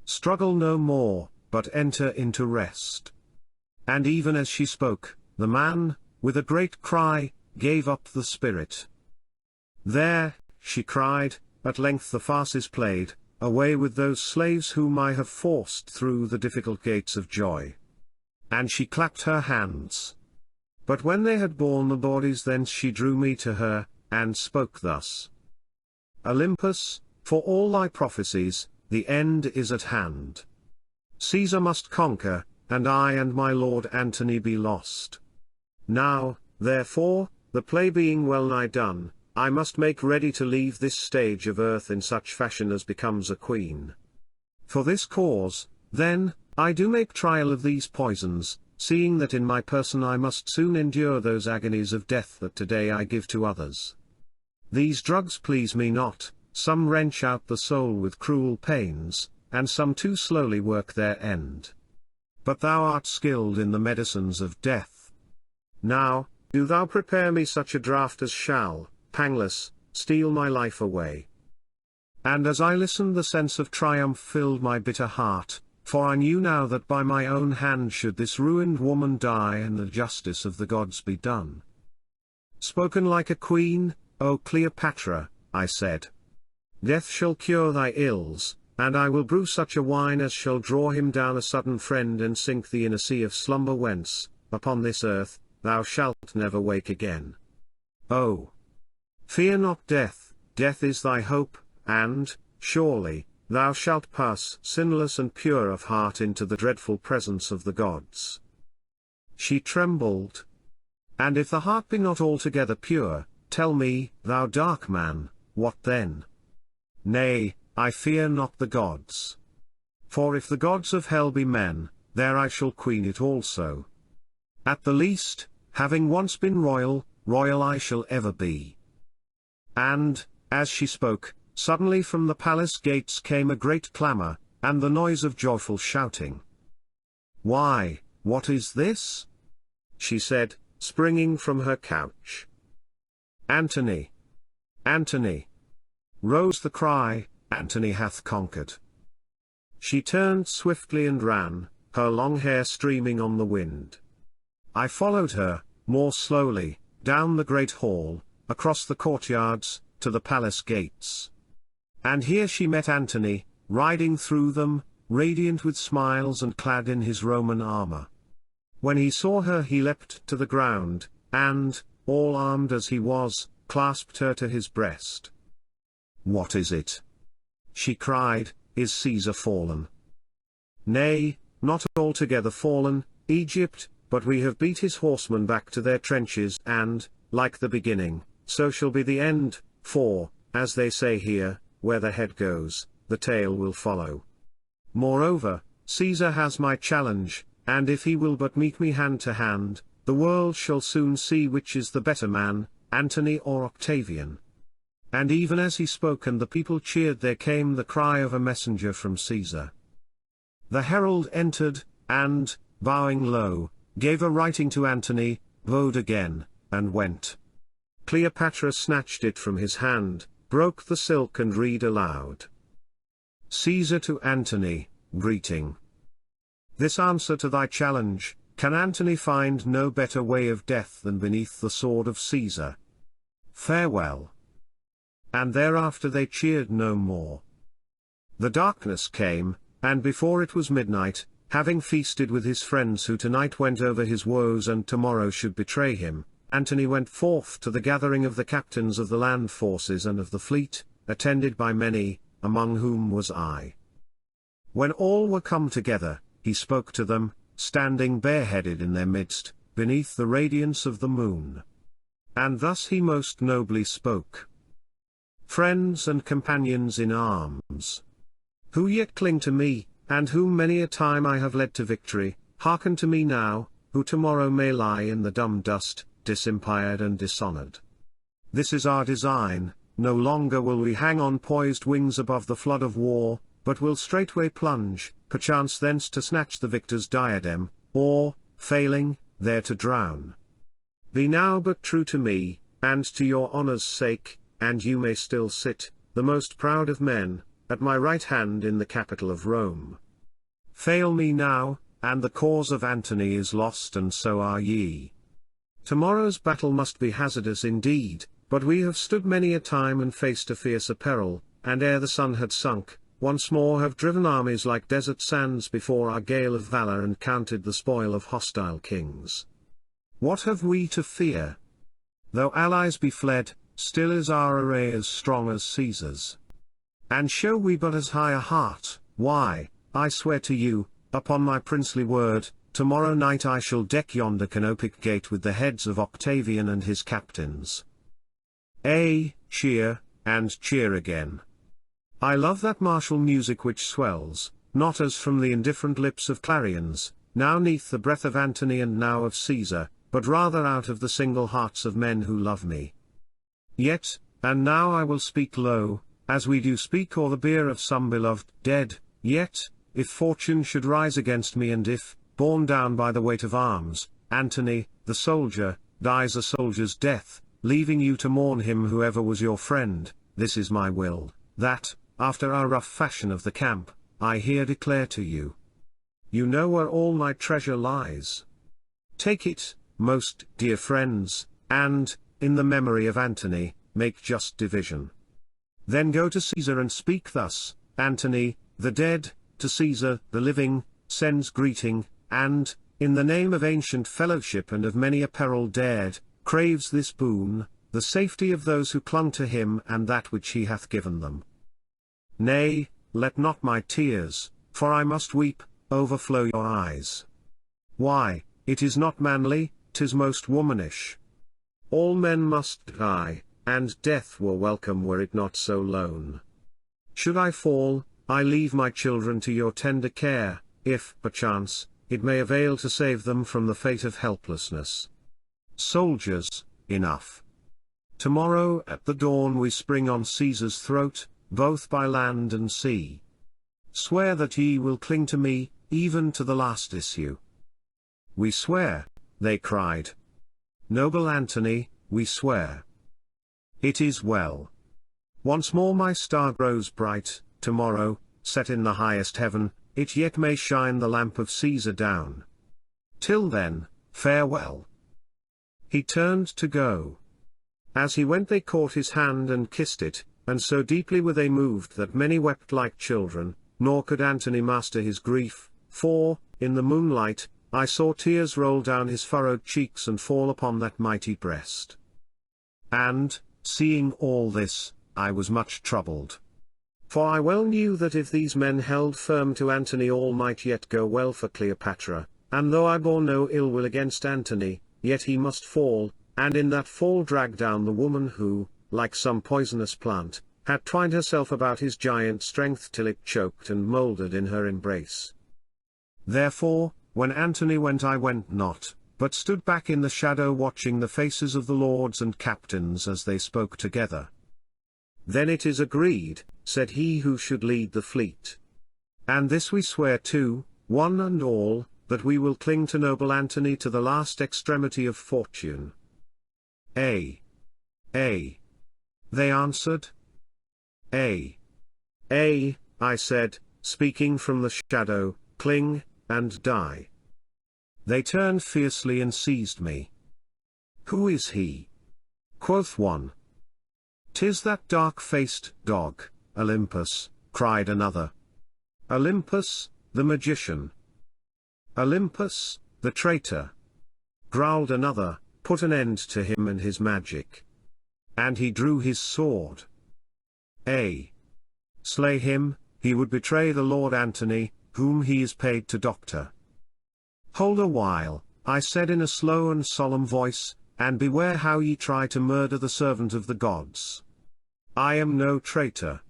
Struggle no more, but enter into rest." And even as she spoke, the man, with a great cry, gave up the spirit. "There," she cried, "at length the farce is played, away with those slaves whom I have forced through the difficult gates of joy." And she clapped her hands. But when they had borne the bodies thence she drew me to her, and spoke thus. "Olympus, for all thy prophecies, the end is at hand. Caesar must conquer, and I and my lord Antony be lost. Now, therefore, the play being well nigh done, I must make ready to leave this stage of earth in such fashion as becomes a queen. For this cause, then, I do make trial of these poisons, seeing that in my person I must soon endure those agonies of death that today I give to others. These drugs please me not, some wrench out the soul with cruel pains, and some too slowly work their end. But thou art skilled in the medicines of death. Now, do thou prepare me such a draught as shall, pangless, steal my life away. And as I listened the sense of triumph filled my bitter heart, for I knew now that by my own hand should this ruined woman die and the justice of the gods be done. Spoken like a queen, O Cleopatra, I said. Death shall cure thy ills, and I will brew such a wine as shall draw him down a sudden friend and sink thee in a sea of slumber whence, upon this earth, thou shalt never wake again. Oh! Fear not death, death is thy hope, and, surely, thou shalt pass sinless and pure of heart into the dreadful presence of the gods. She trembled. And if the heart be not altogether pure, tell me, thou dark man, what then? Nay, I fear not the gods. For if the gods of hell be men, there I shall queen it also. At the least, having once been royal, royal I shall ever be. And, as she spoke, suddenly from the palace gates came a great clamour, and the noise of joyful shouting. Why, what is this? She said, springing from her couch. Antony! Antony! Rose the cry, Antony hath conquered. She turned swiftly and ran, her long hair streaming on the wind. I followed her, more slowly, down the great hall, across the courtyards, to the palace gates. And here she met Antony, riding through them, radiant with smiles and clad in his Roman armor. When he saw her he leapt to the ground, and, all armed as he was, clasped her to his breast. What is it? She cried, is Caesar fallen? Nay, not altogether fallen, Egypt, but we have beat his horsemen back to their trenches and, like the beginning, so shall be the end, for, as they say here, where the head goes, the tail will follow. Moreover, Caesar has my challenge, and if he will but meet me hand to hand, the world shall soon see which is the better man, Antony or Octavian. And even as he spoke and the people cheered there came the cry of a messenger from Caesar. The herald entered, and, bowing low, gave a writing to Antony, bowed again, and went. Cleopatra snatched it from his hand, broke the silk and read aloud. Caesar to Antony, greeting. This answer to thy challenge, can Antony find no better way of death than beneath the sword of Caesar? Farewell. And thereafter they cheered no more. The darkness came, and before it was midnight, having feasted with his friends who tonight went over his woes and tomorrow should betray him, Antony went forth to the gathering of the captains of the land forces and of the fleet, attended by many, among whom was I. When all were come together, he spoke to them, standing bareheaded in their midst, beneath the radiance of the moon. And thus he most nobly spoke. Friends and companions in arms, who yet cling to me, and whom many a time I have led to victory, hearken to me now, who tomorrow may lie in the dumb dust, disempired and dishonored. This is our design, no longer will we hang on poised wings above the flood of war, but will straightway plunge, perchance thence to snatch the victor's diadem, or, failing, there to drown. Be now but true to me, and to your honor's sake, and you may still sit, the most proud of men, at my right hand in the capital of Rome. Fail me now, and the cause of Antony is lost and so are ye. Tomorrow's battle must be hazardous indeed, but we have stood many a time and faced a fiercer peril, and ere the sun had sunk, once more have driven armies like desert sands before our gale of valor and counted the spoil of hostile kings. What have we to fear? Though allies be fled, still is our array as strong as Caesar's. And show we but as high a heart, why, I swear to you, upon my princely word, tomorrow night I shall deck yonder canopic gate with the heads of Octavian and his captains. Cheer, and cheer again. I love that martial music which swells, not as from the indifferent lips of clarions, now neath the breath of Antony and now of Caesar, but rather out of the single hearts of men who love me. Yet, and now I will speak low, as we do speak o'er the bier of some beloved dead, yet, if fortune should rise against me and if, borne down by the weight of arms, Antony, the soldier, dies a soldier's death, leaving you to mourn him who ever was your friend, this is my will, that, after our rough fashion of the camp, I here declare to you. You know where all my treasure lies. Take it, most dear friends, and, in the memory of Antony, make just division. Then go to Caesar and speak thus, Antony, the dead, to Caesar, the living, sends greeting, and, in the name of ancient fellowship and of many a peril dared, craves this boon, the safety of those who clung to him and that which he hath given them. Nay, let not my tears, for I must weep, overflow your eyes. Why, it is not manly, 'tis most womanish. All men must die, and death were welcome were it not so lone. Should I fall, I leave my children to your tender care, if, perchance, it may avail to save them from the fate of helplessness. Soldiers, enough. Tomorrow at the dawn we spring on Caesar's throat, both by land and sea. Swear that ye will cling to me, even to the last issue. We swear, they cried. Noble Antony, we swear. It is well. Once more my star grows bright, tomorrow, set in the highest heaven, it yet may shine the lamp of Caesar down. Till then, farewell. He turned to go. As he went they caught his hand and kissed it, and so deeply were they moved that many wept like children, nor could Antony master his grief, for, in the moonlight, I saw tears roll down his furrowed cheeks and fall upon that mighty breast. And, seeing all this, I was much troubled. For I well knew that if these men held firm to Antony all might yet go well for Cleopatra, and though I bore no ill will against Antony, yet he must fall, and in that fall drag down the woman who, like some poisonous plant, had twined herself about his giant strength till it choked and mouldered in her embrace. Therefore, when Antony went I went not, but stood back in the shadow watching the faces of the lords and captains as they spoke together. Then it is agreed, said he who should lead the fleet. And this we swear too, one and all, that we will cling to noble Antony to the last extremity of fortune. Ay. They answered. Ay, I said, speaking from the shadow, cling, and die. They turned fiercely and seized me. Who is he? Quoth one. 'Tis that dark-faced dog, Olympus, cried another. Olympus, the magician. Olympus, the traitor. Growled another, put an end to him and his magic. And he drew his sword. Slay him, he would betray the Lord Antony, whom he is paid to doctor. Hold a while, I said in a slow and solemn voice, and beware how ye try to murder the servant of the gods. I am no traitor.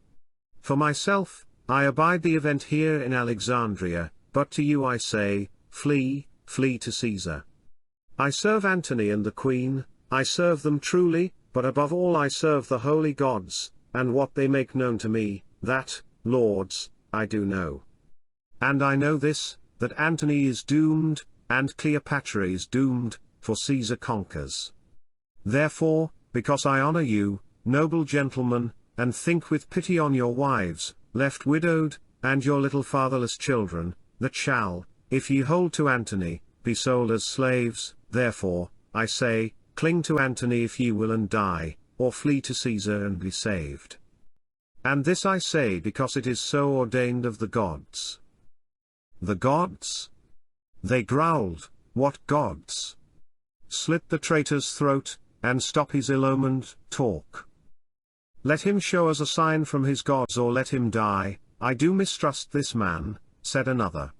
For myself, I abide the event here in Alexandria, but to you I say, flee to Caesar. I serve Antony and the queen, I serve them truly, but above all I serve the holy gods, and what they make known to me, that, lords, I do know. And I know this, that Antony is doomed, and Cleopatra is doomed, for Caesar conquers. Therefore, because I honor you, noble gentlemen, and think with pity on your wives, left widowed, and your little fatherless children, that shall, if ye hold to Antony, be sold as slaves, therefore, I say, cling to Antony if ye will and die, or flee to Caesar and be saved. And this I say because it is so ordained of the gods. The gods? They growled, what gods? Slit the traitor's throat, and stop his ill-omened talk. Let him show us a sign from his gods or let him die, I do mistrust this man, said another.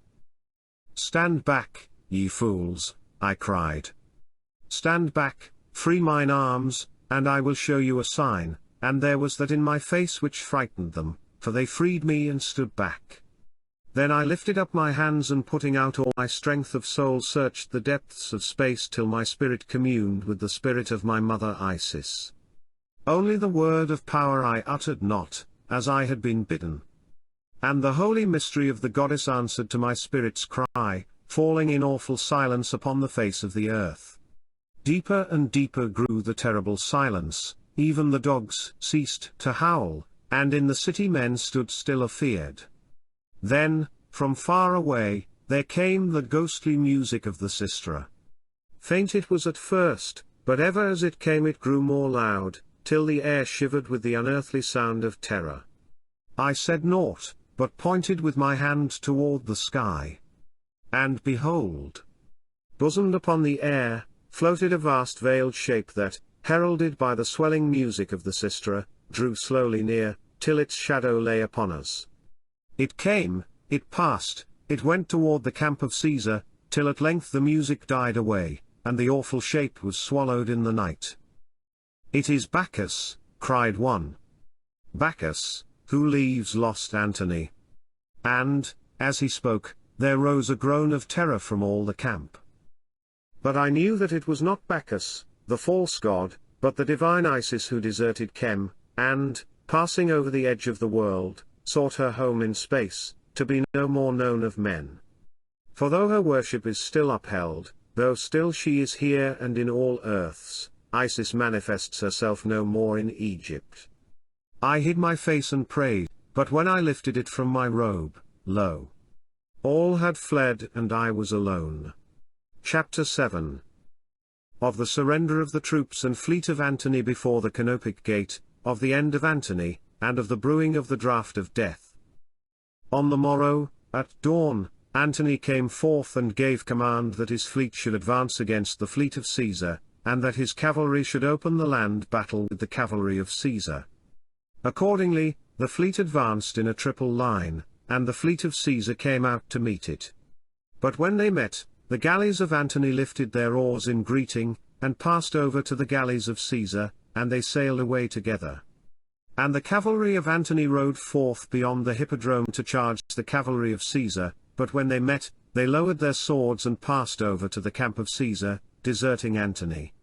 Stand back, ye fools, I cried. Stand back, free mine arms, and I will show you a sign, and there was that in my face which frightened them, for they freed me and stood back. Then I lifted up my hands and putting out all my strength of soul searched the depths of space till my spirit communed with the spirit of my mother Isis. Only the word of power I uttered not, as I had been bidden. And the holy mystery of the goddess answered to my spirit's cry, falling in awful silence upon the face of the earth. Deeper and deeper grew the terrible silence, even the dogs ceased to howl, and in the city men stood still afeared. Then, from far away, there came the ghostly music of the sistra. Faint it was at first, but ever as it came it grew more loud, till the air shivered with the unearthly sound of terror. I said naught, but pointed with my hand toward the sky. And behold! Bosomed upon the air, floated a vast veiled shape that, heralded by the swelling music of the sistra, drew slowly near, till its shadow lay upon us. It came, it passed, it went toward the camp of Caesar, till at length the music died away, and the awful shape was swallowed in the night. "It is Bacchus," cried one. "Bacchus, who leaves lost Antony." And, as he spoke, there rose a groan of terror from all the camp. But I knew that it was not Bacchus, the false god, but the divine Isis who deserted Chem, and, passing over the edge of the world, sought her home in space, to be no more known of men. For though her worship is still upheld, though still she is here and in all earths, Isis manifests herself no more in Egypt. I hid my face and prayed, but when I lifted it from my robe, lo! All had fled and I was alone. Chapter 7. Of the surrender of the troops and fleet of Antony before the Canopic Gate, of the end of Antony, and of the brewing of the draught of death. On the morrow, at dawn, Antony came forth and gave command that his fleet should advance against the fleet of Caesar, and that his cavalry should open the land battle with the cavalry of Caesar. Accordingly, the fleet advanced in a triple line, and the fleet of Caesar came out to meet it. But when they met, the galleys of Antony lifted their oars in greeting, and passed over to the galleys of Caesar, and they sailed away together. And the cavalry of Antony rode forth beyond the hippodrome to charge the cavalry of Caesar, but when they met, they lowered their swords and passed over to the camp of Caesar, deserting Antony.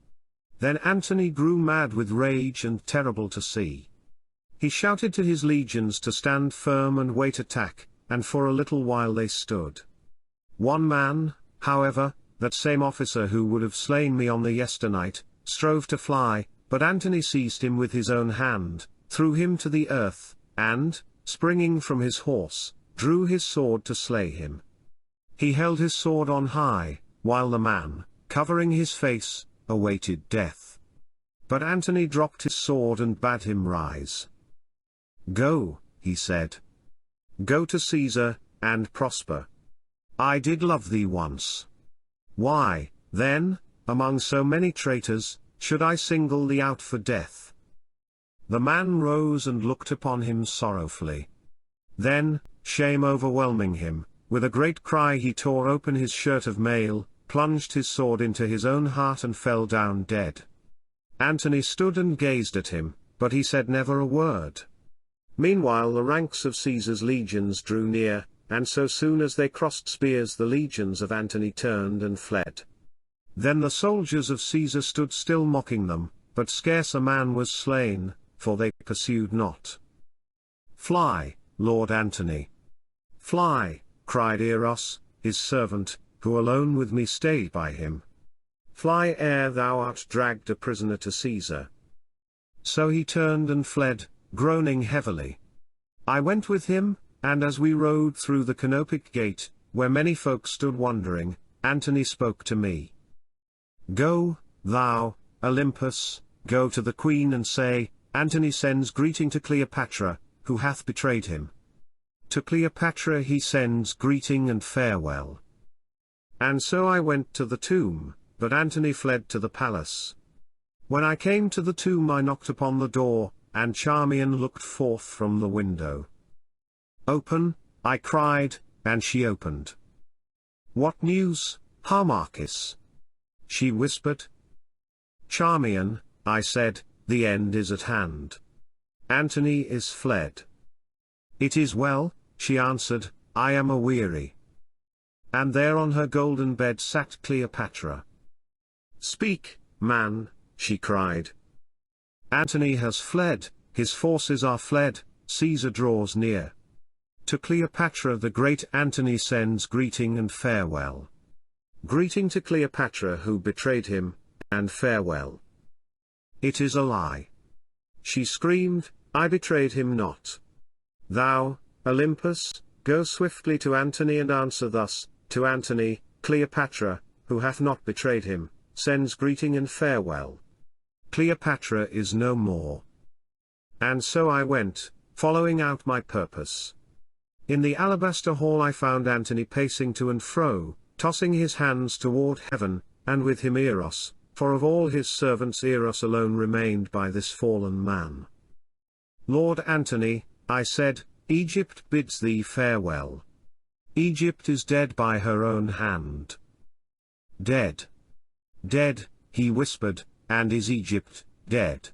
Then Antony grew mad with rage and terrible to see. He shouted to his legions to stand firm and wait attack, and for a little while they stood. One man, however, that same officer who would have slain me on the yesternight, strove to fly, but Antony seized him with his own hand, threw him to the earth, and, springing from his horse, drew his sword to slay him. He held his sword on high, while the man, covering his face, awaited death. But Antony dropped his sword and bade him rise. "Go," he said. "Go to Caesar, and prosper. I did love thee once. Why, then, among so many traitors, should I single thee out for death?" The man rose and looked upon him sorrowfully. Then, shame overwhelming him, with a great cry he tore open his shirt of mail, plunged his sword into his own heart and fell down dead. Antony stood and gazed at him, but he said never a word. Meanwhile the ranks of Caesar's legions drew near, and so soon as they crossed spears the legions of Antony turned and fled. Then the soldiers of Caesar stood still mocking them, but scarce a man was slain, for they pursued not. "Fly, Lord Antony! Fly," cried Eros, his servant, who alone with me stayed by him. "Fly ere thou art dragged a prisoner to Caesar." So he turned and fled, groaning heavily. I went with him, and as we rode through the Canopic Gate, where many folk stood wondering, Antony spoke to me. "Go, thou, Olympus, go to the queen and say, Antony sends greeting to Cleopatra, who hath betrayed him. To Cleopatra he sends greeting and farewell." And so I went to the tomb, but Antony fled to the palace. When I came to the tomb I knocked upon the door, and Charmian looked forth from the window. "Open," I cried, and she opened. "What news, Harmachis?" she whispered. "Charmian," I said, "the end is at hand. Antony is fled." "It is well," she answered, I am aweary. And there on her golden bed sat Cleopatra. Speak, man, she cried. Antony has fled, his forces are fled, Caesar draws near. To Cleopatra the great Antony sends greeting and farewell. Greeting to Cleopatra who betrayed him, and farewell. It is a lie. She screamed, I betrayed him not. Thou, Olympus, go swiftly to Antony and answer thus, to Antony, Cleopatra, who hath not betrayed him, sends greeting and farewell. Cleopatra is no more. And so I went, following out my purpose. In the alabaster hall I found Antony pacing to and fro, tossing his hands toward heaven, and with him Eros, for of all his servants Eros alone remained by this fallen man. Lord Antony, I said, Egypt bids thee farewell. Egypt is dead by her own hand. Dead. Dead, he whispered, and is Egypt dead?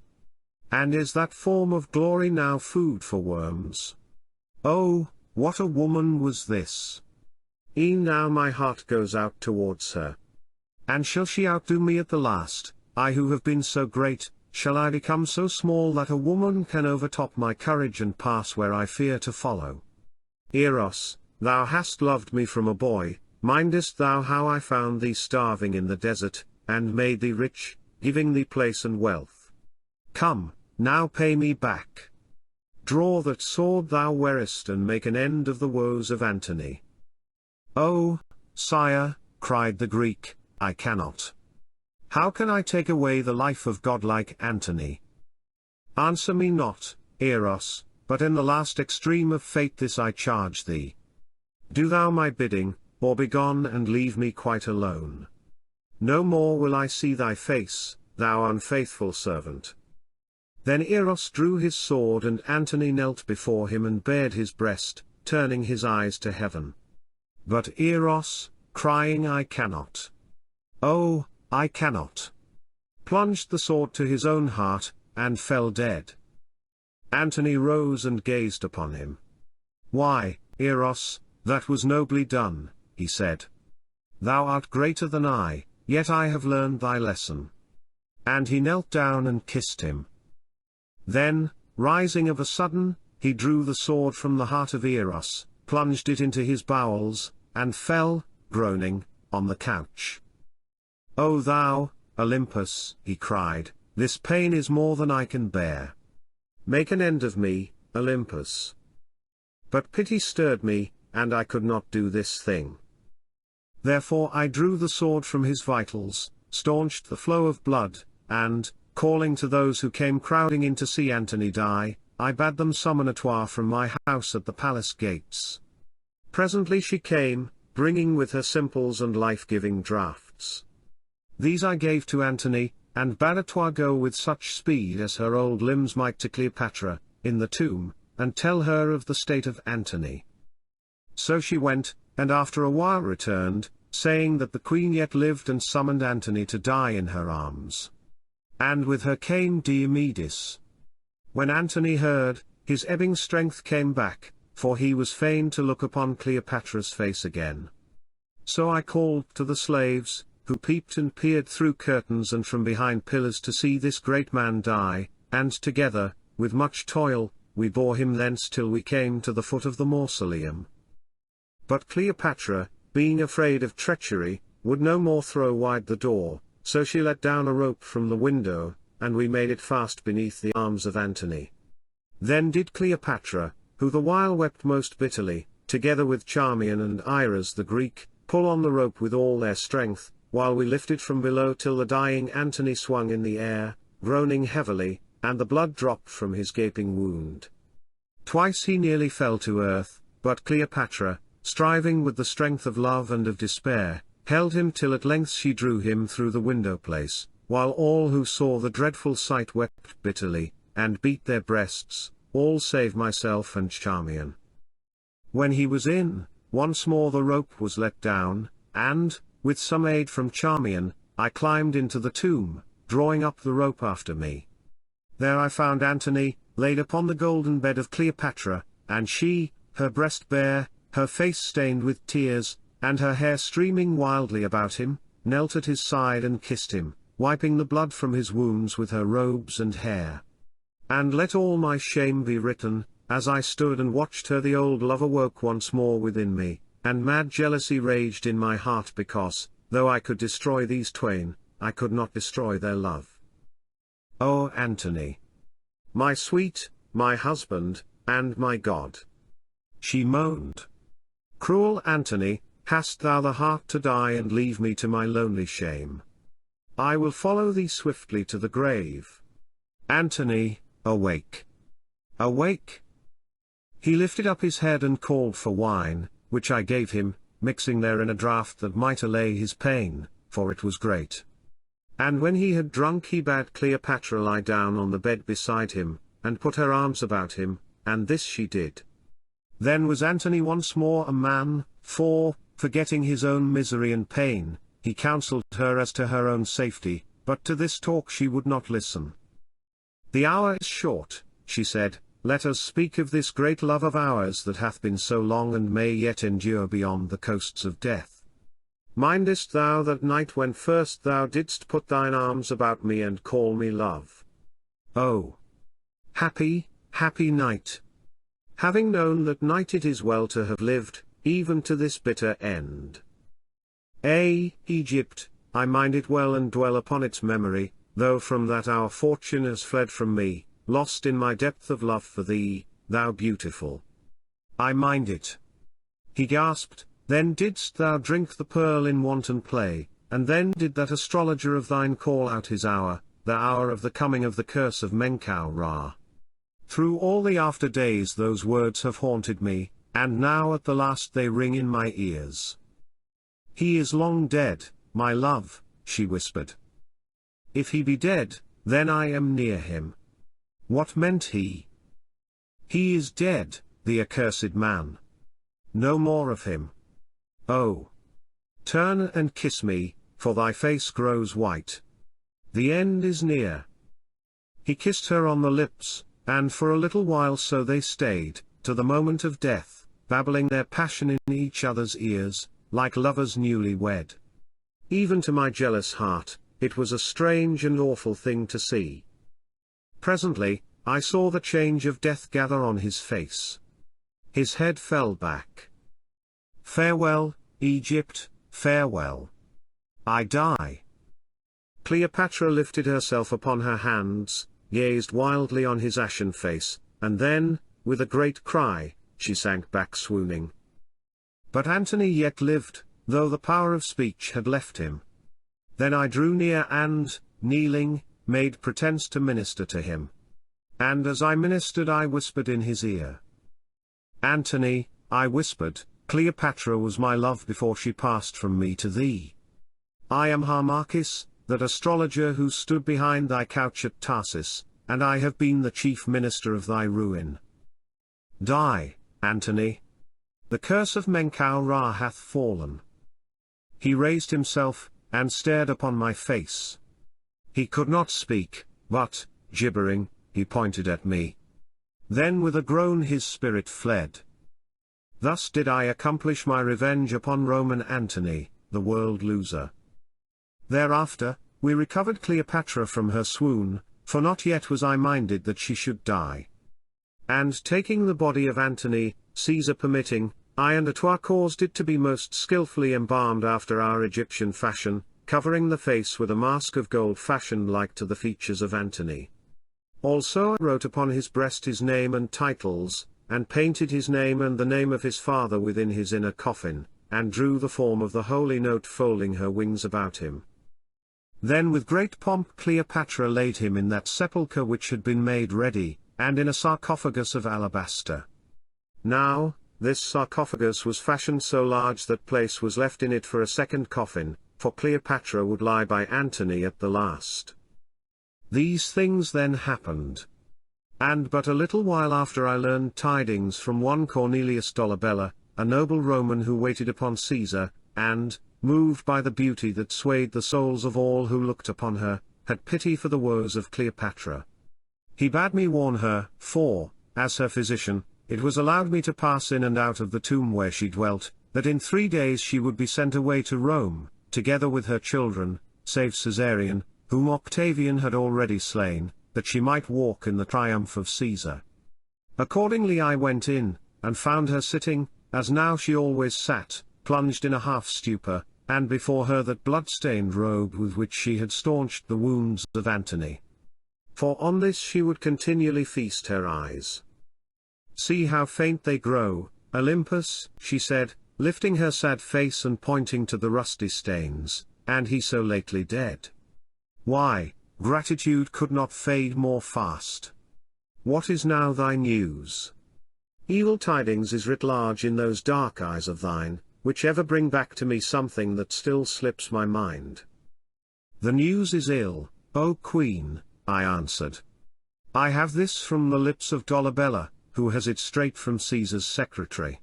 And is that form of glory now food for worms? Oh, what a woman was this! E'en now my heart goes out towards her. And shall she outdo me at the last, I who have been so great, shall I become so small that a woman can overtop my courage and pass where I fear to follow? Eros, thou hast loved me from a boy, mindest thou how I found thee starving in the desert, and made thee rich, giving thee place and wealth? Come, now pay me back. Draw that sword thou wearest and make an end of the woes of Antony. Oh, sire, cried the Greek, I cannot. How can I take away the life of godlike Antony? Answer me not, Eros, but in the last extreme of fate this I charge thee. Do thou my bidding, or begone and leave me quite alone. No more will I see thy face, thou unfaithful servant. Then Eros drew his sword and Antony knelt before him and bared his breast, turning his eyes to heaven. But Eros, crying I cannot. Oh, I cannot. Plunged the sword to his own heart, and fell dead. Antony rose and gazed upon him. Why, Eros, that was nobly done, he said. Thou art greater than I, yet I have learned thy lesson. And he knelt down and kissed him. Then, rising of a sudden, he drew the sword from the heart of Eros, plunged it into his bowels, and fell, groaning, on the couch. O thou, Olympus, he cried, this pain is more than I can bear. Make an end of me, Olympus. But pity stirred me, and I could not do this thing. Therefore I drew the sword from his vitals, staunched the flow of blood, and, calling to those who came crowding in to see Antony die, I bade them summon Atoir from my house at the palace gates. Presently she came, bringing with her simples and life-giving draughts. These I gave to Antony, and bade Atoir go with such speed as her old limbs might to Cleopatra, in the tomb, and tell her of the state of Antony. So she went, and after a while returned, saying that the queen yet lived and summoned Antony to die in her arms. And with her came Diomedes. When Antony heard, his ebbing strength came back, for he was fain to look upon Cleopatra's face again. So I called to the slaves, who peeped and peered through curtains and from behind pillars to see this great man die, and together, with much toil, we bore him thence till we came to the foot of the mausoleum. But Cleopatra, being afraid of treachery, would no more throw wide the door, so she let down a rope from the window, and we made it fast beneath the arms of Antony. Then did Cleopatra, who the while wept most bitterly, together with Charmian and Iras the Greek, pull on the rope with all their strength, while we lifted from below till the dying Antony swung in the air, groaning heavily, and the blood dropped from his gaping wound. Twice he nearly fell to earth, but Cleopatra, striving with the strength of love and of despair, held him till at length she drew him through the window-place, while all who saw the dreadful sight wept bitterly, and beat their breasts, all save myself and Charmian. When he was in, once more the rope was let down, and, with some aid from Charmian, I climbed into the tomb, drawing up the rope after me. There I found Antony, laid upon the golden bed of Cleopatra, and she, her breast bare, her face stained with tears, and her hair streaming wildly about him, knelt at his side and kissed him, wiping the blood from his wounds with her robes and hair. And let all my shame be written, as I stood and watched her, the old love awoke once more within me, and mad jealousy raged in my heart because, though I could destroy these twain, I could not destroy their love. O Antony! My sweet, my husband, and my God! She moaned. Cruel Antony, hast thou the heart to die and leave me to my lonely shame? I will follow thee swiftly to the grave. Antony, awake! Awake! He lifted up his head and called for wine, which I gave him, mixing therein a draught that might allay his pain, for it was great. And when he had drunk he bade Cleopatra lie down on the bed beside him, and put her arms about him, and this she did. Then was Antony once more a man, for, forgetting his own misery and pain, he counselled her as to her own safety, but to this talk she would not listen. The hour is short, she said, let us speak of this great love of ours that hath been so long and may yet endure beyond the coasts of death. Mindest thou that night when first thou didst put thine arms about me and call me love? Oh! Happy, happy night! Having known that night it is well to have lived, even to this bitter end. Egypt, I mind it well and dwell upon its memory, though from that hour fortune has fled from me, lost in my depth of love for thee, thou beautiful. I mind it. He gasped, then didst thou drink the pearl in wanton play, and then did that astrologer of thine call out his hour, the hour of the coming of the curse of Menkaura. Through all the after days those words have haunted me, and now at the last they ring in my ears. He is long dead, my love, she whispered. If he be dead, then I am near him. What meant he? He is dead, the accursed man. No more of him. Oh! Turn and kiss me, for thy face grows white. The end is near. He kissed her on the lips, and for a little while so they stayed, to the moment of death, babbling their passion in each other's ears, like lovers newly wed. Even to my jealous heart, it was a strange and awful thing to see. Presently, I saw the change of death gather on his face. His head fell back. Farewell, Egypt, farewell. I die. Cleopatra lifted herself upon her hands, gazed wildly on his ashen face, and then, with a great cry, she sank back swooning. But Antony yet lived, though the power of speech had left him. Then I drew near and, kneeling, made pretence to minister to him. And as I ministered I whispered in his ear. Antony, I whispered, Cleopatra was my love before she passed from me to thee. I am Harmachis, that astrologer who stood behind thy couch at Tarsus, and I have been the chief minister of thy ruin. Die, Antony. The curse of Menkaura hath fallen. He raised himself, and stared upon my face. He could not speak, but, gibbering, he pointed at me. Then with a groan his spirit fled. Thus did I accomplish my revenge upon Roman Antony, the world loser. Thereafter, we recovered Cleopatra from her swoon, for not yet was I minded that she should die. And taking the body of Antony, Caesar permitting, I and Atua caused it to be most skilfully embalmed after our Egyptian fashion, covering the face with a mask of gold fashioned like to the features of Antony. Also I wrote upon his breast his name and titles, and painted his name and the name of his father within his inner coffin, and drew the form of the holy note folding her wings about him. Then with great pomp Cleopatra laid him in that sepulchre which had been made ready, and in a sarcophagus of alabaster. Now, this sarcophagus was fashioned so large that place was left in it for a second coffin, for Cleopatra would lie by Antony at the last. These things then happened. And but a little while after I learned tidings from one Cornelius Dolabella, a noble Roman who waited upon Caesar, and, moved by the beauty that swayed the souls of all who looked upon her, had pity for the woes of Cleopatra. He bade me warn her, for, as her physician, it was allowed me to pass in and out of the tomb where she dwelt, that in 3 days she would be sent away to Rome, together with her children, save Caesarion, whom Octavian had already slain, that she might walk in the triumph of Caesar. Accordingly I went in, and found her sitting, as now she always sat, plunged in a half-stupor, and before her that blood-stained robe with which she had staunched the wounds of Antony. For on this she would continually feast her eyes. "See how faint they grow, Olympus," she said, lifting her sad face and pointing to the rusty stains, "and he so lately dead. Why, gratitude could not fade more fast. What is now thy news? Evil tidings is writ large in those dark eyes of thine, which ever bring back to me something that still slips my mind." "The news is ill, O Queen," I answered. "I have this from the lips of Dolabella, who has it straight from Caesar's secretary.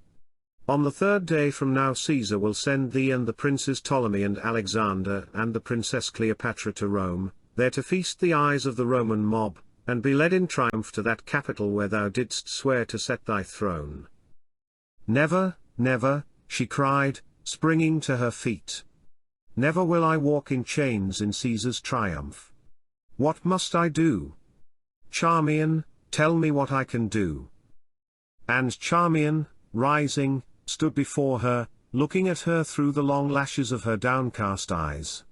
On the 3rd day from now Caesar will send thee and the princes Ptolemy and Alexander and the princess Cleopatra to Rome, there to feast the eyes of the Roman mob, and be led in triumph to that capital where thou didst swear to set thy throne." "Never, never," she cried, springing to her feet. "Never will I walk in chains in Caesar's triumph. What must I do? Charmian, tell me what I can do." And Charmian, rising, stood before her, looking at her through the long lashes of her downcast eyes.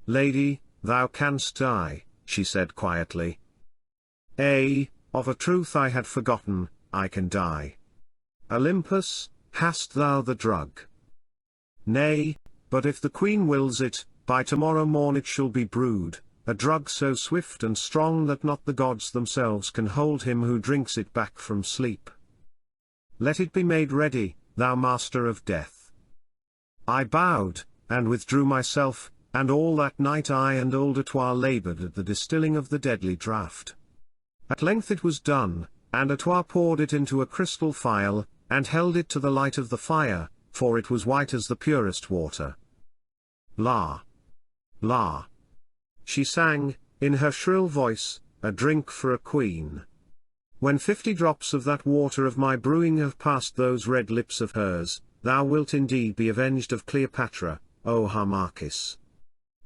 "Lady, thou canst die," she said quietly. Of a truth I had forgotten, I can die. Olympus, hast thou the drug?" "Nay, but if the queen wills it, by tomorrow morn it shall be brewed, a drug so swift and strong that not the gods themselves can hold him who drinks it back from sleep. Let it be made ready, thou master of death." I bowed, and withdrew myself, and all that night I and old Etoile laboured at the distilling of the deadly draught. At length it was done, and Etoile poured it into a crystal phial, and held it to the light of the fire, for it was white as the purest water. "La! La!" she sang, in her shrill voice, "a drink for a queen. When 50 drops of that water of my brewing have passed those red lips of hers, thou wilt indeed be avenged of Cleopatra, O Harmachis.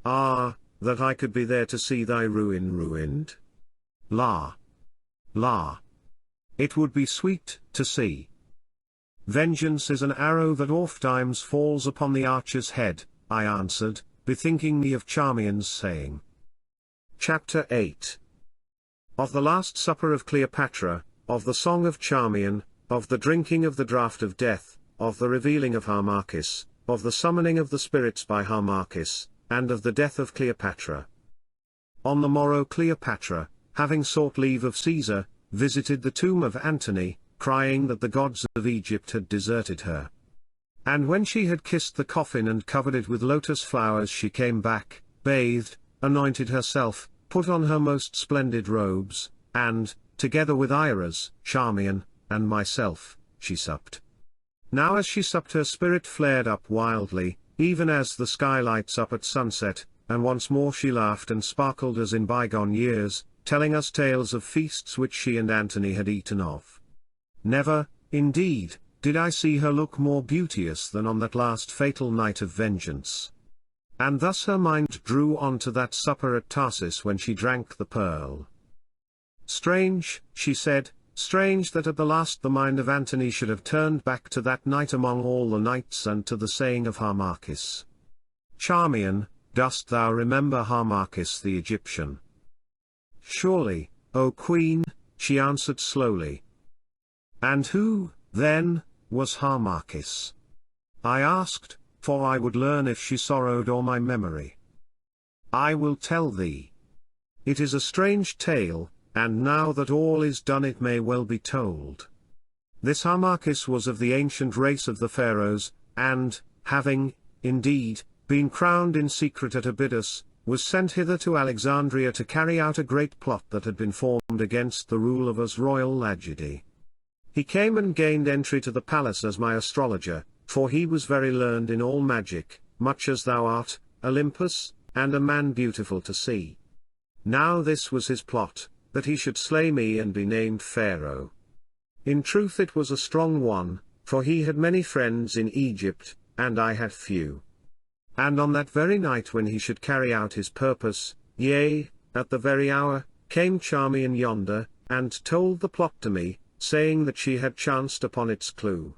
Ah, that I could be there to see thy ruin ruined. La! La! It would be sweet to see. Vengeance is an arrow that ofttimes falls upon the archer's head," I answered, bethinking me of Charmian's saying. Chapter 8. Of the Last Supper of Cleopatra, of the Song of Charmian, of the drinking of the draught of death, of the revealing of Harmachis, of the summoning of the spirits by Harmachis, and of the death of Cleopatra. On the morrow Cleopatra, having sought leave of Caesar, visited the tomb of Antony, crying that the gods of Egypt had deserted her. And when she had kissed the coffin and covered it with lotus flowers she came back, bathed, anointed herself, put on her most splendid robes, and, together with Iras, Charmian, and myself, she supped. Now as she supped her spirit flared up wildly, even as the sky lights up at sunset, and once more she laughed and sparkled as in bygone years, telling us tales of feasts which she and Antony had eaten of. Never, indeed, did I see her look more beauteous than on that last fatal night of vengeance. And thus her mind drew on to that supper at Tarsus when she drank the pearl. "Strange," she said, "strange that at the last the mind of Antony should have turned back to that night among all the nights and to the saying of Harmachis. Charmian, dost thou remember Harmachis the Egyptian?" "Surely, O Queen," she answered slowly. "And who, then, was Harmachis?" I asked, for I would learn if she sorrowed or my memory. "I will tell thee. It is a strange tale, and now that all is done it may well be told. This Harmachis was of the ancient race of the Pharaohs, and, having, indeed, been crowned in secret at Abydos, was sent hither to Alexandria to carry out a great plot that had been formed against the rule of his royal Lagide. He came and gained entry to the palace as my astrologer, for he was very learned in all magic, much as thou art, Olympus, and a man beautiful to see. Now this was his plot, that he should slay me and be named Pharaoh. In truth it was a strong one, for he had many friends in Egypt, and I had few. And on that very night when he should carry out his purpose, yea, at the very hour, came Charmian yonder, and told the plot to me, saying that she had chanced upon its clue.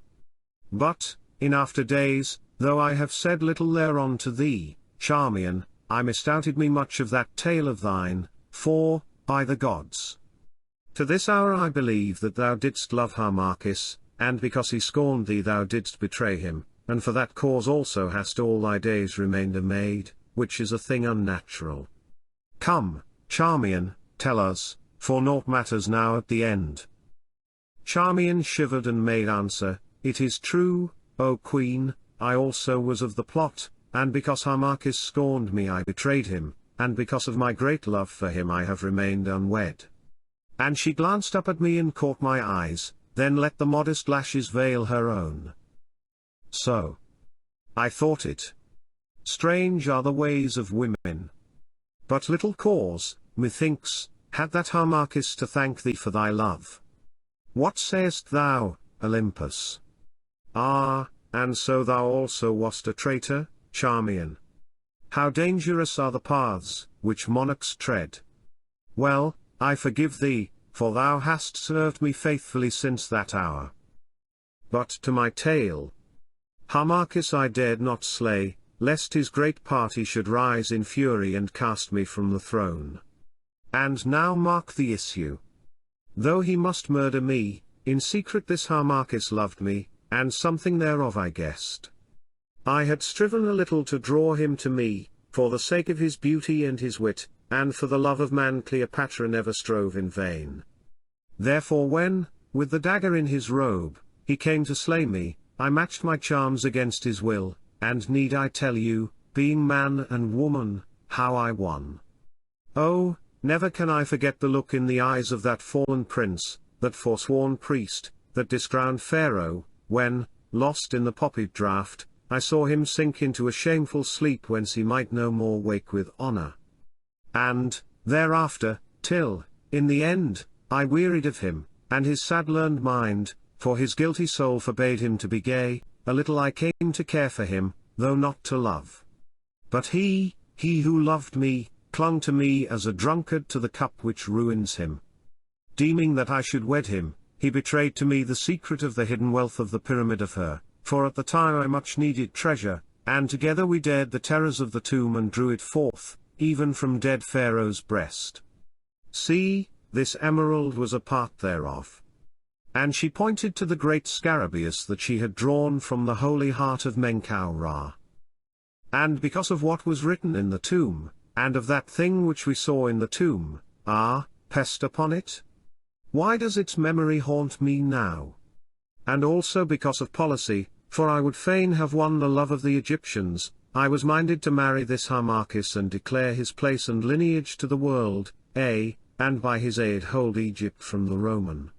But, in after days, though I have said little thereon to thee, Charmian, I misdoubted me much of that tale of thine, for, by the gods, to this hour I believe that thou didst love Harmachis, and because he scorned thee thou didst betray him, and for that cause also hast all thy days remained a maid, which is a thing unnatural. Come, Charmian, tell us, for naught matters now at the end. Charmian shivered and made answer, It is true, O Queen, I also was of the plot, and because Harmachis scorned me I betrayed him, and because of my great love for him I have remained unwed. And she glanced up at me and caught my eyes, then let the modest lashes veil her own. So I thought it. Strange are the ways of women. But little cause, methinks, had that Harmachis to thank thee for thy love. What sayest thou, Olympus? Ah, and so thou also wast a traitor, Charmian. How dangerous are the paths, which monarchs tread. Well, I forgive thee, for thou hast served me faithfully since that hour. But to my tale. Harmachis I dared not slay, lest his great party should rise in fury and cast me from the throne. And now mark the issue. Though he must murder me, in secret this Harmachis loved me, and something thereof I guessed. I had striven a little to draw him to me, for the sake of his beauty and his wit, and for the love of man Cleopatra never strove in vain. Therefore when, with the dagger in his robe, he came to slay me, I matched my charms against his will, and need I tell you, being man and woman, how I won? Oh, never can I forget the look in the eyes of that fallen prince, that forsworn priest, that discrowned Pharaoh, when, lost in the poppied draught, I saw him sink into a shameful sleep whence he might no more wake with honor. And, thereafter, till, in the end, I wearied of him, and his sad learned mind, for his guilty soul forbade him to be gay, a little I came to care for him, though not to love. But he who loved me, clung to me as a drunkard to the cup which ruins him. Deeming that I should wed him, he betrayed to me the secret of the hidden wealth of the pyramid of her, for at the time I much needed treasure, and together we dared the terrors of the tomb and drew it forth, even from dead Pharaoh's breast. See, this emerald was a part thereof. And she pointed to the great scarabaeus that she had drawn from the holy heart of Menkaura. And because of what was written in the tomb, and of that thing which we saw in the tomb, pest upon it? Why does its memory haunt me now? And also because of policy, for I would fain have won the love of the Egyptians, I was minded to marry this Harmachis and declare his place and lineage to the world, and by his aid hold Egypt from the Roman.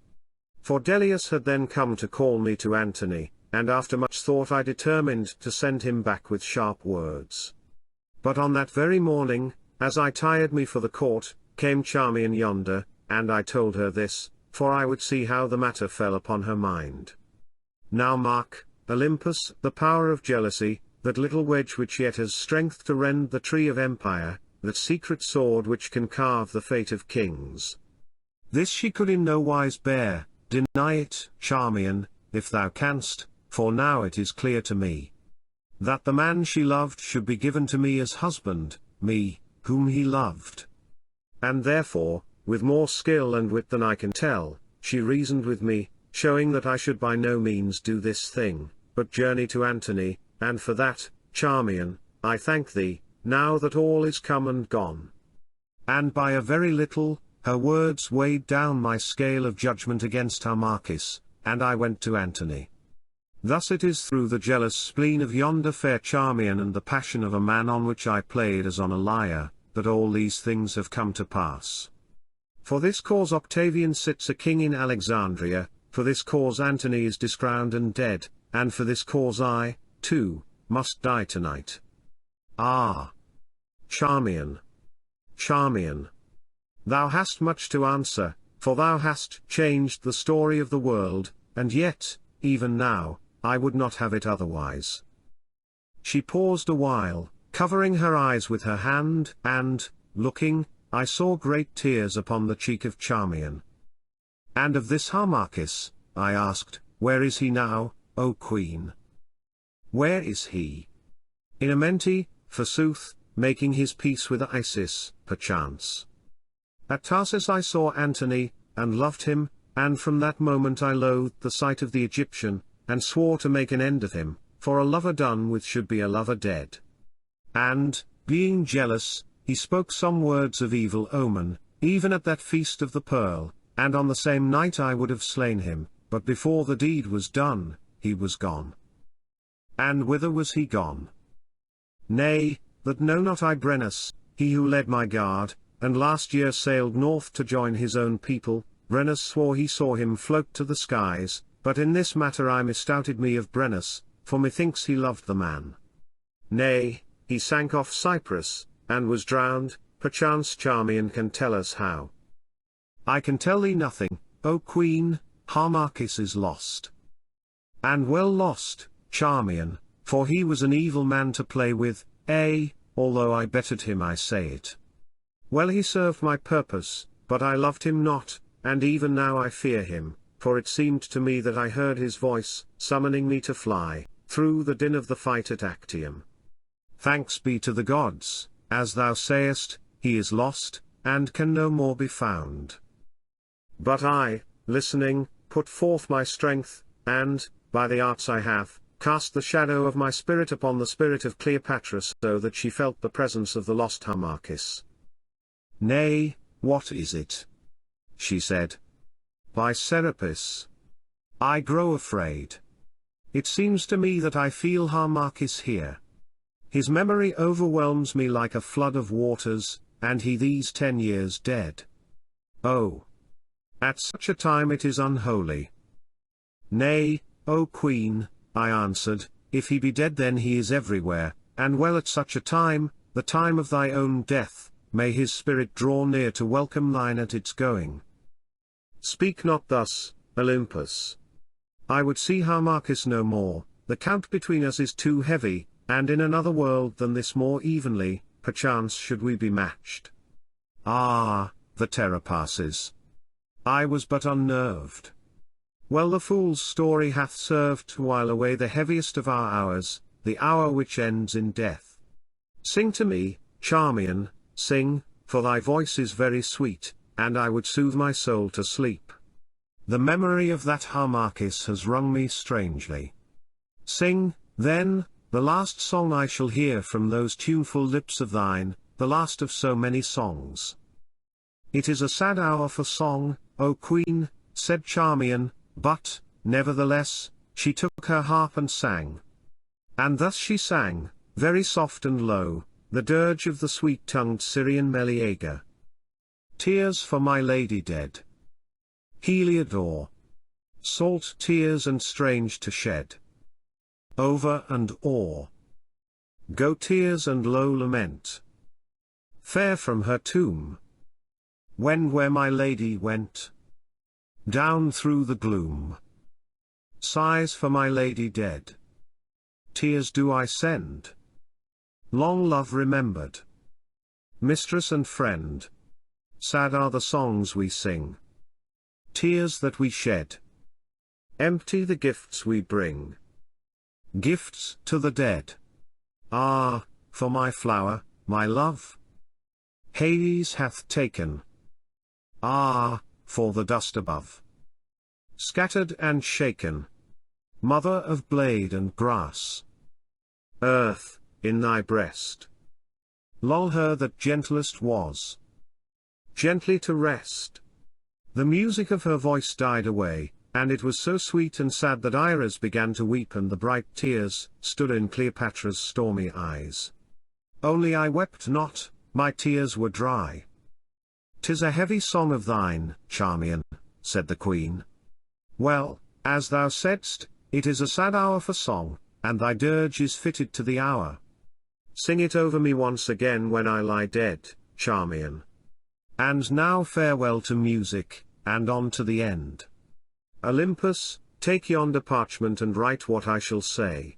For Delius had then come to call me to Antony, and after much thought I determined to send him back with sharp words. But on that very morning, as I tired me for the court, came Charmian yonder, and I told her this, for I would see how the matter fell upon her mind. Now mark, Olympus, the power of jealousy, that little wedge which yet has strength to rend the tree of empire, that secret sword which can carve the fate of kings. This she could in no wise bear, deny it, Charmian, if thou canst, for now it is clear to me, that the man she loved should be given to me as husband, me, whom he loved. And therefore, with more skill and wit than I can tell, she reasoned with me, showing that I should by no means do this thing, but journey to Antony, and for that, Charmian, I thank thee, now that all is come and gone. And by a very little, her words weighed down my scale of judgment against Harmachis, and I went to Antony. Thus it is through the jealous spleen of yonder fair Charmian and the passion of a man on which I played as on a lyre, that all these things have come to pass. For this cause Octavian sits a king in Alexandria, for this cause Antony is discrowned and dead, and for this cause I, too, must die tonight. Ah! Charmian! Charmian! Thou hast much to answer, for thou hast changed the story of the world, and yet, even now, I would not have it otherwise. She paused a while, covering her eyes with her hand, and, looking, I saw great tears upon the cheek of Charmian. And of this Harmachis, I asked, where is he now, O Queen? Where is he? In Amenti, forsooth, making his peace with Isis, perchance. At Tarsus I saw Antony, and loved him, and from that moment I loathed the sight of the Egyptian, and swore to make an end of him, for a lover done with should be a lover dead. And, being jealous, he spoke some words of evil omen, even at that feast of the pearl, and on the same night I would have slain him, but before the deed was done, he was gone. And whither was he gone? Nay, that know not I Brennus, he who led my guard, and last year sailed north to join his own people. Brennus swore he saw him float to the skies, but in this matter I misdoubted me of Brennus, for methinks he loved the man. Nay, he sank off Cyprus, and was drowned, perchance Charmian can tell us how. I can tell thee nothing, O Queen, Harmachis is lost. And well lost, Charmian, for he was an evil man to play with, although I bettered him I say it. Well he served my purpose, but I loved him not, and even now I fear him, for it seemed to me that I heard his voice, summoning me to fly, through the din of the fight at Actium. Thanks be to the gods, as thou sayest, he is lost, and can no more be found. But I, listening, put forth my strength, and, by the arts I have, cast the shadow of my spirit upon the spirit of Cleopatra so that she felt the presence of the lost Harmachis. Nay, what is it? She said. By Serapis. I grow afraid. It seems to me that I feel Harmachis here. His memory overwhelms me like a flood of waters, and he these 10 years dead. Oh! At such a time it is unholy. Nay, O Queen, I answered, if he be dead then he is everywhere, and well at such a time, the time of thy own death, may his spirit draw near to welcome thine at its going. Speak not thus, Olympus. I would see Harmachis no more, the count between us is too heavy, and in another world than this more evenly, perchance should we be matched. Ah, the terror passes. I was but unnerved. Well the fool's story hath served to while away the heaviest of our hours, the hour which ends in death. Sing to me, Charmian, sing, for thy voice is very sweet, and I would soothe my soul to sleep. The memory of that Harmachis has wrung me strangely. Sing, then, the last song I shall hear from those tuneful lips of thine, the last of so many songs. It is a sad hour for song, O Queen, said Charmian, but, nevertheless, she took her harp and sang. And thus she sang, very soft and low, the dirge of the sweet-tongued Syrian Meleager. Tears for my lady dead. Heliodore. Salt tears and strange to shed. Over and o'er. Go tears and low lament. Fair from her tomb. When where my lady went. Down through the gloom. Sighs for my lady dead. Tears do I send. Long love remembered. Mistress and friend. Sad are the songs we sing. Tears that we shed. Empty the gifts we bring. Gifts to the dead. Ah, for my flower, my love. Hades hath taken. Ah, for the dust above. Scattered and shaken. Mother of blade and grass. Earth, in thy breast. Lull her that gentlest was. Gently to rest. The music of her voice died away, and it was so sweet and sad that Iris began to weep and the bright tears stood in Cleopatra's stormy eyes. Only I wept not, my tears were dry. 'Tis a heavy song of thine, Charmian, said the queen. Well, as thou saidst, it is a sad hour for song, and thy dirge is fitted to the hour. Sing it over me once again when I lie dead, Charmian. And now farewell to music, and on to the end. Olympus, take yonder parchment and write what I shall say.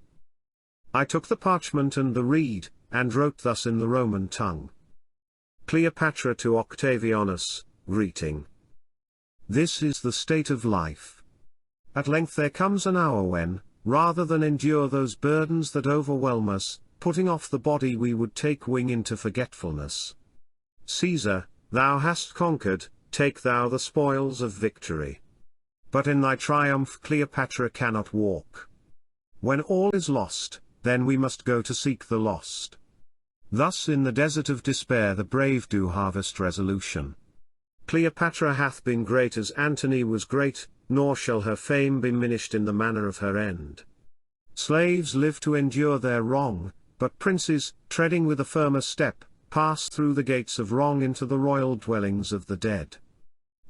I took the parchment and the reed, and wrote thus in the Roman tongue. Cleopatra to Octavianus, greeting. This is the state of life. At length there comes an hour when, rather than endure those burdens that overwhelm us, putting off the body we would take wing into forgetfulness. Caesar, thou hast conquered, take thou the spoils of victory. But in thy triumph Cleopatra cannot walk. When all is lost, then we must go to seek the lost. Thus in the desert of despair the brave do harvest resolution. Cleopatra hath been great as Antony was great, nor shall her fame be diminished in the manner of her end. Slaves live to endure their wrong, but princes, treading with a firmer step, pass through the gates of wrong into the royal dwellings of the dead.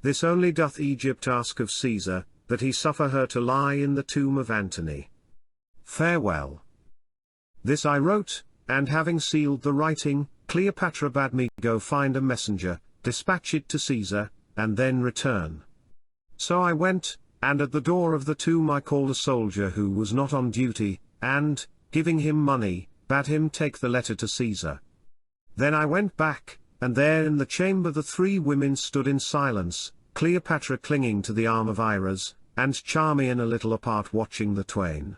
This only doth Egypt ask of Caesar, that he suffer her to lie in the tomb of Antony. Farewell. This I wrote, and having sealed the writing, Cleopatra bade me go find a messenger, dispatch it to Caesar, and then return. So I went, and at the door of the tomb I called a soldier who was not on duty, and, giving him money, bade him take the letter to Caesar. Then I went back, and there in the chamber the three women stood in silence, Cleopatra clinging to the arm of Iras, and Charmian a little apart watching the twain.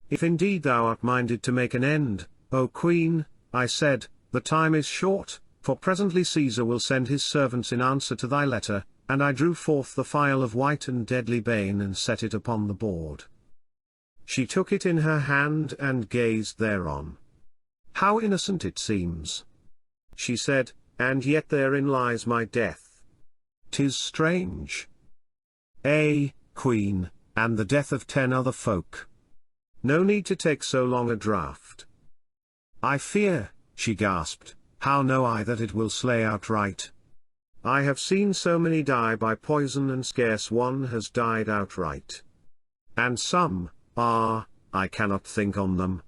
If indeed thou art minded to make an end, O Queen, I said, the time is short, for presently Caesar will send his servants in answer to thy letter, and I drew forth the phial of white and deadly bane and set it upon the board. She took it in her hand and gazed thereon. How innocent it seems, she said, and yet therein lies my death. 'Tis strange. Queen, and the death of 10 other folk. No need to take so long a draught. I fear, she gasped, how know I that it will slay outright? I have seen so many die by poison and scarce one has died outright. And some, I cannot think on them.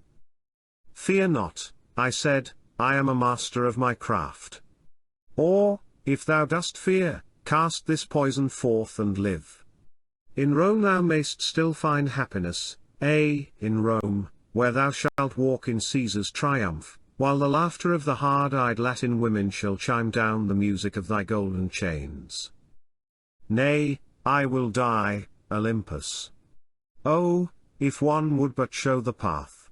Fear not, I said, I am a master of my craft. Or, if thou dost fear, cast this poison forth and live. In Rome thou mayst still find happiness, in Rome, where thou shalt walk in Caesar's triumph, while the laughter of the hard-eyed Latin women shall chime down the music of thy golden chains. Nay, I will die, Olympus. Oh, if one would but show the path.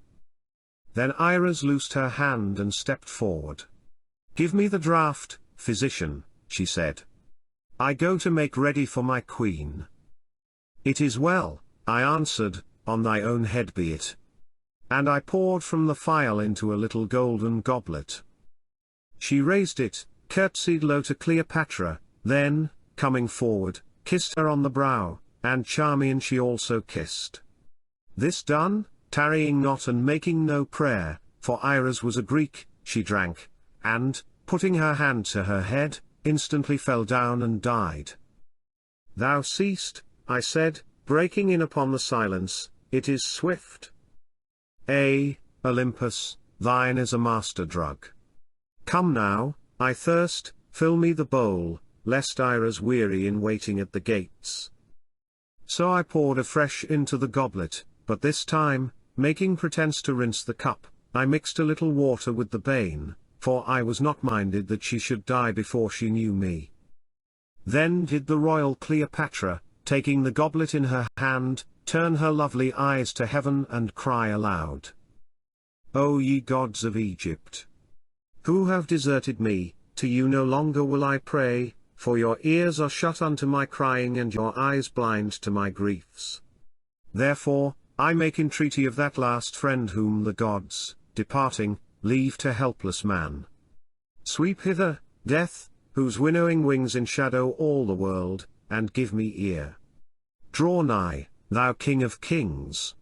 Then Iras loosed her hand and stepped forward. Give me the draught, physician, she said. I go to make ready for my queen. It is well, I answered, on thy own head be it. And I poured from the phial into a little golden goblet. She raised it, curtsied low to Cleopatra, then, coming forward, kissed her on the brow, and Charmian she also kissed. This done, tarrying not and making no prayer, for Iras was a Greek, she drank, and, putting her hand to her head, instantly fell down and died. Thou seest, I said, breaking in upon the silence, it is swift. Olympus, thine is a master drug. Come now, I thirst, fill me the bowl, lest Iras weary in waiting at the gates. So I poured afresh into the goblet, but this time, making pretence to rinse the cup, I mixed a little water with the bane, for I was not minded that she should die before she knew me. Then did the royal Cleopatra, taking the goblet in her hand, turn her lovely eyes to heaven and cry aloud. O ye gods of Egypt! Who have deserted me, to you no longer will I pray, for your ears are shut unto my crying and your eyes blind to my griefs. Therefore, I make entreaty of that last friend whom the gods, departing, leave to helpless man. Sweep hither, death, whose winnowing wings enshadow all the world, and give me ear. Draw nigh, thou King of kings.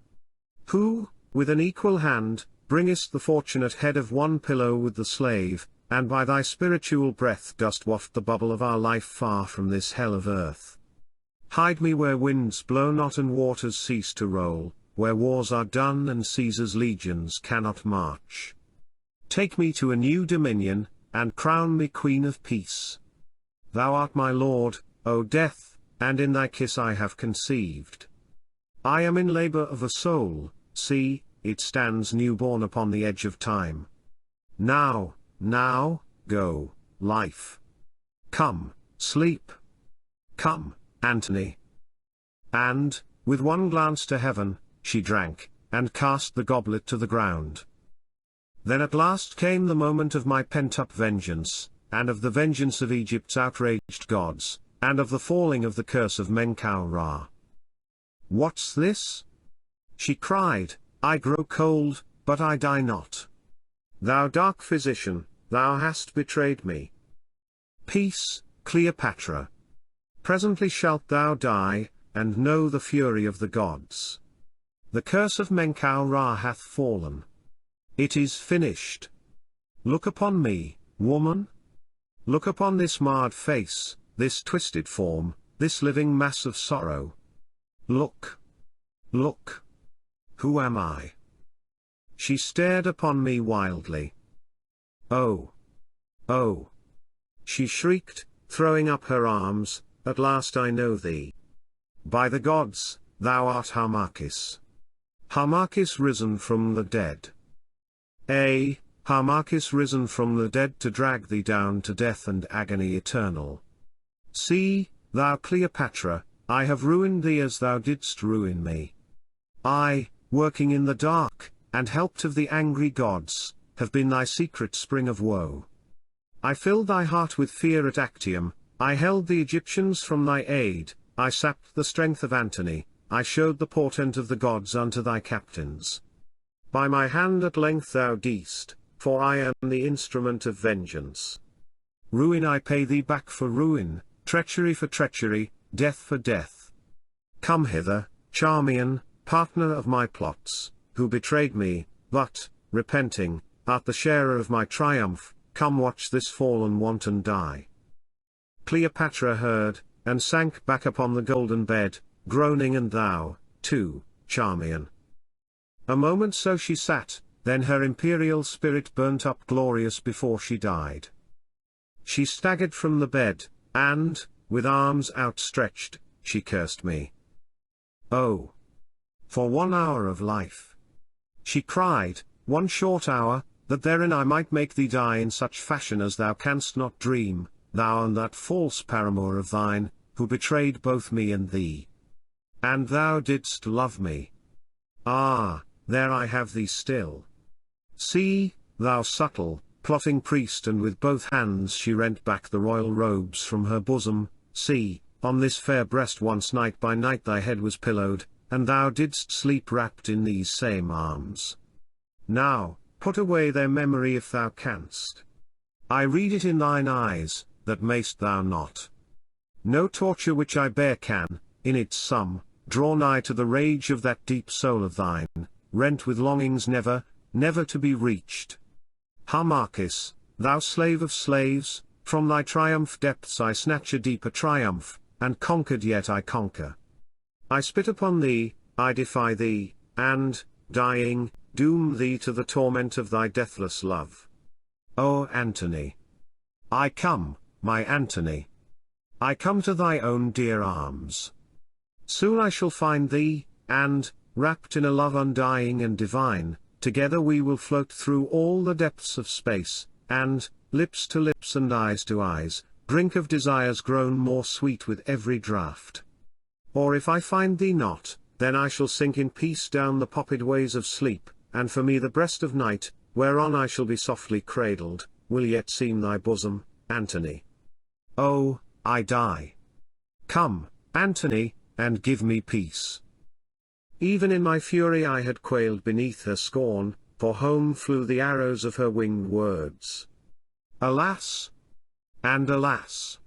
Who, with an equal hand, bringest the fortunate head of one pillow with the slave, and by thy spiritual breath dost waft the bubble of our life far from this hell of earth. Hide me where winds blow not and waters cease to roll, where wars are done and Caesar's legions cannot march. Take me to a new dominion, and crown me Queen of Peace. Thou art my Lord, O death, and in thy kiss I have conceived. I am in labor of a soul, see, it stands newborn upon the edge of time. Now, now, go, life. Come, sleep. Come, Antony. And, with one glance to heaven, she drank, and cast the goblet to the ground. Then at last came the moment of my pent-up vengeance, and of the vengeance of Egypt's outraged gods, and of the falling of the curse of Menkaura. What's this? She cried, I grow cold, but I die not. Thou dark physician, thou hast betrayed me. Peace, Cleopatra. Presently shalt thou die, and know the fury of the gods. The curse of Menkaura hath fallen. It is finished. Look upon me, woman. Look upon this marred face, this twisted form, this living mass of sorrow. Look. Look. Who am I? She stared upon me wildly. Oh. Oh. She shrieked, throwing up her arms, at last I know thee. By the gods, thou art Harmachis. Harmachis risen from the dead. Harmachis risen from the dead to drag thee down to death and agony eternal. See, thou Cleopatra, I have ruined thee as thou didst ruin me. I, working in the dark, and helped of the angry gods, have been thy secret spring of woe. I filled thy heart with fear at Actium, I held the Egyptians from thy aid, I sapped the strength of Antony, I showed the portent of the gods unto thy captains. By my hand at length thou didst, for I am the instrument of vengeance. Ruin I pay thee back for ruin, treachery for treachery, death for death. Come hither, Charmian, partner of my plots, who betrayed me, but, repenting, art the sharer of my triumph, come watch this fallen wanton die. Cleopatra heard, and sank back upon the golden bed, groaning, and thou, too, Charmian. A moment so she sat, then her imperial spirit burnt up glorious before she died. She staggered from the bed, and, with arms outstretched, she cursed me. Oh! For 1 hour of life. She cried, 1 short hour, that therein I might make thee die in such fashion as thou canst not dream, thou and that false paramour of thine, who betrayed both me and thee. And thou didst love me. Ah, there I have thee still. See, thou subtle, plotting priest, and with both hands she rent back the royal robes from her bosom, see, on this fair breast once night by night thy head was pillowed, and thou didst sleep wrapped in these same arms. Now, put away their memory if thou canst. I read it in thine eyes, that mayst thou not. No torture which I bear can, in its sum, draw nigh to the rage of that deep soul of thine, rent with longings never, never to be reached. Harmachis, thou slave of slaves, from thy triumph depths I snatch a deeper triumph, and conquered yet I conquer. I spit upon thee, I defy thee, and, dying, doom thee to the torment of thy deathless love. O Antony! I come, my Antony! I come to thy own dear arms. Soon I shall find thee, and, wrapped in a love undying and divine, together we will float through all the depths of space, and, lips to lips and eyes to eyes, drink of desires grown more sweet with every draught. Or if I find thee not, then I shall sink in peace down the poppied ways of sleep, and for me the breast of night, whereon I shall be softly cradled, will yet seem thy bosom, Antony. Oh, I die. Come, Antony, and give me peace. Even in my fury I had quailed beneath her scorn, for home flew the arrows of her winged words. Alas! And alas!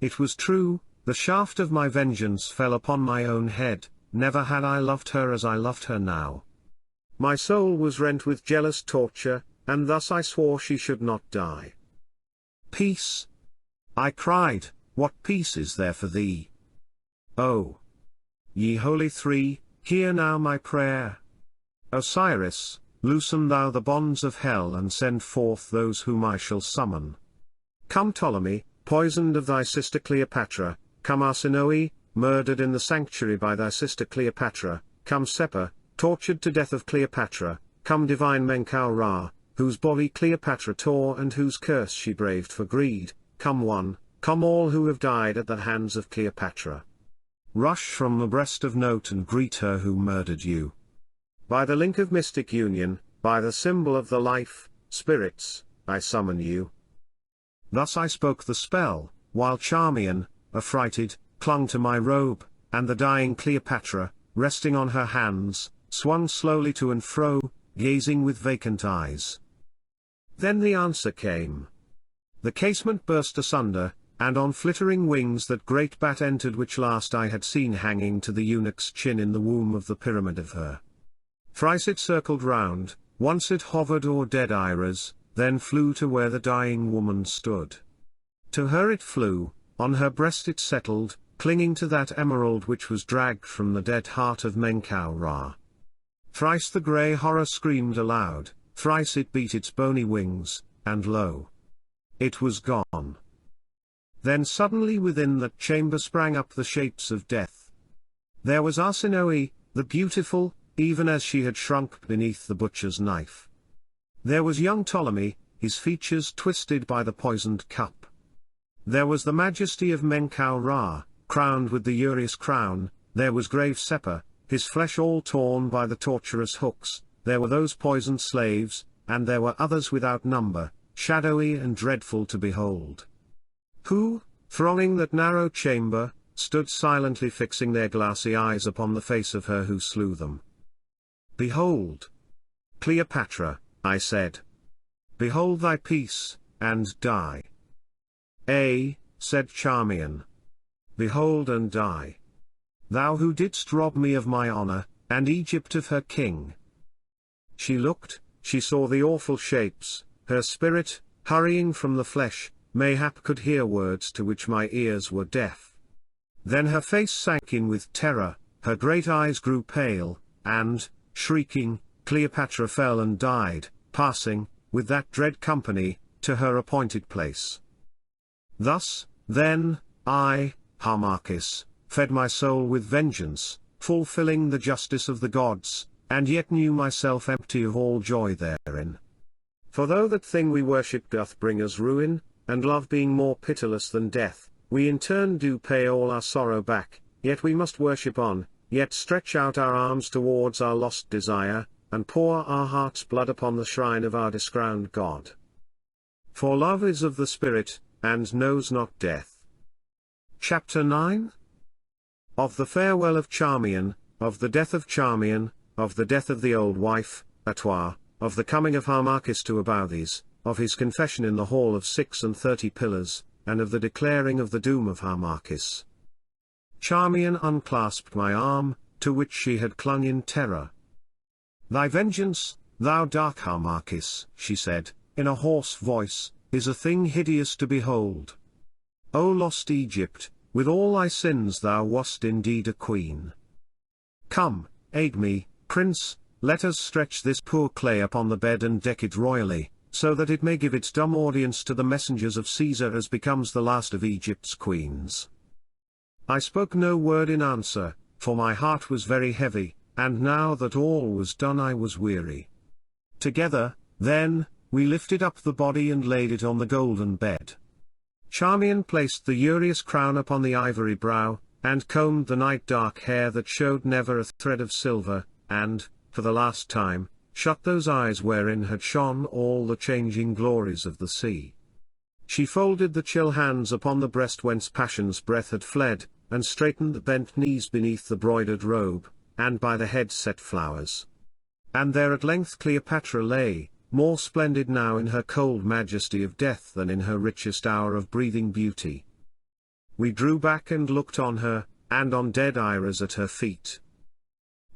It was true, the shaft of my vengeance fell upon my own head, never had I loved her as I loved her now. My soul was rent with jealous torture, and thus I swore she should not die. Peace! I cried, what peace is there for thee? Oh! Ye holy three, hear now my prayer. Osiris, loosen thou the bonds of hell and send forth those whom I shall summon. Come Ptolemy, poisoned of thy sister Cleopatra, come Arsinoe, murdered in the sanctuary by thy sister Cleopatra, come Sepa, tortured to death of Cleopatra, come divine Menkau-Ra, whose body Cleopatra tore and whose curse she braved for greed, come one, come all who have died at the hands of Cleopatra. Rush from the breast of Note and greet her who murdered you. By the link of mystic union, by the symbol of the life, spirits, I summon you. Thus I spoke the spell, while Charmian, affrighted, clung to my robe, and the dying Cleopatra, resting on her hands, swung slowly to and fro, gazing with vacant eyes. Then the answer came. The casement burst asunder, and on flittering wings that great bat entered which last I had seen hanging to the eunuch's chin in the womb of the pyramid of her. Thrice it circled round, once it hovered o'er dead Iras, then flew to where the dying woman stood. To her it flew, on her breast it settled, clinging to that emerald which was dragged from the dead heart of Menkau-Ra. Thrice the grey horror screamed aloud, thrice it beat its bony wings, and lo! It was gone. Then suddenly within that chamber sprang up the shapes of death. There was Arsinoe, the beautiful, even as she had shrunk beneath the butcher's knife. There was young Ptolemy, his features twisted by the poisoned cup. There was the majesty of Menkau-Ra, crowned with the urious crown. There was grave Sepa, his flesh all torn by the torturous hooks. There were those poisoned slaves, and there were others without number, shadowy and dreadful to behold, who, thronging that narrow chamber, stood silently fixing their glassy eyes upon the face of her who slew them. Behold! Cleopatra, I said. Behold thy peace, and die. Said Charmian. Behold and die. Thou who didst rob me of my honor, and Egypt of her king. She looked, she saw the awful shapes, her spirit, hurrying from the flesh, mayhap could hear words to which my ears were deaf. Then her face sank in with terror, her great eyes grew pale, and, shrieking, Cleopatra fell and died, passing, with that dread company, to her appointed place. Thus, then, I, Harmachis, fed my soul with vengeance, fulfilling the justice of the gods, and yet knew myself empty of all joy therein. For though that thing we worship doth bring us ruin, and love being more pitiless than death, we in turn do pay all our sorrow back, yet we must worship on, yet stretch out our arms towards our lost desire, and pour our heart's blood upon the shrine of our discrowned God. For love is of the spirit, and knows not death. Chapter 9? Of the farewell of Charmian, of the death of Charmian, of the death of the old wife, Atwa, of the coming of Harmachis to Abouthes, of his confession in the hall of 36 pillars, and of the declaring of the doom of Harmachis. Charmian unclasped my arm, to which she had clung in terror. Thy vengeance, thou dark Harmachis, she said, in a hoarse voice, is a thing hideous to behold. O lost Egypt, with all thy sins thou wast indeed a queen. Come, aid me, prince, let us stretch this poor clay upon the bed and deck it royally, so that it may give its dumb audience to the messengers of Caesar as becomes the last of Egypt's queens. I spoke no word in answer, for my heart was very heavy, and now that all was done I was weary. Together, then, we lifted up the body and laid it on the golden bed. Charmian placed the urious crown upon the ivory brow, and combed the night-dark hair that showed never a thread of silver, and, for the last time, shut those eyes wherein had shone all the changing glories of the sea. She folded the chill hands upon the breast whence passion's breath had fled, and straightened the bent knees beneath the broidered robe, and by the head set flowers. And there at length Cleopatra lay, more splendid now in her cold majesty of death than in her richest hour of breathing beauty. We drew back and looked on her, and on dead Iras at her feet.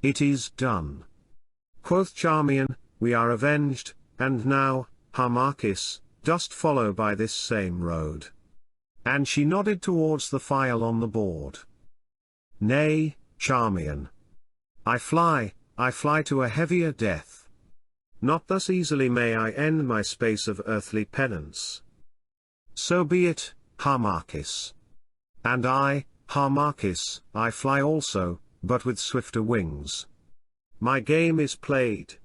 It is done. Quoth Charmian, we are avenged, and now, Harmachis, dost follow by this same road. And she nodded towards the phial on the board. Nay, Charmian. I fly to a heavier death. Not thus easily may I end my space of earthly penance. So be it, Harmachis. And I, Harmachis, I fly also, but with swifter wings. My game is played.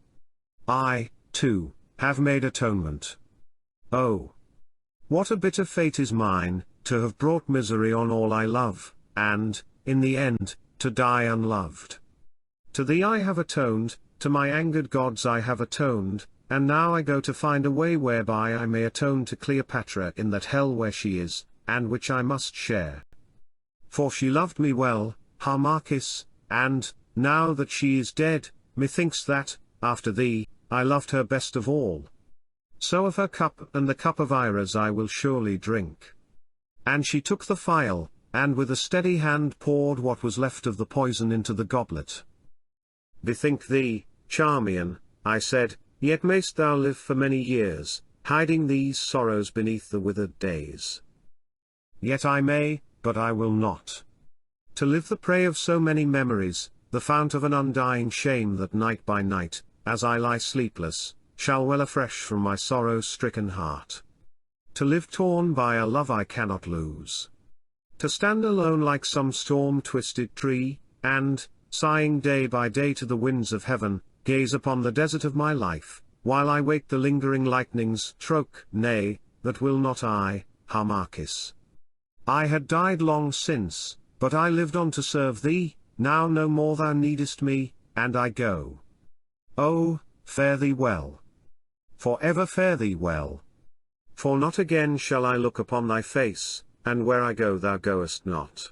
I, too, have made atonement. Oh! What a bitter fate is mine, to have brought misery on all I love, and, in the end, to die unloved. To thee I have atoned, to my angered gods I have atoned, and now I go to find a way whereby I may atone to Cleopatra in that hell where she is, and which I must share. For she loved me well, Harmachis, and, now that she is dead, methinks that, after thee, I loved her best of all. So of her cup and the cup of Iras I will surely drink. And she took the phial, and with a steady hand poured what was left of the poison into the goblet. Bethink thee, Charmian, I said, yet mayst thou live for many years, hiding these sorrows beneath the withered days. Yet I may, but I will not. To live the prey of so many memories, the fount of an undying shame that night by night, as I lie sleepless, shall well afresh from my sorrow-stricken heart. To live torn by a love I cannot lose. To stand alone like some storm-twisted tree, and, sighing day by day to the winds of heaven, gaze upon the desert of my life, while I wait the lingering lightning's stroke. Nay, that will not I, Harmachis. I had died long since, but I lived on to serve thee, now no more thou needest me, and I go. Oh, fare thee well. For ever fare thee well. For not again shall I look upon thy face, and where I go thou goest not.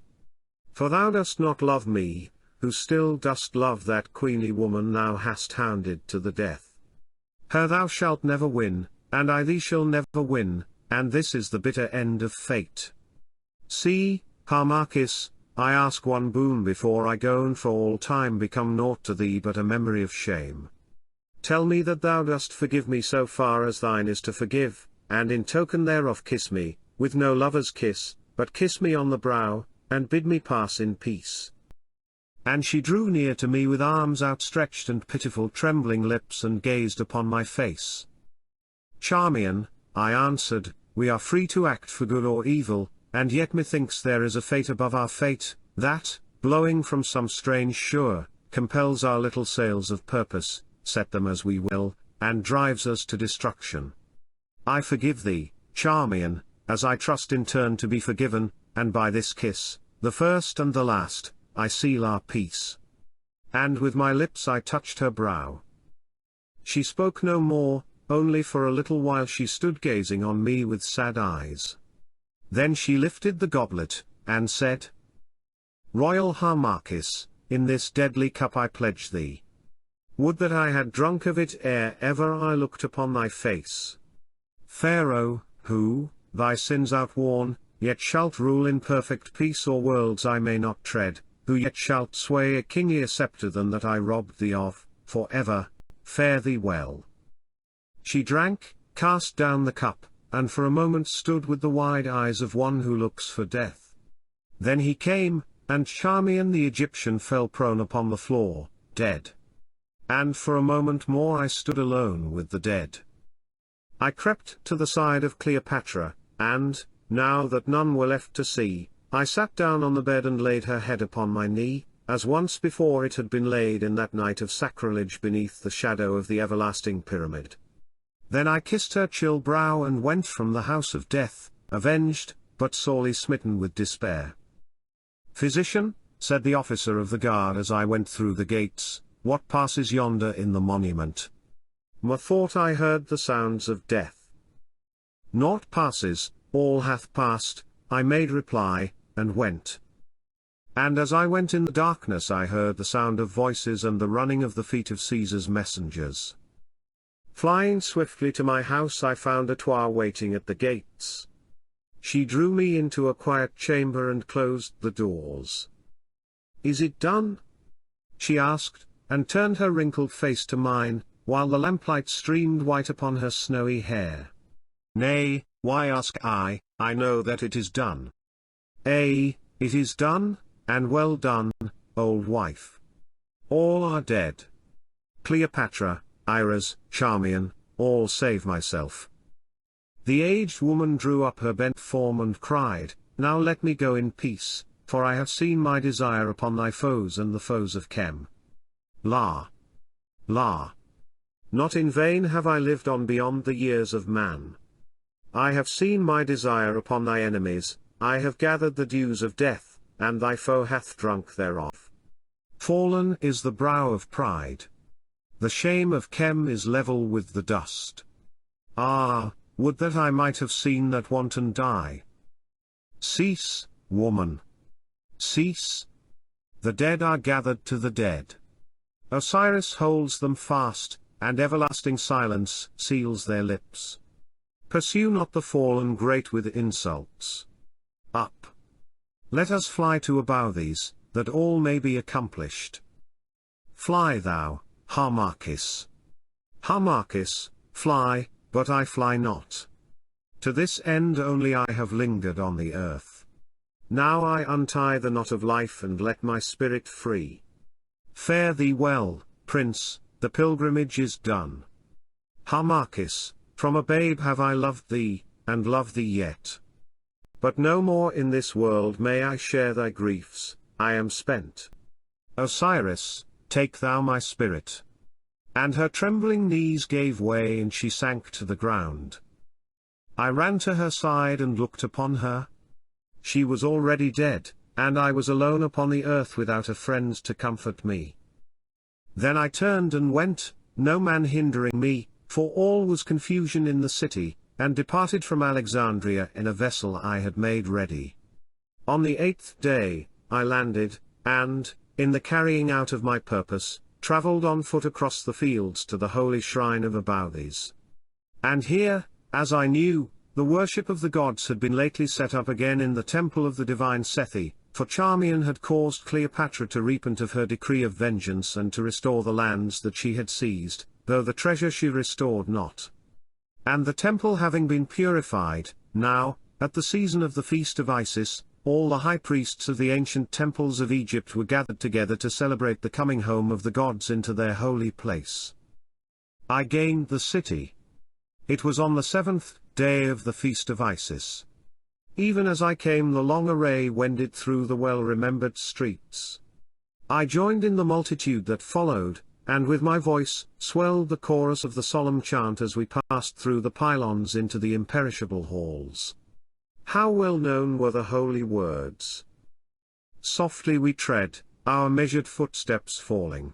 For thou dost not love me, who still dost love that queenly woman thou hast hounded to the death. Her thou shalt never win, and I thee shall never win, and this is the bitter end of fate. See, Harmachis, I ask one boon before I go and for all time become naught to thee but a memory of shame. Tell me that thou dost forgive me so far as thine is to forgive, and in token thereof kiss me, with no lover's kiss, but kiss me on the brow, and bid me pass in peace. And she drew near to me with arms outstretched and pitiful trembling lips and gazed upon my face. Charmian, I answered, we are free to act for good or evil, and yet methinks there is a fate above our fate, that, blowing from some strange shore, compels our little sails of purpose, set them as we will, and drives us to destruction. I forgive thee, Charmian, as I trust in turn to be forgiven, and by this kiss, the first and the last, I seal our peace. And with my lips I touched her brow. She spoke no more, only for a little while she stood gazing on me with sad eyes. Then she lifted the goblet, and said, Royal Harmachis, in this deadly cup I pledge thee. Would that I had drunk of it ere ever I looked upon thy face. Pharaoh, who, thy sins outworn, yet shalt rule in perfect peace o'er worlds I may not tread, who yet shalt sway a kinglier sceptre than that I robbed thee of, for ever, fare thee well. She drank, cast down the cup, and for a moment stood with the wide eyes of one who looks for death. Then he came, and Charmian the Egyptian fell prone upon the floor, dead. And for a moment more I stood alone with the dead. I crept to the side of Cleopatra, and, now that none were left to see, I sat down on the bed and laid her head upon my knee, as once before it had been laid in that night of sacrilege beneath the shadow of the everlasting pyramid. Then I kissed her chill brow and went from the house of death, avenged, but sorely smitten with despair. Physician, said the officer of the guard as I went through the gates, what passes yonder in the monument? Methought I heard the sounds of death. Naught passes, all hath passed, I made reply, and went. And as I went in the darkness I heard the sound of voices and the running of the feet of Caesar's messengers. Flying swiftly to my house I found Atoir waiting at the gates. She drew me into a quiet chamber and closed the doors. Is it done? She asked, and turned her wrinkled face to mine, while the lamplight streamed white upon her snowy hair. Nay, why ask I know that it is done. It is done, and well done, old wife. All are dead. Cleopatra, Iras, Charmian, all save myself. The aged woman drew up her bent form and cried, Now let me go in peace, for I have seen my desire upon thy foes and the foes of Chem. La! La! Not in vain have I lived on beyond the years of man. I have seen my desire upon thy enemies, I have gathered the dews of death, and thy foe hath drunk thereof. Fallen is the brow of pride. The shame of Chem is level with the dust. Ah, would that I might have seen that wanton die. Cease, woman. Cease. The dead are gathered to the dead. Osiris holds them fast, and everlasting silence seals their lips. Pursue not the fallen great with insults. Up. Let us fly to Abouthies, that all may be accomplished. Fly thou, Harmachis. Harmachis, fly, but I fly not. To this end only I have lingered on the earth. Now I untie the knot of life and let my spirit free. Fare thee well, Prince, the pilgrimage is done. Harmachis, from a babe have I loved thee, and love thee yet. But no more in this world may I share thy griefs, I am spent. Osiris, take thou my spirit. And her trembling knees gave way and she sank to the ground. I ran to her side and looked upon her. She was already dead, and I was alone upon the earth without a friend to comfort me. Then I turned and went, no man hindering me, for all was confusion in the city, and departed from Alexandria in a vessel I had made ready. On the 8th day, I landed, and, in the carrying out of my purpose, travelled on foot across the fields to the holy shrine of Abouthies. And here, as I knew, the worship of the gods had been lately set up again in the temple of the divine Sethi, for Charmian had caused Cleopatra to repent of her decree of vengeance and to restore the lands that she had seized, though the treasure she restored not. And the temple having been purified, now, at the season of the feast of Isis, all the high priests of the ancient temples of Egypt were gathered together to celebrate the coming home of the gods into their holy place. I gained the city. It was on the 7th day of the feast of Isis. Even as I came the long array wended through the well-remembered streets. I joined in the multitude that followed, and with my voice, swelled the chorus of the solemn chant as we passed through the pylons into the imperishable halls. How well known were the holy words. Softly we tread, our measured footsteps falling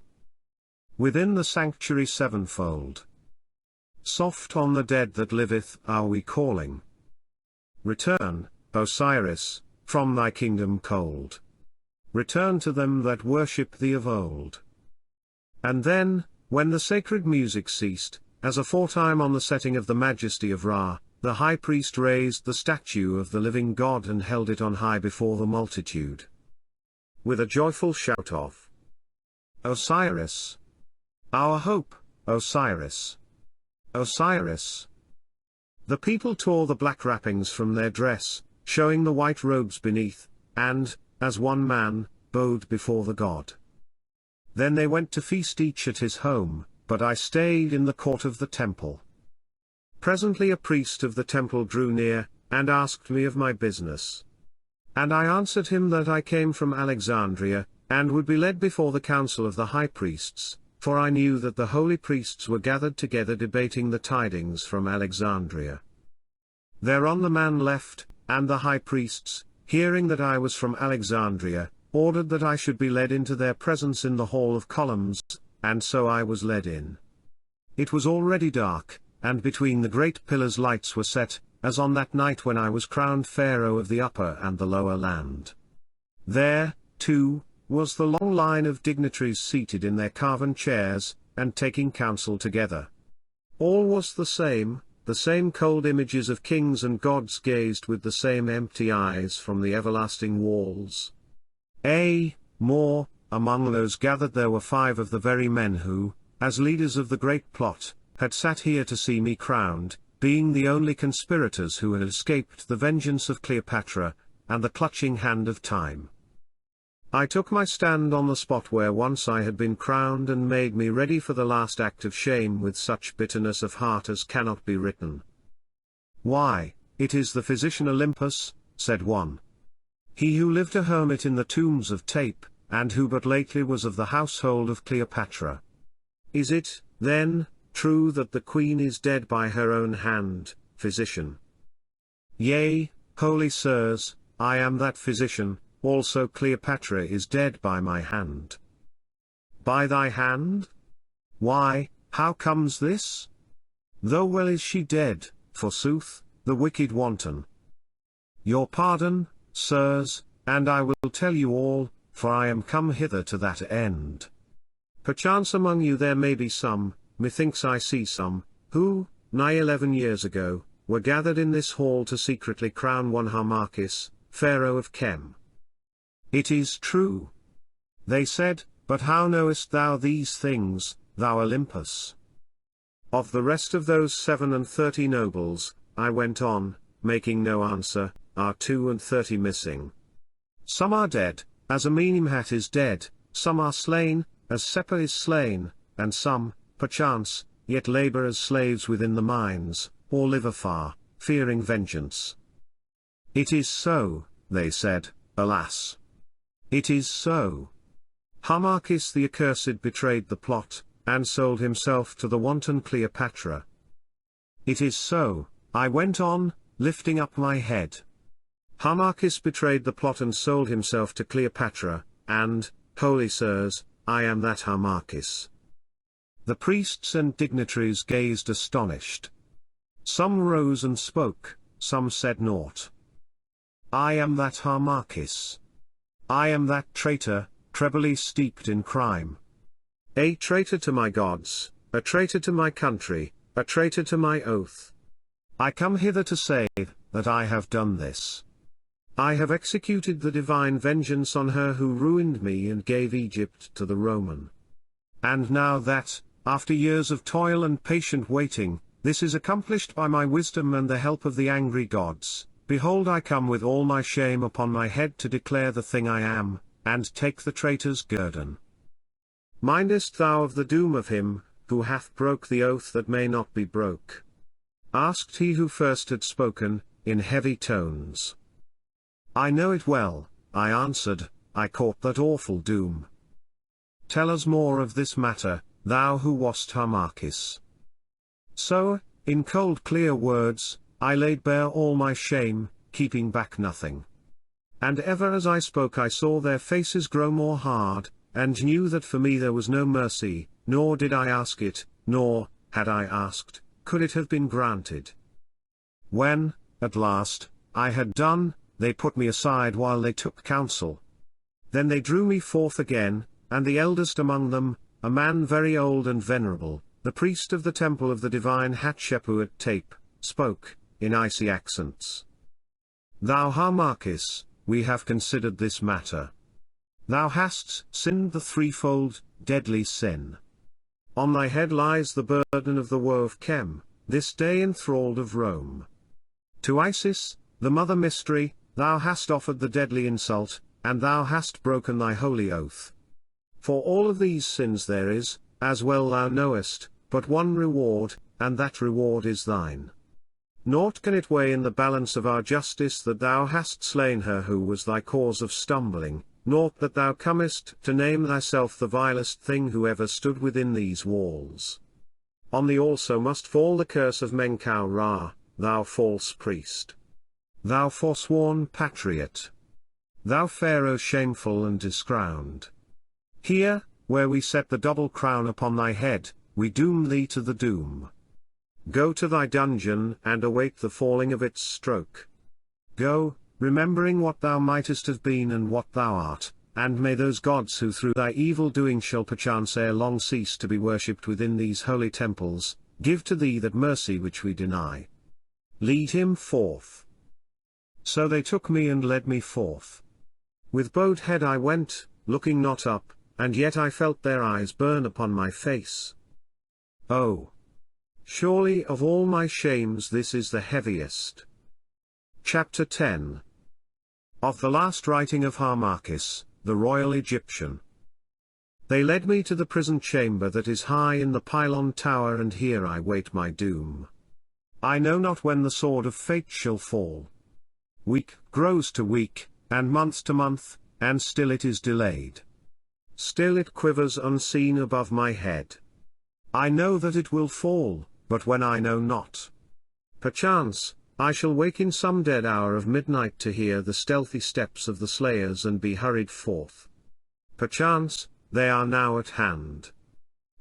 within the sanctuary sevenfold. Soft on the dead that liveth are we calling. Return, Osiris, from thy kingdom cold. Return to them that worship thee of old. And then, when the sacred music ceased, as aforetime on the setting of the majesty of Ra, the high priest raised the statue of the living God and held it on high before the multitude. With a joyful shout of Osiris! Our hope, Osiris! Osiris! The people tore the black wrappings from their dress, showing the white robes beneath, and, as one man, bowed before the god. Then they went to feast each at his home, but I stayed in the court of the temple. Presently a priest of the temple drew near, and asked me of my business. And I answered him that I came from Alexandria, and would be led before the council of the high priests, for I knew that the holy priests were gathered together debating the tidings from Alexandria. Thereon the man left, and the high priests, hearing that I was from Alexandria, ordered that I should be led into their presence in the hall of columns, and so I was led in. It was already dark, and between the great pillars lights were set, as on that night when I was crowned Pharaoh of the upper and the lower land. There, too, was the long line of dignitaries seated in their carven chairs, and taking counsel together. All was the same cold images of kings and gods gazed with the same empty eyes from the everlasting walls. More, among those gathered there were 5 of the very men who, as leaders of the great plot, had sat here to see me crowned, being the only conspirators who had escaped the vengeance of Cleopatra, and the clutching hand of time. I took my stand on the spot where once I had been crowned and made me ready for the last act of shame with such bitterness of heart as cannot be written. Why, it is the physician Olympus, said one. he who lived a hermit in the tombs of Tape, and who but lately was of the household of Cleopatra. Is it, then, true that the queen is dead by her own hand, physician? Yea, holy sirs, I am that physician, also Cleopatra is dead by my hand. By thy hand? Why, how comes this? Though well is she dead, forsooth, the wicked wanton. Your pardon, sirs, and I will tell you all, for I am come hither to that end. Perchance among you there may be some, methinks I see some, who, nigh 11 years ago, were gathered in this hall to secretly crown one Harmachis, Pharaoh of Chem. It is true. They said, but how knowest thou these things, thou Olympus? Of the rest of those 37 nobles, I went on, making no answer, are 32 missing. Some are dead, as Amenemhat is dead, some are slain, as Sepa is slain, and some, perchance, yet labor as slaves within the mines, or live afar, fearing vengeance. It is so, they said, alas! It is so. Harmachis the accursed betrayed the plot, and sold himself to the wanton Cleopatra. It is so, I went on, lifting up my head. Harmachis betrayed the plot and sold himself to Cleopatra, and, holy sirs, I am that Harmachis. The priests and dignitaries gazed astonished. Some rose and spoke, some said naught. I am that Harmachis. I am that traitor, trebly steeped in crime. A traitor to my gods, a traitor to my country, a traitor to my oath. I come hither to say, that I have done this. I have executed the divine vengeance on her who ruined me and gave Egypt to the Roman. And now that, after years of toil and patient waiting, this is accomplished by my wisdom and the help of the angry gods, behold I come with all my shame upon my head to declare the thing I am, and take the traitor's guerdon. Mindest thou of the doom of him, who hath broke the oath that may not be broke? Asked he who first had spoken, in heavy tones. I know it well, I answered, I caught that awful doom. Tell us more of this matter, thou who wast Harmachis. So, in cold clear words, I laid bare all my shame, keeping back nothing. And ever as I spoke I saw their faces grow more hard, and knew that for me there was no mercy, nor did I ask it, nor, had I asked, could it have been granted. When, at last, I had done, they put me aside while they took counsel. Then they drew me forth again, and the eldest among them, a man very old and venerable, the priest of the temple of the divine Hatshepsut at Tape, spoke, in icy accents. Thou Harmachis, we have considered this matter. Thou hast sinned the threefold, deadly sin. On thy head lies the burden of the woe of Chem, this day enthralled of Rome. To Isis, the mother mystery, thou hast offered the deadly insult, and thou hast broken thy holy oath. For all of these sins there is, as well thou knowest, but one reward, and that reward is thine. Naught can it weigh in the balance of our justice that thou hast slain her who was thy cause of stumbling, naught that thou comest to name thyself the vilest thing who ever stood within these walls. On thee also must fall the curse of Menkau-Ra, thou false priest. Thou forsworn patriot. Thou Pharaoh shameful and discrowned. Here, where we set the double crown upon thy head, we doom thee to the doom. Go to thy dungeon and await the falling of its stroke. Go, remembering what thou mightest have been and what thou art, and may those gods who through thy evil doing shall perchance ere long cease to be worshipped within these holy temples, give to thee that mercy which we deny. Lead him forth. So they took me and led me forth. With bowed head I went, looking not up, and yet I felt their eyes burn upon my face. Oh! Surely of all my shames this is the heaviest. Chapter 10. Of the last writing of Harmachis, the royal Egyptian. They led me to the prison chamber that is high in the pylon tower, and here I wait my doom. I know not when the sword of fate shall fall. Weak grows to weak, and month to month, and still it is delayed. Still it quivers unseen above my head. I know that it will fall, but when I know not. Perchance, I shall wake in some dead hour of midnight to hear the stealthy steps of the slayers and be hurried forth. Perchance, they are now at hand.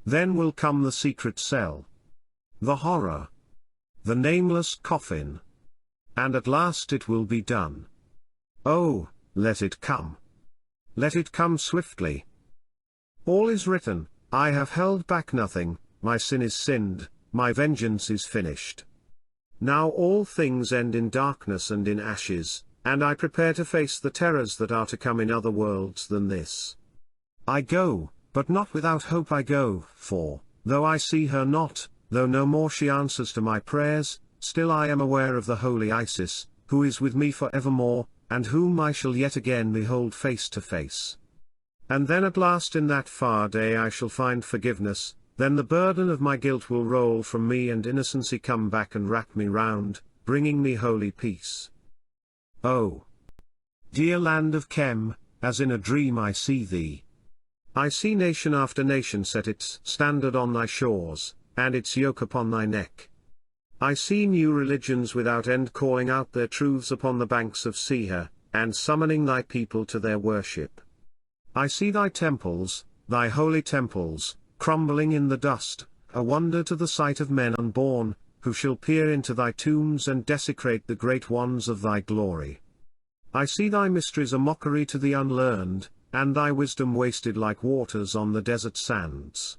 Then will come the secret cell, the horror, the nameless coffin. And at last it will be done. Oh, let it come. Let it come swiftly. All is written, I have held back nothing, my sin is sinned, my vengeance is finished. Now all things end in darkness and in ashes, and I prepare to face the terrors that are to come in other worlds than this. I go, but not without hope I go, for, though I see her not, though no more she answers to my prayers, still I am aware of the holy Isis, who is with me for evermore, and whom I shall yet again behold face to face. And then at last in that far day I shall find forgiveness, then the burden of my guilt will roll from me and innocency come back and wrap me round, bringing me holy peace. Oh, dear land of Chem, as in a dream I see thee. I see nation after nation set its standard on thy shores, and its yoke upon thy neck. I see new religions without end calling out their truths upon the banks of Seher, and summoning thy people to their worship. I see thy temples, thy holy temples, crumbling in the dust, a wonder to the sight of men unborn, who shall peer into thy tombs and desecrate the great ones of thy glory. I see thy mysteries a mockery to the unlearned, and thy wisdom wasted like waters on the desert sands.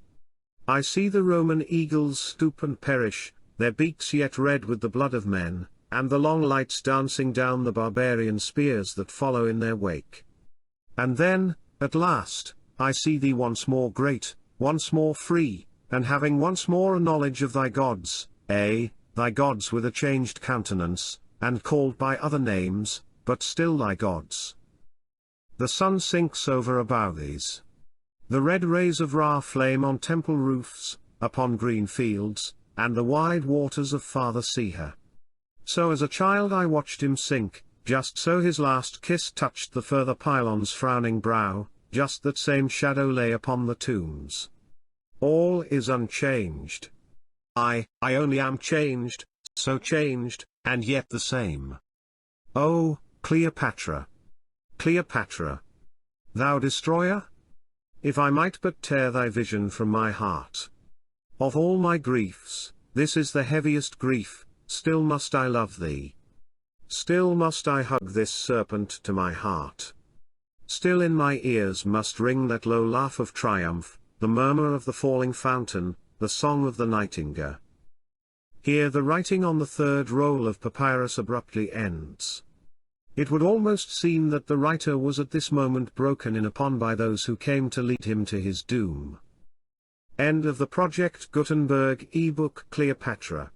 I see the Roman eagles stoop and perish, their beaks yet red with the blood of men, and the long lights dancing down the barbarian spears that follow in their wake. And then, at last, I see thee once more great, once more free, and having once more a knowledge of thy gods, thy gods with a changed countenance, and called by other names, but still thy gods. The sun sinks over Abouthes. The red rays of Ra flame on temple roofs, upon green fields, and the wide waters of Father Seher. So as a child I watched him sink, just so his last kiss touched the further pylon's frowning brow, just that same shadow lay upon the tombs. All is unchanged. I only am changed, so changed, and yet the same. Oh, Cleopatra! Cleopatra! Thou destroyer? If I might but tear thy vision from my heart. Of all my griefs, this is the heaviest grief, still must I love thee. Still must I hug this serpent to my heart. Still in my ears must ring that low laugh of triumph, the murmur of the falling fountain, the song of the nightingale. Here the writing on the third roll of papyrus abruptly ends. It would almost seem that the writer was at this moment broken in upon by those who came to lead him to his doom. End of the Project Gutenberg ebook Cleopatra.